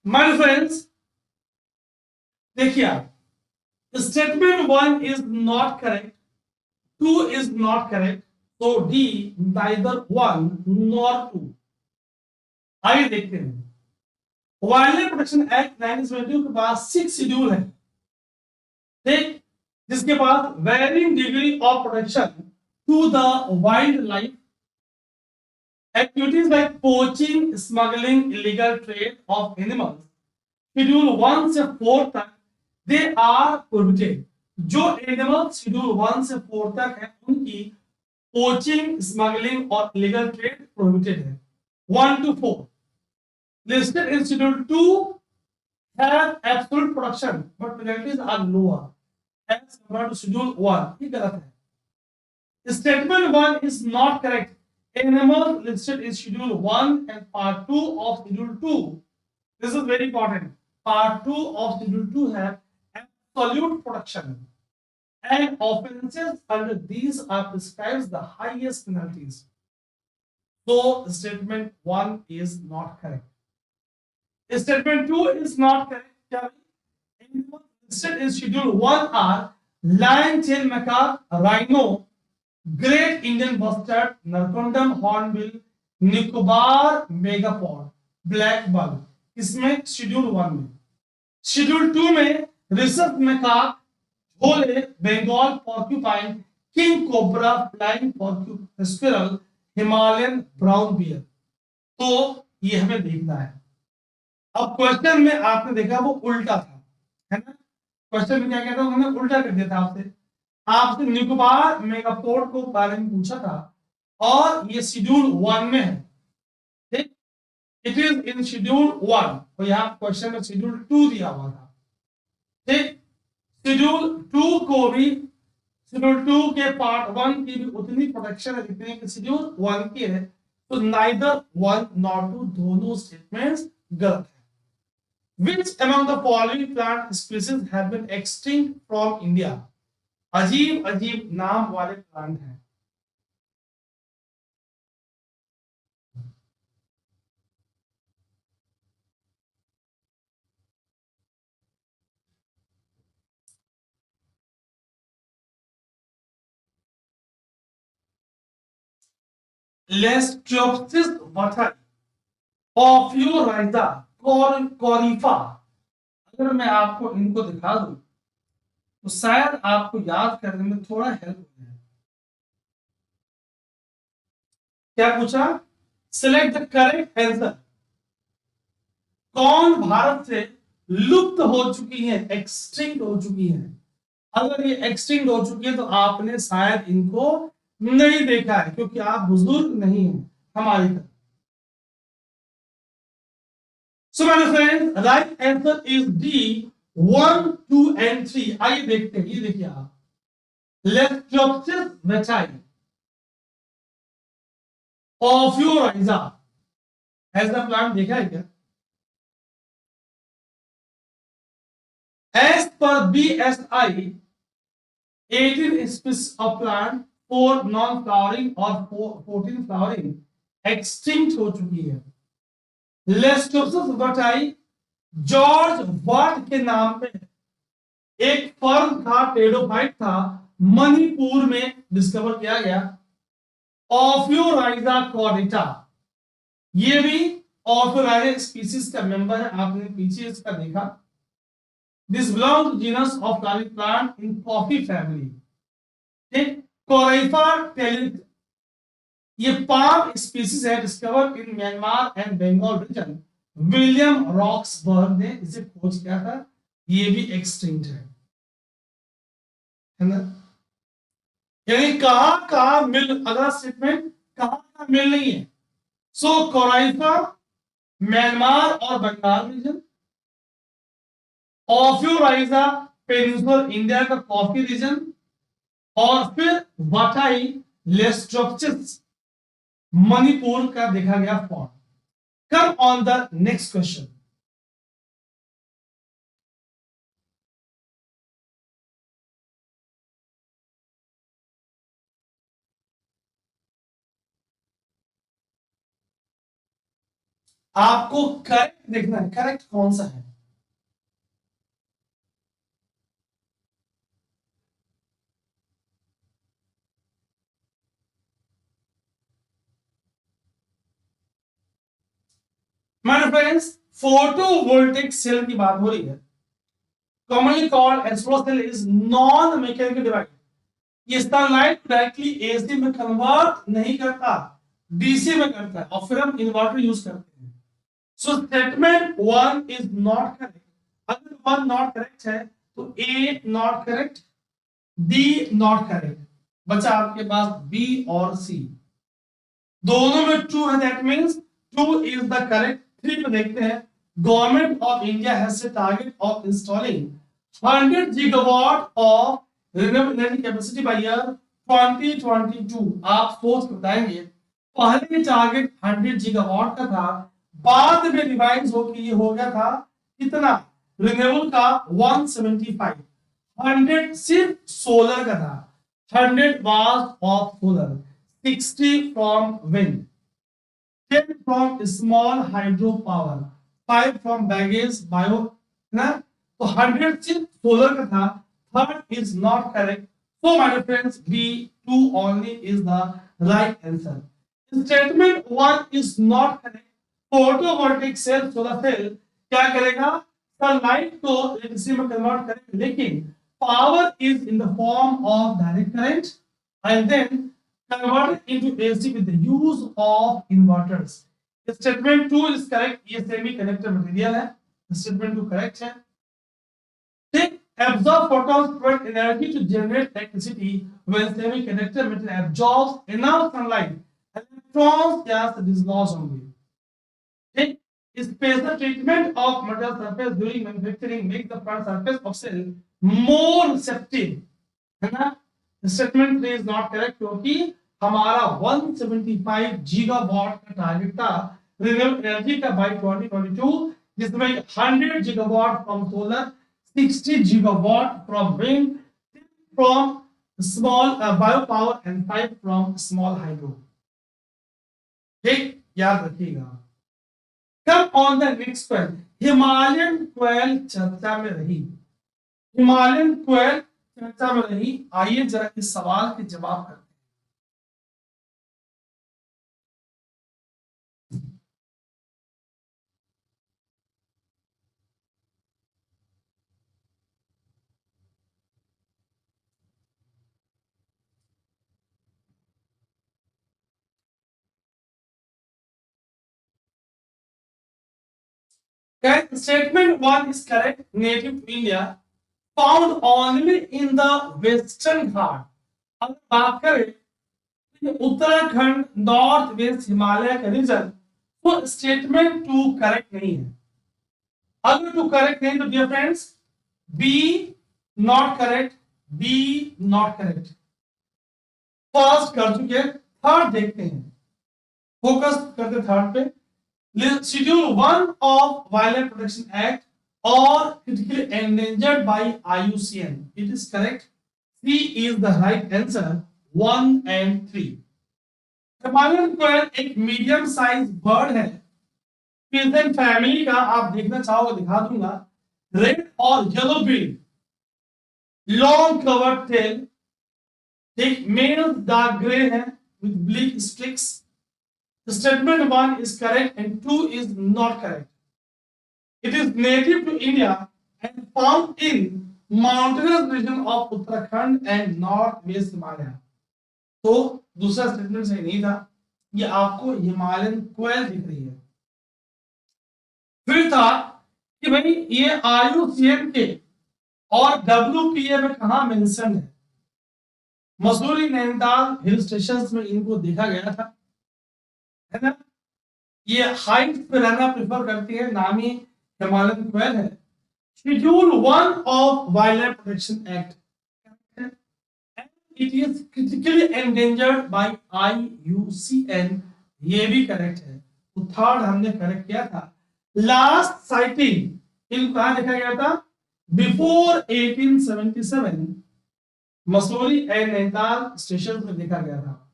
माय फ्रेंड्स देखिए आप, statement 1 is not correct, 2 is not correct, तो डी नाइदर 1 नॉर 2। आइए देखते हैं। वाइल्ड प्रोटेक्शन एक्ट 1972 के पास 6 शेड्यूल है, ठीक, जिसके पास varying degree of protection to the wild life, activities like poaching, smuggling, illegal trade of animals, schedule 1 से 4 तक they are prohibited। जो एनिमल शेड्यूल 1 से 4 तक है उनकी पोचिंग, स्मगलिंग और इलीगल ट्रेड प्रोहिबिटेड है। 1 to 4 listed in schedule 2 have absolute production but penalties are lower as compared to schedule 1। ये गलत है। Statement 1 is not correct। Animals listed in schedule 1 and part 2 of schedule 2, this is very important, part 2 of schedule 2 have absolute protection and offenses under these are prescribed the highest penalties। So statement 1 is not correct। Statement 2 is not correct। Animals listed in schedule 1 are lion tail macaque, rhino, great Indian bustard, Narcondam hornbill, Nicobar megapode, black buck, इसमें schedule 1 में। Schedule 2 में rhesus macaque, dhole, Bengal porcupine, king cobra, flying पॉर्क्यू squirrel, Himalayan brown bear. तो ये हमें देखना है। अब क्वेश्चन में आपने देखा वो उल्टा था, है ना। क्वेश्चन में क्या कहता है, उन्होंने उल्टा कर दिया था आपसे निकोबार मेगापोड को बारे में पूछा था और ये शेड्यूल 1 में है। इट इज इन शेड्यूल 1 और यहाँ क्वेश्चन में शेड्यूल 2 दिया हुआ था। ठीक, शेड्यूल 2 को भी, शेड्यूल 2 के पार्ट 1 की भी उतनी प्रोटेक्शन है जितनी कि शेड्यूल 1 की है। तो नाइदर 1 नॉट 2, दोनों स्टेटमेंट्स गलत है। Which among the following plant species have been extinct from India? अजीब अजीब नाम वाले प्लांट हैं। लेस्ट्रोप्सिस वथर, ऑफ्यूराइजा, कोरिफा। अगर मैं आपको इनको दिखा दूं तो शायद आपको याद करने में थोड़ा हेल्प हो जाए। क्या पूछा? Select the correct answer. कौन भारत से लुप्त हो चुकी है, एक्सटिंक्ट हो चुकी है? अगर ये एक्सटिंक्ट हो चुकी है तो आपने शायद इनको नहीं देखा है क्योंकि आप बुजुर्ग नहीं हैं हमारी तरह। So my friends, right answer is D, 1, 2 and 3। आइए देखते हैं, ये देखिए आप, लेस्ट्रोप्सिस वेचाई, ऑफ्यूराइजा, ऐसा प्लांट देखा है क्या? As per BSI, 18 species of plant, 4 non-flowering और 14 flowering extinct हो चुकी है। लेस्ट्रोप्सिस वेचाई जॉर्ज वाट के नाम पे एक फर्म था, टेडोफाइट था, मणिपुर में डिस्कवर किया गया। ऑफ्यूराइजा कॉर्डेटा, ये भी ऑफ्यूराइजा स्पीसीज का मेंबर है, आपने पीछे इसका देखा। This belong to genus of flowering plant in coffee family. ठीक, कोराइफा टेलिट, ये पाम स्पीसीज है, discovered in Myanmar and Bengal region. William Roxburgh ने इसे खोज किया था, ये भी एक्सटिंक्ट है ना? यानी कहां मिल, अगला स्टेटमेंट कहां मिल नहीं है। सो कोराइफा म्यांमार और बंगाल रीजन, ऑफ्यूराइजा पेनिनसुलर इंडिया का कॉफी रीजन, और फिर वाटाई लेस्ट्रोप्सिस मणिपुर का देखा गया form. Come on the next question. आपको करेक्ट देखना है, करेक्ट कौन सा है। माय फ्रेंड्स, फोटोवोल्टिक सेल की बात हो रही है। Commonly called as solar cell is non mechanical device. ये सनलाइट डायरेक्टली एसी में कन्वर्ट नहीं करता, डीसी में करता है, और फिर हम इन्वर्टर यूज करते हैं। So statement 1 is not correct. अगर 1 नॉट करेक्ट है तो A not correct, D not correct, बचा आपके पास बी और सी। दोनों में ट्रू है, that means 2 is the correct. 3 पे देखते हैं। Government of India has set target of installing 100 gigawatt of renewable energy capacity by year 2022। आप सोच बताएंगे, पहले ये टारगेट 100 गीगावाट का था, बाद में रिवाइज होकर ये हो गया था कितना, रिन्यूएबल का 175। 100 सिर्फ सोलर का था, 100 was of solar, 60 from wind, 10 from small hydro power, 5 from baggage bio, ना? तो 100 सिर्फ सोलर का था। Third is not correct. So my dear friends, B2 only is the right answer. Statement 1 is not correct. Photovoltaic cell, solar cell क्या करेगा, sunlight को electricity में convert करेगा, लेकिन power is in the form of direct current and then converted into AC with the use of inverters. Statement 2 is correct. ये semiconductor material है, statement 2 correct है। They absorb photons, provide energy to generate electricity. When semiconductor material absorbs enough sunlight, electrons gas is lost only. ठीक, special treatment of metal surface during manufacturing make the front surface of cell more receptive, है ना। Statement 3 is not correct क्योंकि हमारा 175 gigawatt का target था renewable energy का bye 2022, जिसमें 100 gigawatt from solar, 60 gigawatt from wind, 10 from small biopower and 5 from small hydro. ठीक, याद रखिएगा। कम on the next quail, Himalayan quail चर्चा में रही, हिमालयन क्वेल चर्चा में रही। आइए जरा इस सवाल के जवाब करते हैं। Statement 1 is correct. Native to India, found only in the Western Ghat. अब बात करें उत्तराखंड, नॉर्थ वेस्ट हिमालय का रीजन, तो स्टेटमेंट 2 करेक्ट नहीं है। अगर 2 करेक्ट नहीं तो dear friends be not correct, be not correct. First कर चुके, थर्ड देखते हैं, फोकस करते थर्ड पे। Schedule 1 of Wildlife Protection Act or critically endangered by IUCN. It is correct. C is the right answer. 1 and 3. Himalayan quail एक medium size bird है, pigeon family का। आप देखना चाहोगे दिखा दूंगा। रेड और yellow bill, long covered tail, एक मेल डार्क ग्रे है with black streaks. Statement 1 is correct and 2 is not correct. It is native to India and found in mountainous region of Uttarakhand and North-West Himalaya. तो दूसरा statement सही नहीं था। ये आपको Himalayan quail दिख रही है। फिर था कि भाई ये IUCN के और WPA में कहां मेंशन है। मसूरी, नैनीताल हिल स्टेशंस में इनको देखा गया था, है ना। ये हाइट पे रहना प्रेफर करती है, नाम ही हिमालयन क्वेल है। Schedule 1 of wild life protection act, it is critically endangered by IUCN, ये भी करेक्ट है। तो थर्ड हमने करेक्ट किया था। लास्ट साइटिंग इन कहां देखा गया था? Before 1877 Mussoorie and Nainital station पे देखा गया था,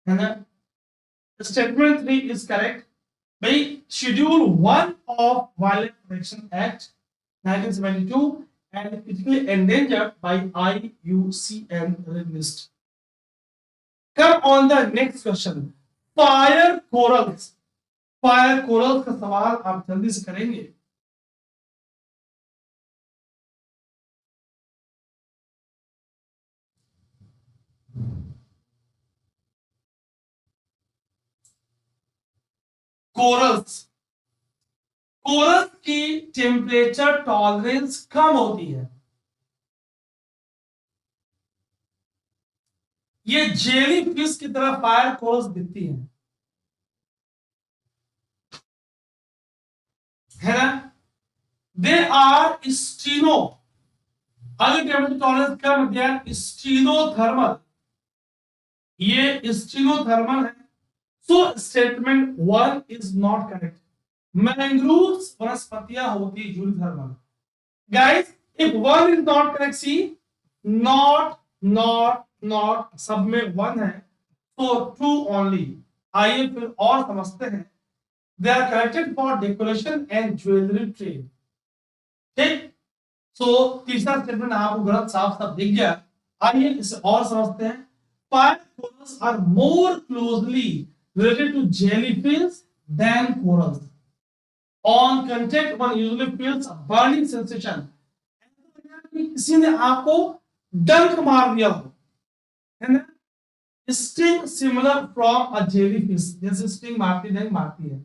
है ना। Statement 3 is correct. By Schedule 1 of Wildlife Protection Act 1972 and critically endangered by IUCN list. Come on the next question. Fire corals. Fire corals का सवाल आप जल्दी से करेंगे। कोरल्स, कोरल की टेम्परेचर टॉलरेंस कम होती है। ये जेली फिश की तरह फायर कोरल्स दिखती हैं, है ना। दे आर स्टीनो, अगर टेम्परेचर टॉलरेंस कम दिया स्टीनोथर्मल, ये स्टीनोथर्मल है। So statement 1 is not correct. Mangroves वनस्पतियां होती यूरिथर्मल। Guys, if 1 is not correct, see, not सब में 1 है, so 2 only. आइए फिर और समझते हैं। They are collected for decoration and jewelry trade. ठीक, so तीसरा स्टेटमेंट आपको गलत साफ साफ दिख गया। आइए इसे और समझते हैं। Fire corals are more closely related to jellyfish than corals. On contact, one usually feels a burning sensation. किसी ने आपको डंक मार दिया हो, है ना। Sting similar from a jellyfish, जैसे स्टिंग मारती डंक मारती है।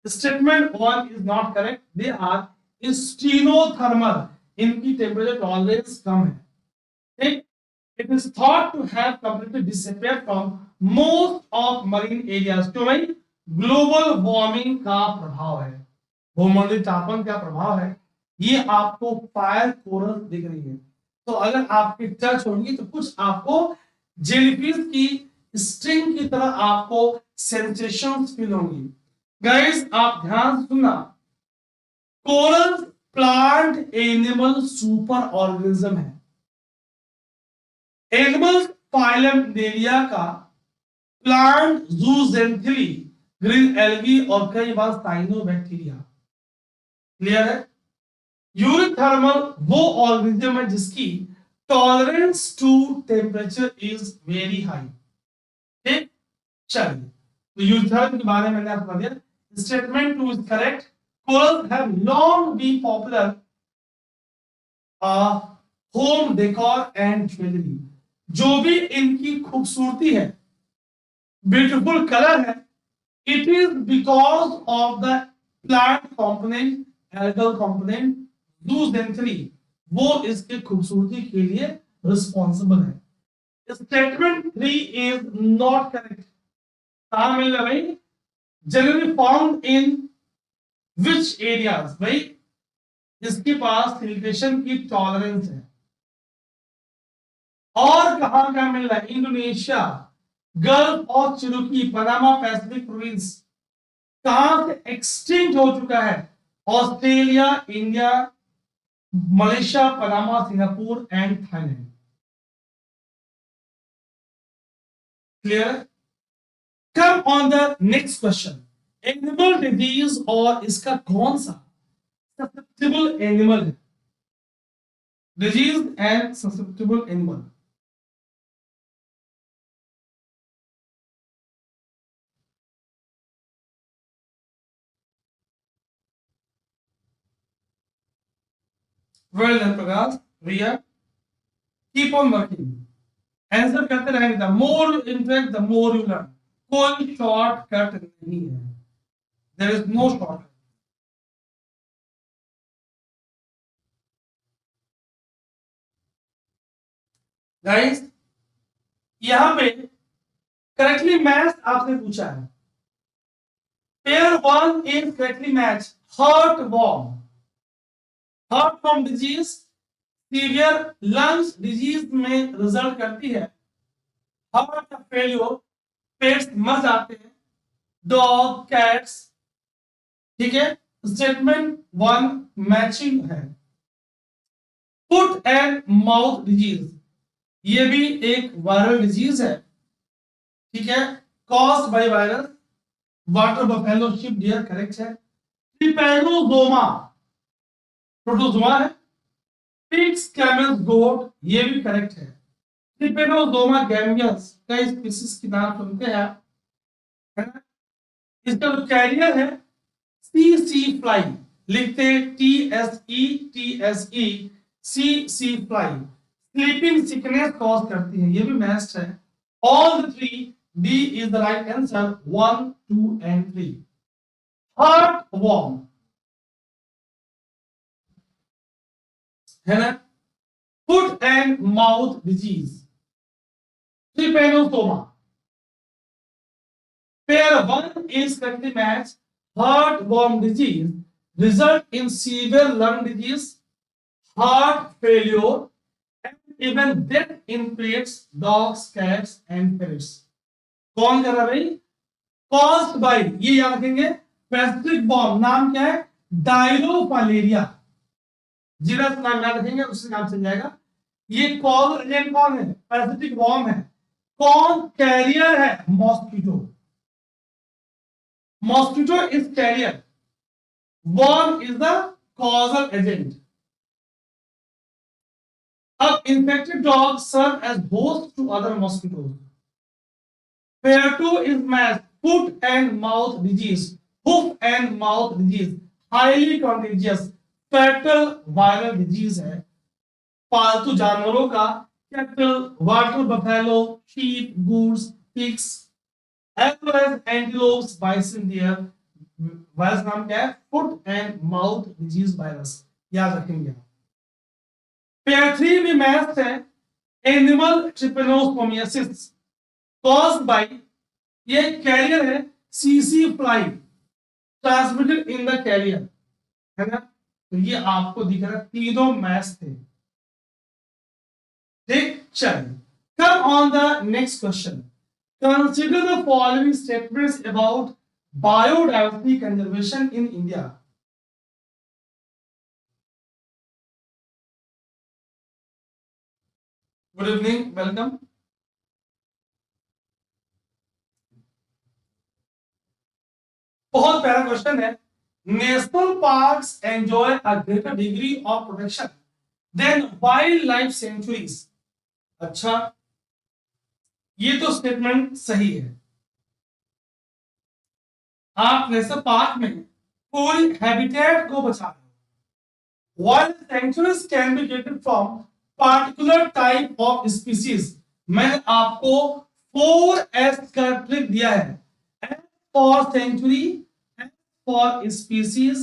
Statement 1 is not correct. They are stenothermal, इनकी टेम्परेचर टॉलरेंस कम है। ठीक, it is thought to have completely disappeared from most of marine areas। क्यों भाई? ग्लोबल वार्मिंग का प्रभाव है। भूमंडलीय तापमान का प्रभाव है। ये आपको फायर कोरल दिख रही है, तो अगर आपकी टच होगी तो कुछ आपको जेलीफिश की स्ट्रिंग की तरह आपको सेंसेशंस फील होंगी। गाइस आप ध्यान सुनना, coral plant animal super organism है। एनिमल फाइलम नेरिया का प्लांट जूजेंथली, ग्रीन एल्गी और कई बार साइनोबैक्टीरिया। क्लियर है? यूरिथर्मल वो ऑर्गेनिज्म है जिसकी tolerance to temperature is very high. ठीक, चलिए तो यूरिथर्म के बारे में मैंने आपको बता दिया। Statement 2 is correct. Corals have long been popular home decor and jewellery. जो भी इनकी खूबसूरती है, ब्यूटीफुल कलर है, it is because of the plant component, algal component zooxanthellae, वो इसके खूबसूरती के लिए रिस्पॉन्सिबल है। Statement 3 is not correct. कहां मिल रहा भाई? Generally found in which areas? भाई इसके पास सिलिटेशन की टॉलरेंस है। और कहां का मिल रहा है? Indonesia, gulf of Chiriqui, Panama Pacific province. कहां से एक्सटिंक्ट हो चुका है? Australia, India, Malaysia, Panama, Singapore and Thailand. Clear? Come on the next question. Animal disease, और इसका कौन सा ससेप्टेबल एनिमल है? Disease and susceptible animal. Well done Prakash, Riya, keep on working. Answer करते रहेंगे। The more you interact the more you learn. कोई shortcut नहीं है, there is no shortcut. Guys यहां पे करेक्टली मैच आपसे पूछा है। Pair 1 is correctly match heart worm. Heart worm disease severe lungs disease में रिजल्ट करती है। हार्ट फेलियर, पेट्स मर जाते हैं, डॉग, कैट्स। ठीक है, स्टेटमेंट 1 मैचिंग है। फुट एंड माउथ डिजीज, ये भी एक वायरल डिजीज है। ठीक है, caused by virus. Water buffalo, sheep deer correct है। ट्रिपैनोसोमा प्रोटोजोआ है। पिग्स, कैमल्स, गोट, ये भी करेक्ट है। ट्रिपैनोसोमा गैम्बियस कई स्पीशीज की नाम सुनते हैं, है ना? इसका जो कैरियर है सी सी फ्लाई, लिखते टी एस ई सी सी फ्लाई। स्लीपिंग सिकनेस कॉज करती है, ये भी मैस्ट है। All the three, D is the right answer, 1, 2 एंड 3। हार्ट वॉर्म है ना? Foot and mouth disease, trypanosoma. Pair 1 is correctly matched. Heartworm disease result in severe lung disease, heart failure, and even death in pets, dogs, cats, and parrots. कौन कर रहा है भाई? Caused by, ये याद रखेंगे। पैसिफिक वॉर्म नाम क्या है? डायरोफालेरिया। जीनस नाम याद रखेंगे, उससे नाम चल जाएगा। ये कॉज एजेंट कौन है? पैसिफिक वॉर्म है। कौन कैरियर है? Mosquito. Mosquito is carrier. Worm is the causal agent. अब infected dogs serve as host to other mosquitoes. Pair 2 is mass foot and mouth disease. Hoof and mouth disease, highly contagious, fatal viral disease है। पालतू जानवरों का cattle, water buffalo, sheep, goats, pigs, as well as antelopes, bison, deer। Virus नाम क्या है? Foot and mouth disease virus, याद रखेंगे। Pair 3 भी मैच है। एनिमल ट्रिपेनोसोमियासिस कॉज्ड बाय, ये कैरियर है सीसी fly, transmitted in the carrier. है ना। तो ये आपको दिख रहा है तीनों मैच थे। ठीक, चलिए come on the next question. Consider the following statements about biodiversity conservation in India. Good evening, welcome. बहुत प्यारा क्वेश्चन है। National parks enjoy a greater degree of protection than wild life sanctuaries. अच्छा, ये तो statement सही है। आप national park में पूरी हैबिटेट को बचा रहे हो। Wild sanctuaries can be gated from particular type of species. मैंने आपको 4S का ट्रिक दिया है। S for sanctuary, S for species,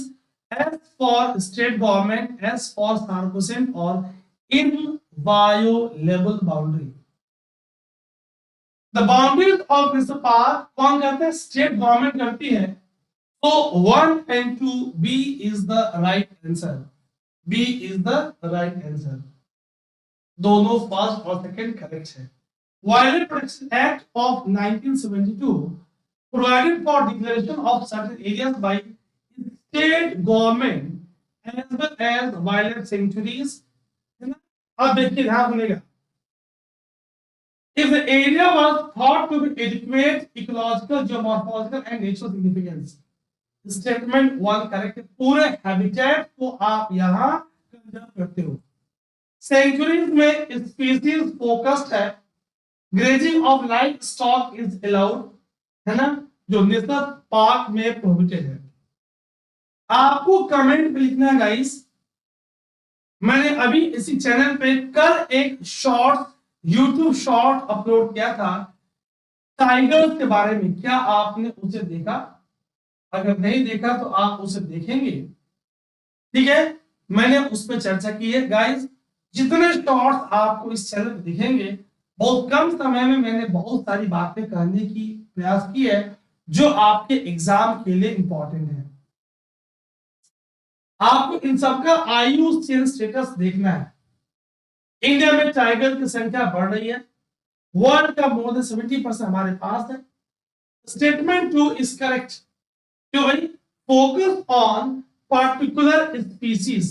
S for state government, S for sacrosanct और inviolable boundary. The boundaries of national park कौन करते हैं? State government करती है। तो 1 and 2 B is the right answer. B is the right answer. दोनों first और second correct है। Wild protection act of 1972 provided for declaration of certain areas by state government as well as wildlife sanctuaries, है ना। अब देखिए ध्यान सुनेगा। If the area was thought to be adequate ecological, geomorphological and natural significance, statement 1 correct. पूरे habitat को आप यहां कंजर्व करते हो। सेंचुरीज में स्पीसीज फोकस्ड है। Grazing of life stock is allowed, है ना, जो नेशनल पार्क में प्रोहिबिटेड है। आपको कमेंट पे लिखना है गाइस। मैंने अभी इसी चैनल पे कल एक शॉर्ट यूट्यूब शॉर्ट अपलोड किया था टाइगर्स के बारे में। क्या आपने उसे देखा? अगर नहीं देखा तो आप उसे देखेंगे, ठीक है। मैंने उस पर चर्चा की है गाइस। जितने शॉर्ट्स आपको इस चैनल पे दिखेंगे, बहुत कम समय में मैंने बहुत सारी बातें करने की प्रयास की है जो आपके एग्जाम के लिए इंपॉर्टेंट है। आपको इन सबका आईयूसीएन स्टेटस देखना है। इंडिया में टाइगर की संख्या बढ़ रही है। वर्ल्ड का मोर देन 70% हमारे पास है। Statement 2 is correct. क्यों भाई? Focus on particular species,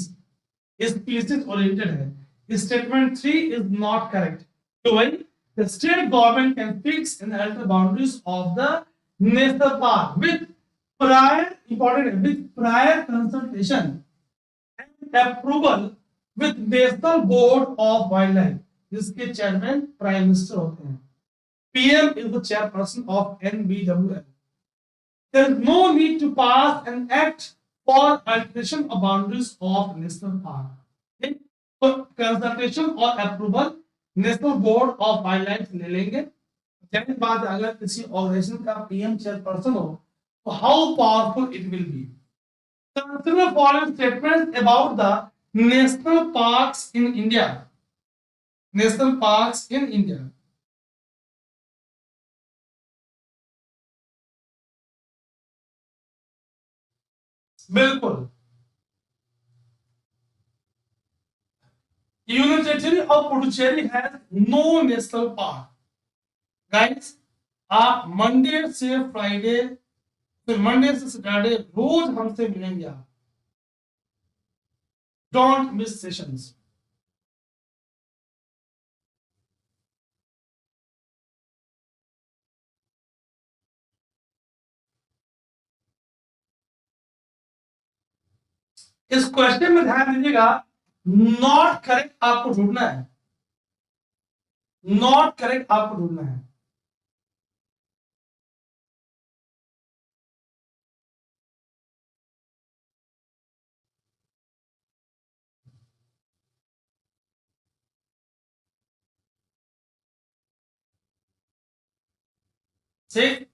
species oriented है। Statement 3 is not correct. क्यों भाई? The state government can fix and alter boundaries of the national park with prior, important है, with prior consultation and approval with national board of wild life, जिसके chairman prime minister होते हैं। PM is the chairperson of NBWL. There is no need to pass an act for alteration of boundaries of national park. Okay? तो consultation और approval national board of wild life ले लेंगे। जाहिर बात है, अगर किसी ऑर्गेनाइजेशन का पीएम चेयरपर्सन हो तो how powerful it will be. Consider following statements about the national parks in India. National parks in India. बिल्कुल। Union Territory of Puducherry has no national park. Guys, आप मंडे से Friday, फिर Monday से Saturday रोज हमसे मिलेंगे आप। Don't miss sessions. इस question में ध्यान दीजिएगा, नॉट करेक्ट आपको ढूंढना है। नॉट करेक्ट आपको ढूंढना है। ठीक,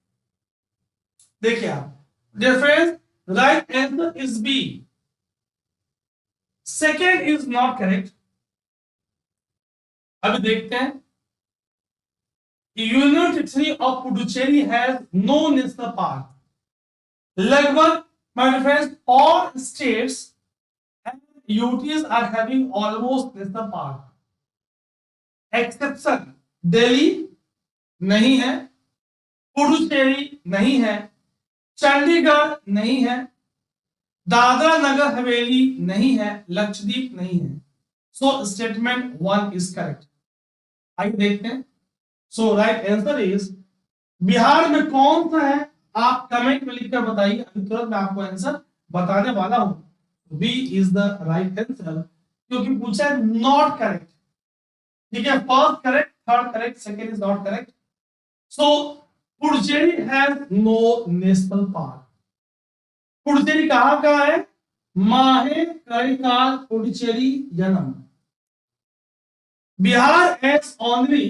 देखिए आप, difference, right answer is B. Second is not correct. अभी देखते हैं। Union territory of Puducherry has no national park. लगभग my friends all states UTs are having almost national park. Exception Delhi नहीं है, पुडुचेरी नहीं है, चंडीगढ़ नहीं है, दादरा नगर हवेली नहीं है, लक्षद्वीप नहीं है। So statement 1 is correct. आइए देखते हैं। सो राइट आंसर इज, बिहार में कौन सा है, आप कमेंट में लिखकर बताइए, अभी तुरंत मैं आपको आंसर बताने वाला हूं। B is the right answer, क्योंकि पूछा है नॉट करेक्ट। ठीक है, first correct, third correct, second is not correct. So Puducherry has no national park. Puducherry कहां का है, माहे करिकाल पुडुचेरी जन्म। Bihar has only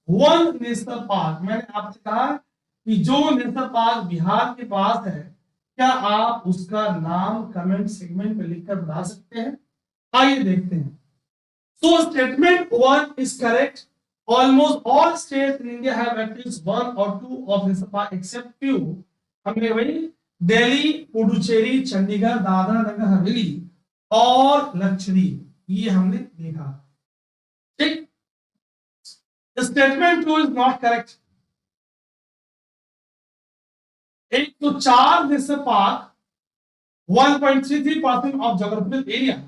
one national park. मैंने आपसे कहा कि जो नेशनल पार्क बिहार के पास है, क्या आप उसका नाम कमेंट सेगमेंट में लिखकर बता सकते हैं? आइए देखते हैं। So statement 1 is correct. Almost all states in India have at least one or two of national park except few. हमने वही दिल्ली, पुडुचेरी, चंडीगढ़, दादरा नगर हवेली और लक्षद्वीप ये हमने देखा। ठीक, statement 2 is not correct. 104 national park, 1.33% of geographical area.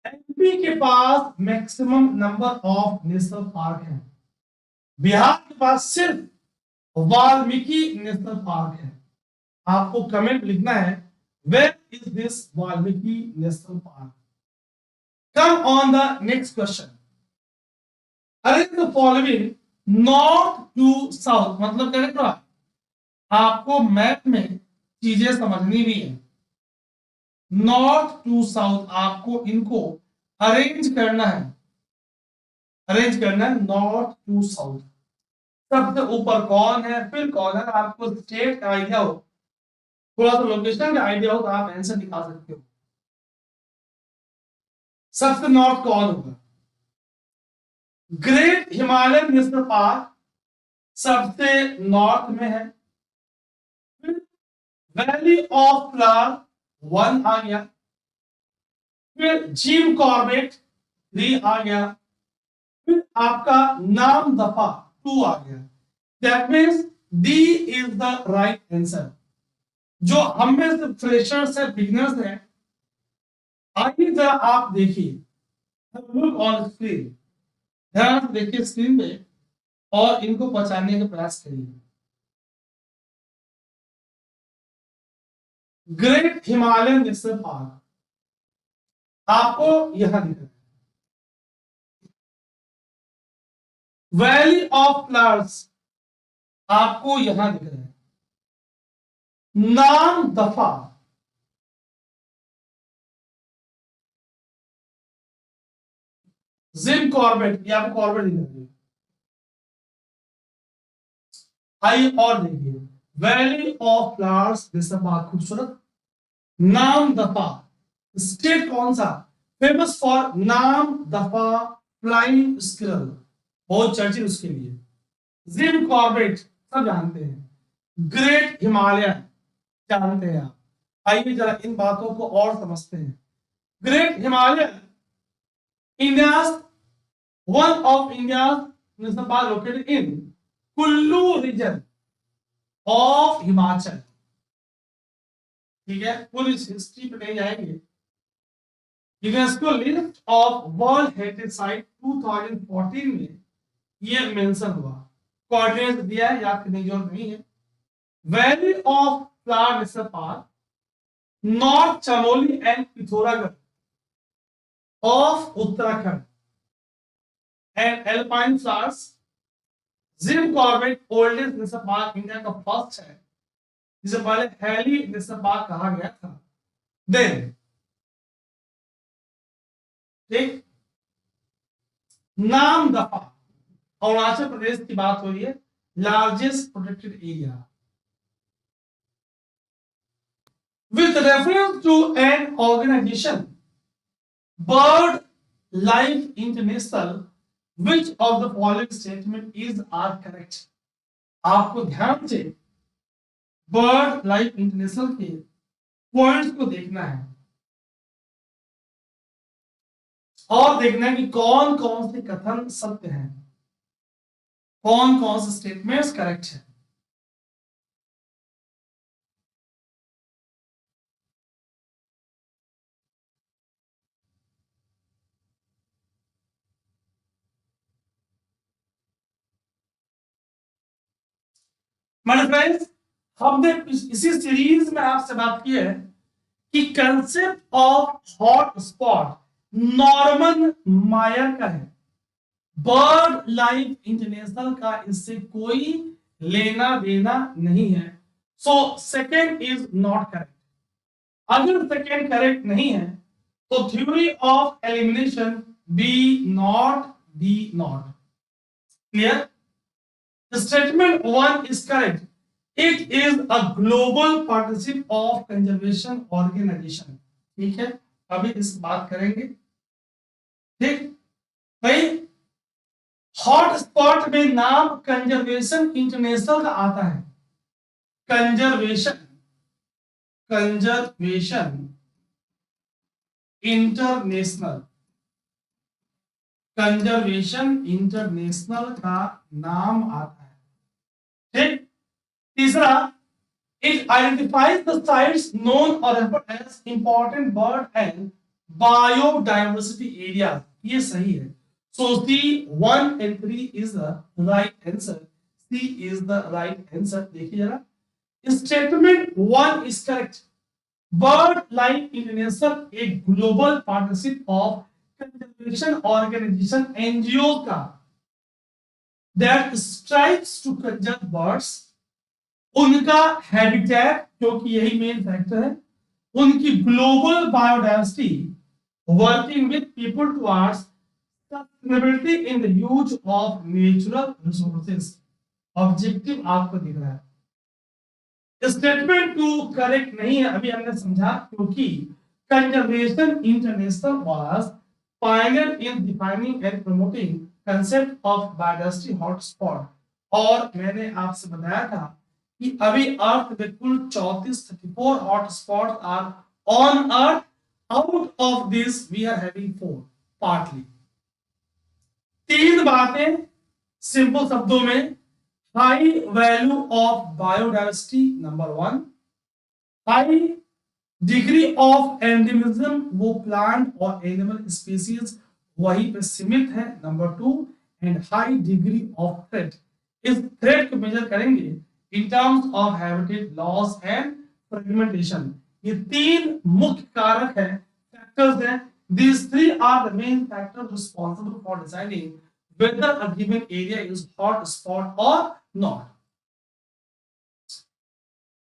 MP के पास maximum number of national park है। बिहार के पास सिर्फ वाल्मीकि नेशनल पार्क है। आपको कमेंट लिखना है, where is this Valmiki national park. Come on the next question. Arrange the following north to south, मतलब क्या लिख रहा है, आपको मैप में चीजें समझनी भी है। नॉर्थ टू साउथ आपको इनको अरेंज करना है, अरेंज करना है नॉर्थ टू साउथ। सबसे ऊपर कौन है, फिर कौन है। आपको स्टेट का आइडिया हो, थोड़ा सा लोकेशन का आइडिया हो, तो आप आंसर निकाल सकते हो। सबसे नॉर्थ कौन होगा? ग्रेट हिमालयन नेशनल पार्क सबसे नॉर्थ में है। वैली ऑफ फ्लावर 1 आ गया, फिर जिम कॉर्बेट 3 आ गया, फिर आपका नाम दफा 2 आ गया। That means D is the right answer. जो हम में से फ्रेशर्स है, बिगिनर्स है, आइए जरा आप देखिए, लुक ऑन स्क्रीन, ध्यान से देखिए स्क्रीन पे और इनको पहचानने का प्रयास करिए। ग्रेट हिमालयन नेशनल पार्क आपको यहां दिख रहा है। वैली ऑफ फ्लावर्स आपको यहां दिख रहा है। नाम दफा, जिम कॉर्बेट, ये आपको कॉर्बेट दिख रहा है। आइए और देखिए, valley of flowers national park खूबसूरत। नाम दफा स्टेट कौन सा, फेमस फॉर नाम दफा फ्लाइंग स्क्विरल, बहुत चर्चित उसके लिए। जिम कॉर्बेट सब जानते हैं। ग्रेट हिमालयन जानते हैं आप। आइए जरा इन बातों को और समझते हैं। Great Himalayan India's one of India's national park located in Kullu region of Himachal. ठीक है, पूरी हिस्ट्री पे नहीं जाएंगे। UNESCO list of world heritage site 2014 में ये मेंशन हुआ। कोऑर्डिनेट दिया है, याद करने की जरूरत नहीं है। Valley of flower national park, north Chamoli and Pithoragarh of Uttarakhand and alpine flowers. Jim Corbett oldest national park India का फर्स्ट है, जिसे पहले हैली नेशनल पार्क कहा गया था। देन ठीक, नाम दफा अरुणाचल प्रदेश की बात हो रही है, largest protected area. With reference to an organisation bird life international, which of the following statement is are correct. आपको ध्यान से बर्ड लाइफ इंटरनेशनल के पॉइंट्स को देखना है। और देखना है कि कौन कौन से कथन सत्य हैं, कौन कौन से स्टेटमेंट्स करेक्ट है। मेरे फ्रेंड्स, हमने इसी सीरीज में आपसे बात की है कि concept of hot spot Norman मायर का है, बर्ड लाइफ इंटरनेशनल का इससे कोई लेना देना नहीं है। So second is not correct. अगर सेकेंड करेक्ट नहीं है तो theory of elimination B not D not. Clear? Statement 1 is correct. It is a global partnership of conservation organization. ठीक है, अभी इस बात करेंगे। ठीक भाई, हॉट स्पॉट में नाम कंजर्वेशन इंटरनेशनल का आता है। Conservation, conservation international, conservation international का नाम आता है। ठीक। तीसरा, it identifies the sites known or referred as important bird and biodiversity areas. ये सही है। So C 1 and 3 is the right answer. C is the right answer. देखिए जरा, statement 1 is correct. Bird Life International एक global partnership of conservation organization NGO का that strives to conserve birds, उनका habitat क्योंकि यही मेन फैक्टर है, उनकी global biodiversity, working with people towards sustainability in the use of natural resources. Objective आपको दिख रहा है। स्टेटमेंट 2 करेक्ट नहीं है, अभी हमने समझा, क्योंकि conservation international was Pioneer in defining and promoting concept of biodiversity hotspot. और मैंने आपसे बताया था कि अभी अर्थ में कुल 34 hotspot are on earth, out of this we are having 4 partly. तीन बातें सिंपल शब्दों में, high value of biodiversity number 1, high degree of endemism, वो प्लांट और एनिमल स्पीसीज वहीं पे सीमित है, number 2, and high degree of threat. इस थ्रेट को मेजर करेंगे in terms of habitat loss and fragmentation। ये तीन मुख्य कारक हैं, फैक्टर्स हैं। These three are the main factors responsible for deciding whether a given area is hot spot or not।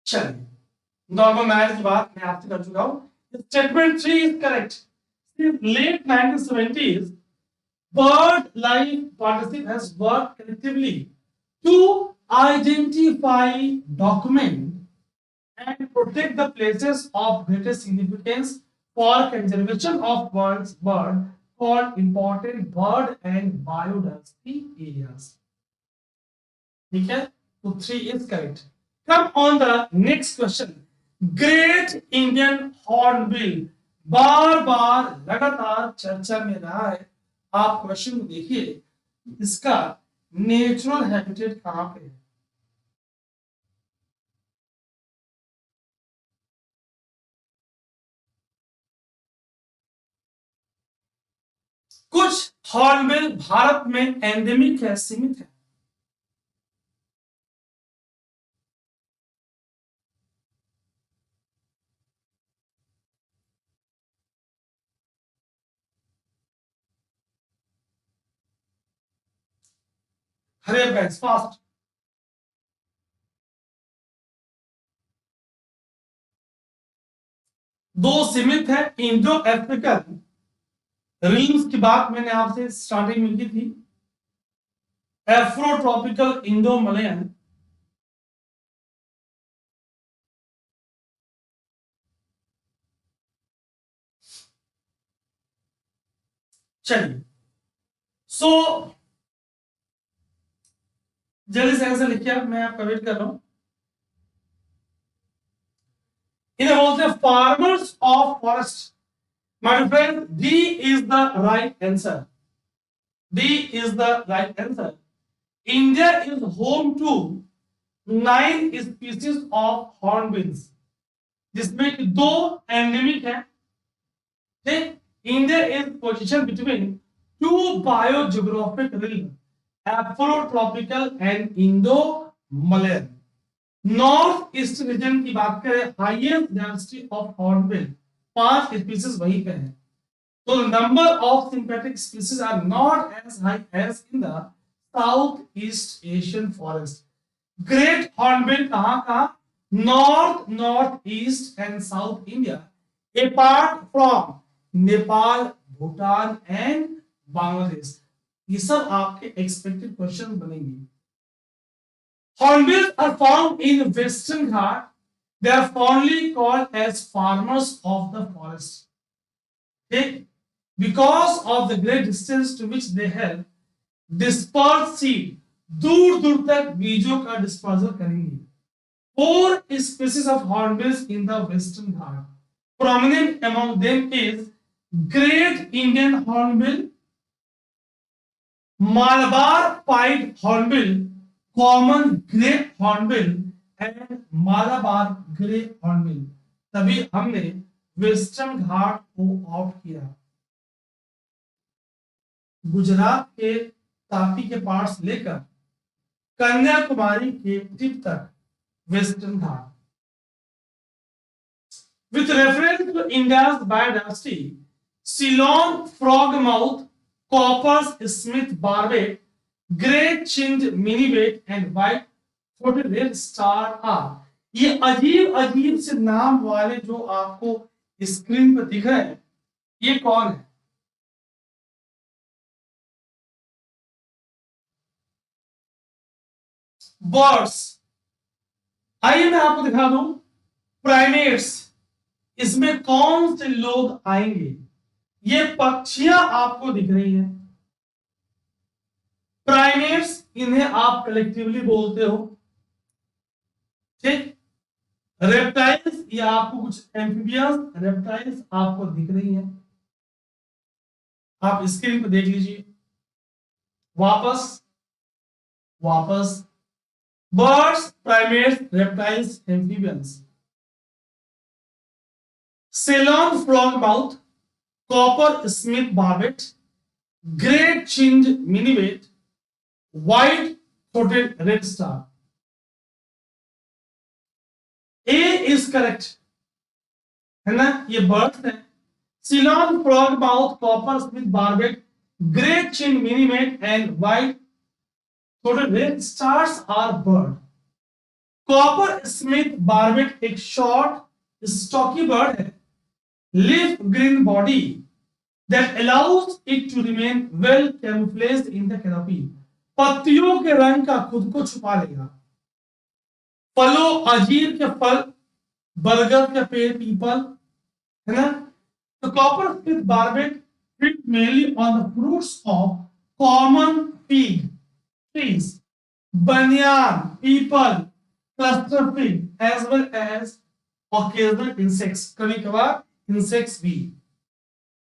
चलिए, नॉर्मल मैथ की बात मैं आपसे कर चुका हूं। Statement 3 is correct. Late 1970s, bird life partnership has worked collectively to identify, document and protect the places of greatest significance for conservation of bird called important bird and biodiversity areas। ठीक है, तो 3 is correct। Come on the next question। Great Indian Hornbill बार बार लगातार चर्चा में रहा है। आप question को देखिए, इसका नेचुरल हैबिटेट कहां पे है? कुछ हॉर्नबिल भारत में एंडेमिक है, सीमित है। हरे गाइस फास्ट। दो सीमित है, इंडो अफ्रीकन रीम्स की बात मैंने आपसे स्टार्टिंग में की थी, एफ्रोट्रॉपिकल इंडो मलयन, चलिए सो जल्दी से आंसर लिखिए, मैं आपका वेट कर रहा हूं। इन्हें बोलते हैं farmers of forest, My friend, D is the right answer. D is the right answer. India is home to 9 species of hornbills, जिसमें कि 2 एंडेमिक है. ठीक, India is positioned between two biogeographic regions, Afrotropical and Indo-Malayan. North east region की बात करें, highest density of hornbill 5 species वहीं पे है. तो number of sympatric species are not as high as in the south east Asian forest. Great hornbill कहां का? North east and south India, apart from Nepal, Bhutan and Bangladesh. ये सब आपके एक्सपेक्टेड क्वेश्चन बनेंगे. Hornbills are found in Western Ghat. They are fondly called as farmers of the forest. Okay? Because of the great distance to which they help disperse seed, दूर दूर तक बीजों का dispersal करेंगे. 4 species of hornbills in the Western Ghat. Prominent among them is Great Indian Hornbill, Malabar Pied Hornbill, common grey hornbill and Malabar grey hornbill. तभी हमने western घाट को of किया. गुजरात के तापी के पास लेकर कन्याकुमारी के टिप तक western Ghat. With reference to India's biodiversity, Ceylon frogmouth, coppersmith barbet, great chinned minivet and white throated redstart are. ये अजीब अजीब से नाम वाले जो आपको स्क्रीन पर दिख रहे हैं, ये कौन है? बर्ड्स. आइए मैं आपको दिखा दूं. प्राइमेट्स, इसमें कौन से लोग आएंगे? ये पक्षियां आपको दिख रही हैं. प्राइमेट्स, इन्हें आप कलेक्टिवली बोलते हो. ठीक. रेप्टाइल्स, ये आपको कुछ एम्फीबियंस रेप्टाइल्स आपको दिख रही हैं. आप स्क्रीन पे देख लीजिए. वापस birds, primates, reptiles, amphibians. Ceylon frogmouth, coppersmith barbet, great chinned minivet, white throated redstart. A is correct है ना. ये बर्ड्स है. Ceylon frogmouth, coppersmith barbet, great chin minivet and white throated redstarts are bird. Coppersmith barbet एक short stocky bird है, leaf green body that allows it to remain well camouflaged in the canopy. पत्तियों के रंग का खुद को छुपा लेगा. फलों, अंजीर के फल, बरगद के पेड़, पीपल, है ना. तो copper Smith barbette feeds mainly on the fruits of common fig trees, banyan, peepal, cluster fig, as well as occasional insects. कभी कभार insects भी.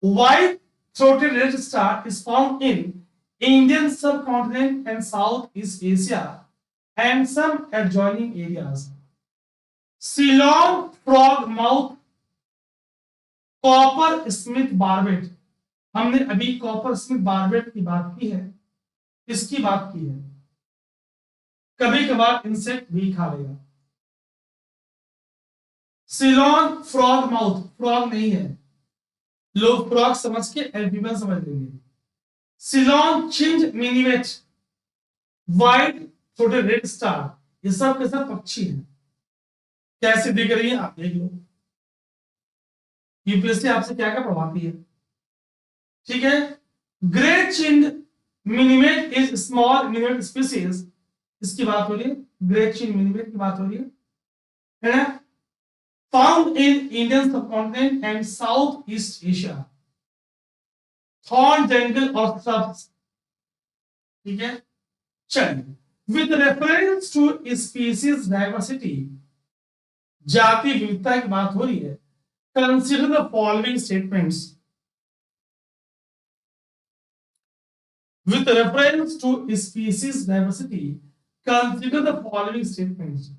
White throated red star is found in Indian subcontinent and Southeast Asia and some adjoining areas. Ceylon frogmouth, copper Smith barbette, हमने अभी copper Smith barbette की बात की है, इसकी बात की है. कभी कभार इंसेक्ट भी खा लेगा. सिलोन फ्रॉगमाउथ, फ्रॉग नहीं है, लोग फ्रॉग समझ के एल्फीबन समझ लेंगे. Ceylon chinned minivet, white throated redstart, ये सब के सब पक्षी हैं. कैसे दिख रही है आप देख लो. यूपीएससी आपसे क्या क्या पढ़वाती है. ठीक है. ग्रेट चिंड मिनीमेट इज स्मॉल मिनीमेट स्पीसीज, इसकी बात हो रही है. ग्रेट चिंड मिनीमेट की बात हो रही है ना. Found in Indian subcontinent and Southeast Asia. Thorn jungle or shrubs. ठीक है. चलिए. With reference to species diversity, जाति विविधता की बात हो रही है. Consider the following statements. with reference to species diversity consider the following statements।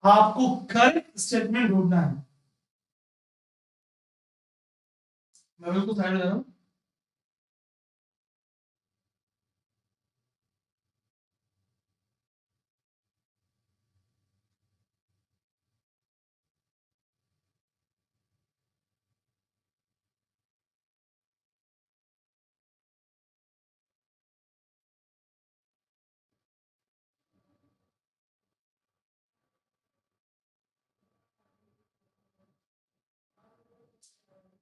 आपको करेक्ट स्टेटमेंट ढूंढना है। मैं बिल्कुल साइड जा रहा हूं।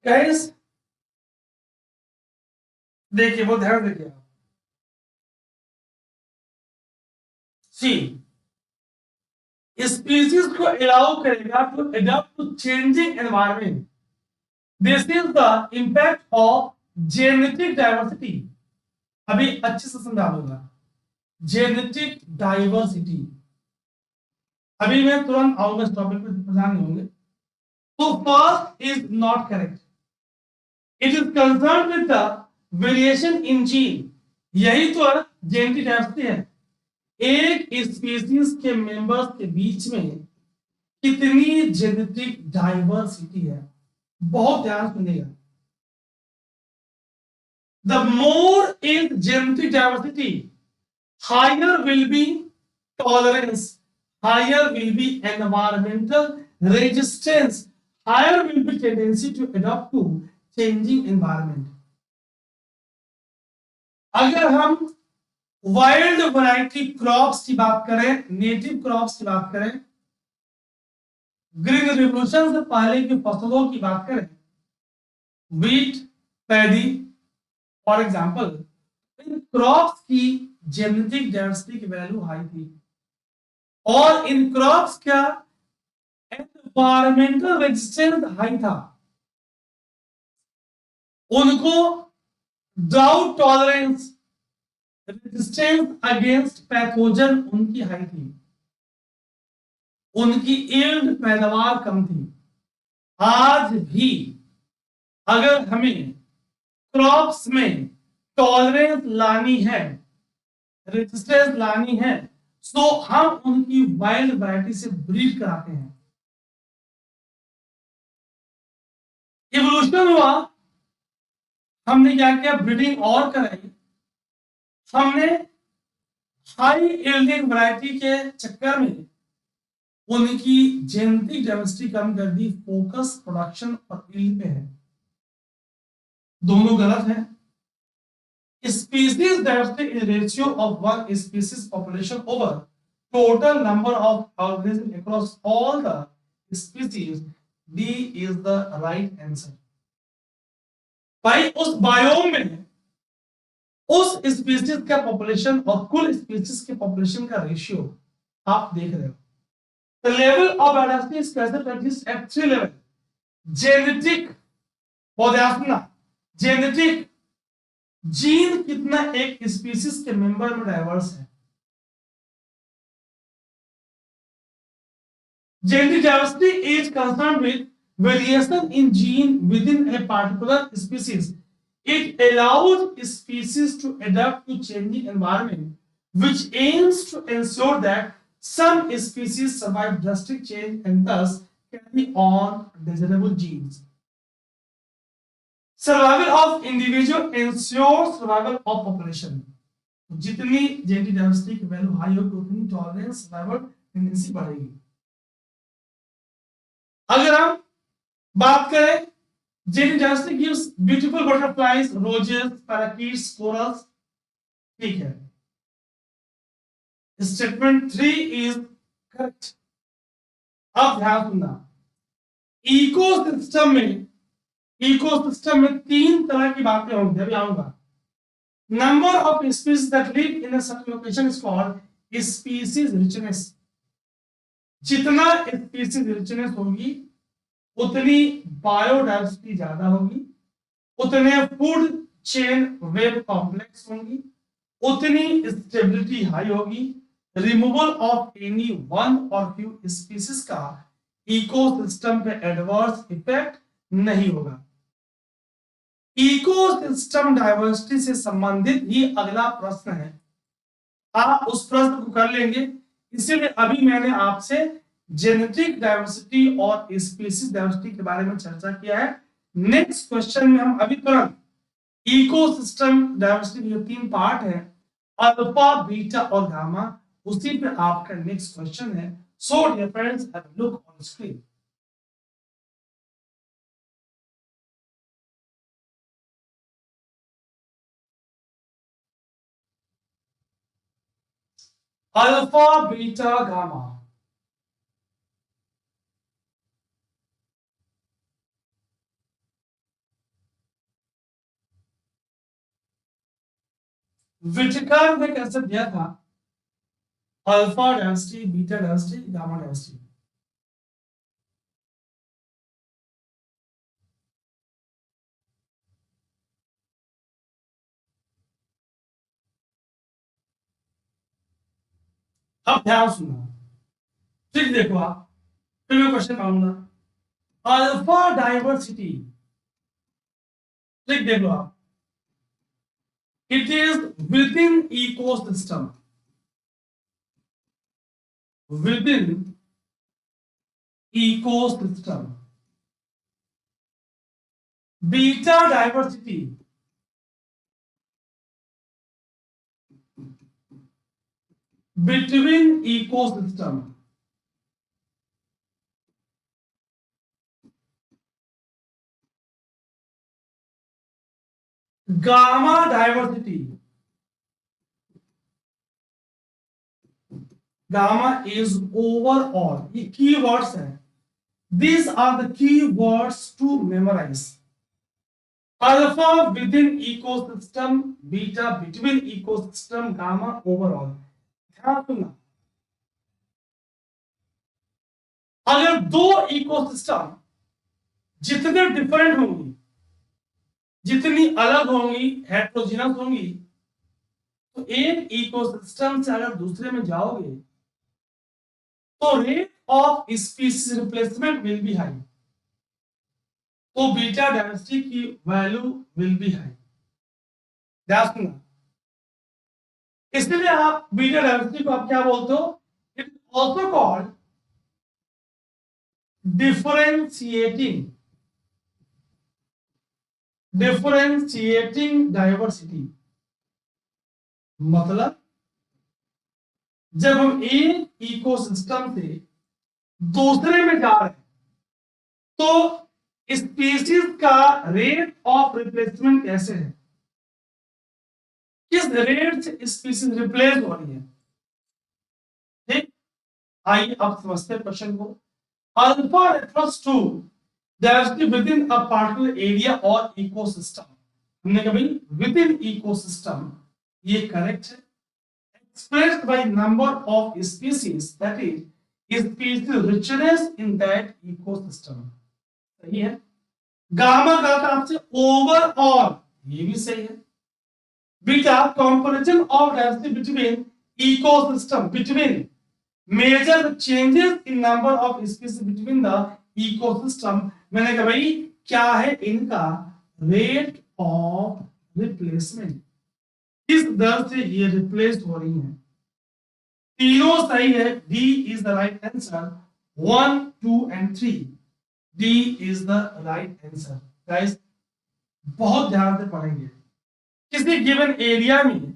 गाइस देखिए, वो ध्यान देखिए। सी स्पीसीज को अलाउ करेगा to adopt to changing environment. This is the impact of genetic diversity. अभी अच्छे से समझा दूंगा। जेनेटिक डाइवर्सिटी, अभी मैं तुरंत आऊंगा इस टॉपिक पे, परेशान नहीं होंगे। तो first is not correct. It is concern with the variation in gene. यही तो जेनेटिक डाइवर्सिटी है। एक स्पीसीज के मेंबर्स के बीच में कितनी जेनेटिक डाइवर्सिटी है, बहुत ध्यान सुनिएगा। The more is genetic diversity, higher will be tolerance, higher will be environmental resistance, higher will be tendency to adapt to changing environment। अगर हम वाइल्ड वैरायटी क्रॉप्स की बात करें, नेटिव क्रॉप्स की बात करें, ग्रीन रिवोल्यूशन से पहले की फसलों की बात करें, wheat, paddy for example, in crops की जेनेटिक डाइवर्सिटी की वैल्यू हाई थी और इन क्रॉप्स का एनवायरमेंटल रेजिस्टेंस हाई था। उनको drought tolerance, resistance against pathogen उनकी हाई थी। उनकी यील्ड, पैदावार कम थी। आज भी अगर हमें क्रॉप्स में टॉलरेंस लानी है, रेजिस्टेंस लानी है, तो हम उनकी वाइल्ड वैरायटी से ब्रीड कराते हैं। इवोल्यूशन हुआ, हमने क्या किया, ब्रीडिंग और कराई। हमने हाई यील्डिंग वैरायटी के चक्कर में उनकी जेनेटिक डाइवर्सिटी कम कर दी। फोकस प्रोडक्शन और यील्ड पे है, दोनों गलत है। Species diversity is ratio of one species population over total number of organisms across all the species। D is the right answer। भाई उस बायोम में उस स्पीसीज का पॉपुलेशन और कुल स्पीसीज के पॉपुलेशन का रेशियो आप देख रहे हो। The level of diversity is present exists at three level। Genetic, genetic gene कितना एक स्पीसीज के मेंबर में डाइवर्स है। Genetic diversity is concern with variation in gene within a particular species. It allows species to adopt to changing environment which aims to ensure that some species survive drastic change and thus carry on desirable genes। Survival of individual ensures survival of population. जितनी genetic diversity की value high होगी उतनी tolerance, survival tendency बढ़ेगी। अगर हम बात करें, genetic diversity gives beautiful butterflies, roses, parakeets, corals, ठीक है। Statement 3 is correct. अब ध्यान सुनना, इकोसिस्टम में तीन तरह की बातें होंगी, अभी आऊंगा। Number of species that live in a certain location is called species richness. जितना स्पीसीज रिचनेस होगी उतनी बायोडाइवर्सिटी ज्यादा होगी, उतने फूड चेन वेब कॉम्प्लेक्स होंगी, उतनी स्टेबिलिटी हाई होगी। रिमूवल ऑफ एनी वन और फ्यू स्पीसीज का इकोसिस्टम पे एडवर्स इफेक्ट नहीं होगा। इकोसिस्टम डाइवर्सिटी से संबंधित ही अगला प्रश्न है। आप उस प्रश्न को कर लेंगे, इसीलिए अभी मैंने आपसे जेनेटिक डाइवर्सिटी और स्पीशीज डाइवर्सिटी के बारे में चर्चा किया है। नेक्स्ट क्वेश्चन में हम अभी तुरंत इकोसिस्टम डाइवर्सिटी के 3 पार्ट है, अल्फा, बीटा और गामा, उसी पे आपका नेक्स्ट क्वेश्चन है। So dear friends, have a look on screen. Alpha, beta, gamma. Whittaker ने कैसे दिया था alpha diversity, beta diversity, gamma diversity. अब ध्यान सुनना, ठीक देखो आप, फिर मैं क्वेश्चन पाऊंगा। अल्फा डाइवर्सिटी, ठीक देखो आप, it is with in ecosystem, with in ecosystem. Beta diversity, between ecosystem. Gamma diversity, gamma is overall. ये की वर्ड्स हैं, these are the key words to memorize. Alpha within ecosystem, beta between ecosystem, gamma overall। ध्यान सुनना, अगर दो ecosystem जितने different होंगी, जितनी अलग होंगी, हेट्रोजीनस होंगी, तो एक इकोसिस्टम से अगर दूसरे में जाओगे तो rate of species replacement will be high, तो बीटा डेंसिटी की वैल्यू विल बी हाई। ध्यान सुनना, इसलिए आप बीटा डेंसिटी को आप क्या बोलते हो? It also called differentiating, differentiating diversity. मतलब जब हम एक इकोसिस्टम से दूसरे में जा रहे हैं तो स्पीशीज का रेट ऑफ रिप्लेसमेंट कैसे है, किस रेट से स्पीशीज रिप्लेस हो रही है। ठीक, आइए अब समझते हैं क्वेश्चन को। Alpha refers to diversity within a particular area or ecosystem. हमने कहा भाई विद इन इकोसिस्टम, ये करेक्ट है। expressed by number of species, that is species richness in that ecosystem। सही है। गामा का आपसे ओवरऑल, ये भी सही है। Beta comparison of diversity between ecosystem, between measure changes in number of species between the ecosystem. मैंने कहा भाई क्या है इनका रेट ऑफ रिप्लेसमेंट, किस दर से ये रिप्लेस हो रही हैं। तीनों सही है, D is the right answer. 1, 2 एंड 3, D is the right answer. Guys बहुत ध्यान से पढ़ेंगे। किसी गिवन एरिया में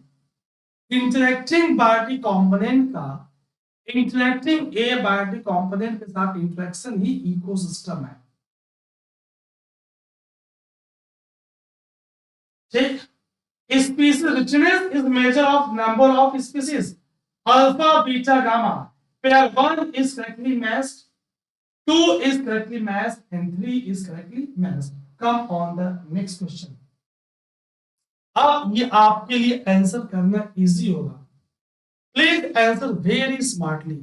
इंटरेक्टिंग बायोटिक कंपोनेंट का, इंटरेक्टिंग ए बायोटिक कंपोनेंट के साथ इंटरेक्शन ही इकोसिस्टम है। ठीक, species richness is measure of number of species, alpha, beta, gamma, where 1 is correctly matched, 2 is correctly matched and 3 is correctly matched। come on the next question। अब ये आपके लिए answer करना easy होगा, please answer very smartly,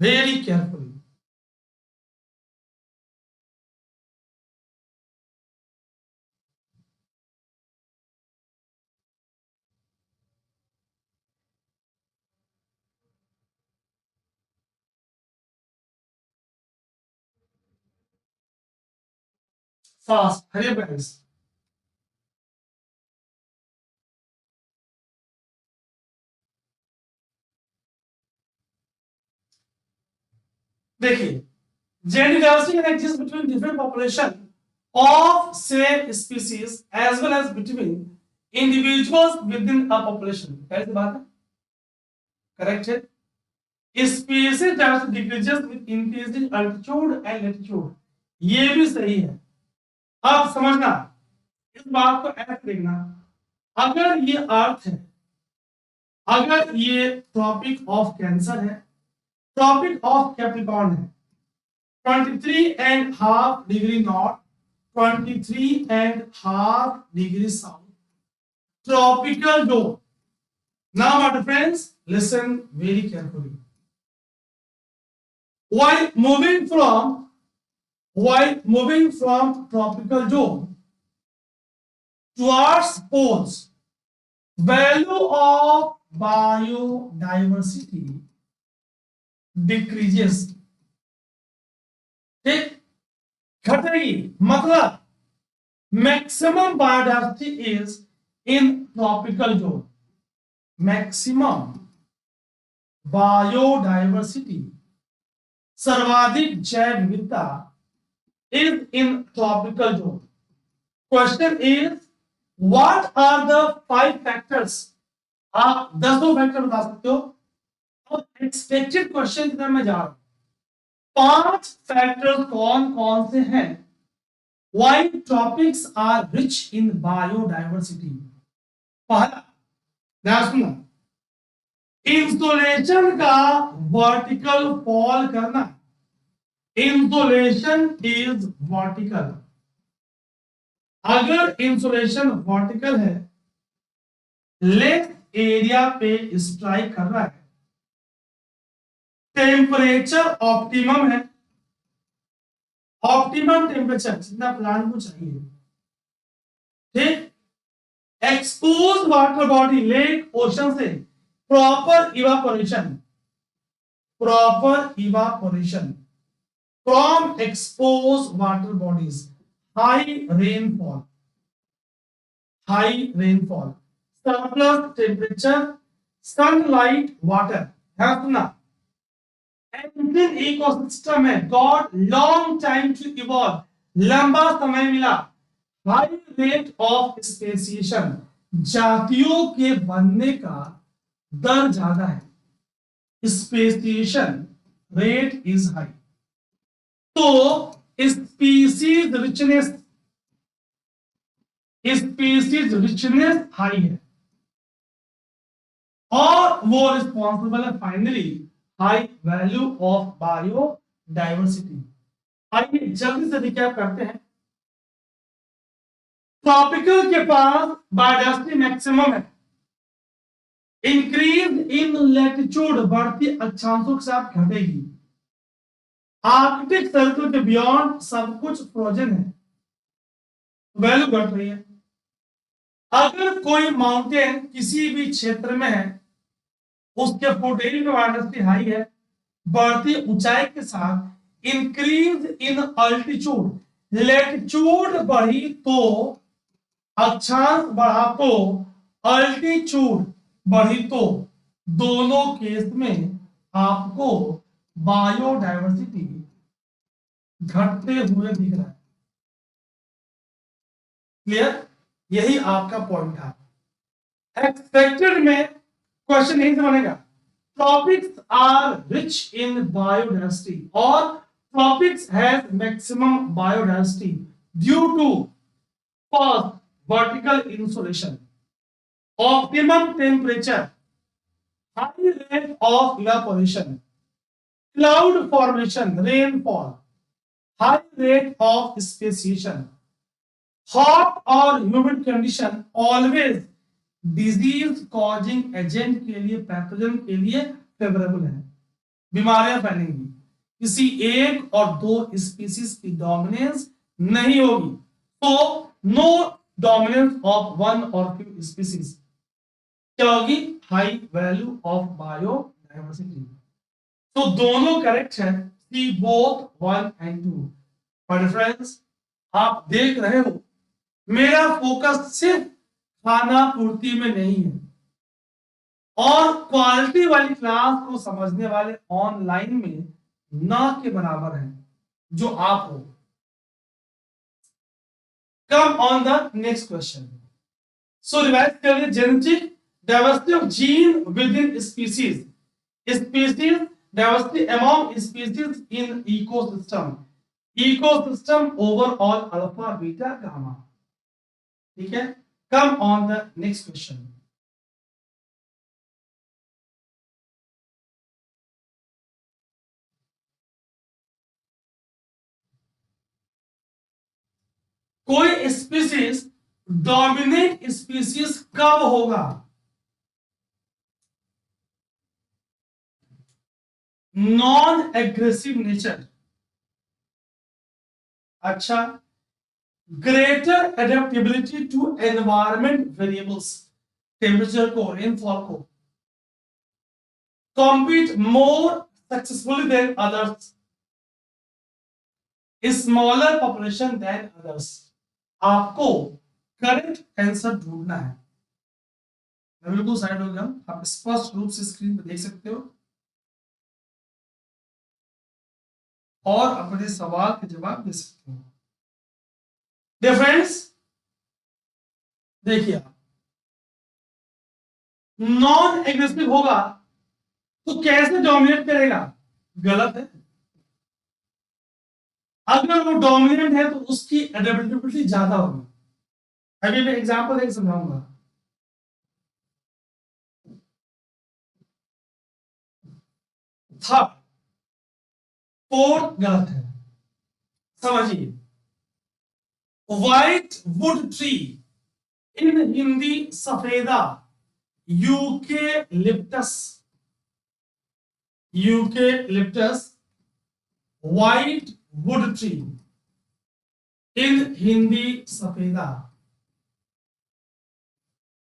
very carefully. Fast, Hari guys. देखिए, gender diversity can exist between different population of same species as well as between individuals within a population. कैसी बात है? करेक्ट है. Species diversity decreases with increasing altitude and latitude. ये भी सही है. अब समझना, इस बात को ऐसे देखना, अगर ये अर्थ है, अगर ये ट्रॉपिक ऑफ कैंसर है, ट्रॉपिक ऑफ कैप्रिकॉर्न है, 23.5 degree north, 23.5 degree south, tropical zone. Now, my dear friends, listen very carefully. While moving from tropical zone towards poles, value of biodiversity decreases. ठीक, घटेगी, मतलब maximum biodiversity is in tropical zone. Maximum biodiversity, सर्वाधिक जैव विविधता is in tropical zone. Question is, what are the 5 factors? आप 10 factor बता सकते हो. अब एक्सपेक्टेड क्वेश्चन की तरफ मैं जा रहा हूं. 5 फैक्टर कौन कौन से हैं? Why tropics are rich in biodiversity? पहला, ध्यान सुनना, इंसुलेशन का वर्टिकल फॉल करना. Insolation is vertical. अगर इंसुलेशन वर्टिकल है, लेस एरिया पे स्ट्राइक कर रहा है, टेम्परेचर ऑप्टिमम है, ऑप्टिमम टेम्परेचर जितना प्लांट को चाहिए, ठीक, expose water body, lake, ocean से proper evaporation from expose water bodies, high rainfall, surplus temperature, sunlight, water. है सुना, एंथिन इकोसिस्टम है, got long time to evolve, लंबा समय मिला, हाई रेट ऑफ स्पेसिएशन, जातियों के बनने का दर ज्यादा है, स्पेसिएशन रेट इज हाई. तो स्पीसीज रिचनेस हाई है, और वो रिस्पॉन्सिबल है finally high value of biodiversity. आइए जल्दी से रिकैप करते हैं. ट्रॉपिकल के पास बायोडाइवर्सिटी मैक्सिमम है, इंक्रीज इन लैटिट्यूड, बढ़ती अक्षांशों के साथ घटेगी. आर्कटिक सर्कल के बियॉन्ड सब कुछ फ्रोजन है, वैल्यू घट रही है. अगर कोई माउंटेन किसी भी क्षेत्र में है, उसके फुटेज में बायोडाइवर्सिटी हाई है, बढ़ती ऊंचाई के साथ इंक्रीज इन अल्टीट्यूड, लैटिट्यूड बढ़ी तो अक्षांश बढ़ा तो अल्टीट्यूड बढ़ी तो दोनों केस में आपको बायोडाइवर्सिटी घटते हुए दिख रहा है. क्लियर? यही आपका पॉइंट था. एक्सपेक्टेड में क्वेश्चन यही से बनेगा, tropics are rich in biodiversity और tropics has maximum biodiversity due to first vertical insolation, optimum temperature, high rate of evaporation, cloud formation, rainfall, high rate of speciation, hot और humid condition always disease causing agent के लिए, pathogen के लिए favourable है. बीमारियां फैलेंगी, किसी एक और दो स्पीसीज की डोमिनेंस नहीं होगी. तो नो डोमिनेंस ऑफ वन और फ्यू स्पीसीज. क्या होगी? High value of biodiversity. तो दोनों करेक्ट है, सी बोथ 1 and 2. बट फ्रेंड्स, आप देख रहे हो मेरा फोकस सिर्फ खाना पूर्ति में नहीं है, और क्वालिटी वाली क्लास को समझने वाले ऑनलाइन में ना के बराबर है जो आप हो। Come on the next question. So revise करिए, genetic diversity of gene within species, species diversity among species in ecosystem, ecosystem overall alpha beta gamma. ठीक है, come on the next question. कोई स्पीसीज डोमिनेंट स्पीसीज कब होगा? Non aggressive nature. अच्छा, greater adaptability to environment variables, temperature को, rainfall को, compete more successfully than others, smaller population than others। आपको correct answer ढूंढना है। बिल्कुल साइड हो गया, आप स्पष्ट रूप से स्क्रीन पर देख सकते हो और अपने सवाल के जवाब दे सकते हो। डियर फ्रेंड्स, देखिए, नॉन एग्रेसिव होगा तो कैसे डोमिनेट करेगा? गलत है। अगर वो डोमिनेंट है तो उसकी एडेप्टेबिलिटी ज्यादा होगी। अभी मैं एग्जांपल एक समझाऊंगा। थर्ड, फोर्थ गलत है, समझिए। White wood tree, in Hindi safeda, eucalyptus, eucalyptus, white wood tree, in Hindi safeda.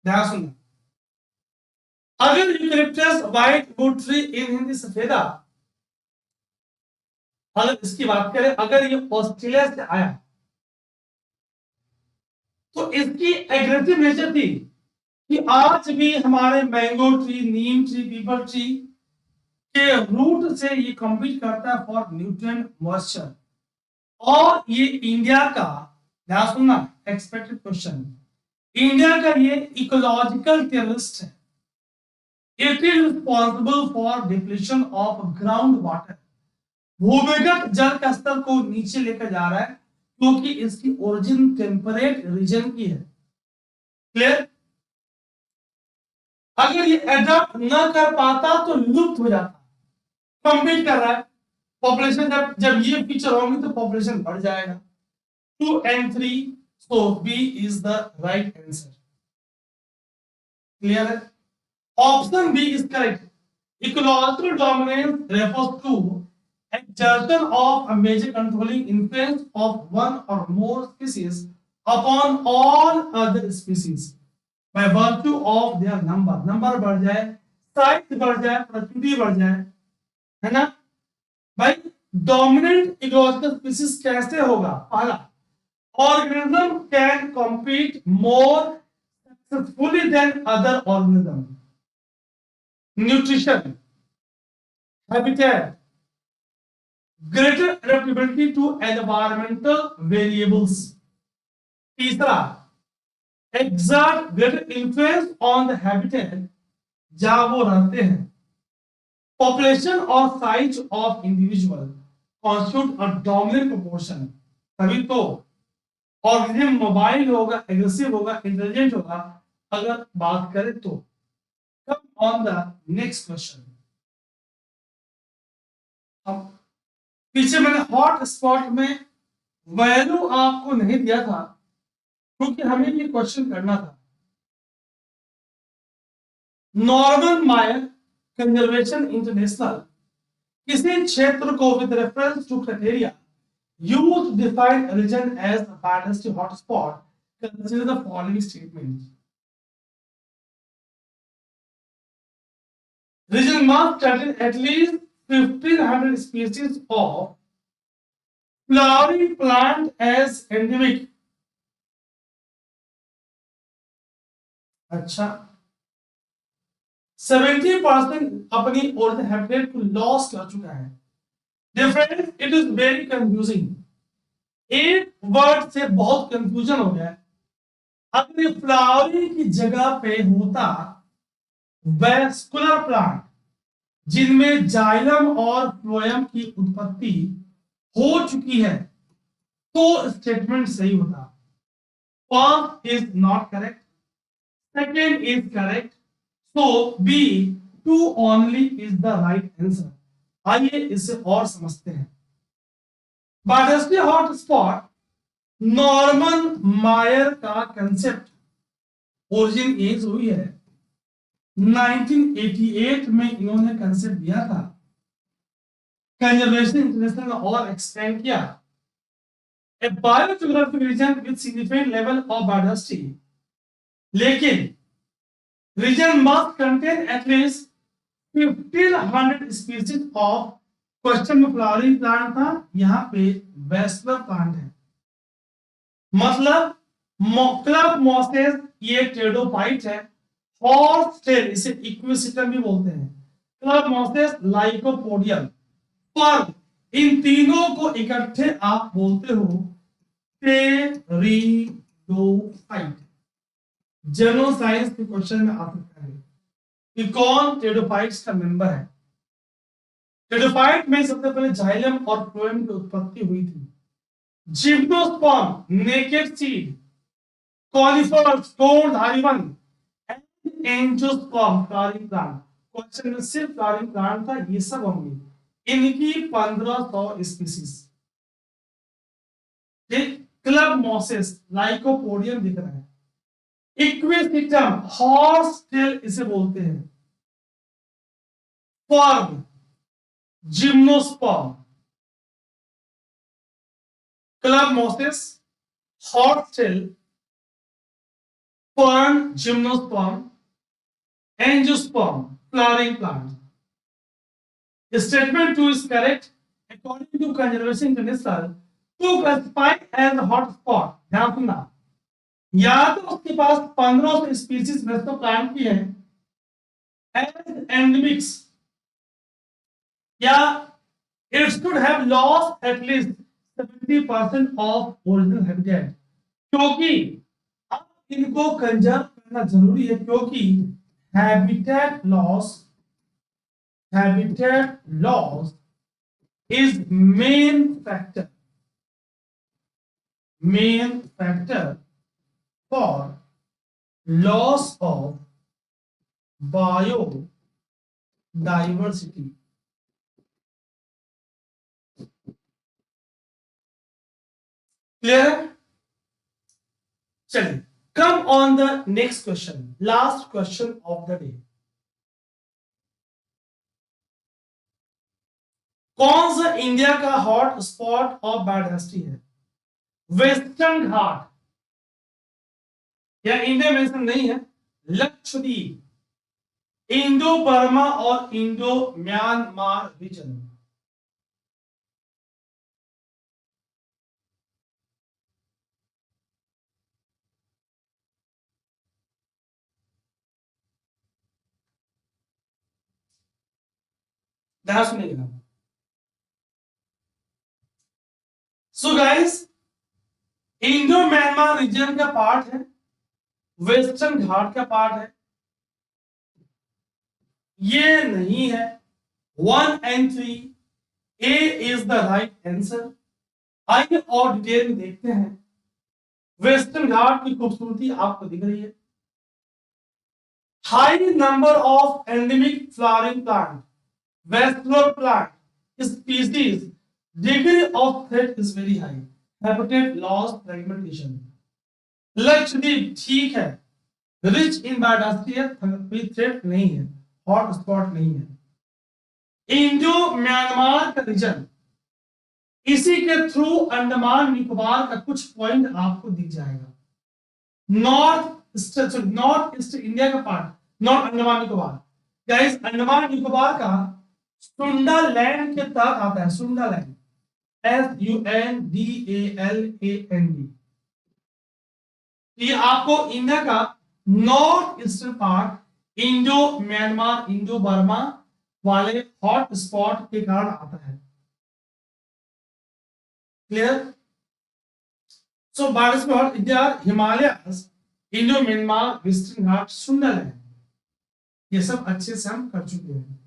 ध्यान सुनना, अगर eucalyptus white wood tree in Hindi safeda, अगर इसकी बात करें, अगर ये ऑस्ट्रेलिया से आया तो इसकी एग्रेसिव नेचर थी कि आज भी हमारे मैंगो ट्री, नीम ट्री, पीपल ट्री के रूट से ये कंपीट करता है फॉर न्यूट्रिएंट मॉइस्चर। और ये इंडिया का, ध्यान सुनना, एक्सपेक्टेड क्वेश्चन, इंडिया का ये इकोलॉजिकल टेररिस्ट है। It is responsible for depletion of ground water, भूमिगत जल का स्तर को नीचे लेकर जा रहा है क्योंकि इसकी ओरिजिन टेम्परेट रीजन की है। क्लियर? अगर ये एडॉप्ट न कर पाता तो लुप्त हो जाता। कंपीट कर रहा है, पॉपुलेशन जब जब ये फीचर होंगे तो पॉपुलेशन बढ़ जाएगा। 2 and 3, so B is the right answer। Clear है? Option B is correct. Ecological dominance refers to exertion of a major controlling influence of one or more species upon all other species by virtue of their number। Number बढ़ जाए, size बढ़ जाए, प्रकृति बढ़ जाए, है ना भाई। डोमिनेंट इकोलॉजिकल स्पीसीज कैसे होगा? पहला, organism can compete more successfully than other organism। nutrition, habitat, greater adaptability to environmental variables। तीसरा, exert greater influence on the habitat जहां वो रहते हैं। population और size of individual constitute a dominant proportion। तभी तो ऑर्गेनिज्म मोबाइल होगा, aggressive होगा, इंटेलिजेंट होगा, अगर बात करें तो। Come on the next question. अब पीछे मैंने हॉट स्पॉट में वैल्यू आपको नहीं दिया था क्योंकि हमें ये क्वेश्चन करना था। नॉर्मन मायर कंजर्वेशन इंटरनेशनल किसी क्षेत्र को with reference to criteria used to define a region as a biodiversity hotspot, consider the following statements। Region must contain at least 1500 species of flowering plant as endemic। अच्छा, 70% अपनी origin habitat को loss कर चुका है। Difference it is very confusing. एक word से बहुत confusion हो गया। अगर ये फ्लावरिंग की जगह पे होता वैस्कुलर प्लांट जिनमें जाइलम और फ्लोएम की उत्पत्ति हो चुकी है तो स्टेटमेंट सही होता। First is not correct, second is correct, so B two only is the right answer. आइए इसे और समझते हैं। बायोडायवर्सिटी हॉटस्पॉट नॉर्मन मायर का कंसेप्ट ओरिजिन एज हुई है 1988 में। इन्होंने कंसेप्ट दिया था, कंजर्वेशन इंटरनेशनल और एक्सपेंड किया। A biogeographic region with significant level of biodiversity, लेकिन region must contain at least 1500 species of question में फ्लावरिंग प्लांट था, यहाँ पे वेस्कुलर प्लांट है। मतलब क्लब मॉसेस ये टेडोफाइट है, हॉर्स टेल इसे इक्विसिटम भी बोलते हैं, क्लब मॉसेस लाइकोपोडियम। पर इन तीनों को इकट्ठे आप बोलते हो टेरिडोफाइट। जनरल साइंस के क्वेश्चन में आ सकता है कि कौन टेरिडोफाइट्स का मेंबर है। टेरिडोफाइट में सबसे पहले जाइलम और फ्लोएम की उत्पत्ति हुई थी। जिम्नोस्पर्म नेकेड सीड, कॉलिफर्स कोणधारी वन, एंजियोस्पर्म फ्लावरिंग प्लांट। क्वेश्चन में सिर्फ फ्लावरिंग प्लांट था, ये सब होंगे। इनकी 1500 स्पीसीज। क्लब मॉसेस लाइकोपोडियम दिख रहा है। इक्विसिटम हॉर्स टेल इसे बोलते हैं। Fern gymnosperm, club mosses, horsetail, fern gymnosperm, angiosperm flowering plant. Statement 2 is correct. According to Conservation International, to classify as a hotspot, ध्यान सुनना, या तो उसके पास 1500 स्पीसीज वेस्टो प्लांट की है एज एंडेमिक्स, या it should have lost at least 70% of original habitat। क्योंकि अब इनको कंजर्व करना जरूरी है, क्योंकि habitat loss is main factor for loss of biodiversity। Clear? चलिए, come on the next question, last question of the day. कौन सा इंडिया का हॉट स्पॉट ऑफ बायोडायवर्सिटी है? वेस्टर्न घाट, या इंडिया मेंशन नहीं है, लक्षद्वीप, इंडो बर्मा और इंडो म्यांमार रीजन। ध्यान सुनिएगा। So guys, Indo Myanmar region का पार्ट है, वेस्टर्न घाट का पार्ट है, ये नहीं है। 1 and 3 A is the right answer. आइए और डिटेल में देखते हैं। वेस्टर्न घाट की खूबसूरती आपको दिख रही है। High number of endemic flowering plant, vascular plant species, degree of threat is very high, habitat loss, fragmentation. Lakshadweep ठीक है, रिच इन बायोडायवर्सिटी है, थ्रेट नहीं है, हॉट स्पॉट नहीं है। इंडो म्यांमार का रीजन, इसी के थ्रू अंडमान निकोबार का कुछ पॉइंट आपको दिख जाएगा। नॉर्थ ईस्ट इंडिया का part, north Andaman Nicobar. Guys, Andaman Nicobar का सुंडा लैंड के तहत आता है, सुंडा लैंड, SUNDALAND। ये आपको इंडिया का north eastern part, Indo Myanmar, Indo Burma वाले हॉट स्पॉट के कारण आता है। Clear? So Bharat India, Himalayas, Indo Myanmar, Western Ghats, Sundaland, ये सब अच्छे से हम कर चुके हैं.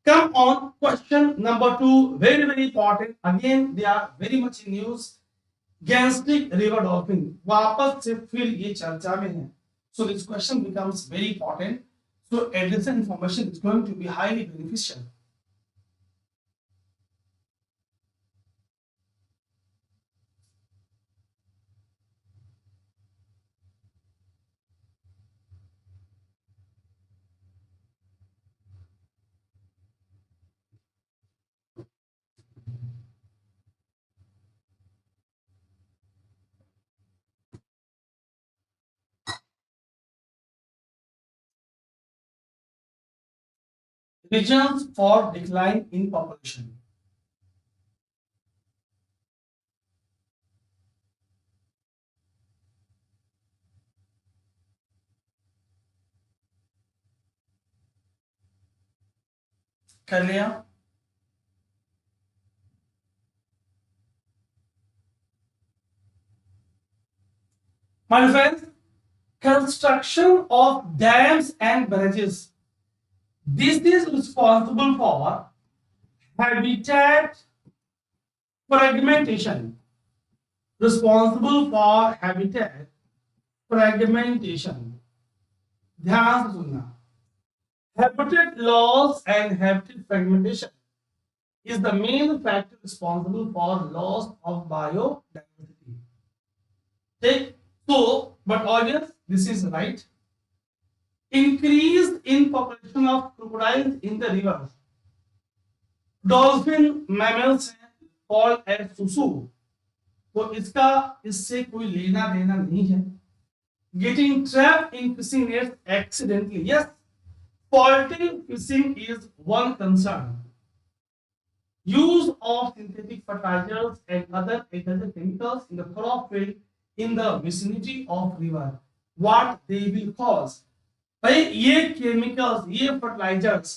Come on, question number 2, very very important. Again, they are very much in news. Gangetic river dolphin वापस से फिर ये चर्चा में है. So this question becomes very important. So additional information is going to be highly beneficial. Reasons for decline in population. कर लिया? My friends, construction of dams and bridges. This is responsible for habitat fragmentation. Responsible for habitat fragmentation. ध्यान से सुनना. Habitat loss and habitat fragmentation is the main factor responsible for loss of biodiversity. Okay? So, but audience, this is right. Increase in population of crocodiles in the rivers. Dolphin mammals called as susu. तो इसका इससे कोई लेना देना नहीं है. Getting trapped in fishing nets accidentally. Yes, faulty fishing is one concern. Use of synthetic fertilizers and other agricultural chemicals in the crop field in the vicinity of river. What they will cause? भाई ये chemicals, ये fertilizers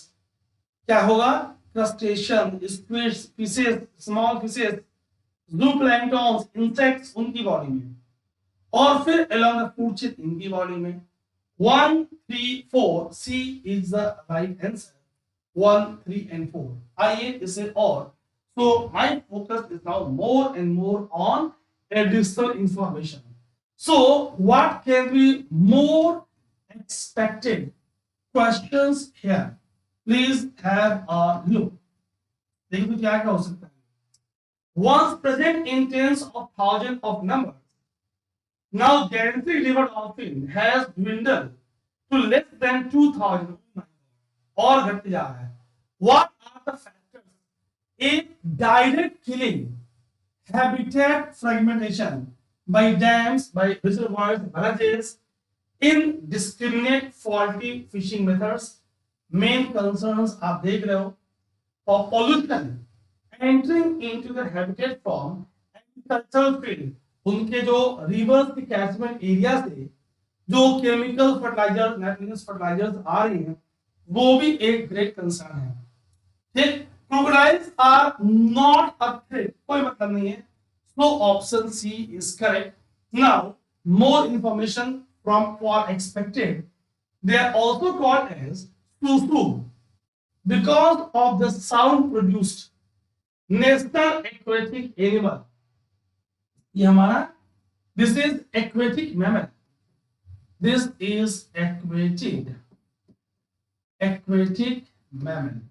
क्या होगा? Crustacean, squids, fishes, small fishes, zooplanktons, insects उनकी body में, और फिर along the food chain इनकी बॉडी में. 1, 3, 4 C is the right answer. 1, 3 and 4. आइए इसे और. So my focus is now more and more on additional information. So what can be more expected questions here? Please have a look. देखिए क्या क्या हो सकता है. Once present in tens of thousands of numbers, now Gangetic river dolphin has dwindled to less than 2,000 और घटते जा रहा है. What are the factors? A direct killing, habitat fragmentation by dams, by reservoirs, barrages, indiscriminate faulty fishing methods. Main concerns आप देख रहे हो. For pollution entering into the habitat from agricultural field, उनके जो रिवर्स के कैचमेंट एरिया से जो chemical fertilisers, nitrogenous fertilisers आ रही हैं, वो भी एक ग्रेट कंसर्न है. ठीक, crocodiles are not a threat, कोई मतलब नहीं है. So option C is correct. Now more information from for expected. They are also called as susu because of the sound produced. National aquatic animal. ये हमारा, this is aquatic mammal. This is aquatic mammal.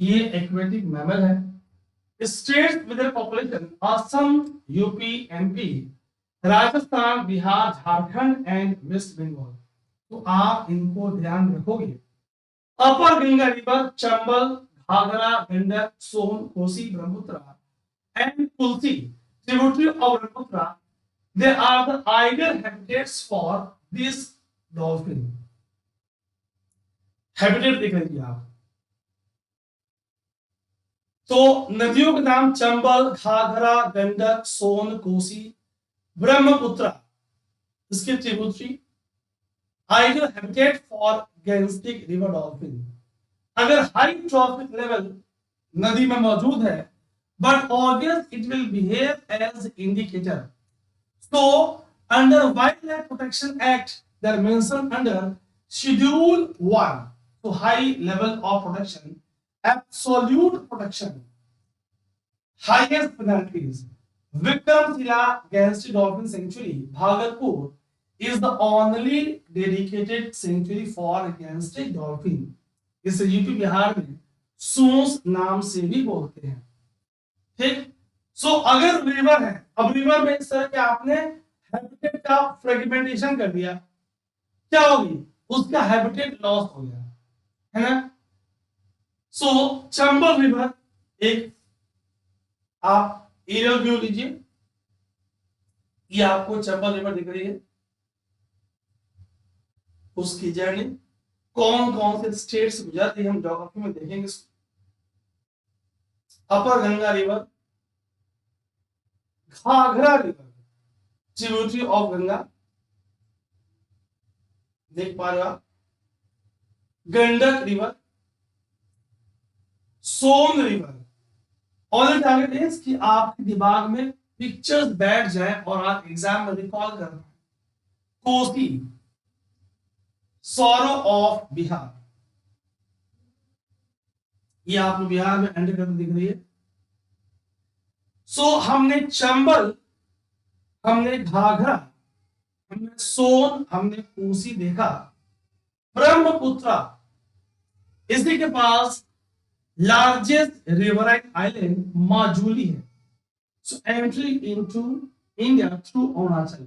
ये aquatic mammal है. States with their population: Assam, UP, MP, Rajasthan, Bihar, Jharkhand and waste Bengal. तो आप इनको ध्यान रखोगे. Upper Ganga river, Chambal, Ghaghara, Gandak, Son, Kosi, Brahmaputra and Tulsi tributary of Brahmaputra, they are the ideal habitats for this dolphin. Habitat देख लीजिए आप. तो नदियों के नाम चंबल, घाघरा, गंडक, सोन, कोसी, ब्रह्मपुत्र, इसके tributary. Ideal habitat for Gangetic river dolphin. अगर हाई ट्रॉफिक लेवल नदी में मौजूद है but obvious it will behave as indicator. So, under Wildlife Protection Act, they are mentioned under Schedule 1. So, high level of protection, absolute protection, highest penalties. Vikram Sila against Dolphin Sanctuary, Bhagalpur, is the only dedicated sanctuary for against dolphin. इसे UP Bihar में सूस नाम से भी बोलते हैं। ठीक, सो अगर river है, अब रिवर में इस तरह के आपने हैबिटेट का फ्रेगमेंटेशन कर दिया, क्या होगी, उसका हैबिटेट लॉस हो गया, है ना। सो चंबल रिवर, एक आप एरियल व्यू लीजिए, ये आपको चंबल रिवर दिख रही है, उसकी जर्नी कौन कौन से स्टेट से गुजर रही है हम ज्योग्राफी में देखेंगे। Upper Ganga river, Ghaghara river, tributary of Ganga, देख पा रहे हो आप, Gandak river, Son river. All target is कि आपके दिमाग में पिक्चर्स बैठ जाए और आप एग्जाम में रिकॉल कर पाए। कोसी, सौरो ऑफ बिहार, ये आपको बिहार में एंटर करते दिख रही है। सो हमने चंबल, हमने घाघरा, हमने सोन, हमने कोसी देखा। ब्रह्मपुत्र, इसी के पास लार्जेस्ट रिवराइन आइलैंड माजुली है। So entry into India through Arunachal,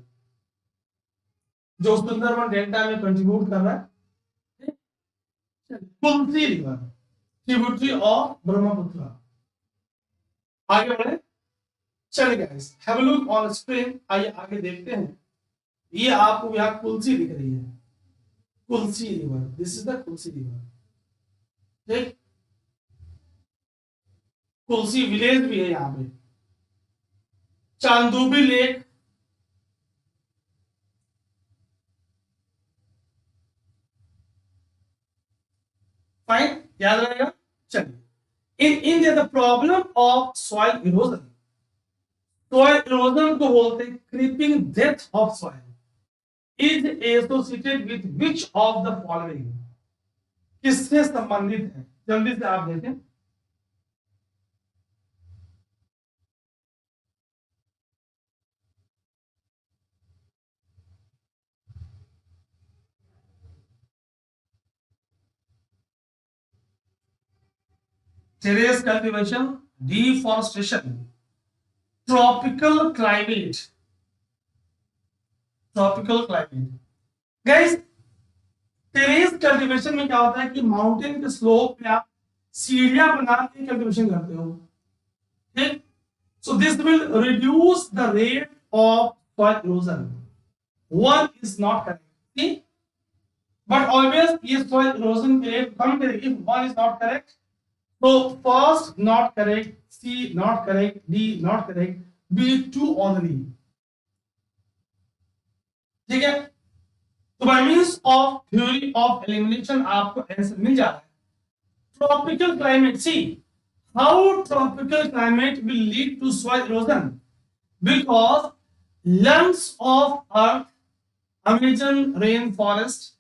जो सुंदरबन डेल्टा में कंट्रीब्यूट कर रहा है। Tulsi river, tributary of Brahmaputra. आगे बढ़े, चलिए guys, have a look on screen. आइए आगे देखते हैं। ये आपको यहां तुलसी दिख रही है, Tulsi river, this is the Tulsi river. ठीक, तुलसी विलेज भी है यहां पे। चांदूबी लेक, फाइन, याद रहेगा। चलिए, in India the problem of soil erosion, soil erosion को बोलते हैं creeping death of soil, is associated with which of the following, किससे संबंधित है, जल्दी से आप देखें। Terrace cultivation, deforestation, tropical climate, tropical climate. Guys, terrace cultivation में क्या होता है कि माउंटेन के स्लोप पे आप सीढ़ियां बना के कल्टीवेशन करते हो। ठीक, so this will reduce the rate of soil erosion. One is not correct, but always ये सॉइल इरोजन के रेट कम करेगी। वन इज नॉट करेक्ट, तो first not correct, C not correct, D not correct, B two only. ठीक है, तो by means of theory of elimination आपको answer मिल जा रहा है। Tropical climate, see how tropical climate will lead to soil erosion, because lungs of earth, Amazon rain forest,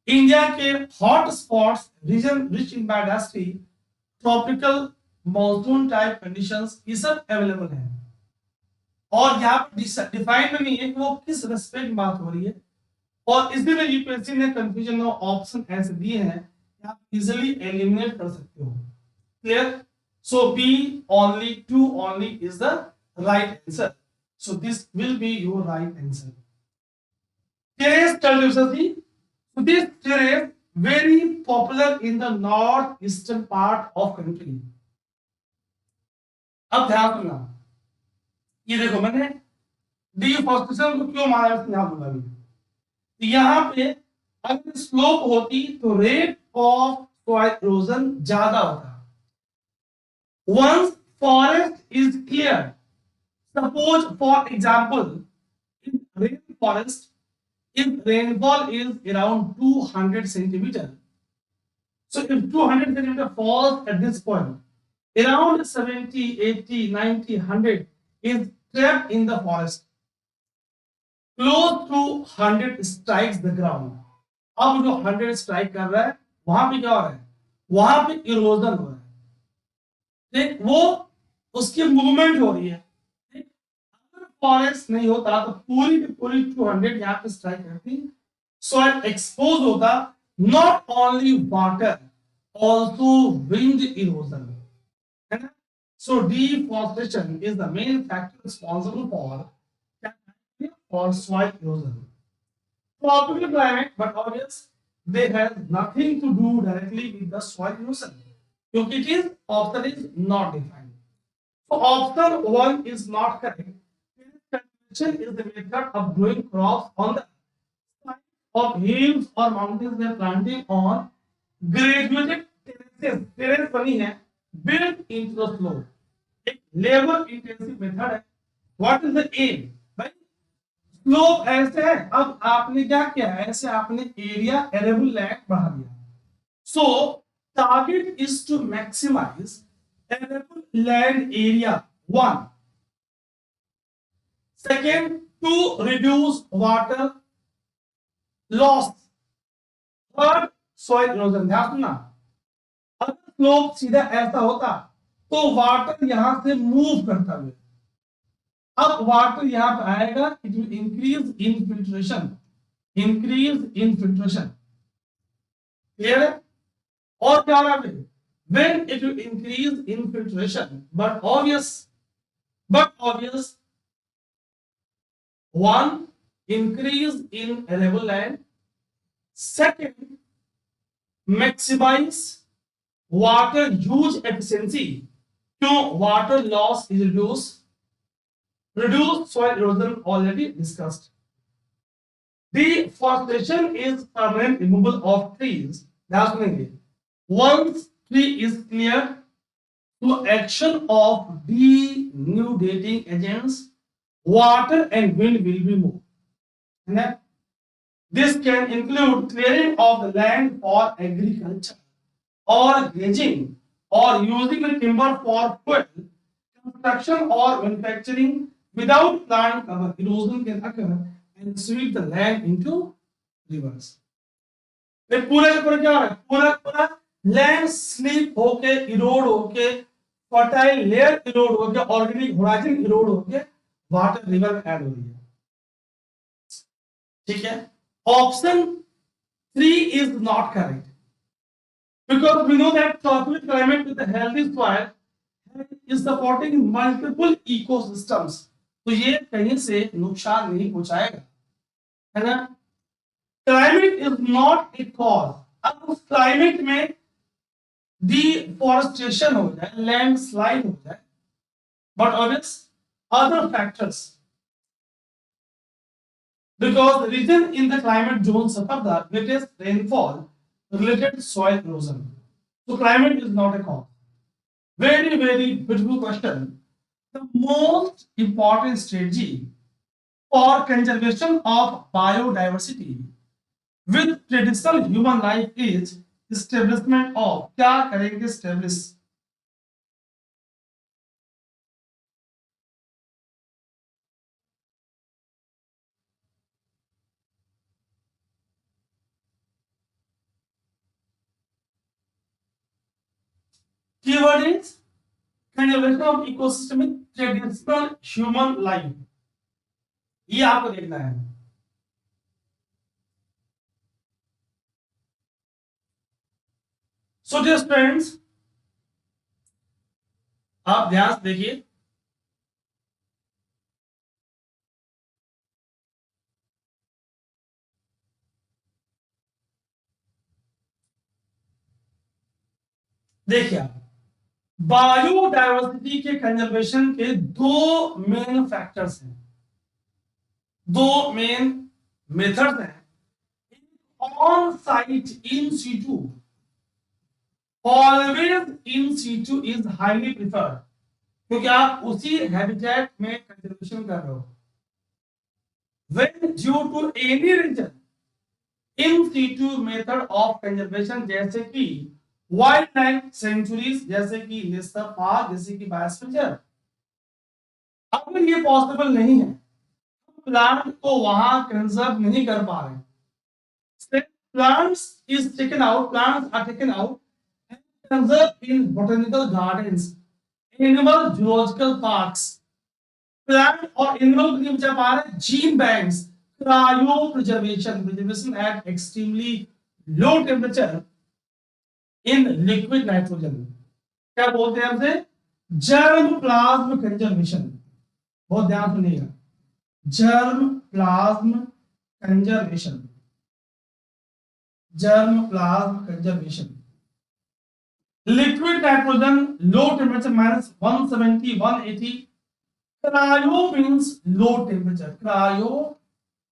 India के hot spots, region rich in biodiversity, tropical monsoon type conditions, ये सब available है। और यहाँ पर डिफाइन में नहीं है कि वो किस रेस्पेक्ट में बात हो रही है, और इसीलिए यूपीएससी ने कंफ्यूजन और ऑप्शन ऐसे दिए हैं कि आप इजीली एलिमिनेट कर सकते हो। Clear, so B only, two only is the right answer. So this will be your right answer. Terrace cultivation, so this terrace very popular in the northeastern part of country। अब ध्यान सुनना, ये देखो मैंने deforestation को क्यों माना है, ध्यान दूंगा अभी। तो यहाँ पे अगर स्लोप होती तो रेट ऑफ सॉइल इरोजन ज्यादा होता। Once forest is clear, suppose for example in rain forest, if rainfall is around 200 centimeter, so if 200 centimeter falls at this point, around 70, 80, 90, 100 is trapped in the forest. Close to 100 strikes the ground. अब जो 100 strike कर रहा है वहां पे क्या हो रहा है, वहां पे इरोजन हो रहा है, ठीक, वो उसकी मूवमेंट हो रही है, ठीक। अगर फॉरेस्ट नहीं होता तो पूरी की पूरी 200 यहाँ पे स्ट्राइक करती, सॉइल एक्सपोज होता, not only water, also wind erosion, है ना। So deforestation is the main factor responsible for soil erosion. Tropical climate, but obvious they have nothing to do directly with the soil erosion. क्योंकि it is option is not defined. So option one is not correct. Cultivation is the method of growing crops on the side of hills or mountains and planting on graduated terraces. Terrace बनी है built into the slope. एक labor intensive method है. What is the aim? भाई slope ऐसे है, अब आपने क्या किया, ऐसे आपने एरिया एरेबल लैंड बढ़ा दिया. So target is to maximise arable land area, one. Second, to reduce water loss. Third, soil erosion. ध्यान सुनना, अगर स्लोप सीधा ऐसा होता तो वाटर यहां से मूव करता हुआ, अब वाटर यहां पे आएगा, it will increase infiltration, increase infiltration, clear है. और क्या रहा है, when it will increase infiltration, but obvious one, increase in arable land. Second, maximise water use efficiency, क्यों, water loss is reduce soil erosion, already discussed. Deforestation is permanent removal of trees. That's meaning once tree is cleared through action of denudating agents, water and wind will be moved. And this can include clearing of the land for agriculture or grazing or using the timber for fuel, construction or manufacturing. Without plant cover, erosion can occur and sweep the land into rivers. ये पूरा का पूरा क्या हो रहा है, पूरा पूरा लैंड स्लिप होके, इरोड होके, फर्टाइल लेयर इरोड होके, ऑर्गेनिक होराइजन इरोड होके वाटर रिवर में ऐड हो रही है, ठीक है. Option 3 is not correct because we know that tropical climate with a healthy soil is supporting multiple ecosystems. तो ये कहीं से नुकसान नहीं पहुंचाएगा, है ना. Climate is not a cause. अब उस क्लाइमेट में डिफॉरेस्टेशन हो जाए, लैंडस्लाइड हो जाए, but obvious other factors, because the region in the climate zone suffer the greatest rainfall related soil erosion. So climate is not a cause. Very, very beautiful question. The most important strategy for conservation of biodiversity with traditional human life is establishment of, क्या करेंगे establish, keyword is conservation of ecosystem with traditional human life. ये आपको देखना है. So dear friends, आप ध्यान से देखिए, देखिए आप, बायोडायवर्सिटी के कंजर्वेशन के दो मेन फैक्टर्स हैं, दो मेन मेथड्स हैं. On site in situ, always in situ is highly preferred, क्योंकि आप उसी हैबिटेट में कंजर्वेशन कर रहे हो. When due to any reason, in situ method of conservation जैसे कि वाइल्ड लाइफ सेंचुरीज जैसे कि नेशनल पार्क, जैसे कि बायोस्फीयर, अगर ये पॉसिबल नहीं है, प्लांट को वहां कंजर्व नहीं कर पा रहे, plants are taken out and conserved in botanical gardens, animal zoological parks. Plant or animal के लिए बचा पा रहे gene banks, preservation at extremely low temperature in liquid nitrogen. क्या बोलते हैं हमसे? Germ plasm conservation. बहुत ध्यान सुनिएगा, germ plasm conservation, germ plasm conservation. Liquid nitrogen, low temperature -170 180. Cryo means low temperature, cryo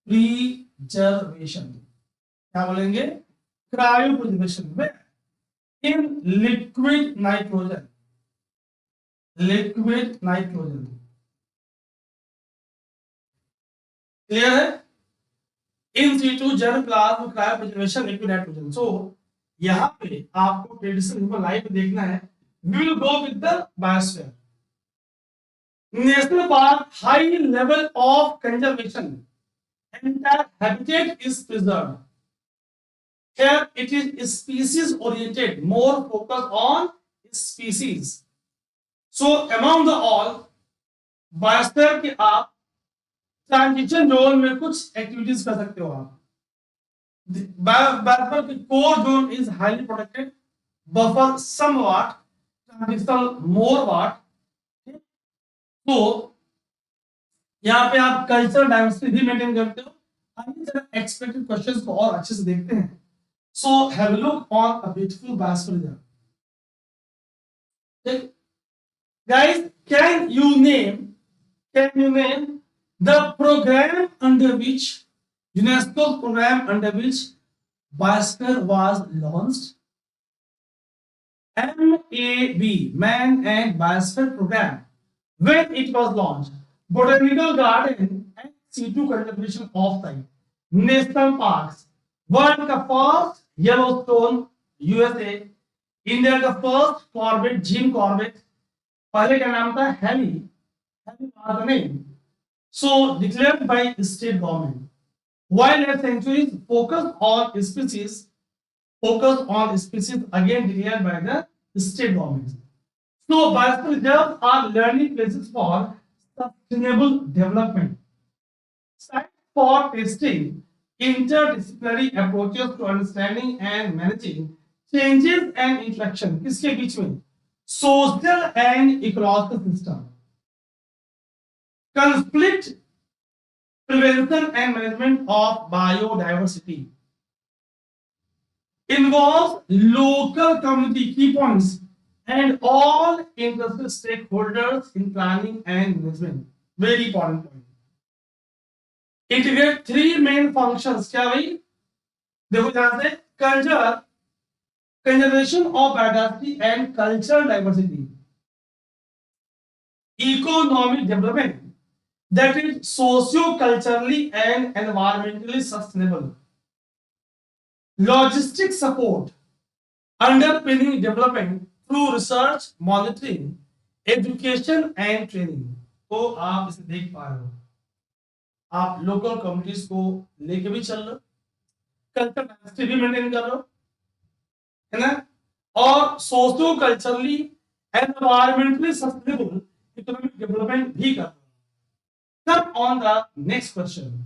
preservation. क्या बोलेंगे? क्रायो प्रिजर्वेशन में in liquid nitrogen, liquid nitrogen. Clear है? In situ germ plasm cryo preservation liquid nitrogen. So यहां पे आपको traditional life देखना है. We will go with the biosphere. National park, high level of conservation, entire habitat is preserved. Here it is species oriented, more focus on species. So among the all biosphere के आप transition zone में कुछ activities कर सकते हो. आप biosphere की core zone is highly protected, buffer somewhat, transitional more what. तो यहाँ पे आप कल्चर डाइवर्सिटी भी मेंटेन करते हो. आइए जरा एक्सपेक्टेड क्वेश्चंस को और अच्छे से देखते हैं. So have a look on a beautiful biosphere. Guys, can you name the program under which UNESCO program under which biosphere was launched? MAB, Man and Biosphere Program. When it was launched, botanical garden and situ conservation of site, national parks, world का first Yellowstone USA, India का first Corbett, Jim Corbett. पहले का नाम था heli, so declared by state government. Wildlife sanctuaries focus on species again declared by the state government. So biosphere reserves are learning places for sustainable development, sites for testing interdisciplinary approaches to understanding and managing changes and interaction किसके बीच में? Social and ecological system, conflict prevention and management of biodiversity, involves local community key points and all interested stakeholders in planning and management. Very important point. Integrate three main functions. क्या भाई? देखो ध्यान से, conservation of biodiversity and cultural diversity, economic development, that is socio-culturally and environmentally sustainable, logistic support, underpinning development through research, monitoring, education and training. तो आप इसे देख पा रहे हो, आप लोकल कम्युनिटीज को लेके भी चल रहे हो, कल्चर डाइवर्सिटी भी मेंटेन कर रहे हो, है ना, और socio culturally environmentally sustainable economic development भी कर रहे हो. Come on the next question.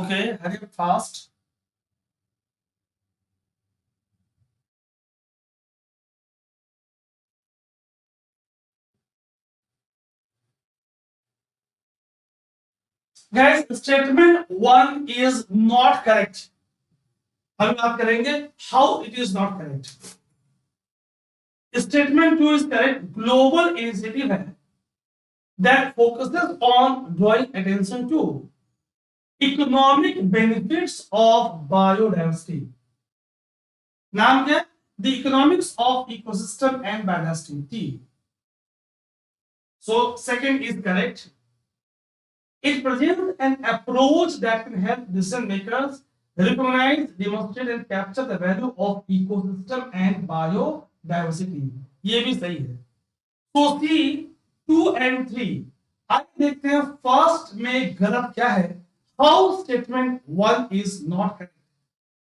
Okay, hurry up fast. Guys, statement 1 is not correct. हम बात करेंगे how it is not correct. Statement 2 is correct. Global initiative है that focuses on drawing attention to economic benefits of biodiversity. नाम क्या? The economics of ecosystem and biodiversity. So second is correct. It presents an approach that can help decision makers recognize, demonstrate and capture the value of ecosystem and biodiversity. ये भी सही है. So C 2 and 3. आइए देखते हैं first में गलत क्या है. How statement 1 is not correct.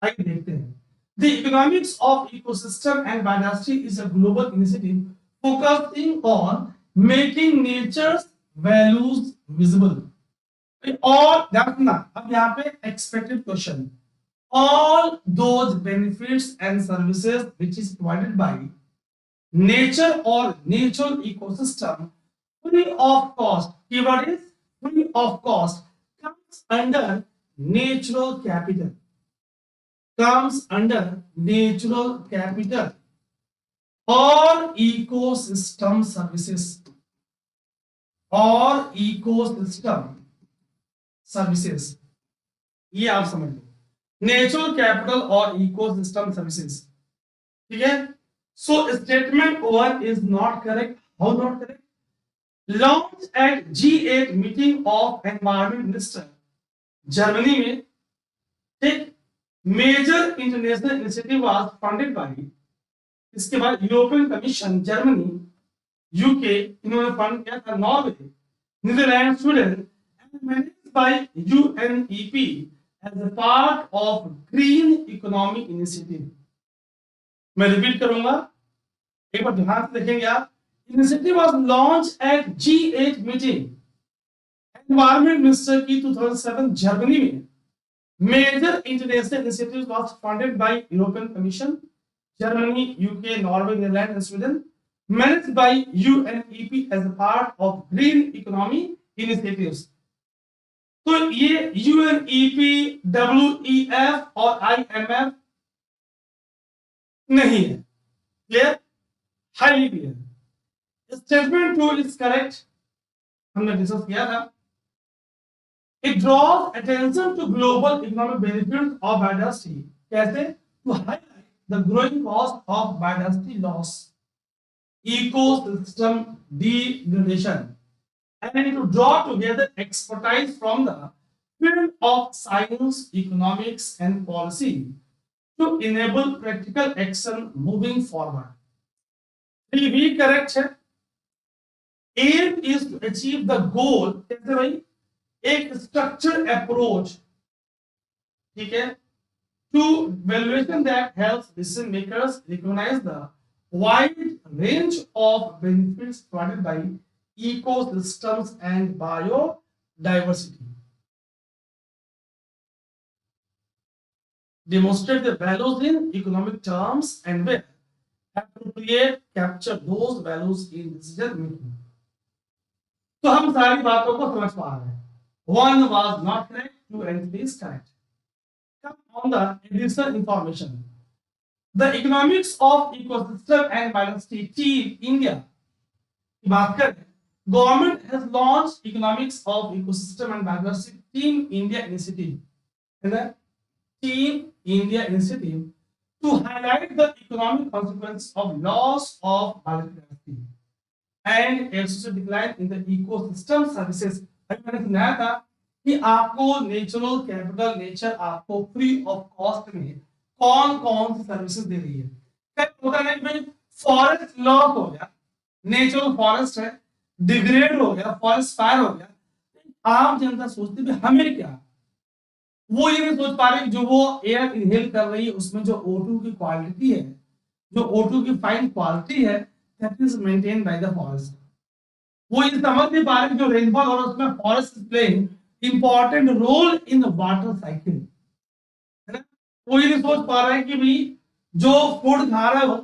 आइए देखते हैं. The economics of ecosystem and biodiversity is a global initiative focusing on making nature's values visible. और देखना अब यहाँ पे expected question. All those benefits and services which is provided by nature or natural ecosystem free of cost. Keyword is free of cost. Comes under natural capital. Comes under natural capital or ecosystem services or ecosystem services. ये आप समझ लो. Natural capital और ecosystem services. ठीक है. So statement 1 is not correct. How not correct? Launch at G8 meeting of environment minister Germany में. ठीक. Major international initiative was funded by. इसके बाद यूरोपियन कमीशन, जर्मनी, यूके इन्होंने फंड किया था. Norway, Netherland, Sweden and managed by UNEP as a part of Green Economy Initiative. मैं repeat करूंगा, एक बार ध्यान से देखेंगे आप. Initiative was launched at G8 meeting, Environment Minister की 2007 जर्मनी में. Major international initiatives was funded by European Commission, Germany, UK, Norway, Netherlands and Sweden, managed by UNEP as a part of Green Economy Initiatives. तो ये UNEP, WEF और IMF नहीं है. Clear? Highly clear. Statement 2 is correct. हमने discuss किया था. It draws attention to global economic benefits of biodiversity. कैसे? To highlight the growing cost of biodiversity loss, ecosystem degradation, and to draw together expertise from the field of science, economics and policy to enable practical action moving forward. ये भी correct है. Aim is to achieve the goal. कैसे भाई? एक structured approach. ठीक है? To valuation that helps decision makers recognize the wide range of benefits provided by ecosystems and biodiversity. Demonstrate the values in economic terms and where appropriate capture those values in decision making. तो हम सारी बातों को समझ पा रहे हैं. 1 was not correct, 2 and 3 is correct. Come on the additional information. The economics of ecosystem and biodiversity team India की बात करें. Government has launched economics of ecosystem and biodiversity Team India initiative. And the Team India initiative to highlight the economic consequences of loss of biodiversity and associated decline in the ecosystem services. अभी मैंने सुनाया था कि आपको natural capital nature आपको free of cost में कौन कौन सी सर्विसेज दे रही है. होता है भाई, फॉरेस्ट लॉस हो गया, नेचुरल फॉरेस्ट है, डिग्रेड हो गया, फॉरेस्ट फायर हो गया. आम जनता सोचती है हमें क्या. वो ये नहीं सोच पा रही जो वो एयर इनहेल कर रही है उसमें जो O2 की क्वालिटी है, जो O2 की फाइन क्वालिटी है, that is maintain by the forest. वो ये समझ नहीं पा रहे जो रेनफॉल और उसमें forest is playing important role in water cycle, है ना। कोई नहीं सोच पा रहा है कि भाई जो फूड खा रहा है वो,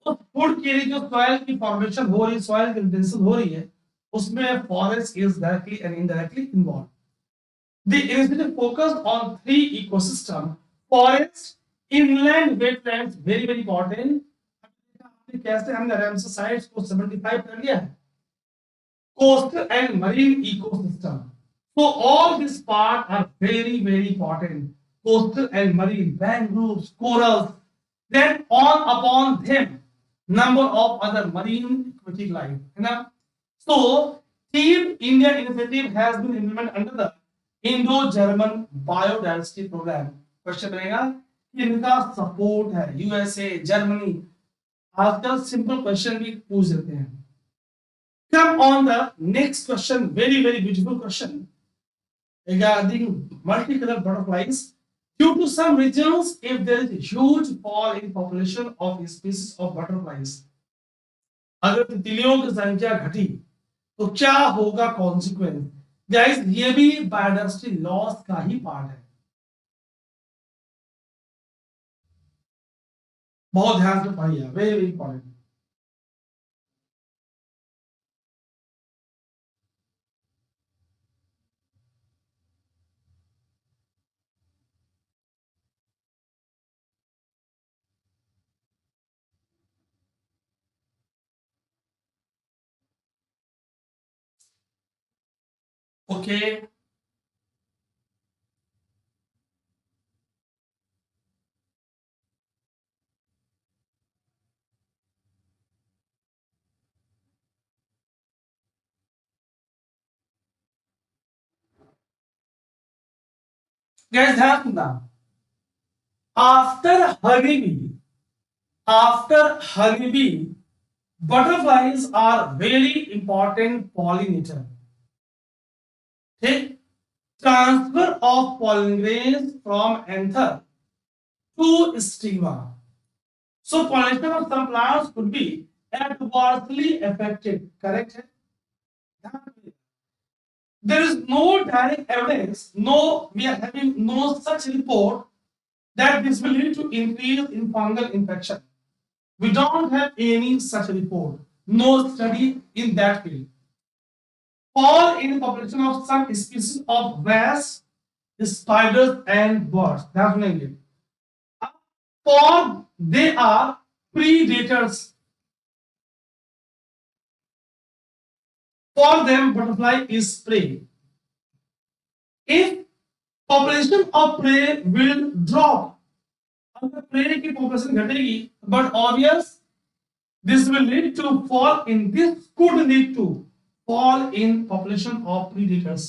उस फूड के लिए जो सॉइल की फॉर्मेशन हो रही है, सॉइल की रिटेंशन हो रही है, उसमें forest is directly and indirectly involve. The initiative focused on three ecosystems: forest, inland wetlands, very important. आपने कैसे हमने रैमसर साइट्स को 75 कर लिया है, coastal and marine ecosystem. So all these parts are very important. Coastal and marine, mangroves, corals. Then on upon them, number of other marine aquatic life. है ना? So Team India initiative has been implemented under the Indo-German Biodiversity Program. Question बनेगा कि इनका support है USA, Germany. आजकल simple question भी पूछ देते हैं। Come on the next question, very beautiful question regarding multicolored butterflies. Due to some regions, if there is a huge fall in population of species of butterflies, अगर तितलियों की संख्या घटी तो क्या होगा कॉन्सिक्वेंस? गाइस ये भी बायोडायवर्सिटी लॉस का ही पार्ट है, बहुत ध्यान से पढ़िए, वेरी इंपॉर्टेंट। ओके, गाइस ध्यान सुनना। After honeybee, after honeybee, butterflies are very important pollinator. ठीक, transfer of pollen grains from anther to stigma. So pollination of some plants could be adversely affected. Correct है? There is no direct evidence, no, we are having no such report that this will lead to increase in fungal infection. We don't have any such report, no study in that field. Fall in population of some species of wasps, spiders, and birds. That's it. For they are predators. For them, butterfly is prey. If population of prey will drop, अगर prey की population घटेगी, but obvious this will lead to fall in, this could lead to fall in population of predators,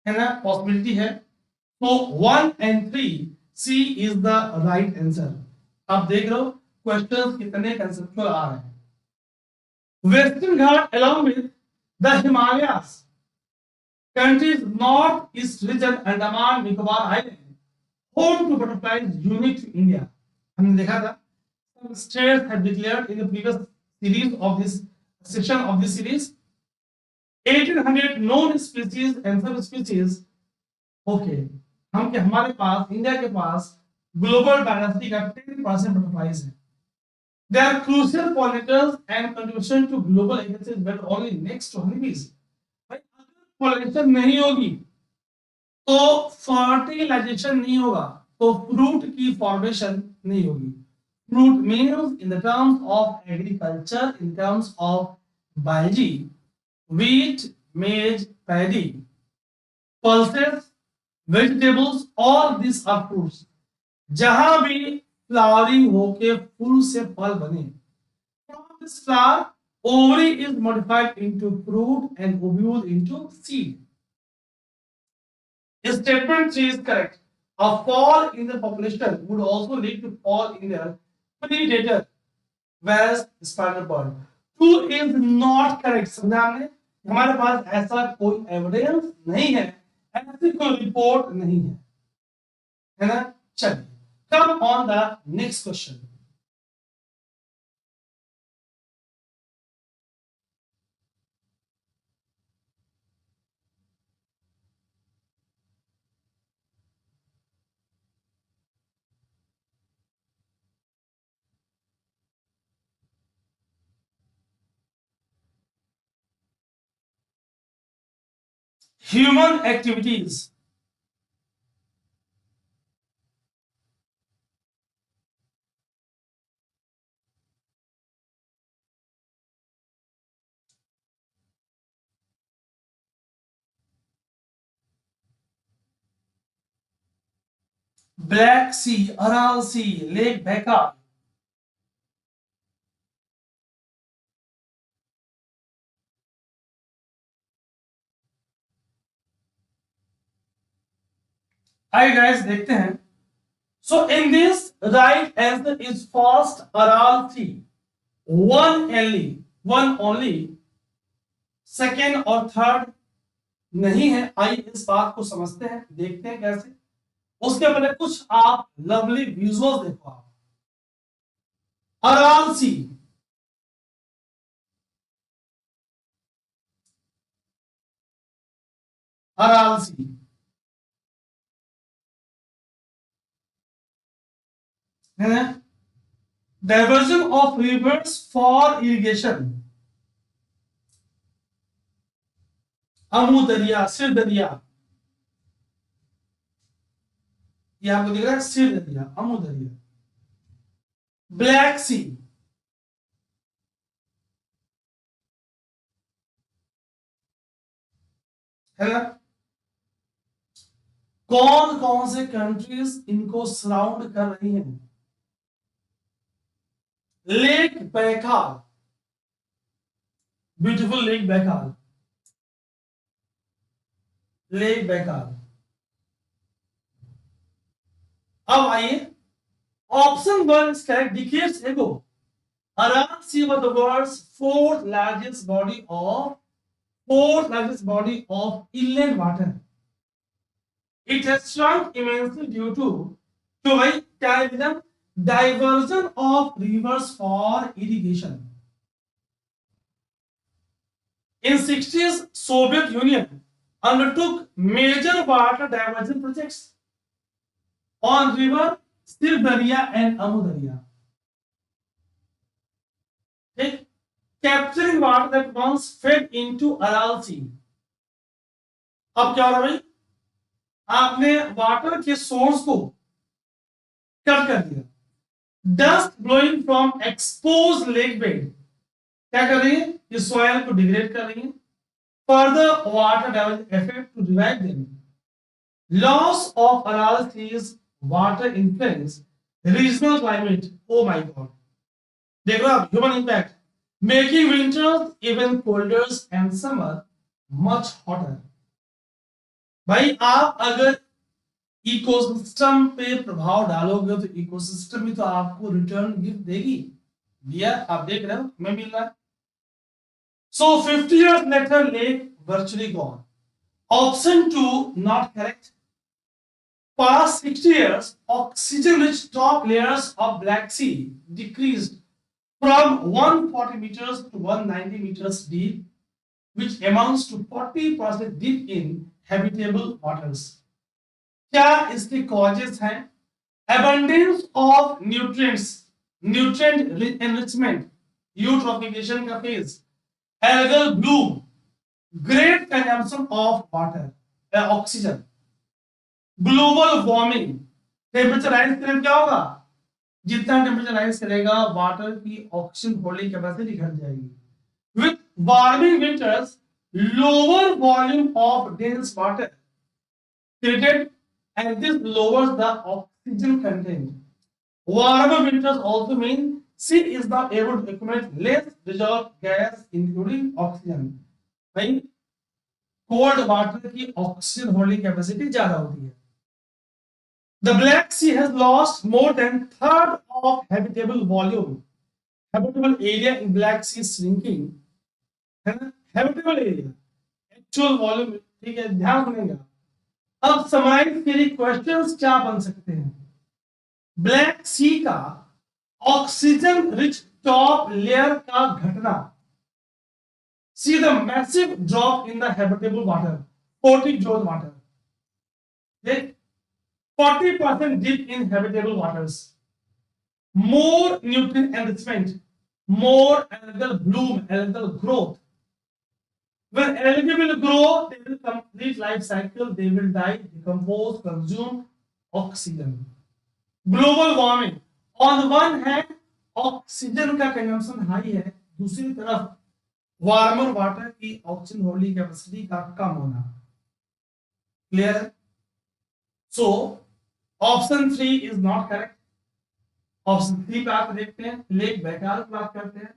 है ना, possibility है। तो 1 and 3 C is the right answer। आप देख रहे हो क्वेश्चंस कितने कंसेप्चुअल आ रहे हैं। Western Ghat along with the Himalayas, countries north east region, Andaman Nicobar Island, home to butterflies unique to India। हमने देखा था some states have declared in the previous series of this section of this series 1800 known species and subspecies। Okay, हम के हमारे पास India के पास global diversity का 10% butterflies है। They are crucial pollinators and contribution to global ecosystem but only next to honeybees. भाई अगर pollination नहीं होगी तो फर्टिलाइजेशन नहीं होगा, तो फ्रूट की फॉर्मेशन नहीं होगी। Fruit means in the terms of agriculture, in terms of biology, wheat, maize, paddy, pulses, vegetables, all these are fruits। जहां भी फ्लावरिंग होके फूल से फल बने, from this flower ovary is modified into fruit and ovule into seed। Statement 3 is correct। A fall in the population would also lead to fall in their predator, whereas spider bird। 2 is not correct। समझा हमने, हमारे पास ऐसा कोई evidence नहीं है, ऐसी कोई report नहीं है ना। चलिए, come on the next question. Human activities, Black Sea, Aral Sea, Lake Baikal. आइए गाइस देखते हैं। So in this right answer is first Aral Sea, one only, second और थर्ड नहीं है। आइए इस बात को समझते हैं, देखते हैं कैसे। उसके पहले कुछ आप लवली विजुअल्स देखो। आप अराल सी, अराल सी है ना। Diversion of reverse for irrigation, Amu दरिया, सिर दरिया, ये आपको दिख रहा है, सिर दरिया, अमू दरिया। ब्लैक सी, है ना। कौन कौन से कंट्रीज इनको सराउंड कर रही हैं? Lake Baikal, beautiful lake Baikal, lake Baikal. अब आइए, option one is correct. Decades एगो Aral Sea was the world's fourth largest body of inland water. It has shrunk immensely due to by terrorism, diversion of rivers for irrigation. In 60s, Soviet Union undertook major water diversion projects on river Sirdarya and Amudarya. Okay? Capturing water that once fed into Aral Sea. अब क्या हो रहा है भाई? आपने water के source को cut कर दिया। Dust blowing from expose lake bed क्या कर रही है? ये सॉइल को डिग्रेड कर रही है। Further water diversion effect to revive them. Loss of Aral sea's water influence regional climate. Oh my god, देख रहे हो आप, human impact making winters even colder and summer much hotter. भाई आप अगर इकोसिस्टम पे प्रभाव डालोगे तो इकोसिस्टम भी तो आपको रिटर्न गिफ्ट देगी। दिया, आप देख रहे हो, हमें मिल रहा है। सो 50 years later lake virtually gone. Option 2 not correct. Past 60 years, oxygen rich top layers of Black Sea decreased from 140 meters to 190 meters deep, which amounts to 40% deep in habitable waters. क्या इसके कॉजेस हैं? abundance of nutrients, nutrient enrichment, eutrophication का phase, algal bloom, great consumption of water, oxygen, global warming, temperature rise करें क्या होगा? जितना temperature rise करेगा water की ऑक्सीजन होल्डिंग कैपेसिटी घट जाएगी। With warming winters, lower volume of dense water created, and this lowers the oxygen content. Warmer winters also mean sea is not able to accumulate less dissolved gas including oxygen. भाई cold water की oxygen holding capacity ज्यादा होती है। The Black Sea has lost more than third of habitable volume. Habitable area in Black Sea is shrinking. है ना? Habitable area, actual volume, ठीक है, ध्यान रखिएगा। अब समराइज के लिए क्वेश्चंस क्या बन सकते हैं? ब्लैक सी का ऑक्सीजन रिच टॉप लेयर का घटना। See the massive drop in the habitable water, 40 zone water, 40% dip in habitable waters, more nutrient enrichment, more algal bloom, algal growth, When algae will grow, they will complete life cycle, they will die, decompose, consume oxygen. Global warming, on one hand oxygen का consumption high है, दूसरी तरफ warmer water की oxygen holding capacity का कम होना। Clear है? So option 3 is not correct. Option 3 पे आप देखते हैं लेक बैकाल की बात करते हैं।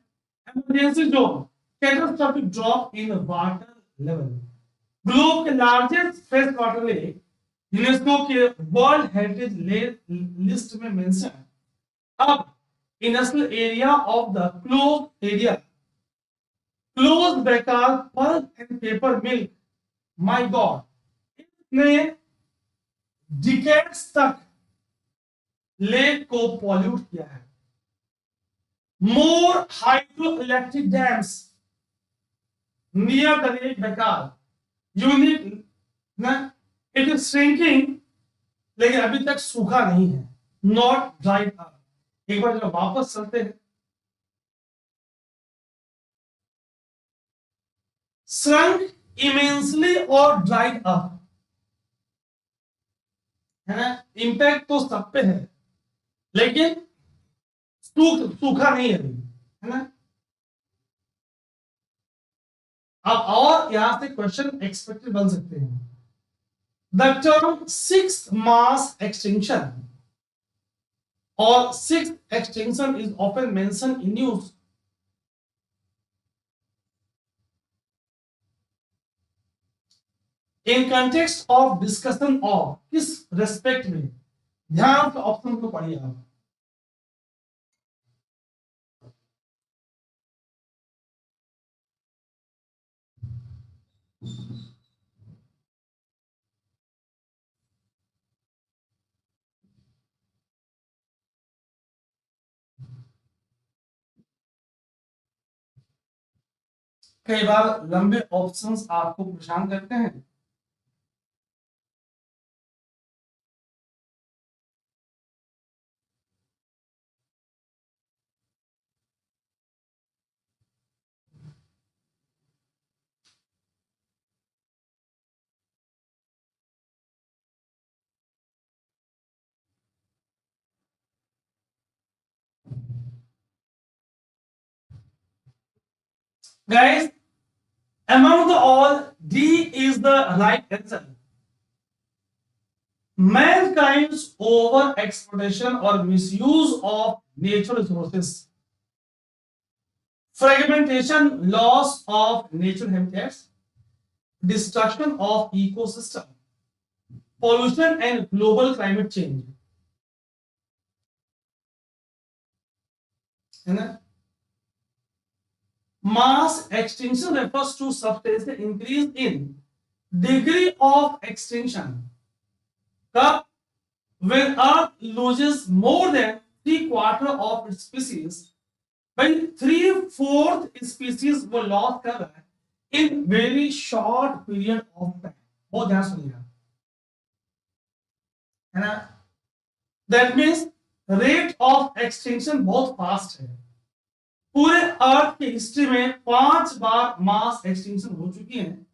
Emergency zone, catastrophic drop in water level. Globe के largest fresh water lake UNESCO के वर्ल्ड हेरिटेज लिस्ट में मेंशन। अब industrial area of the closed area, closed Baikal pulp and paper milk, my God, इसने decades तक lake को pollute किया है। More hydro electric dams near the lake Baikal, unique ना, it is shrinking, लेकिन अभी तक सूखा नहीं है, नॉट ड्राइड अप। एक बार जब वापस चलते हैं, shrunk immensely और dried up, है ना? इंपैक्ट तो सब पे है, लेकिन सूखा नहीं है अभी, है ना? अब और यहां से क्वेश्चन एक्सपेक्टेड बन सकते हैं। The term sixth mass extinction or sixth extinction is often mentioned in news. In context of discussion of किस respect में, ध्यान से ऑप्शन को पढ़िए आप। कई बार लंबे ऑप्शंस आपको परेशान करते हैं। Guys, among the all, D is the right answer. Mankind's over exploitation or misuse of natural resources, fragmentation, loss of natural habitats, destruction of ecosystem, pollution and global climate change, है ना? Mass extinction refers to substantial increase in degree of extinction when Earth loses more than 3/4 of its species, when 3/4 species वो lost कर रहा है in very short period of time। बहुत ध्यान सुनिएगा, है ना? That means rate of extinction बहुत फास्ट है। पूरे अर्थ की हिस्ट्री में 5 बार मास एक्सटिंक्शन हो चुकी है,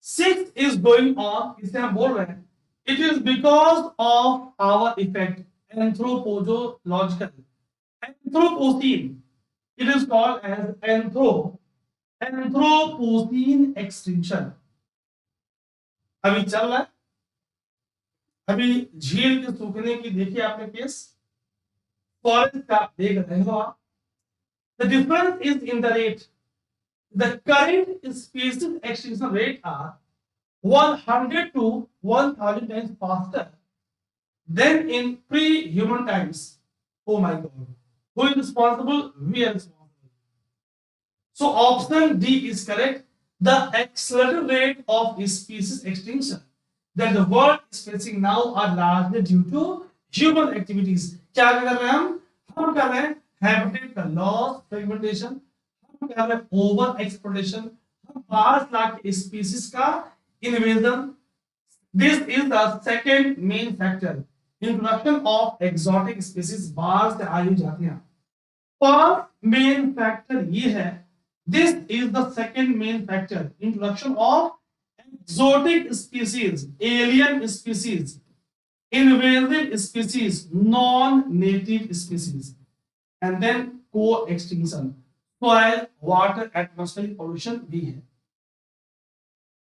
6th इज गोइंग ऑन। इसे हम बोल रहे हैं it is because of our effect anthropozoological, Anthropocene, it is called age Anthropocene extinction. अभी चल रहा है, अभी झील के सूखने की देखिए आपने केस, फॉरेस्ट का देख रहे हो आप। The difference is in the rate. The current species extinction rate are 100 to 1000 times faster than in pre-human times. Oh my God. Who is responsible? We are responsible. So option D is correct. The accelerated rate of species extinction that the world is facing now are largely due to human activities. क्या कर रहे हैं हम कर रहे हैं habitat का loss, fragmentation, हम कह रहे हैं ओवर एक्सप्लॉइटेशन, हम 12 लाख स्पीशीज का invasion. This is the second main factor, introduction of exotic species बाहर से आई जाती हैं। फर्स्ट मेन फैक्टर ये है This is the second main factor, introduction of exotic species, alien species, invasive species, non-native species, and then co-extinction, soil, water, atmospheric pollution भी है.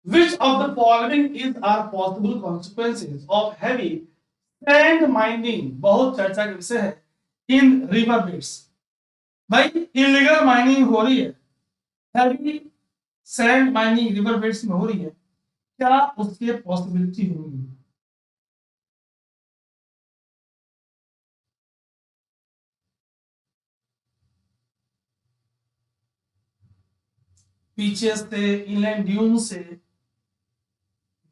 Which of the following is are possible consequences of heavy sand mining? बहुत चर्चा का विषय है. In river beds. भाई illegal mining हो रही है, heavy sand mining river beds में हो रही है, क्या उसके पॉसिबिलिटी होंगी? बीचेस से, इनलैंड ड्यून से,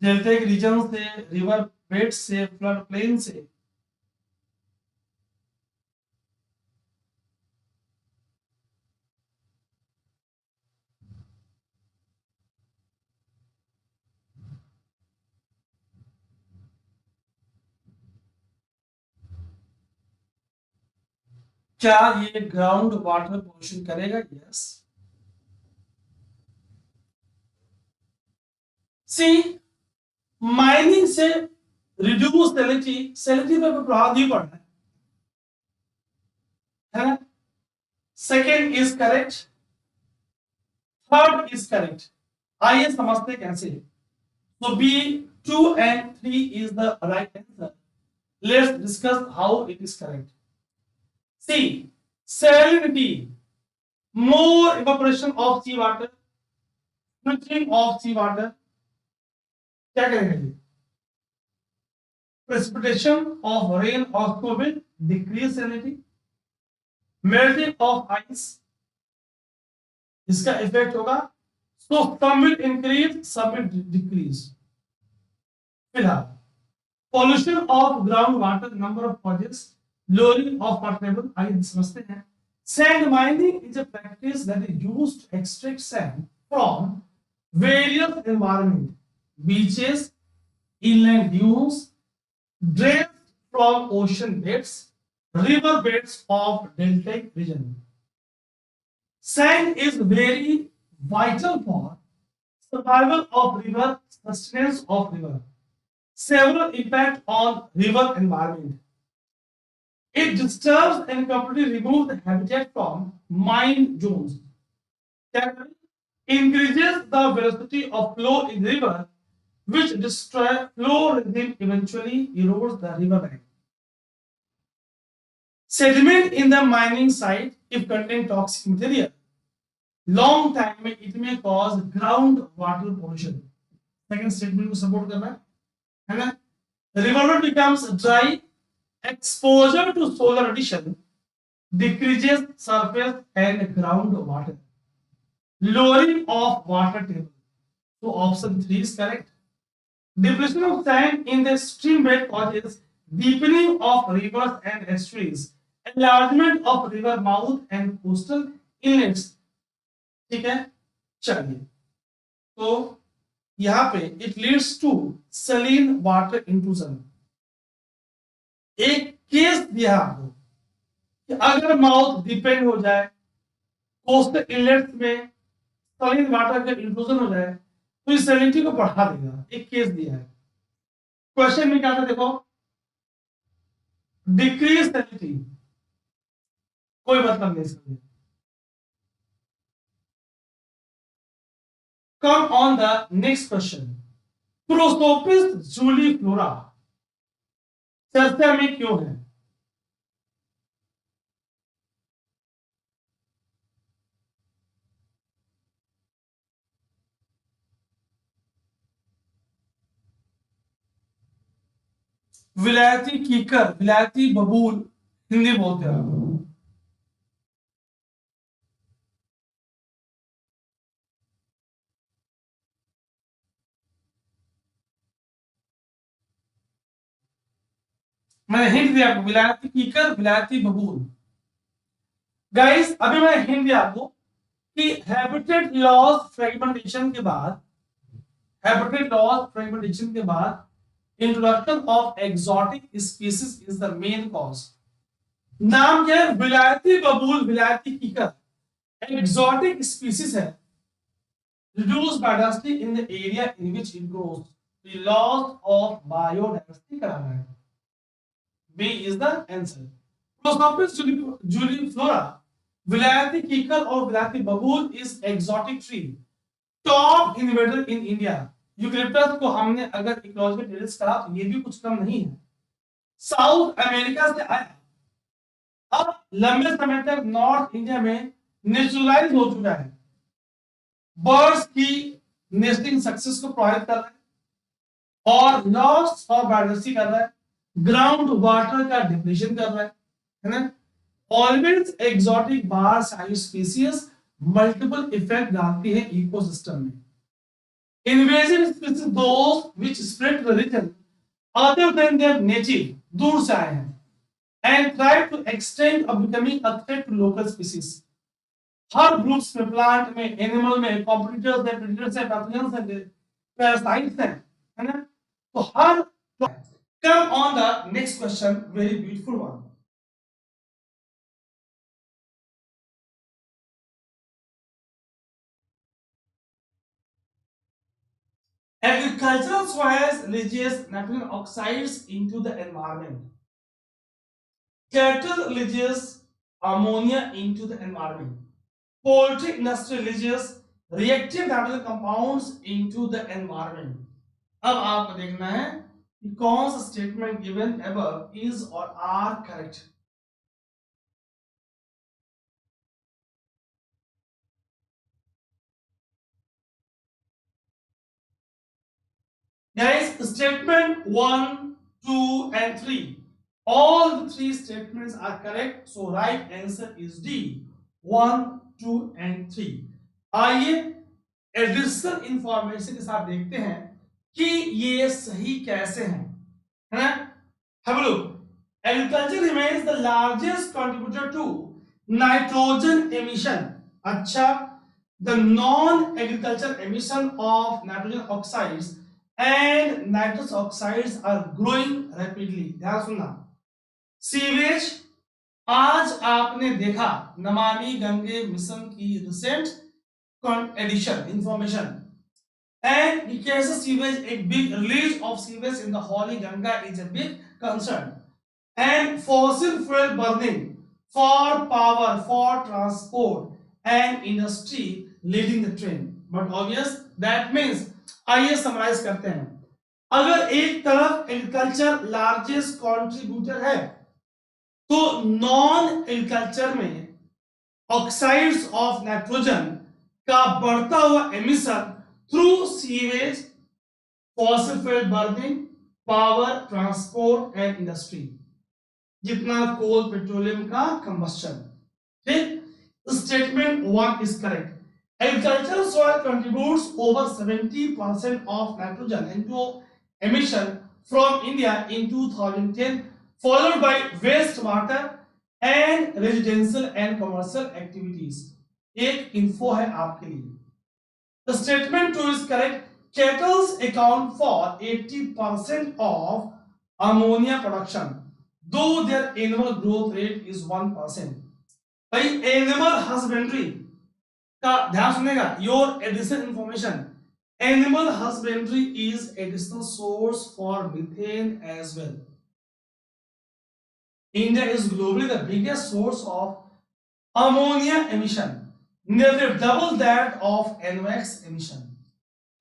डेल्टिक रीजन से, रिवर बेड से, फ्लड प्लेन से. क्या ये ग्राउंड वाटर पोल्यूशन करेगा? यस. सी माइनिंग से रिड्यूस सैलिनिटी, सैलिनिटी पे प्रभाव नहीं पड़ रहा है ना. Second is correct, third is correct. आइए समझते कैसे. तो B 2 and 3 is the right answer. Let's discuss how it is correct. See, salinity, more evaporation of sea water, filtering of sea water. क्या करेंगे जी? Precipitation of rain also will decrease salinity. Melting of ice, इसका effect होगा. So some will increase, some will decrease. फिलहाल pollution of groundwater, number of causes, lowering of water level. आइए समझते हैं. Sand mining is a practice that is used to extract sand from various environment, beaches, inland dunes, drains from ocean beds, river beds of deltaic region. Sand is very vital for survival of river, sustenance of river, several impact on river environment. It disturbs and completely removes the habitat from mine zones. Increases the velocity of flow in the river, which destroys flow rhythm, eventually erodes the river bank. Sediment in the mining site, if contain toxic material, long time it may cause ground water pollution. Second statement को support करना है ना. River becomes dry. Exposure to solar radiation decreases surface and ground water, lowering of water table. So option 3 is correct. Depletion of sand in the stream bed causes deepening of rivers and estuaries, enlargement of river mouth and coastal inlets. ठीक है, चलिए. तो यहाँ पे it leads to saline water intrusion. एक case दिया आपको कि अगर माउथ डिपेंड हो जाए, कोस्टल इनलेट्स में सलीन वाटर का इंट्रूजन हो जाए, तो इस सैलिनिटी को बढ़ा देगा. एक केस दिया है. क्वेश्चन में क्या था देखो, डिक्रीज सैलिनिटी, कोई मतलब नहीं इसका. कम on the next question. Prosopis जूलीफ्लोरा चर्चा में क्यों है? विलायती कीकर, विलायती बबूल हिंदी बोलते हैं. मैंने हिंट दिया आपको, विलायती कीकर, विलायती बबूल. गाइस अभी मैं हिंट दिया आपको कि हैबिटेट लॉस फ्रेगमेंटेशन के बाद, हैबिटेट लॉस फ्रेगमेंटेशन के बाद introduction of exotic species is the main cause. नाम क्या है? विलायती बबूल, विलायती कीकर. exotic species है reduced biodiversity in the area in which it grows, the loss of biodiversity कराना है। B is the answer। Prosopis juliflora, विलायती कीकर और विलायती बबूल is exotic tree, top invader in India. Eucalyptus को हमने अगर इकोलॉजी में डिटेल्स करा तो ये भी कुछ कम नहीं है, साउथ अमेरिका से आया, अब लंबे समय तक नॉर्थ इंडिया में नेचुरलाइज हो चुका है, बर्ड्स की नेस्टिंग सक्सेस को प्रोवाइड कर रहा है और लॉस ऑफ बायोडायवर्सिटी कर रहा है, ग्राउंड वाटर का डिप्लीशन कर रहा है ना। Always exotic bar size species multiple effect डालती है इकोसिस्टम में। Invasive species those which spread to the region other than their native, दूर से आए हैं, and try to extend or becoming a threat to local species। हर groups में, plant में, एनिमल में, कॉम्पिटिटर्स हैं, प्रेडेटर्स हैं, पैथोजेंस हैं, पैरासाइट्स हैं, है ना। तो हर come on the next question, very beautiful one. Agricultural soils releases nitrogen oxides into the environment. Cattle releases ammonia into the environment. Poultry industry releases reactive nitrogen compounds into the environment। अब आपको देखना है कि कौन सा statement given above is और are correct. Guys, statement 1, 2 and 3, all the three statements are correct, so right answer is D, 1, 2 and 3। आइए additional information के साथ देखते हैं कि ये सही कैसे हैं, है ना। Have a look। Agriculture remains the largest contributor to nitrogen emission। अच्छा, the non-agriculture emission of nitrogen oxides and nitrous oxides are growing rapidly। ध्यान सुनना, सीवेज, आज आपने देखा नमामि गंगे मिशन की recent edition information, and because of sewage, a big release of sewage in the Holy Ganga is a big concern, and fossil fuel burning for power, for transport and industry leading the trend। But obvious that means, आइए summarise करते हैं। अगर एक तरफ agriculture largest contributor है, तो non agriculture में oxides of nitrogen का बढ़ता हुआ emission through sewage, fossil fuel burning, power, transport and industry, जितना कोल पेट्रोलियम का कंबस्शन। ठीक, statement 1 is correct। Agricultural soil contributes over 70% of nitrogen into emission from India in 2010, followed by wastewater and residential and commercial activities। एक info है आपके लिए। The statement 2 is correct। Cattle account for 80% of ammonia production, though their annual growth rate is 1%। भाई animal husbandry का ध्यान सुनेगा, your additional information, animal husbandry is additional source for methane as well. India is globally the biggest source of ammonia emission, nearly double that of NOx emission।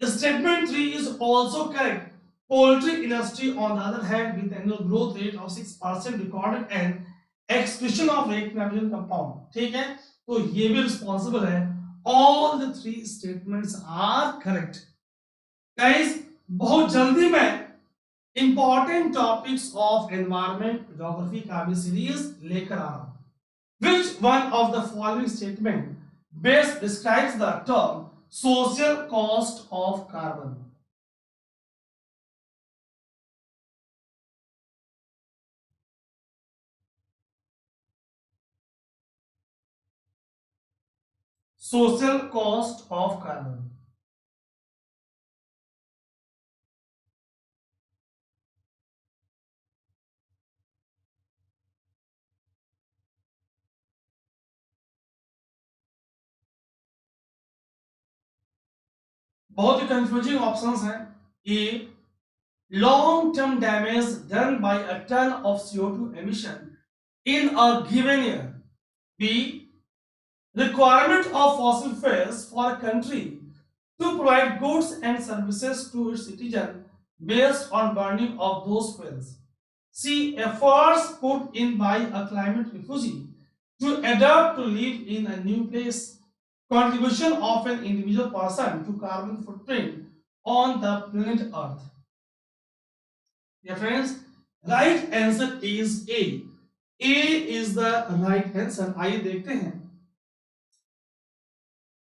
Statement 3 is also correct। Poultry industry, on the other hand, with annual growth rate of 6%, recorded an excretion of reactive nitrogen compound। ठीक है, तो ये भी responsible है। All the three statements are correct। Guys, बहुत जल्दी मैं important topics of environment geography का भी सीरीज लेकर आ रहा हूं। Which one of the following statement best describes the term social cost of carbon? Social cost of carbon। बहुत ही confusing options हैं। ए, long term damage done by a ton of CO2 emission in a given year. B, requirement of fossil fuels for a country to provide goods and services to its citizens based on burning of those fuels. C, efforts put in by a climate refugee to adapt to live in a new place. Contribution of an individual person to carbon footprint on the planet Earth. Dear friends, right answer is A. A is the right answer. आइए देखते हैं.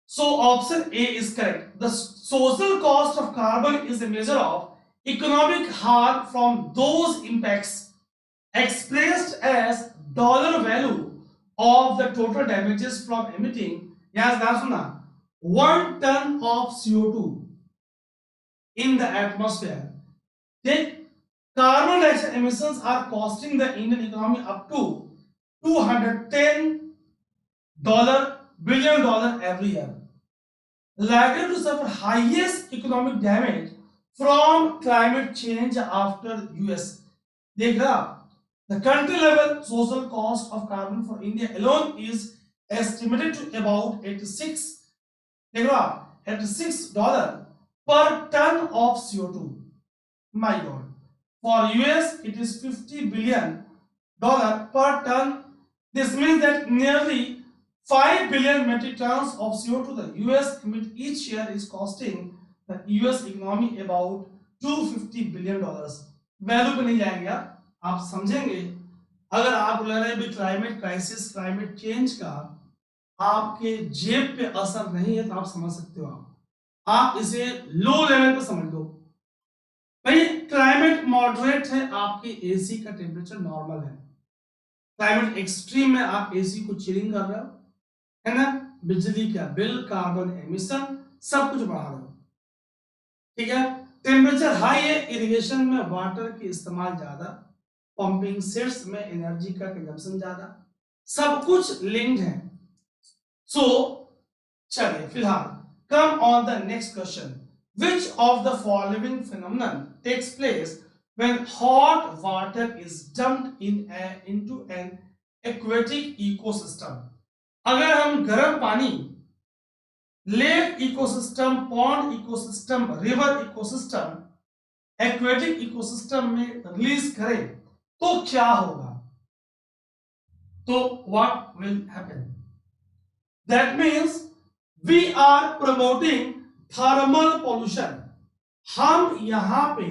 So option A is correct. The social cost of carbon is a measure of economic harm from those impacts expressed as dollar value of the total damages from emitting, याद सुना, 1 ton of CO2 in the atmosphere. Take carbon dioxide emissions are costing the Indian economy up to $210 billion every year. Likely to suffer highest economic damage from climate change after US. देख रहा, the country level social cost of carbon for India alone is estimated to about 86. देख रहा, $86 per ton of CO2. My God. For US, it is $50 billion per ton. This means that nearly 5 billion metric tons of CO2 the US emit each year is costing the US economy about $250 billion. Value पे नहीं जाएंगे आप समझेंगे। अगर आप ले रहे हैं क्लाइमेट क्राइसिस, क्लाइमेट चेंज का आपके जेब पे असर नहीं है तो आप समझ सकते हो। आप इसे लो लेवल पे समझ लो भाई, क्लाइमेट मॉडरेट है, आपके एसी का टेम्परेचर नॉर्मल है। क्लाइमेट एक्सट्रीम में आप एसी को चिलिंग कर रहे हो, है ना, बिजली का बिल, कार्बन एमिशन, सब कुछ बढ़ा रहे हो, ठीक है। टेम्परेचर हाई है, इरिगेशन में वाटर की इस्तेमाल ज्यादा, पंपिंग सेट्स में एनर्जी का कंजम्पशन ज्यादा, सब कुछ लिंक्ड है। सो चलिए फिलहाल कम on the next question. Which of the following phenomenon takes place when hot water is dumped into an aquatic ecosystem? अगर हम गर्म पानी lake ecosystem, pond ecosystem, river ecosystem, aquatic ecosystem में रिलीज करें तो क्या होगा? तो what will happen? That means we are promoting thermal pollution. हम यहां पे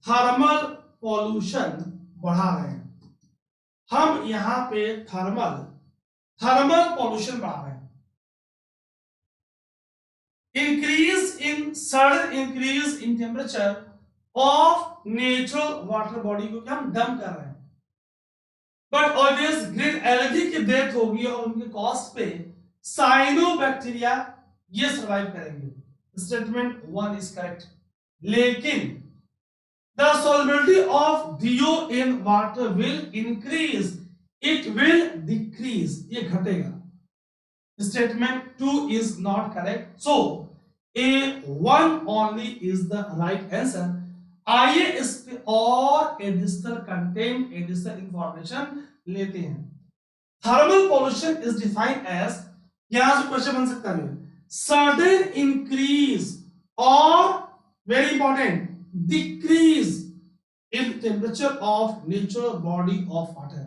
थर्मल पॉल्यूशन बढ़ा रहे हैं, हम यहां पे थर्मल पॉल्यूशन बढ़ा रहे हैं। Sudden increase in temperature of natural water body को क्या हम डंप कर रहे हैं। बट ऑब्वियस ग्रीन एलगी की डेथ होगी और उनके कॉस्ट पे साइनोबैक्टीरिया ये सर्वाइव करेंगे। Statement 1 is correct. लेकिन the solubility of DO in water will increase, it will decrease, ये घटेगा। Statement 2 is not correct. So A1 only is the right answer. आइए इस पे और एडिशनल कंटेंट, एडिशनल इंफॉर्मेशन लेते हैं। Thermal pollution is defined as, यहां से क्वेश्चन बन सकता है, sudden increase or very important decrease in temperature of natural body of water।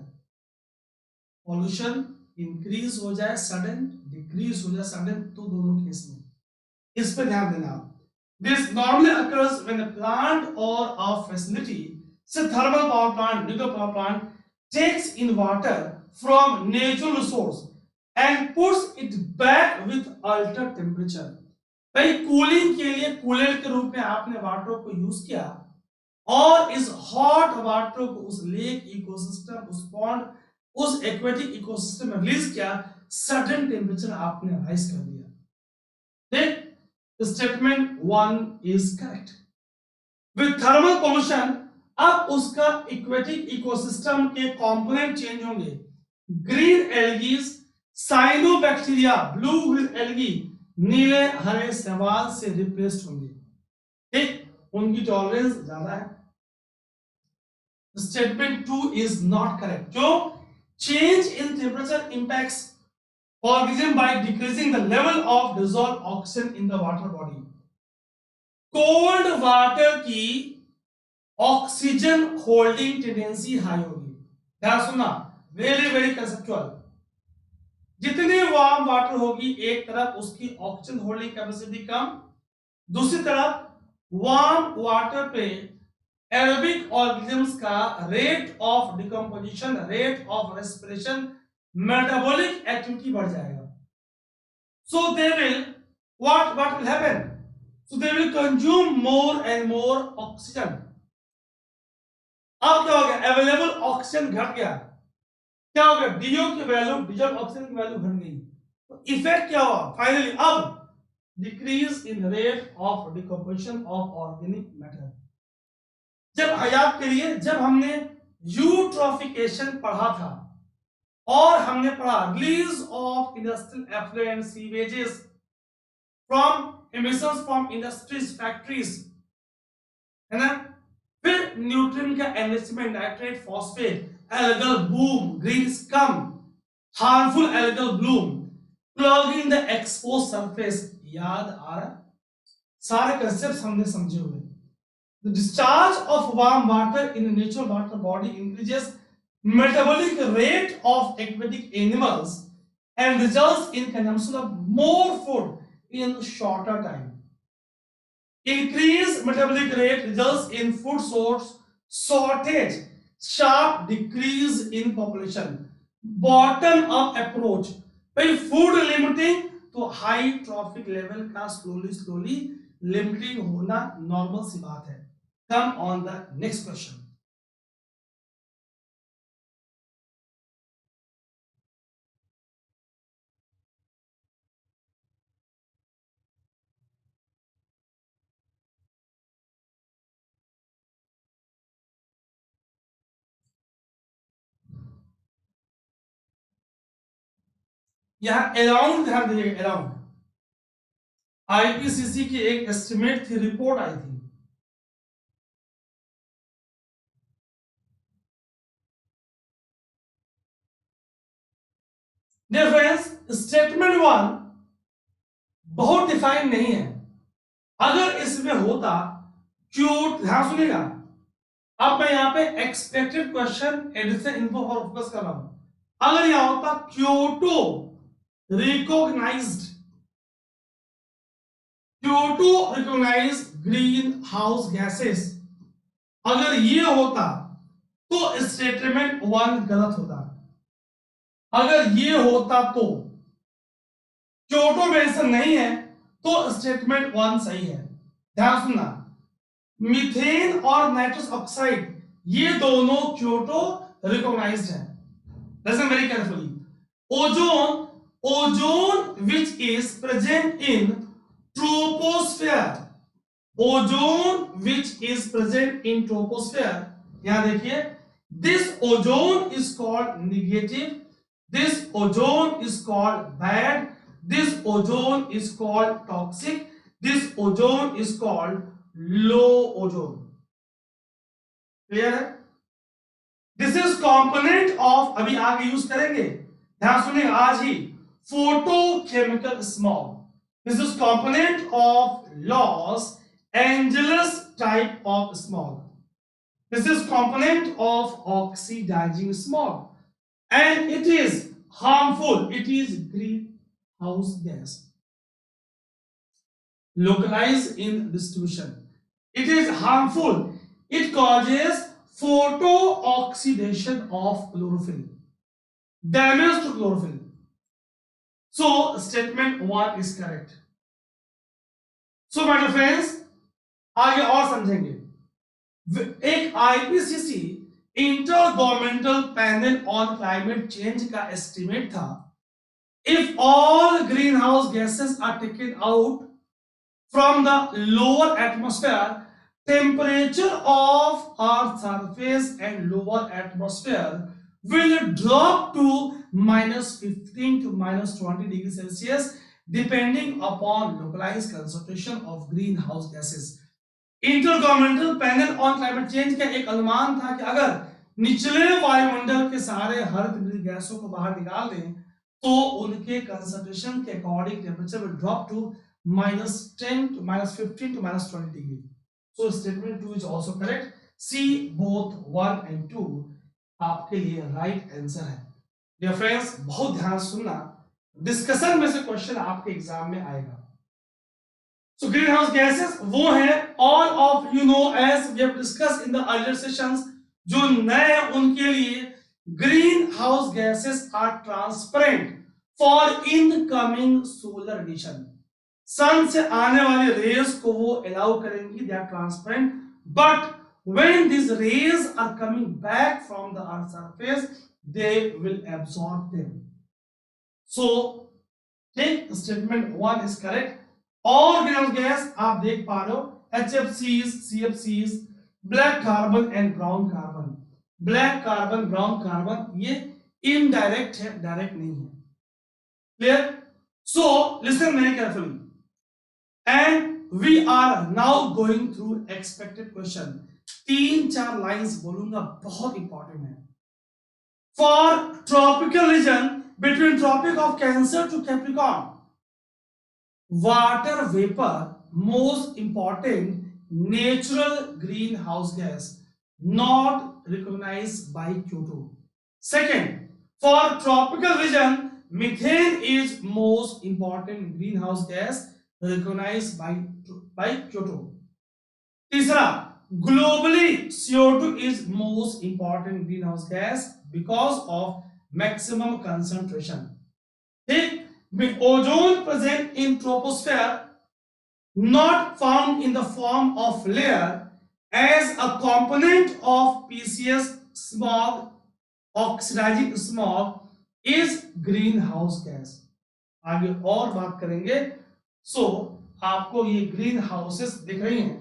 pollution increase हो जाए sudden, decrease हो जाए sudden, तो दोनों केस में इस पे ध्यान देना। This normally occurs when a plant or a facility, say thermal power plant, nuclear power plant, takes in water from natural resource and puts it back with altered temperature। भाई cooling के लिए cooler के रूप में आपने water को use किया और इस हॉट वाटर को उस लेक इकोसिस्टम, उस पॉन्ड, उस एक्वेटिक इकोसिस्टम में रिलीज किया, सडन टेम्परेचर आपने राइज कर दिया। देख, statement 1 is correct. With thermal pollution अब उसका एक्वेटिक इकोसिस्टम के कंपोनेंट चेंज होंगे। Green algae, cyanobacteria, blue green algae, नीले हरे शैवाल से रिप्लेस्ड होंगे, ठीक, उनकी टॉलरेंस ज्यादा है। Statement 2 is not correct. क्यों? Change in temperature impacts organism by decreasing the level of dissolved oxygen in the water body। Cold water की ऑक्सीजन होल्डिंग टेंडेंसी हाई होगी। ध्यान सुनना, वेरी वेरी कंसेप्चुअल। जितनी वार्म वाटर होगी एक तरफ उसकी ऑक्सीजन होल्डिंग कैपेसिटी कम, दूसरी तरफ वार्म वाटर पे एरोबिक ऑर्गेनिजम्स का rate of decomposition, rate of respiration, metabolic activity बढ़ जाएगा। So they will what will happen? So they will consume more and more oxygen। अब क्या हो गया? अवेलेबल ऑक्सीजन घट गया। क्या हो गया? डीओ की वैल्यू, डिजॉल्व ऑक्सीजन की वैल्यू घट गई। तो इफेक्ट क्या हुआ? फाइनली अब decrease in rate of decomposition of organic matter. जब याद करिए, जब हमने यूट्रोफिकेशन पढ़ा था और हमने पढ़ा release of industrial effluent, sewages from emissions from industries, factories, है ना, फिर न्यूट्रिएंट का enrichment, nitrate, phosphate, algal boom, green scum, harmful algal bloom, clogging the expose surface. याद आ रहा? सारे कंसेप्ट्स हमने समझे हुए। The discharge of warm water in a natural water body increases metabolic rate of aquatic animals and results in consumption of more food in shorter time। Increased metabolic rate results in food source shortage, sharp decrease in population, bottom up approach। भाई food limiting तो high trophic level का slowly limiting होना normal सी बात है। Come on the next question. यहां around ध्यान दीजिएगा, around IPCC की एक एस्टिमेट थी, रिपोर्ट आई थी। डियर फ्रेंड्स, स्टेटमेंट 1 बहुत डिफाइन नहीं है। अगर इसमें होता क्यूट, ध्यान सुनिएगा, अब मैं यहां पे एक्सपेक्टेड क्वेश्चन एडिशन इन्फो पर फोकस कर रहा हूं। अगर यहां होता Kyoto recognized, Kyoto recognize green house gases, अगर ये होता तो स्टेटमेंट 1 गलत होता। अगर ये होता तो, क्योटो मेंशन नहीं है तो स्टेटमेंट 1 सही है। ध्यान सुनना, मीथेन और नाइट्रस ऑक्साइड ये दोनों क्योटो रिकॉग्नाइज्ड है। Listen very carefully. Ozone, ozone which is present in troposphere, ozone which is present in troposphere, यहां देखिए, this ozone is called negative, this ozone is called bad, this ozone is called toxic, this ozone is called low ozone। Clear है? This is component of, अभी आगे use करेंगे, ध्यान सुनिए आज ही, photochemical smog. This is component of Los Angeles type of smog. This is component of oxidising smog and it is harmful, it is greenhouse gas, localized in distribution, it is harmful, it causes photo oxidation of chlorophyll, damage to chlorophyll। so statement 1 is correct। so my dear friends, आगे और समझेंगे। एक IPCC intergovernmental panel on climate change का estimate था, if all green house gases are taken out from the lower atmosphere, temperature of earth surface and lower atmosphere will drop to -15 to -20 degree Celsius depending upon localized concentration of greenhouse gases. Intergovernmental panel on climate change का एक अनुमान था कि अगर निचले वायुमंडल के सारे हरित गैसों को बाहर निकाल दें तो उनके कंसंट्रेशन के according temperature will drop to -10 to -15 to -20 degree. So statement 2 is also correct. C both 1 and 2 आपके लिए राइट आंसर है. डियर फ्रेंड्स, बहुत ध्यान सुनना, डिस्कशन में से क्वेश्चन आपके एग्जाम में आएगा. So greenhouse gases वो है all of you know as we have discussed in the earlier sessions. जो नए उनके लिए greenhouse gases are transparent for incoming solar radiation. सन से आने वाली रेज को वो अलाउ करेंगी, they are transparent. But when these rays are coming back from the earth surface, they will absorb them. So take statement 1 is correct. और greenhouse gas आप देख पा रहे हो HFCs, CFCs, black carbon and brown carbon. Black carbon, brown carbon ये indirect है, direct नहीं है. Clear? So listen very carefully and we are now going through expected question. 3-4 lines बोलूंगा, बहुत इंपॉर्टेंट है. For tropical region between tropic of cancer to Capricorn, water vapor most important natural greenhouse gas not recognized by Kyoto. Second, for tropical region methane is most important greenhouse gas recognized by Kyoto. तीसरा, globally CO2 is most important greenhouse gas because of maximum concentration. ठीक, with ozone present in troposphere not found in the form of layer as a component of PCS smog, oxidizing smog is greenhouse gas. आगे और बात करेंगे. सो आपको ये green houses दिख रही हैं.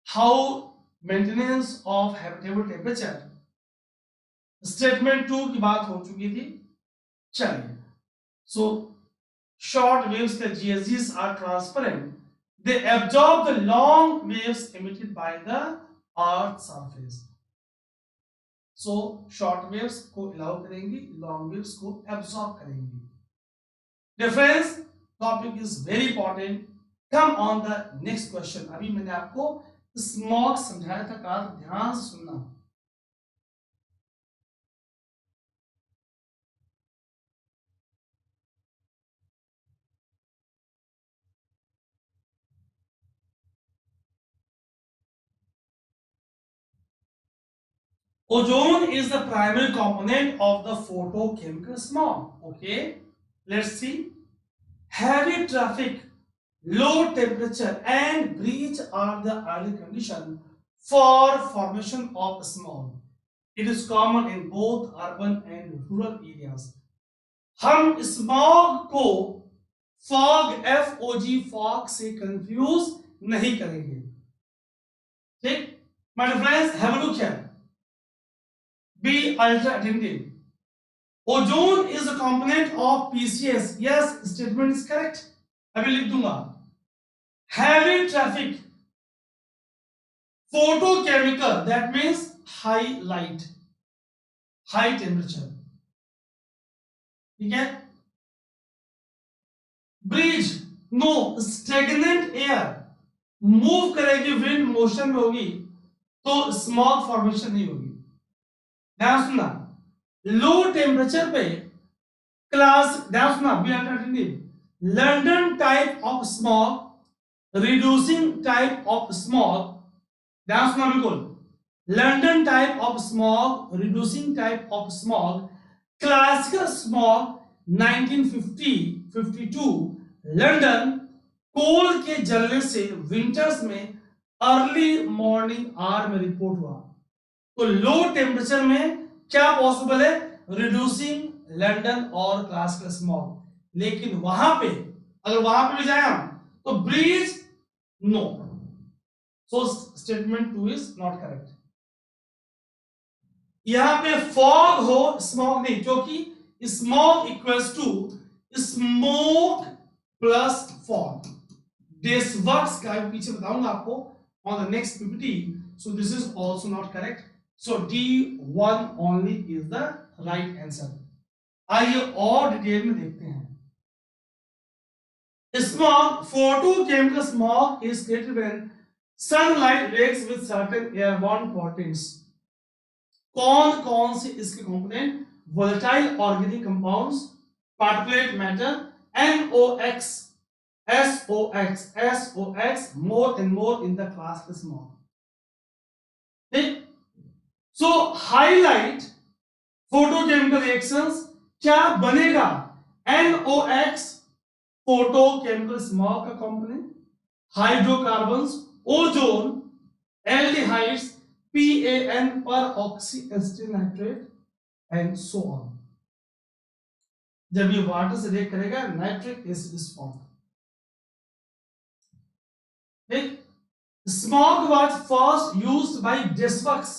How maintenance of habitable temperature, statement 2 की बात हो चुकी थी. चलिए, सो शॉर्ट वेव्स के GSGs are transparent, they absorb the long waves emitted by the earth surface. So short waves को अलाउ करेंगी, लॉन्ग वेव्स को एब्जॉर्ब करेंगी. Difference topic is very important. Come on the next question. अभी मैंने आपको smog समझाया था, कहा था ध्यान से सुनना. Ozone is the primary component of the photochemical smog. Okay, let's see. Heavy traffic, low temperature and breeze are the early condition for formation of smog. It is common in both urban and rural areas. हम smog को fog, FOG, fog से confuse नहीं करेंगे. ठीक, my friends, have a look here. Be ultra attentive. Ozone is a component of PCS. Yes, statement is correct. अभी लिख दूंगा. Heavy traffic, photochemical, that means high light, high temperature. ठीक है. Breeze, no, stagnant air, move करेगी, wind motion में होगी तो smog formation नहीं होगी. ध्यान सुनना, लो टेम्परेचर पे क्लास, ध्यान सुनना, B alternative, London type of smog, reducing type of smog. ध्यान सुनना बिल्कुल, London type of smog, reducing type of smog, classical smog 1950-52 London, coal के जलने से विंटर्स में अर्ली मॉर्निंग आवर में रिपोर्ट हुआ. तो लो टेम्परेचर में क्या पॉसिबल है? रिड्यूसिंग लंदन और क्लासिकल स्मॉग. लेकिन वहां पे, अगर वहां पे भी जाए हम तो breeze no. So statement 2 is not correct. यहां पे फॉग हो, स्मॉग नहीं, क्योंकि smog equals to smoke plus fog. This works का पीछे बताऊंगा आपको on the next PPT. So this is also not correct. So D1 only is the right answer. आइए और डिटेल में देखते हैं। Smog, photochemical smog is created when sunlight reacts with certain airborne pollutants. कौन कौन से इसके component? Volatile organic compounds, particulate matter, NOx, SOx, more and more in the class smog. ठीक? So highlight photochemical reactions, क्या बनेगा? NOx photochemical smog का component, hydrocarbons, ozone, aldehydes, PAN peroxy acetyl nitrate and so on. जब ये water से react करेगा nitric acid is form. ठीक? Smog was first used by Des Voeux,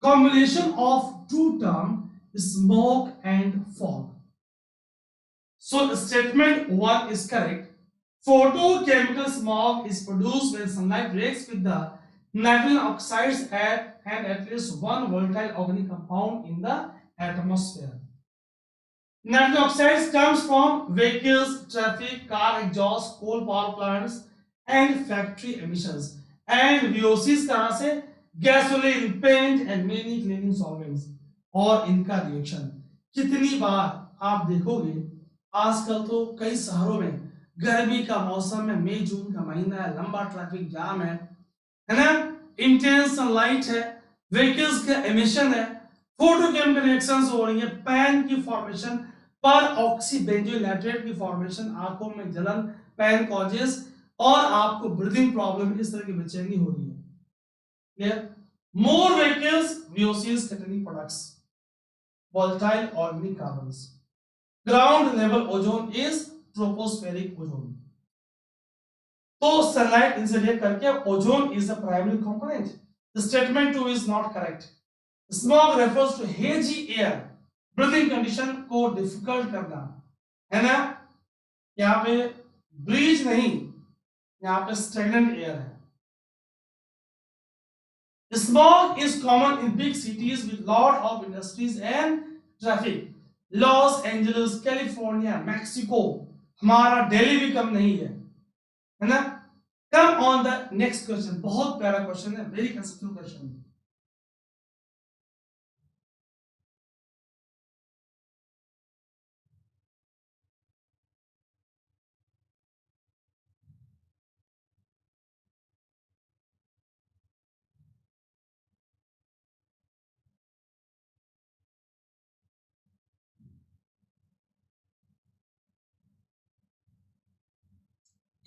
combination of two terms smoke and fog. So statement 1 is correct. Photochemical smog is produced when sunlight reacts with the nitrogen oxides and at least one volatile organic compound in the atmosphere. Nitrogen oxides comes from vehicles, traffic, car exhaust, coal power plants and factory emissions. And VOCs कहाँ से? Gasoline, paint and many cleaning solvents. और इनका reaction कितनी बार आप देखोगे आजकल तो कई शहरों में गर्मी का मौसम है, मई जून का महीना है, लंबा ट्रैफिक जाम है ना, इंटेंस सनलाइट है, व्हीकल्स का एमिशन है, फोटोकेमिकल रिएक्शंस हो रही है, पैन की फॉर्मेशन पर ऑक्सी बेंजोइल नाइट्रेट की फॉर्मेशन, आंखों में जलन, पैन कॉजेस और आपको ब्रीदिंग प्रॉब्लम, इस तरह की बेचैनी हो रही है। Clear? More vehicles, VOCs containing products, volatile organic carbons. Ground level ozone is tropospheric ozone. तो सनलाइट इनसे रिएक्ट करके ozone is the primary component. The statement 2 is not correct. Smog refers to hazy air, breathing condition को difficult करना, है ना? यहाँ पे breeze नहीं, यहाँ पे स्टेगनेंट एयर है। Smog is common in big cities with lot of industries and traffic. Los Angeles, California, Mexico, हमारा दिल्ली भी कम नहीं है ना? Come on the next question, बहुत प्यारा क्वेश्चन है, वेरी कंसेप्चुअल क्वेश्चन है।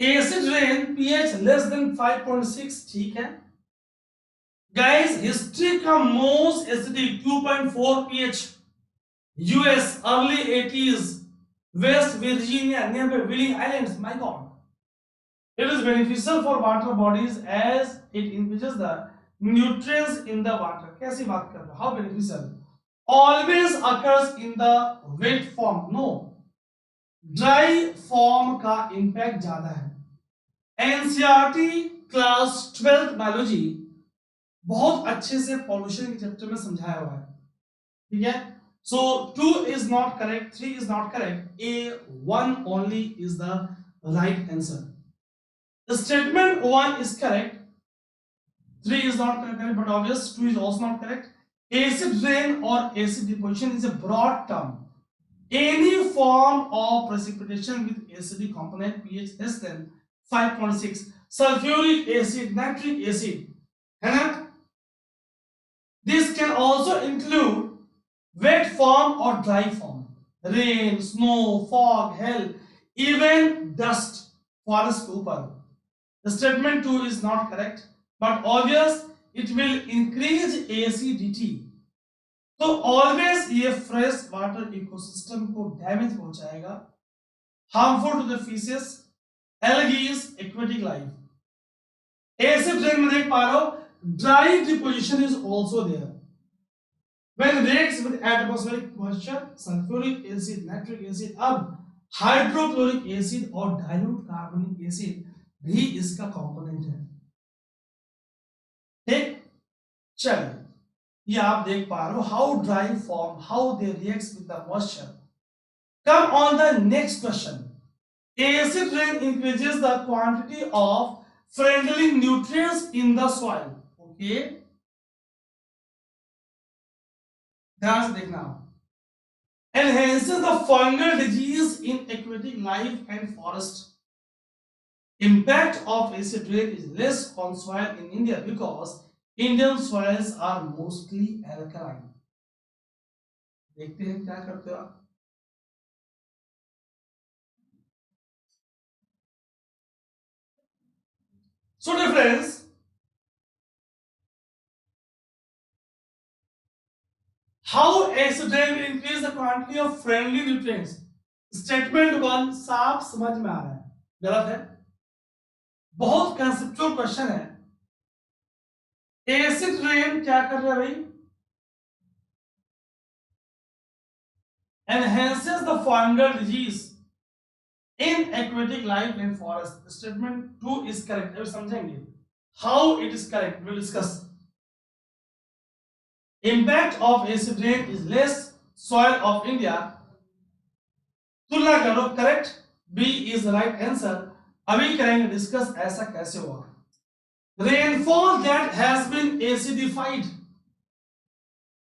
Acid rain pH less than 5.6, ठीक है गाइस। हिस्ट्री का most acidic 2.4 pH, US early 80s, West Virginia nearby Wheeling islands. My god, it is beneficial for water bodies as it increases the nutrients in the water. कैसी बात कर रहे हो? How beneficial? Always occurs in the wet form, no, dry form का impact ज्यादा है। NCERT class 12 biology बहुत अच्छे से पॉल्यूशन के चैप्टर में समझाया हुआ है, ठीक है। सो 2 is not correct, 3 is not correct, A1 only is the right answer. Statement 1 is correct, 3 is not correct, but obvious 2 is also not correct. Acid rain or acid deposition is a broad term. Any form of precipitation with acidic component pH less than 5.6, sulfuric acid, nitric acid, है ना? This can also include wet form or dry form, rain, snow, fog, hail, even dust, forest के ऊपर। The statement 2 is not correct, but obvious it will increase acidity. तो always ये fresh water ecosystem को damage पहुंचाएगा, harmful to the fishes, algaes, aquatic life. Acid rain में देख पा रहे हो, dry deposition is also there when reacts with atmospheric moisture, sulphuric acid, nitric acid. अब हाइड्रोक्लोरिक एसिड और डाइल्यूट कार्बोनिक एसिड भी इसका कंपोनेंट है। ठीक, चलिए ये आप देख पा रहे हो, how dry form, how they react with the moisture. Come on the next question. Acid rain increases the quantity of friendly nutrients in the soil. Okay, ध्यान से देखना। Enhances the fungal disease in aquatic life and forest. Impact of acid rain is less on soil in India because Indian soils are mostly alkaline. देखते हैं क्या करते हो आप। So difference, how acid rain will increase the quantity of friendly nutrients. Statement 1 साफ समझ में आ रहा है, गलत है, बहुत कंसेप्चुअल क्वेश्चन है। एसिड रेन क्या कर रहा है भाई, enhances the fungal disease in aquatic life in forest. Statement 2 is correct. अब समझेंगे how it is correct, will discuss. Impact of acid rain is less soil of India, तुलना करो, correct, B is right answer. अभी करेंगे discuss ऐसा कैसे हुआ। Rainfall that has been acidified,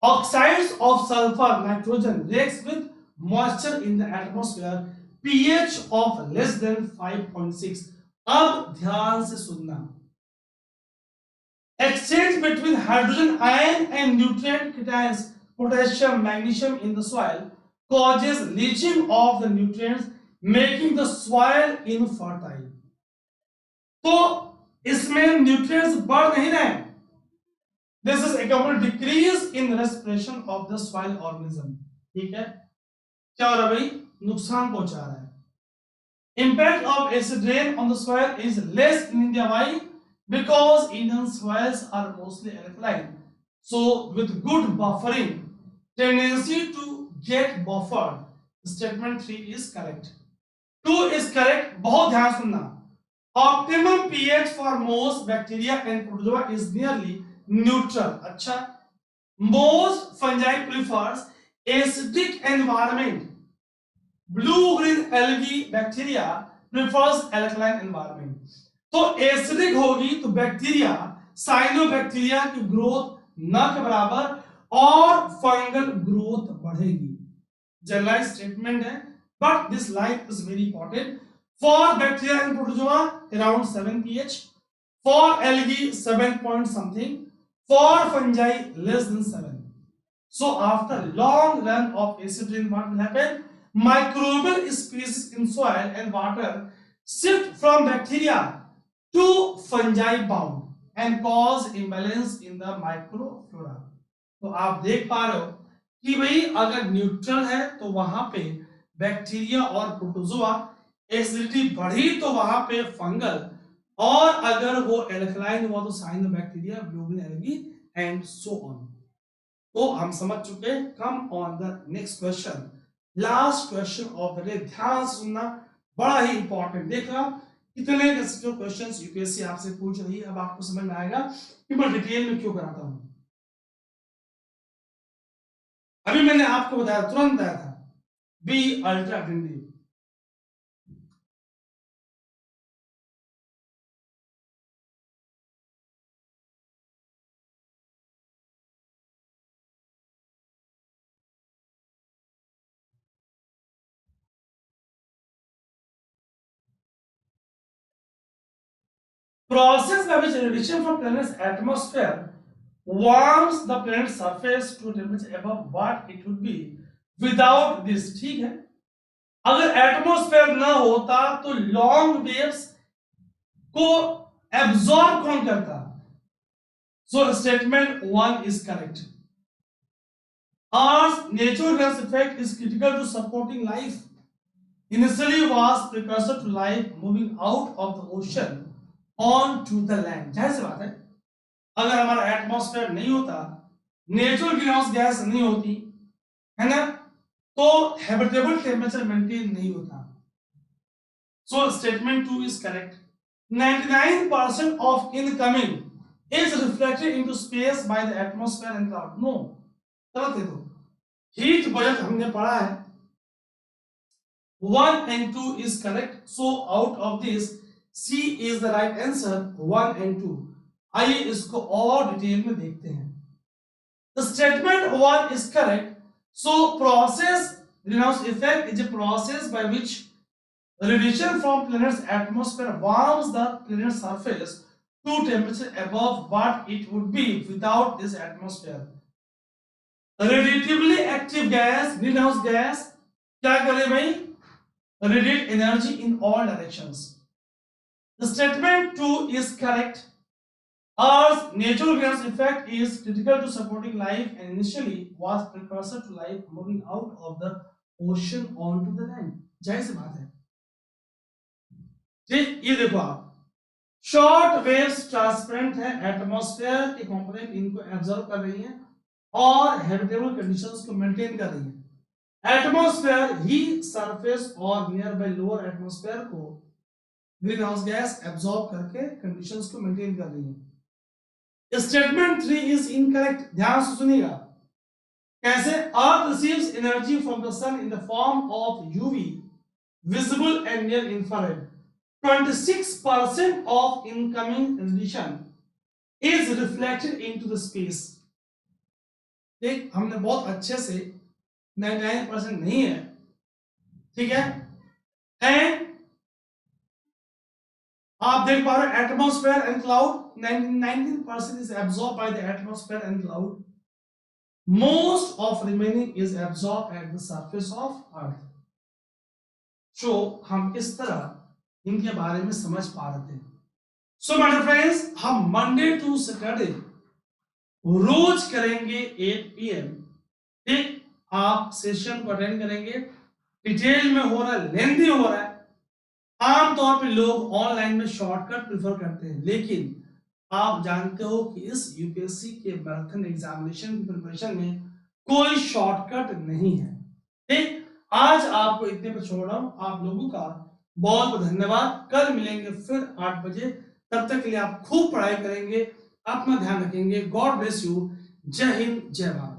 oxides of sulfur nitrogen reacts with moisture in the atmosphere, pH of less than 5.6। अब ध्यान से सुनना, exchange between hydrogen ion and nutrient cations potassium magnesium in the soil causes leaching of the nutrients, making the soil infertile। तो इसमें nutrients बढ़ नहीं रहे, This is equal to decrease in respiration of the soil organism। ठीक है, क्या हो रहा है भाई, नुकसान पहुंचा रहा है। Impact of acid rain on the soil is less in India. Why? Because Indian soils are mostly alkaline, so with good buffering tendency to get buffered। Statement 3 is correct, 2 is correct। बहुत ध्यान सुनना, optimum pH for most bacteria and protozoa is nearly neutral। अच्छा, most fungi prefers acidic environment, blue green algae bacteria prefers alkaline environment। तो acidic होगी तो bacteria, cyanobacteria की growth न के बराबर और फंगल ग्रोथ बढ़ेगी। जनरलाइज स्टेटमेंट है, but this line is very important. For bacteria and protozoa around 7 pH, for algae 7 point something, for fungi less than 7। So after long run of acid rain, what will happen? Microbial species in soil and water shift from bacteria to fungi bound and cause imbalance in the microflora। तो आप देख पा रहे हो कि भाई अगर neutral है तो वहां पे बैक्टीरिया और प्रोटोजोआ, एसिडिटी बढ़ी तो वहां पे फंगल, और अगर वो एल्कलाइन हुआ तो cyanobacteria, blue green algae and so on. तो हम समझ चुके। कम on the next question, last question of the day. ध्यान से सुनना, बड़ा ही इंपॉर्टेंट। देखना कितने क्वेश्चंस यूपीएससी आपसे पूछ रही है, अब आपको समझ में आएगा कि मैं डिटेल में क्यों कराता हूं। अभी मैंने आपको बताया, तुरंत बताया था, be ultra attentive. Process by which radiation from planet's atmosphere warms the planet's surface to a temperature above what it would be without this। ठीक है, अगर एटमॉस्फेयर ना होता तो लॉन्ग वेव्स को एब्जॉर्ब कौन करता? सो statement 1 is correct. Earth's natural gas effect is critical to supporting life. Initially was precursor to life moving out of the ocean on to the land। जाहिर सी बात है, अगर हमारा एटमॉस्फेयर नहीं होता, नेचुरल ग्रीन हाउस गैस नहीं होती, है ना, तो हैबिटेबल टेम्परेचर मेंटेन नहीं होता। So statement 2 is correct. 99% of incoming is reflected into space by the atmosphere and cloud. No, गलत है। तो हीट बजट हमने पढ़ा है, 1 and 2 is correct. So out of this C is the right answer, 1 and 2. आइए इसको और detail में देखते हैं। The statement 1 is correct. So process greenhouse effect is a process by which radiation from planet's atmosphere warms the planet surface to temperature above what it would be without this atmosphere. Radiatively active gas, greenhouse gas, क्या करे भाई? Radiate energy in all directions. The statement 2 is correct. Earth's natural greenhouse effect is critical to supporting life and initially was precursor to life moving out of the ocean onto the land. जाहिर सी बात है। ठीक, ये देखो आप, short waves transparent है, atmosphere के component इनको एब्जॉर्ब कर रही हैं और हैबिटेबल कंडीशंस को मेंटेन कर रही हैं। एटमॉस्फेयर ही सरफेस और नियर बाय लोअर एटमॉस्फेयर को ग्रीन हाउस गैस एब्जॉर्ब करके कंडीशंस को मेंटेन कर रही है। Statement 3 is incorrect. ध्यान से सुनिएगा कैसे। Earth receives energy from the sun in the form of UV, visible and near infrared. 26% of incoming radiation is reflected into the space. ठीक, हमने बहुत अच्छे से 99% नहीं है, ठीक है। एंड आप देख पा रहे हो atmosphere and cloud, 19% is absorbed by the atmosphere and cloud. Most of remaining is absorbed at the surface of earth. So हम इस तरह इनके बारे में समझ पा रहे थे। सो माय डियर फ्रेंड्स, हम मंडे टू सैटरडे रोज करेंगे 8 PM। ठीक, आप सेशन को अटेंड करेंगे। डिटेल में हो रहा है, लेंथी हो रहा है। आमतौर पे लोग ऑनलाइन में शॉर्टकट प्रेफर करते हैं, लेकिन आप जानते हो कि इस यूपीएससी के मैराथन एग्जामिनेशन की प्रिपरेशन में कोई शॉर्टकट नहीं है। ठीक, आज आपको इतने पर छोड़ रहा हूं। आप लोगों का बहुत बहुत धन्यवाद। कल मिलेंगे फिर 8 बजे। तब तक के लिए आप खूब पढ़ाई करेंगे, अपना ध्यान रखेंगे। God bless you. जय हिंद, जय भारत।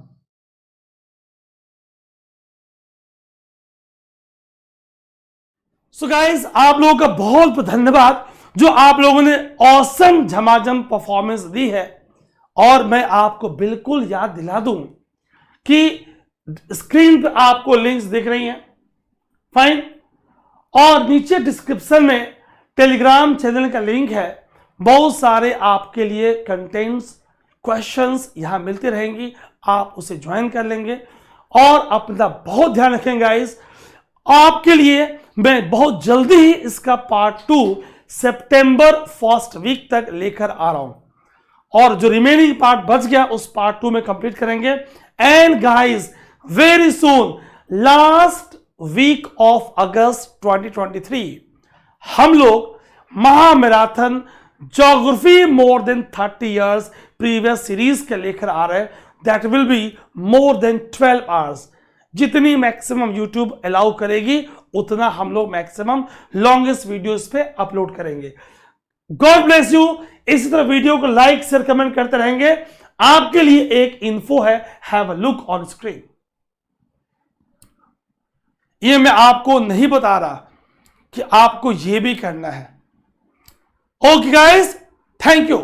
सो गाइस, आप लोगों का बहुत बहुत धन्यवाद जो आप लोगों ने ऑसम झमाझम परफॉर्मेंस दी है। और मैं आपको बिल्कुल याद दिला दूं कि स्क्रीन पे आपको लिंक्स दिख रही हैं, फाइन, और नीचे डिस्क्रिप्शन में टेलीग्राम चैनल का लिंक है। बहुत सारे आपके लिए कंटेंट्स, क्वेश्चंस यहां मिलते रहेंगी, आप उसे ज्वाइन कर लेंगे। और अपना बहुत ध्यान रखें गाइस। आपके लिए मैं बहुत जल्दी ही इसका पार्ट 2 सितंबर फर्स्ट वीक तक लेकर आ रहा हूं, और जो रिमेनिंग पार्ट बच गया उस पार्ट 2 में कंप्लीट करेंगे। And guys, very soon, last week of August 2023 हम लोग महा marathon geography more than 30 years previous series के लेकर आ रहे हैं। That will be more than 12 hours. जितनी मैक्सिमम यूट्यूब अलाउ करेगी उतना हम लोग मैक्सिमम लॉन्गेस्ट वीडियोस पे अपलोड करेंगे। God bless you. इसी तरह वीडियो को लाइक शेयर कमेंट करते रहेंगे। आपके लिए एक इन्फो है, have a look on screen. ये मैं आपको नहीं बता रहा कि आपको ये भी करना है। Okay guys, thank you.